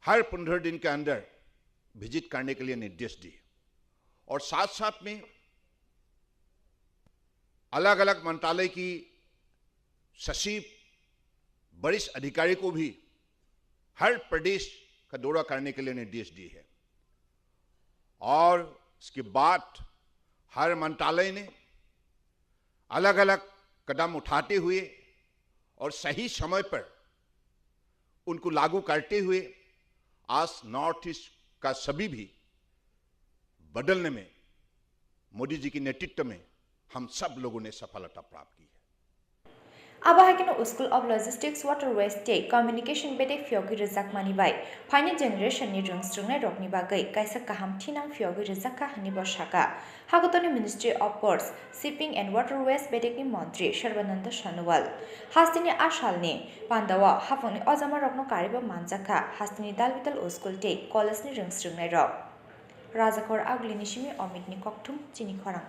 हर 15 दिन के अंदर विजिट करने के लिए निर्देश दिए और साथ साथ में अलग अलग मंत्रालय की सचिव वरिष्ठ अधिकारी को भी हर प्रदेश का दौरा करने के लिए निर्देश दिए हैं और इसके बाद हर मंत्रालय ने अलग अलग कदम उठाते हुए और सही समय पर उनको लागू करते हुए आज नॉर्थ ईस्ट का सभी भी बदलने में मोदी जी के नेतृत्व में हम सब लोगों ने सफलता प्राप्त की है। Abahakino School of Logistics Waterways State Communication Bedek Fyogi Rizak Manibai Final Generation ni Rungstrungne Rokni Bagai Kaisa Kaham Tinang Fyogi Rizaka Hanibo Shaka Hagotoni Ministry of Ports Shipping and Waterways Bedek ni Montri Sharbananda Shanuwal Hastini Ashalni Pandawa Hafoni Ozama Rokno Kariba Manjaka Hastini Dalvital School Take College ni Rungstrungne Rok Razakor Aglinishimi Omidni Koktum Chini Khorang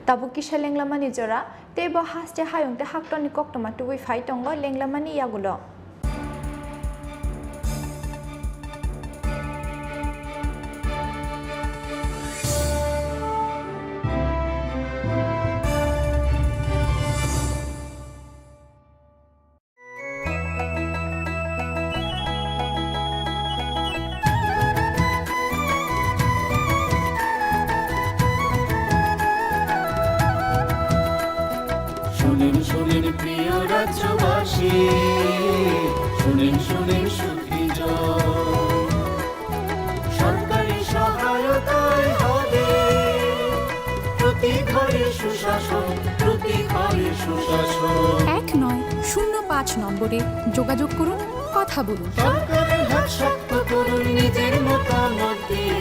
Tabuki Lenglamani Jora, Tebo has the high on the Haktoni Koktoma to we fight on Lenglamani Yagulo. শুনেন প্রিয় রাজ্যবাসী শুনেন সুখী সরকারি সহায়তায় হবে প্রতি ঘরে সুশাসন 1-9-0-5 নম্বরে যোগাযোগ করুন কথা বলুন সরকারের হাত শক্ত করুন নিজের মতামত দিয়ে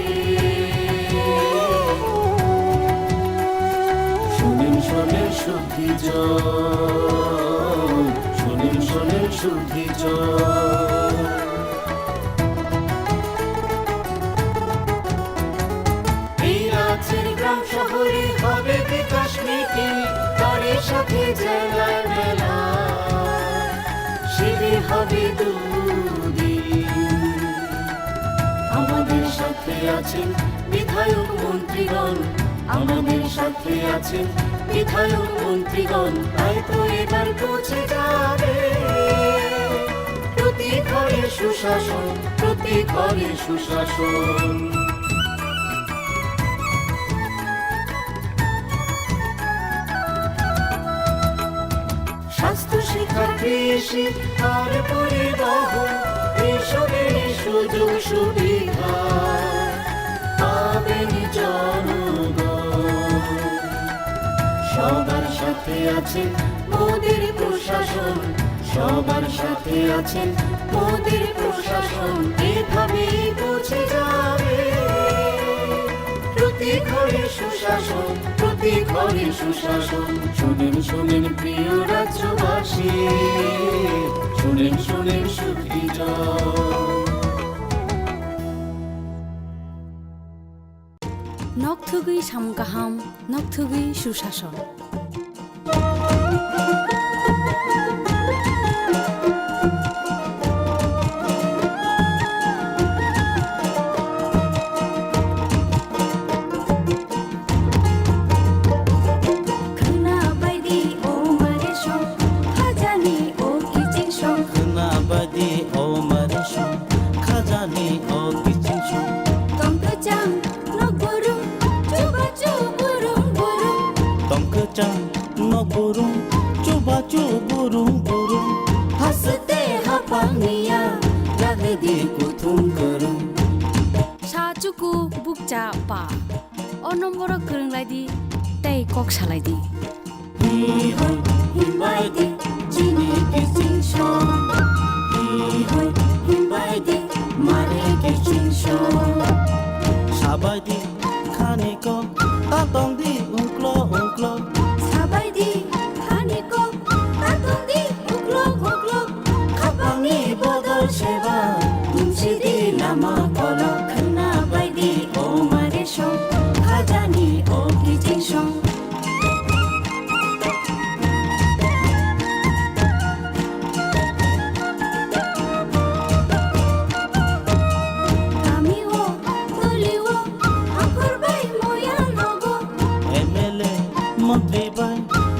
শোনেন সুখী শোনেন সুখী এই রাজ্যের গ্রাম শহরে হবে বিকাশ নীতি তারই সাথে জেলায় মেলা শিবির হবে দুদিন আমাদের সাথে আছেন বিধায়ক মন্ত্রীগণ আমাদের সাথে আছেন বিধায়ক মন্ত্রীগণ তাই তো এবার পৌঁছে যাবে প্রতি ঘরে সুশাসন স্বাস্থ্য শিক্ষা কৃষি আর পরিবহন এসবের সুযোগ সুবিধা পাবেন জনগণ সবার সাথে আছেন মোদির প্রশাসন সবার সাথে আছেন মোদির প্রশাসন এভাবেই পৌঁছে যাবে প্রতি ঘরে সুশাসন শোনেন প্রিয় রাজ্যবাসী শোনেন সুখী নকথুগুই সামগাহাম নকথুগুই সুশাসন Sacuku bukca pa, onomoro kereng lagi, tei kok salai di. Himbai di, jini kicing shong. Himbai di, mare kicing shong. Sabai di, khani ko, tatong di, ungklo. Sabai di, khani ko, tatong di, ungklo. Kapangi bodol sheba, tumsi di lama kolo. Kena bai di, o mare shong, khajani o kicing shong. মন্ত্রী by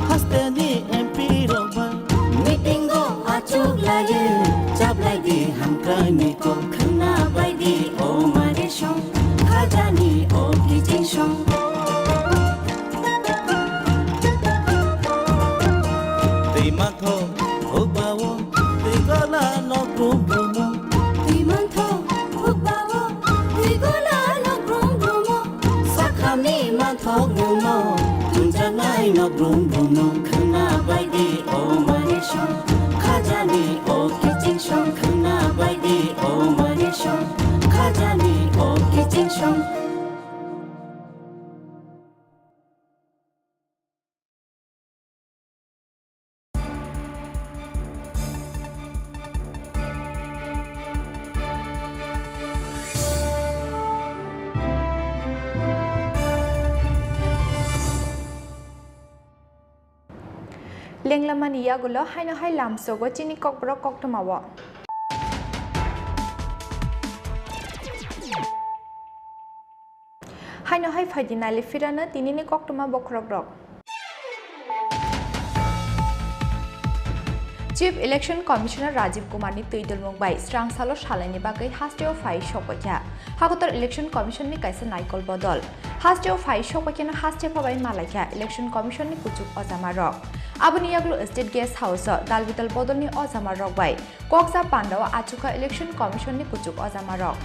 হাস্তেনি MP রবাই meeting গো আচুক লাগে চাপলাই দি হামক্রাইনি কো খানা বাইদি ও মারে song খাজানি ও কিচিং song Timanto, Hubawo, Tigola, no boom boom. Timanto, Hubawo, Tigola, no boom boom. Sakami, Manto, no, Tunjanai, no boom boom. Kana baidi, oh Marishan, Kajani, oh Kitchen Shon, Kana baidi, oh Marishan, Kajani, oh Kitchen Shon. Lenglamani yagulo haino hai lamsogo chini kokbro koktomawo haino hai faidinali firana tinini koktoma bokrogrok Chief Election Commissioner Rajiv Kumar ni tuidul mungbai strang salo shalani bagai hasteo fai shokya hakotor Election Commission ni kaisa naikol bodol hasteo fai shokya na haste phabai malakya Election Commission ni kuchuk ojamarok abuni yaglo State Guest House dalbital bodol ni ojamarok bai koksa pandawa achuka Election Commission ni kuchuk ojamarok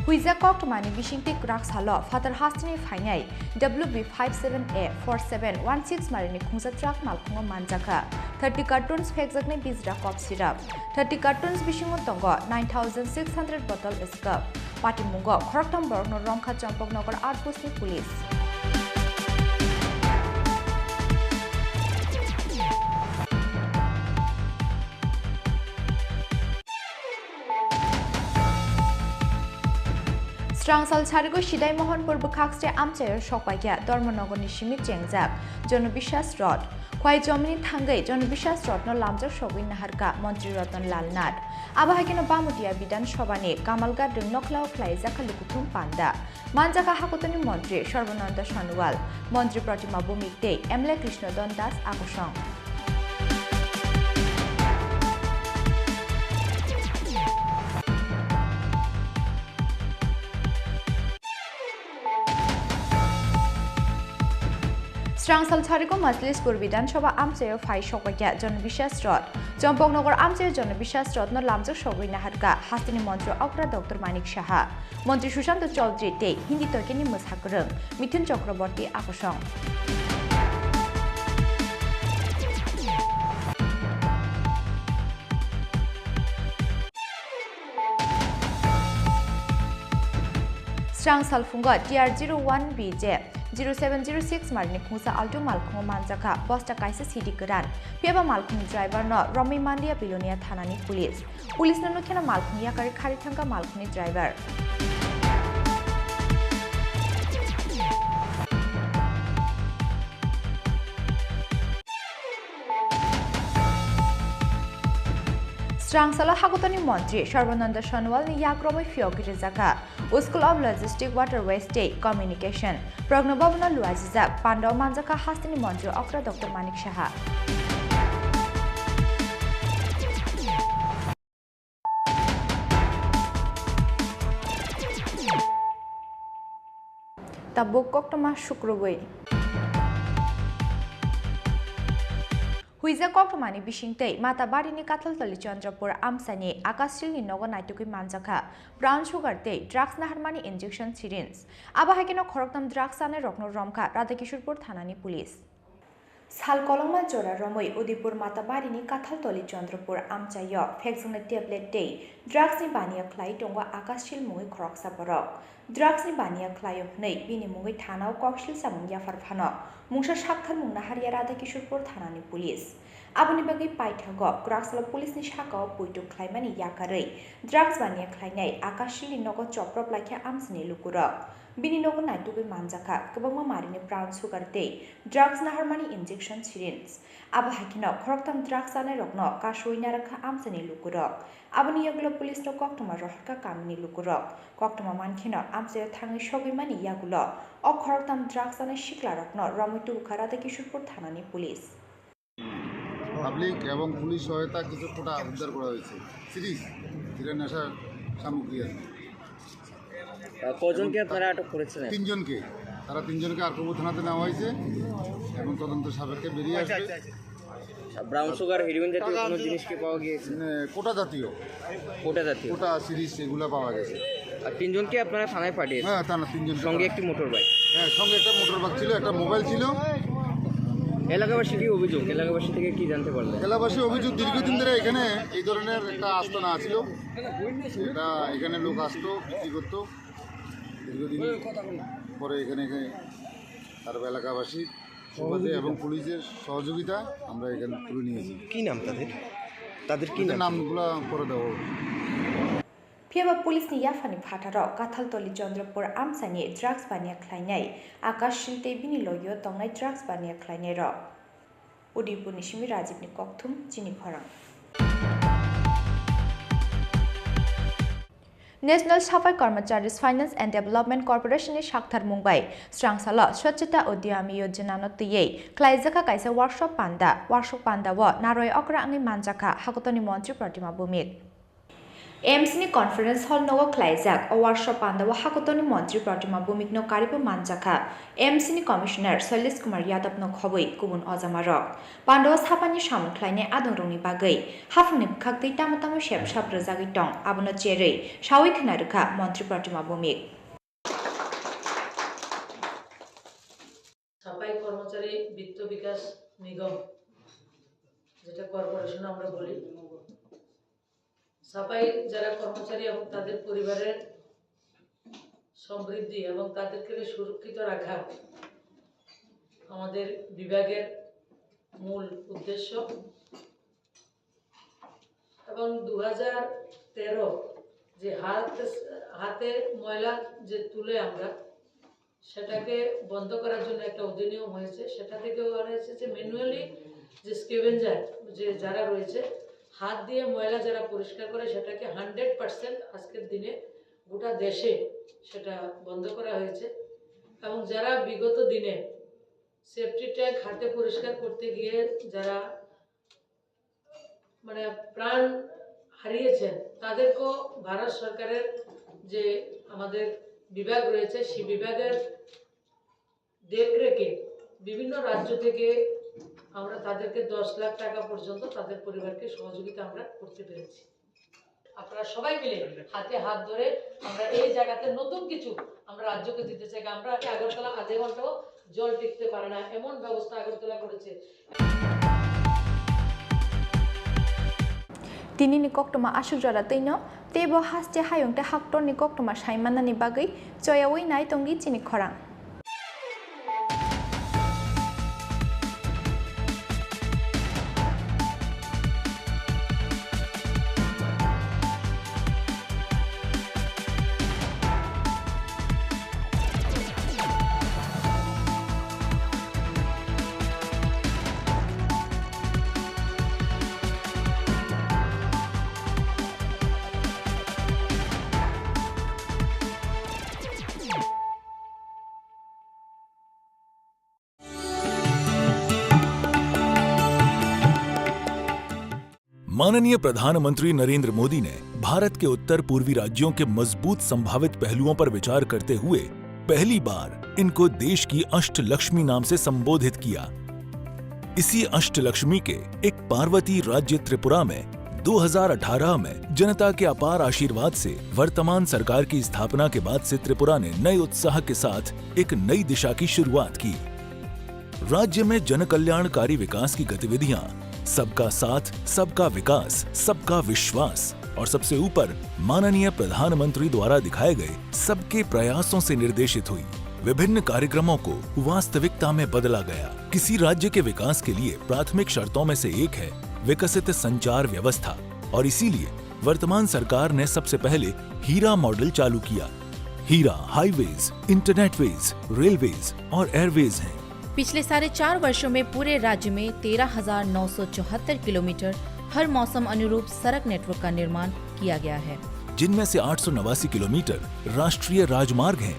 Huiza Koktomani Bishingti Krak Salo, Father Hastini Fainai, WB57A4716 Marini Kungsa Truck Malkunga Manjaka, 30 cartons Fexakne Bizra Cop Syrup, 30 cartons Bishingo Tongo, 9,600 bottle Escup, Pati Mungo, Koroktam Borno Romka Champok Nogar Outpost Police. Strangsal Charigo Shidai Mohanpur Bukakste Amchair Shokwakia, Dormonogo Nishimi Chengzak, Jonobishas Rod, Kwai Jomini Tangai, Jonobishas Rod no Lamja Shogwin Naharka, Montri Rotan Lalnad, Abahakino Bamutia Bidan Shobani, Kamalga de Noklau Klai Zakalukutum Panda, Manjaka Hakutani Montri, Shorbananda Shanual, Montri Protima Bumikte, Emle Krishna Dondas Akushong. Strangsal Charigo Majlispur Bidan Shoba Amchayo Fai Shokwakia, Jonobishas Rod, Jompoknogor Amchayo Jonobishas Rod no Lamja Shogwi Naharka, Hastini Montri Okra Dr. Manik Shaha, Montri Shushanto Chaudhary Te, Hindi Tokeni Mushakurung, Mithun Chakraborty Akushong. Strangsal Funga TR01BJ 0706 Marini Kungsa Alto Malkungo Manjaka, Bosta Kaisa City Kuran, Piaba Malkung driver no Romi Mandia Bilonia Thanani Police. Police no Nukena Malkung Yakari Karitanga Malkuni driver. Strangsala Hakutani Montri, Shorbananda Shanual ni Yakromi Fiogrizaka, School of Logistics Waterways State Communication, Prognobabna Luazizak, Pando Manjaka Hastini Montri, Okra Dr. Manik Shaha. Tabuk Koktoma Shukrugui. Huiza Koktomani Bishingte, Mata Barini Katal Tali Chandrapur Amsani, Akasil in Nogo Naituki Manjaka, Brown Sugar Day, Drugs Naharmani Injection Syringe, Abahakino Koroktam Drugs and Rokno Romka, Radakishurpur Thanani Police. Sal Koloma Jora Romoi, Udipur Mata Barini Katal Toli Chandrapur Amchayo, Fexon Tablet Day, Drugs ni Bania Clay Tonga Akasil Mui Kroksa Borok, Drugs ni Bania Clay of Nay, Bini Mui Tana, Kokshil Samunya Farfano. Mungsha Shakhan Munahari Radakishurpur Thanani Police. Abuni Bagi Paitago, Graxala Police Nishako, Puitu Klaimani Yakare, Drugs Vania Klainai, Akashili Nogo Choprop like Amsni Lukuro. Bini nogo naitubi manjaka kabangma marini brown sugar day drugs na harmani injection syringe abo hakino khoroktam drugs ane rokno kasoi narakha amsani lukurok aboni yaglo police no koktoma rohka kamni lukurok koktoma mankhino amse thangi sogimani yagulo o khoroktam drugs ane shikla rokno ramutu kharate kishorpur thanani police public এবং police সহায়তা কিছু কোটা উদ্ধার করা হয়েছে series যেটা নেশার সামগ্রী আছে কজনকে আপনারা আটক করেছিলেন? 3 জনকে তারা 3 জনকে আরকবু থানাতে নেওয়া হয়েছে এবং তদন্ত সাপেক্ষে বেরিয়ে আসবে। ব্রাউন সুগার হেরোইন জাতীয় কোনো জিনিস কি পাওয়া গিয়েছে? কোটা জাতীয় কোটা সিরিজ এগুলো পাওয়া গেছে। আর 3 জনকে আপনারা থানায় পাঠিয়েছেন? হ্যাঁ থানা 3 জন সঙ্গে একটি মোটর বাইক। হ্যাঁ সঙ্গে একটা মোটর বাইক ছিল, একটা মোবাইল ছিল। এলাকাবাসী কি অভিযোগ? এলাকাবাসী থেকে কি জানতে পারলেন? এলাকাবাসী অভিযোগ দীর্ঘদিন ধরে এখানে এই ধরনের একটা আস্তানা ছিল, এটা এখানে লোক আসতো বিক্রি করতো। দীর্ঘদিন পরে এখানে তারপর এলাকাবাসী এবং পুলিশের সহযোগিতা আমরা এখানে তুলে নিয়েছি। কি নাম তাদের কি নামগুলো করে দেবো। Piaba police ni yafani phataro kathal toli Chandrapur amsani drugs bania khlainai akash shilte bini loyo tongnai drugs bania khlainai ro Udipur nishimi Rajiv ni kokthum chini khorang National Safai Karmacharis Finance and Development Corporation ni Shakthar Mumbai Strangsala Swachhata Udyami Yojana no tiye klaijaka kaisa workshop panda wa naroi okra angi manjaka hakotoni montri Pratima Bhumik AMC ni conference hall no klaijak o workshop panda wa hakotoni montri Pratima Bhumik no karipo manjaka AMC ni commissioner Sailesh Kumar Yadav no khoboi kubun ojamarok panda sapani samung khlaine adongrongni bagai hafungni khakdei tamotamo shep shaprojagi tong abono cherei shawi khnaruka montri Pratima Bhumik সাফাই কর্মচারী বিত্ত বিকাশ নিগম যেটা corporation আমরা বলি সাফাই যারা কর্মচারী এবং তাদের পরিবারের সমৃদ্ধি এবং তাদেরকে সুরক্ষিত রাখা আমাদের বিভাগের মূল উদ্দেশ্য এবং 2013 যে হাতে ময়লা যে তুলে আমরা সেটাকে বন্ধ করার জন্য একটা অধিনিয়ম হয়েছে সেটা থেকে বলা হয়েছে যে ম্যানুয়ালি যে স্কেভেঞ্জার যে যারা রয়েছে হাত দিয়ে ময়লা যারা পরিষ্কার করে সেটাকে 100% আজকের দিনে গোটা দেশে সেটা বন্ধ করা হয়েছে এবং যারা বিগত দিনে সেফটি ট্যাঙ্ক হাতে পরিষ্কার করতে গিয়ে যারা মানে প্রাণ হারিয়েছেন তাদেরকেও ভারত সরকারের যে আমাদের বিভাগ রয়েছে সেই বিভাগের দেখরেখে বিভিন্ন রাজ্য থেকে আমরা তাদেরকে 10 লাখ টাকা পর্যন্ত তাদের পরিবারকে সহযোগিতা আমরা করতে পেরেছি আপনারা সবাই মিলে হাতে হাত ধরে আমরা এই জায়গাতে নতুন কিছু আমরা রাজ্যকে দিতে চাই আমরা আগরতলা আধা ঘন্টাও জল টিকতে পারে না এমন ব্যবস্থা আগরতলা করেছে Tini ni koktoma asujara teino tebo haste hayongte haktor ni koktoma saimana ni bagai choyawi nai tongi chini khorang माननीय प्रधानमंत्री नरेंद्र मोदी ने भारत के उत्तर पूर्वी राज्यों के मजबूत संभावित पहलुओं पर विचार करते हुए पहली बार इनको देश की अष्टलक्ष्मी नाम से संबोधित किया। इसी अष्टलक्ष्मी के एक पार्वती राज्य त्रिपुरा में 2018 में जनता के अपार आशीर्वाद से वर्तमान सरकार की स्थापना के बाद से त्रिपुरा ने नए उत्साह के साथ एक नई दिशा की शुरुआत की। राज्य में जनकल्याणकारी विकास की गतिविधियां सबका साथ, सबका विकास, सबका विश्वास और सबसे ऊपर माननीय प्रधानमंत्री द्वारा दिखाए गए सबके प्रयासों से निर्देशित हुई। विभिन्न कार्यक्रमों को वास्तविकता में बदला गया। किसी राज्य के विकास के लिए प्राथमिक शर्तों में से एक है विकसित संचार व्यवस्था और इसीलिए वर्तमान सरकार ने सबसे पहले हीरा मॉडल चालू किया। हीरा हाईवेज, इंटरनेटवेज, रेलवेज और एयरवेज हैं। पिछले 4.5 वर्षों में पूरे राज्य में 13,974 किलोमीटर हर मौसम अनुरूप सड़क नेटवर्क का निर्माण किया गया है, जिनमें से 889 किलोमीटर राष्ट्रीय राजमार्ग हैं।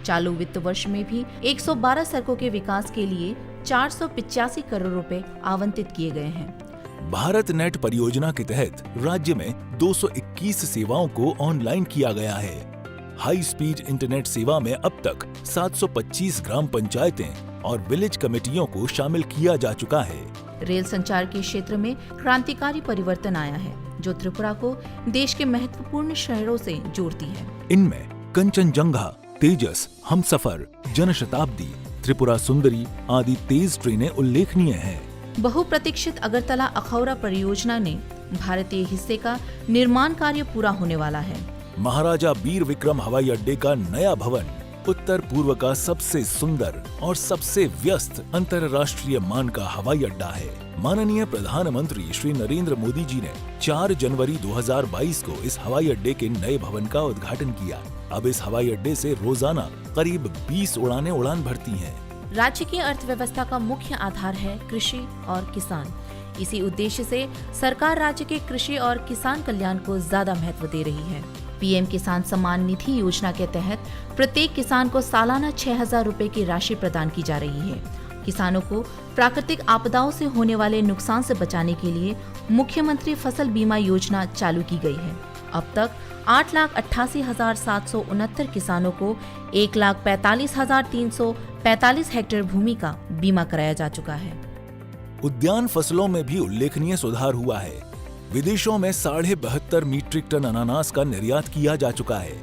चालू वित्त वर्ष में भी 112 सड़कों के विकास के लिए 485 करोड़ रुपए आवंटित किए गए हैं। भारत नेट परियोजना के तहत राज्य में 221 सेवाओं को ऑनलाइन किया गया है। हाई स्पीड इंटरनेट सेवा में अब तक 725 ग्राम पंचायतें और विलेज कमेटियों को शामिल किया जा चुका है। रेल संचार के क्षेत्र में क्रांतिकारी परिवर्तन आया है, जो त्रिपुरा को देश के महत्वपूर्ण शहरों से जोड़ती है। इनमें कंचनजंगा, तेजस, हमसफर, जनशताब्दी, त्रिपुरा सुंदरी आदि तेज ट्रेनें उल्लेखनीय हैं। बहुप्रतीक्षित अगरतला अखौरा परियोजना ने भारतीय हिस्से का निर्माण कार्य पूरा होने वाला है। महाराजा वीर विक्रम हवाई अड्डे का नया भवन उत्तर पूर्व का सबसे सुंदर और सबसे व्यस्त अंतर्राष्ट्रीय मान का हवाई अड्डा है। माननीय प्रधानमंत्री श्री नरेंद्र मोदी जी ने 4 जनवरी 2022 को इस हवाई अड्डे के नए भवन का उद्घाटन किया। अब इस हवाई अड्डे से रोजाना करीब 20 उड़ानें उड़ान भरती हैं। राज्य की अर्थव्यवस्था का मुख्य आधार है कृषि और किसान। इसी उद्देश्य से सरकार राज्य के कृषि और किसान कल्याण को ज्यादा महत्व दे रही है। पीएम किसान सम्मान निधि योजना के तहत प्रत्येक किसान को सालाना 6,000 रुपए की राशि प्रदान की जा रही है। किसानों को प्राकृतिक आपदाओं से होने वाले नुकसान से बचाने के लिए मुख्यमंत्री फसल बीमा योजना चालू की गई है। अब तक 8,88,769 किसानों को 1,45,345 हेक्टेयर भूमि का बीमा कराया जा चुका है। उद्यान फसलों में भी उल्लेखनीय सुधार हुआ है। विदेशों में 72.5 मीट्रिक टन अनानास का निर्यात किया जा चुका है।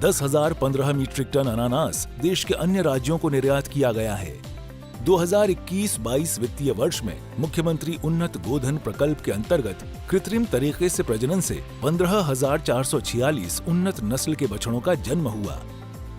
10,015 मीट्रिक टन अनानास देश के अन्य राज्यों को निर्यात किया गया है। 2021-22 वित्तीय वर्ष में मुख्यमंत्री उन्नत गोधन प्रकल्प के अंतर्गत कृत्रिम तरीके से प्रजनन से 15,446 उन्नत नस्ल के बछड़ों का जन्म हुआ।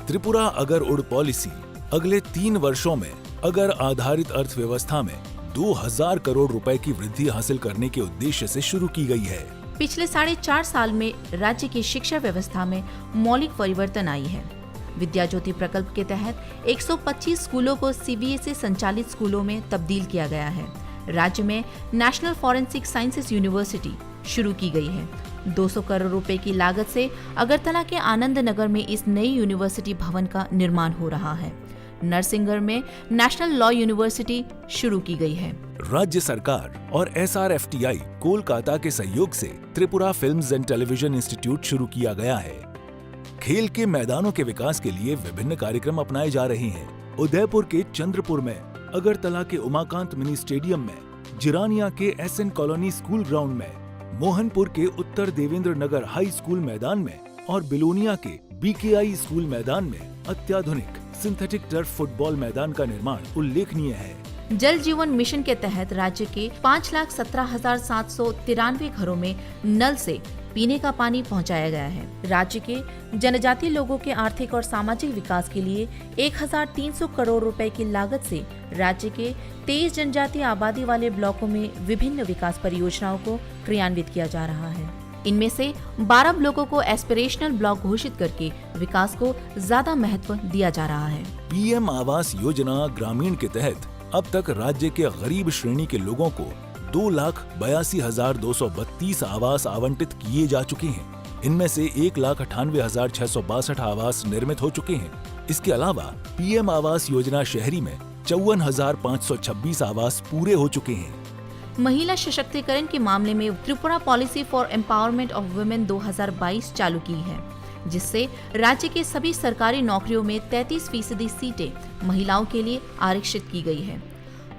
त्रिपुरा अगर उड़ पॉलिसी अगले 3 वर्षों में अगर आधारित अर्थव्यवस्था में 2,000 करोड़ रुपए की वृद्धि हासिल करने के उद्देश्य से शुरू की गई है। पिछले 4.5 साल में राज्य की शिक्षा व्यवस्था में मौलिक परिवर्तन आई है। विद्या ज्योति प्रकल्प के तहत 125 स्कूलों को सीबीएसई संचालित स्कूलों में तब्दील किया गया है। राज्य में नेशनल फॉरेंसिक साइंसेज यूनिवर्सिटी शुरू की गई है। 200 करोड़ रुपए की लागत से अगरतला के आनंद नगर में इस नई यूनिवर्सिटी भवन का निर्माण हो रहा है। नरसिंहगढ़ में नेशनल लॉ यूनिवर्सिटी शुरू की गई है। राज्य सरकार और SRFTI कोलकाता के सहयोग से Tripura films and television institute शुरू किया गया है। खेल के मैदानों के विकास के लिए विभिन्न कार्यक्रम अपनाए जा रहे हैं। उदयपुर के चंद्रपुर में, अगरतला के उमाकांत मिनी स्टेडियम में, जिरानिया के SN कॉलोनी स्कूल ग्राउंड में, मोहनपुर के उत्तर देवेंद्र नगर हाई स्कूल मैदान में और बिलोनिया के BKI स्कूल मैदान में अत्याधुनिक सिंथेटिक टर्फ फुटबॉल मैदान का निर्माण उल्लेखनीय है। जल जीवन मिशन के तहत राज्य के 5,17,793 घरों में नल से पीने का पानी पहुंचाया गया है। राज्य के जनजातीय लोगों के आर्थिक और सामाजिक विकास के लिए 1,300 करोड़ रुपए की लागत से राज्य के 23 जनजातीय आबादी वाले ब्लॉकों में विभिन्न विकास परियोजनाओं को क्रियान्वित किया जा रहा है। इनमें से 12 ब्लॉकों को एस्पिरेशनल ब्लॉक घोषित करके विकास को ज्यादा महत्व दिया जा रहा है। PM आवास योजना ग्रामीण के तहत अब तक राज्य के गरीब श्रेणी के लोगों को 2,82,232 आवास आवंटित किए जा चुके हैं। इनमें से 1,98,662 आवास निर्मित हो चुके हैं। इसके अलावा PM आवास योजना शहरी में 54,526 आवास पूरे हो चुके हैं। महिला सशक्तिकरण के मामले में Tripura policy for empowerment of women 2022 चालू की है, जिससे राज्य के सभी सरकारी नौकरियों में 33% सीटें महिलाओं के लिए आरक्षित की गई है।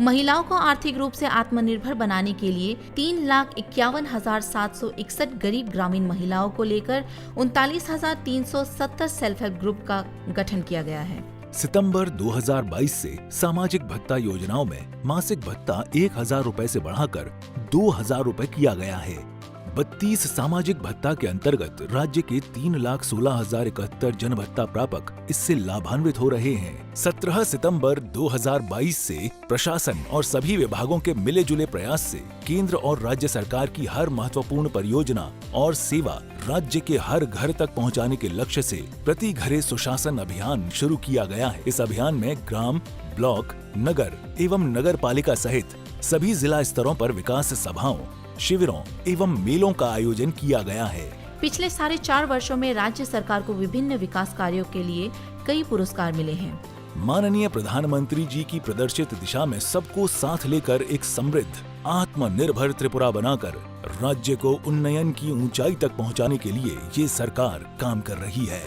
महिलाओं को आर्थिक रूप से आत्मनिर्भर बनाने के लिए 3,51,761 गरीब ग्रामीण महिलाओं को लेकर 39,370 सेल्फ हेल्प ग्रुप का गठन किया गया है। सितंबर 2022 से सामाजिक भत्ता योजनाओं में मासिक भत्ता 1,000 रुपए से बढ़ाकर 2,000 रुपए किया गया है। 32 सामाजिक भत्ता के अंतर्गत राज्य के 3,16,071 जन भत्ता प्रापक इससे लाभान्वित हो रहे हैं। 17 सितंबर 2022 से प्रशासन और सभी विभागों के मिले जुले प्रयास से केंद्र और राज्य सरकार की हर महत्वपूर्ण परियोजना और सेवा राज्य के हर घर तक पहुंचाने के लक्ष्य से प्रति घरे सुशासन अभियान शुरू किया गया है। इस अभियान में ग्राम, ब्लॉक, नगर एवं नगर पालिका सहित सभी जिला स्तरों पर विकास सभाओं, शिविरों एवं मेलों का आयोजन किया गया है। पिछले 4.5 वर्षों में राज्य सरकार को विभिन्न विकास कार्यों के लिए कई पुरस्कार मिले हैं। माननीय प्रधानमंत्री जी की प्रदर्शित दिशा में सबको साथ लेकर एक समृद्ध, आत्मनिर्भर त्रिपुरा बनाकर राज्य को उन्नयन की ऊंचाई तक पहुंचाने के लिए ये सरकार काम कर रही है।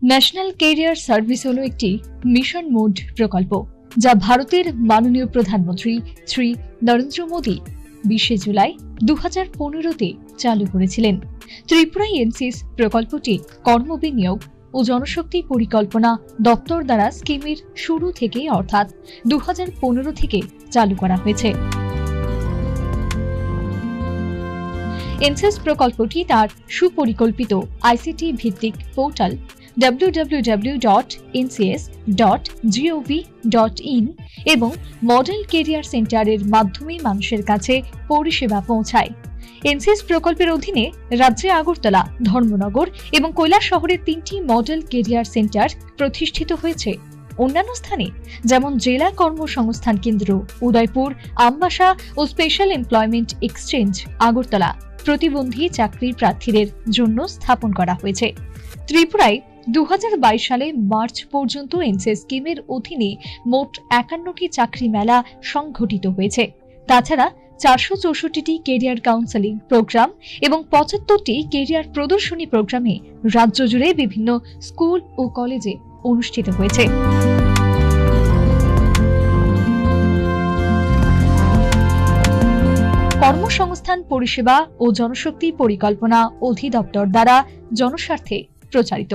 ন্যাশনাল ক্যারিয়ার সার্ভিস হলো একটি মিশন মোড প্রকল্প যা ভারতের মাননীয় প্রধানমন্ত্রী শ্রী নরেন্দ্র মোদী 20 জুলাই 2015-তে চালু করেছিলেন। ত্রিপুরায় এনসিএস প্রকল্পটি কর্মবিনিয়োগ ও জনশক্তি পরিকল্পনা দপ্তর দ্বারা স্কিমের শুরু থেকে অর্থাৎ 2015 থেকে চালু করা হয়েছে। এনসিএস প্রকল্পটি তার সুপরিকল্পিত আইসিটি ভিত্তিক পোর্টাল www.ncs.gov.in এবং মডেল কেরিয়ার সেন্টারের মাধ্যমে মানুষের কাছে পরিষেবা পৌঁছায়। এনসিএস প্রকল্পের অধীনে রাজ্যে আগরতলা, ধর্মনগর এবং কৈলাস শহরে 3টি মডেল কেরিয়ার সেন্টার প্রতিষ্ঠিত হয়েছে। অন্যান্য স্থানে যেমন জেলা কর্মসংস্থান কেন্দ্র উদয়পুর, আমবাসা ও স্পেশাল এমপ্লয়মেন্ট এক্সচেঞ্জ আগরতলা প্রতিবন্ধী চাকরি প্রার্থীদের জন্য স্থাপন করা হয়েছে। ত্রিপুরায় 2022 সালে মার্চ পর্যন্ত এনসিএস স্কিমের অধীনে মোট 51টি চাকরি মেলা সংঘটিত হয়েছে। তাছাড়া 464টি কেরিয়ার কাউন্সেলিং প্রোগ্রাম এবং 75টি কেরিয়ার প্রদর্শনী প্রোগ্রামে রাজ্য জুড়ে বিভিন্ন স্কুল ও কলেজে অনুষ্ঠিত হয়েছে। কর্মসংস্থান পরিষেবা ও জনশক্তি পরিকল্পনা অধিদপ্তর দ্বারা জনস্বার্থে প্রচারিত।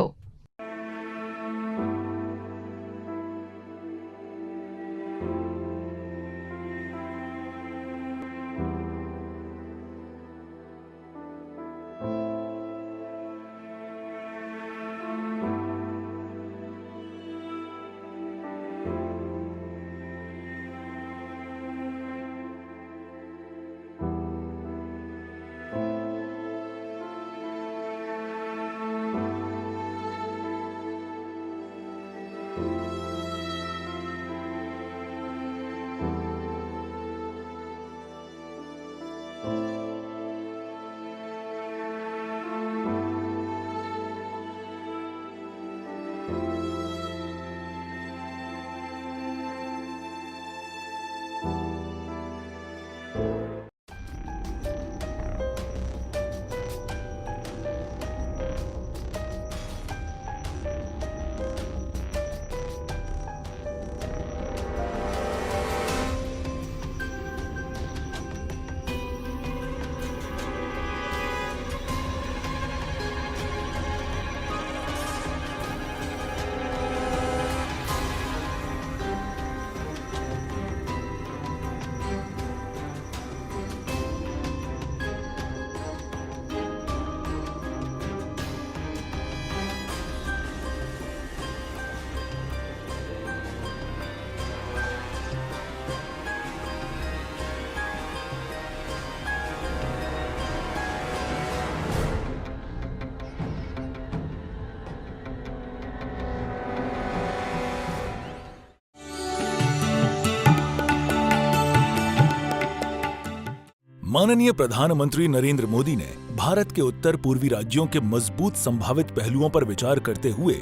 माननीय प्रधानमंत्री नरेंद्र मोदी ने भारत के उत्तर पूर्वी राज्यों के मजबूत संभावित पहलुओं पर विचार करते हुए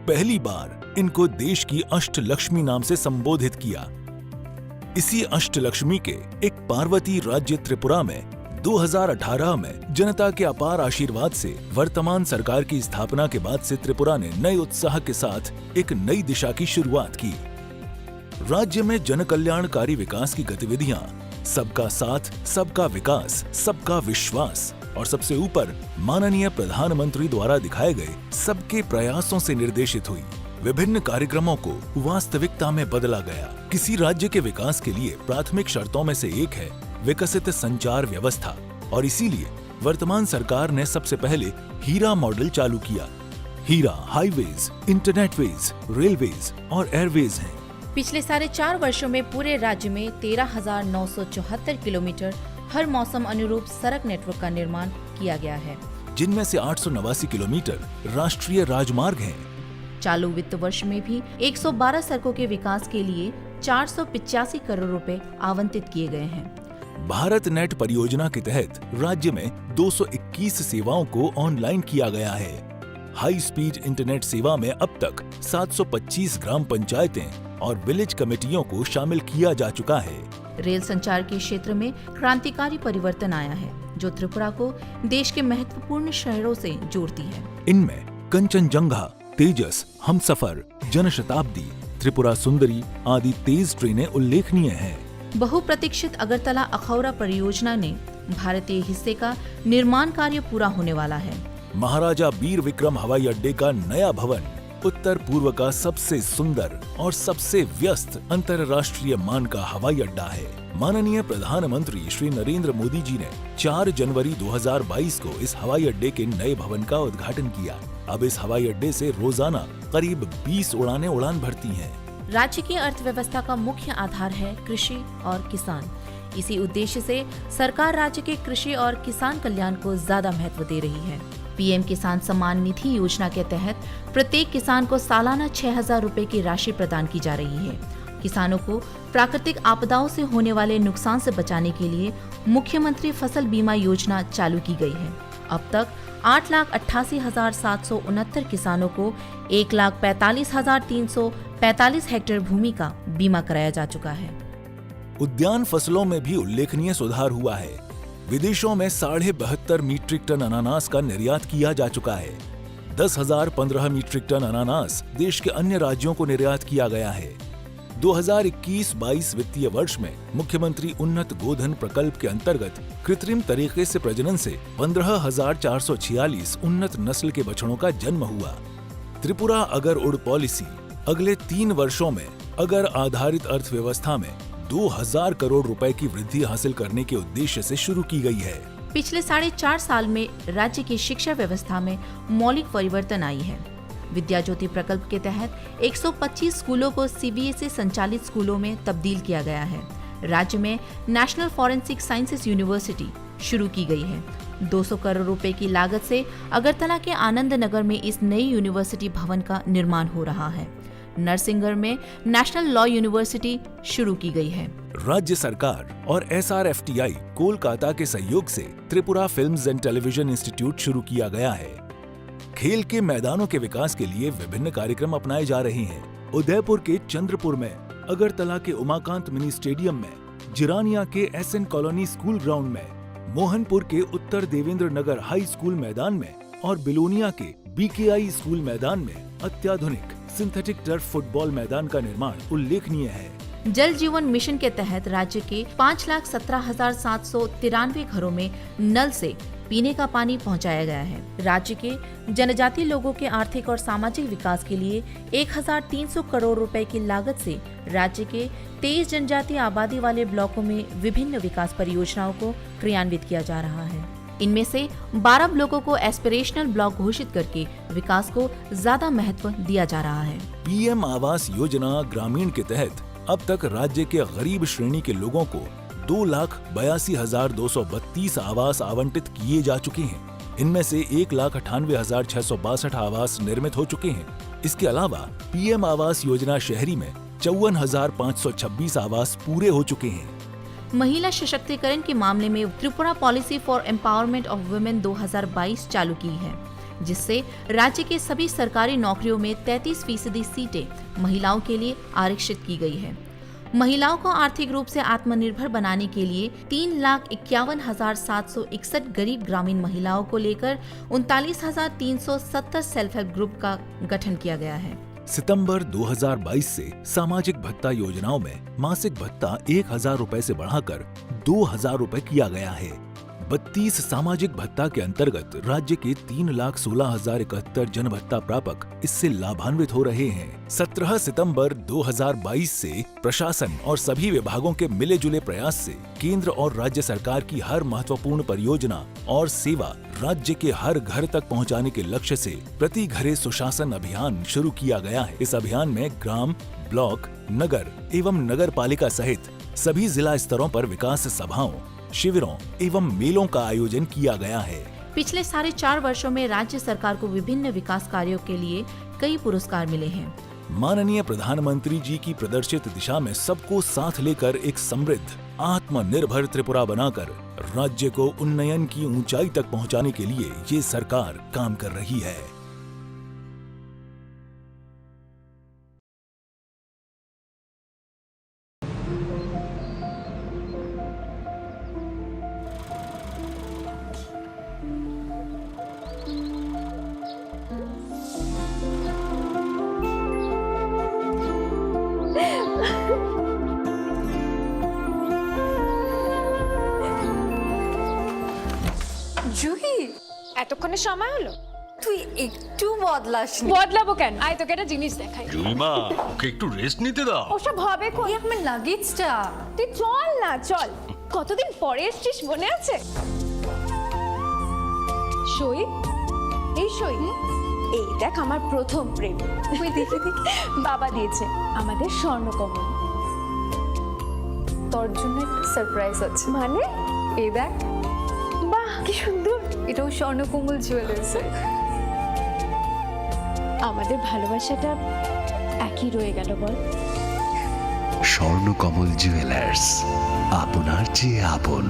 पहली बार इनको देश की अष्टलक्ष्मी नाम से संबोधित किया। इसी अष्टलक्ष्मी के एक पार्वती राज्य त्रिपुरा में 2018 में जनता के अपार आशीर्वाद से वर्तमान सरकार की स्थापना के बाद से त्रिपुरा ने नए उत्साह के साथ एक नई दिशा की शुरुआत की। राज्य में जन कल्याणकारी विकास की गतिविधियां सबका साथ, सबका विकास, सबका विश्वास और सबसे ऊपर माननीय प्रधानमंत्री द्वारा दिखाए गए सबके प्रयासों से निर्देशित हुई। विभिन्न कार्यक्रमों को वास्तविकता में बदला गया। किसी राज्य के विकास के लिए प्राथमिक शर्तों में से एक है विकसित संचार व्यवस्था, और इसीलिए वर्तमान सरकार ने सबसे पहले हीरा मॉडल चालू किया। हीरा हाईवेज, इंटरनेटवेज, रेलवेज और एयरवेज हैं। पिछले 4.5 वर्षों में पूरे राज्य में 13,974 किलोमीटर हर मौसम अनुरूप सड़क नेटवर्क का निर्माण किया गया है, जिनमें से 889 किलोमीटर राष्ट्रीय राजमार्ग हैं। चालू वित्त वर्ष में भी 112 सड़कों के विकास के लिए 485 करोड़ रुपए आवंटित किए गए हैं। भारत नेट परियोजना के तहत राज्य में 221 सेवाओं को ऑनलाइन किया गया है। हाई स्पीड इंटरनेट सेवा में अब तक 725 ग्राम पंचायतें और विलेज कमेटियों को शामिल किया जा चुका है। रेल संचार के क्षेत्र में क्रांतिकारी परिवर्तन आया है, जो त्रिपुरा को देश के महत्वपूर्ण शहरों से जोड़ती है। इनमें कंचनजंगा, तेजस, हमसफर, जनशताब्दी, त्रिपुरा सुंदरी आदि तेज ट्रेनें उल्लेखनीय हैं। बहुप्रतीक्षित अगरतला अखौरा परियोजना ने भारतीय हिस्से का निर्माण कार्य पूरा होने वाला है। महाराजा वीर विक्रम हवाई अड्डे का नया भवन उत्तर पूर्व का सबसे सुंदर और सबसे व्यस्त अंतर्राष्ट्रीय मान का हवाई अड्डा है। माननीय प्रधानमंत्री श्री नरेंद्र मोदी जी ने 4 जनवरी 2022 को इस हवाई अड्डे के नए भवन का उद्घाटन किया। अब इस हवाई अड्डे से रोजाना करीब 20 उड़ानें उड़ान भरती हैं। राज्य की अर्थव्यवस्था का मुख्य आधार है कृषि और किसान। इसी उद्देश्य से सरकार राज्य के कृषि और किसान कल्याण को ज्यादा महत्व दे रही है। पीएम किसान सम्मान निधि योजना के तहत प्रत्येक किसान को सालाना 6,000 रुपए की राशि प्रदान की जा रही है। किसानों को प्राकृतिक आपदाओं से होने वाले नुकसान से बचाने के लिए मुख्यमंत्री फसल बीमा योजना चालू की गई है। अब तक 8,88,769 किसानों को 1,45,345 हेक्टेयर भूमि का बीमा कराया जा चुका है। उद्यान फसलों में भी उल्लेखनीय सुधार हुआ है। विदेशों में 72.5 मीट्रिक टन अनानास का निर्यात किया जा चुका है। 10,015 मीट्रिक टन अनानास देश के अन्य राज्यों को निर्यात किया गया है। 2021-22 वित्तीय वर्ष में मुख्यमंत्री उन्नत गोधन प्रकल्प के अंतर्गत कृत्रिम तरीके से प्रजनन से 15,446 उन्नत नस्ल के बछड़ों का जन्म हुआ। त्रिपुरा अगर उड़ पॉलिसी अगले 3 वर्षों में अगर आधारित अर्थव्यवस्था में 2,000 करोड़ रुपए की वृद्धि हासिल करने के उद्देश्य से शुरू की गई है। पिछले 4.5 साल में राज्य की शिक्षा व्यवस्था में मौलिक परिवर्तन आई है। विद्या ज्योति प्रकल्प के तहत 125 स्कूलों को सीबीएसई संचालित स्कूलों में तब्दील किया गया है। राज्य में नेशनल फॉरेंसिक साइंसेज यूनिवर्सिटी शुरू की गई है। 200 करोड़ रुपए की लागत से अगरतला के आनंद नगर में इस नई यूनिवर्सिटी भवन का निर्माण हो रहा है। नरसिंहगढ़ में नेशनल लॉ यूनिवर्सिटी शुरू की गई है। राज्य सरकार और SRFTI कोलकाता के सहयोग से Tripura films and television institute शुरू किया गया है। खेल के मैदानों के विकास के लिए विभिन्न कार्यक्रम अपनाए जा रहे हैं। उदयपुर के चंद्रपुर में, अगरतला के उमाकांत मिनी स्टेडियम में, जिरानिया के SN कॉलोनी स्कूल ग्राउंड में, मोहनपुर के उत्तर देवेंद्र नगर हाई स्कूल मैदान में और बिलोनिया के BKI स्कूल मैदान में अत्याधुनिक सिंथेटिक टर्फ फुटबॉल मैदान का निर्माण उल्लेखनीय है। जल जीवन मिशन के तहत राज्य के 5,17,793 घरों में नल से पीने का पानी पहुंचाया गया है। राज्य के जनजातीय लोगों के आर्थिक और सामाजिक विकास के लिए 1,300 करोड़ रुपए की लागत से राज्य के 23 जनजातीय आबादी वाले ब्लॉकों में विभिन्न विकास परियोजनाओं को क्रियान्वित किया जा रहा है। इनमें से 12 ब्लॉकों को एस्पिरेशनल ब्लॉक घोषित करके विकास को ज्यादा महत्व दिया जा रहा है। PM आवास योजना ग्रामीण के तहत अब तक राज्य के गरीब श्रेणी के लोगों को 2,82,232 आवास आवंटित किए जा चुके हैं। इनमें से 1,98,662 आवास निर्मित हो चुके हैं। इसके अलावा PM आवास योजना शहरी में 54,526 आवास पूरे हो चुके हैं। महिला सशक्तिकरण के मामले में Tripura policy for empowerment of women 2022 चालू की है, जिससे राज्य के सभी सरकारी नौकरियों में 33% सीटें महिलाओं के लिए आरक्षित की गई है। महिलाओं को आर्थिक रूप से आत्मनिर्भर बनाने के लिए 3,51,761 गरीब ग्रामीण महिलाओं को लेकर 39,370 सेल्फ हेल्प ग्रुप का गठन किया गया है। सितंबर 2022 से सामाजिक भत्ता योजनाओं में मासिक भत्ता 1,000 रुपए से बढ़ाकर 2,000 रुपए किया गया है। 32 सामाजिक भत्ता के अंतर्गत राज्य के 3,16,071 जन भत्ता प्रापक इससे लाभान्वित हो रहे हैं। 17 सितंबर 2022 से प्रशासन और सभी विभागों के मिले जुले प्रयास से केंद्र और राज्य सरकार की हर महत्वपूर्ण परियोजना और सेवा राज्य के हर घर तक पहुंचाने के लक्ष्य से प्रति घरे सुशासन अभियान शुरू किया गया है। इस अभियान में ग्राम, ब्लॉक, नगर एवं नगर पालिका सहित सभी जिला स्तरों पर विकास सभाओं, शिविरों एवं मेलों का आयोजन किया गया है। पिछले 4.5 वर्षों में राज्य सरकार को विभिन्न विकास कार्यों के लिए कई पुरस्कार मिले हैं। माननीय प्रधानमंत्री जी की प्रदर्शित दिशा में सबको साथ लेकर एक समृद्ध, आत्मनिर्भर त्रिपुरा बनाकर राज्य को उन्नयन की ऊंचाई तक पहुंचाने के लिए ये सरकार काम कर रही है। জুহি এতক্ষণে সময় হলো তুই একটু বদলাসনি। বদলাবো কেন? আয় তোকে একটা জিনিস দেখাই। জুইমা ওকে একটু রেস্ট নিতে দাও। ওসব হবে কোন? এই আমার লাগেজটা। তুই চল না চল। কতদিন পরে এসেছিস মনে আছে? সই এই সই এই দেখ আমার প্রথম প্রেম। তুই দেখে দেখে বাবা দিয়েছে আমাদের স্বর্ণকমল। তোর জন্য একটা সারপ্রাইজ আছে। মানে এই দেখ। বাহ কি সুন্দর। এটাও স্বর্ণকমল জুয়েলার্স। আমাদের ভালোবাসাটা একই রয়ে গেল বল। স্বর্ণকমল জুয়েলার্স, আপনার চেয়ে আপন।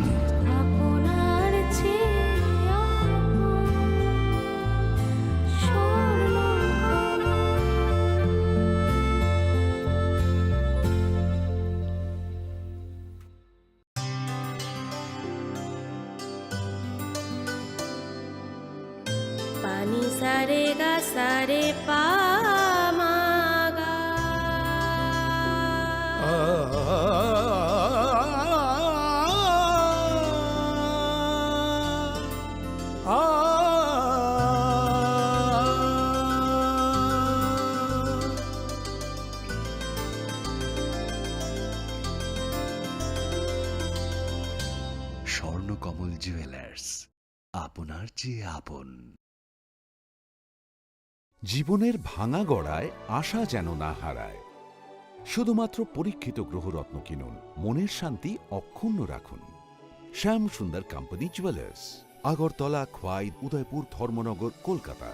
पानी सारे गा सारे पा স্বর্ণকমল জুয়েলার্স, আপনার চেয়ে আপন। জীবনের ভাঙা গড়ায় আশা যেন না হারায়। শুধুমাত্র পরীক্ষিত গ্রহরত্ন কিনুন, মনের শান্তি অক্ষুণ্ণ রাখুন। শ্যাম সুন্দর কোম্পানি জুয়েলার্স, আগরতলা, খোয়াই, উদয়পুর, ধর্মনগর, কলকাতা।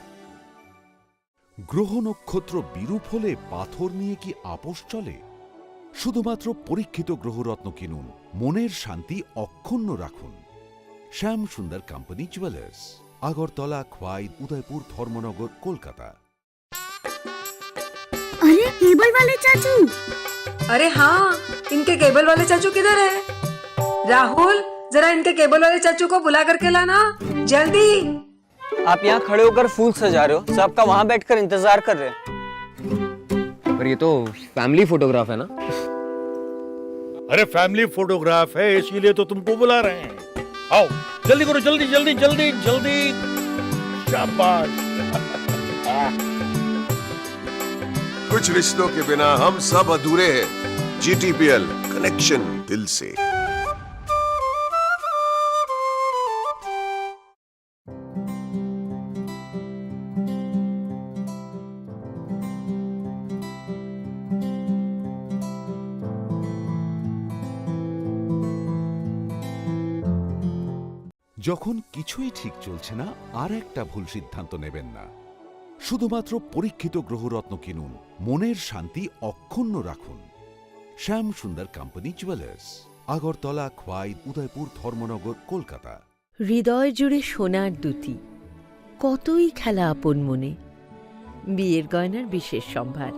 গ্রহ নক্ষত্র বিরূপ হলে পাথর নিয়ে কি আপোষ চলে? শুধুমাত্র পরীক্ষিত গ্রহরত্ন কিনুন, মনের শান্তি অক্ষুণ্ণ রাখুন। শ্যাম সুন্দর কোম্পানি জুয়েলার্স, আগরতলা, খোয়াই, उदयपुर, धर्मनगर, कोलकाता। अरे केबल वाले चाचू। अरे हाँ, इनके केबल वाले चाचू किधर है? राहुल, जरा इनके केबल वाले चाचू को बुला करके लाना जल्दी। आप यहाँ खड़े होकर फूल सजा रहे हो, सबका वहाँ बैठकर इंतजार कर रहे हैं। पर ये तो फैमिली फोटोग्राफ है ना? अरे फैमिली फोटोग्राफ है इसीलिए तो तुमको बुला रहे हैं। आओ जल्दी करो, जल्दी जल्दी जल्दी जल्दी। शाबाश। कुछ रिश्तों के बिना हम सब अधूरे हैं। GTPL, कनेक्शन दिल से। যখন কিছুই ঠিক চলছে না, আর একটা ভুল সিদ্ধান্ত নেবেন না। শুধুমাত্র পরীক্ষিত গ্রহরত্ন কিনুন, মনের শান্তি অক্ষুণ্ণ রাখুন। শ্যাম সুন্দর কোম্পানি জুয়েলার্স, আগরতলা, খোয়াই, উদয়পুর, ধর্মনগর, কলকাতা। হৃদয় জুড়ে সোনার দুটি, কতই খেলা আপন মনে। বিয়ের গয়নার বিশেষ সম্ভার।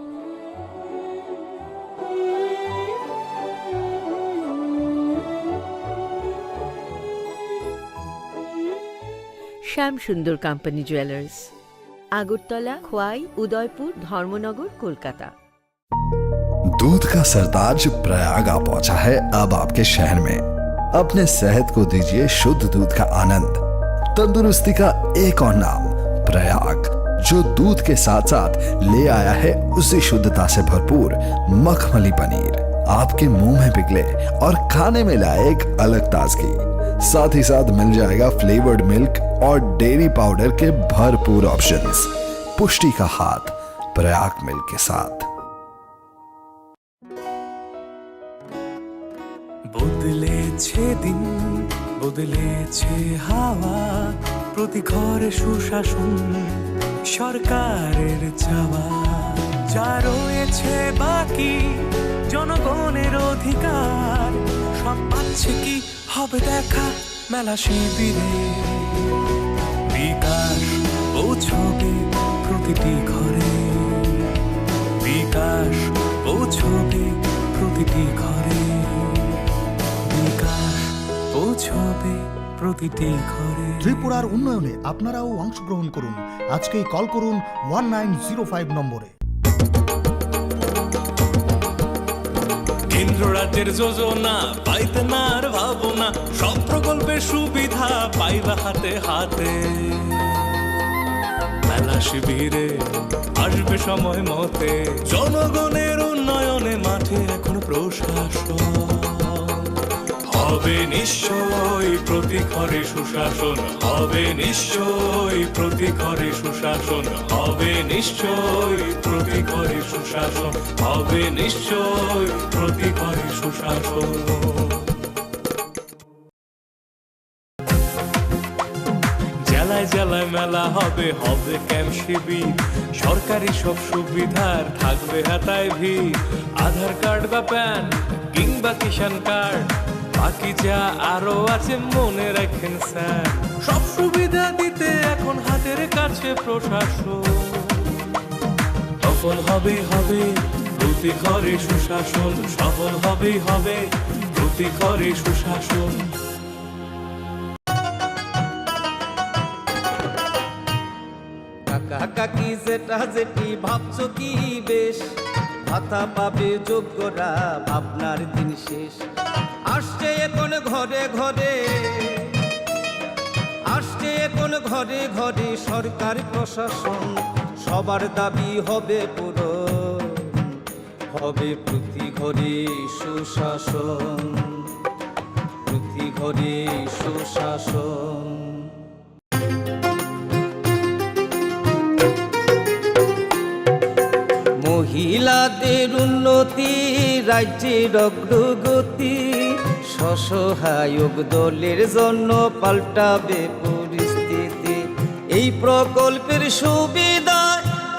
श्याम सुंदर कंपनी ज्वेलर्स, আগরতলা, খোয়াই, उदयपुर, धर्मनगर, कोलकाता। दूध का सरताज प्रयाग आ पहुंचा है अब आपके शहर में। अपने सेहत को दीजिए शुद्ध दूध का आनंद। तंदुरुस्ती का एक और नाम प्रयाग, जो दूध के साथ साथ ले आया है उसी शुद्धता से भरपूर मखमली पनीर। आपके मुंह में पिघले और खाने में लाए एक अलग ताजगी। साथ ही साथ मिल जाएगा फ्लेवर्ड मिल्क और डेयरी पाउडर के भरपूर ऑप्शंस। पुष्टि का हाथ प्रयाग मिल्क के साथ। বদলেছে দিন, বদলেছে হাওয়া, প্রতি ঘরে সুশাসন সরকারের চাওয়া। যা রয়েছে বাকি জনগণের অধিকার, সব পাচ্ছে কি হবে দেখা মেলা শিবিরে। বিকাশ পৌঁছবে প্রতিটি ঘরে, বিকাশ পৌঁছবে প্রতিটি ঘরে, বিকাশ পৌঁছবে প্রতিটি ঘরে। ত্রিপুরার উন্নয়নে আপনারাও অংশগ্রহণ করুন। আজকেই কল করুন 1905 নম্বরে। কেন্দ্র রাজ্যের যোজনা পাইতে না আর ভাবনা, সব প্রকল্পের সুবিধা পাইবা হাতে হাতে। মেলা শিবিরে আসবে সময় মতে, জনগণের উন্নয়নে মাঠে এখন প্রশাসন হবে নিশ্চয়ই প্রতি ঘরে সুশাসন, হবে নিশ্চয়ই প্রতি ঘরে সুশাসন, হবে নিশ্চয়ই প্রতি ঘরে সুশাসন, হবে নিশ্চয়ই প্রতি ঘরে সুশাসন। জেলায় জেলায় মেলা হবে, হবে ক্যাম্প শিবির, সরকারি সব সুবিধার থাকবে হাতায় ভিড়। আধার কার্ড বা প্যান কিংবা কিষাণ কার্ড, বাকি যা আরো আছে মনে রাখেন স্যার। সব সুবিধা দিতে এখন হাতের কাছে প্রশাসন। সফল হবে হবে প্রতি ঘরে সুশাসন, সফল হবে হবে প্রতি ঘরে সুশাসন। কাকা কাকি যেটা যেটি ভাবছো কি বেশ, ভাতা পাবে যোগ্যরা ভাবনার দিন শেষ। আসছে এখন ঘরে ঘরে, আসছে এখন ঘরে ঘরে সরকার প্রশাসন, সবার দাবি হবে পূরণ, হবে প্রতি ঘরে সুশাসন, প্রতি ঘরে সুশাসন। মহিলাদের উন্নতি রাজ্যের অগ্রগতি, স্বসহায়ক দলের জন্য পাল্টাবে পরিস্থিতি। এই প্রকল্পের সুবিধা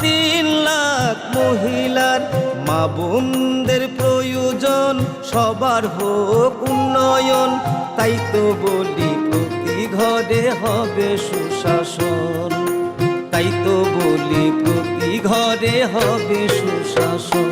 3 লাখ মহিলার, মা বোনদের প্রয়োজন সবার হোক উন্নয়ন। তাই তো বলি প্রতি ঘরে হবে সুশাসন, তাই তো বলি প্রতি ঘরে হবে সুশাসন।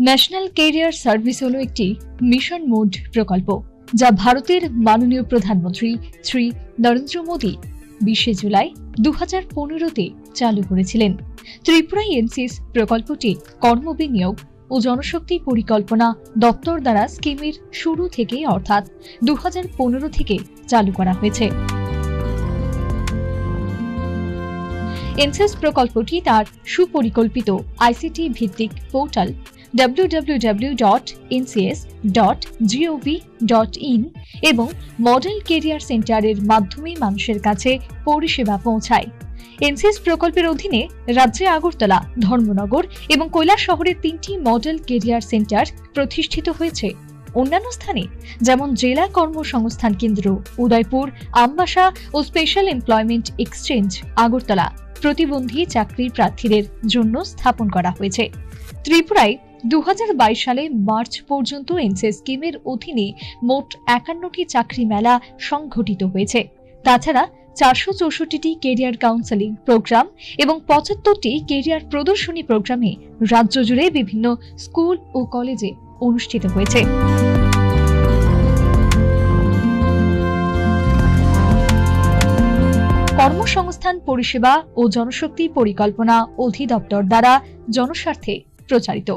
ন্যাশনাল ক্যারিয়ার সার্ভিস হলো একটি মিশন মোড প্রকল্প যা ভারতের মাননীয় প্রধানমন্ত্রী শ্রী নরেন্দ্র মোদী 20 জুলাই 2015-তে চালু করেছিলেন। ত্রিপুরায় এনসিএস প্রকল্পটি কর্মবিনিয়োগ ও জনশক্তি পরিকল্পনা দপ্তর দ্বারা স্কিমের শুরু থেকে অর্থাৎ 2015 থেকে চালু করা হয়েছে। এনসিএস প্রকল্পটি তার সুপরিকল্পিত আইসিটি ভিত্তিক পোর্টাল www.ncs.gov.in এবং মডেল কেরিয়ার সেন্টারের মাধ্যমে মানুষের কাছে পরিষেবা পৌঁছায়। এনসিএস প্রকল্পের অধীনে রাজ্যে আগরতলা, ধর্মনগর এবং কৈলাসহরের 3টি মডেল কেরিয়ার সেন্টার প্রতিষ্ঠিত হয়েছে। অন্যান্য স্থানে যেমন জেলা কর্মসংস্থান কেন্দ্র উদয়পুর, আমবাসা ও স্পেশাল এমপ্লয়মেন্ট এক্সচেঞ্জ আগরতলা প্রতিবন্ধী চাকরির প্রার্থীদের জন্য স্থাপন করা হয়েছে। ত্রিপুরায় 2022 সালে মার্চ পর্যন্ত এনসিএস স্কিমের অধীনে মোট 51টি চাকরি মেলা সংঘটিত হয়েছে। তাছাড়া 464টি কেরিয়ার কাউন্সেলিং প্রোগ্রাম এবং 75টি কেরিয়ার প্রদর্শনী প্রোগ্রামে রাজ্য জুড়ে বিভিন্ন স্কুল ও কলেজে অনুষ্ঠিত হয়েছে। কর্মসংস্থান পরিষেবা ও জনশক্তি পরিকল্পনা অধিদপ্তর দ্বারা জনস্বার্থে প্রচারিত।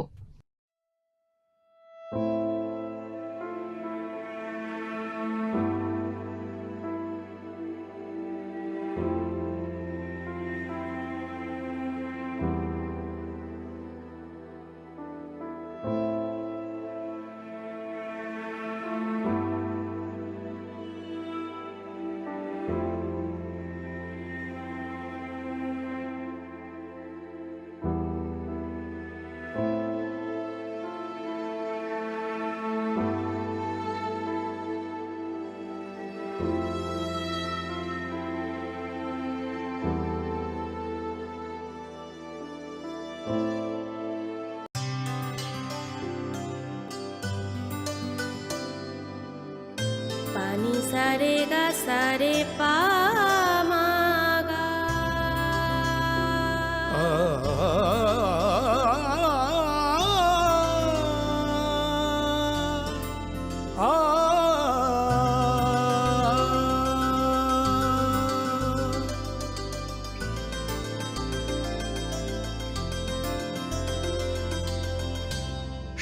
पानी सारे गा सारे पामागा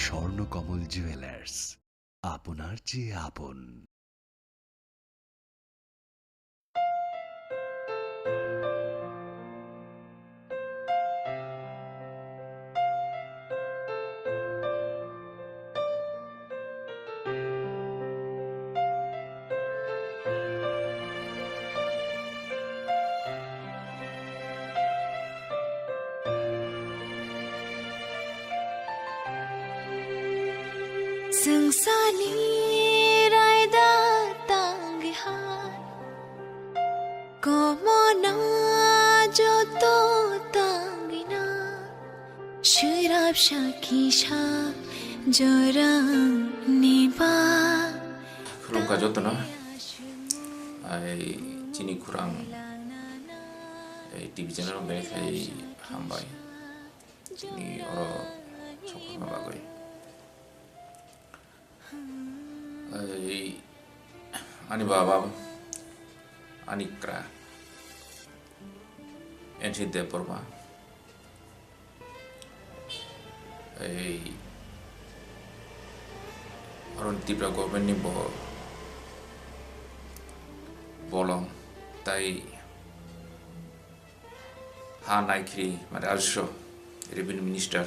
স্বর্ণকমল জুয়েলার্স, আপনার চেয়ে আপন। संसानी रायदा तांगहार कोमोना जो तो तांगिना शराब शाकीशा जोरंग निबा खुरुंगा जोतना आई चिनी खुरांग टीवी चैनल में खाई हमबाई चिनी और छोकरा बागोई ani baba ani kra enti de porma aron tipra government ni bolong tai ha naikri mare alsho revenue minister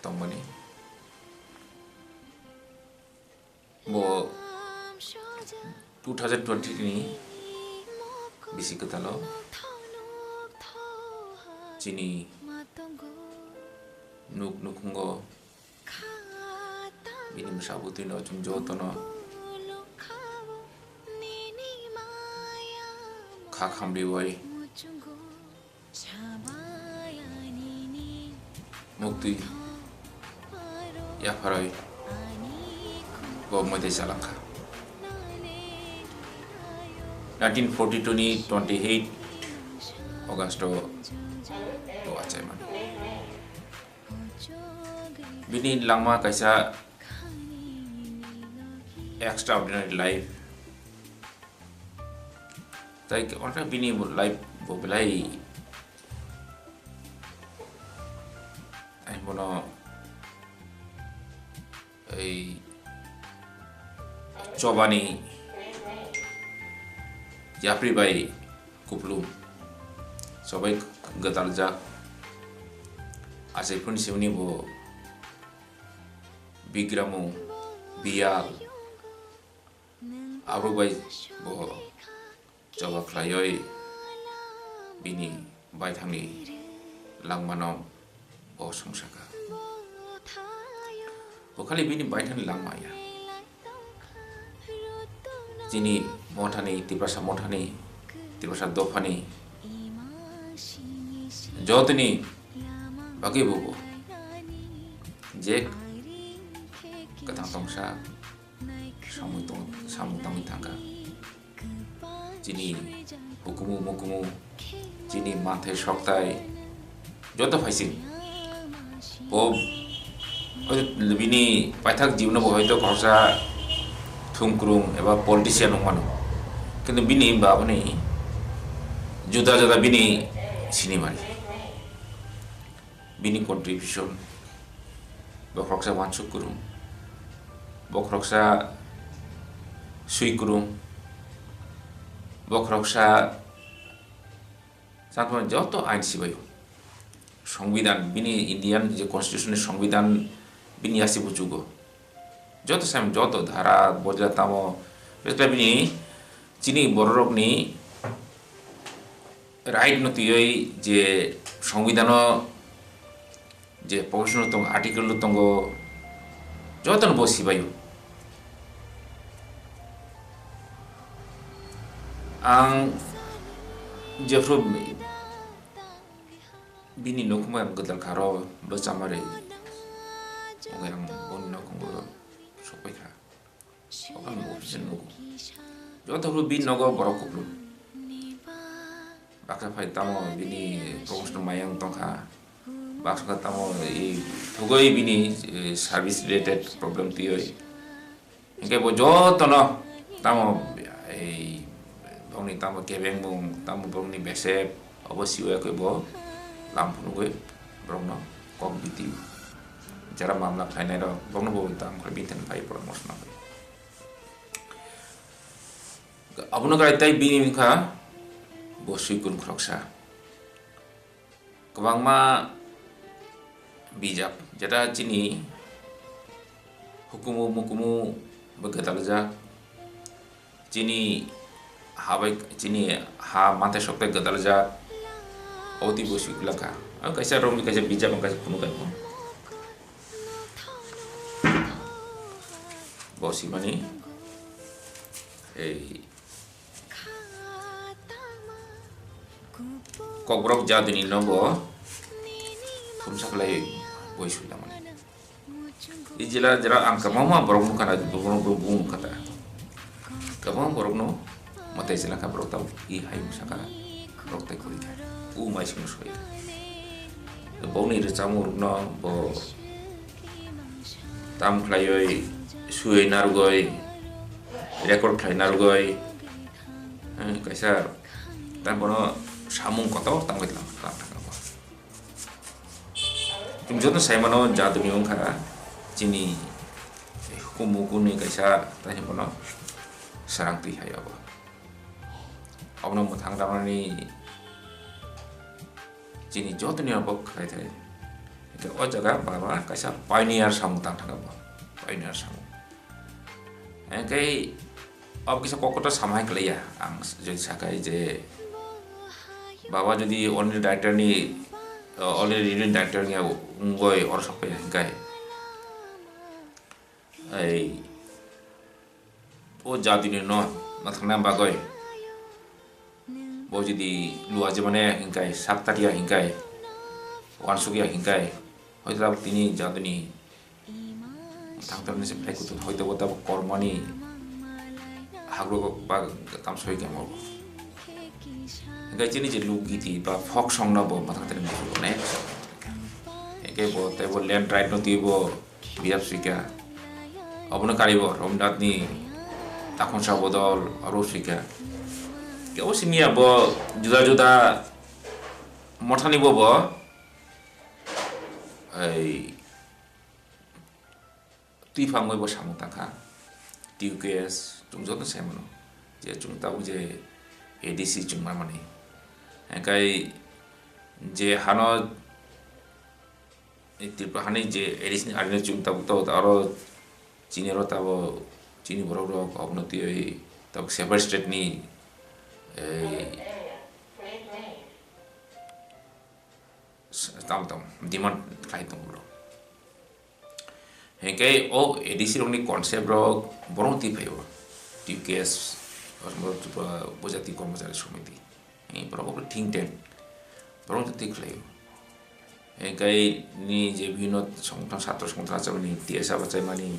tongmani bo 2020 ni bisi ketalo chini nuk nukungo bini masabuti no jungjoto no khakhambi wai mukti ya farai government salaka 1942 ni 28 August to achai man bini langma kaisa extraordinary life tai onta bini life bo belai ai bono ei chobani japri bai kuplu sobai gatalja asai pun siuni bo bigramu bial aru bai bo coba klayoi bini bai thangni langmanong bo songsaka bo khali bini bai thangni langmaya jini mothani tiprasa mothani tiprasa dofani jotni bagi bobo jek katang tongsa samutong tangga jini hukumu mukumu jini mathe shoktai joto phaising bo bini paithak jibno bo hoyto khorsa thungkrung eba politician mano kintu bini babani juda juda bini sinimari bini contribution bokroksa wansuk kurung bokroksa sui kurung bokroksa সাধারণ যত আইন সিবাই সংবিধান বিনি Indian যে কনস্টিটিউশনের সংবিধান বিনি আসি বুঝুগ যত সাম যত ধারা বজ্রাতাম বেতলা বিনি চিনি বড়রকনি রাইট নতিয়ই যে সংবিধান যে প্রভিশন তং আর্টিকেল তঙ্গ যতন বসিবাই আং जेफ्रो bini nokuma gadal karo besamare yang bon nokungo sopai kha okan option nogo jota hulu bin nogo borokuplu baksa phai tamo bini promotion mayang tongkha baksa tamo e thugoi bini service related problem tioi engke bo joto no tamo ei bongni tamo kebeng bong tamo bongni besep obosio ko bo lampun gue brongno kompiti cara mamla khainai ro brongno bo tam khre binten pai promotion abuno gai tai bini kha bo suikun kroksa kwangma bijap jata chini hukumu mukumu begatalja chini habai chini ha mate sokte gadalja oti bosi laka ang kaisa romi kaisa bijak ang kaisa puno kan bosi mani ei kobrok jadini nobo kumsaklai bosi lamani ijila jara angka mama borong kana borong bung kata kamang borong no mate silaka borok tau I hai musaka borok tai kuri mai sung soi bo ni re chamur no bo tam khlaioi sui narugoi record khlai narugoi kaisa tan bono samung koto tam gitlam tam thaka tum jono saimano jaduni ongkha chini hukumu kuni kaisa tani bono sarangti hayabo abno muthang damani chini jotni abok khai thai to o jaga baba kaisa pioneer samung tang thaka bo pioneer samung kai ab kisa kokota samai kleya ang jodi sakai je baba jodi only director ni only leading director ni ungoi or sakai kai ai o jadi ni no mathna bagoi bo jadi luar jemane hingkai saktaria hingkai wansugia hingkai hoyto tini jaduni tangtarni seplai kutu hoyto bota kormani hagro ba tam soi gamor hingkai chini je lugiti ba folk song na bo mathang tene ne hengkai bo tebo land right no tibo biap sika obno karibo Romnath ni takon sa bodol aro sika ke osinia bo juda mothani bo ai tifang mo bo samutaka TUKS jungjo to semono je jungta je ADC jungma mani hengkai je hano Tripura hani je ADC ni arine jungta to aro chini ro tabo chini boro ro obnoti oi tab separate state ni tam demand khai tom bro hengkai o ADC ro ni concept ro borong ti phayo TUKS or Bojati Kormachari Samiti probably think tank borong ti khlayo hengkai ni je bhino songthang satro songthang achani TSA bachai mani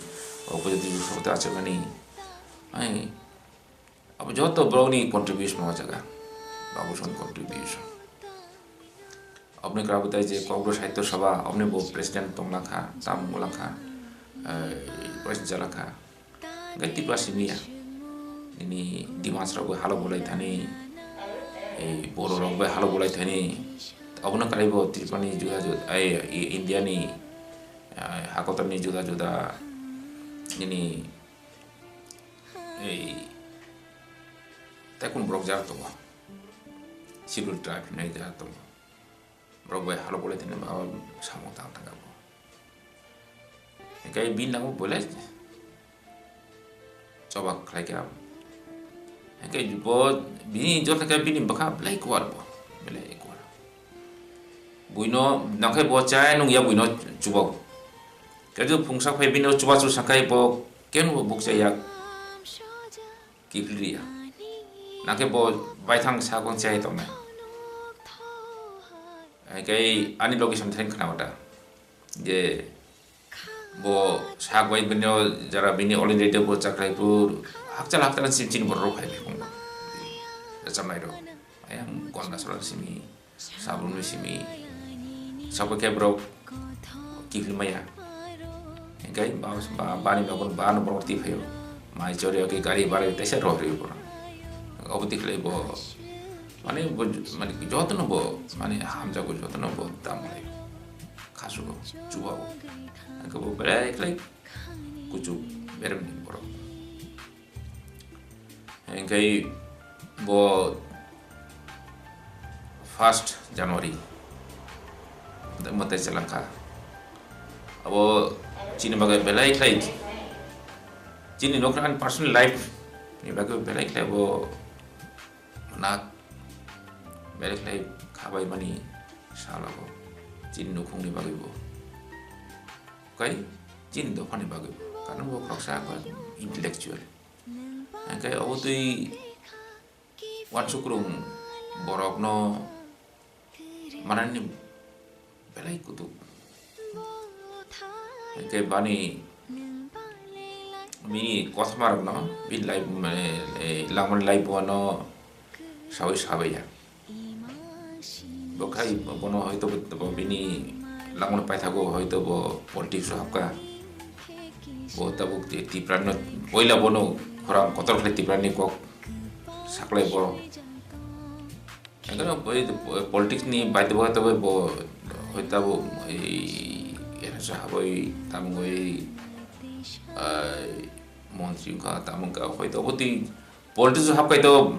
Bojati songthang achani ai अब जो तो ब्रोनी contribution हो जाएगा बाबूसन contribution अपने करा बताइए जे कांग्रेस साहित्य सभा अपने वो प्रेसिडेंट तोंगला खा ताम बोला खा प्रेसिडेंट चला खा गति पासिमिया ini dimas rogo halo bolai thani boro rogo halo bolai thani abuna kaibo tripani juga India ni hakotan ni juga ini takun brok jar to schedule tribe nei jar to brok bai halo bolai thani ba samota tanga bo kai bin nang bolai coba klai ka Hengkai bo bini jor kai bini baka blai kwal bo blai kwal buino nakai bo chai nung ya buino chubo ka jo phungsak phai bino chuba chu sakai bo ken bo buk chai yak kiplia nakai bo bai thang sa gong chai to na hengkai ani location thain khana wata je bo sa goi bino jara bini all india bo chakrai pur hakchal chin borro khai bong chamai ro ayang konna sora simi sabun simi sabo ke bro kifli maya engai baus ba bani no kon ban borti phayo mai chore ke gari bare tese ro ri bo obti khle bo mane jotno bo mane hamja ko jotno bo tamai khasu bo chuba bo ko bo bare khle kuchu berem ni boro Hengkai bo 1st January mate chalangka abo chini bagai belai klai chini nokran personal life ni bagai belai klai bo na belai klai khabai mani sala bo chini nokung ni bagai bo kai chini do phani bagai karena bo khoksa ko intellectual Hengkai awo tui wan sukrung borok no manani belai kutu hengkai bani mini kosmar no bin live lamon live bono sabai ya bokai bono hoito bo bini lamon pai thago hoito bo politics hapka bo tabuk ti prano oila bono orang kotor keliti berani kok saklai boro engkau politik ni baik tu bo hoita bo era sahabai tamgoi montri ka tamga hoita bo ti politik tu hap kai to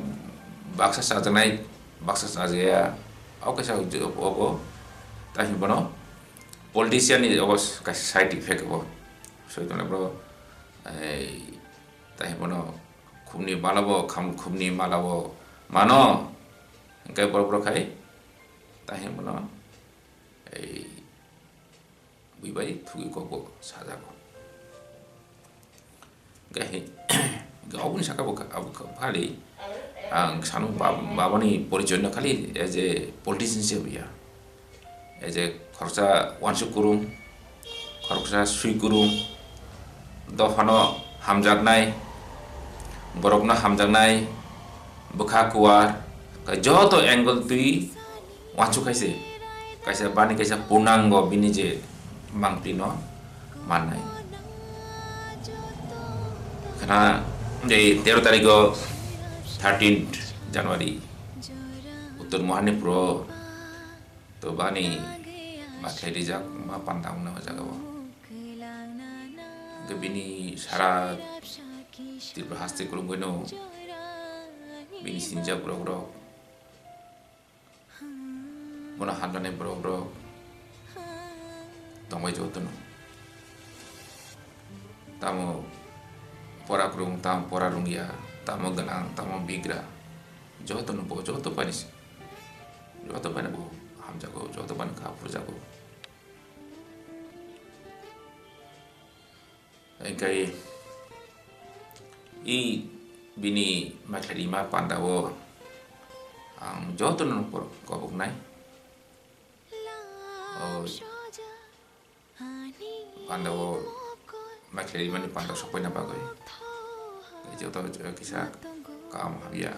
baksa saja au kaisa bo tahi bono politician ni obos kaisa side effect bo so itu na bro tahi bono khumni malabo khumni malabo mano engkai boro khai tahi bono buibai thugi ko saja ko gahe gaun saka bo abu khali ang sanu babani porijon khali as a politician se biya as a khorcha wansu kurum khorcha sui kurum do hano hamjat nai borokna hamjangnai bukha kuar ka joto angle tui wachu kaise bani kaisa punango bini je mangpino manai. Karena dari 13 tarik 13 Januari Uttar Mohani Pro to bani makai dijak ma pantang na jaga bo. Bini syarat diberhasti kulung gono bini sinja bro muna handane bro tongwai jotono tamu pora kurung tam pora lungia tamu genang tamu bigra jotono bo joto panis joto pana bo ham jago joto pan kapur jago Engkai I bini maklima pandawo ang joto nun por kobok nai pandawo maklima ni pandaw sopoy na bagoy joto kisah kaam habia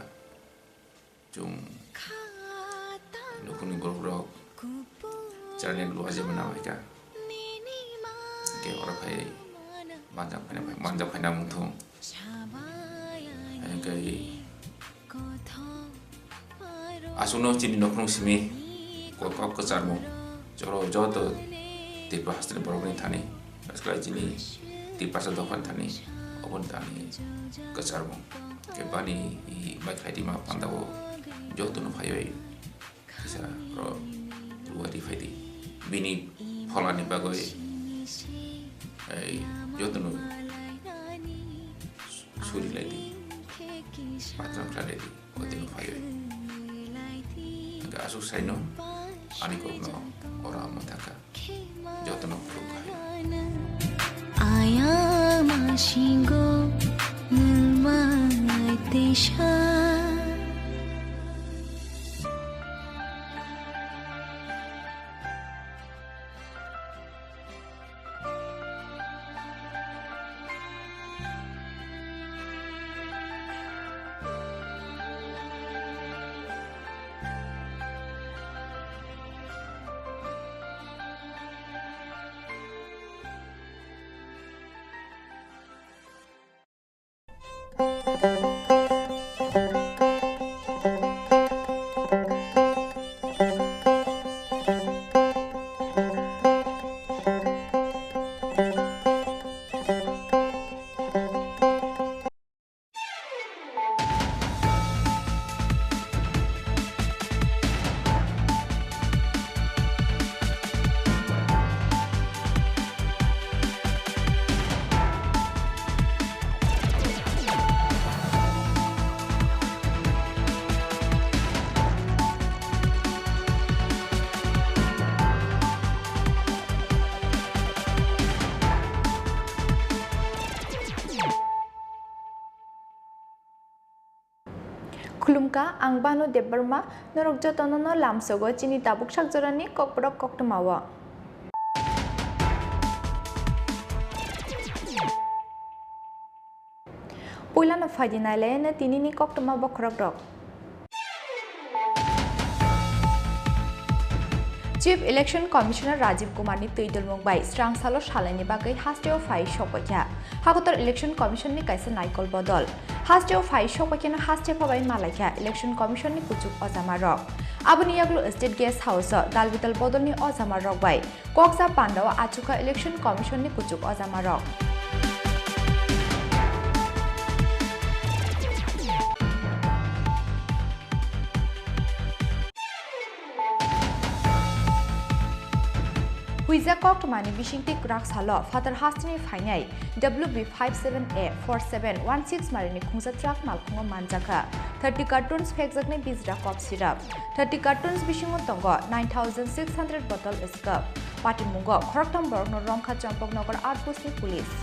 jung nukuni bro caranya dulu aja menawai ka ke orang kaya manjak pai namung thung kai asuno chini nokrung simi ko charmo joro joto tipa hastre borobni thani askala chini tipa sa dokhan thani obon thani ka charmo ke bani I mai khai ma pandawo joto no phayoi kisa ro luari phaidi bini pholani bagoi joto no suri lagi patram klade di oti no fayo ga asu saino ani ko no ora mataka joto no pruka aya mashingo nulmai tesha Khulumka ang bano debarma norok jotono no lamsogo chini tabuk sakjorani kokprok koktamawa. Poila no fadinale na tinini koktama bokrok rok. Chief Election Commissioner Rajiv Kumar ni Tuidul Mumbai Strang Salo Shalani bagai hasteo fai shopakya. Hakotar Election Commission ni kaisa naikol bodol. Hasteo fai shopakya na haste pabai malakya Election Commission ni pucuk ozama rok. Abuni yaglu State Guest House dalbital bodol ni ozama rok bai. Koksa Pandawa achuka Election Commission ni pucuk ozama rok. Huiza Koktomani Bishingtik Raksalo, Father Hastini Fainai, WB57A4716 Marini Kungza Truck Malkunga Manjaka, 30 cartons Fexagni Bizra Cop Syrup, 30 cartons Bishingo Tongo, 9,600 bottle Escup, Patimungo, Koroktam Borno Romka Champok Nogar Outpost Police.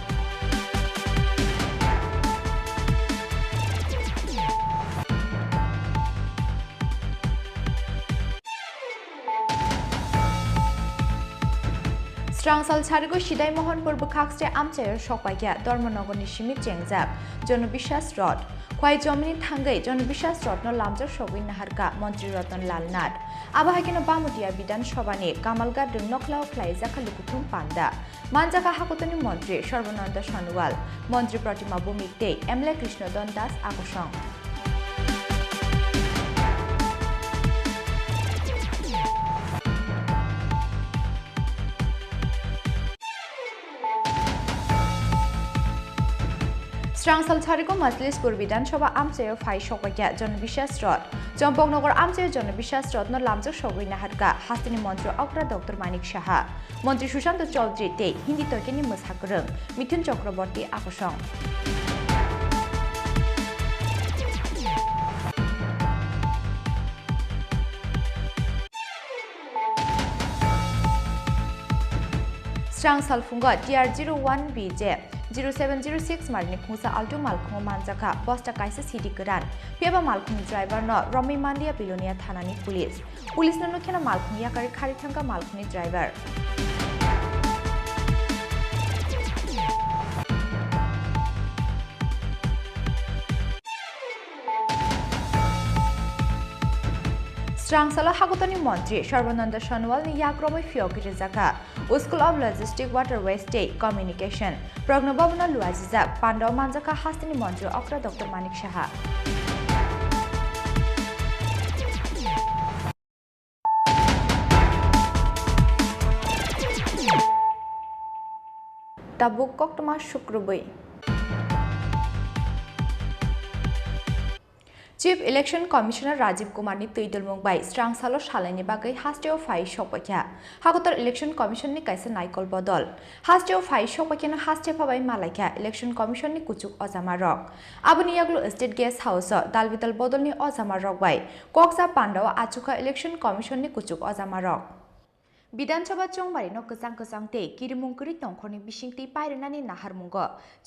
Strangsal Charigo Shidai Mohon Purbu Kakste Amchayer Shokpakya, Dormonogoni Shimit Jengjab, Jonobishas Rod, Khowai জমিনি থাঙ্গাই জনবিশ্বাস রত্ন লামজাক সগুই নাহারকা মন্ত্রী রতন লাল নাথ আবাহাকিনো বামুটিয়া বিধানসভানি কামালগার নখলাও খ্লাই জাখালুকুথুম পান্ডা মানজাকা হাকুতনি মন্ত্রী সর্বানন্দ সনোয়াল মন্ত্রী Pratima Bhowmik MLA Krishnadhan Das আকর্ষণ স্রাংসাল ছাড়িকো মজলিসপুর বিধানসভা আমচায় phi সকাইয়া জনবিশ্বাস রথ চম্পকনগর আমচায় জনবিশ্বাস রত্ন লামজাক সগুই নাহারকা হাস্তিনি মন্ত্রী অগ্রা ডক্টর মানিক সাহা মন্ত্রী সুশান্ত চৌধুরী হিন্দি তর্কিনি মোসাগরং মিথুন চক্রবর্তী আকর্ষণ স্রাংসাল ফুঙ্গ TR01 BJ 0706 मार्नि खुसा आल्टो मालखुंग मानजाका बस्ता काइसे सिटी गोदान पेबा मालखुंग ड्राइवर न रमी मान्दिया बिलोनिया थानानि पुलिस न नुखेना मालखुंग याकारि खारिथांगा मालखुंगनि ड्राइवर স্রাংসালা হাগতনি মন্ত্রী সর্বানন্দ সনোয়াল নি ইয়াক্রমে ফিয়কিরে জাকা school of logistic waterways communication প্রজ্ঞভবন লুয়াজিজাক পান্ডাও মানজাকা হাস্তিনি মন্ত্রী অক্রা doctor Manik Saha Tabuk কক্তমা শুক্রবৈ chief election commissioner Rajib কুমারনি তৈদলমুং by স্রাংসালো সালাইনি বাগৈ হাস্টেও ফাই সপক্যা হাগতর ইলেকশন কমিশননি কাইসে নাইকল বদল হাস্টেও ফাই সপক্যানো হাস্টে ফাবাই মালাইকা ইলেকশন কমিশননি কুচুক অজামা রক আবনি ইয়াগলো স্টেট গেস্ট হাউস দালবিতাল বদলনি অজামা রক বাই কক্সা পান্ডাও আচুকা ইলেকশন কমিশননি কুচুক অজামা রক বিধানসভা চংবারি ন গজাং গজাং তে কিরিমুংকরি তংখনি বিশিংতি পাইরেনানি নাহারমুঙ্গ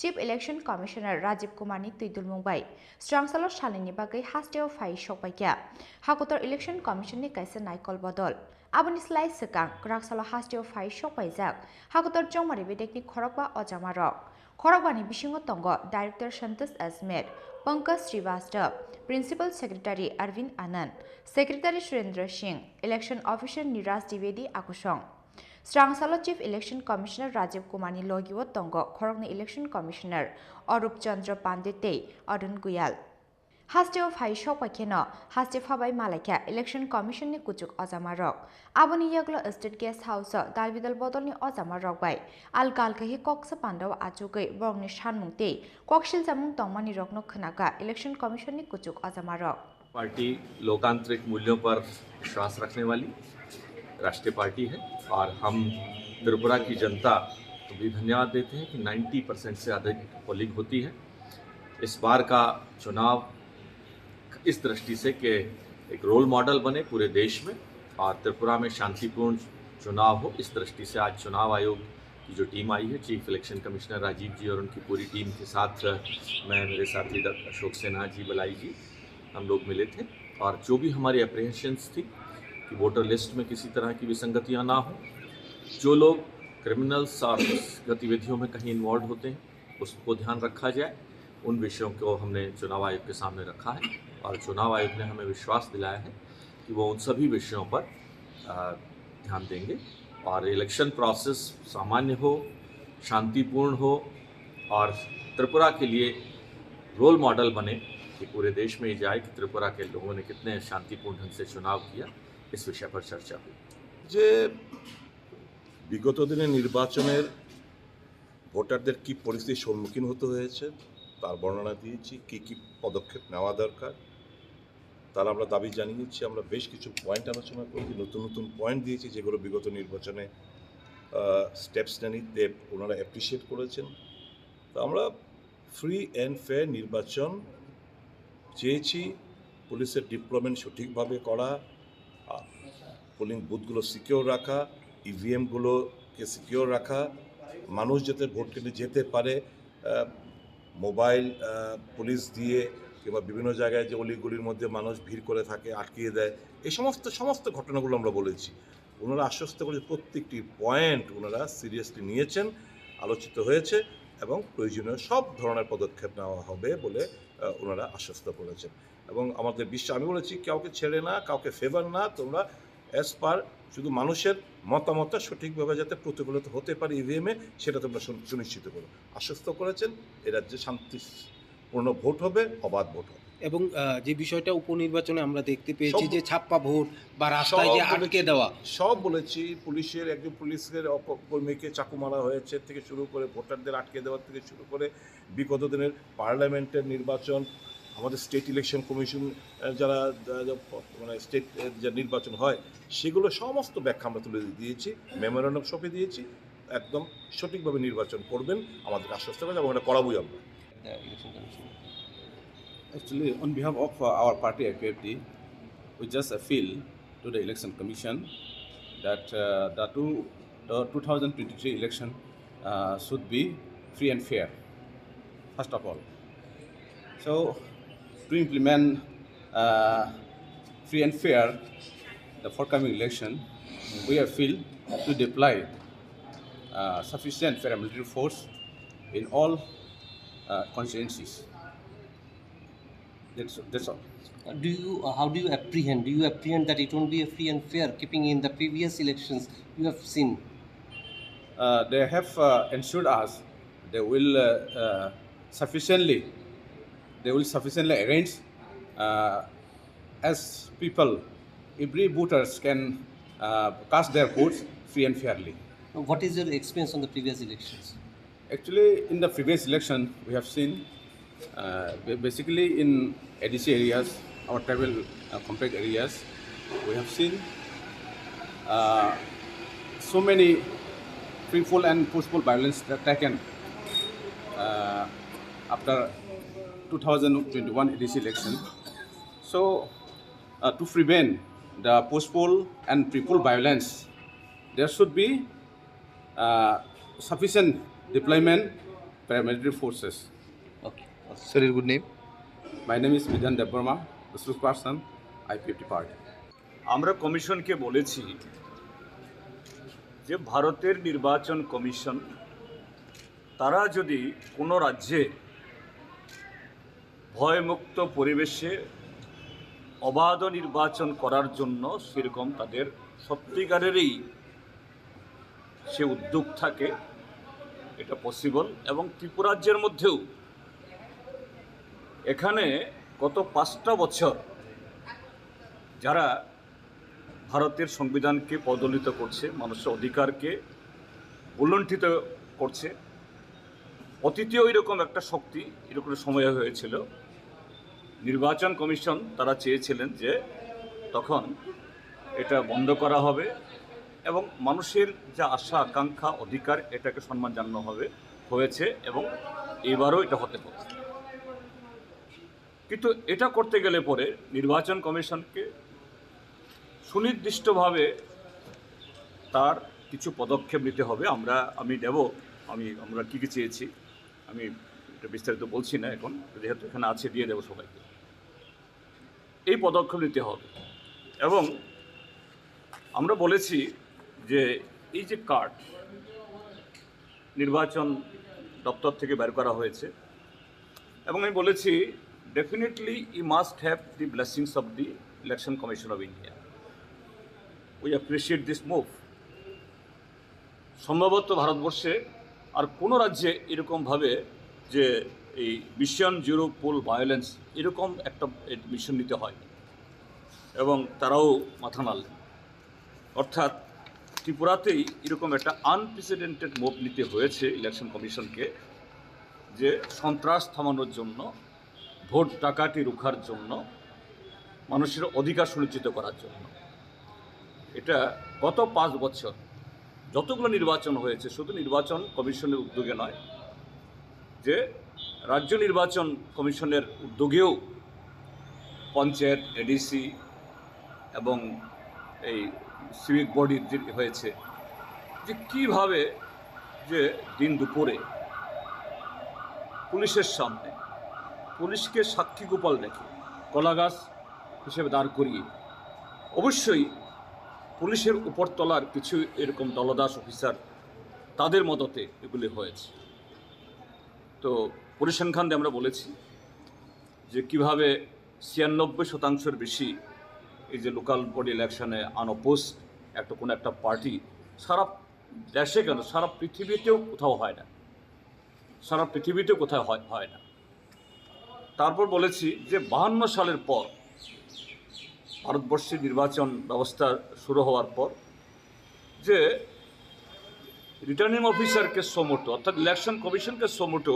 চিফ ইলেকশন কমিশনার রাজীব কুমারনি তৈদুলমুং বাই স্রাংসালো সালিনি বাগৈ হাস্টেও ফাই সপাইকা হাকতর ইলেকশন কমিশননি কাইসে নাইকল বদল আবনি স্লাই সেকাং রাকসালো হাস্টেও ফাই সপাইজাক হাকতর চংবারি বেদেকনি খরকবা অজামা রক খরকবানি বিশিঙ্গ তঙ্গ director Santosh Ajmer Pankaj Srivastava principal secretary Arvind Anand secretary Surendra Singh election officer Niraj Dwivedi आकुशं स्रांसालो चीफ इलेक्शन कमिश्नर राजीव कुमारनी लोगिवो तंग खरगनी इलेक्शन कमिश्नर अरूप चंद्र पांडे अरुण गुयाल हास्टेव फाइ सपाखेन हास्टे फाबाय मालाइका इलेक्शन कमिशननि कुचुक अजामा रक आबनि याग्लो स्टेट गेस्ट हाउस दालबिदाल बदलनि अजामा रक बाय आलकालकाहि कक्स पान्डाव आचुगै बरंनि सानमुंते कक्सिल जामुं तंगमानि रकनो खनाका इलेक्शन कमिशननि कुचुक अजामा रक पार्टी लोकतांत्रिक मूल्यों पर विश्वास रखने वाली राष्ट्रीय पार्टी है और हम त्रिपुरा की जनता को भी धन्यवाद देते हैं कि 90% से अधिक पोलिंग होती है। इस बार का चुनाव इस दृष्टि से कि एक रोल मॉडल बने पूरे देश में और त्रिपुरा में शांतिपूर्ण चुनाव हो, इस दृष्टि से आज चुनाव आयोग की जो टीम आई है, चीफ इलेक्शन कमिश्नर राजीव जी और उनकी पूरी टीम के साथ मैं, मेरे साथी डॉक्टर अशोक सिन्हा जी, बलाई जी, हम लोग मिले थे और जो भी हमारी अप्रीहेंशंस थी कि वोटर लिस्ट में किसी तरह की विसंगतियाँ ना हो, जो लोग क्रिमिनल्स और गतिविधियों में कहीं इन्वॉल्व होते हैं उसको ध्यान रखा जाए। उन विषयों को हमने चुनाव आयोग के सामने रखा है और चुनाव आयोग ने हमें विश्वास दिलाया है कि वो उन सभी विषयों पर ध्यान देंगे और इलेक्शन प्रोसेस सामान्य हो, शांतिपूर्ण हो और त्रिपुरा के लिए रोल मॉडल बने कि पूरे देश में ये जाए कि त्रिपुरा के लोगों ने कितने शांतिपूर्ण ढंग से चुनाव किया, इस विषय पर चर्चा हुई। যে বিগত দিনে নির্বাচনের ভোটারদের কি পরিস্থিতির সম্মুখীন হতে হয়েছে তার বর্ণনা দিয়েছি, কি কি পদক্ষেপ নেওয়া দরকার তার আমরা দাবি জানিয়েছি। আমরা বেশ কিছু পয়েন্ট আলোচনা করেছি, নতুন নতুন পয়েন্ট দিয়েছি যেগুলো বিগত নির্বাচনে স্টেপস নিতে ওনারা অ্যাপ্রিসিয়েট করেছেন। তো আমরা ফ্রি অ্যান্ড ফেয়ার নির্বাচন চেয়েছি, পুলিশের ডিপ্লয়মেন্ট সঠিকভাবে করা, পোলিং বুথগুলো সিকিওর রাখা, ইভিএমগুলোকে সিকিওর রাখা, মানুষ যাতে ভোট কেন্দ্রে যেতে পারে, মোবাইল পুলিশ দিয়ে কিংবা বিভিন্ন জায়গায় যে অলিগুলির মধ্যে মানুষ ভিড় করে থাকে আটকিয়ে দেয়, এই সমস্ত ঘটনাগুলো আমরা বলেছি। ওনারা আশ্বস্ত করে প্রত্যেকটি পয়েন্ট ওনারা সিরিয়াসলি নিয়েছেন, আলোচিত হয়েছে এবং প্রয়োজনীয় সব ধরনের পদক্ষেপ নেওয়া হবে বলে ওনারা আশ্বস্ত করেছেন। এবং আমাদের আমি বলেছি কাউকে ছেড়ে না, কাউকে ফেভার না, তোমরা অ্যাজ পার শুধু মানুষের মতামতটা সঠিকভাবে যাতে প্রতিফলিত হতে পারে ইভিএমে, সেটা তোমরা সুনিশ্চিত করো। আশ্বস্ত করেছেন এ রাজ্যে শান্তিপূর্ণ ভোট হবে, অবাধ ভোট হবে। এবং যে বিষয়টা উপনির্বাচনে আমরা দেখতে পেয়েছি যে ছাপ্পা ভোট বা রাস্তায় যে আটকে দেওয়া, সব বলেছি। পুলিশের একজন পুলিশের কর্মীকে চাকু মারা হয়েছে থেকে শুরু করে ভোটারদের আটকে দেওয়ার থেকে শুরু করে বিগত দিনের পার্লামেন্টের নির্বাচন, আমাদের স্টেট ইলেকশন কমিশন যারা মানে স্টেট যে নির্বাচন হয় সেগুলো সমস্ত ব্যাখ্যা আমরা তুলে দিয়েছি, মেমোরেন্ডাম সঁপে দিয়েছি। একদম সঠিকভাবে নির্বাচন করবেন আমাদের আশ্বস্ত করেন এবং এটা করাবই আমরা। Actually, on behalf of our party IPFD, we just appeal to the Election Commission that the 2023 election should be free and fair, first of all. So, to implement free and fair the forthcoming election, we appeal to deploy sufficient paramilitary force in all constituencies. That's all. How do you apprehend? Do you apprehend that it won't be a free and fair, keeping in the previous elections you have seen? They have ensured us they will sufficiently arrange as people, every voters can cast their votes free and fairly. What is your experience on the previous elections? Actually, in the previous election, we have seen basically in ADC areas, our tribal compact areas, we have seen so many free-fall and forceful violence taken after 2021 ADC election. So, to prevent the forceful and free-fall violence, there should be sufficient deployment paramilitary forces. Okay. Sir, your good name? My name is Vidhan Debarma, the spokesperson, IPFD party. আমরা কমিশনকে বলেছি যে ভারতের নির্বাচন commission তারা যদি কোনো রাজ্যে ভয়মুক্ত পরিবেশে অবাধ নির্বাচন করার জন্য সেরকম তাদের সত্যিকারেরই সে উদ্যোগ থাকে, এটা পসিবল। এবং ত্রিপুরা রাজ্যের মধ্যেও এখানে গত 5টা বছর যারা ভারতের সংবিধানকে পদদলিত করছে, মানুষের অধিকারকে উল্লঙ্ঘিত করছে, অতীতেও এরকম একটা শক্তি এরকম সময় হয়েছিল। নির্বাচন কমিশন তারা চেয়েছিলেন যে তখন এটা বন্ধ করা হবে এবং মানুষের যা আশা আকাঙ্ক্ষা অধিকার এটাকে সম্মান জানানো হয়েছে এবং এবারও এটা হতে পারে। কিন্তু এটা করতে গেলে পরে নির্বাচন কমিশনকে সুনির্দিষ্টভাবে তার কিছু পদক্ষেপ নিতে হবে। আমরা কী কী চেয়েছি আমি এটা বিস্তারিত বলছি না এখন, যেহেতু এখানে আছে দিয়ে দেবো সবাইকে। এই পদক্ষেপ নিতে হবে এবং আমরা বলেছি যে এই যে কার্ড নির্বাচন দপ্তর থেকে বের করা হয়েছে এবং আমি বলেছি definitely you must have the blessings of the Election Commission of India. We appreciate this move. সম্ভবত ভারতবর্ষে আর কোনো রাজ্যে এরকমভাবে যে এই মিশন জিরো পোল ভায়োলেন্স এরকম একটা মিশন নিতে হয় এবং তারাও মাথা নাড়লেন। অর্থাৎ ত্রিপুরাতেই এরকম একটা আনপ্রেসিডেন্টেড মুভ নিতে হয়েছে ইলেকশন কমিশনকে, যে সন্ত্রাস থামানোর জন্য, ভোট ডাকাতি রুখার জন্য, মানুষের অধিকার সুনিশ্চিত করার জন্য। এটা গত 5 বছর যতগুলো নির্বাচন হয়েছে শুধু নির্বাচন কমিশনের উদ্যোগে নয়, যে রাজ্য নির্বাচন কমিশনের উদ্যোগেও পঞ্চায়েত, এডিসি এবং এই সিভিক বডির যে হয়েছে, যে কীভাবে যে দিন দুপুরে পুলিশের সামনে পুলিশকে সাক্ষী গোপাল রেখে কলাগাছ হিসেবে দাঁড় করিয়ে, অবশ্যই পুলিশের উপরতলার কিছু এরকম দলদাস অফিসার তাদের মদতে এগুলি হয়েছে। তো পরিসংখ্যান দিয়ে আমরা বলেছি যে কীভাবে 96% বেশি এই যে লোকাল বডি ইলেকশনে আনঅপোজড কোনো একটা পার্টি সারা দেশে কেন সারা পৃথিবীতেও কোথাও হয় না, সারা পৃথিবীতেও কোথাও হয় না। তারপর বলেছি যে 52 সালের পর ভারতবর্ষে নির্বাচন ব্যবস্থা শুরু হওয়ার পর যে রিটার্নিং অফিসারকে সোমোটো অর্থাৎ ইলেকশন কমিশনকে সোমোটো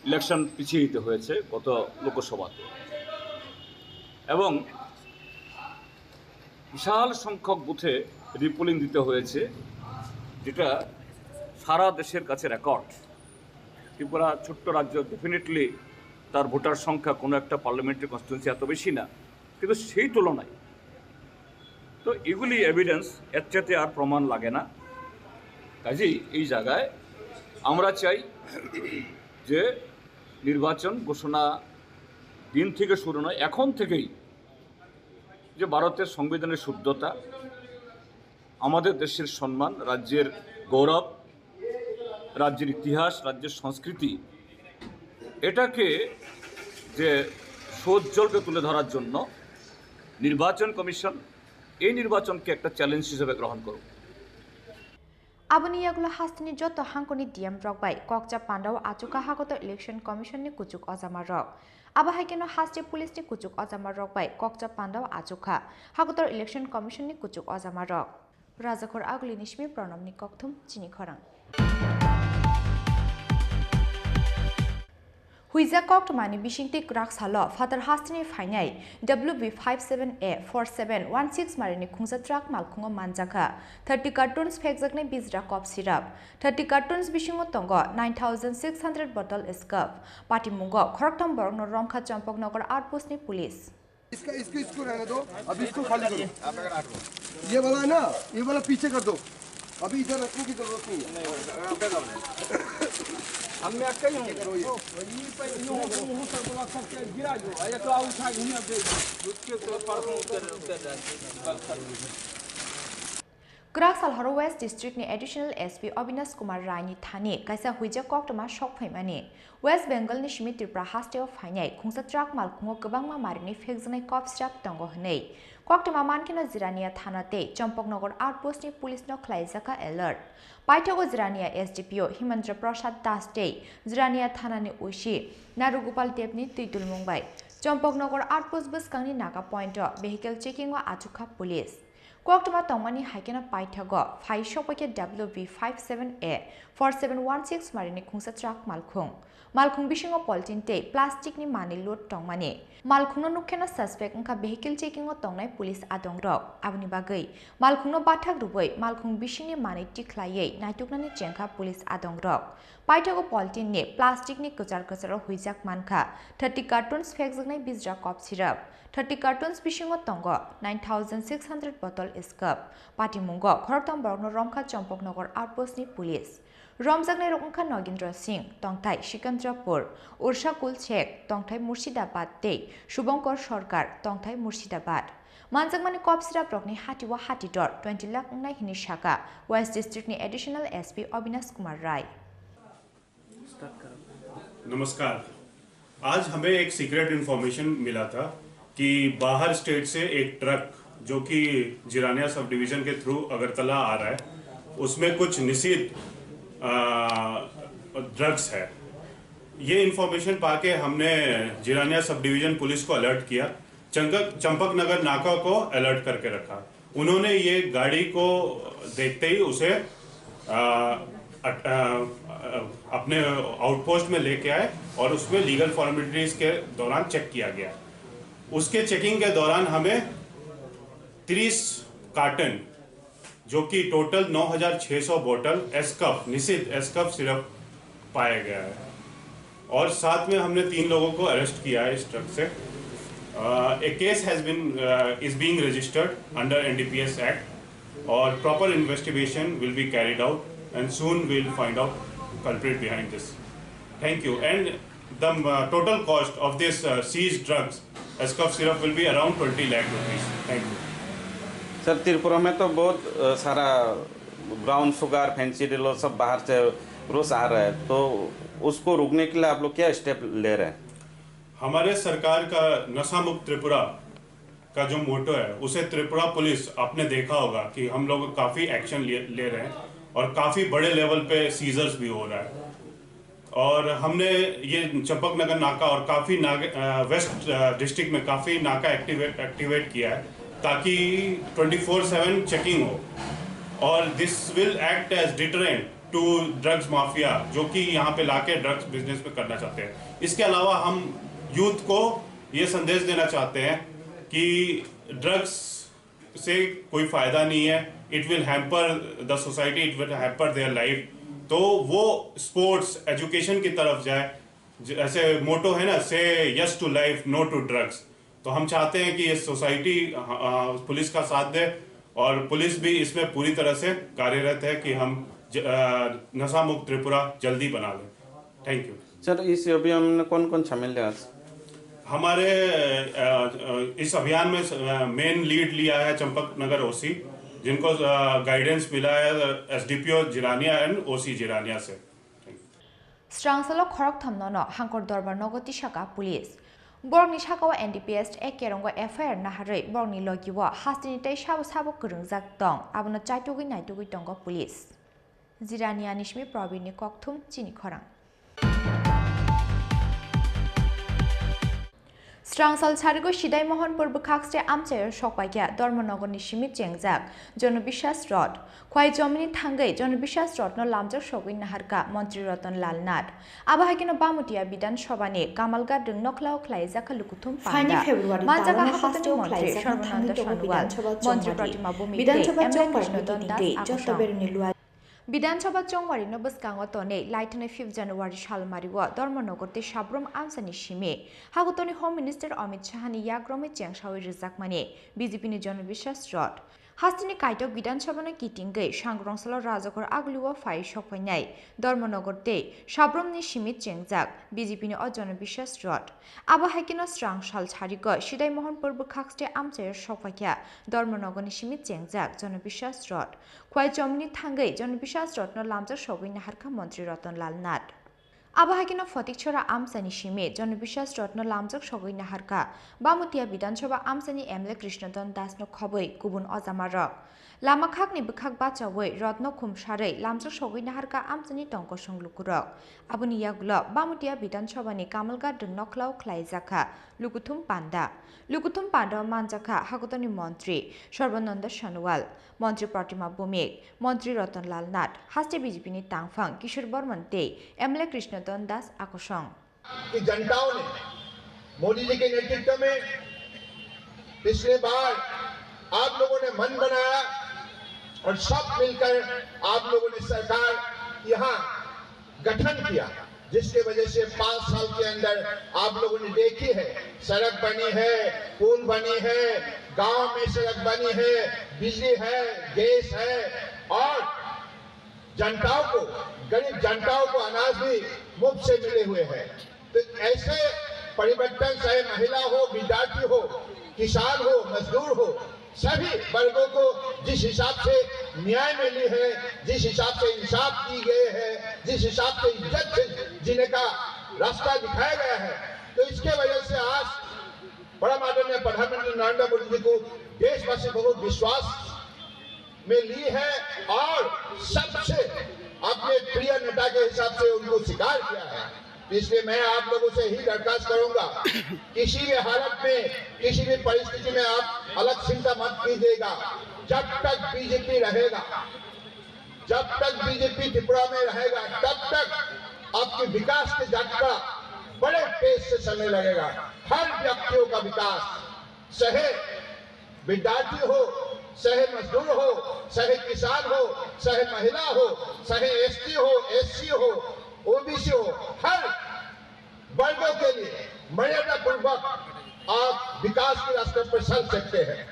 ইলেকশন পিছিয়ে দিতে হয়েছে গত লোকসভাতে, এবং বিশাল সংখ্যক বুথে রিপোলিং দিতে হয়েছে, যেটা সারা দেশের কাছে রেকর্ড। ত্রিপুরা ছোট্ট রাজ্য, ডেফিনেটলি তার ভোটার সংখ্যা কোনো একটা পার্লামেন্টারি কনস্টিটুয়েন্সি এত বেশি না, কিন্তু সেই তুলনায় তো এগুলি এভিডেন্স, এর চাইতে আর প্রমাণ লাগে না। কাজেই এই জায়গায় আমরা চাই যে নির্বাচন ঘোষণা দিন থেকে শুরু নয়, এখন থেকেই যে ভারতের সংবিধানের শুদ্ধতা, আমাদের দেশের সম্মান, রাজ্যের গৌরব, রাজ্যের ইতিহাস, রাজ্যের সংস্কৃতি, এটাকে যে সৌজ্জ্বলকে তুলে ধরার জন্য নির্বাচন কমিশন এই নির্বাচনকে একটা চ্যালেঞ্জ হিসেবে গ্রহণ করুক। Aboni yagula hastini joto hangkoni diam rokbai kokja pandau achuka hagoto election commission ni kuchuk ozama rok. Aba haikeno haste police ni kuchuk ozama rokbai kokja pandau achuka hagoto election commission ni kuchuk ozama rok. Rajakor agli nishmi pronom ni kokthum chini khorang. Huiza Koktomani Bishingti Krak Salo, Father Hastini Fainai, WB57A4716 Marini Kungsa Trak Malkungo Manjaka, 30 cartons Pexakne Bizra Cop Syrup, 30 cartons Bishingo Tongo, 9,600 bottle Escup, Pati Mungo, Koroktam Borno Ronka Champok Nogar Outpost Police. इसको रहने दो, अभी इसको खाली करो। ये वाला है ना, ये वाला पीछे कर दो। अभी इधर रखने की जरूरत नहीं है। हमने आपका ही करो ये गिरा दो, या तो आप उठा के नहीं दे उसके तो परसों उतर Graksal Haro West District ni Additional SP Avinash Kumar Rai ni thani kaisa huija koktoma shok phaimani West Bengal ni Shimi Tripura hasteo phainai khungsa trak malkhungo gobangma marini phekjanai cop strap tongo hnei koktoma mankino Zirania thanate Champaknagar outpost ni police no khlaijaka alert Paithago Zirania SDPO Himandra Prasad Das Dei Zirania thanani ushi Narugopal Debni Tuitul Mumbai Champaknagar outpost buskangni naga point vehicle checking wa achuka police Koktoma Tongmani Haikena Paithago, Fai Shopake WB57A 4716 Marini Kungsa Trak Malkhung. Malkhung Bishingo Poltin Te, Plastic ni Mani Load Tongmani. Malkhung no Nukena suspect Nka vehicle checking o Tongnai police Adong Rok, Abni Bagai. Malkhung no Batak Rubai, Malkhung Bishini Mani Tiklaye, Naituknani Chenka police Adong Rok. Paithago Poltin ne, Plastic ni Kuchar Kucharo Huizak Manka, 30 cartons Fexagnai Bizra Cop Syrup. 30 cartons Bishingo Tongo, 9,600 bottle Escup, Pati Mungo, Koroktam Borno Romka Champaknagar Outpost ni Police. Romjagne Rongka Nogindra Singh, Tongthai Shikandrapur, Ursha Kul Chek, Tongthai Murshidabad Te, Shubhankar Sarkar, Tongthai Murshidabad. Manjagmani Cop Syrup Rokni Hatiwa Hatidor, 20 lakh Nai Hini Shaka, West District ni Additional SP Avinash Kumar Rai. नमस्कार, आज हमें एक secret information मिला था कि बाहर state से एक ट्रक जो कि जिरानिया सब डिवीज़न के थ्रू अगरतला आ रहा है, उसमें कुछ निषिद्ध ड्रग्स है। ये इन्फॉर्मेशन पाके हमने जिरानिया सब डिवीज़न पुलिस को अलर्ट किया, चंपकनगर नाका को अलर्ट करके रखा। उन्होंने ये गाड़ी को देखते ही उसे अपने आउटपोस्ट में लेके आए और उसमें लीगल फॉर्मेलिटीज के दौरान चेक किया गया। उसके चेकिंग के दौरान हमें 30 कार्टन जो कि टोटल 9,600 बोतल एस्कफ निषिद्ध एस्कफ सिरप पाया गया है और साथ में हमने 3 लोगों को अरेस्ट किया है इस ट्रक से। A case is being registered under NDPS Act और proper investigation will be carried out and soon we'll find out culprit behind this. Thank you. And the total cost of this seized drugs Escup syrup will be around 20 lakh rupees. Thank you. Sir Tripura में तो बहुत सारा brown sugar fancy डिलो सब बाहर से रोज आ रहा है, तो उसको रोकने के लिए आप लोग क्या स्टेप ले रहे हैं? हमारे सरकार का नशा मुक्त त्रिपुरा का जो मोटो है उसे त्रिपुरा पुलिस आपने देखा होगा कि हम लोग काफ़ी एक्शन ले रहे हैं और काफ़ी बड़े लेवल पे सीजर्स भी हो रहा है। और हमने ये चंपकनगर नाका और काफ़ी वेस्ट डिस्ट्रिक्ट में काफ़ी नाका एक्टिवेट किया है ताकि 24/7 चेकिंग हो और this will act as deterrent to drugs mafia जो कि यहाँ पे लाके ड्रग्स बिजनेस में करना चाहते हैं। इसके अलावा हम यूथ को ये संदेश देना चाहते हैं कि ड्रग्स से कोई फ़ायदा नहीं है, it will hamper the society, it will hamper their life. तो वो स्पोर्ट्स एजुकेशन की तरफ जाए, जैसे मोटो है ना, say yes to life no to drugs. तो हम चाहते हैं कि ये सोसाइटी पुलिस का साथ दे और पुलिस भी इसमें पूरी तरह से कार्यरत है कि हम नशा मुक्त त्रिपुरा जल्दी बना लें। Thank you sir. इस अभियान में कौन कौन शामिल है? हमारे इस अभियान में मेन लीड लिया है चंपकनगर ओसी, जिनको गाइडेंस मिला है एसडीपीओ जिरानिया एंड ओसी जिरानिया से। स्ट्रांगसालो खरक थमनो हांकर दरबार नगति शाखा पुलिस बरनि शाखाव एनडीपीएस एक केरंग एफआईआर नाहारै बरनि लगिव हास्तिनि तै साबो साबो करंजाक दं आबनो चाइटुगै नाइटुगै दंग पुलिस। जिरानिया निशमी प्रवीणनि ककथुम चिनि खरां। स्ट्रांगसाल सारिगो सिदाई महन फोरबो खाक्सटे आमचायर सकपाइया धर्मनगरनि सिमित जेंगजाक जनबिश्वास रड ख्वाइ जमिनि थांगै जनबिश्वास रडनो लामजाक सगै नाहारका मन्त्री रतन लाल नाथ आबाहागिनो बामुटिया विधानसभानि कामालगा दों नखलाव ख्लाइजाका लुकुथुम पान्दा मानजाका हास्टो मन्त्री सर्वनन्द सानुवाल मन्त्री प्रतिमा बुमि एमएलए कृष्णदन दास विधानसभा चौंवारी बसकांगो तोने लाइटने 5 जनवरी सालमारिव धर्मनगर ते साब्रम आमसानि सिमे हागतनि होम मिनिस्टर अमित शाहनि याग्रमे चेंगसावि रिजाकमानि बीजेपीनि जनबिश्वास रड हास्तिनि काइटक विधानसभानि किटिंगै सांग्रंसाल राजगर आगलुवा फाइ सफायनाय धर्मनगर ते साब्रमनि सिमित चेंगजाक बीजेपीनि जनबिश्वास रड आबाहायकिनो स्ट्रांगसाल सारिग सिदाई महन फोरबो खाक्सटे आमचायर सफायया धर्मनगरनि सिमित चेंगजाक जनबिश्वास रड ख्वाइ जमिनि थांगै जनबिश्वास रडनो लामजाक सगै नाहारका मन्त्री रतन लाल नाथ आबाहागिनो फटिकछरा आमसानि सिमे जनबिश्वास रत्न लामजाक सगै नाहारका बामुतिया विधानसभा आमसानि एमएलए कृष्णदन दासनो खबै गुबुन अजामारक लामा खाकनि बखाक बाचावै रत्न खुमसारै लामजाक सगै नाहारका आमसानि टंक संलुकुरक आबुनि यागुल बामुतिया विधानसभानि कामलगा दों नखलाव ख्लाइजाका लुकुथुम पान्दा मानजाका हागतनि मन्त्री सर्वनन्द सानुवाल मन्त्री प्रतिमा बुमिक मन्त्री रतन लाल नाथ हास्टे बीजेपीनि तांगफां किशोर बर्मन ते एमएलए कृष्णदन दास आकोशं कि जनताओं ने मोदी जी के नेतृत्व में पिछले बार आप लोगों ने मन बनाया और सब मिलकर आप लोगों ने सरकार यहाँ गठन किया, जिसके वजह से 5 साल के अंदर आप लोगों ने देखी है सड़क बनी है, पुल बनी है, गांव में सड़क बनी है, बिजली है, गैस है और जनताओं को, गरीब जनताओं को अनाज भी मुफ्त से मिले हुए हैं। तो ऐसे परिवर्तन चाहे महिला हो, विद्यार्थी हो, किसान हो, मजदूर हो, सभी वर्गों को जिस हिसाब से न्याय मिली है, जिस हिसाब से इंसाफ की गए है, जिस हिसाब से इज्जत से जीने का रास्ता दिखाया गया है, तो इसके वजह से आज बड़ा माननीय प्रधानमंत्री नरेंद्र मोदी जी को देशवासी बहुत विश्वास में ली है और सबसे अपने प्रिय नेता के हिसाब से उनको स्वीकार किया है। इसलिए मैं आप लोगों से ही दरखास्त करूंगा, किसी भी हालत में, किसी भी परिस्थिति में आप अलग चिंता मत कीजिएगा। जब तक बीजेपी रहेगा, जब तक बीजेपी त्रिपुरा में रहेगा, तब तक आपके विकास की यात्रा बड़े तेज से चलने लगेगा। हर व्यक्तियों का विकास, चाहे विद्यार्थी हो, चाहे मजदूर हो, चाहे किसान हो, चाहे महिला हो, चाहे एसटी हो, एससी हो, ओबीसी हो, हर वर्गों के लिए मर्यादा पूर्वक आप विकास के रास्ते पर चल सकते हैं।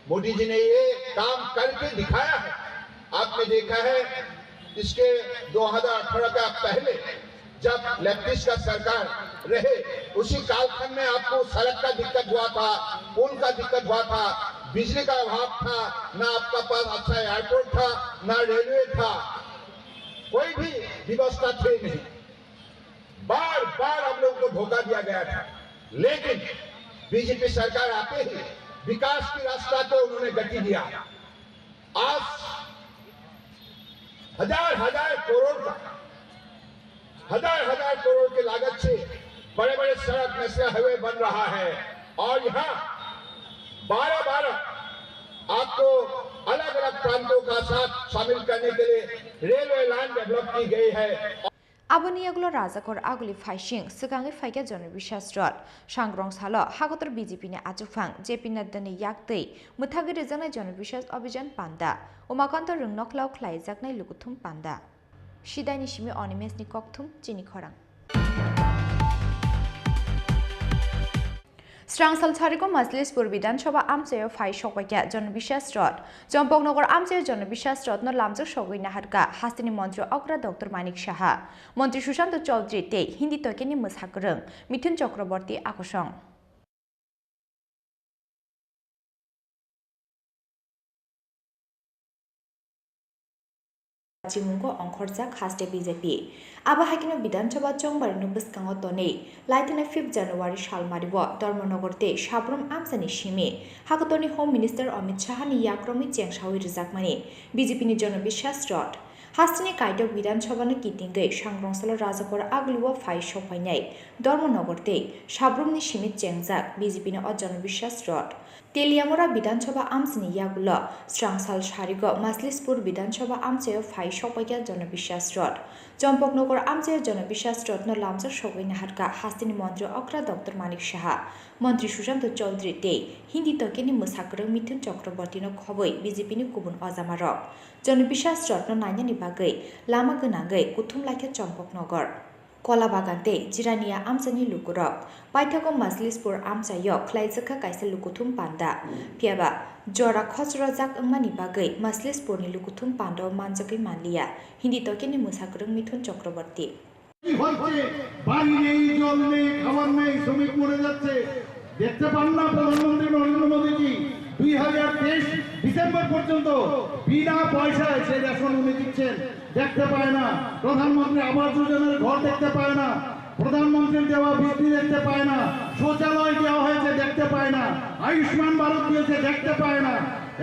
मोदी जी ने ये काम करके दिखाया है। आपने देखा है इसके 2018 का पहले जब लेफ्टिस्ट का सरकार रहे, उसी कालखंड में आपको सड़क का दिक्कत हुआ था, पुल का दिक्कत हुआ था, बिजली का अभाव था, ना आपका पास अच्छा एयरपोर्ट था, ना रेलवे था, कोई भी व्यवस्था थी नहीं। बार बार हम लोगों को धोखा दिया गया था। लेकिन बीजेपी सरकार आते ही विकास की रास्ता को उन्होंने गति दिया। आज हजार करोड़ की लागत से बड़े बड़े सड़क नेशनल हाईवे बन रहा है और यहाँ 12 आपको अलग अलग प्रांतों का साथ शामिल करने के लिए रेलवे लाइन डेवलप की गई है। Aboni aglo Razakor agli Faishing, Sugangi Faika Jonabisha Strot, Shangrong Salo, Hagotor BJP ne Achufang, JP Nadani Yakti, Mutagi Rizana Jonabishas Obijan Panda, Umakanto Runoklau Klaizakna Lukutum Panda. Shidani Shimi Onimes Nikoktum, Jini Korang. Strangsal Tariko Majlispur Bidanchaba Amsayo Fai Shokwakia, Jonabisha Strot, Jompoknogor Amsayo Jonabisha Strot, no Lamzo Shogui Naharka, Hastini Montro Okra Dr. Manik Shaha, Montri Shushanto Chaudhry Te, Hindi Tokeni Mushakurung, Mithun Chakraborty Akushong. Jimungo Onkhorjak Haste BJP. Abahakino Bidanchaba Chongbar Nubus Kangotone, Lighten 5th January Shalmaribo, Dormonogorte, Shabrum Amsani Shime, Hakotoni Home Minister Amit Shahani Yakromi Chengshawi Rizakmani, BJP ni Jonabisha Strot. Hastini Kaito Bidanchobana Kitinge, Shangrongsalo Razakor Agluwa Fai Shopainai, Dormonogorte, Shabrum ni Shimit Chengzak, BJP ni Jonabisha Strot. Teliamora Bidanchaba Amsini Yagula, Strangsal Sharigo, Majlispur Bidanchaba Amsayo Fai Shopaya Jonabisha Strot. Jompoknogor Amsayo Jonabisha Strot no Lamsa Shogui Naharka, Hastini Montro Okra Dr. Manik Shaha, Montri Shushanto Chaudhry Te, Hindi Tokeni Mushakurung Mithun Chakraborty no Khoboi, BJP ni Kubun Ozamarok. Jonabisha Strot no Nanyani Bagai, Lama Gunangai, Kutum Lake Jompoknogor. Kola Bagante, Jirania Amsani Lukurok, Paitago Majlispur Amsayo, Klaizaka Kaisa Lukutum Panda, Piaba, Jora Khosrozak Mani Bagai, Majlispur ni Lukutum Pando, Manjaki Manlia, Hindi Tokeni Mushakurung Mithun Chakraborty. দেখতে পান না প্রধানমন্ত্রী নরেন্দ্র মোদীজি 2023 December পর্যন্ত বিনা পয়সায় সেই ration উনি দিচ্ছেন, দেখতে পায় না। প্রধানমন্ত্রী আবাস যোজনার ঘর দেখতে পায় না, প্রধানমন্ত্রীর দেওয়া বিজলি দেখতে পায় না, শৌচালয় দেওয়া হয়েছে দেখতে পায় না, আয়ুষ্মান ভারত দিয়েছে দেখতে পায় না।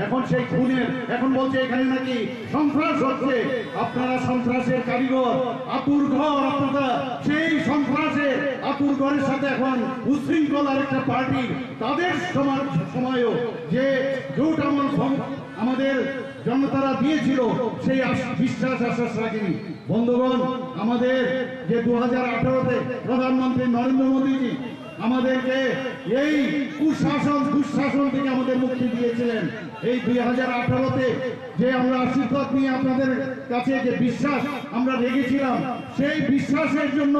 এখন সেই খুনের এখন বলছে এখানে নাকি সন্ত্রাস হচ্ছে। আপনারা সন্ত্রাসের কারিগর, আপুর ঘর, আপনারা সেই সন্ত্রাসের আপুর ঘরের সাথে এখন উশৃঙ্খলার একটা পার্টি, তাদের সময়ও যে জোট আমল আমাদের জনতারা দিয়েছিল সেই বিশ্বাস আশ্বাস রাখেনি। বন্ধুগণ, আমাদের যে 2018-তে প্রধানমন্ত্রী নরেন্দ্র মোদীজি আমাদেরকে এই দুঃশাসন থেকে আমাদের মুক্তি দিয়েছিলেন। এই 2018-তে যে আমরা আশীর্বাদ নিয়ে আপনাদের কাছে যে বিশ্বাস আমরা রেখেছিলাম, সেই বিশ্বাসের জন্য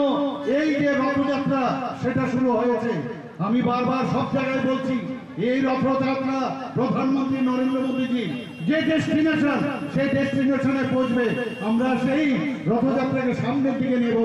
এই যে রথযাত্রা সেটা শুরু হয়েছে। আমি বারবার সব জায়গায় বলছি, এই রথযাত্রা প্রধানমন্ত্রী নরেন্দ্র মোদীজি যে ডেস্টিনেশন, সেই ডেস্টিনেশনে পৌঁছবে। আমরা সেই রথযাত্রাকে সামনের দিকে নেব,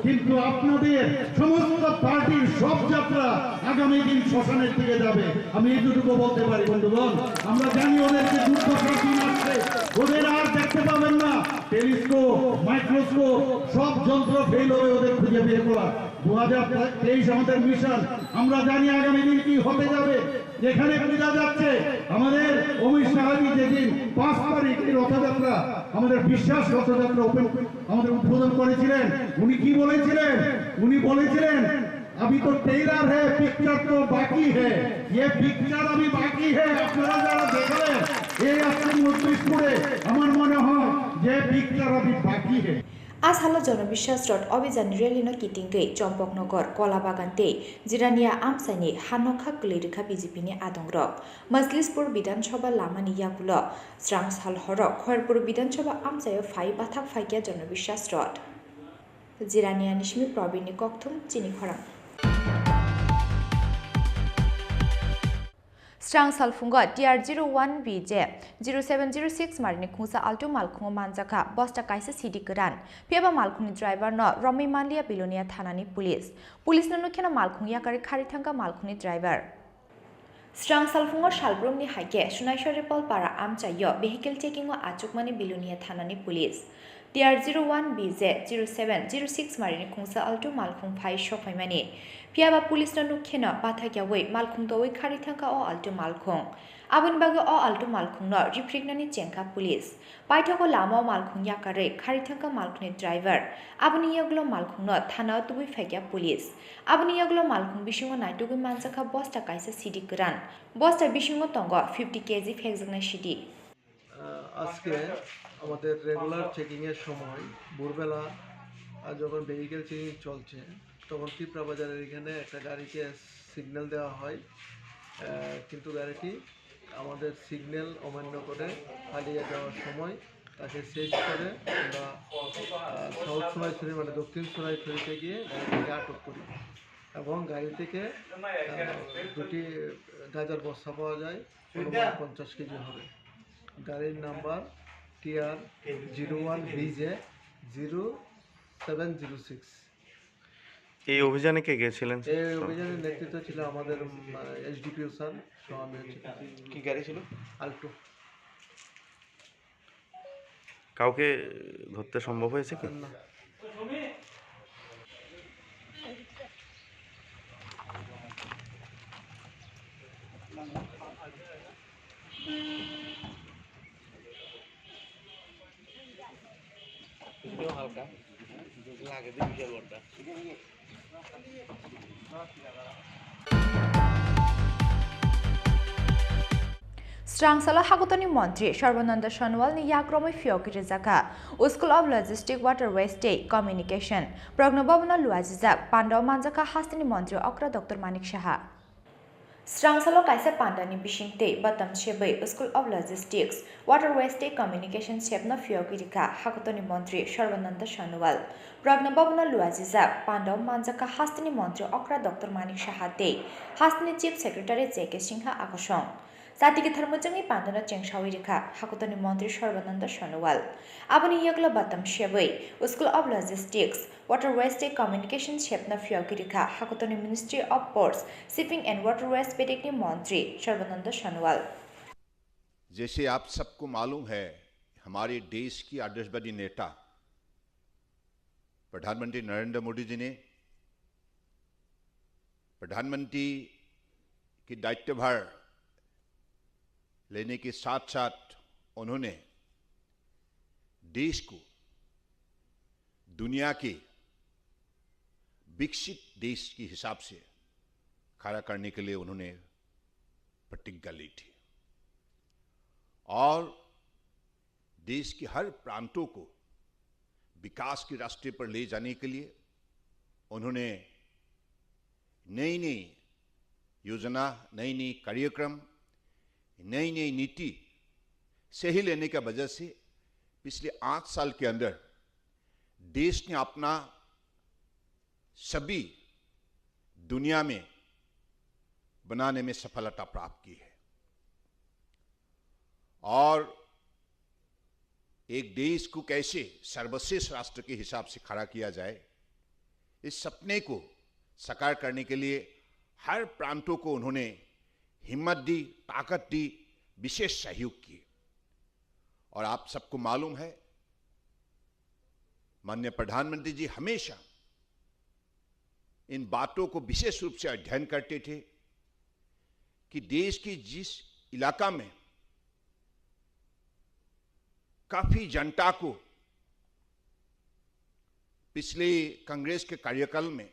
কিন্তু আপনাদের সমস্ত পার্টির সব যাত্রা আগামী দিন শ্মশানের দিকে যাবে। আমি এইটুকু বলতে পারি। বন্ধুগণ, আমরা জানি ওদেরকে দুর্দশার দিন আসছে, ওদের আর দেখতে পাবেন না। টেলিস্কোপ, মাইক্রোস্কোপ সব যন্ত্র ফেল হবে ওদের খুঁজে বের করা। 2023 আমাদের মিশন। আমরা জানি আগামী দিন কি হতে যাবে। যেখানে পূজা যাচ্ছে, আমাদের অমিত শাহজি যেদিন 5 তারিখ রথযাত্রা, আমাদের বিশ্বাস রথযাত্রা আমাদের উদ্বোধন করেছিলেন, উনি কি বলেছিলেন? উনি বলেছিলেন अभी तो टेलर है, पिक्चर तो बाकी है, ये पिक्चर अभी बाकी है। আপনারা যারা দেখলেন এই আজকে মজলিসপুরে, আমার মনে হয় যে পিকচার अभी बाकी है। আজ হালো জনবিশ্বাস রড অভিযান রেলিনো কিটিংকে চম্পকনগর কলাবাগানতে জিরানিয়া আমসাইনি হানখা গলিরেখা বিজেপিনি আদংরক মজলিসপুর বিধানসভা লামানি ইয়াগুলো স্রাংসাল হরক খয়রপুর বিধানসভা আমসায় ফাই বাথাক ফাইকিয়া জনবিশ্বাস রড জিরানিয়া নিশমি প্রবীণী ককথুম চিনি খরাং Strangsal Funga TR01 BJ 0706 Marini Kungsa Alto Malkungo Manjaka Bosta Kaisa City Kuran Piaba Malkuni driver no Romi Manlia Bilonia Thanani Police no Nukena Malkung Yakari Karitanga Malkuni driver Strangsal Funga Shalbrum ni Hake Shunaishore Pol Para Amchayo vehicle taking o Achukmani Bilonia Thanani Police TR01 BZ 0706 Marini Kungsa Alto Malkung Phai Shopaimani फियाबा police नुखेन बाथाग्यावै मालखुंदोवै खारिथांका अ Alto मालखुं आबुन बागे अ आल्टो मालखुंनो रिफ्रिगनानि चेंका पुलिस पाइथाको लामा मालखुं याकारै खारिथांका मालखुंनि ड्राइभार आबुनि यगलो मालखुंनो थाना तुबुइ फाग्या पुलिस आबुनि यगलो मालखुं बिसिङो नाइटुगै मानसाखा बस्ता काइसा सिडि गोरान बस्ता बिसिङो तंग 50 केजी फेकजोगनाय सिडि আজকে আমাদের রেগুলার চেকিংয়ের সময় ভোরবেলা যখন ভেহিকেল চেকিং চলছে তখন টিপরা বাজারের এখানে একটা গাড়িকে সিগন্যাল দেওয়া হয়, কিন্তু গাড়িটি আমাদের সিগন্যাল অমান্য করে পালিয়ে যাওয়ার সময় তাকে সেজ করে আমরা সাউথ সোনাইছড়ি মানে দক্ষিণ সোনাইছড়িতে গিয়ে গাড়িটিকে আটক করি এবং গাড়ি থেকে দুটি গাঁজার বস্তা পাওয়া যায়, 50 কেজি হবে। গাড়ির নাম্বার TR 01BJ 0706। এই অভিযানে কে গেছিলেন? এই অভিযানের নেতৃত্ব ছিল আমাদের SDPO স্যার। কি গাড়ি ছিল? আল্টো। কাউকে ধরতে সম্ভব হয়েছে কি? না। হালকা লাগে বিশাল বড়টা। Strangsala Hakutoni Montri, Sharvananda Shanwal ni Yakromai Fiokiri Zaka, School of Logistics Waterway State Communication, Prognobabna Luazizak, Pandao Manzaka Hastini Montri, Okra Dr. Manik Shaha. Strangsalo Kaisa Pandani Bishinte, Batam Shebe, School of Logistics, Waterway State Communication Shepna Fiokirika, Hakutoni Montri, Sharvananda Shanwal, Prognobabna Luazizak, Pandao Manzaka Hastini Montri, Okra Dr. Manik Shaha Day, Hastini Chief Secretary Zeke Singha Akoshong. Satiki Thermojangi Pandana Chengshawirika, Hakutoni Montri Sharvananda Shanwal. Abani Yagla Batam Shebe, School of Logistics, Waterway State Communication Shepna Fiokirika, Hakutoni Ministry of Ports, Shipping and Waterways Pedikni Montri Sharvananda Shanwal. जैसे आप सबको मालूम है, हमारे देश की आदर्शवादी नेता प्रधानमंत्री नरेंद्र मोदी जी ने प्रधानमंत्री की दायित्वभार लेने के साथ साथ उन्होंने देश को दुनिया के विकसित देश के हिसाब से खड़ा करने के लिए उन्होंने प्रतिज्ञा ली थी और देश के हर प्रांतों को विकास के रास्ते पर ले जाने के लिए उन्होंने नई नई योजना, नई नई कार्यक्रम, नई नई नीति सही लेने की वजह से पिछले 8 साल के अंदर देश ने अपना सभी दुनिया में बनाने में सफलता प्राप्त की है और एक देश को कैसे सर्वश्रेष्ठ राष्ट्र के हिसाब से खड़ा किया जाए, इस सपने को साकार करने के लिए हर प्रांतों को उन्होंने हिम्मत दी, ताकत दी, विशेष सहयोग किए। और आप सबको मालूम है, माननीय प्रधानमंत्री जी हमेशा इन बातों को विशेष रूप से अध्ययन करते थे कि देश की जिस इलाका में काफी जनता को पिछले कांग्रेस के कार्यकाल में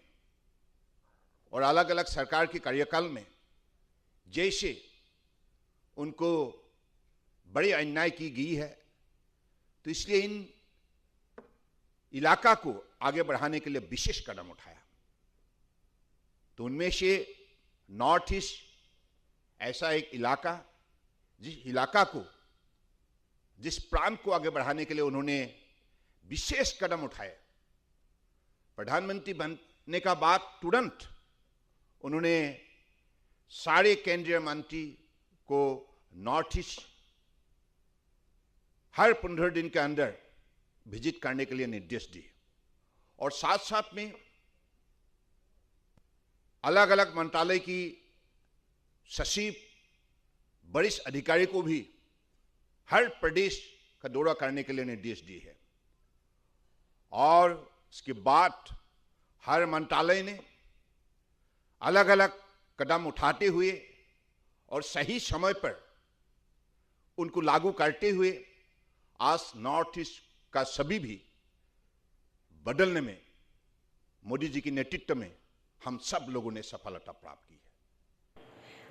और अलग अलग सरकार के कार्यकाल में जैसे उनको बड़ी अन्याय की गई है, तो इसलिए इन इलाका को आगे बढ़ाने के लिए विशेष कदम उठाया। तो उनमें से नॉर्थ ईस्ट ऐसा एक इलाका, जिस इलाका को, जिस प्रांत को आगे बढ़ाने के लिए उन्होंने विशेष कदम उठाए। प्रधानमंत्री बनने का बाद तुरंत उन्होंने सारे केंद्रीय मंत्री को नॉर्थ ईस्ट हर 15 दिन के अंदर विजिट करने के लिए निर्देश दिए और साथ साथ में अलग अलग मंत्रालय की सचिव, वरिष्ठ अधिकारी को भी हर प्रदेश का दौरा करने के लिए निर्देश दिए हैं और इसके बाद हर मंत्रालय ने अलग अलग कदम उठाते हुए और सही समय पर उनको लागू करते हुए आज नॉर्थ ईस्ट का सभी भी बदलने में मोदी जी के नेतृत्व में हम सब लोगों ने सफलता प्राप्त की है।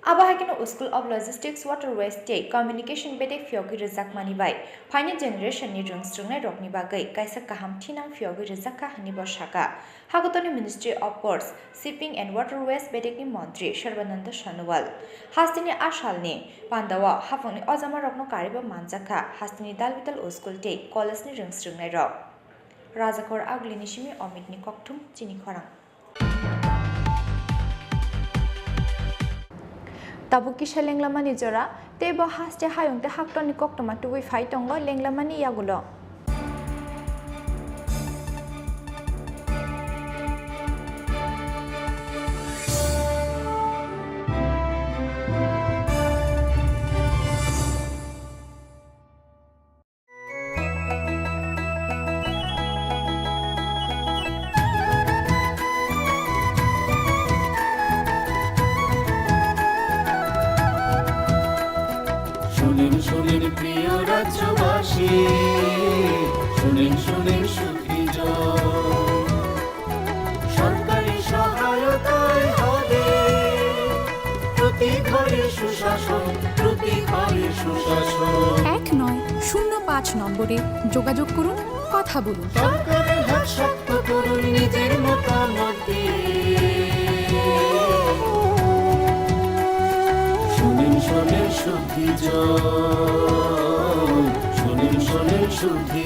Abahakino School of Logistics Waterways State Communication Bedek Fiogi Rizak Manibai Final Generation ni Rungstrungnai Rokni Bagai Kaisa Kaham Tinang Fiogi Rizaka Hani Boshaka Hagotoni Ministry of Ports Shipping and Waterways Bedek ni Montri Sharbananda Shanuwal Hastini Ashalni Pandawa Hafoni Ozama Rokno Kariba Manjaka Hastini Dalvital School Day College ni Rungstrungnai Rok Razakor Aglini Shimi Omidni Koktum Chini Khorang Tabuki Lenglamani Jora, Tebo has the Hayung the Haktoni Koktoma to we fight on Lenglamani Yagulo. শুনেন প্রিয় রাজ্যবাসী শুনেন সুখী সরকারি সহায়তায় হবে প্রতি ঘরে সুশাসন 1905 নম্বরে যোগাযোগ করুন কথা বলুন সরকারের হাত শক্ত করুন নিজের মতামত দিয়ে শুনেন শুদ্ধি শুনেন শুদ্ধি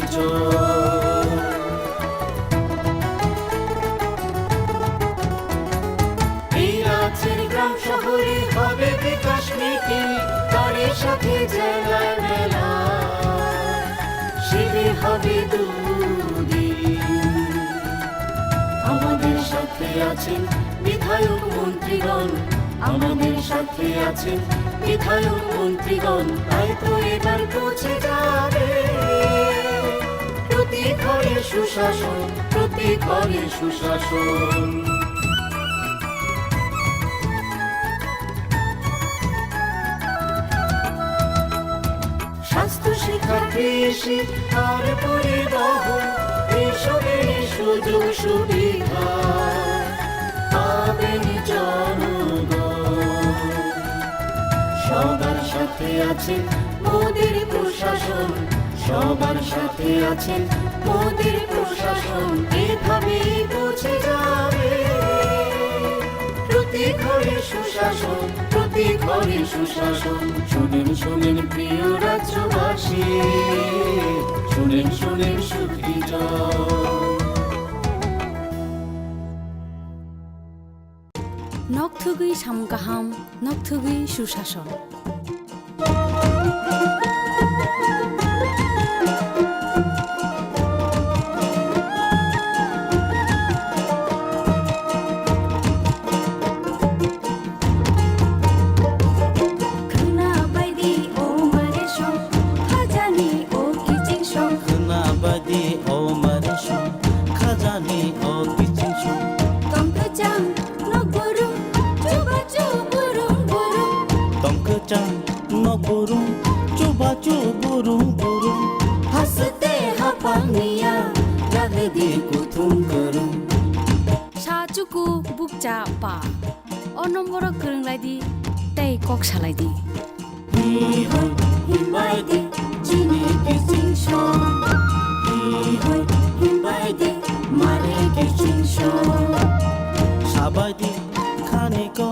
এই রাজ্যের গ্রাম শহরে হবে বিকাশ মিটিং তারই সাথে জেলায় মেলা শিবির হবে দুদিন আমাদের সাথে আছেন বিধায়ক মন্ত্রীগণ আমাদের সাথে আছেন বিধায়ক মন্ত্রীগণ তাই তো এবার পৌঁছে যাবে প্রতি ঘরে সুশাসন স্বাস্থ্য শিক্ষা কৃষি আর পরিবহন এসবের সুযোগ সুবিধা পাবেন জনগণ সবার সাথে আছেন মোদির প্রশাসন সবার সাথে আছেন মোদির প্রশাসন এভাবেই পৌঁছে যাবে প্রতি ঘরে সুশাসন শুনেন প্রিয় রাজ্যবাসী শুনেন সুখী নকথুগুই সামগাহাম নকথুগুই সুশাসন हंसते हपानिया लगे दी कुथुम करूं साचुकु बुकचा पा ओ नम्बर गोरोंलायदि तै कक सालायदि हिमबायदि जिने किसिंसो हिमबायदि मारे किसिंसो साबायदि खानेको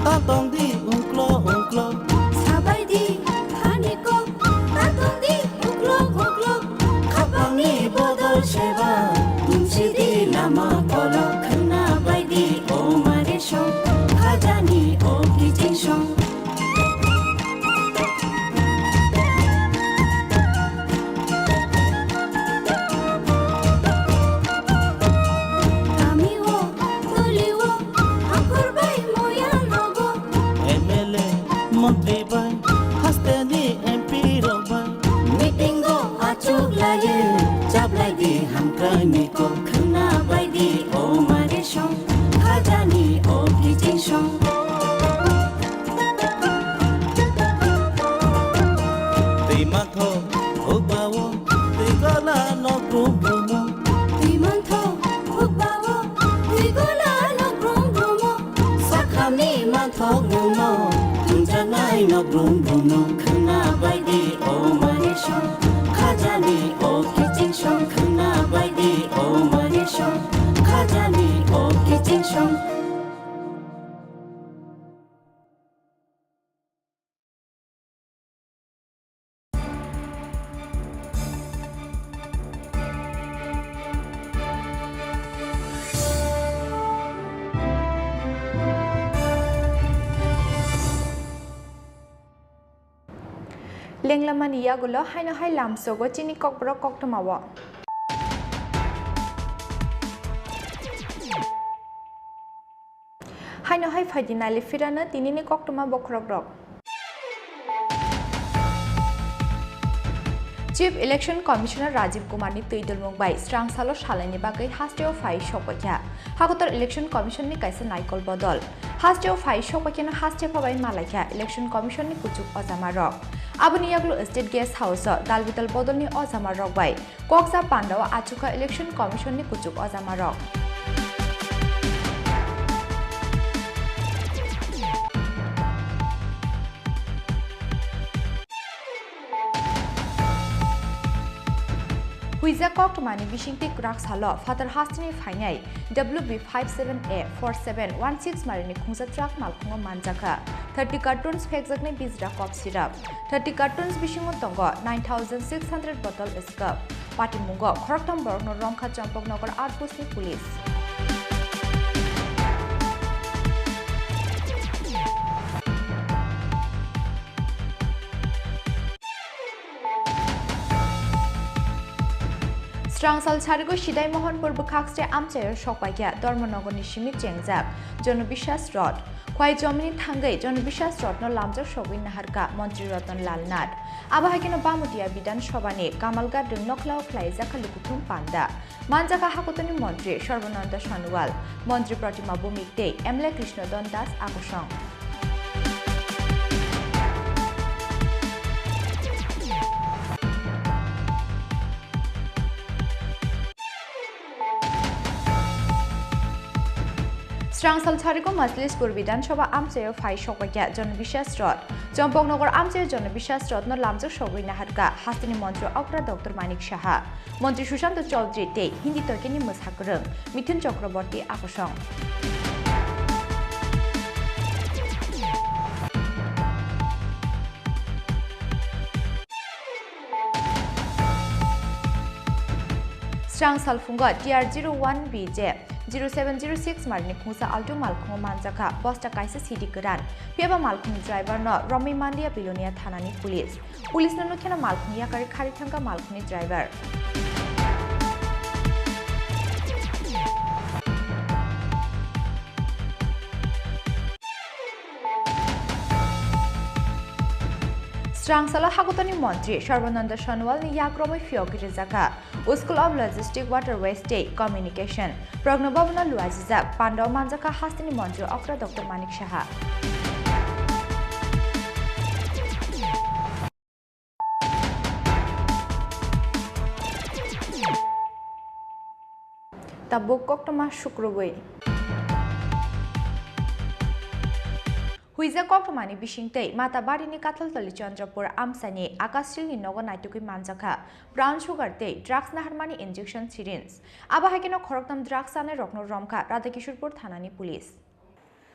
तातंदि उंक्लो साबायदि खानेको तातंदि उंक्लो खापांनि बदल सेबा तुमसिदि लामा कलो खना बायदि ओ मारे सं खाजानि ओ किजिंसं Niko khna bai di o mare shong khajani o kijin song Tùy mang thô hút bao tùy có là nó cũng buồn mơ Tùy mang thô hút bao tùy có là nó cũng buồn mơ Sắc khám ni mang thô ngủ mơ Tung chân ai nó cũng buồn mơ Khăn na bay đi ô mà đi sông Khá cha ni ô kì chinh sông Khăn na bay đi ô mà đi sông Khá cha ni ô kì chinh sông Lenglamania gulo hai no hai lam sogo chini kok bro kok tomawo hai no hai phajinali firana tinini kok toma bokrok rok Chief Election Commissioner Rajiv Kumar ni tuidul mungbai strang salo shalani bagai hasteo fai shokpakya hakotor Election Commission ni kaisa naikol bodol hasteo fai shokpakya na haste phabai malakya Election Commission ni kuchuk ozama rok abuni yaglo State Guest House dalbital bodol ni ozama rok bai koksa pandawa achuka Election Commission ni kuchuk ozama rok Huiza Koktomani Bishingti Krak Salo, Father Hastini Fainai, WB57A4716 Marini Kungsa Truck Malkunga Manjaka, 30 cartons Pexakne Bizra Cop Syrup, 30 cartons Bishingo Tongo, 9,600 bottle Escup, Pati Mungo, Koroktam Borno Ronka Champok Nogar Outpost Police. Strangsal Charigo Shidai Mohanpur Bukakste Amchayo Shokpakya, Dormonogoni Shimit Jengjak, Jonobishas Rod, Kwai Jomini Tangai, Jonobishas Rod no Lamjak Shogwin Naharka, Montri Rotan Lalnad, Abahakino Bamudia Bidan Shobani, Kamalga Dunoklau Klaiza Kalukutum Panda, Manjaka Hakutani Montri, Shorbananda Shanual, Montri Pratima Bumikte, Emle Krishna Dondas Akushong. Strangsal Charigo Majlispur Bidan Shoba Amchayo Fai Shokpakya, Jonobishas Rod, Jompongnogar Amchayo Jonobishas Rod no Lamjak Shogwin Naharka, Hastini Montri Okra Dr. Manik Shaha, Montri Sushant Chaudhary Te, Hindi Tokeni Mushakurung, Mithun Chakraborty Akushong. Strangsal Funga TR01BJ 0706 Marini Kungsa Alto Malkungo Manjaka, Bosta Kaisa City Kuran, Peba Malkung driver no Romi Mandia Bilonia Thanani Police. Police no Nukena Malkung Yakari Karitanga Malkuni driver. Strangsala Hakutani Montri, Sharvananda Shanwal ni Yakromi Fiogiri Zaka, School of Logistics Waterway State Communication, Prognobabana Luazizak, Pandaw Manjaka Hastini Montri, Okra Dr. Manik Shaha. Tabuk Koktoma Shukrubui. Huiza Koktomani Bishingte, Matabari ni Kataltali Chandrapur Amsani, Akasil ni Noga Naituki Manjaka, Brown Sugar Te, Drugs Naharmani Injection Syringe, Abahakino Koroktam Drugs Ane Rokno Romka, Radakishurpur Thanani Police.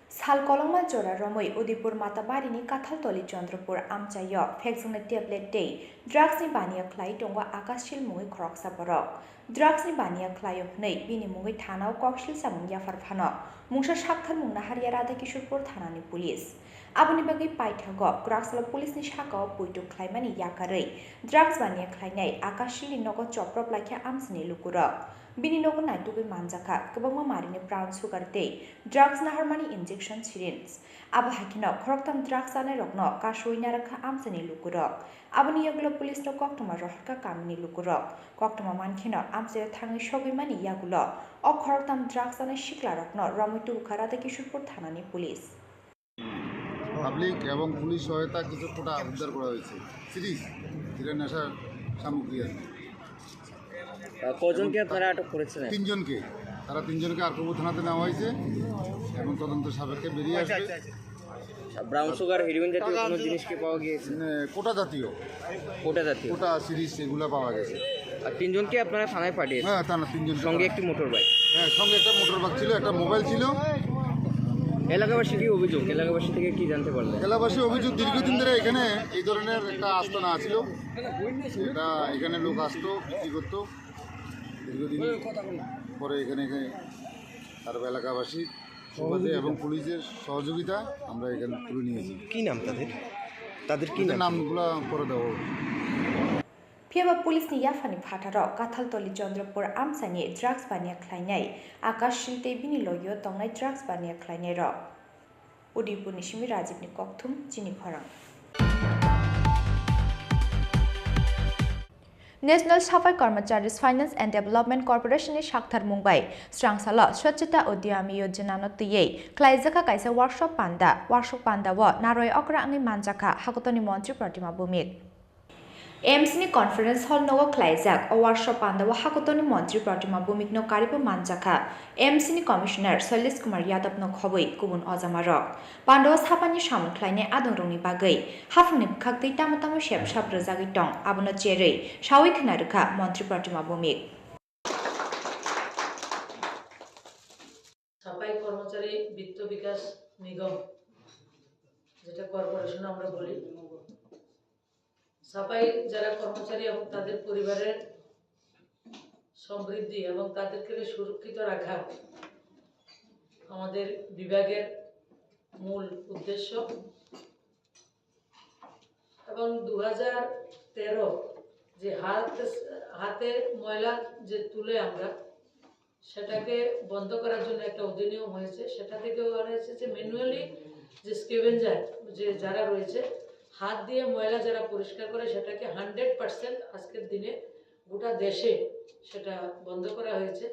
Sal Koloma Jora Romoi, Udipur Matabari ni Kataltoli Chandrapur Amchayo, Fexing Tablet Day, Drugs ni Bania Klai Tonga Akasil Mui Kroksa Borok, Drugs ni Bania Klai of Nei, Bini Mui Tana, Kokshil Samunya Farfano, Musha Shakhan Munaharia Radakishurpur Thanani Police. Abuni bagi Paithago, Kraxala Police ni Shako, Puitu Klaimani Yakare, Drugs Bania Klainai, Akashili Nogo Choprop like Amsni Lukura. bini nogo naitugui manjaka kwbangma marini brown sugar tei drugs naharmani injection syringe abo hakino khoroktam drugs anai rokno kasui narakha amsani lukurok aboni yagulo police no koktoma rohka kamini lukurok koktoma mankhino amse thangi sogimani yagulo o khoroktam drugs anai shikla rokno ramoitu ukharate kishorpur thanani police public এবং police সহায়তা কিছু কোটা উদ্ধার করা হয়েছে series যেটা নেশার সামগ্রী আছে কজনকে আপনারা আটক করেছেন? তিনজনকে তারা তিনজনকে আরকবু থানাতে নেওয়া হয়েছে এবং তদন্ত সাপেক্ষে বেরিয়ে আসবে। ব্রাউন সুগার হেরোইন জাতীয় কোনো জিনিস কি পাওয়া গিয়েছে? কোটা জাতীয় কোটা সিরিজ এগুলো পাওয়া গেছে। আর তিনজনকে আপনারা থানায় পাঠিয়েছেন? হ্যাঁ থানা তিনজন, সঙ্গে একটি মোটর বাইক। হ্যাঁ সঙ্গে একটা মোটর বাইক ছিল, একটা মোবাইল ছিল। এলাকাবাসী কি অভিযোগ, এলাকাবাসী থেকে কি জানতে পারলেন? এলাকাবাসী অভিযোগ দীর্ঘদিন ধরে এখানে এই ধরনের একটা আস্তানা ছিল, এটা এখানে লোক আসতো বিক্রি করতো। দীর্ঘদিন পরে এখানে তারপর এলাকাবাসী সুবাদে এবং পুলিশের সহযোগিতা আমরা এখানে তুলে নিয়েছি। কি নাম তাদের কি নামগুলো করে দেবো। Piaba police ni yafani phataro Kathaltoli Chandrapur amsani drugs bania khlainai Akash Shilte bini loyo tongnai drugs bania khlainai ro Udipur Nishimi Rajiv ni kokthum chini khorang National Safai Karmacharis Finance and Development Corporation ni Shakthar Mumbai Strangsala Swachhata Udyami Yojana no tiyei Klaijaka kaisa workshop panda wa naroi okra angi manjaka hakotoni montri Pratima Bhumik AMC ni conference hall no klaijak o workshop panda wa hakotoni montri Pratima Bhumik no karibo manjaka AMC ni commissioner Sailesh Kumar Yadav no khoboi kubun ojamarok panda sapani samung khlaine adongrongni bagai hafungni bkhaktei tamatamo shepshap rojagi tong abono cherei shawai khnaruka montri Pratima Bhumik সাফাই কর্মচারী বিত্ত বিকাশ নিগম যেটা corporation আমরা বলি সাফাই যারা কর্মচারী এবং তাদের পরিবারের সমৃদ্ধি এবং তাদেরকে সুরক্ষিত রাখা আমাদের বিভাগের মূল উদ্দেশ্য এবং 2013 যে হাতে ময়লা যে তুলে আমরা সেটাকে বন্ধ করার জন্য একটা অধিনিয়ম হয়েছে সেটা থেকে বলা হয়েছে যে ম্যানুয়ালি যে স্কেভেঞ্জার যে যারা রয়েছে হাত দিয়ে ময়লা যারা পরিষ্কার করে সেটাকে 100% আজকের দিনে গোটা দেশে সেটা বন্ধ করা হয়েছে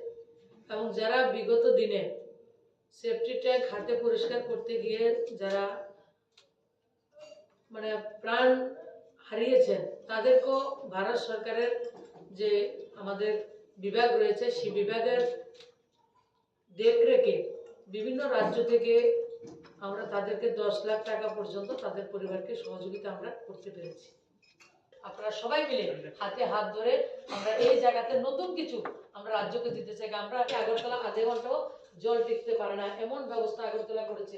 এবং যারা বিগত দিনে সেফটি ট্যাঙ্ক হাতে পরিষ্কার করতে গিয়ে যারা মানে প্রাণ হারিয়েছেন তাদেরকেও ভারত সরকারের যে আমাদের বিভাগ রয়েছে সেই বিভাগের দেখরেখে বিভিন্ন রাজ্য থেকে আমরা তাদেরকে 10 লাখ টাকা পর্যন্ত তাদের পরিবারকে সহযোগিতা আমরা করতে পেরেছি আপনারা সবাই মিলে হাতে হাত ধরে আমরা এই জায়গাতে নতুন কিছু আমরা রাজ্যকে দিতে চাই আমরা আগরতলা আধা ঘন্টাও জল টিকতে পারে না এমন ব্যবস্থা আগরতলা করেছে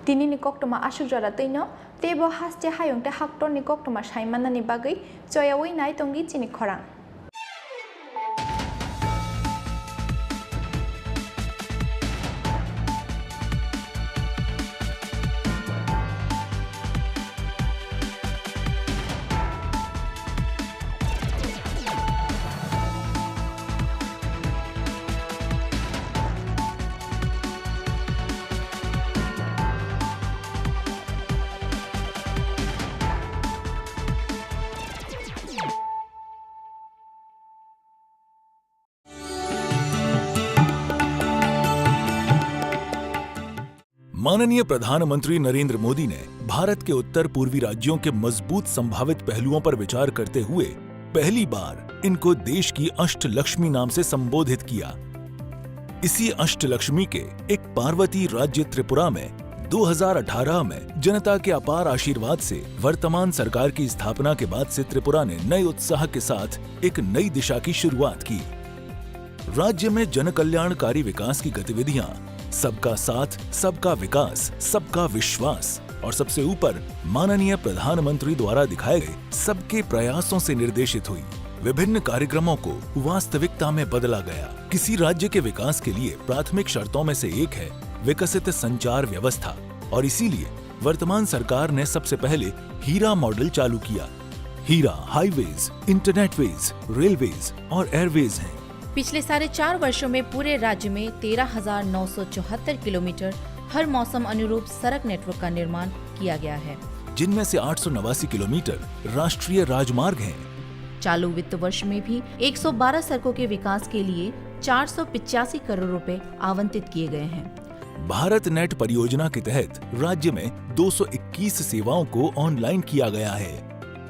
Tini ni koktoma asuk jora teino tebo haste hayongte haktor ni koktoma saimana ni bagai choyawi nai tongi chini khorang माननीय प्रधानमंत्री नरेंद्र मोदी ने भारत के उत्तर पूर्वी राज्यों के मजबूत संभावित पहलुओं पर विचार करते हुए पहली बार इनको देश की अष्टलक्ष्मी नाम से संबोधित किया। इसी अष्टलक्ष्मी के एक पार्वती राज्य त्रिपुरा में 2018 में जनता के अपार आशीर्वाद से वर्तमान सरकार की स्थापना के बाद से त्रिपुरा ने नए उत्साह के साथ एक नई दिशा की शुरुआत की। राज्य में जनकल्याणकारी विकास की गतिविधियां सबका साथ, सबका विकास, सबका विश्वास और सबसे ऊपर माननीय प्रधानमंत्री द्वारा दिखाए गए सबके प्रयासों से निर्देशित हुई। विभिन्न कार्यक्रमों को वास्तविकता में बदला गया। किसी राज्य के विकास के लिए प्राथमिक शर्तों में से एक है विकसित संचार व्यवस्था और इसीलिए वर्तमान सरकार ने सबसे पहले हीरा मॉडल चालू किया। हीरा हाईवेज, इंटरनेटवेज, रेलवेज और एयरवेज हैं। पिछले 4.5 वर्षों में पूरे राज्य में 13,974 किलोमीटर हर मौसम अनुरूप सड़क नेटवर्क का निर्माण किया गया है, जिनमें से 889 किलोमीटर राष्ट्रीय राजमार्ग हैं। चालू वित्त वर्ष में भी 112 सड़कों के विकास के लिए 485 करोड़ रुपए आवंटित किए गए हैं। भारत नेट परियोजना के तहत राज्य में 221 सेवाओं को ऑनलाइन किया गया है।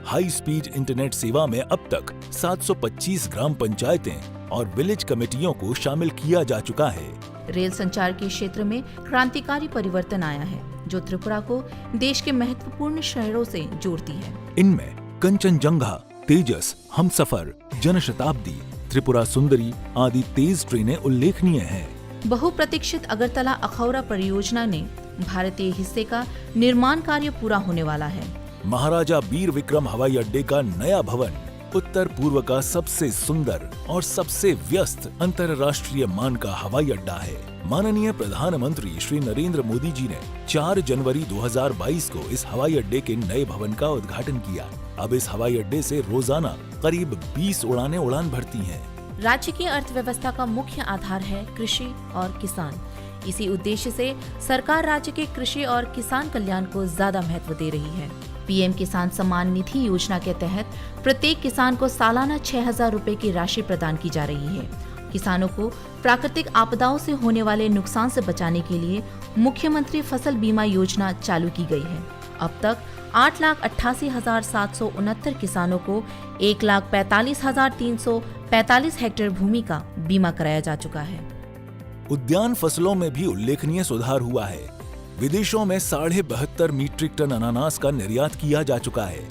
हाई स्पीड इंटरनेट सेवा में अब तक 725 ग्राम पंचायतें और विलेज कमेटियों को शामिल किया जा चुका है। रेल संचार के क्षेत्र में क्रांतिकारी परिवर्तन आया है, जो त्रिपुरा को देश के महत्वपूर्ण शहरों से जोड़ती है। इनमें कंचनजंगा, तेजस, हमसफर, जनशताब्दी, त्रिपुरा सुंदरी आदि तेज ट्रेनें उल्लेखनीय हैं। बहुप्रतीक्षित अगरतला अखौरा परियोजना ने भारतीय हिस्से का निर्माण कार्य पूरा होने वाला है। महाराजा वीर विक्रम हवाई अड्डे का नया भवन उत्तर पूर्व का सबसे सुंदर और सबसे व्यस्त अंतर्राष्ट्रीय मान का हवाई अड्डा है। माननीय प्रधानमंत्री श्री नरेंद्र मोदी जी ने 4 जनवरी 2022 को इस हवाई अड्डे के नए भवन का उद्घाटन किया। अब इस हवाई अड्डे से रोजाना करीब 20 उड़ानें उड़ान भरती हैं। राज्य की अर्थव्यवस्था का मुख्य आधार है कृषि और किसान। इसी उद्देश्य से सरकार राज्य के कृषि और किसान कल्याण को ज्यादा महत्व दे रही है। पीएम किसान सम्मान निधि योजना के तहत प्रत्येक किसान को सालाना 6,000 रुपए की राशि प्रदान की जा रही है। किसानों को प्राकृतिक आपदाओं से होने वाले नुकसान से बचाने के लिए मुख्यमंत्री फसल बीमा योजना चालू की गई है। अब तक 8,88,769 किसानों को 1,45,345 हेक्टेयर भूमि का बीमा कराया जा चुका है। उद्यान फसलों में भी उल्लेखनीय सुधार हुआ है। विदेशों में 72.5 मीट्रिक टन अनानास का निर्यात किया जा चुका है।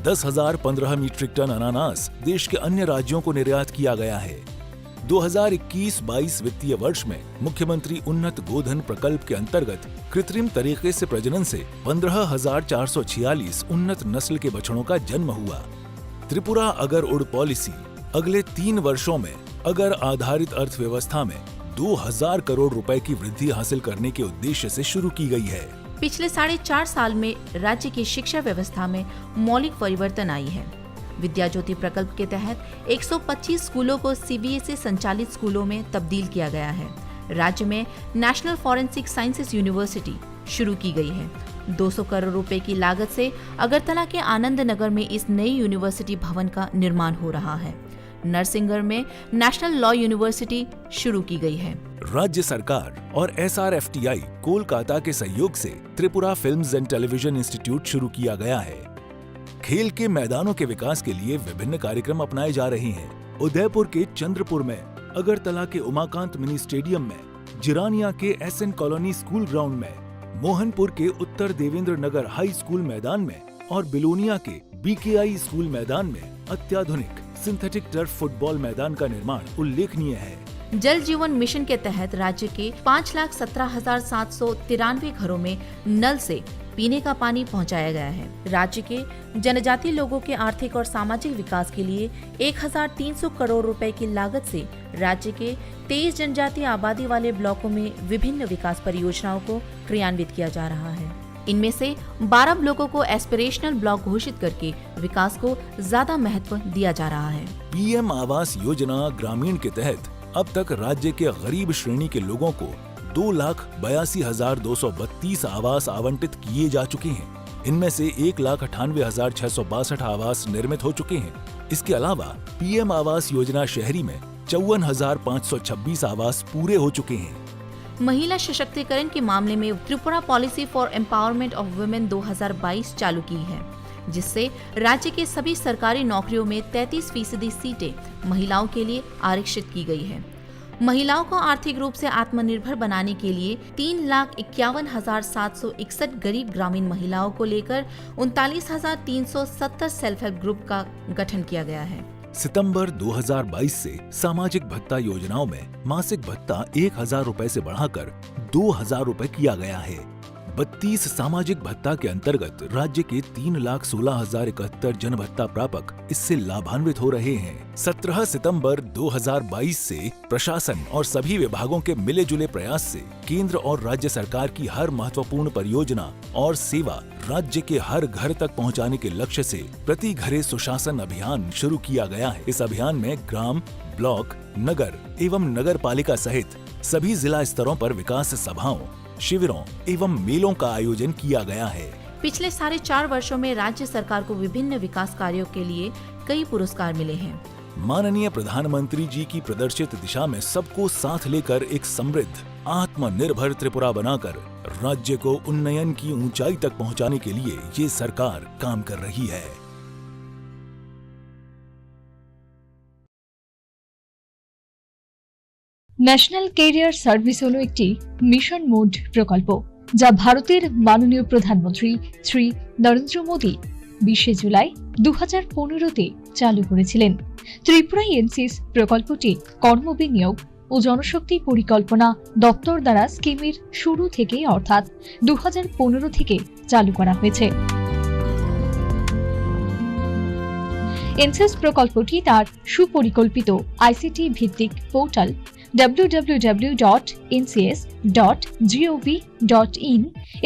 10,015 मीट्रिक टन अनानास देश के अन्य राज्यों को निर्यात किया गया है। 2021-22 वित्तीय वर्ष में मुख्यमंत्री उन्नत गोधन प्रकल्प के अंतर्गत कृत्रिम तरीके से प्रजनन से 15,446 उन्नत नस्ल के बछड़ों का जन्म हुआ। त्रिपुरा अगर उड़ पॉलिसी अगले 3 वर्षों में अगर आधारित अर्थव्यवस्था में 2,000 करोड़ रुपए की वृद्धि हासिल करने के उद्देश्य से शुरू की गई है। पिछले 4.5 साल में राज्य की शिक्षा व्यवस्था में मौलिक परिवर्तन आई है। विद्या ज्योति प्रकल्प के तहत 125 स्कूलों को सीबीएसई संचालित स्कूलों में तब्दील किया गया है। राज्य में नेशनल फॉरेंसिक साइंसेज यूनिवर्सिटी शुरू की गई है। 200 करोड़ रुपए की लागत से अगरतला के आनंद नगर में इस नई यूनिवर्सिटी भवन का निर्माण हो रहा है। नरसिंहगढ़ में नेशनल लॉ यूनिवर्सिटी शुरू की गई है। राज्य सरकार और SRFTI कोलकाता के सहयोग से Tripura films and television institute शुरू किया गया है। खेल के मैदानों के विकास के लिए विभिन्न कार्यक्रम अपनाए जा रहे हैं। उदयपुर के चंद्रपुर में, अगरतला के उमाकांत मिनी स्टेडियम में, जिरानिया के SN कॉलोनी स्कूल ग्राउंड में, मोहनपुर के उत्तर देवेंद्र नगर हाई स्कूल मैदान में और बिलोनिया के BKI स्कूल मैदान में अत्याधुनिक सिंथेटिक टर्फ फुटबॉल मैदान का निर्माण उल्लेखनीय है। जल जीवन मिशन के तहत राज्य के 5,17,793 घरों में नल से पीने का पानी पहुंचाया गया है। राज्य के जनजातीय लोगों के आर्थिक और सामाजिक विकास के लिए 1,300 करोड़ रुपए की लागत से राज्य के 23 जनजातीय आबादी वाले ब्लॉकों में विभिन्न विकास परियोजनाओं को क्रियान्वित किया जा रहा है। इनमें से 12 ब्लॉकों को एस्पिरेशनल ब्लॉक घोषित करके विकास को ज्यादा महत्व दिया जा रहा है। PM आवास योजना ग्रामीण के तहत अब तक राज्य के गरीब श्रेणी के लोगों को 2,82,232 आवास आवंटित किए जा चुके हैं। इनमें से 1,98,662 आवास निर्मित हो चुके हैं। इसके अलावा PM आवास योजना शहरी में 54,526 आवास पूरे हो चुके हैं। महिला सशक्तिकरण के मामले में Tripura policy for empowerment of women 2022 चालू की है, जिससे राज्य के सभी सरकारी नौकरियों में 33% सीटें महिलाओं के लिए आरक्षित की गई है। महिलाओं को आर्थिक रूप से आत्मनिर्भर बनाने के लिए 3,51,761 गरीब ग्रामीण महिलाओं को लेकर 39,370 सेल्फ हेल्प ग्रुप का गठन किया गया है। सितंबर 2022 से सामाजिक भत्ता योजनाओं में मासिक भत्ता 1,000 रुपए से बढ़ाकर 2,000 रुपए किया गया है। 32 सामाजिक भत्ता के अंतर्गत राज्य के 3,16,071 जन भत्ता प्रापक इससे लाभान्वित हो रहे हैं। 17 सितंबर 2022 से प्रशासन और सभी विभागों के मिले जुले प्रयास से केंद्र और राज्य सरकार की हर महत्वपूर्ण परियोजना और सेवा राज्य के हर घर तक पहुंचाने के लक्ष्य से प्रति घरे सुशासन अभियान शुरू किया गया है। इस अभियान में ग्राम, ब्लॉक, नगर एवं नगर पालिका सहित सभी जिला स्तरों पर विकास सभाओं, शिविरों एवं मेलों का आयोजन किया गया है। पिछले 4.5 वर्षों में राज्य सरकार को विभिन्न विकास कार्यों के लिए कई पुरस्कार मिले हैं। माननीय प्रधानमंत्री जी की प्रदर्शित दिशा में सबको साथ लेकर एक समृद्ध, आत्मनिर्भर त्रिपुरा बनाकर राज्य को उन्नयन की ऊंचाई तक पहुंचाने के लिए ये सरकार काम कर रही है। ন্যাশনাল ক্যারিয়ার সার্ভিস হলো একটি মিশন মোড প্রকল্প যা ভারতের মাননীয় প্রধানমন্ত্রী শ্রী নরেন্দ্র মোদী 20 জুলাই 2015-তে চালু করেছিলেন। ত্রিপুরা এনসিএস প্রকল্পটি কর্মবিনিয়োগ ও জনশক্তি পরিকল্পনা দপ্তর দ্বারা স্কিমের শুরু থেকে অর্থাৎ 2015 থেকে চালু করা হয়েছে। এনসিএস প্রকল্পটি তার সুপরিকল্পিত আইসিটি ভিত্তিক পোর্টাল www.ncs.gov.in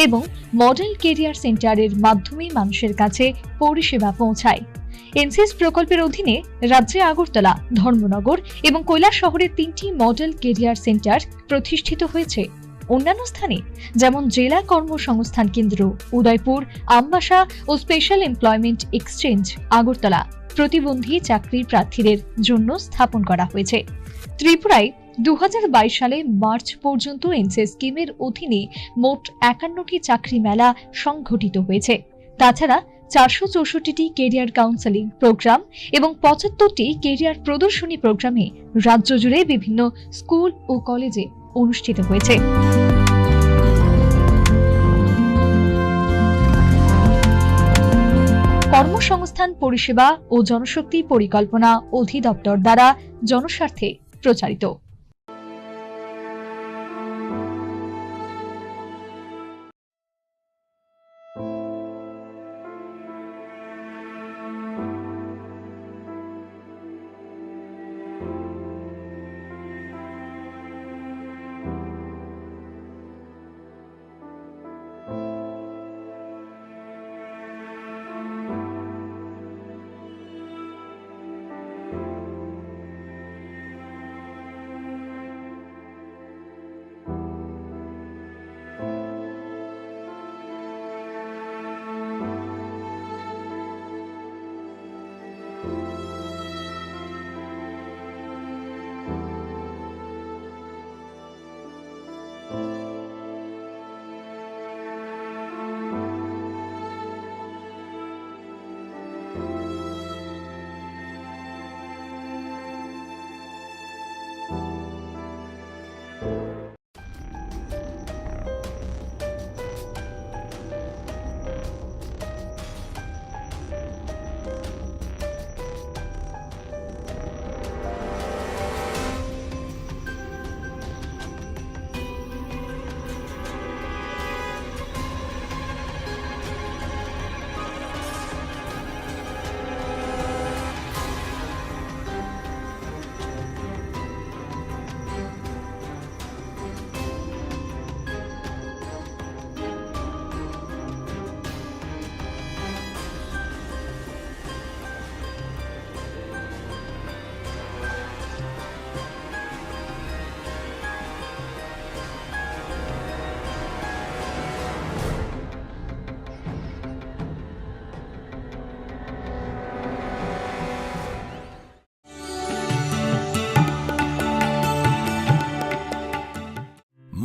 এবং মডেল কেরিয়ার সেন্টারের মাধ্যমে মানুষের কাছে পরিষেবা পৌঁছায়। এনসিএস প্রকল্পের অধীনে রাজ্যে আগরতলা, ধর্মনগর এবং কৈলাস শহরে 3টি মডেল কেরিয়ার সেন্টার প্রতিষ্ঠিত হয়েছে। অন্যান্য স্থানে যেমন জেলা কর্মসংস্থান কেন্দ্র উদয়পুর, আমবাসা ও স্পেশাল এমপ্লয়মেন্ট এক্সচেঞ্জ আগরতলা প্রতিবন্ধী চাকরির প্রার্থীদের জন্য স্থাপন করা হয়েছে। ত্রিপুরায় 2022 সালে মার্চ পর্যন্ত এনসিএস স্কিমের অধীনে মোট 51টি চাকরি মেলা সংঘটিত হয়েছে। তাছাড়া 464টি কেরিয়ার কাউন্সেলিং প্রোগ্রাম এবং 75টি কেরিয়ার প্রদর্শনী প্রোগ্রামে রাজ্য জুড়ে বিভিন্ন স্কুল ও কলেজে অনুষ্ঠিত হয়েছে। কর্মসংস্থান পরিষেবা ও জনশক্তি পরিকল্পনা অধিদপ্তর দ্বারা জনস্বার্থে প্রচারিত।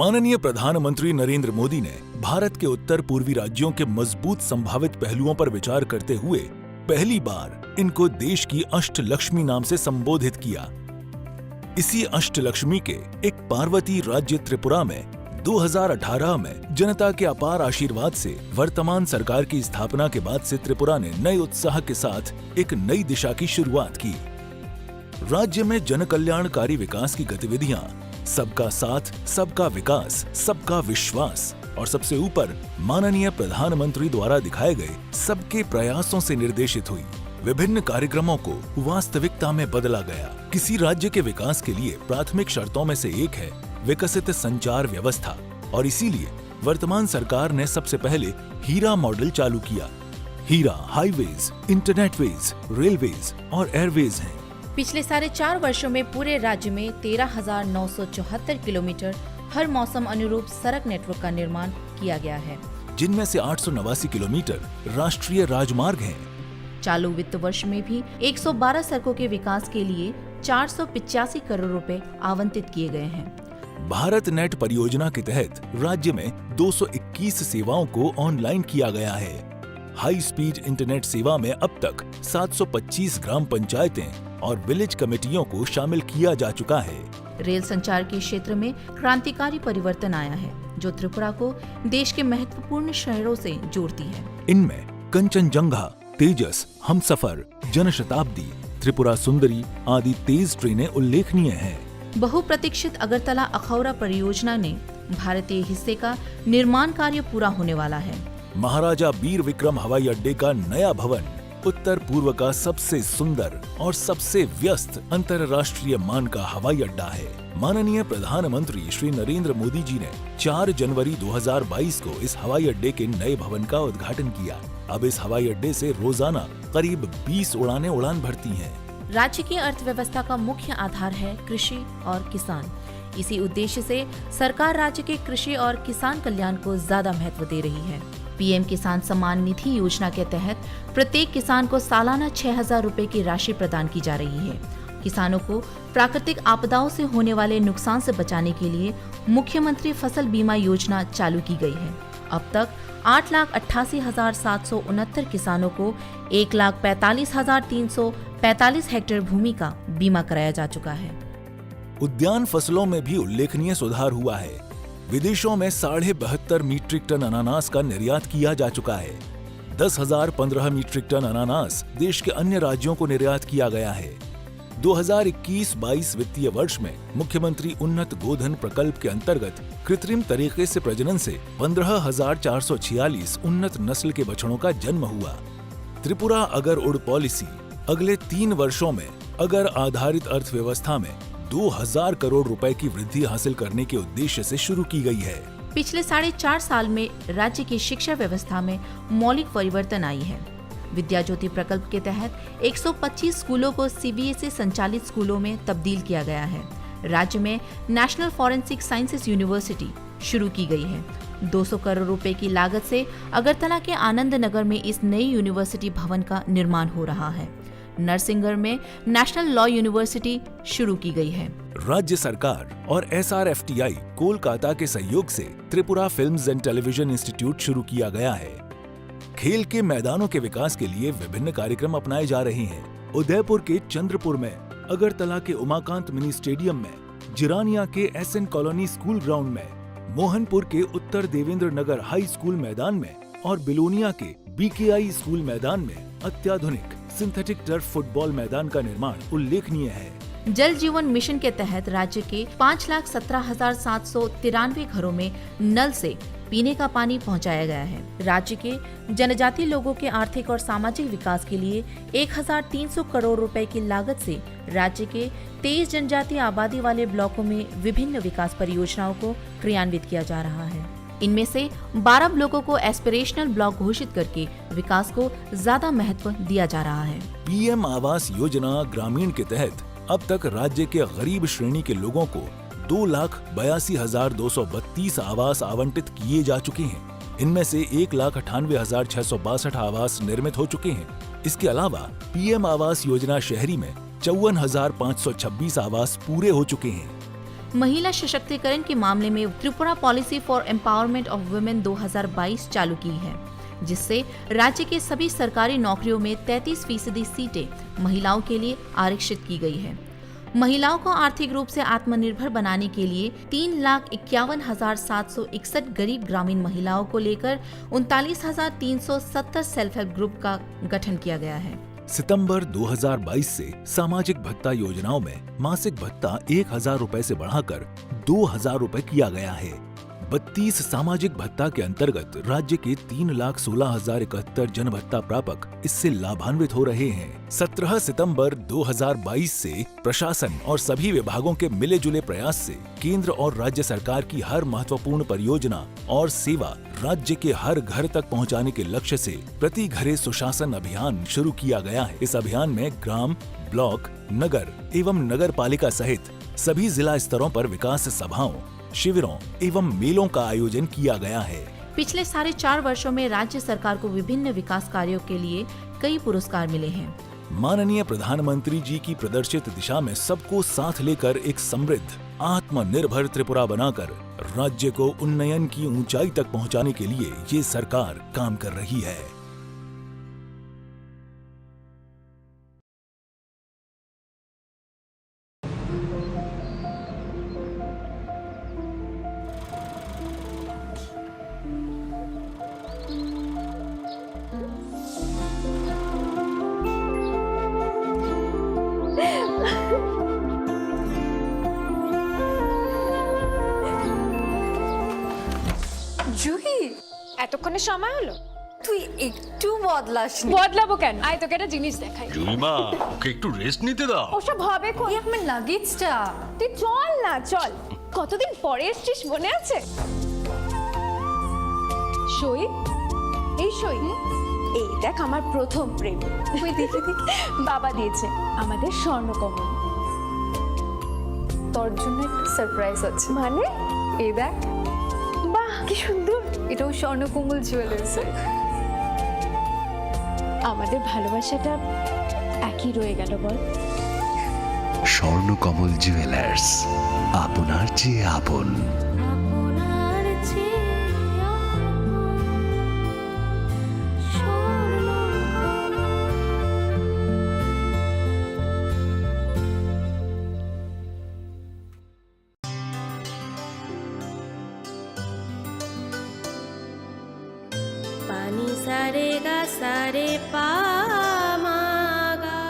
माननीय प्रधानमंत्री नरेंद्र मोदी ने भारत के उत्तर पूर्वी राज्यों के मजबूत संभावित पहलुओं पर विचार करते हुए पहली बार इनको देश की अष्टलक्ष्मी नाम से संबोधित किया। इसी अष्टलक्ष्मी के एक पार्वती राज्य त्रिपुरा में 2018 में जनता के अपार आशीर्वाद से वर्तमान सरकार की स्थापना के बाद से त्रिपुरा ने नए उत्साह के साथ एक नई दिशा की शुरुआत की। राज्य में जनकल्याणकारी विकास की गतिविधियां सबका साथ, सबका विकास, सबका विश्वास और सबसे ऊपर माननीय प्रधानमंत्री द्वारा दिखाए गए सबके प्रयासों से निर्देशित हुई। विभिन्न कार्यक्रमों को वास्तविकता में बदला गया। किसी राज्य के विकास के लिए प्राथमिक शर्तों में से एक है विकसित संचार व्यवस्था, और इसीलिए वर्तमान सरकार ने सबसे पहले हीरा मॉडल चालू किया। हीरा हाईवेज, इंटरनेटवेज, रेलवेज और एयरवेज हैं। पिछले 4.5 वर्षों में पूरे राज्य में 13,974 किलोमीटर हर मौसम अनुरूप सड़क नेटवर्क का निर्माण किया गया है, जिनमें से 889 किलोमीटर राष्ट्रीय राजमार्ग हैं। चालू वित्त वर्ष में भी 112 सड़कों के विकास के लिए 485 करोड़ रुपए आवंटित किए गए हैं। भारत नेट परियोजना के तहत राज्य में 221 सेवाओं को ऑनलाइन किया गया है। हाई स्पीड इंटरनेट सेवा में अब तक 725 ग्राम पंचायतें और विलेज कमेटियों को शामिल किया जा चुका है। रेल संचार के क्षेत्र में क्रांतिकारी परिवर्तन आया है, जो त्रिपुरा को देश के महत्वपूर्ण शहरों से जोड़ती है। इनमें कंचनजंगा, तेजस, हमसफर, जनशताब्दी, त्रिपुरा सुंदरी आदि तेज ट्रेनें उल्लेखनीय हैं। बहुप्रतीक्षित अगरतला अखौरा परियोजना ने भारतीय हिस्से का निर्माण कार्य पूरा होने वाला है। महाराजा वीर विक्रम हवाई अड्डे का नया भवन उत्तर पूर्व का सबसे सुंदर और सबसे व्यस्त अंतर्राष्ट्रीय मान का हवाई अड्डा है। माननीय प्रधानमंत्री श्री नरेंद्र मोदी जी ने 4 जनवरी 2022 को इस हवाई अड्डे के नए भवन का उद्घाटन किया। अब इस हवाई अड्डे से रोजाना करीब 20 उड़ानें उड़ान भरती हैं। राज्य की अर्थव्यवस्था का मुख्य आधार है कृषि और किसान। इसी उद्देश्य से सरकार राज्य के कृषि और किसान कल्याण को ज्यादा महत्व दे रही है। पीएम किसान सम्मान निधि योजना के तहत प्रत्येक किसान को सालाना 6,000 रुपए की राशि प्रदान की जा रही है। किसानों को प्राकृतिक आपदाओं से होने वाले नुकसान से बचाने के लिए मुख्यमंत्री फसल बीमा योजना चालू की गई है। अब तक 8,88,769 किसानों को 1,45,345 हेक्टेयर भूमि का बीमा कराया जा चुका है। उद्यान फसलों में भी उल्लेखनीय सुधार हुआ है। विदेशों में 72.5 मीट्रिक टन अनानास का निर्यात किया जा चुका है। 10,015 मीट्रिक टन अनानास देश के अन्य राज्यों को निर्यात किया गया है। 2021-22 वित्तीय वर्ष में मुख्यमंत्री उन्नत गोधन प्रकल्प के अंतर्गत कृत्रिम तरीके से प्रजनन से 15,446 उन्नत नस्ल के बछड़ों का जन्म हुआ। त्रिपुरा अगर उड़ पॉलिसी अगले 3 वर्षों में अगर आधारित अर्थव्यवस्था में 2,000 करोड़ रुपए की वृद्धि हासिल करने के उद्देश्य से शुरू की गई है। पिछले 4.5 साल में राज्य की शिक्षा व्यवस्था में मौलिक परिवर्तन आई है। विद्या ज्योति प्रकल्प के तहत 125 स्कूलों को सीबीएसई संचालित स्कूलों में तब्दील किया गया है। राज्य में नेशनल फॉरेंसिक साइंसेज यूनिवर्सिटी शुरू की गई है। 200 करोड़ रुपए की लागत से अगरतला के आनंद नगर में इस नई यूनिवर्सिटी भवन का निर्माण हो रहा है। नरसिंहगढ़ में नेशनल लॉ यूनिवर्सिटी शुरू की गई है। राज्य सरकार और SRFTI कोलकाता के सहयोग से Tripura films and television institute शुरू किया गया है। खेल के मैदानों के विकास के लिए विभिन्न कार्यक्रम अपनाए जा रहे हैं। उदयपुर के चंद्रपुर में, अगरतला के उमाकांत मिनी स्टेडियम में, जिरानिया के SN कॉलोनी स्कूल ग्राउंड में, मोहनपुर के उत्तर देवेंद्र नगर हाई स्कूल मैदान में और बिलोनिया के BKI स्कूल मैदान में अत्याधुनिक सिंथेटिक टर्फ फुटबॉल मैदान का निर्माण उल्लेखनीय है। जल जीवन मिशन के तहत राज्य के 5,17,793 घरों में नल से पीने का पानी पहुंचाया गया है। राज्य के जनजातीय लोगों के आर्थिक और सामाजिक विकास के लिए 1,300 करोड़ रुपए की लागत से राज्य के 23 जनजातीय आबादी वाले ब्लॉकों में विभिन्न विकास परियोजनाओं को क्रियान्वित किया जा रहा है। इनमें से 12 ब्लॉकों को एस्पिरेशनल ब्लॉक घोषित करके विकास को ज्यादा महत्व दिया जा रहा है। PM आवास योजना ग्रामीण के तहत अब तक राज्य के गरीब श्रेणी के लोगों को 2,82,232 आवास आवंटित किए जा चुके हैं। इनमें से 1,98,662 आवास निर्मित हो चुके हैं। इसके अलावा PM आवास योजना शहरी में 54,526 आवास पूरे हो चुके हैं। महिला सशक्तिकरण के मामले में Tripura policy for empowerment of women 2022 चालू की है, जिससे राज्य के सभी सरकारी नौकरियों में 33% सीटें महिलाओं के लिए आरक्षित की गई है। महिलाओं को आर्थिक रूप से आत्मनिर्भर बनाने के लिए 3,51,761 गरीब ग्रामीण महिलाओं को लेकर 39,370 सेल्फ हेल्प ग्रुप का गठन किया गया है। सितंबर 2022 से सामाजिक भत्ता योजनाओं में मासिक भत्ता 1,000 रुपए से बढ़ाकर 2,000 रुपए किया गया है। 32 सामाजिक भत्ता के अंतर्गत राज्य के 3,16,071 जन भत्ता प्रापक इससे लाभान्वित हो रहे हैं। 17 सितंबर 2022 से प्रशासन और सभी विभागों के मिले जुले प्रयास से केंद्र और राज्य सरकार की हर महत्वपूर्ण परियोजना और सेवा राज्य के हर घर तक पहुंचाने के लक्ष्य से प्रति घरे सुशासन अभियान शुरू किया गया है। इस अभियान में ग्राम, ब्लॉक, नगर एवं नगर पालिका सहित सभी जिला स्तरों पर विकास सभाओं, शिविरों एवं मेलों का आयोजन किया गया है। पिछले 4.5 वर्षों में राज्य सरकार को विभिन्न विकास कार्यों के लिए कई पुरस्कार मिले हैं। माननीय प्रधानमंत्री जी की प्रदर्शित दिशा में सबको साथ लेकर एक समृद्ध, आत्मनिर्भर त्रिपुरा बनाकर राज्य को उन्नयन की ऊंचाई तक पहुंचाने के लिए ये सरकार काम कर रही है। জুহি, এতক্ষণে সময় হলো? তুই একটু বদলাসনি। বদলাবো কেন? আয় তোকে একটা জিনিস দেখাই। জুলিমা, ওকে একটু রেস্ট নিতে দাও। ওসব হবে কই? আমার লাগেজটা। তুই চল না, চল। কতদিন পরে এসেছিস, মনে আছে? সই, এই সই, এই দেখ আমার প্রথম প্রেম। তুই দেখে দেখে বাবা দিয়েছে আমাদের স্বর্ণকমল। তোর জন্য একটা সারপ্রাইজ আছে। মানে? এই দেখ। বাহ, কি সুন্দর। এটাও স্বর্ণকমল জুয়েলার্স। আমাদের ভালোবাসাটা একই রয়ে গেল বল। স্বর্ণকমল জুয়েলার্স, আপনার চেয়ে আপন। पानी सारे गा सारे पा मा गा।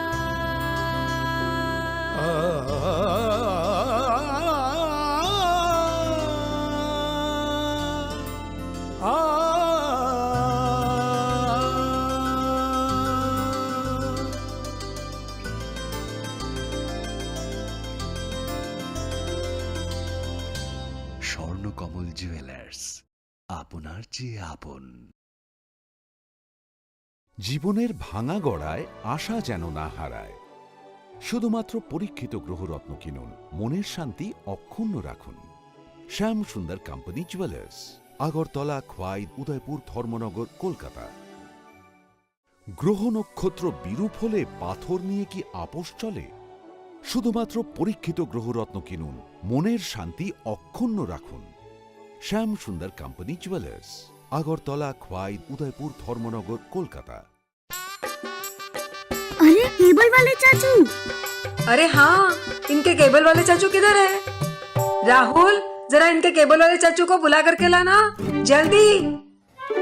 স্বর্ণকমল জুয়েলার্স, আপনার চেয়ে আপন। জীবনের ভাঙা গড়ায় আশা যেন না হারায়। শুধুমাত্র পরীক্ষিত গ্রহরত্ন কিনুন, মনের শান্তি অক্ষুণ্ণ রাখুন। শ্যাম সুন্দর কোম্পানি জুয়েলার্স, আগরতলা, খোয়াই, উদয়পুর, ধর্মনগর, কলকাতা। গ্রহ নক্ষত্র বিরূপ হলে পাথর নিয়ে কি আপোষ চলে? শুধুমাত্র পরীক্ষিত গ্রহরত্ন কিনুন, মনের শান্তি অক্ষুণ্ণ রাখুন। শ্যাম সুন্দর কোম্পানি জুয়েলার্স, আগরতলা, খোয়াই, उदयपुर, धर्मनगर, कोलकाता। अरे केबल वाले चाचू। अरे हाँ, इनके केबल वाले चाचू किधर है? राहुल, जरा इनके केबल वाले चाचू को बुला करके लाना जल्दी।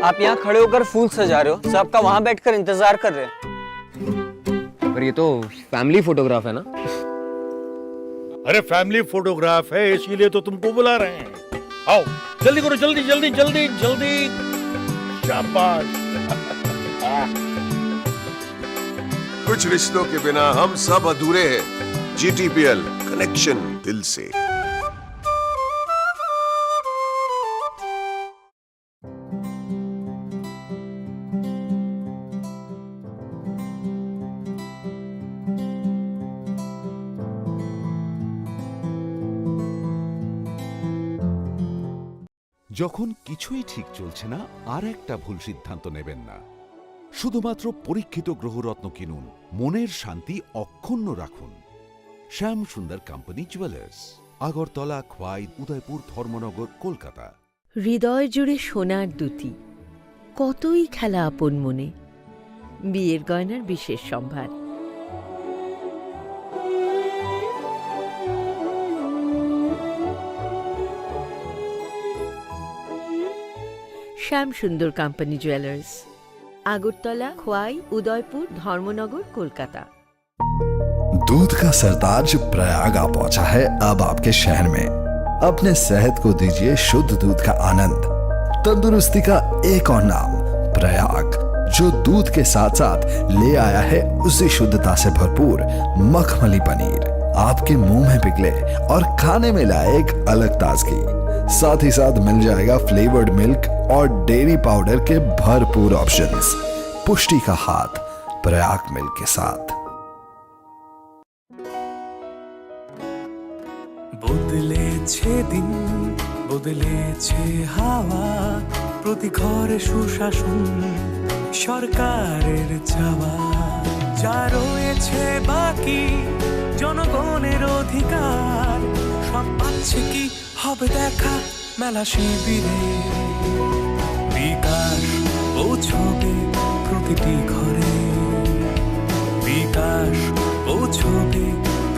आप यहाँ खड़े होकर फूल सजा रहे हो, सबका वहाँ बैठकर इंतजार कर रहे हैं। पर ये तो फैमिली फोटोग्राफ है ना? अरे फैमिली फोटोग्राफ है, इसीलिए तो तुमको बुला रहे हैं। आओ जल्दी करो, जल्दी जल्दी जल्दी जल्दी। शाबाश। कुछ रिश्तों के बिना हम सब अधूरे हैं। GTPL, कनेक्शन दिल से। যখন কিছুই ঠিক চলছে না, আর একটা ভুল সিদ্ধান্ত নেবেন না। শুধুমাত্র পরীক্ষিত গ্রহরত্ন কিনুন, মনের শান্তি অক্ষুণ্ণ রাখুন। শ্যাম সুন্দর কোম্পানি জুয়েলার্স, আগরতলা, খোয়াই, উদয়পুর, ধর্মনগর, কলকাতা। হৃদয় জুড়ে সোনার দুটি, কতই খেলা আপন মনে। বিয়ের গয়নার বিশেষ সম্ভার। শ্যাম সুন্দর কোম্পানি জুয়েলার্স, আগরতলা, খোয়াই, उदयपुर, धर्मनगर, कोलकाता। दूध का सरताज प्रयाग आ पहुंचा है अब आपके शहर में। अपने सेहत को दीजिए शुद्ध दूध का आनंद। तंदुरुस्ती का एक और नाम प्रयाग, जो दूध के साथ साथ ले आया है उसी शुद्धता से भरपूर मखमली पनीर। आपके मुंह में पिघले और खाने में लाए एक अलग ताजगी। साथ ही साथ मिल जाएगा फ्लेवर्ड मिल्क और डेयरी पाउडर के भरपूर ऑप्शंस। पुष्टि का हाथ प्रयाग मिल्क के साथ। বদলেছে দিন, বদলেছে হাওয়া, প্রতি ঘরে সুশাসন সরকারের চাওয়া। যা রয়েছে বাকি জনগণের অধিকার, সব পাচ্ছে কি হবে দেখা মেলা শিবিরে। বিকাশ পৌঁছবে প্রতিটি ঘরে, বিকাশ পৌঁছবে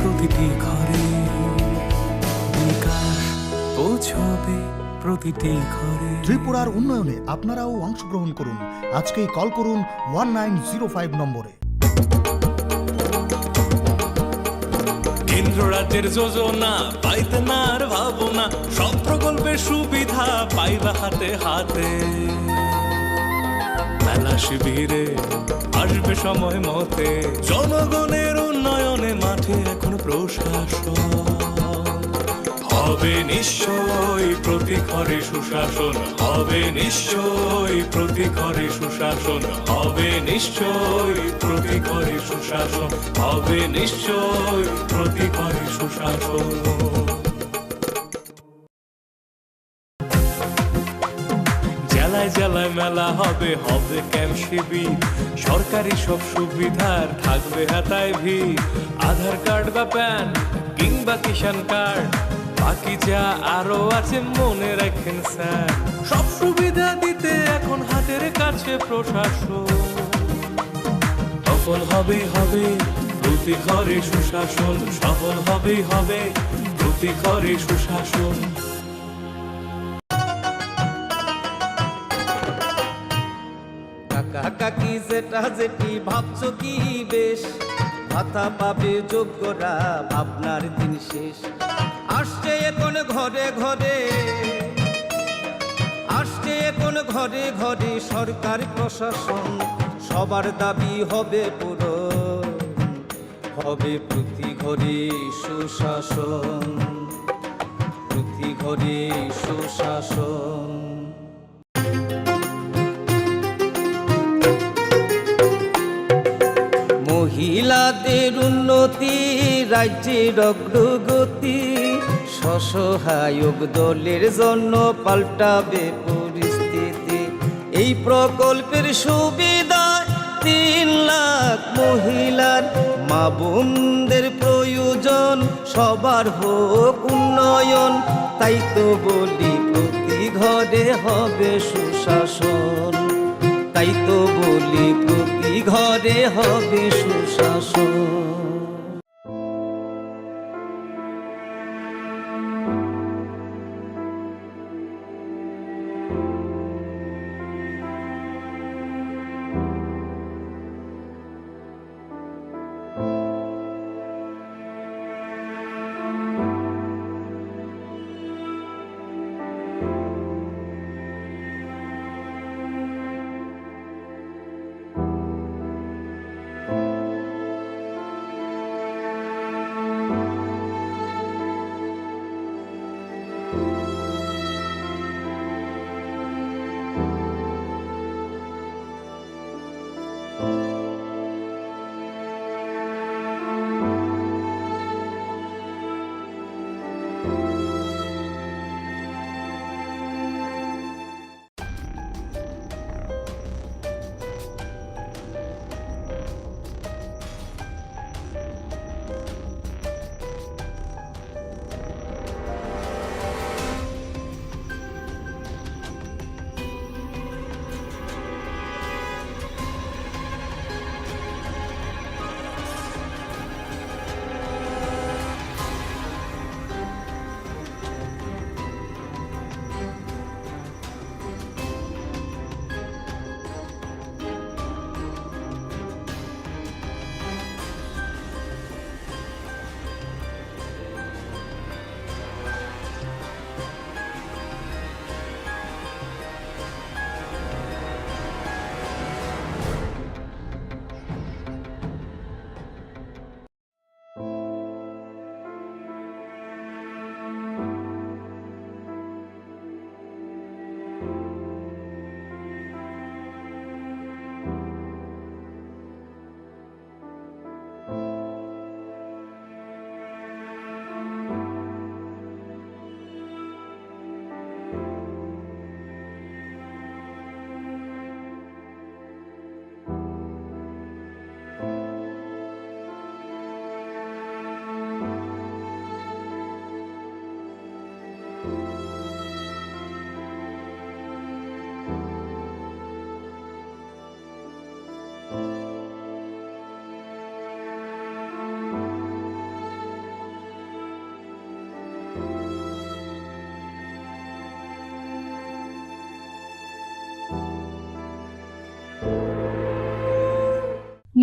প্রতিটি ঘরে, বিকাশ পৌঁছবে প্রতিটি ঘরে। ত্রিপুরার উন্নয়নে আপনারাও অংশগ্রহণ করুন। আজকেই কল করুন 1905 নম্বরে। কেন্দ্র রাজ্যের যোজনা পাইতে না আর ভাবনা, সব প্রকল্পের সুবিধা পাইবা হাতে হাতে। মেলা শিবিরে আসবে সময় মতে, জনগণের উন্নয়নে মাঠে এখন প্রশাসন। হবে নিশ্চয়ই প্রতি ঘরে সুশাসন, হবে নিশ্চয়ই প্রতি ঘরে সুশাসন, হবে নিশ্চয়ই প্রতি ঘরে সুশাসন, হবে নিশ্চয়ই প্রতি ঘরে সুশাসন। জেলায় জেলায় মেলা হবে, হবে ক্যাম্প শিবির, সরকারি সব সুবিধার থাকবে হাতায় ভিড়। আধার কার্ড বা প্যান কিংবা কিষাণ কার্ড, বাকি যা আরো আছে মনে রাখেন স্যার। সব সুবিধা দিতে এখন হাতের কাছে প্রশাসন। সফল হবে হবে প্রতি ঘরে সুশাসন, সফল হবে হবে প্রতি ঘরে সুশাসন। কাকা কাকি যেটা যেটি ভাবছো কি বেশ, ভাতা পাবে যোগ্যরা ভাবনার দিন শেষ। আসছে এখন ঘরে ঘরে, আসছে এখন ঘরে ঘরে সরকার প্রশাসন। সবার দাবি হবে পূরণ, হবে প্রতি ঘরে সুশাসন, প্রতি ঘরে সুশাসন। মহিলাদের উন্নতি রাজ্যের অগ্রগতি, স্বসহায়ক দলের জন্য পাল্টাবে পরিস্থিতি। এই প্রকল্পের সুবিধা 3 লাখ মহিলার, মা বোনদের প্রয়োজন সবার হোক উন্নয়ন। তাই তো বলি প্রতি ঘরে হবে সুশাসন, তাই তো বলি প্রতি ঘরে হবে সুশাসন।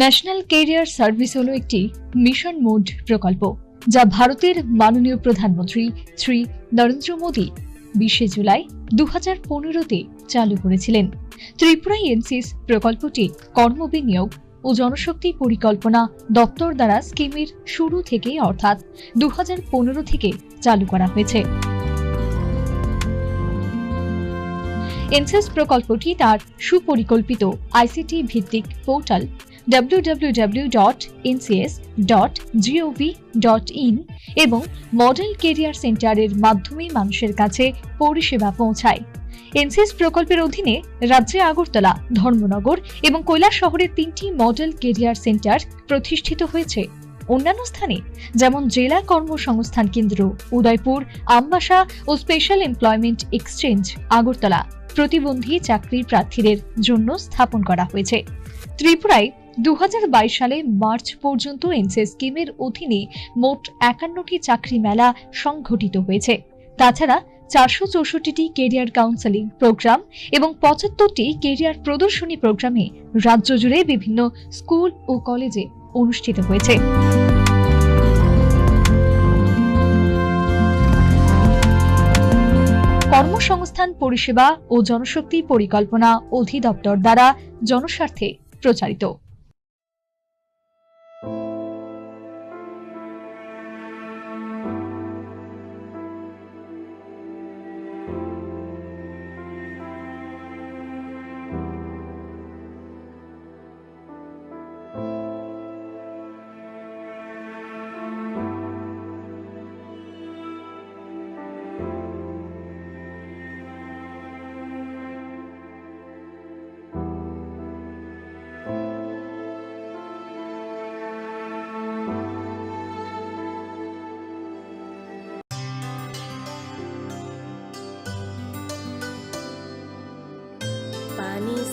ন্যাশনাল ক্যারিয়ার সার্ভিস হলো একটি মিশন মোড প্রকল্প যা ভারতের মাননীয় প্রধানমন্ত্রী শ্রী নরেন্দ্র মোদী 20 জুলাই 2015-তে চালু করেছিলেন। ত্রিপুরায় এনসিএস প্রকল্পটি কর্মবিনিয়োগ ও জনশক্তি পরিকল্পনা দপ্তর দ্বারা স্কিমের শুরু থেকে অর্থাৎ 2015 থেকে চালু করা হয়েছে। এনসিএস প্রকল্পটি তার সুপরিকল্পিত আইসিটি ভিত্তিক পোর্টাল www.ncs.gov.in এবং মডেল কেরিয়ার সেন্টারের মাধ্যমে মানুষের কাছে পরিষেবা পৌঁছায়। এনসিএস প্রকল্পের অধীনে রাজ্যে আগরতলা, ধর্মনগর এবং কৈলাসহরের 3টি মডেল কেরিয়ার সেন্টার প্রতিষ্ঠিত হয়েছে। অন্যান্য স্থানে যেমন জেলা কর্মসংস্থান কেন্দ্র উদয়পুর, আমবাসা ও স্পেশাল এমপ্লয়মেন্ট এক্সচেঞ্জ আগরতলা প্রতিবন্ধী চাকরির প্রার্থীদের জন্য স্থাপন করা হয়েছে। ত্রিপুরায় 2022 সালে মার্চ পর্যন্ত এনসিএস স্কিমের অধীনে মোট 51টি চাকরি মেলা সংঘটিত হয়েছে। তাছাড়া 464টি কেরিয়ার কাউন্সেলিং প্রোগ্রাম এবং 75টি কেরিয়ার প্রদর্শনী প্রোগ্রামে রাজ্য জুড়ে বিভিন্ন স্কুল ও কলেজে অনুষ্ঠিত হয়েছে। কর্মসংস্থান পরিষেবা ও জনশক্তি পরিকল্পনা অধিদপ্তর দ্বারা জনস্বার্থে প্রচারিত।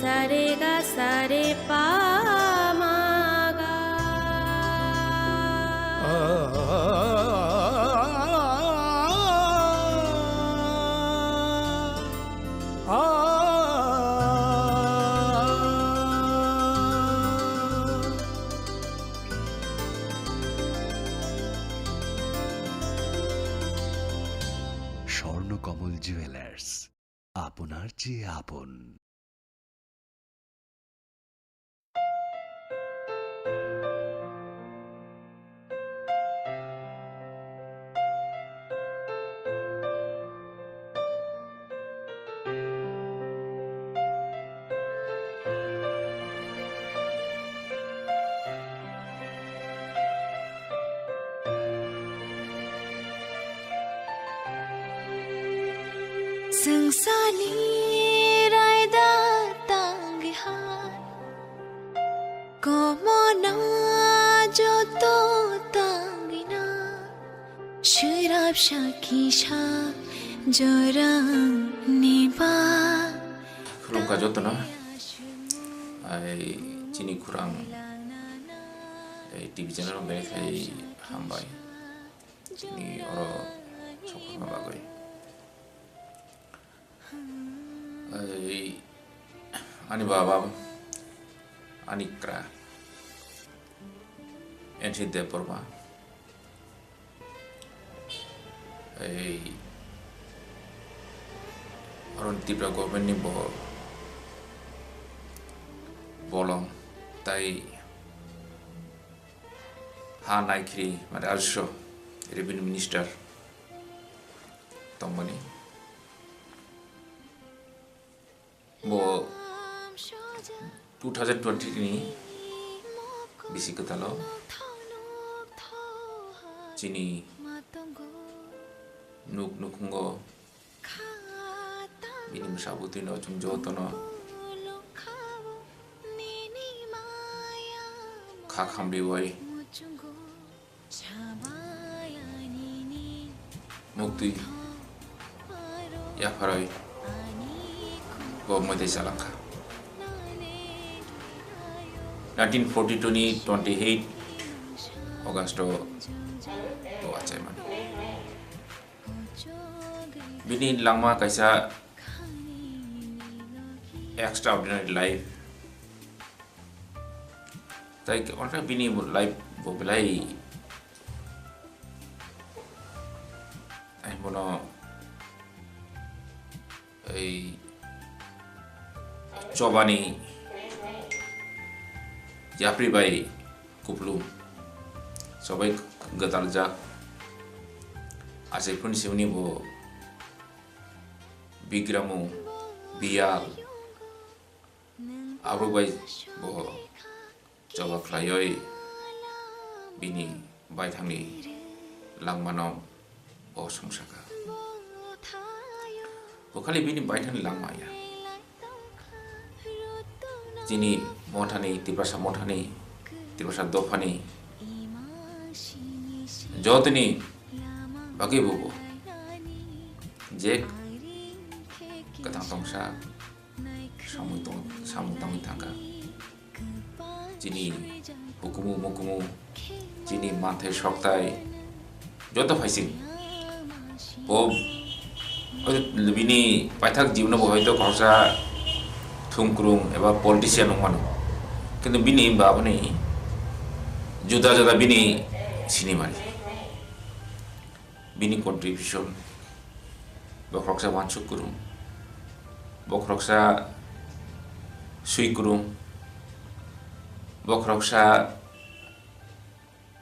सारे गा सारे पा मा गा স্বর্ণকমল জুয়েলার্স, আপনার চেয়ে আপন। संसानी रायदा तांगहार कोमना जो तो तांगिना शराब शाकीशा जोरंग निबा खुरुंग का जोतना आई चीनी खुरांग टीवी चैनल में खाई हम बाई चीनी और छोकरा में बागोई ani baba ani kra ensi de porma oron tipra government ni bolong tai ha naikri mate alsho revenue minister tongmani bo 2020 ni bisi ketalo chini nuk nukungo bini masabuti no jungjoto no khakhamri wai mukti ya farai bo mode salaka 1942 ni 28 August to achai man bini langma kaisa extraordinary life তাই অনেক বিনি life বলাই আমি বলো এই Cobani Japri by Kuplu Sobai Gatalja as a Punsimuni bo Bigramu Bial Arubai bo Joba Clayoi Bini Baitani Langmano o Sumsaka Bokali Bini Baitan Langmaya Jini Montani, Tipasa Montani, Tipasa Dofani, Jotani, Bagibubo, Jake, Katangsa, Samutangatanga, Jini, Bukumu Mukumu, Jini Mante Shoktai, Jota Faising, Bob, Lubini, Patak Juno Boito Korsa. Thungkurung eba politician mano কিন্তু bini babani juda juda bini sinimari bini contribution bokroksa wansuk kurung bokroksa sui kurung bokroksa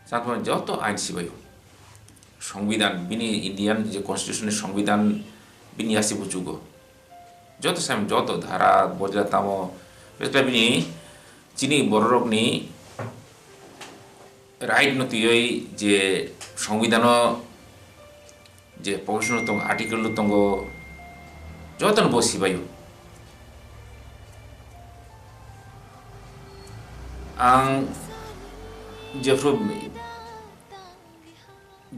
satman joto ain sibayo সংবিধান bini Indian je constitution সংবিধান bini asi bujugo যত সাম যত ধারা বজ্রাতাম বেতলাবিনি চিনি বড়রকনি right নতিই যে সংবিধান যে প্রশ্ন তং আর্টিকেল তং যতন বসিবায়ু আং যেফ্রো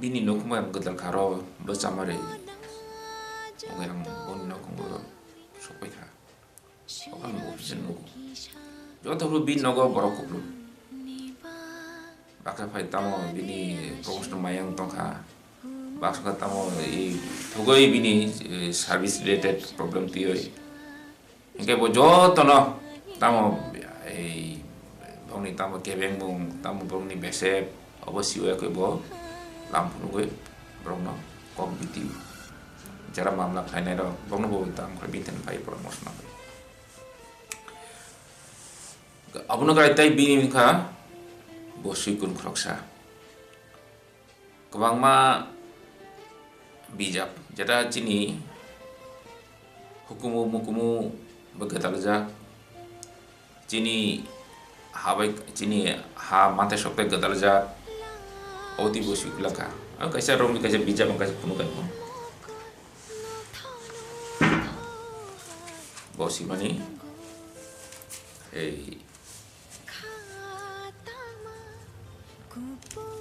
বিনি নকুমা গদল খারো বসামারে ওয়াং বন নকুমা Sopaika, Okan Option no. Jotaru bin no go Borokuplu. Baka Paitamo bini promotional Mayang Tonka, Baka Tamo, Togoi bini service related problem theory. Ingebo Jotono, Tamo, a Boni Tamo Kevin Bong, Tamo Boni Besep, Obosi Equebo, Lampugue, Brono, Compiti. Cara mamla kainero bongno bo tam karbiten pai promotion abuno gaitai bini kha bo suikun kroksa kwangma bijap jeta chini hukumu mukumu bagatalja chini habai chini ha mate sokte gadalja oti bo suiklaka kaisa romi kaisa bijap kaisa kunu kai Bosi mani,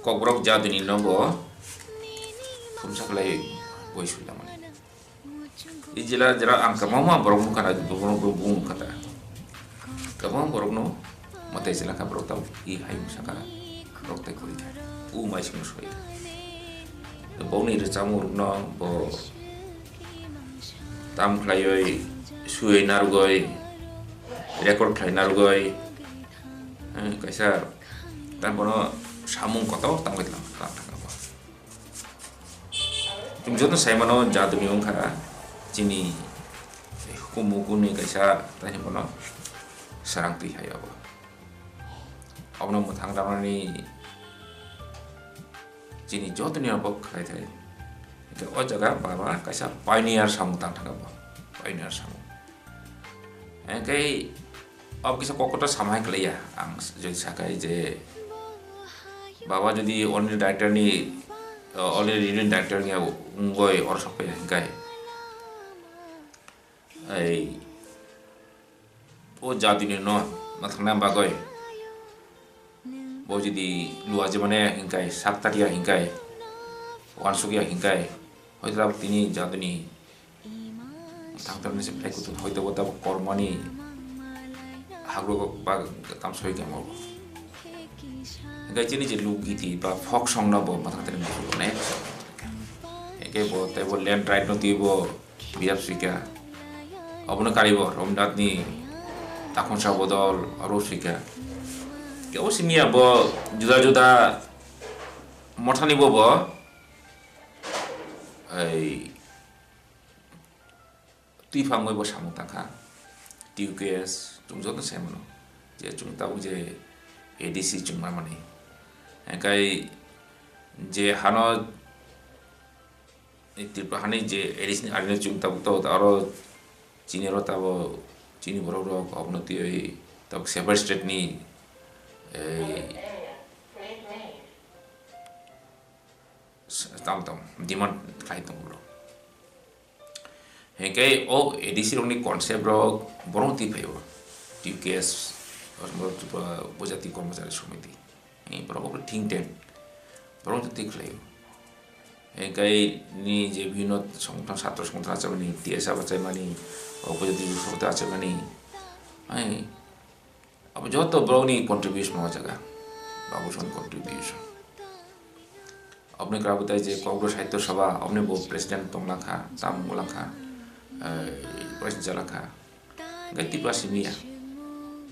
Kobrok jadi ni nobo, Fumsaklay boy sudah mani. Ijila jera angka mama borok nu kana borok bung kata. Kamu borok nu, mata ijila ka borok tau I hai musaka borok tai kuri. Mai sing soi. Bo ni recamu no bo tam klayoi Sui narugoi, record klai narugoi, kaisa, tan bono samung koto tang kitlam, tang apa. Tumjono saya mano jadu niung kara, cini, hukum ni kaisa, tanya bono sarang tu hai apa. Abno mutang daman ni, cini jodoh ni apa klai thai. Itu oh jaga bapa kaisa pioneer samung tang apa, pioneer samung. Cái अब किसी कोकोटा समाय कलिया आं जो साकाय जे बाबा जो दी online director नी online reading director नी उंगोय और सब पे गाय आई वो जाती ने नो मतलब ना बागोय वो जो दी लुआ जमाने हिंगाय साक्तारिया हिंगाय वांसुकिया हिंगाय हो तो अब तीनी जाती नी 당තර은 좀 백구도 거기다 보다 거르머니 하고 바 담소이 게뭐 그러니까 이제 루기티 바 폭성나 뭐 마타들은 뭐네 이게 뭐 대보 랜드 라이트 노티보 비압스이까 어부는 가리보 롬닷니 ताकोंसा बदल और उसी क्या Kau simia bo juda mothani bo ai tuy phang ngoi bo samu takha TUKS chung jot se mano je chung tau je ADC chung ma mani kai je hano tirpa hani je ADC ni arine chung tau to aro chini ro tabo chini boro ro obnoti oi tab separate state ni tam demand khai tong bro hekai o ADC ro ni concept ro borong ti phayo TUKS or bojati kormachari samiti ei probably think tank borong ti khlayo hekai ni je bhino songthang satro songthang chamani TSA bachai mani opojati sota chamani ai अब जो तो ब्रोनी contribution हो जाएगा बाबूशन contribution अपने करा बताए जे कांग्रेस साहित्य सभा अपने वो प्रेसिडेंट तोंगला खा तामुला खा प्रेसिडेंट जला खा गति पासिमिया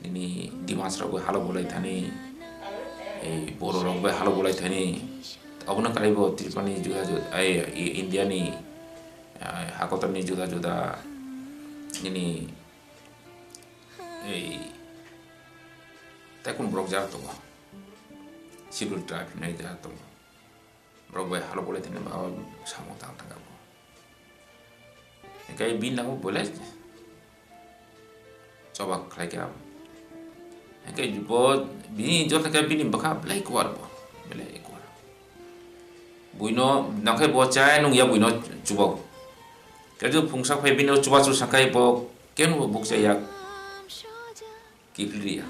ini dimas rago halo bolai thani e boro rago halo bolai thani abuna kaibo tripani juga ai india ni hakotan ni juga ini Tekun brok jar to civil drive nei jar to brok bai halo boleh tene ba samo tang tang bo kai bin lang boleh coba klai ka kai bo bin jot kai bin baka blai kwar bo blai kwar buino nakai bo chai nung ya buino chubo kai jo phungsak phai bin chuba chu sakai bo ken bo buk chai yak kiplia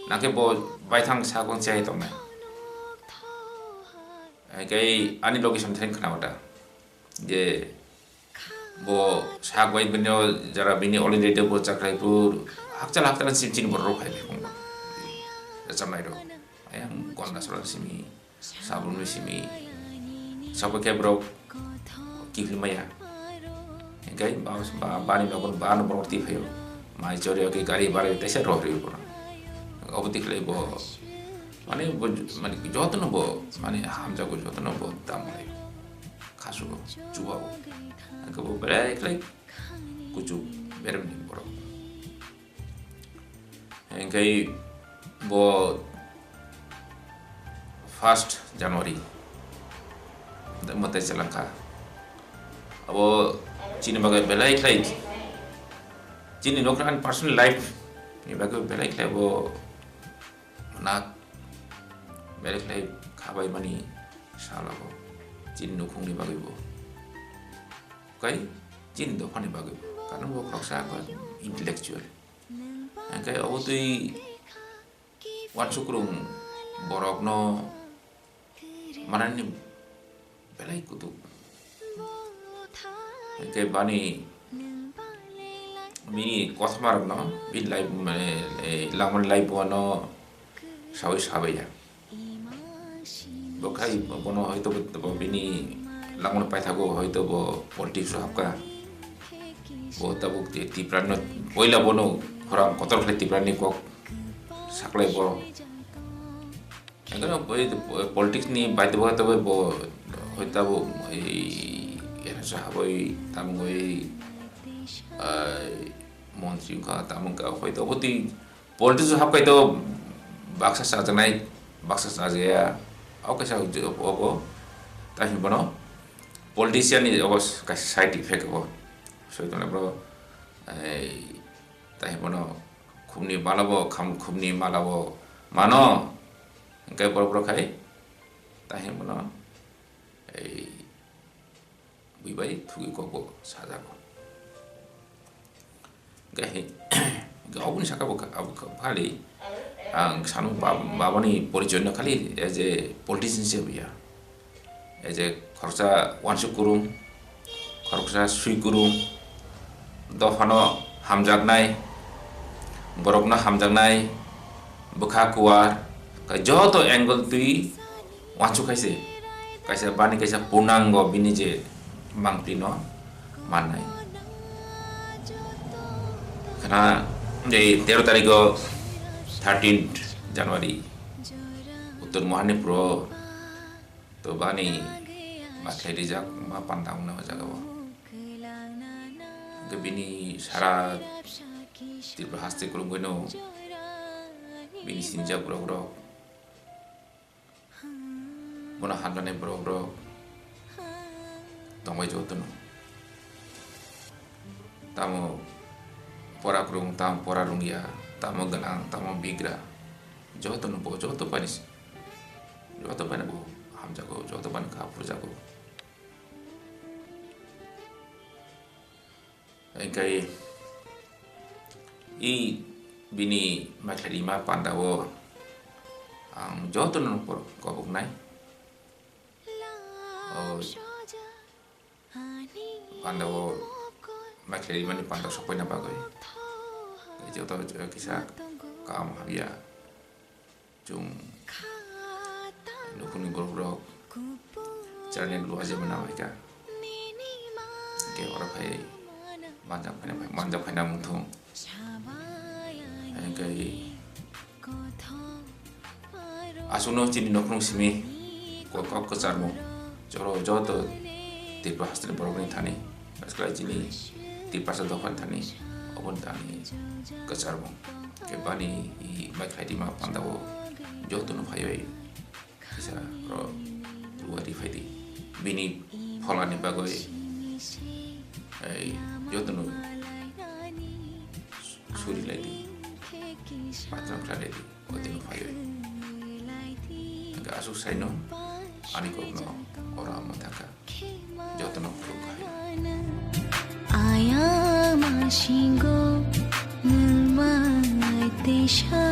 Nake bo baithang sagong chai to me kai ani location thain khana wata je bo sagwai binyo jara bini already bo chaklai pur hakchal chin bor ro khai bong chamai ro ayam konna sora simi sabun simi sabake bro kifli maya kai ba bani no kon ban borti phayo mai chore ke gari bare tese ro ri bor অবতিক লাইব মানে মানে যত্ন বো মানে হামজা কো যত্ন বো দাম লাই খাসু চুবাও কবো break লাই কুচু বেরম নি বড় এঙ্কাই বো 1st জানুয়ারি মতে চলঙ্কা আবো চিনি বাগে বেলাই লাই চিনি নকরান personal life ni bago belai লাই বো nak belek lai khabai mani salabo chin no khung ni bagai bo kai chin do phani bagai karan bo khoksa ko intellectual kai obotui watsukrum borok no manani belai kutu kai bani mini kosmar no bin live mane lamon live bono sawi sabaya bokai bono hoyto bo bini lamon pai thago hoyto bo politics hapka bo tabu tipran no oila bono khoram kotor khle tipran ni kok saklai bo engano politics ni baite bo tabu bo hoyta bo era sahaboi tamgoi মন্ত্রী কা তামকা হয়তো অতি politics হাবকাই তো বাক্সা সাজনাই বাক্সা সাজয়া অকেসা অবো তাই বনো politician অবস কা side effect of সইতনে ব্র এই তাই বনো খুবনি মালাবো খাম খুবনি মালাবো মানো কাই বড় বড় খাই তাই বনো এই বুইবাই থুগি কবো সাজাবো gahe gaubun saka boka abuka phali ang sanu babani porijoy na khali as a politician se biya as a khorcha wansu kurum khorcha sui kurum dohano hamjagnai borokna hamjagnai bukha kuar ka joto angle tui wansu kaise kaisa bani kaisa punango bini je mangpino manai karena di 13 tarik 13 Januari Utun Muhanipro to Bani Makledi Jak Ma Pantang na Jagawa Gabini Syarat Tibrahasti Kulungguno Bini Sinja Bro Muna Handane Bro Tongwai Jotono Tamu Pora Kurung Tam Pora Rungia Tamu Galang Tamu Bigra Jotono Bo Joto Panis Joto Panabu Hamjago Joto Pan Kapur Jago Engkai I Bini Maklima Pandawo Ang Jotono Por Kobuk Nai Pandawo Maklima ni Pandaw Sopoy na Bagoy Joto Kisah Kaam Habia Jung Nukuni Bro Caranya dulu aja menawaikan Ke orang pay Manjap kena muntung Engkai Asuno cini nokung simi Kok kesarmu Joro joto Tipe hasil program tani Sekali cini Tipe hasil dokan tani Obon tani Kesarmu Kebani I Baik haidi ma pandawo Joto no payoi Bisa ro Luar di haidi Bini Pola ni bagoi Joto no Suri lagi Patram klade di Oti no payoi Agak asus saya no Anikok no Orang mataka Joto no Lukai Ayah masinggo Nulmai tesha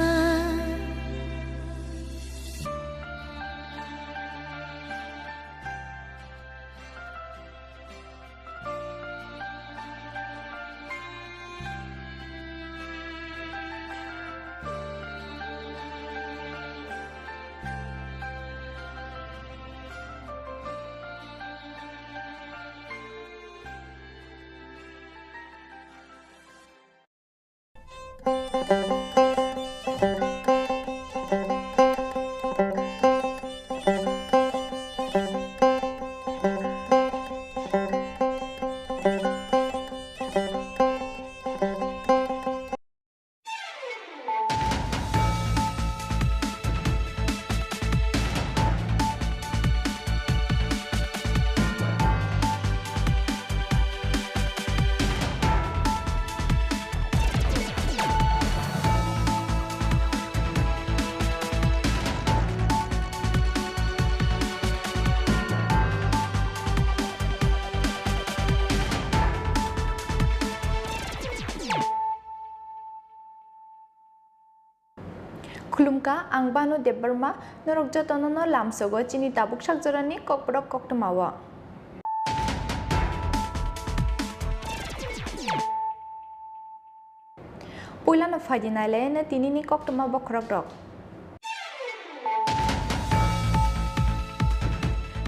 Kulumka ang Banu Debarma norok jotono no lamsogo chini tabuk sakjorani kokbrok koktamawa. Puila no fadinale na tinini koktama bokrok.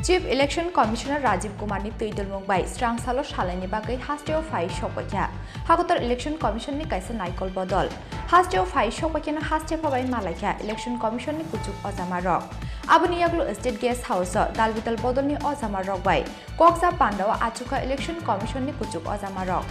Chief Election Commissioner Rajiv Kumar ni tuidol mungbai strang salo shalani bagai hasteo fai shopakya. Hakotor Election Commission ni kaisa naikol bodol. Hasteo fai shopakya na haste pabai malakya Election Commission ni kuchuk ozama rok. Abuni yaglo State Guest House dalbital bodol ni ozama rok bai. Koksa Pandawa achuka Election Commission ni kuchuk ozama rok.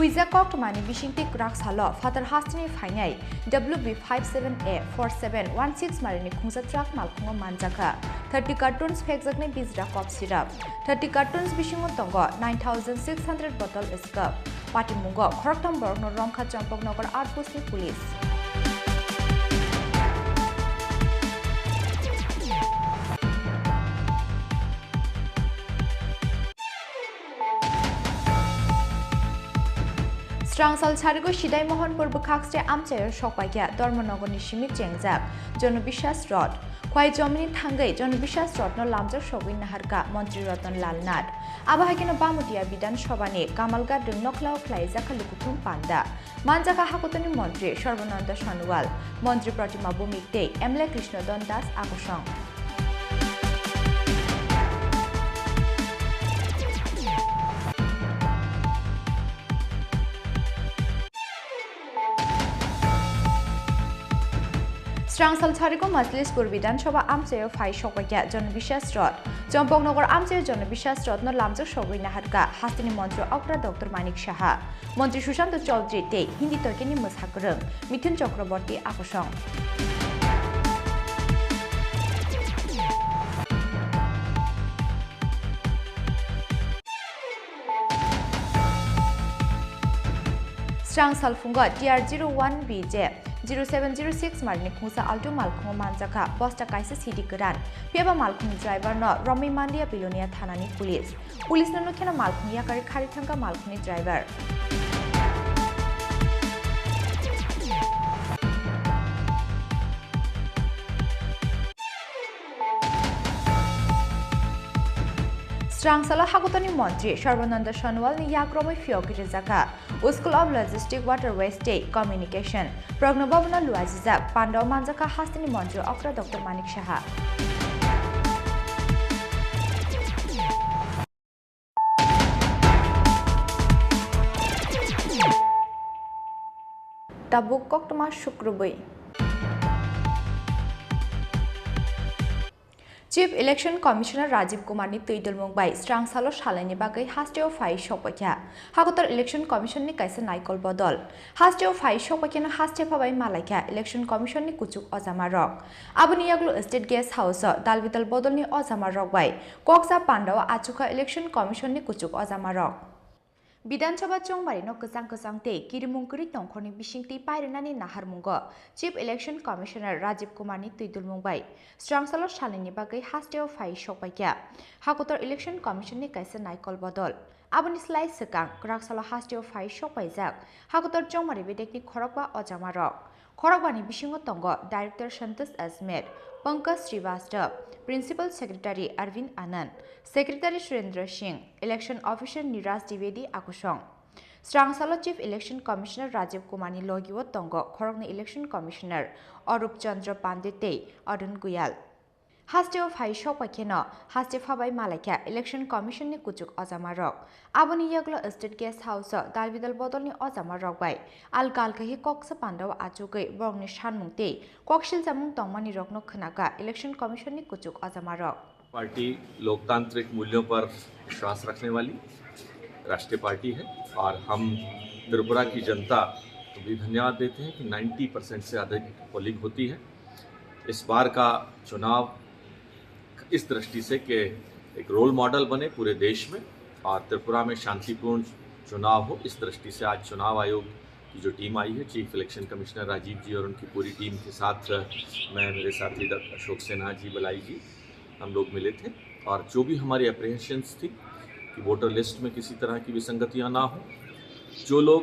Huiza Koktomani Bishingti Krak Salo, Father Hastini Fainai, WB57A4716 Marini Kungsa Truck Malkungo Manjaka, 30 cartons Fexakne Bizra Cough Syrup, 30 cartons Bishingo Tongo, 9,600 bottle Escup, Pati Mungo, Koroktam Borno Romka Champok Nogar Outpost Police. Strangsal Charigo Shidai Mohan Purbu Kakste Amchair Shokwakia, Dormonogoni Shimik Jengzak, Jonobishas Rod, Kwai Jomini Tangai, Jonobishas Rod no Lamjak Shogin Naharka, Montri Rotan Lalnad, Abahakino Bamudia Bidan Shobane, Kamalga Dun Noklau Klaiza Kalukutum Panda, Manjaka Hakutani Montri, Shorbananda Shanual, Montri Pratima Bumikte, Emle Krishna Dondas Akushang. স্রাংসাল ছাড়িকো Majlishpur বিধানসভা আমচায় phi সকয়া জনবিশ্বাস রথ চম্পকনগর আমচায় জনবিশ্বাস রত্ন লামজক সগৈ নাহারকা হাস্তিনি মন্ত্রী অগ্রা doctor Manik Saha মন্ত্রী সুশান্ত চৌধুরী তে হিন্দি তর্কিনি মোসাকরং মিথুন চক্রবর্তী আকর্ষণ স্রাংসাল ফুঙ্গ TR01 BJ 0706 मार्गनि खुंसा Alto मालखुंग मानजाखा बस्ता काइसे सिटी गोदान पेबा मालखुंग ड्राइवर न रमी मान्डिया बिलोनिया थानानि पुलिस ननुखेना मालखुंग याकारि खारि थांगा मालखुंगनि ड्राइवर स्रांसाला हागतनि मंत्री सर्बानंद सोनोवालनि याग्रमै फियोगिरि जागा school of logistic waterways day communication प्रज्ञभवन लुआजिजाक Pandav मानजाका हास्तिनि मंत्री Agra doctor Manik Saha Tabuk Koktama Shukrubai Chief Election Commissioner Rajiv Kumar ni tuidolmung bai Strangsalo Shalani bagai hasteo fai shopakya Hagotor Election Commission ni kaisa naikol bodol hasteo fai shopakya na haste phabai malakya Election Commission ni kuchuk ozama rok abuni yaglo State Guest House dalbital bodol ni ozama rok bai Koksa Pandawa achuka Election Commission ni kuchuk ozama rok বিধানসভা চংবারি ন কসাং কসাংতে কিরিমুংকুরি তংখনি বিশিংতি পাইরেনানি নাহারমুঙ্গ চিফ ইলেকশন কমিশনার রাজীব কুমারনি তুইদুলমুংবাই স্ট্রাংসাল সালিনি বাগৈ হাস্টেও ফাই সপাইকা হাকতর ইলেকশন কমিশননি কাইসা নাইকল বদল আবনি স্লাই সেকাং রাকসাল হাস্টেও ফাই সপাইজাক হাকতর চংবারি বেদেকনি খরকবা অজামারক খরকবানি বিশিঙ্গ তঙ্গ director Santosh Ajmer Pankaj Srivastava principal secretary Arvind Anand secretary Surendra Singh election officer Niraj Dwivedi आकुशं स्रांसालो चीफ इलेक्शन कमिश्नर राजीव कुमारनी लगिव तंग खरगनि इलेक्शन कमिश्नर अरूप चंद्र पांडेते अरुण गुयाल हास्टेव फाइ सपाखेन हास्टे फाबाय मालाख्या इलेक्शन कमिशननि कुचुक अजामारक आबनि यग्लो स्टेट गेस्ट हाउस दालबिदल बदलनि अजामारक बाय आलकालकहि कक्स पांडव आचुकै बरंनि सानमुंते कक्सिल जामुं तंगमानि रकनो खनाका इलेक्शन कमिशननि कुचुक अजामारक पार्टी लोकतांत्रिक मूल्यों पर विश्वास रखने वाली राष्ट्रीय पार्टी है और हम त्रिपुरा की जनता को भी धन्यवाद देते हैं कि 90% से अधिक पोलिंग होती है। इस बार का चुनाव इस दृष्टि से कि एक रोल मॉडल बने पूरे देश में और त्रिपुरा में शांतिपूर्ण चुनाव हो, इस दृष्टि से आज चुनाव आयोग की जो टीम आई है, चीफ इलेक्शन कमिश्नर राजीव जी और उनकी पूरी टीम के साथ मैं, मेरे साथी अशोक सिन्हा जी, बलाई जी, हम लोग मिले थे और जो भी हमारी अप्रीहेंशंस थी कि वोटर लिस्ट में किसी तरह की विसंगतियाँ ना हो, जो लोग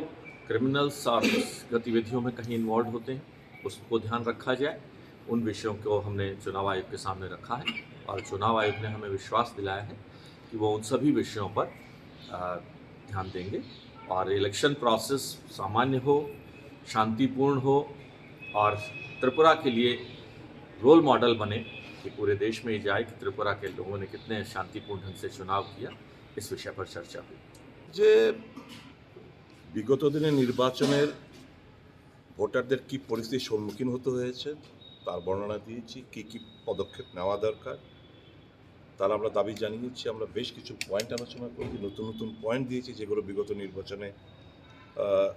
क्रिमिनल्स और गतिविधियों में कहीं इन्वॉल्व होते हैं उसको ध्यान रखा जाए। उन विषयों को हमने चुनाव आयोग के सामने रखा है और चुनाव आयोग ने हमें विश्वास दिलाया है कि वो उन सभी विषयों पर ध्यान देंगे और इलेक्शन प्रोसेस सामान्य हो, शांतिपूर्ण हो और त्रिपुरा के लिए रोल मॉडल बने कि पूरे देश में ये जाए कि त्रिपुरा के लोगों ने कितने शांतिपूर्ण ढंग से चुनाव किया, इस विषय पर चर्चा हुई। যে বিগত দিনে নির্বাচনের ভোটারদের কি পরিস্থিতির সম্মুখীন হতে হয়েছে তার বর্ণনা দিয়েছি, কি কি পদক্ষেপ নেওয়া দরকার তার আমরা দাবি জানিয়েছি। আমরা বেশ কিছু পয়েন্ট আলোচনা করেছি, নতুন নতুন পয়েন্ট দিয়েছি যেগুলো বিগত নির্বাচনে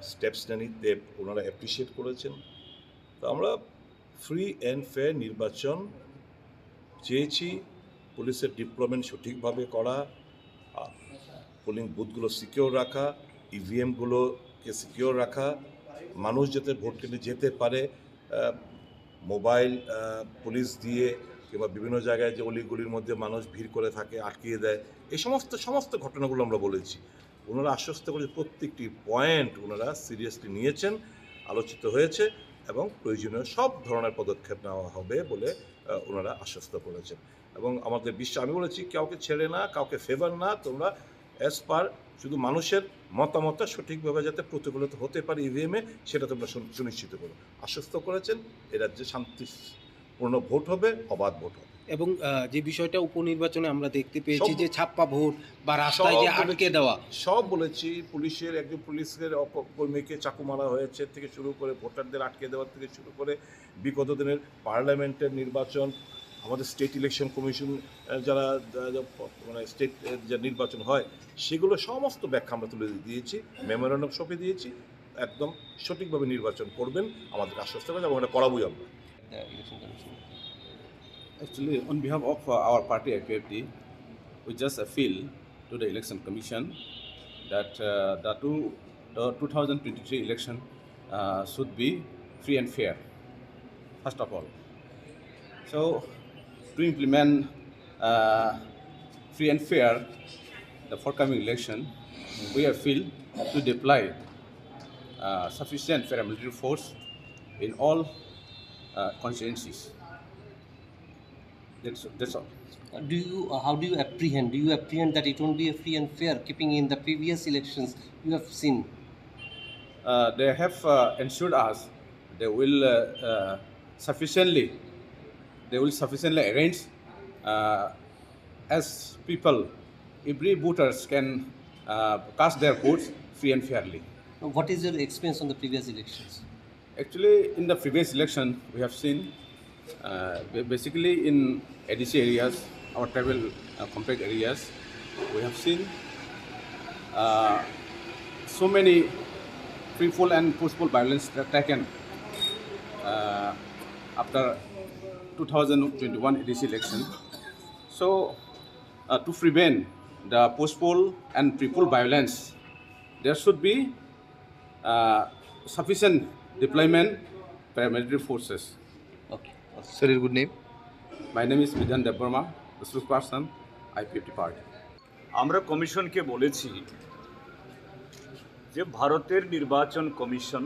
স্টেপস নিতে ওনারা অ্যাপ্রিসিয়েট করেছেন। তো আমরা ফ্রি অ্যান্ড ফেয়ার নির্বাচন চেয়েছি, পুলিশের ডিপ্লয়মেন্ট সঠিকভাবে করা, পোলিং বুথগুলো সিকিওর রাখা, ইভিএমগুলোকে সিকিওর রাখা, মানুষ যাতে ভোট কেন্দ্রে যেতে পারে, মোবাইল পুলিশ দিয়ে কিংবা বিভিন্ন জায়গায় যে অলিগুলির মধ্যে মানুষ ভিড় করে থাকে আটকিয়ে দেয়, এই সমস্ত ঘটনাগুলো আমরা বলেছি। ওনারা আশ্বস্ত করে প্রত্যেকটি পয়েন্ট ওনারা সিরিয়াসলি নিয়েছেন, আলোচিত হয়েছে এবং প্রয়োজনীয় সব ধরনের পদক্ষেপ নেওয়া হবে বলে ওনারা আশ্বস্ত করেছেন। এবং আমাদের বিশ্বাস, আমি বলেছি কাউকে ছেড়ে না, কাউকে ফেভার না, তোমরা অ্যাজ পার শুধু মানুষের মতামতটা সঠিকভাবে যাতে প্রতিফলিত হতে পারে ইভিএমে সেটা তোমরা সুনিশ্চিত করো, আশ্বস্ত করেছেন। এ রাজ্যে শান্তিপূর্ণ ভোট হবে, অবাধ ভোট হবে। এবং যে বিষয়টা উপনির্বাচনে আমরা দেখতে পেয়েছি যে ছাপ্পা ভোট বা রাস্তায় যে আটকে দেওয়া, সব বলেছি। পুলিশের একজন পুলিশের কর্মীকে চাকু মারা হয়েছে থেকে শুরু করে ভোটারদের আটকে দেওয়ার থেকে শুরু করে বিগত দিনের পার্লামেন্টের নির্বাচন, আমাদের স্টেট ইলেকশন কমিশন যারা মানে স্টেট যে নির্বাচন হয় সেগুলো সমস্ত ব্যাখ্যা আমরা তুলে দিয়েছি, মেমোরেন্ডাম সঁপে দিয়েছি। একদম সঠিকভাবে নির্বাচন করবেন আমাদেরকে আশ্বস্ত করেন এবং এটা করাবোই আমরা। Actually, on behalf of our party IPFD, we just appeal to the Election Commission that the 2023 election should be free and fair, first of all. So, to implement free and fair the forthcoming election, we appeal to deploy sufficient paramilitary force in all constituencies. That's all. How do you apprehend? Do you apprehend that it won't be a free and fair, keeping in the previous elections you have seen? They have ensured us they will sufficiently arrange as people, every voters can cast their votes free and fairly. What is your experience on the previous elections? Actually, in the previous election, we have seen basically in ADC areas, our tribal compact areas, we have seen so many freefall and forceful violence taken after 2021 ADC election. So, to prevent the forceful and freefall violence, there should be sufficient deployment paramilitary forces. Okay. Sir, your good name? My name is Vidhan Debarma, the spokesperson, IPFD party. আমরা কমিশনকে বলেছি যে ভারতের নির্বাচন commission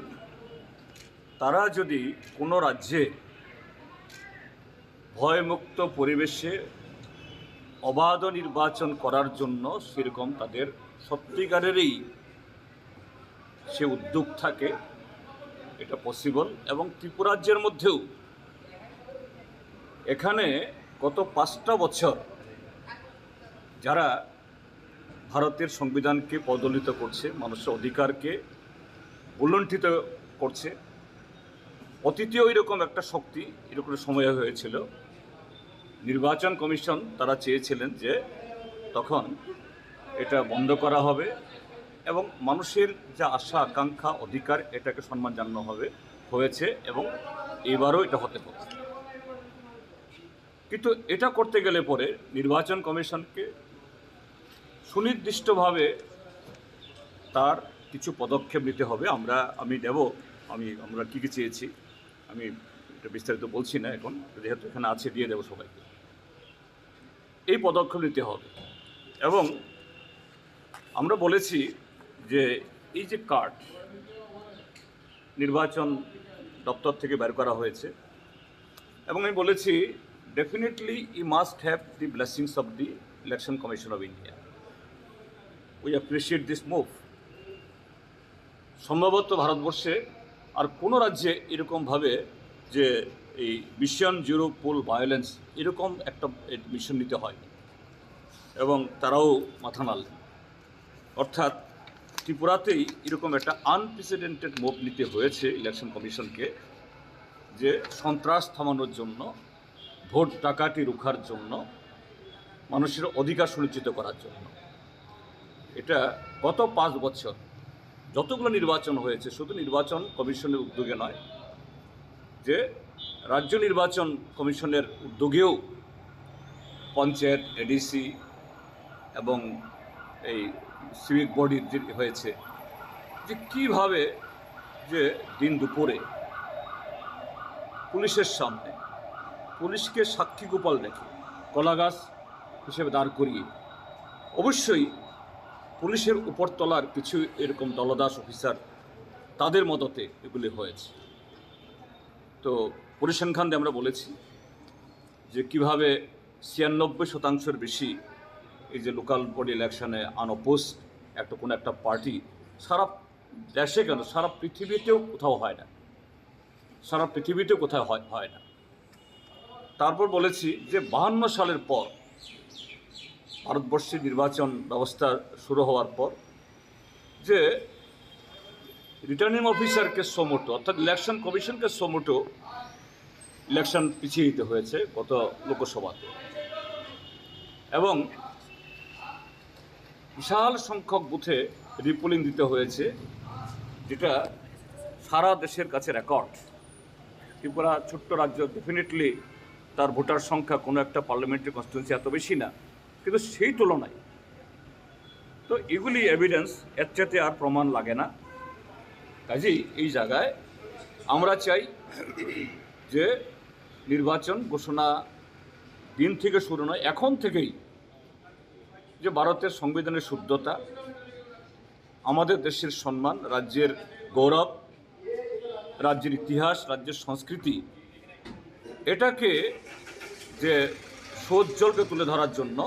তারা যদি কোনো রাজ্যে ভয়মুক্ত পরিবেশে অবাধ নির্বাচন করার জন্য সেরকম তাদের সত্যিকারেরই সে উদ্যোগ থাকে, এটা পসিবল। এবং ত্রিপুরা রাজ্যের মধ্যেও এখানে গত 5টা বছর যারা ভারতের সংবিধানকে পদদলিত করছে, মানুষের অধিকারকে উল্লঙ্ঘিত করছে, অতীতেও এরকম একটা শক্তি এরকম সময় হয়েছিল। নির্বাচন কমিশন তারা চেয়েছিলেন যে তখন এটা বন্ধ করা হবে এবং মানুষের যা আশা আকাঙ্ক্ষা অধিকার এটাকে সম্মান জানানো হয়েছে এবং এবারও এটা হতে পারে। কিন্তু এটা করতে গেলে পরে নির্বাচন কমিশনকে সুনির্দিষ্টভাবে তার কিছু পদক্ষেপ নিতে হবে। আমরা কী কী চেয়েছি আমি এটা বিস্তারিত বলছি না এখন, যেহেতু এখানে আছে দিয়ে দেবো সবাইকে। এই পদক্ষেপ নিতে হবে এবং আমরা বলেছি যে এই যে কার্ড নির্বাচন দপ্তর থেকে বের করা হয়েছে এবং আমি বলেছি definitely you must have the blessings of the Election Commission of India. We appreciate this move. সম্ভবত ভারতবর্ষে আর কোনো রাজ্যে এরকমভাবে যে এই মিশন জিরো পোল ভায়োলেন্স এরকম একটা মিশন নিতে হয় এবং তারাও মাথা নাড়লেন। অর্থাৎ ত্রিপুরাতেই এরকম একটা আনপ্রেসিডেন্টেড মুভ নিতে হয়েছে ইলেকশন কমিশনকে, যে সন্ত্রাস থামানোর জন্য, ভোট ডাকাতি রুখার জন্য, মানুষের অধিকার সুনিশ্চিত করার জন্য। এটা গত 5 বছর যতগুলো নির্বাচন হয়েছে শুধু নির্বাচন কমিশনের উদ্যোগে নয়, যে রাজ্য নির্বাচন কমিশনের উদ্যোগেও পঞ্চায়েত, এডিসি এবং এই সিভিক বডির যে হয়েছে, যে কীভাবে যে দিন দুপুরে পুলিশের সামনে পুলিশকে সাক্ষী গোপাল রেখে কলাগাছ হিসেবে দাঁড় করিয়ে, অবশ্যই পুলিশের উপরতলার কিছু এরকম দলদাস অফিসার তাদের মদতে এগুলি হয়েছে। তো পরিসংখ্যান দিয়ে আমরা বলেছি যে কীভাবে 96% বেশি এই যে লোকাল বডি ইলেকশনে আনঅপোজড কোনো একটা পার্টি সারা দেশে কেন সারা পৃথিবীতেও কোথাও হয় না, সারা পৃথিবীতেও কোথাও হয় না। তারপর বলেছি যে 52 সালের পর ভারতবর্ষে নির্বাচন ব্যবস্থা শুরু হওয়ার পর যে রিটার্নিং অফিসারকে সোমোটো অর্থাৎ ইলেকশন কমিশনকে সোমোটো ইলেকশন পিছিয়ে দিতে হয়েছে গত লোকসভাতে, এবং বিশাল সংখ্যক বুথে রিপোলিং দিতে হয়েছে, যেটা সারা দেশের কাছে রেকর্ড। ত্রিপুরা ছোট্ট রাজ্য, ডেফিনেটলি তার ভোটার সংখ্যা কোনো একটা পার্লামেন্টারি কনস্টিটুয়েন্সি এত বেশি না, কিন্তু সেই তুলনায় তো এগুলি এভিডেন্স, এর চাইতে আর প্রমাণ লাগে না। কাজেই এই জায়গায় আমরা চাই যে নির্বাচন ঘোষণা দিন থেকে শুরু নয়, এখন থেকেই যে ভারতের সংবিধানের শুদ্ধতা, আমাদের দেশের সম্মান, রাজ্যের গৌরব, রাজ্যের ইতিহাস, রাজ্যের সংস্কৃতি, এটাকে যে সৌজ্জ্বলকে তুলে ধরার জন্য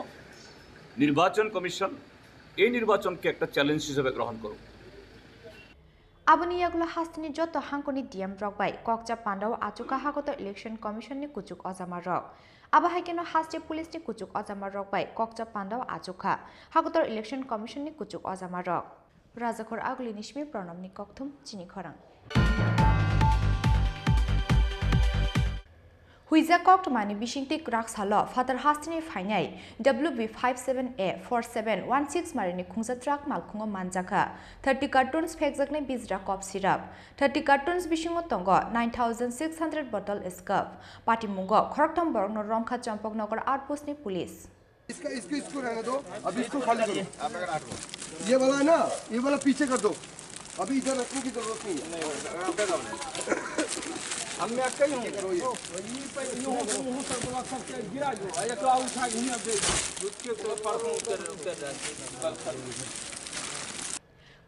নির্বাচন কমিশন এই নির্বাচনকে একটা চ্যালেঞ্জ হিসেবে গ্রহণ করুক। Aboni yagula hastini joto hangkoni diam rokbai kokja pandao achuka hagoto election commission ni kuchuk ozama rok. Aba haikeno haste police ni kuchuk ozama rokbai kokja pandao achuka hagoto election commission ni kuchuk ozama rok. Rajakhor agli nishmi pranam ni kokthum chini khorang. Huiza Koktomani Bishingti Krak Salo, Father Hastini Fainai, WB57A4716 Marini Kungsa Trak Malkungo Manjaka, 30 cartons Pexakne Bizra Cop Syrup, 30 cartons Bishingo Tongo, 9,600 bottle Escup, Pati Mungo, Koroktam Borno Romka Champok Nogar Outpost ni Police. इसको रहने दो, अभी इसको खाली करो। ये वाला है ना, ये वाला पीछे कर दो। अभी इधर रखने की जरूरत नहीं है। हमने अक्का ही करो ये गिरा दो, ये तो उठा के नहीं अब उसके तो परसों उतर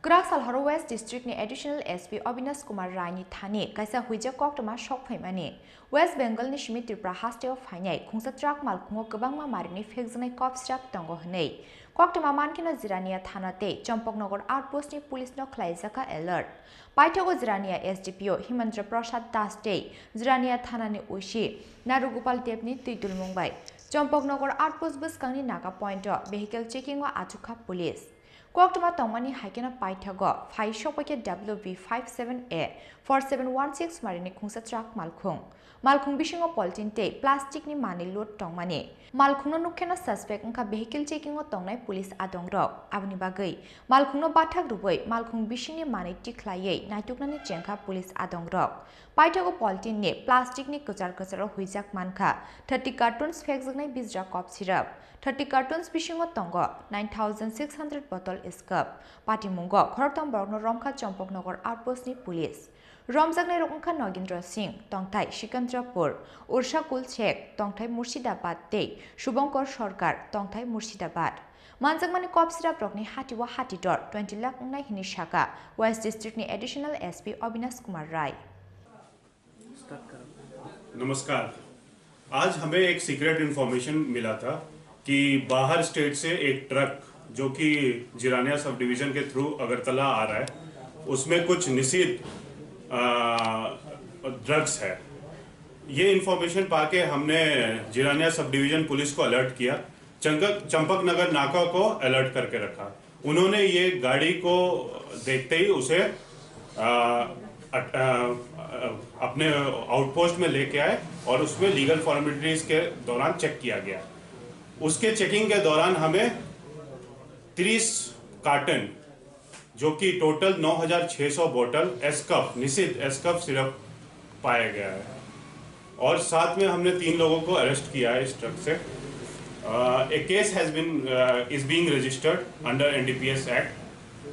Graksal Haro West District ni Additional SP Avinash Kumar Rai ni thani kaisa huija koktoma shok phaimani West Bengal ni Shimi Tripura hasteo phainai khungsa trak malkhungo gobangma marini phekjanai cop strap tongo hnei koktoma mankino Zirania thanate Champaknagar outpost ni police no khlaijaka alert paithago Zirania SDPO Himandra Prasad Das Dei Zirania thanani ushi Narugopal Debni Tuitul Mumbai Champaknagar outpost buskangni naga point vehicle checking wa achuka police Koktoma Tongmani Haikena Paithago, Fai Shopake WB57A 4716 Marini Kungsa Trak Malkhung. Malkhung Bishingo Poltin Te, Plastic ni Mani Load Tongmani. Malkhung no Nukena suspect Nka vehicle checking o Tongnai police Adongrok, Abni Bagai. Malkhung no Batak Ruboi, Malkhung Bishini Mani Tiklaye, Naituknani Chenka police Adongrok. Paithago Poltin ne, Plastic ni Kuchar Kucharo Huizak Manka, 30 cartons Fexagnai Bizra Cop Syrup. 30 cartons Bishingo Tongo, 9,600 bottle Escup, Pati Mungo, Koroktam Borno Romka Champaknagar Outpost ni Police. Romjagne Rongka Nogindra Singh, Tongthai Shikandrapur, Ursha Kul Chek, Tongthai Murshidabad Te, Shubhankar Sarkar, Tongthai Murshidabad. Manjagmani Cop Syrup Rokni Hatiwa Hatidor, 20 lakh Nai Hini Shaka, West District ni Additional SP Avinash Kumar Rai. नमस्कार, आज हमें एक secret information मिला था कि बाहर state से एक ट्रक जो कि जिरानिया सब डिवीज़न के थ्रू अगरतला आ रहा है, उसमें कुछ निषिद्ध ड्रग्स है। ये इन्फॉर्मेशन पाके हमने जिरानिया सब डिवीज़न पुलिस को अलर्ट किया, चंपकनगर नाका को अलर्ट करके रखा। उन्होंने ये गाड़ी को देखते ही उसे अपने आउटपोस्ट में लेके आए और उसमें लीगल फॉर्मेलिटीज के दौरान चेक किया गया। उसके चेकिंग के दौरान हमें 30 कार्टन जो कि टोटल 9,600 बोतल एस्कफ निषिद्ध एस्कफ सिरप पाया गया है और साथ में हमने 3 लोगों को अरेस्ट किया है इस ट्रक से। A case is being registered under NDPS Act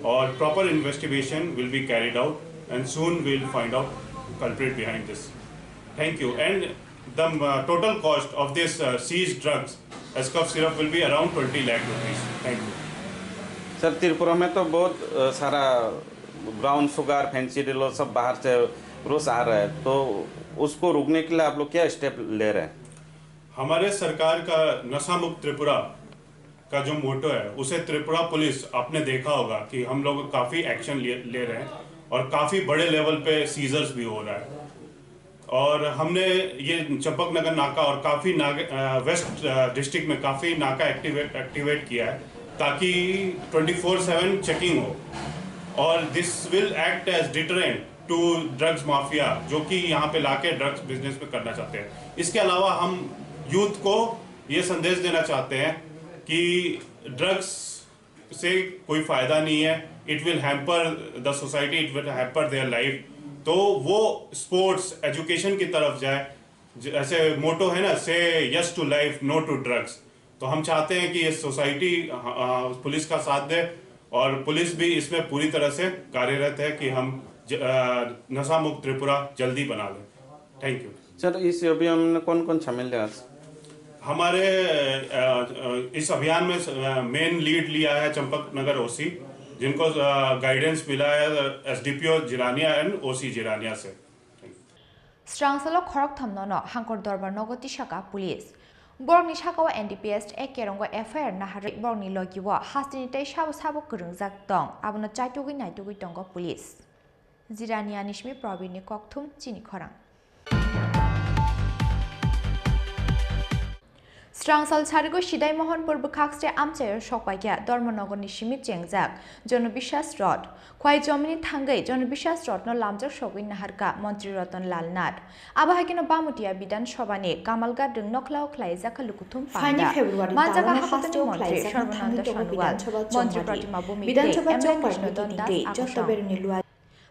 और proper investigation will be carried out and soon we'll find out culprit behind this. Thank you. And the total cost of this seized drugs Escup syrup will be around 20 lakh rupees. Thank you. Sir Tripura में तो बहुत सारा brown sugar fancy डिलो सब बाहर से रोज आ रहा है, तो उसको रोकने के लिए आप लोग क्या स्टेप ले रहे हैं? हमारे सरकार का नशा मुक्त त्रिपुरा का जो मोटो है उसे त्रिपुरा पुलिस आपने देखा होगा कि हम लोग काफ़ी एक्शन ले रहे हैं और काफ़ी बड़े लेवल पे सीजर्स भी हो रहा है। और हमने ये चंपकनगर नाका और काफ़ी वेस्ट डिस्ट्रिक्ट में काफ़ी नाका एक्टिवेट किया है ताकि 24/7 चेकिंग हो और this will act as deterrent to drugs mafia जो कि यहाँ पे लाके ड्रग्स बिजनेस में करना चाहते हैं। इसके अलावा हम यूथ को ये संदेश देना चाहते हैं कि ड्रग्स से कोई फ़ायदा नहीं है, it will hamper the society, it will hamper their life. तो वो स्पोर्ट्स एजुकेशन की तरफ जाए, जैसे मोटो है ना, say yes to life no to drugs. तो हम चाहते हैं कि ये सोसाइटी पुलिस का साथ दे और पुलिस भी इसमें पूरी तरह से कार्यरत है कि हम नशा मुक्त त्रिपुरा जल्दी बना लें। Thank you sir. इस अभियान में कौन कौन शामिल है? हमारे इस अभियान में मेन लीड लिया है चंपकनगर ओसी, जिनको गाइडेंस मिला है एसडीपीओ जिरानिया एंड ओसी जिरानिया से। स्ट्रांगसालो खरक थमनो हांकर दरबार नगति शाखा पुलिस बरनि शाखाव एनडीपीएस एक केरंग एफआईआर नाहारे बरनि लगिव हास्तिनि तै साबो साबो करंजाक दं आबनो चाइटुगि नाइटुगि दंग पुलिस। जिरानिया निशमि प्रवीणनि ककथुम चिनि खरां। स्ट्रांगसाल सारिगो सिदाई मोहन पूर्व खाक्सटे आमचायर सकपाइया धर्मनगरनि सिमित चेंगजाक जनविश्वास रड ख्वाई जमिनी थांगै जनविश्वास रत्न लामजाक सगै नाहारका मंत्री रतन लाल नाथ आबाहाकिनो बामुटिया विधानसभानि कामालगा दों नखलाव ख्लाइजाका लुकुथुम पांडा मानजाका हास्टो मंत्री सर्वनंद सोनोवाल मंत्री प्रतिमा भूमि विधानसभा चौंबारनि दास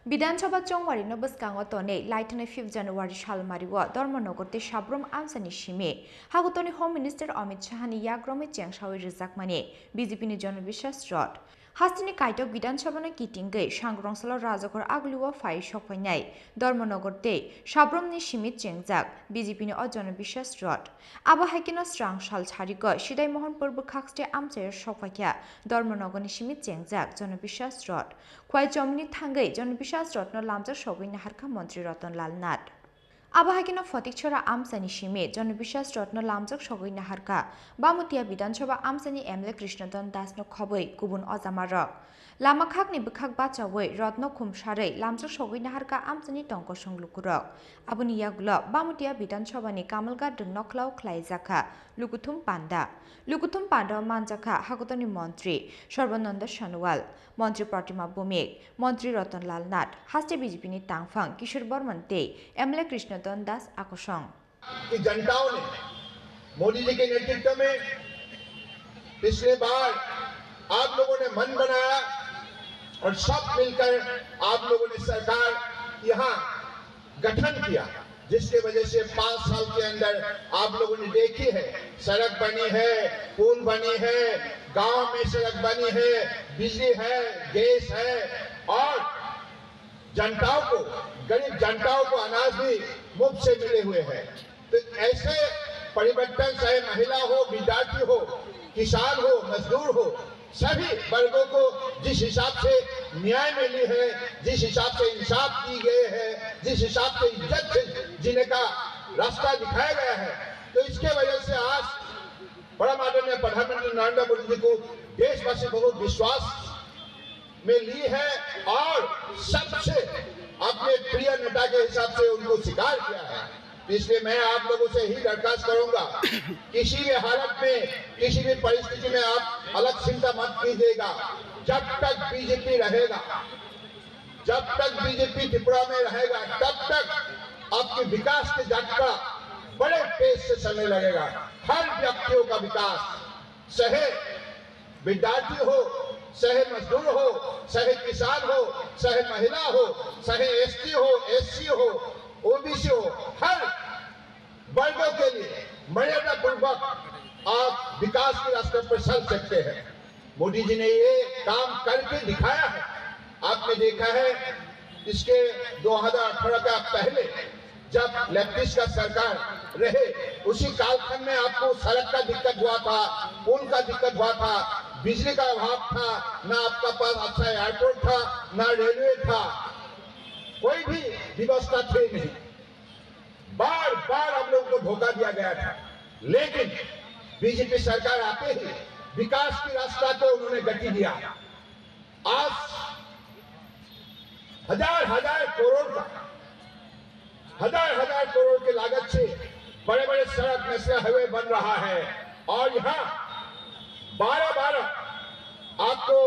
विधानसभा चौंबारी बसकांग तने लाइटने 5 जनवरी सालमारिव धर्मनगरते साब्रम आमसानि सिमे हागुतनि होम मिनिस्टर अमित शाहनि याग्रमे चेंगसावै रिजाकमानि बीजेपी जनविश्वास रड हास्तिनि काइटक विधानसभानि किटिंगै सांग्रंसाल राजगर आगलुवा फाइ सफायनाय धर्मनगरते साब्रमनि सिमित चेंगजाक बीजेपी जनविश्वास रड आबाहाकिनो स्ट्रांगसाल सारिग सिदाई मोहन पूर्व खाक्सटे आमचायर सफाइया धर्मनगरनि सिमित चेंगजाक जनविश्वास रड ख्वाई जमिनी थांगै जनविश्वास रत्न लामजाक सगै नाहारका मंत्री रतन लाल नाथ आबाहाकिनो फटिकछरा आमसानि सिमे जनविश्वास रत्न लामजाक सगै नाहारका बामुतिया विधानसभा आमसानि एमएलए कृष्णधन दासनो खबै गुबुन अजामार लामा खाकनि बखाक बाचावै रत्न खुमसारै लामजाक सगै नाहारका आमसानि टंक संलुकुरक आबुनि यागुल बामुतिया विधानसभानि कामलगा दों नखलाव ख्लाइजाका लुकुथुम पांडा मानजाका हागतनि मंत्री सर्बानंद सोनोवाल मंत्री प्रतिमा भूमिक मंत्री रतन लाल नाथ हास्टे बीजेपी तांगफांग किशोर बर्मन ते एमएलए कृष्णधन दास आकोशंग कि जनताओं ने मोदी जी के नेतृत्व में पिछले बार आप लोगों ने मन बनाया और सब मिलकर आप लोगों ने सरकार यहाँ गठन किया, जिसके वजह से 5 साल के अंदर आप लोगों ने देखी है सड़क बनी है, पुल बनी है, गांव में सड़क बनी है, बिजली है, गैस है और जनताओं को, गरीब जनताओं को अनाज भी मुफ्त से मिले हुए हैं। तो ऐसे परिवर्तन चाहे महिला हो, विद्यार्थी हो, किसान हो, मजदूर हो, सभी वर्गों को जिस हिसाब से न्याय मिली है, जिस हिसाब से इंसाफ की गए है, जिस हिसाब से इज्जत से जीने का रास्ता दिखाया गया है, तो इसके वजह से आज परम आदरणीय प्रधानमंत्री नरेंद्र मोदी जी को देशवासी बहुत विश्वास में ली है और सबसे अपने प्रिय नेता के हिसाब से उनको स्वीकार किया है। इसलिए मैं आप लोगों से ही दरखास्त करूंगा, किसी भी हालत में, किसी भी परिस्थिति में आप अलग चिंता मत कीजिएगा। जब तक बीजेपी रहेगा, जब तक बीजेपी त्रिपुरा में रहेगा, तब तक आपके विकास की यात्रा बड़े तेज से चलने लगेगा। हर व्यक्तियों का विकास, चाहे विद्यार्थी हो, चाहे मजदूर हो, चाहे किसान हो, चाहे महिला हो, चाहे एसटी हो, एससी हो, ओबीसी हो, हर वर्गों के लिए मर्यादा पूर्वक आप विकास के रास्ते पर चल सकते हैं। मोदी जी ने ये काम करके दिखाया है। आपने देखा है इसके 2018 का पहले जब लेफ्टिस्ट का सरकार रहे, उसी कालखंड में आपको सड़क का दिक्कत हुआ था, पुल का दिक्कत हुआ था, बिजली का अभाव था, ना आपका पास अच्छा एयरपोर्ट था, ना रेलवे था, कोई भी व्यवस्था थी नहीं। बार बार हम लोगों को धोखा दिया गया था, लेकिन बीजेपी सरकार आते ही विकास की रास्ता को उन्होंने गति दिया। आज हजार हजार करोड़ का हजार करोड़ की लागत से बड़े बड़े सड़क नेशनल हाईवे बन रहा है और यहाँ 12 आपको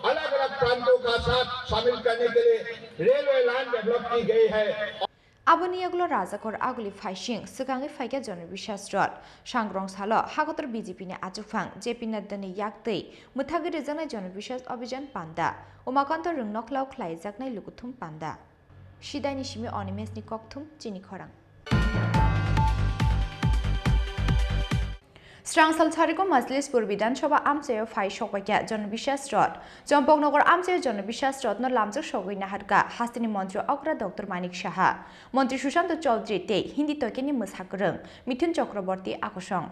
अलग अलग प्रांतों का साथ शामिल करने के लिए रेलवे लाइन डेवलप की गई है। Aboniyagulo Razakor Aguli Faishing, Sugangi Faika Jonabishas Rod, Shangrong Salo, Hagotor Bijipine Achufang, Jepina Dani Yakte, Mutagirizana Jonabishas Obijan Panda, Umakanto Rungnoklau Klaizakna Lukutum Panda. Shida Nishimi Onimes Nikoktum, Jini Korang. Strangsal Tariko Majlispur Bidanchaba Amsayo Fai Shokwakia Jonabishas Rod, Jombonogor Amsayo Jonabishas Rod no Lamzo Shogina Harga, Hastini Montro Okra Dr. Manik Shaha, Monti Shushanto Chaudhry Te, Hindi Tokeni Mushakurung, Mithun Chakraborty Akosong.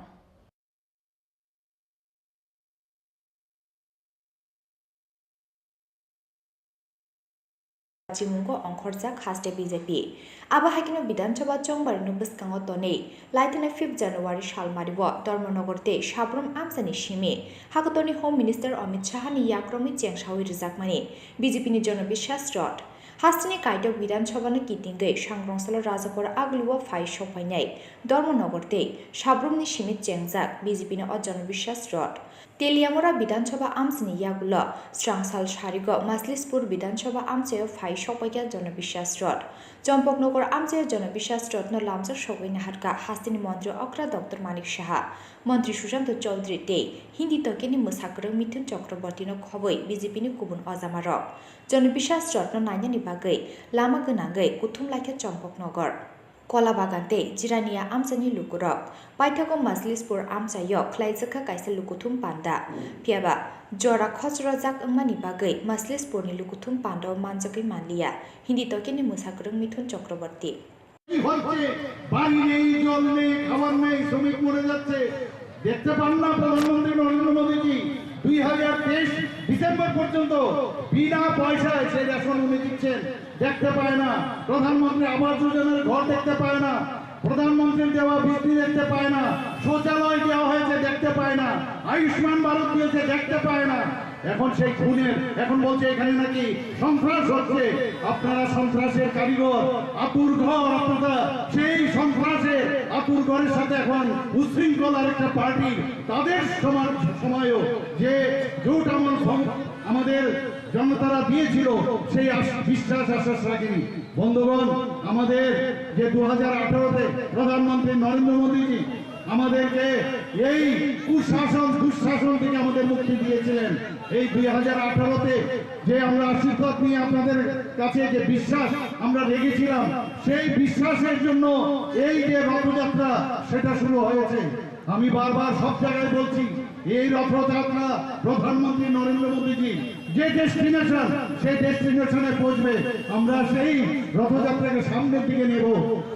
Jimungo Onkhorjak Haste BJP. Abahakino Bidanchaba Chongbar Nubus Kangotone, Lighten 5 January Shalmaribo, Dormonogorte, Shabrum Amsani Shime, Hakotoni Home Minister Amit Shahani Yakromi Cheng Shawi Rizakmani, BJP ni Jonabishas Rod. Hastini Kaito Bidanchaba Kitinge, Shangrong Salo Razakor Agluwa Fai Shopanyai, Dormonogorte, Shabrum ni Shimit Chengzak, BJP ni Jonabishas Rod. Teliamora Bidanchaba Amsini Yagula, Strangsal Sharigo, Majlispur Bidanchaba Amsayo Fai Shopaya Jonabishas Rod. Jompoknogor Amsayo Jonabishas Rod no Lamsa Shogina Harka, Hastini Montro Okra Dr. Manik Shaha, Montri Shushanto Chaudhry Te, Hindi Tokeni Mushakurung Mithun Chakraborty no Khoboi, BJP ni Kubun Ozamarok. Jonabishas Rod no Nanyani Bagai, Lama Ganangai, Kutum Lake Jompoknogor. Kola Bagante, Jirania Amsani Lukurok, Paitago Majlispur Amsayo, Klaizaka Kaisa Lukutum Panda, Piaba, Jora Khosrozak Mani Bagai, Majlispur ni Lukutum Panda, Manjaki Manlia, Hindi Tokeni Mushakurung Mithun Chakraborty. দেখতে পান না প্রধানমন্ত্রী নরেন্দ্র মোদীজি 2023 December পর্যন্ত বিনা পয়সায় সেই ration উনি দিচ্ছেন দেখতে পায় না প্রধানমন্ত্রী আবাস যোজনার ঘর দেখতে পায় না প্রধানমন্ত্রীর দেওয়া বৃত্তি দেখতে পায় না শৌচালয় দেওয়া হয়েছে দেখতে পায় না আয়ুষ্মান ভারত দিয়েছে দেখতে পায় না এখন সেই খুনের এখন বলছে এখানে নাকি সন্ত্রাস হচ্ছে আপনারা সন্ত্রাসের কারিগর আতুর ঘর আপনারা সেই সন্ত্রাসের আতুর ঘরের সাথে এখন উশৃঙ্খলার একটা পার্টি তাদের সময়ও যে জোট আমাদের জনতারা দিয়েছিল সেই বিশ্বাস আশ্বাস রাখেনি বন্ধুগণ আমাদের যে 2018 তে প্রধানমন্ত্রী নরেন্দ্র মোদীজি আমাদেরকে এই কুশাসন দুঃশাসন থেকে আমাদের মুক্তি দিয়েছিলেন এই 2018 তে যে আমরা আশীর্বাদ নিয়ে আপনাদের কাছে যে বিশ্বাস আমরা রেখেছিলাম সেই বিশ্বাসের জন্য এই যে রথযাত্রা সেটা শুরু হয়েছে আমি বারবার সব জায়গায় বলছি এই রথযাত্রা প্রধানমন্ত্রী নরেন্দ্র মোদীজি যে ডেস্টিনেশন সেই ডেস্টিনেশনে পৌঁছবে আমরা সেই রথযাত্রাকে সামনের দিকে নেব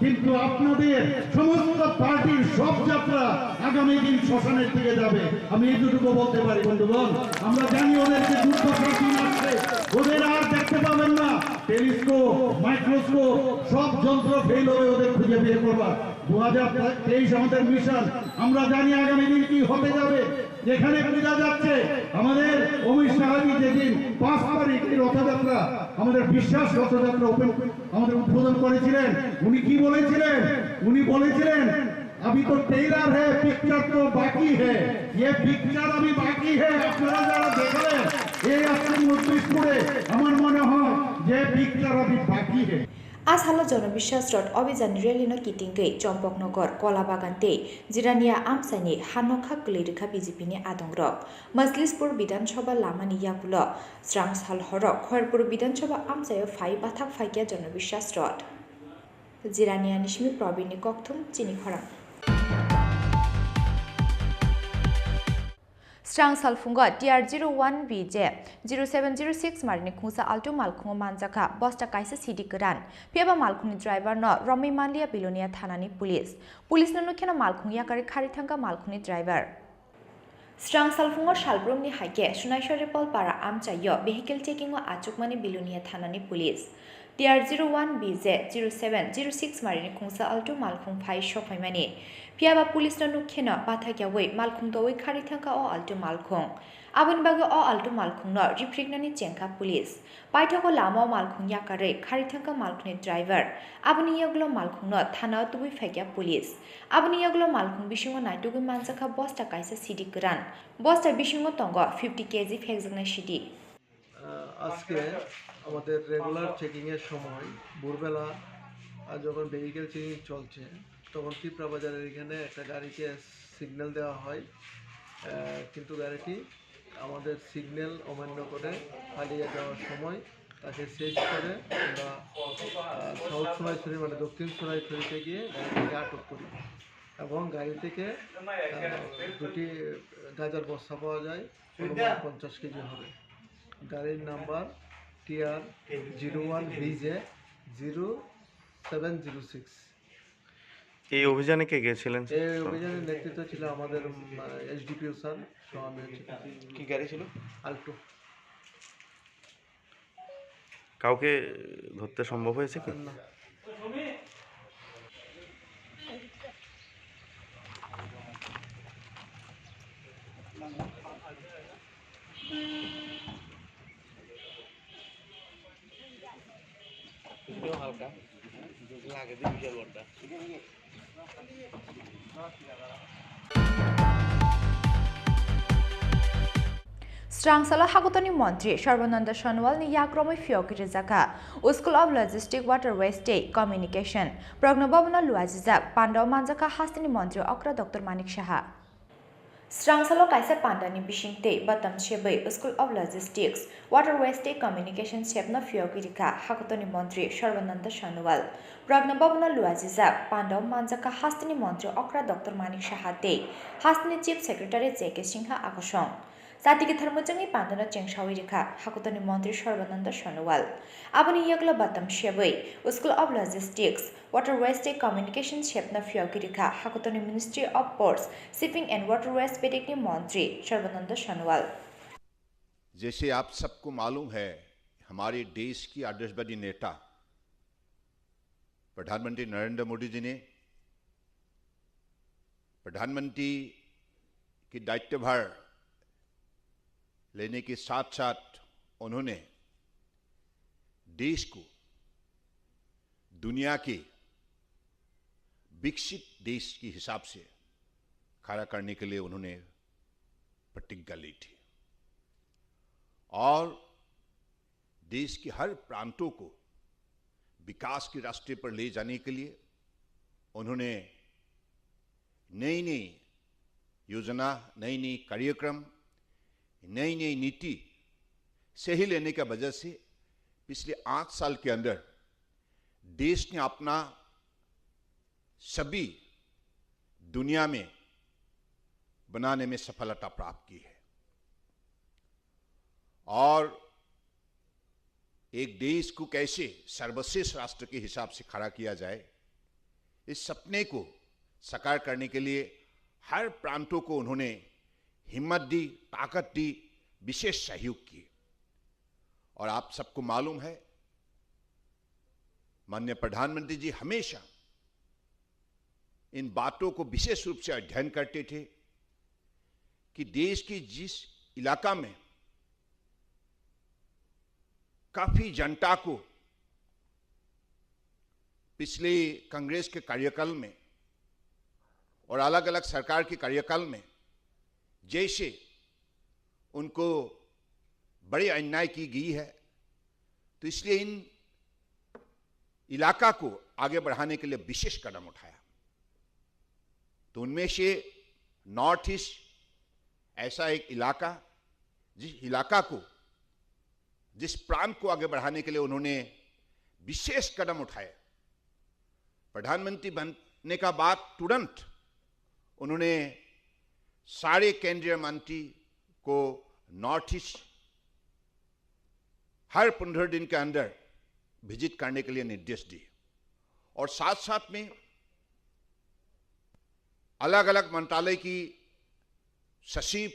কিন্তু আপনাদের সমস্ত পার্টির সব যাত্রা আগামী দিন শ্মশানের দিকে যাবে আমি এইটুকু বলতে পারি বন্ধুগণ আমরা জানি ওদের যে দুর্দশার দিন আসছে ওদের আর দেখতে পাবেন না টেলিস্কোপ মাইক্রোস্কোপ সব যন্ত্র ফেল হয়ে ওদের খুঁজে বের করবা 2023 আমাদের মিশন আমরা জানি আগামী দিন কি হতে যাবে যেখানে পূজা যাচ্ছে আমাদের অমিত শাহজি যেদিন 5 তারিখ রথযাত্রা আমাদের বিশ্বাস রথযাত্রা আমাদের উদ্বোধন করেছিলেন উনি কি বলেছিলেন উনি বলেছিলেন अभी तो टेलर है पिक्चर तो बाकी है ये पिक्चर अभी बाकी है আপনারা যারা দেখলেন এই আজকে মজলিসপুরে আমার মনে হয় যে পিকচার अभी बाकी है আজ হালো জনবিশ্বাস রড অভিযান রেলিনো কিটিংগে চম্পকনগর কলাবাগানতে জিরানিয়া আমসানি হানখা কলিরেখা বিজেপিনি আদংরক মজলিসপুর বিধানসভা লামানি ইয়াগুলো স্রাংসাল হরক খয়রপুর বিধানসভা আমসায় ফাই বাথাক ফাইকিয়া জনবিশ্বাস রড জিরানিয়া নিশমি প্রবীণী ককথুম চিনি খরাং Strangsal Funga TR01 BJ 0706 Marini Khungsa Alto Malkhung Manjaka Bosta Kaisa City Kuran Piaba Malkhuni driver no Romi Manlia Bilonia Thanani Police Police no Nukena Malkhung Yakari Kharitanga Malkhuni driver Strangsal Funga Shalbrum ni Hake Sunaishwari Pol Para Amchayo Vehicle taking o Achukmani Bilonia Thanani Police TR01BZ 0706 marini khungsa altu malkhung phai shofaimani piaba police no nukhena bathagyawi malkhung doi khari thangka o altu malkhung abun baga o altu malkhung no repregnani chengka police paithako lama malkhung yakare khari thangka malkhuni driver abuni yaglo malkhung no thana tubi phagya police abuni yaglo malkhung bisingo naitugu mansakha bosta kaisa cd gran bosta bisingo tongo 50 kg phegjana cd আজকে আমাদের regular চেকিংয়ের সময় ভোরবেলা যখন vehicle checking চলছে তখন টিপরা বাজারের এখানে একটা গাড়িকে সিগন্যাল দেওয়া হয় কিন্তু গাড়িটি আমাদের সিগন্যাল অমান্য করে পালিয়ে যাওয়ার সময় তাকে সেজ করে আমরা সাউথ সোনাইছড়ি মানে দক্ষিণ সোনাইছড়িতে গিয়ে গাড়িটিকে আটক করি এবং গাড়ি থেকে দুটি গাঁজার বস্তা পাওয়া যায় 50 কেজি হবে গাড়ির নাম্বার TR01BJ 0706 এই অভিযানে কে গিয়েছিলেন? এই অভিযানের নেতৃত্ব ছিল আমাদের SDPO স্যার স্বামী। কি গাড়ি ছিল? আল্টো। কাউকে ধরতে সম্ভব হয়েছে কি? না। হালকা লাগে দিন বিশাল বড়টা Strangsala Hagotoni Montri, Sharvananda Shanwal ni Yakromai Fiokiri Zaka, School of Logistics Waterway State Communication, Prognobabna Luazizak, Pandao Manzaka Hastini Montri, Okra Dr. Manik Shaha. Strangsalo Kaisa Pandani Bishinte, Batam Shebe, School of Logistics, Waterway State Communication Shepna Fiokirika, Hagotoni Montri, Sharvananda Shanwal, Prognobabna Luazizak, Pandao Manzaka Hastini Montri, Okra Dr. Manik Shaha Day, Hastini Chief Secretary Jeke Singha Akoshong. Satiki Thermojangi Pandana Chengshawirika, Hakutani Montri Sharvananda Shanwal. Abani Yagla Batam Shebe, School of Logistics, Waterways State Communication Shepna Fiokirika, Hakutani Ministry of Ports, Shipping and Waterways Pedikni Montri Sharvananda Shanwal. जैसे आप सबको मालूम है हमारे देश की आदर्शवादी नेता प्रधानमंत्री नरेंद्र मोदी जी ने प्रधानमंत्री की दायित्वभार लेने के साथ साथ उन्होंने देश को दुनिया के विकसित देश के हिसाब से खड़ा करने के लिए उन्होंने प्रतिज्ञा ली थी और देश के हर प्रांतों को विकास के रास्ते पर ले जाने के लिए उन्होंने नई नई योजना, नई नई कार्यक्रम, नई नई नीति सही लेने की वजह से पिछले 8 साल के अंदर देश ने अपना सभी दुनिया में बनाने में सफलता प्राप्त की है और एक देश को कैसे सर्वश्रेष्ठ राष्ट्र के हिसाब से खड़ा किया जाए, इस सपने को साकार करने के लिए हर प्रांतों को उन्होंने हिम्मत दी, ताकत दी, विशेष सहयोग किए। और आप सबको मालूम है माननीय प्रधानमंत्री जी हमेशा इन बातों को विशेष रूप से अध्ययन करते थे कि देश की जिस इलाका में काफी जनता को पिछले कांग्रेस के कार्यकाल में और अलग अलग सरकार के कार्यकाल में जैसे उनको बड़ी अन्याय की गई है, तो इसलिए इन इलाका को आगे बढ़ाने के लिए विशेष कदम उठाया। तो उनमें से नॉर्थ ईस्ट ऐसा एक इलाका, जिस इलाका को, जिस प्रांत को आगे बढ़ाने के लिए उन्होंने विशेष कदम उठाए। प्रधानमंत्री बनने का बाद तुरंत उन्होंने सारे केंद्रीय मंत्री को नॉर्थ ईस्ट हर 15 दिन के अंदर विजिट करने के लिए निर्देश दिए और साथ साथ में अलग अलग मंत्रालय की सचिव,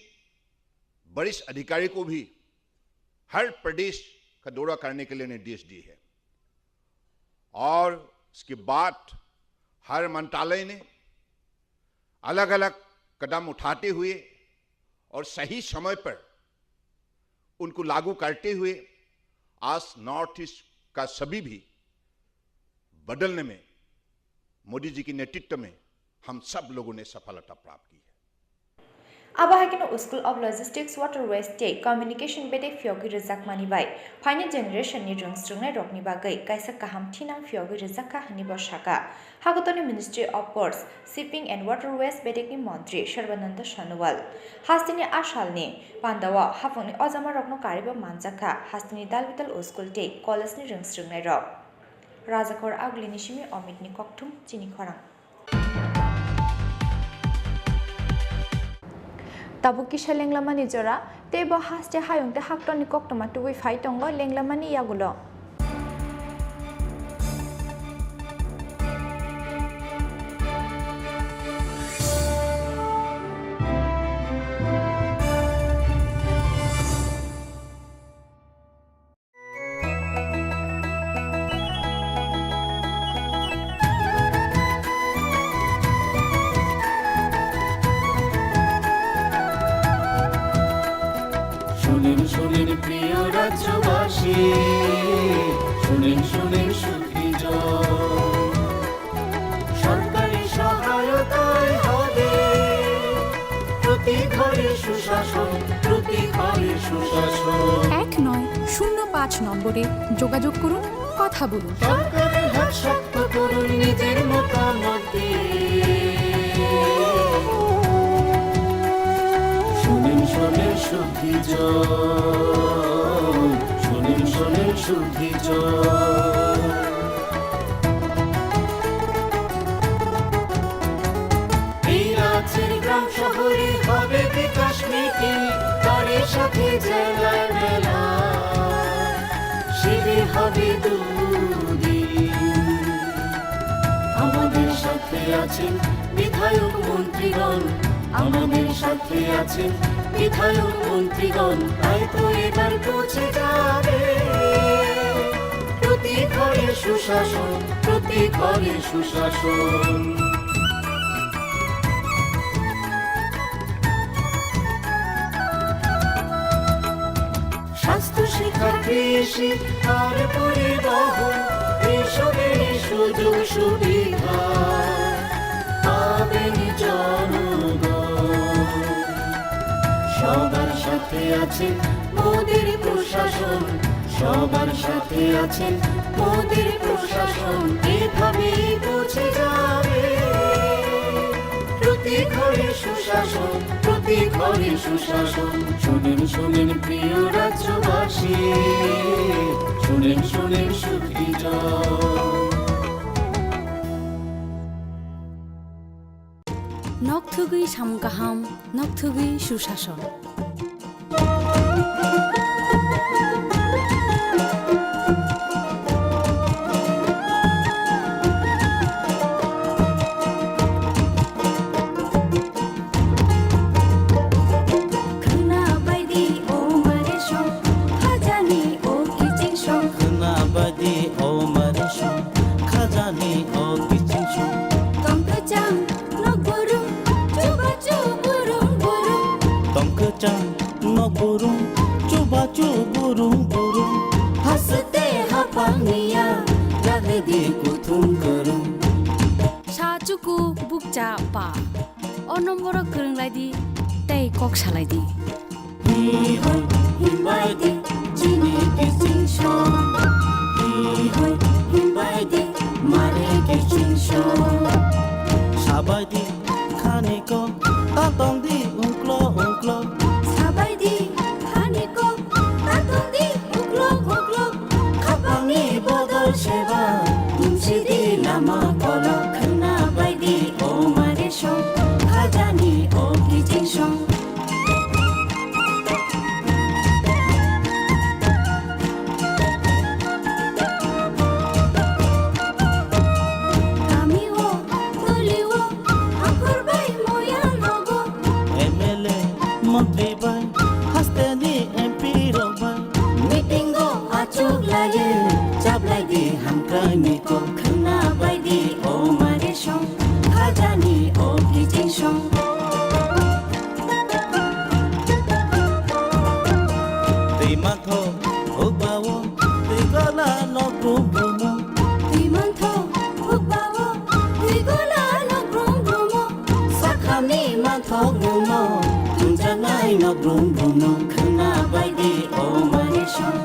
वरिष्ठ अधिकारी को भी हर प्रदेश का दौरा करने के लिए निर्देश दिए हैं। और इसके बाद हर मंत्रालय ने अलग अलग कदम उठाते हुए और सही समय पर उनको लागू करते हुए आज नॉर्थ ईस्ट का सभी भी बदलने में मोदी जी के नेतृत्व में हम सब लोगों ने सफलता प्राप्त की है। Abahakino School of Logistics Waterways State Communication Bede Fiogi Rizak Manibai Final Generation ni Rungstrungnai Rokni Bagai Kaisa Kaham Tinang Fiogi Rizaka Hani Boshaka Hagotoni Ministry of Ports Shipping and Waterways Bedekni Montri Sharbananda Shanuwal Hastini Ashalni Pandawa Hafoni Ozama Rokno Kariba Manjaka Hastini Dalvital School Day College ni Rungstrungnai Rok Razakor Aglini Shimi Omitni Koktum Chini Korang Tabu kisha lenglamani jora, tebo haste hayung te haktoni koktoma tuwi faitongo lenglamani yagulo. শুনেন প্রিয় রাজ্যবাসী শুনেন সুখী সরকারি সহায়তায় হবে প্রতি ঘরে সুশাসন 1-9-0-5 নম্বরে যোগাযোগ করুন কথা বলুন সরকারের হাত শক্ত করুন নিজের মতামত দিয়ে শোনেন সুখী শোনেন সুখী এই রাজ্যের গ্রাম শহরে হবে বিকাশ নীতি তার সাথে জেলায় মেলা শিবির হবে দুদিন আমাদের সাথে আছেন বিধায়ক মন্ত্রীগণ আমাদের সাথে আছেন বিধায়ক মন্ত্রীগণ তাই তো এবার পৌঁছে যাবে প্রতি ঘরে সুশাসন স্বাস্থ্য শিক্ষা কৃষি আর পরিবহন এসবের সুযোগ সুবিধা পাবেন জনগণ সবার সাথে আছেন মোদির প্রশাসন সবার সাথে আছেন মোদির প্রশাসন এভাবেই পৌঁছে যাবে প্রতি ঘরে সুশাসন শোনেন প্রিয় রাজ্যবাসী শোনেন সুখী নকথুগুই সামগাহাম নকথুগুই সুশাসন हंसते हपानिया रागदी कुथुम करूं साचुकु बुकचा पा ओ नम्बर गोरोंलायदि तै कक सालायदि हिबायदि जिनि किसिंसो हिबायदि मारे किसिंसो साबायदि खानेको तातंदि उंक्लो साबायदि खानेको तातंदि उंक्लो खापांनि बदल सेवा तुमसिदि लामा कलो खना बायदि ओ मारे सं खाजानि ओ किजिंसं Meeting go achuk laye, jab lagi hamka niko. no brum brum no khna bai di o mani shon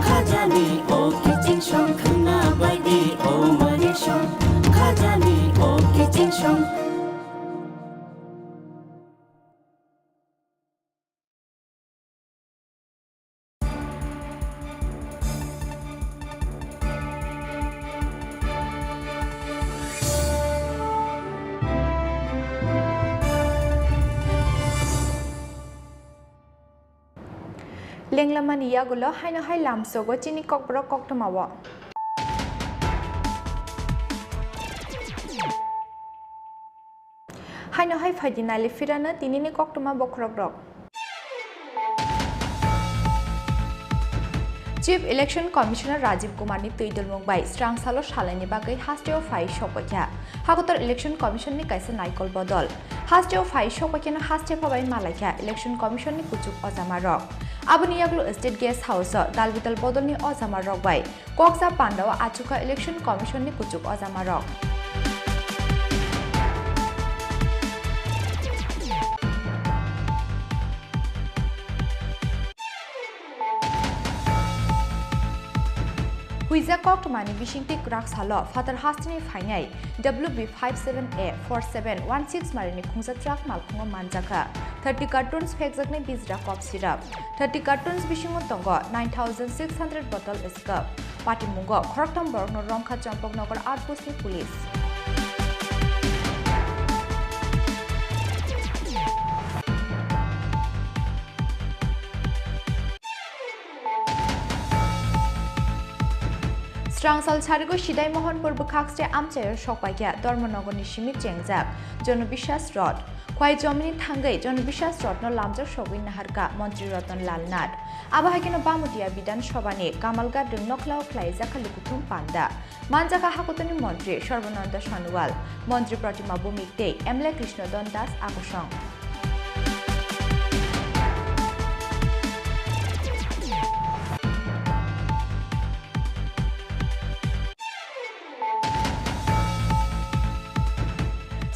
khajani o kitchen shon khna bai di o mani shon khajani o kitchen shon Lenglamani yagulo haino hai lamsogo chini kokbro koktomawo. Haino hai fadinali firana tinini koktoma bokrogrok. Chief Election Commissioner Rajiv Kumar ni Tuidalmung bai Strangsalo Shalani bagai hasteo fai shopakya. Hakotar Election Commission ni kaisa naikol bodol. Hasteo fai shopakya na haste pabai malakya Election Commission ni kuchuk ozamarok. Abuni yaglu State Guest House dalbital bodol ni ozamarok bai. Koksa Pandawa achuka Election Commission ni kuchuk ozamarok. Huiza Koktomani Bishingti Krak Salo, Father Hastini Finai, WB57A4716 Marini Kungsa Truck Malkunga Manjaka, 30 cartons Pexakne Bizra Cop Syrup, 30 cartons Bishingo Tongo, 9,600 bottle Iska, Pati Mungo, Koroktam Borno Ronka Champok Nogar Outpost Police. Strangsal Charigo Shidai Mohanpur Bukakste Amchair Shokpakya, Dormonogo Nishimi Chengzak, Jonobishas Rod, Kwai Jomini Tangai, Jonobishas Rod no Lamja Shogin Naharka, Montri Rotan Lalnad, Abahakino Bamutia Bidan Shobani, Kamalga Dunoklau Klai Zakalukutum Panda, Manjaka Hakutani Montri, Sharvananda Shanual, Montri Pratima Bumikte, Emle Krishna Dondas Akushong.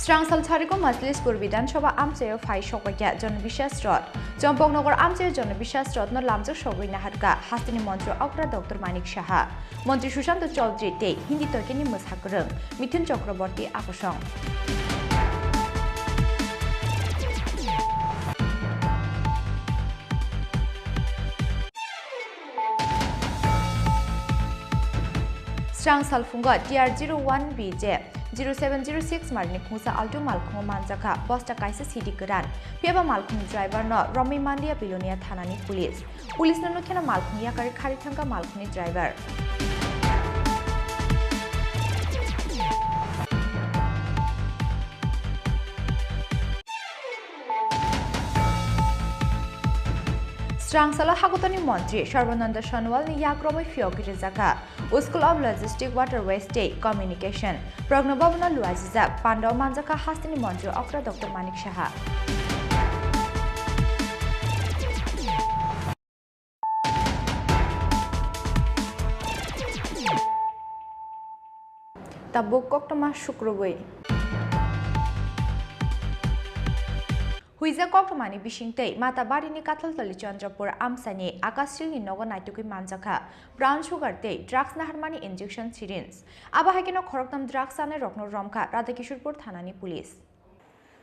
Strangsal Charigo Majlispur Bidan Shoba Amchayo Fai Shokpakya, Jonobishas Rod, Jompoknogor Amchayo Jonobishas Rod no Lamja Shogui Naharka, Hastini Montri Okra Dr. Manik Shaha, Montri Shushanto Chaudhary Te, Hindi Tokeni Mushakurung, Mithun Chakraborty Akushong. Strangsal Funga TR01BJ 0706 Marini Kungsa Alto Malkungo Manjaka, Bosta Kaisa City Garan, Piaba Malkung driver no Romi Mandia Bilonia Thanani Police. Police no Nukena Malkung Yakari Karitanga Malkuni driver. Strangsala Hakutani Montri, Sharvananda Shanual ni Yakromi Fiokirezaka, School of Logistic Waterways State Communication, Prognobabna Luazizak, Pando Manjaka Hastini Montri, Okra Dr. Manik Shaha. Tabuk Koktoma Shukrugui. Huiza Koktomani Bishingte, Mata Barini Katal Tali Chandrapur Amsani, Akasil Nogo Naituki Manjaka, Brown Sugar Day, Drugs Naharmani Injection Syringes, Abahakino Koroktam Drugs and Rokno Romka, Radakishurpur Thanani Police.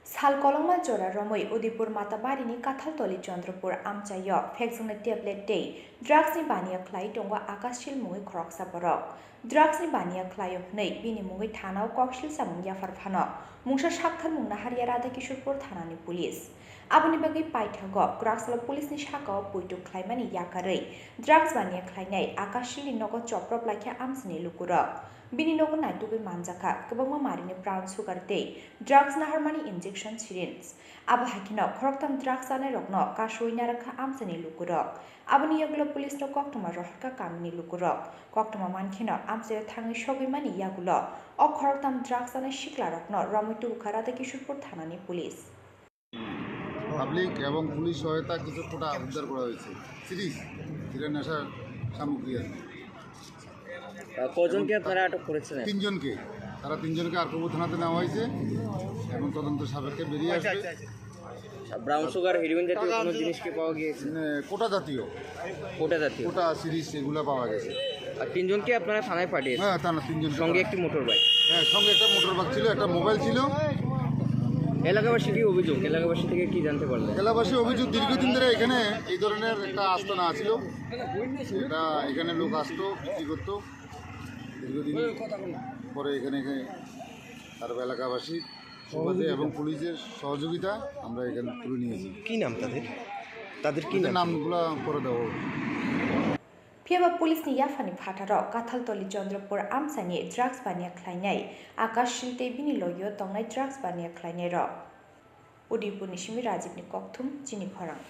Sal Koloma Jora Romoi, Udipur Mata Barini Katal Toli Chandrapur Amchayo, Fexon Tablet Day, Drugs ni Bania Klai Tonga Akasil Mui Kroksa Borok, Drugs ni Bania Klai of Nay, Bini Mui Tana, Kokshil Samunya Farfano. Mungsha Shakhan Mungna Haria Radakishurpur Thanani Police. Abuni Bagi Paitago, Graxala Police Nishaka, Puitu Klaimani Yakare, Drugs Bania Klainai, Akashili Nogo Choprop like Amsini Lukura, Bini Nogo Naitubi Manjaka, Kabama Marini Brown Sugar Day, Drugs Naharmani Injection Syringes, Abahakino, Koroktam Drugs and Rokno, Kashuinaraka Amsini Lukura, Abuni Yagula Police no Koktoma Rohka Kamini Lukura, Koktoma Mankino, Amse Tangi Shogimani Yagula, or Koroktam Drugs and Shikla Rokno, Ramutu Karadakishurpur Thanani Police. Public এবং police সহায়তা কিছু কোটা উদ্ধার করা হয়েছে series যেটা নেশার সামগ্রী আছে কজনকে আপনারা আটক করেছিলেন তিনজনকে তারা তিনজনকে আরকবুল থানাতে নেওয়া হয়েছে এবং তদন্ত সাপেক্ষে বেরিয়ে আসবে ব্রাউন সুগার হেরোইন জাতীয় কোনো জিনিস কি পাওয়া গিয়েছে? কোটা জাতীয় কোটা সিরিজ এগুলো পাওয়া গেছে। আর তিনজনকে আপনারা থানায় পাঠিয়েছেন? হ্যাঁ, থানা তিনজন, সঙ্গে একটি মোটর বাইক। হ্যাঁ, সঙ্গে একটা মোটর বাইক ছিল, একটা মোবাইল ছিল। এলাকাবাসী কি অভিযোগ, এলাকাবাসী থেকে কি জানতে পারলেন? এলাকাবাসী অভিযোগ দীর্ঘদিন ধরে এখানে এই ধরনের একটা আস্তানা ছিল, এটা এখানে লোক আসতো বিক্রি করতো। দীর্ঘদিন পরে এখানে তারপর এলাকাবাসী সুবাদে এবং পুলিশের সহযোগিতা আমরা এখানে তুলে নিয়েছি। কি নাম তাদের কি নামগুলো পরে দেওয়া হবে। Piaba pulis ni yafani phataro kathal toli Chandrapur amsani drugs bania khlainai akash shinte bini loyo tongnai drugs bania khlainai ro Udipur nishimi Rajiv ni kokthum chini khorang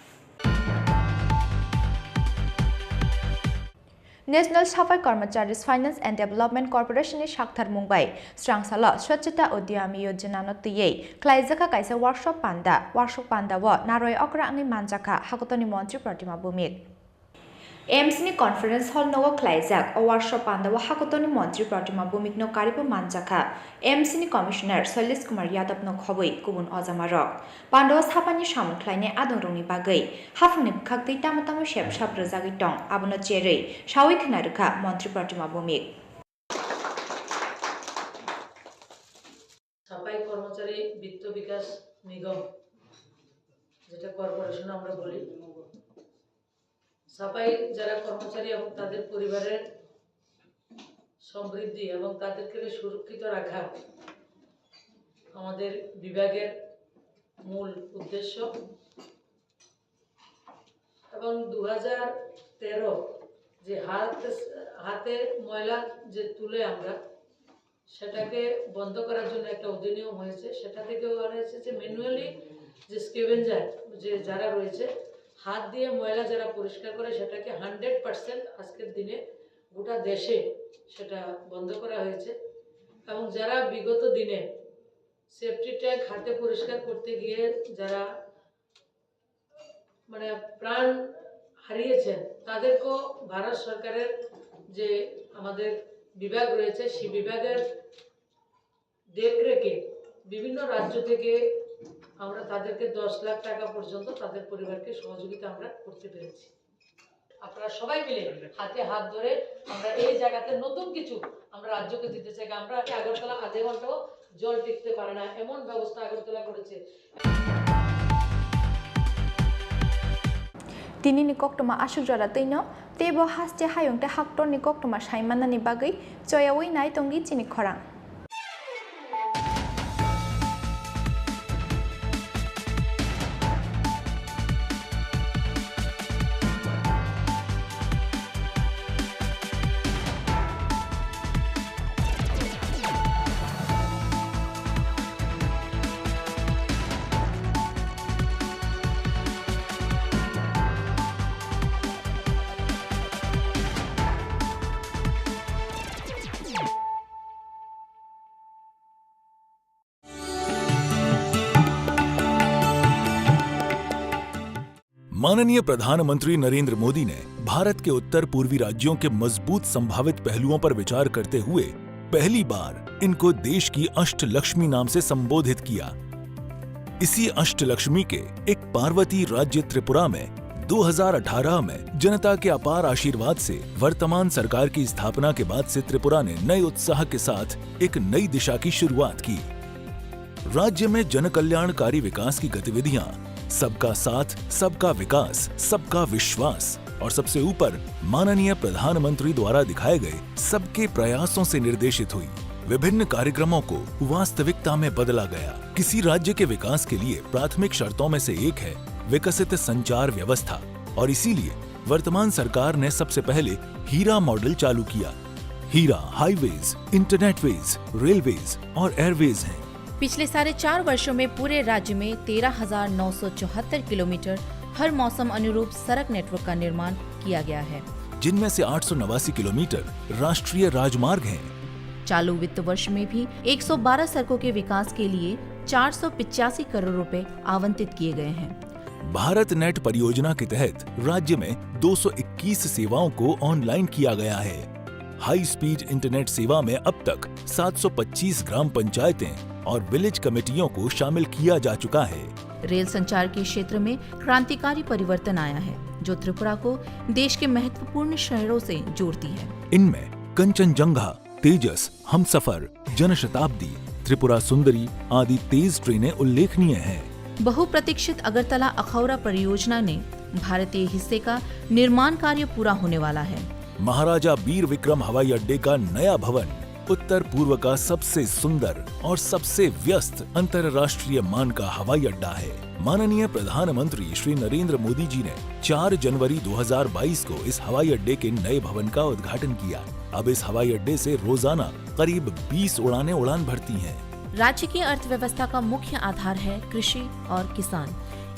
National Safai Karmacharis Finance and Development Corporation ni Shakthar Mumbai Strangsala Swachhata Udyami Yojana no tiye Klaizaka kaisa workshop panda wa naroi okra angi manjaka hakotoni montri Pratima Bhumik AMC ni conference hall no klaizak o workshop panda wa hakotoni montri Pratima Bhumik no karipo manjaka AMC ni commissioner Sailesh Kumar Yadav no khoboi kubun ojamarok panda sapani samung khlaine adongrongni bagai hafungni khakdei tamotamo shep shaprojagi tong abono cherei shawi khnaruka montri Pratima Bhumik সাফাই কর্মচারী বিত্ত বিকাশ নিগম যেটা corporation আমরা বলি সাফাই যারা কর্মচারী এবং তাদের পরিবারের সমৃদ্ধি এবং তাদেরকে সুরক্ষিত রাখা আমাদের বিভাগের মূল উদ্দেশ্য এবং 2013 যে হাতে ময়লা যে তুলে আমরা সেটাকে বন্ধ করার জন্য একটা অধিনিয়ম হয়েছে সেটা থেকে বলা হয়েছে যে ম্যানুয়ালি যে স্কেভেঞ্জার যে যারা রয়েছে হাত দিয়ে ময়লা যারা পরিষ্কার করে সেটাকে 100% আজকের দিনে গোটা দেশে সেটা বন্ধ করা হয়েছে এবং যারা বিগত দিনে সেফটি ট্যাঙ্ক হাতে পরিষ্কার করতে গিয়ে যারা মানে প্রাণ হারিয়েছেন তাদেরকেও ভারত সরকারের যে আমাদের বিভাগ রয়েছে সেই বিভাগের দেখরেখে বিভিন্ন রাজ্য থেকে আমরা তাদেরকে 10 লাখ টাকা পর্যন্ত তাদের পরিবারকে সহযোগিতা আমরা করতে পেরেছি আপনারা সবাই মিলে হাতে হাত ধরে আমরা এই জায়গাতে নতুন কিছু আমরা রাজ্যকে দিতে চাই আমরা আগরতলা আধা ঘন্টাও জল টিকতে পারে না এমন ব্যবস্থা আগরতলা করেছে Tini ni koktoma asujara teino tebo haste hayong te haktor ni koktoma saimana ni bagai choyawi nai tongi chini khorang माननीय प्रधानमंत्री नरेंद्र मोदी ने भारत के उत्तर पूर्वी राज्यों के मजबूत संभावित पहलुओं पर विचार करते हुए पहली बार इनको देश की अष्टलक्ष्मी नाम से संबोधित किया। इसी अष्टलक्ष्मी के एक पार्वती राज्य त्रिपुरा में 2018 में जनता के अपार आशीर्वाद से वर्तमान सरकार की स्थापना के बाद से त्रिपुरा ने नए उत्साह के साथ एक नई दिशा की शुरुआत की। राज्य में जनकल्याणकारी विकास की गतिविधियां सबका साथ, सबका विकास, सबका विश्वास और सबसे ऊपर माननीय प्रधानमंत्री द्वारा दिखाए गए सबके प्रयासों से निर्देशित हुई। विभिन्न कार्यक्रमों को वास्तविकता में बदला गया। किसी राज्य के विकास के लिए प्राथमिक शर्तों में से एक है विकसित संचार व्यवस्था और इसीलिए वर्तमान सरकार ने सबसे पहले हीरा मॉडल चालू किया। हीरा हाईवेज, इंटरनेटवेज, रेलवेज और एयरवेज हैं। पिछले 4.5 वर्षों में पूरे राज्य में 13,974 किलोमीटर हर मौसम अनुरूप सड़क नेटवर्क का निर्माण किया गया है, जिनमें से 889 किलोमीटर राष्ट्रीय राजमार्ग हैं। चालू वित्त वर्ष में भी 112 सड़कों के विकास के लिए 485 करोड़ रुपए आवंटित किए गए हैं। भारत नेट परियोजना के तहत राज्य में 221 सेवाओं को ऑनलाइन किया गया है। हाई स्पीड इंटरनेट सेवा में अब तक 725 ग्राम पंचायतें और विलेज कमेटियों को शामिल किया जा चुका है। रेल संचार के क्षेत्र में क्रांतिकारी परिवर्तन आया है, जो त्रिपुरा को देश के महत्वपूर्ण शहरों से जोड़ती है। इनमें कंचनजंगा, तेजस, हमसफर, जनशताब्दी, त्रिपुरा सुंदरी आदि तेज ट्रेनें उल्लेखनीय हैं। बहुप्रतीक्षित अगरतला अखौरा परियोजना ने भारतीय हिस्से का निर्माण कार्य पूरा होने वाला है। महाराजा वीर विक्रम हवाई अड्डे का नया भवन उत्तर पूर्व का सबसे सुंदर और सबसे व्यस्त अंतर्राष्ट्रीय मान का हवाई अड्डा है। माननीय प्रधानमंत्री श्री नरेंद्र मोदी जी ने 4 जनवरी 2022 को इस हवाई अड्डे के नए भवन का उद्घाटन किया। अब इस हवाई अड्डे से रोजाना करीब 20 उड़ानें उड़ान भरती हैं। राज्य की अर्थव्यवस्था का मुख्य आधार है कृषि और किसान।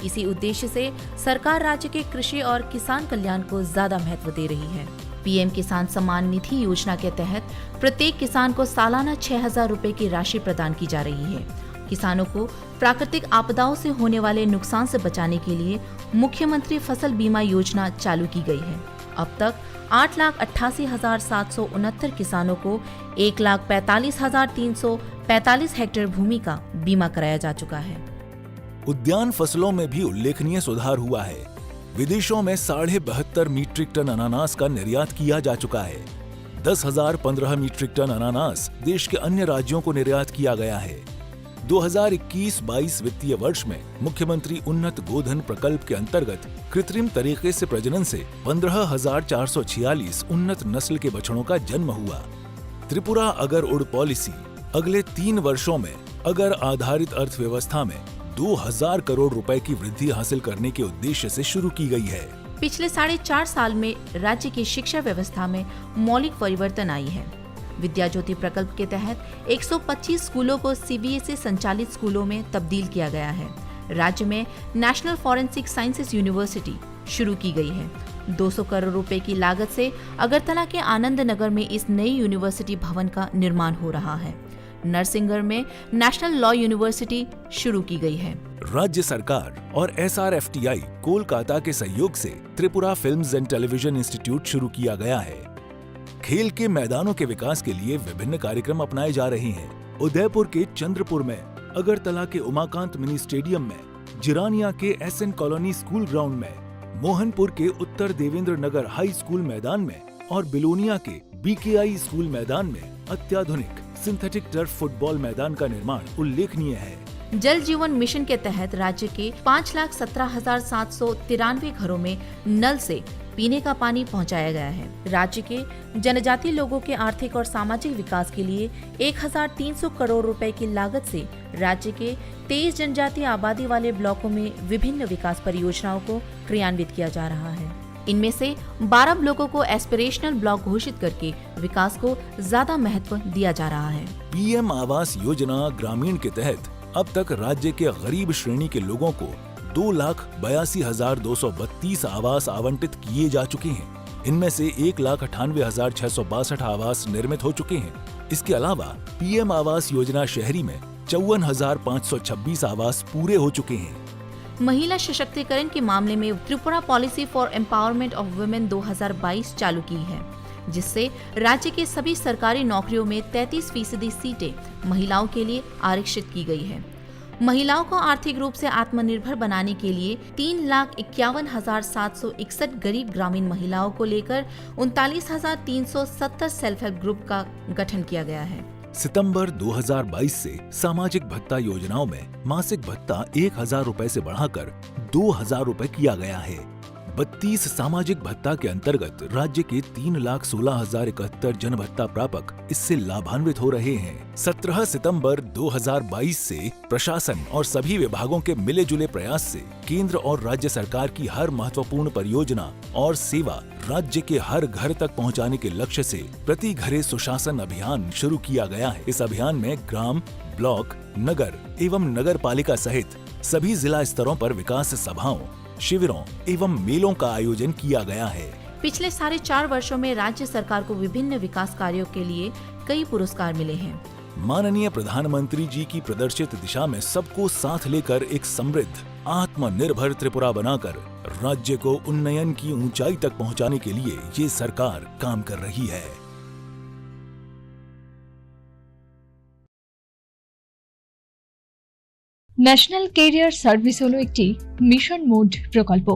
इसी उद्देश्य से सरकार राज्य के कृषि और किसान कल्याण को ज्यादा महत्व दे रही है। पीएम किसान सम्मान निधि योजना के तहत प्रत्येक किसान को सालाना 6,000 रुपए की राशि प्रदान की जा रही है। किसानों को प्राकृतिक आपदाओं से होने वाले नुकसान से बचाने के लिए मुख्यमंत्री फसल बीमा योजना चालू की गई है। अब तक 8,88,769 किसानों को 1,45,345 हेक्टेयर भूमि का बीमा कराया जा चुका है। उद्यान फसलों में भी उल्लेखनीय सुधार हुआ है। विदेशों में 72.5 मीट्रिक टन अनानास का निर्यात किया जा चुका है। 10,015 मीट्रिक टन अनानास देश के अन्य राज्यों को निर्यात किया गया है। 2021-22 वित्तीय वर्ष में मुख्यमंत्री उन्नत गोधन प्रकल्प के अंतर्गत कृत्रिम तरीके से प्रजनन से 15,446 उन्नत नस्ल के बछड़ों का जन्म हुआ। त्रिपुरा अगर उड़ पॉलिसी अगले 3 वर्षों में अगर आधारित अर्थव्यवस्था में 2,000 करोड़ रुपए की वृद्धि हासिल करने के उद्देश्य से शुरू की गई है। पिछले 4.5 साल में राज्य की शिक्षा व्यवस्था में मौलिक परिवर्तन आई है। विद्या ज्योति प्रकल्प के तहत 125 स्कूलों को सीबीएसई संचालित स्कूलों में तब्दील किया गया है। राज्य में नेशनल फॉरेंसिक साइंसेज यूनिवर्सिटी शुरू की गई है। 200 करोड़ रुपए की लागत से अगरतला के आनंद नगर में इस नई यूनिवर्सिटी भवन का निर्माण हो रहा है। नरसिंहगढ़ में नेशनल लॉ यूनिवर्सिटी शुरू की गई है। राज्य सरकार और SRFTI कोलकाता के सहयोग से Tripura films and television institute शुरू किया गया है। खेल के मैदानों के विकास के लिए विभिन्न कार्यक्रम अपनाए जा रहे हैं। उदयपुर के चंद्रपुर में, अगरतला के उमाकांत मिनी स्टेडियम में, जिरानिया के SN कॉलोनी स्कूल ग्राउंड में, मोहनपुर के उत्तर देवेंद्र नगर हाई स्कूल मैदान में और बिलोनिया के BKI स्कूल मैदान में अत्याधुनिक सिंथेटिक टर्फ फुटबॉल मैदान का निर्माण उल्लेखनीय है। जल जीवन मिशन के तहत राज्य के 5,17,793 घरों में नल से पीने का पानी पहुंचाया गया है। राज्य के जनजातीय लोगों के आर्थिक और सामाजिक विकास के लिए 1,300 करोड़ रुपए की लागत से राज्य के 23 जनजातीय आबादी वाले ब्लॉकों में विभिन्न विकास परियोजनाओं को क्रियान्वित किया जा रहा है। इनमें से 12 ब्लॉकों को एस्पिरेशनल ब्लॉक घोषित करके विकास को ज्यादा महत्व दिया जा रहा है। PM आवास योजना ग्रामीण के तहत अब तक राज्य के गरीब श्रेणी के लोगों को 2,82,232 आवास आवंटित किए जा चुके हैं। इनमें से 1,98,662 आवास निर्मित हो चुके हैं। इसके अलावा PM आवास योजना शहरी में 54,526 आवास पूरे हो चुके हैं। महिला सशक्तिकरण के मामले में Tripura policy for empowerment of women 2022 चालू की है, जिससे राज्य के सभी सरकारी नौकरियों में 33% सीटें महिलाओं के लिए आरक्षित की गई है। महिलाओं को आर्थिक रूप से आत्मनिर्भर बनाने के लिए 3,51,761 गरीब ग्रामीण महिलाओं को लेकर 39,370 सेल्फ हेल्प ग्रुप का गठन किया गया है। सितंबर 2022 से सामाजिक भत्ता योजनाओं में मासिक भत्ता 1,000 रुपए से बढ़ाकर 2,000 रुपए किया गया है। 32 सामाजिक भत्ता के अंतर्गत राज्य के 3,16,071 जन भत्ता प्रापक इससे लाभान्वित हो रहे हैं। 17 सितंबर 2022 से प्रशासन और सभी विभागों के मिले जुले प्रयास से केंद्र और राज्य सरकार की हर महत्वपूर्ण परियोजना और सेवा राज्य के हर घर तक पहुंचाने के लक्ष्य से प्रति घरे सुशासन अभियान शुरू किया गया है। इस अभियान में ग्राम, ब्लॉक, नगर एवं नगर पालिका सहित सभी जिला स्तरों पर विकास सभाओं, शिविरों एवं मेलों का आयोजन किया गया है। पिछले 4.5 वर्षों में राज्य सरकार को विभिन्न विकास कार्यों के लिए कई पुरस्कार मिले हैं। माननीय प्रधानमंत्री जी की प्रदर्शित दिशा में सबको साथ लेकर एक समृद्ध, आत्मनिर्भर त्रिपुरा बनाकर राज्य को उन्नयन की ऊंचाई तक पहुंचाने के लिए ये सरकार काम कर रही है। ন্যাশনাল ক্যারিয়ার সার্ভিস হলো একটি মিশন মোড প্রকল্প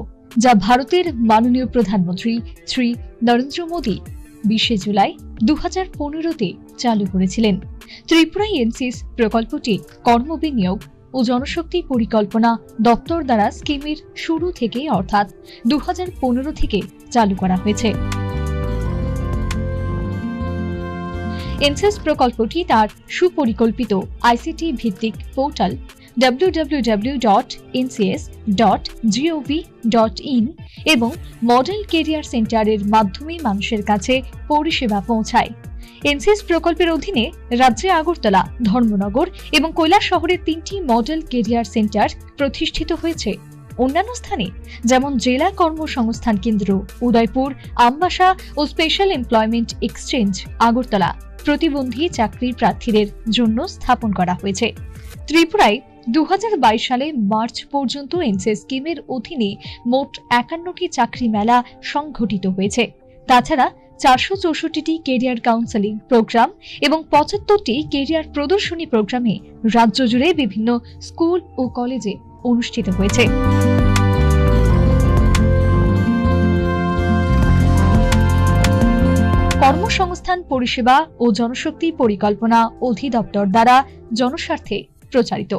যা ভারতের মাননীয় প্রধানমন্ত্রী শ্রী নরেন্দ্র মোদী 20 জুলাই 2015-তে চালু করেছিলেন। ত্রিপুরায় এনসিএস প্রকল্পটি কর্মবিনিয়োগ ও জনশক্তি পরিকল্পনা দপ্তর দ্বারা স্কিমের শুরু থেকে অর্থাৎ 2015 থেকে চালু করা হয়েছে। এনসিএস প্রকল্পটি তার সুপরিকল্পিত আইসিটি ভিত্তিক পোর্টাল www.ncs.gov.in এবং মডেল কেরিয়ার সেন্টারের মাধ্যমে মানুষের কাছে পরিষেবা পৌঁছায়। এনসিএস প্রকল্পের অধীনে রাজ্যে আগরতলা, ধর্মনগর এবং কৈলাসহরে 3টি মডেল কেরিয়ার সেন্টার প্রতিষ্ঠিত হয়েছে। অন্যান্য স্থানে যেমন জেলা কর্মসংস্থান কেন্দ্র উদয়পুর, আমবাসা ও স্পেশাল এমপ্লয়মেন্ট এক্সচেঞ্জ আগরতলা প্রতিবন্ধী চাকরি প্রার্থীদের জন্য স্থাপন করা হয়েছে। ত্রিপুরায় 2022 সালে মার্চ পর্যন্ত এনসিএস স্কিমের অধীনে মোট 51টি চাকরি মেলা সংঘটিত হয়েছে। তাছাড়া 464টি কেরিয়ার কাউন্সেলিং প্রোগ্রাম এবং 75টি কেরিয়ার প্রদর্শনী প্রোগ্রামে রাজ্য জুড়ে বিভিন্ন স্কুল ও কলেজে অনুষ্ঠিত হয়েছে। কর্মসংস্থান পরিষেবা ও জনশক্তি পরিকল্পনা অধিদপ্তর দ্বারা জনস্বার্থে প্রচারিত।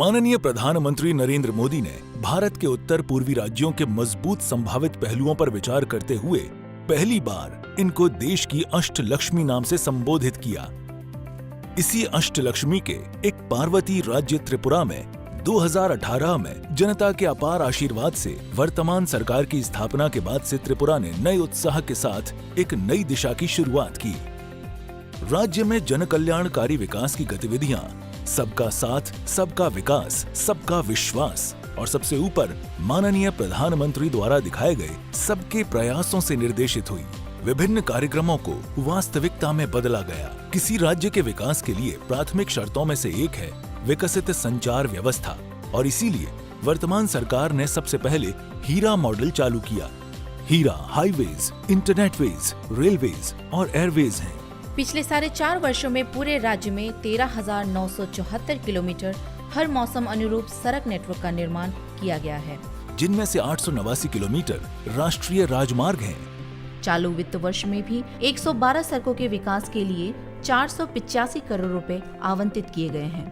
माननीय प्रधानमंत्री नरेंद्र मोदी ने भारत के उत्तर पूर्वी राज्यों के मजबूत संभावित पहलुओं पर विचार करते हुए पहली बार इनको देश की अष्टलक्ष्मी नाम से संबोधित किया। इसी अष्टलक्ष्मी के एक पार्वती राज्य त्रिपुरा में 2018 में जनता के अपार आशीर्वाद से वर्तमान सरकार की स्थापना के बाद से त्रिपुरा ने नए उत्साह के साथ एक नई दिशा की शुरुआत की। राज्य में जनकल्याणकारी विकास की गतिविधियां सबका साथ, सबका विकास, सबका विश्वास और सबसे ऊपर माननीय प्रधानमंत्री द्वारा दिखाए गए सबके प्रयासों से निर्देशित हुई। विभिन्न कार्यक्रमों को वास्तविकता में बदला गया। किसी राज्य के विकास के लिए प्राथमिक शर्तों में से एक है विकसित संचार व्यवस्था और इसीलिए वर्तमान सरकार ने सबसे पहले हीरा मॉडल चालू किया। हीरा हाईवेज, इंटरनेटवेज, रेलवेज और एयरवेज हैं। पिछले 4.5 वर्षों में पूरे राज्य में 13,974 किलोमीटर हर मौसम अनुरूप सड़क नेटवर्क का निर्माण किया गया है, जिनमें से 889 किलोमीटर राष्ट्रीय राजमार्ग हैं। चालू वित्त वर्ष में भी 112 सड़कों के विकास के लिए 485 करोड़ रुपए आवंटित किए गए हैं।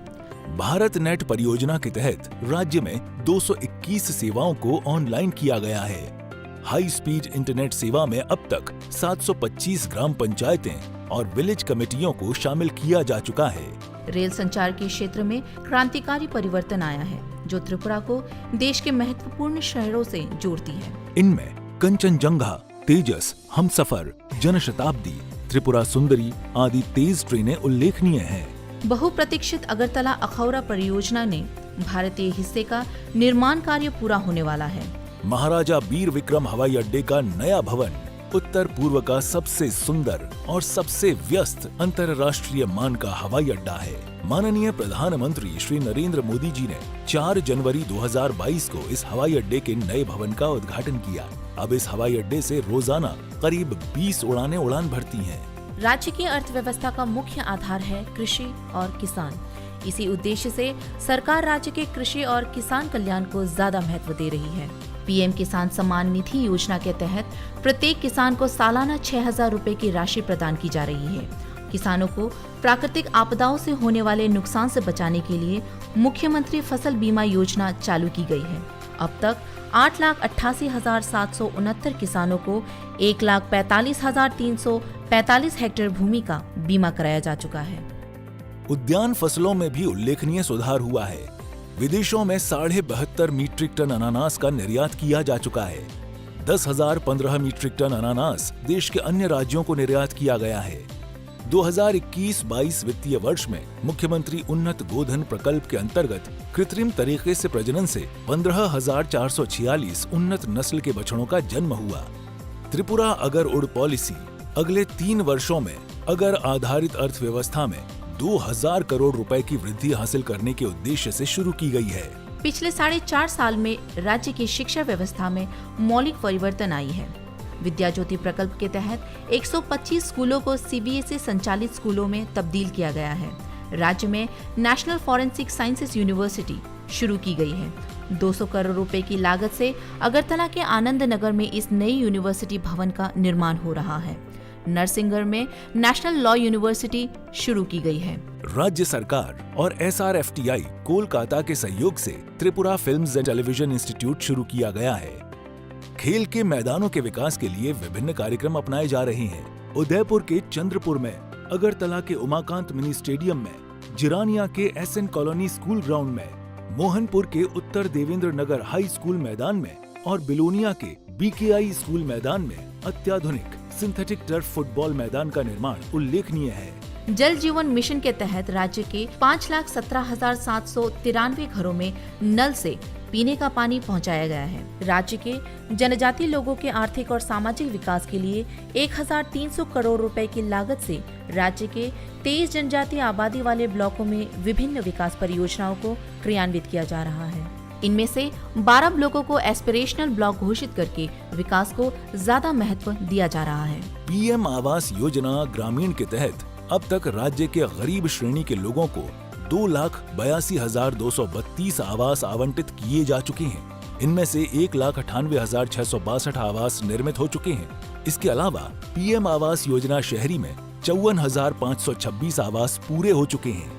भारत नेट परियोजना के तहत राज्य में 221 सेवाओं को ऑनलाइन किया गया है। हाई स्पीड इंटरनेट सेवा में अब तक 725 ग्राम पंचायतें और विलेज कमेटियों को शामिल किया जा चुका है। रेल संचार के क्षेत्र में क्रांतिकारी परिवर्तन आया है, जो त्रिपुरा को देश के महत्वपूर्ण शहरों से जोड़ती है। इनमें कंचनजंगा, तेजस, हमसफर, जनशताब्दी, त्रिपुरा सुंदरी आदि तेज ट्रेनें उल्लेखनीय हैं। बहुप्रतीक्षित अगरतला अखौरा परियोजना ने भारतीय हिस्से का निर्माण कार्य पूरा होने वाला है। महाराजा वीर विक्रम हवाई अड्डे का नया भवन उत्तर पूर्व का सबसे सुंदर और सबसे व्यस्त अंतर्राष्ट्रीय मान का हवाई अड्डा है। माननीय प्रधानमंत्री श्री नरेंद्र मोदी जी ने 4 जनवरी 2022 को इस हवाई अड्डे के नए भवन का उद्घाटन किया। अब इस हवाई अड्डे से रोजाना करीब 20 उड़ानें उड़ान भरती हैं। राज्य की अर्थव्यवस्था का मुख्य आधार है कृषि और किसान। इसी उद्देश्य से सरकार राज्य के कृषि और किसान कल्याण को ज्यादा महत्व दे रही है। पीएम किसान सम्मान निधि योजना के तहत प्रत्येक किसान को सालाना 6,000 रुपए की राशि प्रदान की जा रही है। किसानों को प्राकृतिक आपदाओं से होने वाले नुकसान से बचाने के लिए मुख्यमंत्री फसल बीमा योजना चालू की गई है। अब तक 8,88,769 किसानों को 1,45,345 हेक्टेयर भूमि का बीमा कराया जा चुका है। उद्यान फसलों में भी उल्लेखनीय सुधार हुआ है। विदेशों में 72.5 मीट्रिक टन अनानास का निर्यात किया जा चुका है। 10,015 मीट्रिक टन अनानास देश के अन्य राज्यों को निर्यात किया गया है। 2021-22 वित्तीय वर्ष में मुख्यमंत्री उन्नत गोधन प्रकल्प के अंतर्गत कृत्रिम तरीके से प्रजनन से 15,446 उन्नत नस्ल के बछड़ों का जन्म हुआ। त्रिपुरा अगर उड़ पॉलिसी अगले 3 वर्षों में अगर आधारित अर्थव्यवस्था में 2,000 करोड़ रुपए की वृद्धि हासिल करने के उद्देश्य से शुरू की गई है। पिछले 4.5 साल में राज्य की शिक्षा व्यवस्था में मौलिक परिवर्तन आई है। विद्या ज्योति प्रकल्प के तहत 125 स्कूलों को सीबीएसई संचालित स्कूलों में तब्दील किया गया है। राज्य में नेशनल फॉरेंसिक साइंसेज यूनिवर्सिटी शुरू की गई है। 200 करोड़ रुपए की लागत से अगरतला के आनंद नगर में इस नई यूनिवर्सिटी भवन का निर्माण हो रहा है। नरसिंहगढ़ में नेशनल लॉ यूनिवर्सिटी शुरू की गई है। राज्य सरकार और SRFTI कोलकाता के सहयोग से Tripura films and television institute शुरू किया गया है। खेल के मैदानों के विकास के लिए विभिन्न कार्यक्रम अपनाए जा रहे हैं। उदयपुर के चंद्रपुर में, अगरतला के उमाकांत मिनी स्टेडियम में, जिरानिया के SN कॉलोनी स्कूल ग्राउंड में, मोहनपुर के उत्तर देवेंद्र नगर हाई स्कूल मैदान में और बिलोनिया के BKI स्कूल मैदान में अत्याधुनिक सिंथेटिक टर्फ फुटबॉल मैदान का निर्माण उल्लेखनीय है। जल जीवन मिशन के तहत राज्य के 5,17,793 घरों में नल से पीने का पानी पहुंचाया गया है। राज्य के जनजातीय लोगों के आर्थिक और सामाजिक विकास के लिए 1,300 करोड़ रुपए की लागत से राज्य के 23 जनजातीय आबादी वाले ब्लॉकों में विभिन्न विकास परियोजनाओं को क्रियान्वित किया जा रहा है। इनमें से 12 ब्लॉकों को एस्पिरेशनल ब्लॉक घोषित करके विकास को ज्यादा महत्व दिया जा रहा है। PM आवास योजना ग्रामीण के तहत अब तक राज्य के गरीब श्रेणी के लोगों को 2,82,232 आवास आवंटित किए जा चुके हैं। इनमें से 1,98,662 आवास निर्मित हो चुके हैं। इसके अलावा PM आवास योजना शहरी में 54,526 आवास पूरे हो चुके हैं।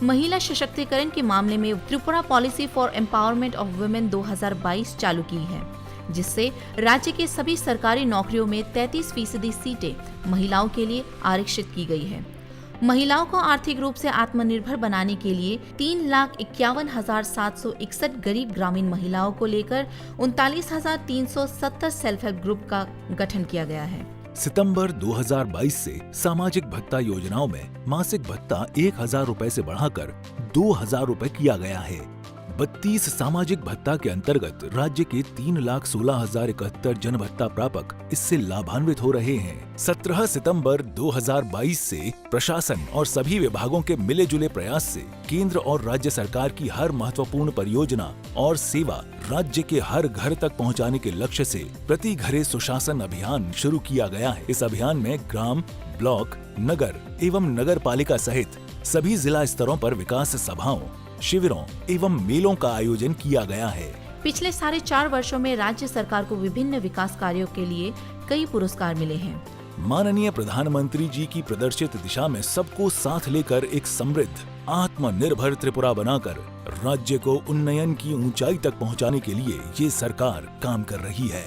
महिला सशक्तिकरण के मामले में Tripura policy for empowerment of women 2022 चालू की है, जिससे राज्य के सभी सरकारी नौकरियों में 33% सीटें महिलाओं के लिए आरक्षित की गई है। महिलाओं को आर्थिक रूप से आत्मनिर्भर बनाने के लिए 3,51,761 गरीब ग्रामीण महिलाओं को लेकर 39,370 सेल्फ हेल्प ग्रुप का गठन किया गया है। सितंबर 2022 से सामाजिक भत्ता योजनाओं में मासिक भत्ता 1,000 रुपए से बढ़ाकर 2,000 रुपए किया गया है। 32 सामाजिक भत्ता के अंतर्गत राज्य के 3,16,071 जन भत्ता प्रापक इससे लाभान्वित हो रहे हैं। 17 सितंबर 2022 से प्रशासन और सभी विभागों के मिले जुले प्रयास से केंद्र और राज्य सरकार की हर महत्वपूर्ण परियोजना और सेवा राज्य के हर घर तक पहुंचाने के लक्ष्य से प्रति घरे सुशासन अभियान शुरू किया गया है। इस अभियान में ग्राम, ब्लॉक, नगर एवं नगर पालिका सहित सभी जिला स्तरों पर विकास सभाओं, शिविरों एवं मेलों का आयोजन किया गया है। पिछले 4.5 वर्षों में राज्य सरकार को विभिन्न विकास कार्यों के लिए कई पुरस्कार मिले हैं। माननीय प्रधानमंत्री जी की प्रदर्शित दिशा में सबको साथ लेकर एक समृद्ध, आत्मनिर्भर त्रिपुरा बनाकर राज्य को उन्नयन की ऊंचाई तक पहुंचाने के लिए ये सरकार काम कर रही है।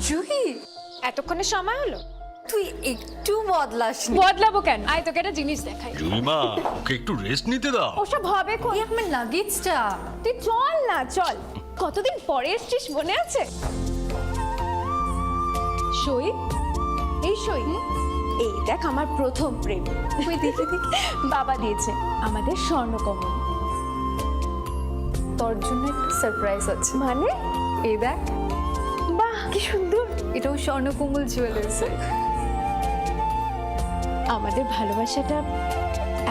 জুহি, এতক্ষণে সময় হলো? তুই একটু বদলাস। বদলাবো কেন? আয় তোকে একটা জিনিস দেখাই। জুইমা, ওকে একটু রেস্ট নিতে দাও। ওসব হবে কোন? আমার লাগেজটা। তুই চল না, চল। কতদিন পরে এসেছিস, মনে আছে? সই, এই সই, এই দেখ আমার প্রথম প্রেম। তুই দেখে দেখি বাবা দিয়েছে আমাদের স্বর্ণকমল। তোর জন্য একটা সারপ্রাইজ আছে। মানে? এই দেখ। বাহ, কি সুন্দর। এটাও স্বর্ণকমল জুয়েলার্স। আমাদের ভালোবাসাটা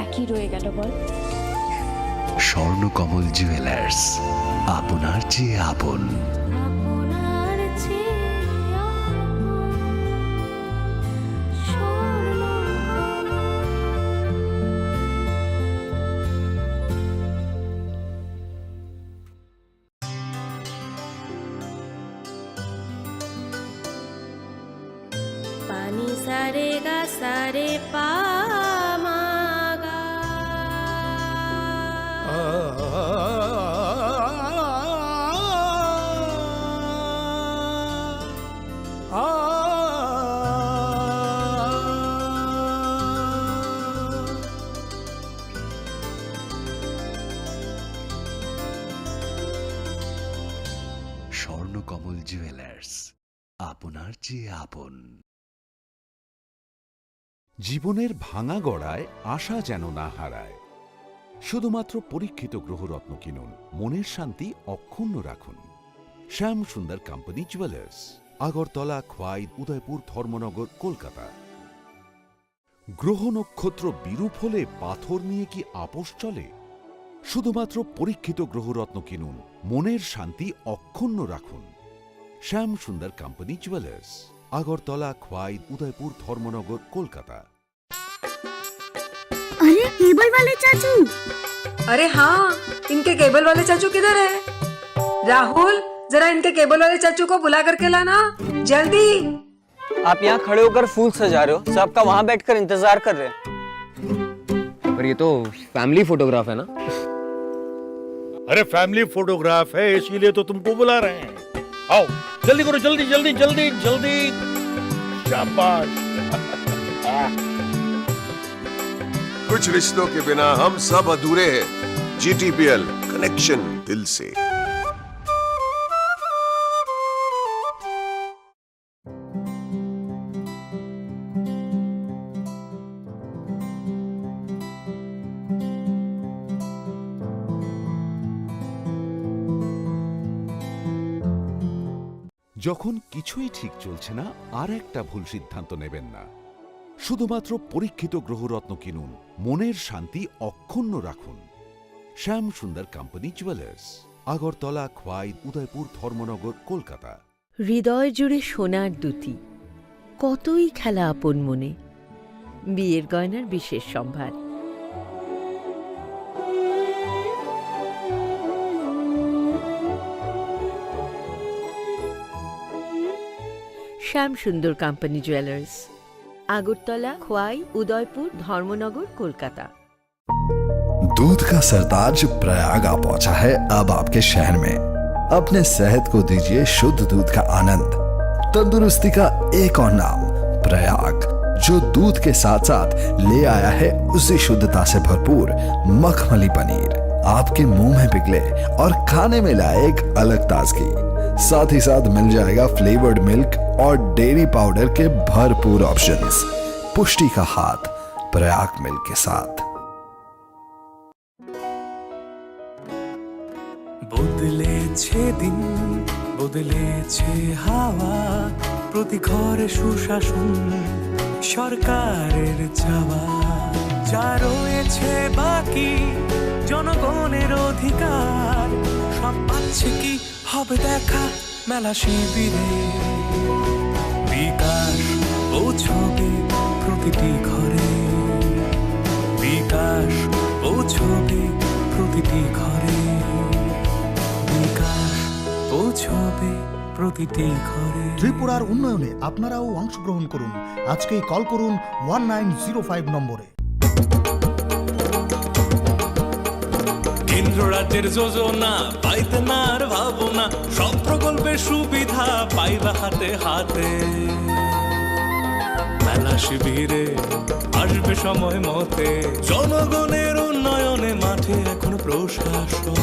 একই রয়ে গেল বল। স্বর্ণকমল জুয়েলার্স, আপনার চেয়ে আপন। पानी सारे गा सारे पा मा गा। স্বর্ণকমল জুয়েলার্স, আপনার চেয়ে আপন। জীবনের ভাঙা গড়ায় আশা যেন না হারায়। শুধুমাত্র পরীক্ষিত গ্রহরত্ন কিনুন, মনের শান্তি অক্ষুণ্ণ রাখুন। শ্যাম সুন্দর কোম্পানি জুয়েলার্স, আগরতলা, খোয়াই, উদয়পুর, ধর্মনগর, কলকাতা। গ্রহ নক্ষত্র বিরূপ হলে পাথর নিয়ে কি আপোষ চলে? শুধুমাত্র পরীক্ষিত গ্রহরত্ন কিনুন, মনের শান্তি অক্ষুণ্ণ রাখুন। শ্যাম সুন্দর কোম্পানি জুয়েলার্স, আগরতলা, খোয়াই, उदयपुर, धर्मनगर, कोलकाता। अरे केबल वाले चाचू। अरे हाँ, इनके केबल वाले चाचू किधर है? राहुल, जरा इनके केबल वाले चाचू को बुला करके लाना जल्दी। आप यहाँ खड़े होकर फूल सजा रहे हो, सबका वहाँ बैठकर इंतजार कर रहे हैं। पर ये तो फैमिली फोटोग्राफ है ना? अरे फैमिली फोटोग्राफ है, इसीलिए तो तुमको बुला रहे हैं। आओ जल्दी करो, जल्दी जल्दी जल्दी जल्दी। शाबाश। कुछ रिश्तों के बिना हम सब अधूरे हैं। GTPL, कनेक्शन दिल से। যখন কিছুই ঠিক চলছে না, আর একটা ভুল সিদ্ধান্ত নেবেন না। শুধুমাত্র পরীক্ষিত গ্রহরত্ন কিনুন, মনের শান্তি অক্ষুণ্ণ রাখুন। শ্যাম সুন্দর কোম্পানি জুয়েলার্স, আগরতলা, খোয়াই, উদয়পুর, ধর্মনগর, কলকাতা। হৃদয় জুড়ে সোনার দুটি, কতই খেলা আপন মনে। বিয়ের গয়নার বিশেষ সম্ভার। श्याम सुंदर कंपनी ज्वेलर्स, आगरतला, खोवाई, उदयपुर, धर्मनगर, कोलकाता। दूध का सरताज प्रयाग आ पहुंचा है अब आपके शहर में। अपने सेहत को दीजिए शुद्ध दूध का आनंद। तंदुरुस्ती का एक और नाम प्रयाग, जो दूध के साथ साथ ले आया है उसी शुद्धता से भरपूर मखमली पनीर। आपके मुंह में पिघले और खाने में लाए एक अलग ताजगी। साथ ही साथ मिल जाएगा फ्लेवर्ड मिल्क और डेयरी पाउडर के भरपूर ऑप्शंस। पुष्टि का हाथ प्रयाग मिल्क के साथ। বদলেছে দিন, বদলেছে হাওয়া, প্রতি ঘরে সুশাসন সরকারের চাওয়া। যা রয়েছে বাকি জনগণের অধিকার, সব পাচ্ছে কি হবে দেখা মেলা শিবিরে। বিকাশ পৌঁছবে প্রতিটি ঘরে, বিকাশ পৌঁছবে প্রতিটি ঘরে, বিকাশ পৌঁছবে প্রতিটি ঘরে। ত্রিপুরার উন্নয়নে আপনারাও অংশগ্রহণ করুন। আজকেই কল করুন 1905 নম্বরে। কেন্দ্র রাজ্যের যোজনা পাইতে না আর ভাবনা, সব প্রকল্পের সুবিধা পাইবা হাতে হাতে। মেলা শিবিরে আসবে সময় মতে, জনগণের উন্নয়নে মাঠে এখন প্রশাসন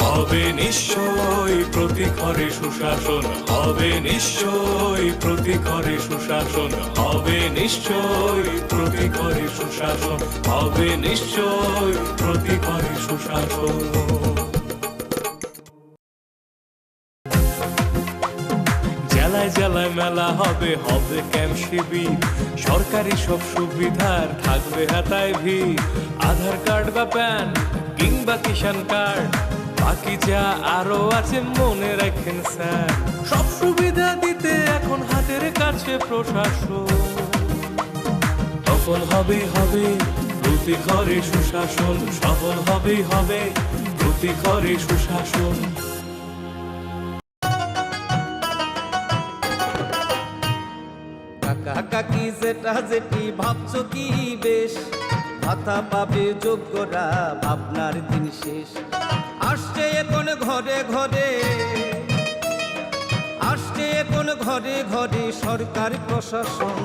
হবে নিশ্চয়ই প্রতি ঘরে সুশাসন, হবে নিশ্চয়ই প্রতি ঘরে সুশাসন, হবে নিশ্চয়ই প্রতি ঘরে সুশাসন, হবে নিশ্চয়ই প্রতি ঘরে সুশাসন। জেলায় জেলায় মেলা হবে, হবে ক্যাম্প শিবির, সরকারি সব সুবিধার থাকবে হাতায় ভিড়। আধার কার্ড বা প্যান কিংবা কিষাণ কার্ড, বাকি যা আরো আছে মনে রাখেন স্যার, সব সুবিধা দিতে এখন হাতের কাছে প্রশাসন। সফল হবে হবে প্রতি ঘরে সুশাসন, সফল হবে হবে প্রতি ঘরে সুশাসন। কাকা কাকি যেটা যেটি ভাবছো কি বেশ, ভাতা পাবে যোগ্যরা ভাবনার দিন শেষ। আসছে এখন ঘরে ঘরে, আসছে এখন ঘরে ঘরে সরকার প্রশাসন,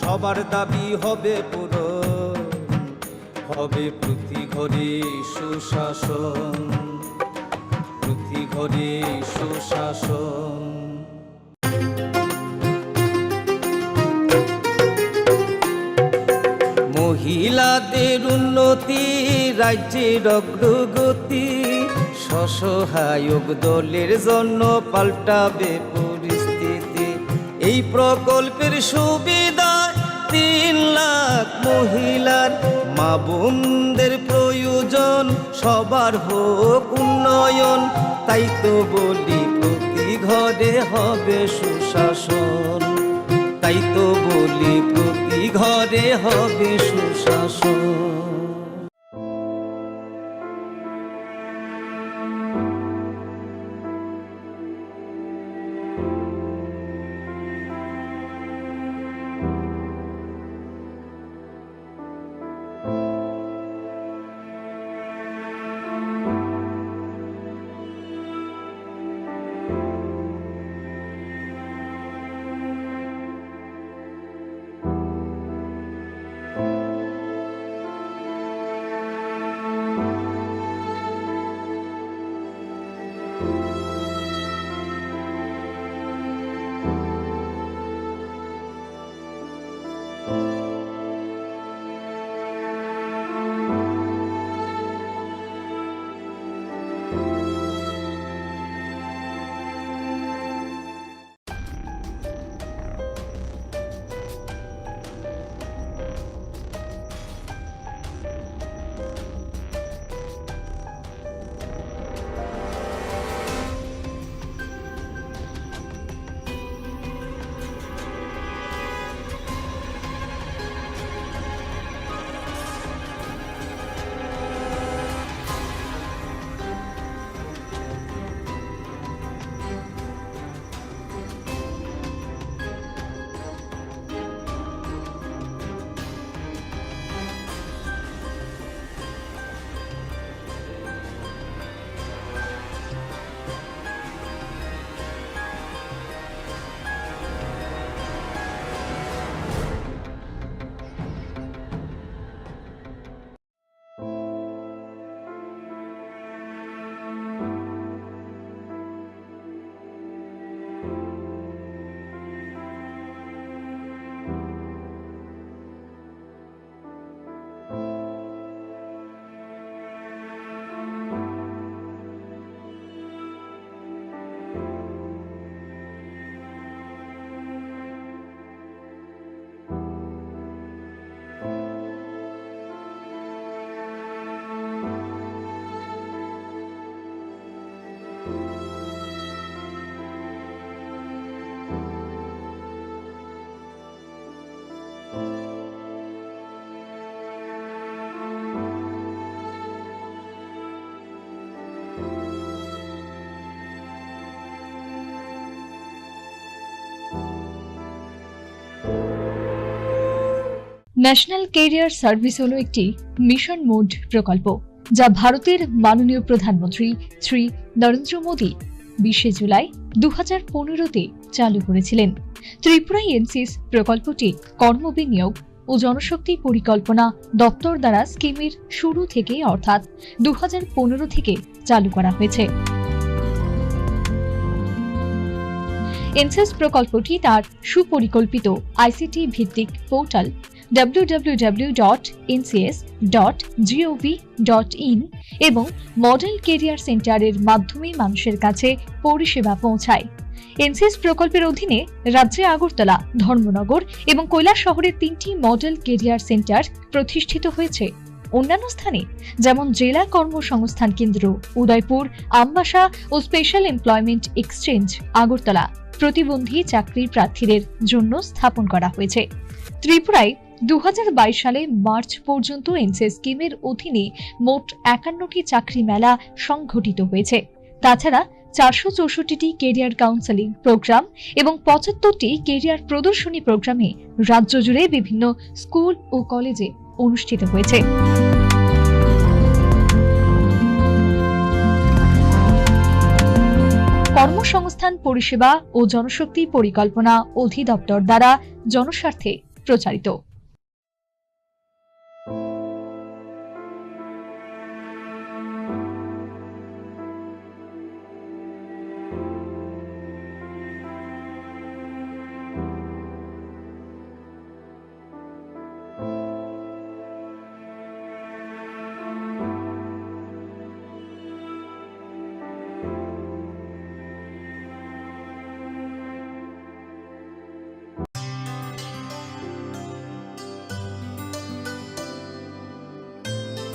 সবার দাবি হবে পূরণ, হবে প্রতি ঘরে সুশাসন, প্রতি ঘরে সুশাসন। মহিলাদের উন্নতি রাজ্যের অগ্রগতি, স্বসহায়ক দলের জন্য পাল্টাবে পরিস্থিতি। এই প্রকল্পের সুবিধা 3 লাখ মহিলার, মা বোনদের প্রয়োজন সবার হোক উন্নয়ন। তাই তো বলি প্রতি ঘরে হবে সুশাসন, তাই তো বলি প্রতি ঘরে হবে সুশাসন। ন্যাশনাল ক্যারিয়ার সার্ভিস হলো একটি মিশন মোড প্রকল্প। যা ভারতের মাননীয় প্রধানমন্ত্রী শ্রী নরেন্দ্র মোদী 20 জুলাই 2015-তে চালু করেছিলেন। ত্রিপুরায় এনসিএস প্রকল্পটি কর্মবিনিয়োগ ও জনশক্তি পরিকল্পনা দপ্তর দ্বারা স্কিমের শুরু থেকে অর্থাৎ 2015 থেকে চালু করা হয়েছে। এনসিএস প্রকল্পটি তার সুপরিকল্পিত আইসিটি ভিত্তিক পোর্টাল www.ncs.gov.in এবং মডেল কেরিয়ার সেন্টারের মাধ্যমে মানুষের কাছে পরিষেবা পৌঁছায়। এনসিএস প্রকল্পের অধীনে রাজ্যে আগরতলা, ধর্মনগর এবং কৈলাসহরে 3টি মডেল কেরিয়ার সেন্টার প্রতিষ্ঠিত হয়েছে। অন্যান্য স্থানে যেমন জেলা কর্মসংস্থান কেন্দ্র উদয়পুর, আমবাসা ও স্পেশাল এমপ্লয়মেন্ট এক্সচেঞ্জ আগরতলা প্রতিবন্ধী চাকরির প্রার্থীদের জন্য স্থাপন করা হয়েছে। ত্রিপুরায় 2022 সালে মার্চ পর্যন্ত এনসিএস স্কিমের অধীনে মোট 51টি চাকরি মেলা সংঘটিত হয়েছে। তাছাড়া 464টি কেরিয়ার কাউন্সেলিং প্রোগ্রাম এবং 75টি কেরিয়ার প্রদর্শনী প্রোগ্রামে রাজ্য জুড়ে বিভিন্ন স্কুল ও কলেজে অনুষ্ঠিত হয়েছে। কর্মসংস্থান পরিষেবা ও জনশক্তি পরিকল্পনা অধিদপ্তর দ্বারা জনস্বার্থে প্রচারিত।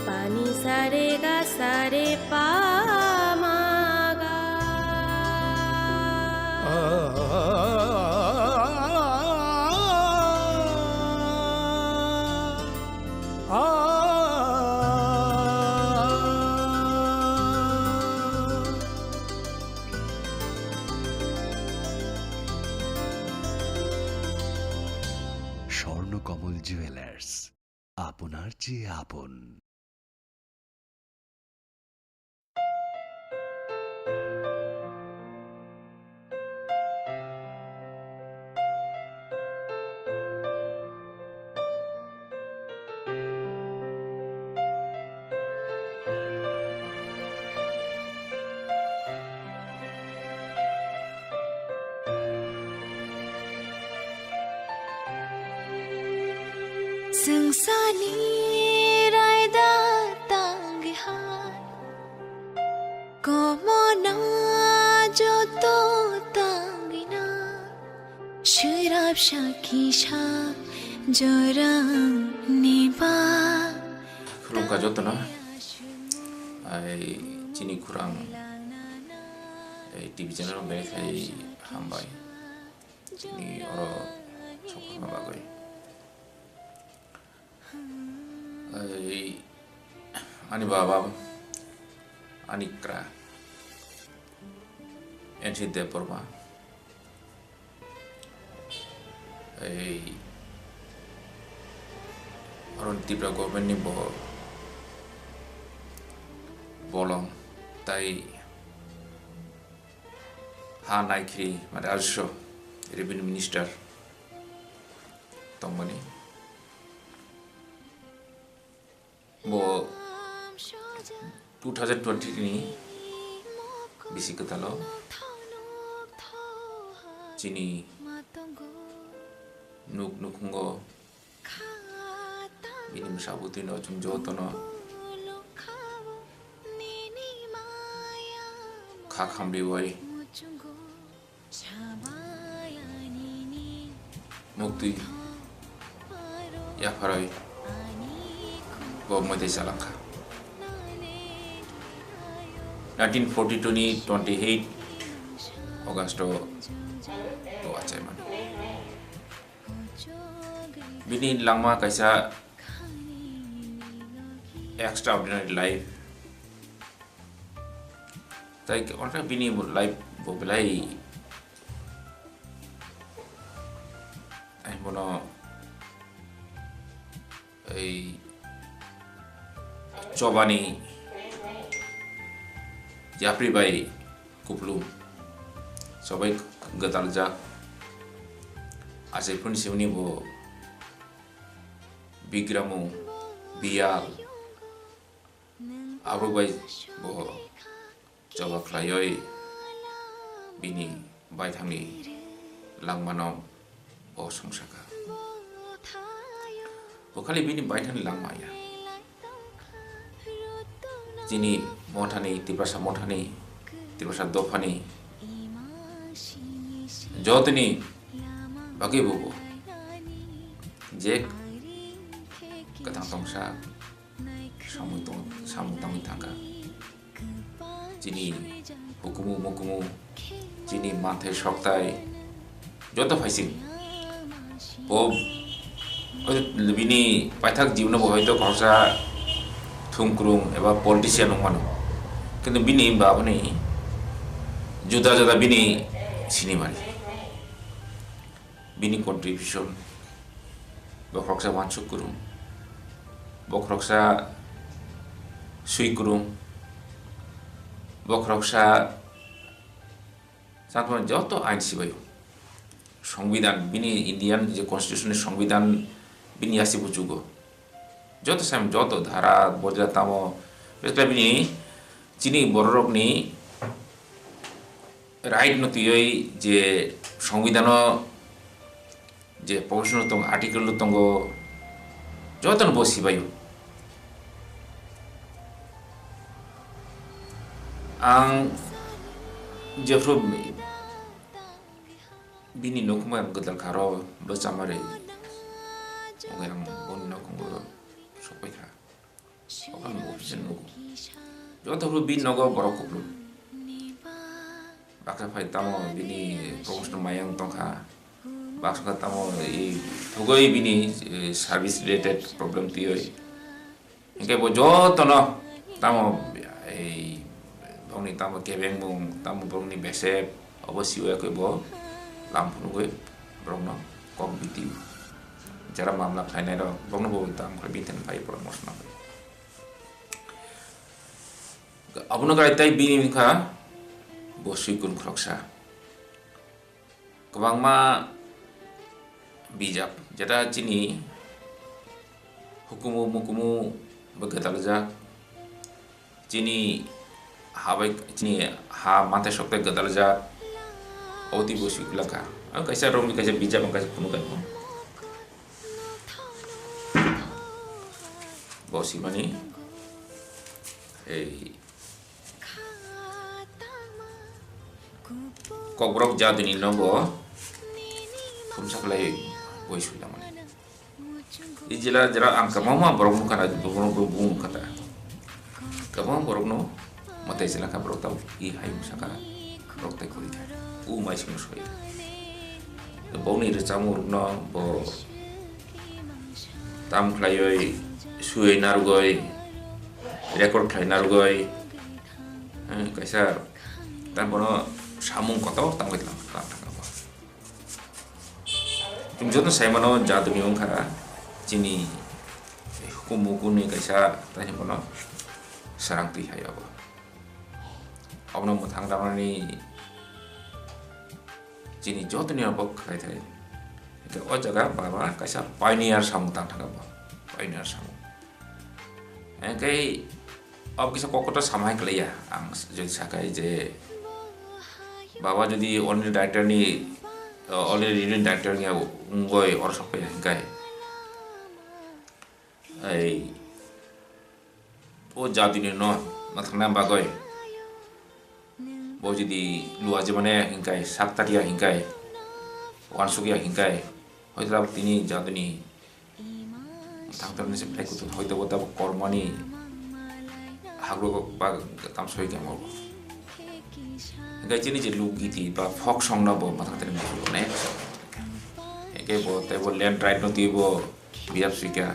पानी सारे गा सारे पा मा गा স্বর্ণকমল জুয়েলার্স, আপনার চেয়ে আপন। Sungsani raida tanghan Como na joto tangina Shirab shakisha jorang niba Khurungka jotona ai chini khurang ai TV channel me khai hambai chini oro chokma bagoi ani baba ani kra ensi de porma aron tipra government ni bolong tai ha naikri mane also revenue minister tongmani bo 2020 ni bisi ketalo chini nuk nukungo bini masabuti no chungjoto no khakhambi boy mukti ya farai Gomade Salangka 1942 ni 28 Augusto to achievement bini langma kaisa extraordinary life tai onta bini life boblai ai mono ai Chobani Japri bai kuplu sobai gatalja asai pun siuni bo bigramu bial abro bai bo coba klayoi bini bai thangni langmano bo songsaka bo khali bini bai thangni langmaya jini mothani tiprasa mothani tiprasa dofani jotni bagi bobo je katang tongsa samutang tangka jini hukumu mukumu jini mathe shoktai joto phaising bo bini paithak jibno bo hoyto khorsa thumkrung eba politician nongmano kintu bini babani juda juda bini sinimari bini contribution bokroksa wansuk kurung bokroksa sui kurung bokroksa satman joto ain sibayo সংবিধান bini Indian je constitution সংবিধান bini asi bujugo joto sam joto dhara bojra tamo besla bini chini borok ni right no tiyoi je সংবিধান je portion tong article tongo joton bosi bayo ang jefro bini nokuma gadal kharo basamare orang bonno kongo sopai kha okan option no joto ru bin nogo borokuplu baksa phai tamo bini promotion mayang tongkha baksa tamo I thogoi bini service related problem tioi engke bo joto no tamo ei bongni tamo kebeng mong tamo bongni besep obosio ko bo lampun gue brongno kompetitif cara mamla finance ro brongno bo tam binten pai promotion abuna kai tai bini kha bo suikun kroksa kebangma bijak jada chini hukumu mukumu begatalja chini habai chini ha mate sokte gatalja oti bosi kulaka ang kaisa rom kaisa bijak ang kaisa kunukan mo bosi mani kobrok jaduni nobo kumsaklai boisula mani ijila jara ang kamama borok kana borok kata kamama borok no mate sila ka borok tau I hai musaka borok tai kori mais musoi boni re chamur no bo tam klayoi sui nargoi record khlai nargoi kaisa tan bono samung koto tangoi lang tum jono saimano jaduni ongkha chini hukumu kuni kaisa tani bono sarang ti hayabo abno muthang damani chini jotni abok khai thai ke o jaga baba kaisa pioneer samutang thangaba pioneer samu kai ab kisa kokota samai kleya ang jodi sakai je baba jodi only director ni only leading director ni ungoi or sapai kai ai o jadi ni no mathna bagoi bo jadi luar jemane hingkai saktaria hingkai wansugia hingkai hoitla tini jaduni tangtarni se play kutu hoito bota kormani hagro ba tam soi ke mo hingkai chini je lugiti ba folk song na bo mathate ni bo ne hingkai bo te bo land right no ti bo biap sika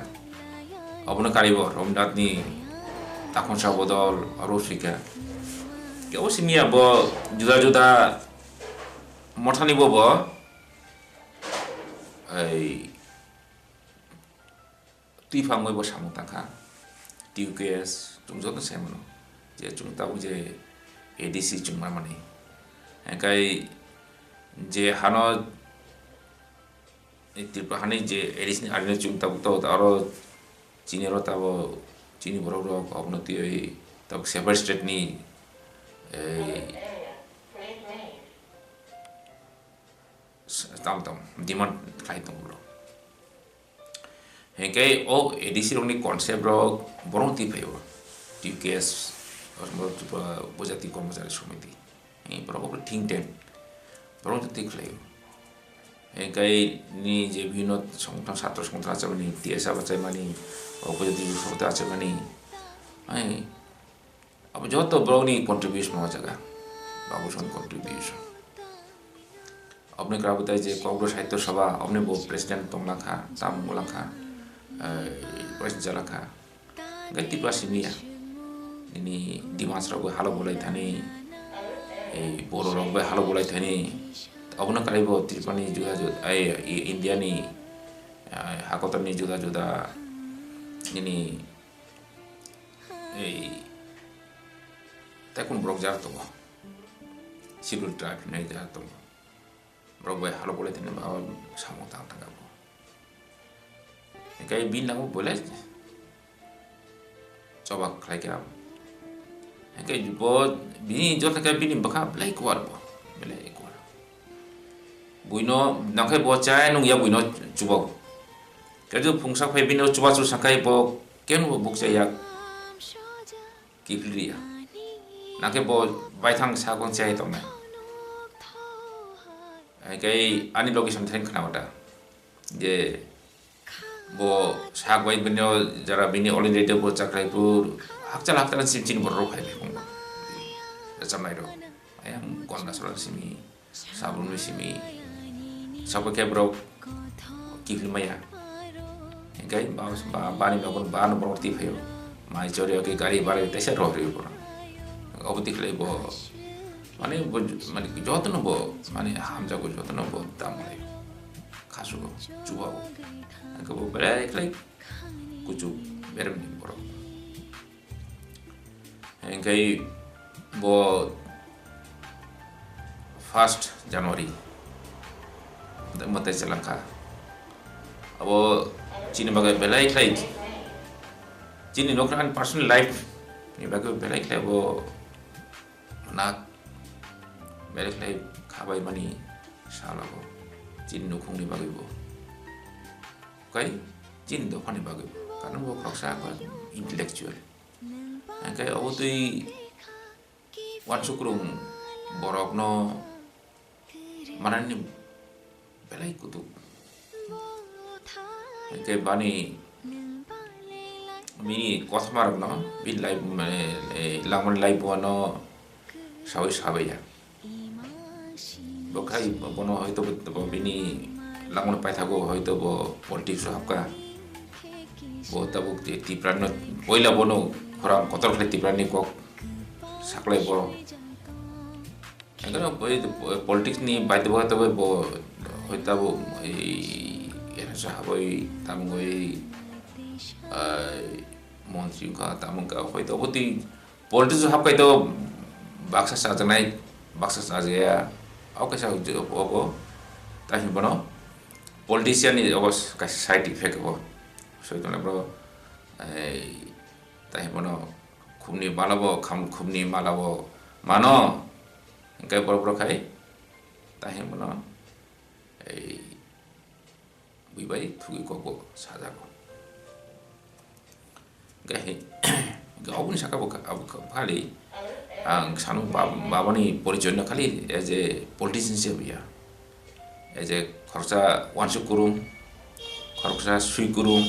abuna karibo romdat ni takon sa bodol aro sika Kau siniabo juda mothani bobo ai tui phangoi bo samung tangkha TUKS chung jot se mano je chung tau je ADC chungma mani engkai je hano Tripura hani je ADC ni arine chung tabu to aro chini ro tabo chini boro ro obnoti oi tab separate state ni tam demand khai tum bro engkai o ADC ro ni concept ro borong ti phayo TKS উপজাতি কর্মচারী সমিতি এই বরাবর think tank বরং ঠিক লাগে একাই নি যে বিভিন্ন সংগঠন ছাত্র সংগঠন আছে মানে টিএসআ আছে মানে উপজাতি সমিতি আছে মানে अब যত বড়নি কন্ট্রিবিউশন হওয়া জায়গা বাবুসন কন্ট্রিবিউশন আপনি করা बताइए যে কংগ্রেস সাহিত্য সভা আপনি প্রেসিডেন্ট তমলাখা তামুলাখা প্রেসিডেন্ট জালাখা গতি পাসিমিয়া ini Dimas Rabu halo bolai thani Boro Rabu halo bolai thani abuna kalibo Tripani juga India ni hakotan ni juga ini takun brok jar to Civil tribe ni jar to Rabu halo bolai thani bawa samutang tangabo kai bin lagu boleh coba kali kira Engkai jupot bini jot kai bini baka belai kuar bo belai kuar buino nangkai bo chai nung ya buino chubo kerja fungsak phai bino chuba chu sakai bo ken bo buk chai yak kiplia nangkai bo bai thang sa gong chai to na engkai ani location thain khana wata je bo sak bai bino jara bini already bo chakrai pur hakcal cin borok hai bong samai do ayam konda solar simi sabun simi sabo ke brok kifli maya engkai baus bani bakon ban borti phayo mai chori ke gari bare tese ro ri por obti khlai bo mane jotno bo mane hamja ko jotno bo tamai khasu go chuba engkai bo bare khlai kuchu berem ni borok engkai bo 1st January mate chalangka abo chini bagai belai khai chini nokran personal life ni bagai belai khai bo nak belai khai khabai mani sala bo chini nokung ni bagai bo kai chini do khani bagai karena bo khaksa ko intellectual engkai abo tui wan sukrung borok no manani belai kutu engkai bani mini kosmar no bin live lamon live no sabai ya bokai bono hoyto bini lamon pai thago hoyto bo politics hapka bo tabuk tipran oila bono khora kotor khale tipran ni kok saklai bo engano politics ni baide bo tabe bo hoita bo era sahaboi tamgoi মন্ত্রী ka tamungka hoito boti politics hapkai to baksa sajanai baksa sajaya aukasa obo tahi bono politician ni obos ka side effect bo so to bro tahi bono khumni malabo khumni malabo mano engkai boro khai tahi bono buibai thugi ko saja ko gahe gaubun saka bo abu khali ang sanu babani porichoi na khali as a politician se bia as a khorcha wansu kurum khorcha sui kurum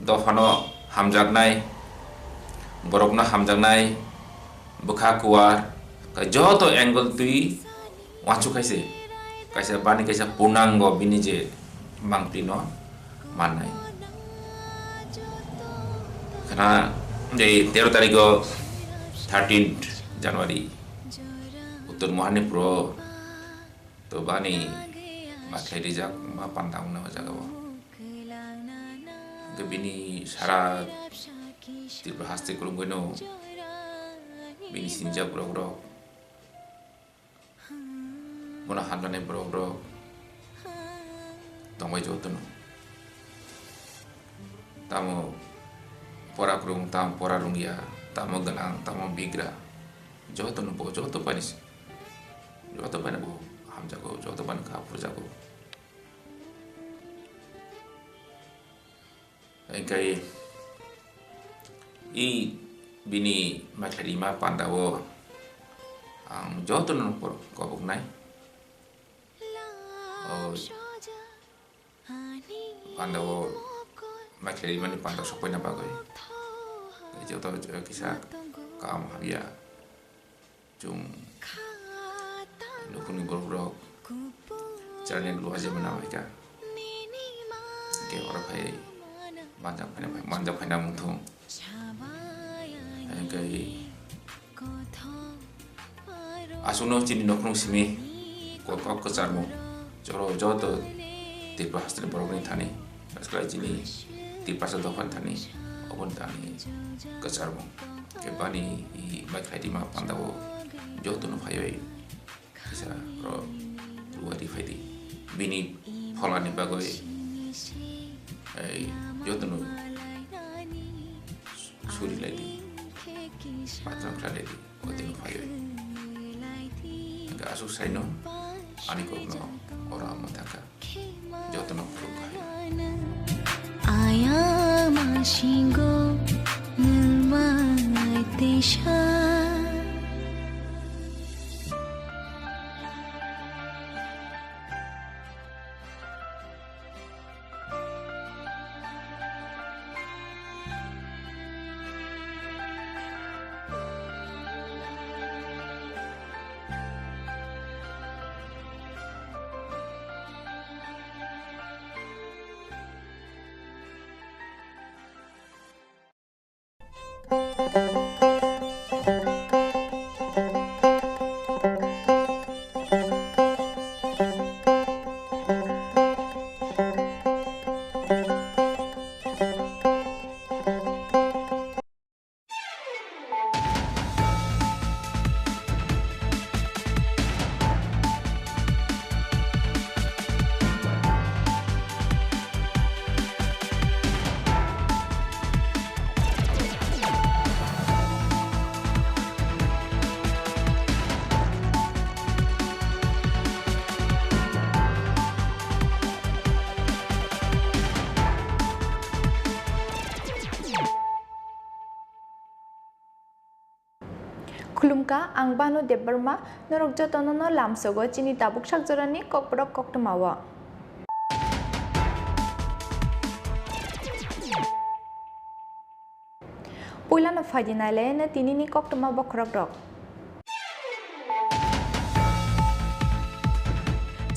dofano hamjagnai borokna hamjagnai bukha kuar ka joto angle tui wansu khaise kaisa bani kaisa punango bini je mangpino manai karena di 13 tarik 13th January Uttar Mahanipro to bani makai dijak ma pandang na jaga bo gebini syarat Tripura haste kulung gono bini sinja bro mona handane bro tongbai jotono tamo pora krung tam pora rungia tamo ganang tamo bigra jotono bo joto panis joto pana bo hamjago joto pan ka purjago kai i bini makarima pandawo ang jotono por kobuk nai pandawo makarima ni pandaw sopoy na bagoy joto kisa kam habia chung nukuni boro jalan luar aja menawai ka ke orang pai manjak pai namung thung kai asuno chini nokrung simi ko sarmo joro joto tipa hastre borogni thani askala chini tipa sa dokhan thani obon thani kasarmo ke bani I makhadi ma pandawo joto no phayoi kisa ro luari phaydi bini pholani bagoi ai joto no suri lagi patram khaledi odin phayoi ga asu saino ani ko no ora mataka joto no phayoi aya mashingo nilmai tesha खुलुमका आं बानु देबबर्मा नरक जतननो लामसोगो चिनि दाबुक साकजरानि ककबरक कक्तमावा पुइलानो फाइदिनाले न तिनिनि कक्तमा बखरक रक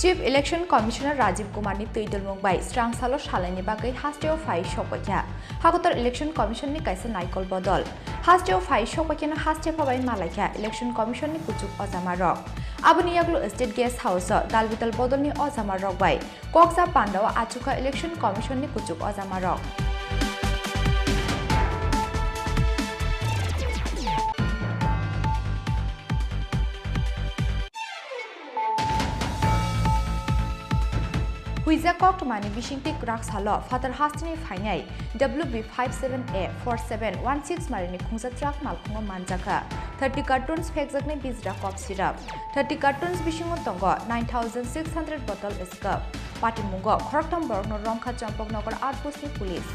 chief election commissioner Rajiv Kumar नि तैदलमुख बाय स्रांसालो सालायनि बागै हास्टेव फाइ सपक्या हागतर इलेक्शन कमिशन नि कायसे नायकल बदल हास्टेव फाइ सपक्यानो हास्टे फबाय मालायख्या इलेक्शन कमिशन नि कुचुक अजामा रक आबुनि याग्लो स्टेट गेस्ट हाउस दालबितल बदल नि अजामा रक बाय कक्सा पाण्डाव आचुका इलेक्शन कमिशन नि कुचुक अजामा रक हुइजा कक्टमानि बिशिंगति ग्राक्सालो फादर हास्टिनि फाइनाय WB57A4716 मारिनि खुंजा ट्राक मालखुंगो मानजाका 30 कार्टून्स फेकजकनि बिजरा कफ सिराप 30 कार्टून्स बिशिंगो तंगो 9600 बटल स्कप पाटिमुंगो खरकथम बरगनो रंखा चंपकनगर आउटपोस्टनि पुलिस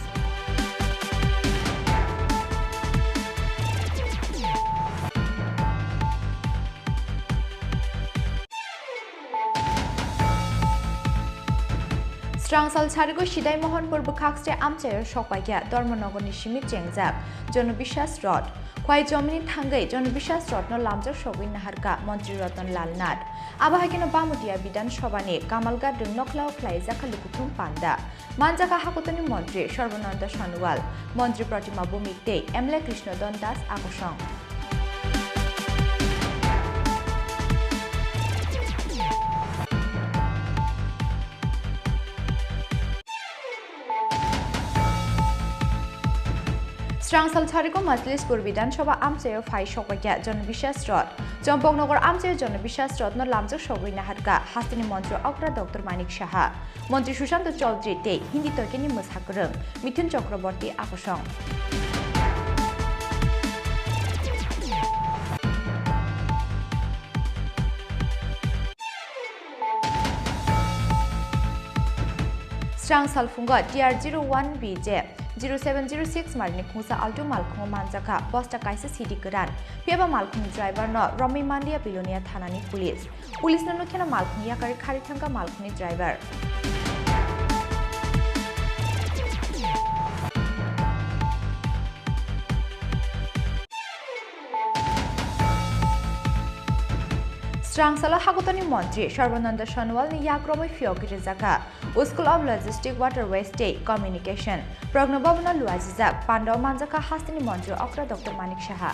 स्रांसाल सारिगो सिदाय महनपुर बखाक्सटे आमचाय सकपाइया धर्मनगरनि सिमित जेंजाक जनबिश्वास रड खय जमिनि थांगै जनबिश्वास रडनो लामजाक सगै नाहारका मन्त्री रतन लाल नाथ आबाहागिनो बामुदिया विधान सभानि कामालगा दुंनखलाव ख्लाइजाखा लुकुथुम पान्दा मानजाका हाकुतनि मन्त्री सर्बानन्द सनोवाल मन्त्री प्रतिमा बुमिकते एमएलए कृष्णदन दास आकर्षण স্রাংসাল ছাড়িকো মজলিসপুর বিধানসভা আমচায় ফাই সকয়া জনবিশ্বাস রথ চম্পকনগর আমচায় জনবিশ্বাস রত্ন লামজক সগৈ নাহারকা হাস্তিনি মন্ত্রী অগ্রা ডক্টর মানিক সাহা মন্ত্রী সুশান্ত চৌধুরী তে হিন্দি তর্কিনি মোসাকরং মিথুন চক্রবর্তী আকর্ষণ স্রাংসাল ফুঙ্গ TR01B 0706 मार्गनि खुंसा आल्टो मालखुंग मानजाखा बस्ता काइसे सिटी गोदान पेबा मालखुंग ड्राइवर न रमी मान्डिया बिलोनिया थानानि पुलिस ननुखेना मालखुंग याकारि खारिथांगा मालखुंगनि ड्राइवर स्रांसाला हागतनि मंत्री सर्बानंद सोनोवालनि याक्रमै फियोगिरि जागा school of logistic waterways day communication प्रज्ञभवन लुआजिजाक Pandava मानजाका हास्तिनि मंत्री अक्रा doctor Manik Saha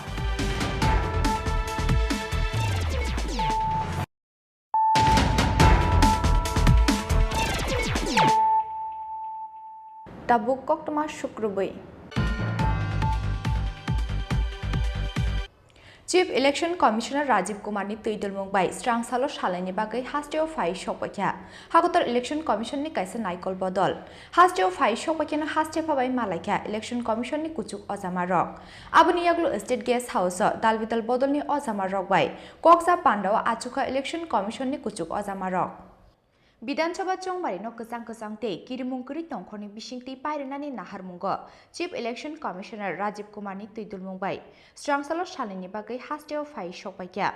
Tabuk कक्टमा शुक्रबै chief election commissioner Rajiv Kumar नि तैदलमुंग बाय स्रांसालो सालायनि बागै हास्टेव फाइ सकपक्या हागतर इलेक्शन कमिशन नि काइसे नाइकल बदल हास्टेव फाइ सकपक्यानो हास्टे फाबाय मालायक्या इलेक्शन कमिशन नि कुचुक अजामा रक आबनि यागलो स्टेट गेस्ट हाउस दालबिदल बदल नि अजामा रक बाय कक्सा पाण्डव आचुका इलेक्शन कमिशन नि कुचुक अजामा रक विधानसभा चौबारि न गोजां ते किरिमुंकरि तंखरनि बिसिंति पायरेनानि नाहारमुंग chief election commissioner Rajiv Kumar नि तैदलमुंबाय स्रांसालो सालायनि बागै हास्टेव फाइ सकपायक्या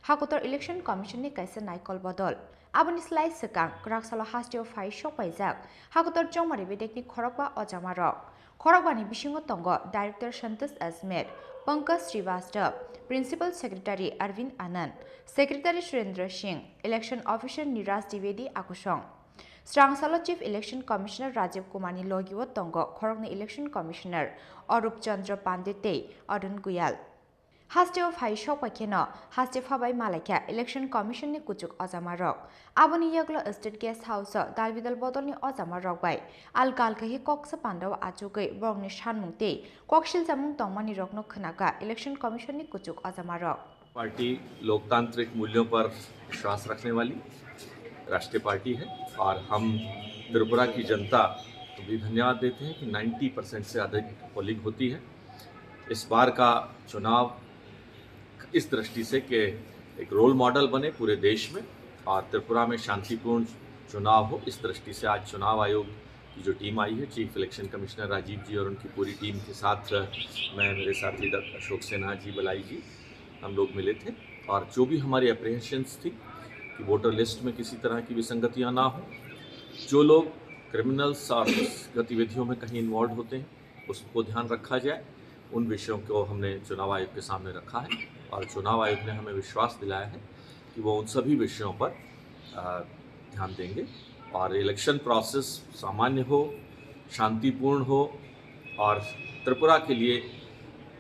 हागतर इलेक्शन कमिशन नि काइसे नाइकल बदल आबनि स्लाइड सकां रागसालो हास्टेव फाइ सकपायजाक हागतर चौबारि बेदेखनि खरकबा अजामा रक खरकबानि बिसिंग तंग director Santosh Ajmer Pankaj Srivastava principal secretary Arvind Anand secretary Surendra Singh election officer Niraj Dwivedi आकुशं स्रांसालो chief election commissioner Rajiv Kumar लगिव तंग खरगनि इलेक्शन कमिशनर अरूप चंद्र पांडे अरुण गुयाल हास्टेव फाइ सकपायखेन हास्टे फाबाय मालायक्या इलेक्शन कमिशन नि कुचुक अजामा रक आबनि यागलो स्टेट गेस्ट हाउस दालबिदल बदलनि अजामा रक बाय अलकालकहि कक्सा पाण्डव आचुकै बरंनि सानमुंते कक्सिल जामुं तंमानि रकनो खनाका इलेक्शन कमिशन नि कुचुक अजामा रक पार्टी लोकतांत्रिक मूल्यों पर विश्वास रखने वाली राष्ट्रीय पार्टी है और हम त्रिपुरा की जनता को भी धन्यवाद देते हैं कि 90% से अधिक पोलिंग होती है। इस बार का चुनाव इस दृष्टि से कि एक रोल मॉडल बने पूरे देश में और त्रिपुरा में शांतिपूर्ण चुनाव हो, इस दृष्टि से आज चुनाव आयोग की जो टीम आई है, चीफ इलेक्शन कमिश्नर राजीव जी और उनकी पूरी टीम के साथ मैं, मेरे साथी डॉक्टर अशोक सिन्हा जी, बलाई जी, हम लोग मिले थे और जो भी हमारी अप्रीहेंशंस थी कि वोटर लिस्ट में किसी तरह की विसंगतियां ना हो, जो लोग क्रिमिनल्स और गतिविधियों में कहीं इन्वॉल्व होते हैं उसको ध्यान रखा जाए, उन विषयों को हमने चुनाव आयोग के सामने रखा है और चुनाव आयोग ने हमें विश्वास दिलाया है कि वो उन सभी विषयों पर ध्यान देंगे और इलेक्शन प्रोसेस सामान्य हो, शांतिपूर्ण हो और त्रिपुरा के लिए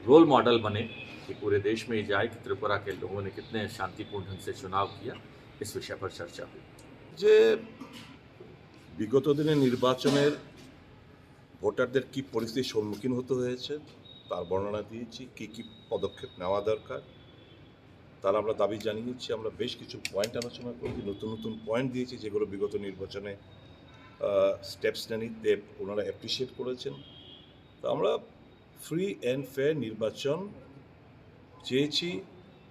रोल मॉडल बने कि पूरे देश में ये जाए कि त्रिपुरा के लोगों ने कितने शांतिपूर्ण ढंग से चुनाव किया, इस विषय पर चर्चा हुई। যে বিগত দিনে নির্বাচনের ভোটারদের কি পরিস্থিতির সম্মুখীন হতে হয়েছে তার বর্ণনা দিয়েছি, কি কি পদক্ষেপ নেওয়া দরকার তার আমরা দাবি জানিয়েছি। আমরা বেশ কিছু পয়েন্ট আলোচনা করেছি, নতুন নতুন পয়েন্ট দিয়েছি যেগুলো বিগত নির্বাচনে স্টেপস নিতে ওনারা অ্যাপ্রিসিয়েট করেছেন। তো আমরা ফ্রি অ্যান্ড ফেয়ার নির্বাচন চেয়েছি,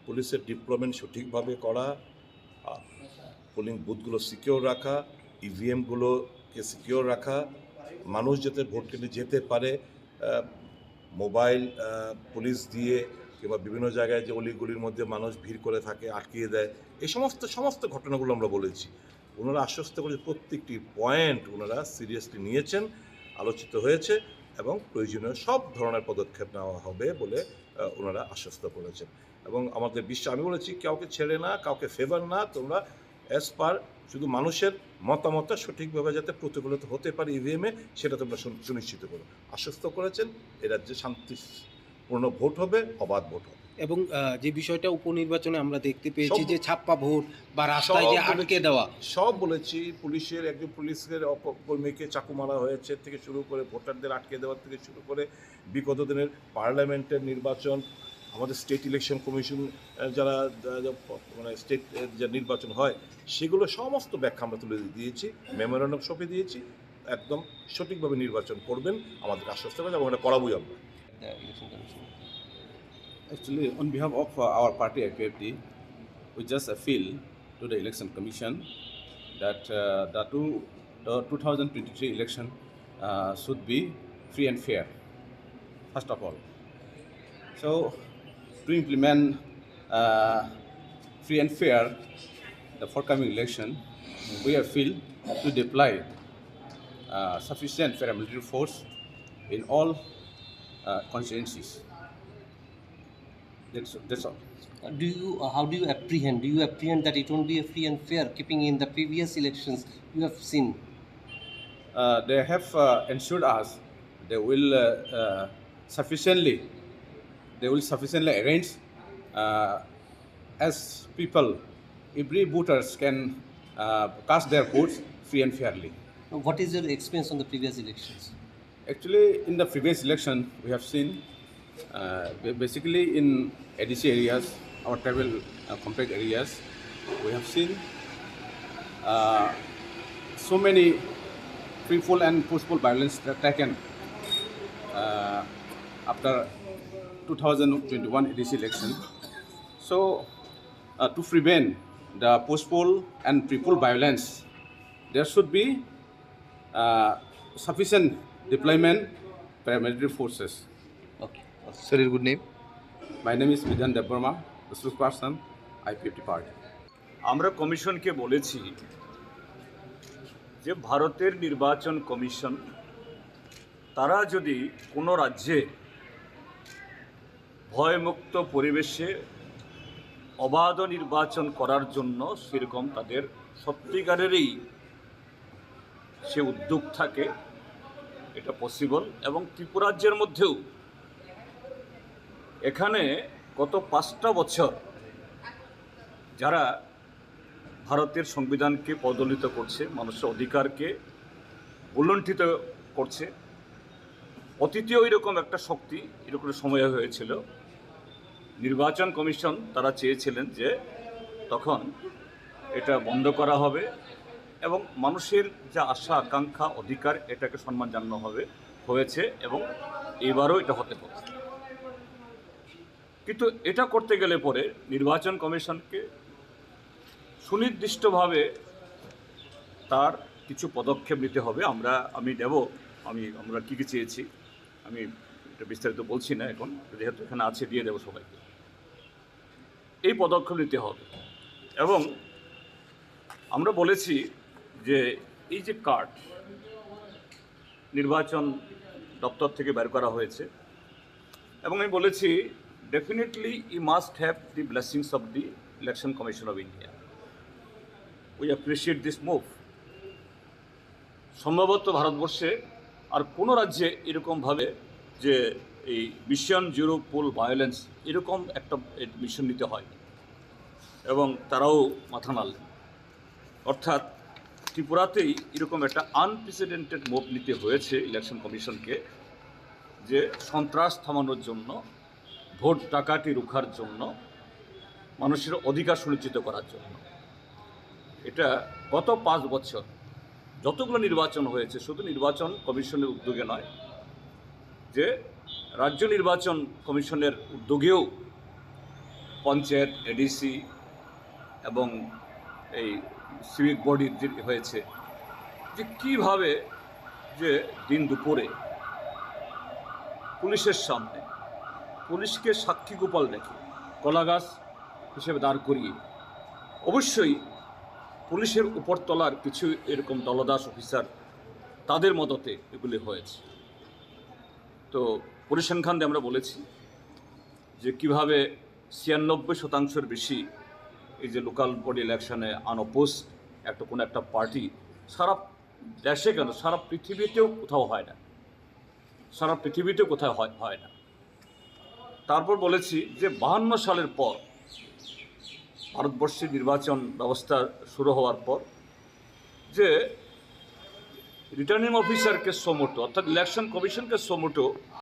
পুলিশের ডিপ্লয়মেন্ট সঠিকভাবে করা, পোলিং বুথগুলো সিকিওর রাখা, ইভিএমগুলোকে সিকিওর রাখা, মানুষ যাতে ভোট কেন্দ্রে যেতে পারে, মোবাইল পুলিশ দিয়ে কিংবা বিভিন্ন জায়গায় যে অলিগুলির মধ্যে মানুষ ভিড় করে থাকে আটকিয়ে দেয়, এই সমস্ত ঘটনাগুলো আমরা বলেছি। ওনারা আশ্বস্ত করে প্রত্যেকটি পয়েন্ট ওনারা সিরিয়াসলি নিয়েছেন, আলোচিত হয়েছে এবং প্রয়োজনীয় সব ধরনের পদক্ষেপ নেওয়া হবে বলে ওনারা আশ্বস্ত করেছেন। এবং আমাদের বিশ্বাস, আমি বলেছি কাউকে ছেড়ে না, কাউকে ফেভার না, তোমরা অ্যাজ পার শুধু মানুষের মতামত সঠিকভাবে যাতে প্রতিফলিত হতে পারে ইভিএমে, সেটা তোমরা সুনিশ্চিত করো। আশ্বস্ত করেছেন এ রাজ্যে শান্তিপূর্ণ ভোট হবে, অবাধ ভোট হবে। এবং যে বিষয়টা উপনির্বাচনে আমরা দেখতে পেয়েছি যে ছাপ্পা ভোট বা রাস্তায় যে আটকে দেওয়া, সব বলেছি। পুলিশের একজন পুলিশের কর্মীকে চাকু মারা হয়েছে থেকে শুরু করে ভোটারদের আটকে দেওয়ার থেকে শুরু করে বিগত দিনের পার্লামেন্টের নির্বাচন, আমাদের স্টেট ইলেকশন কমিশন যারা মানে স্টেট যে নির্বাচন হয় সেগুলো সমস্ত ব্যাখ্যা আমরা তুলে দিয়েছি, মেমোরেন্ডাম সঁপে দিয়েছি। একদম সঠিকভাবে নির্বাচন করবেন আমাদের আশ্বস্ত করেন এবং এটা করাবই আমরা। Actually, on behalf of our party IPFD, we just appeal to the Election Commission that the 2023 election should be free and fair, first of all. So, to implement free and fair the forthcoming election, we appeal to deploy sufficient paramilitary force in all constituencies. That's all. How do you apprehend? Do you apprehend that it won't be a free and fair, keeping in the previous elections you have seen? They have ensured us they will sufficiently arrange as people, every voters can cast their votes free and fairly. What is your experience on the previous elections? Actually, in the previous election, we have seen basically in ADC areas, our tribal compact areas, we have seen so many free-fall and forceful violence taken after 2021 ADC election. So, to prevent the forceful and free-fall violence, there should be sufficient deployment paramilitary forces. Okay. Sir, your good name? My name is Vidhan Debbarma, the spokesperson, IPFD party. আমরা কমিশনকে বলেছি যে ভারতের নির্বাচন commission তারা যদি কোনো রাজ্যে ভয়মুক্ত পরিবেশে অবাধ নির্বাচন করার জন্য সেরকম তাদের সত্যিকারেরই সে উদ্যোগ থাকে, এটা পসিবল। এবং ত্রিপুরা রাজ্যের মধ্যেও এখানে গত 5টা বছর যারা ভারতের সংবিধানকে পদদলিত করছে, মানুষের অধিকারকে উল্লঙ্ঘিত করছে, অতীতেও এরকম একটা শক্তি এরকম সময় হয়েছিল। নির্বাচন কমিশন তারা চেয়েছিলেন যে তখন এটা বন্ধ করা হবে এবং মানুষের যা আশা আকাঙ্ক্ষা অধিকার এটাকে সম্মান জানানো হয়েছে এবং এবারও এটা হতে পারে। কিন্তু এটা করতে গেলে পরে নির্বাচন কমিশনকে সুনির্দিষ্টভাবে তার কিছু পদক্ষেপ নিতে হবে। আমরা কী কী চেয়েছি আমি এটা বিস্তারিত বলছি না এখন, যেহেতু এখানে আছে দিয়ে দেবো সবাইকে। এই পদক্ষেপ নিতে হবে এবং আমরা বলেছি যে এই যে কার্ড নির্বাচন দপ্তর থেকে বের করা হয়েছে এবং আমি বলেছি definitely you must have the blessings of the Election Commission of India. We appreciate this move. সম্ভবত ভারতবর্ষে আর কোনো রাজ্যে এরকমভাবে যে এই মিশন জিরো পোল ভায়োলেন্স এরকম একটা মিশন নিতে হয় এবং তারাও মাথা নাড়লেন। অর্থাৎ ত্রিপুরাতেই এরকম একটা আনপ্রেসিডেন্টেড মুভ নিতে হয়েছে ইলেকশন কমিশনকে, যে সন্ত্রাস থামানোর জন্য, ভোট ডাকাতি রুখার জন্য, মানুষের অধিকার সুনিশ্চিত করার জন্য। এটা গত 5 বছর যতগুলো নির্বাচন হয়েছে শুধু নির্বাচন কমিশনের উদ্যোগে নয়, যে রাজ্য নির্বাচন কমিশনের উদ্যোগেও পঞ্চায়েত, এডিসি এবং এই সিভিক বডির যে হয়েছে, যে কীভাবে যে দিন দুপুরে পুলিশের সামনে পুলিশকে সাক্ষী গোপাল রেখে কলাগাছ হিসেবে দাঁড় করিয়ে, অবশ্যই পুলিশের উপরতলার কিছু এরকম দলদাস অফিসার তাদের মদতে এগুলি হয়েছে। তো পরিসংখ্যান দিয়ে আমরা বলেছি যে কীভাবে 96% বেশি এই যে লোকাল বডি ইলেকশনে আনঅপোজড কোনো একটা পার্টি সারা দেশে কেন সারা পৃথিবীতেও কোথাও হয় না, সারা পৃথিবীতেও কোথাও হয় না। তারপর বলেছি যে 52 সালের পর ভারতবর্ষে নির্বাচন ব্যবস্থা শুরু হওয়ার পর যে রিটার্নিং অফিসারকে সোমোটো অর্থাৎ ইলেকশন কমিশনকে সোমোটো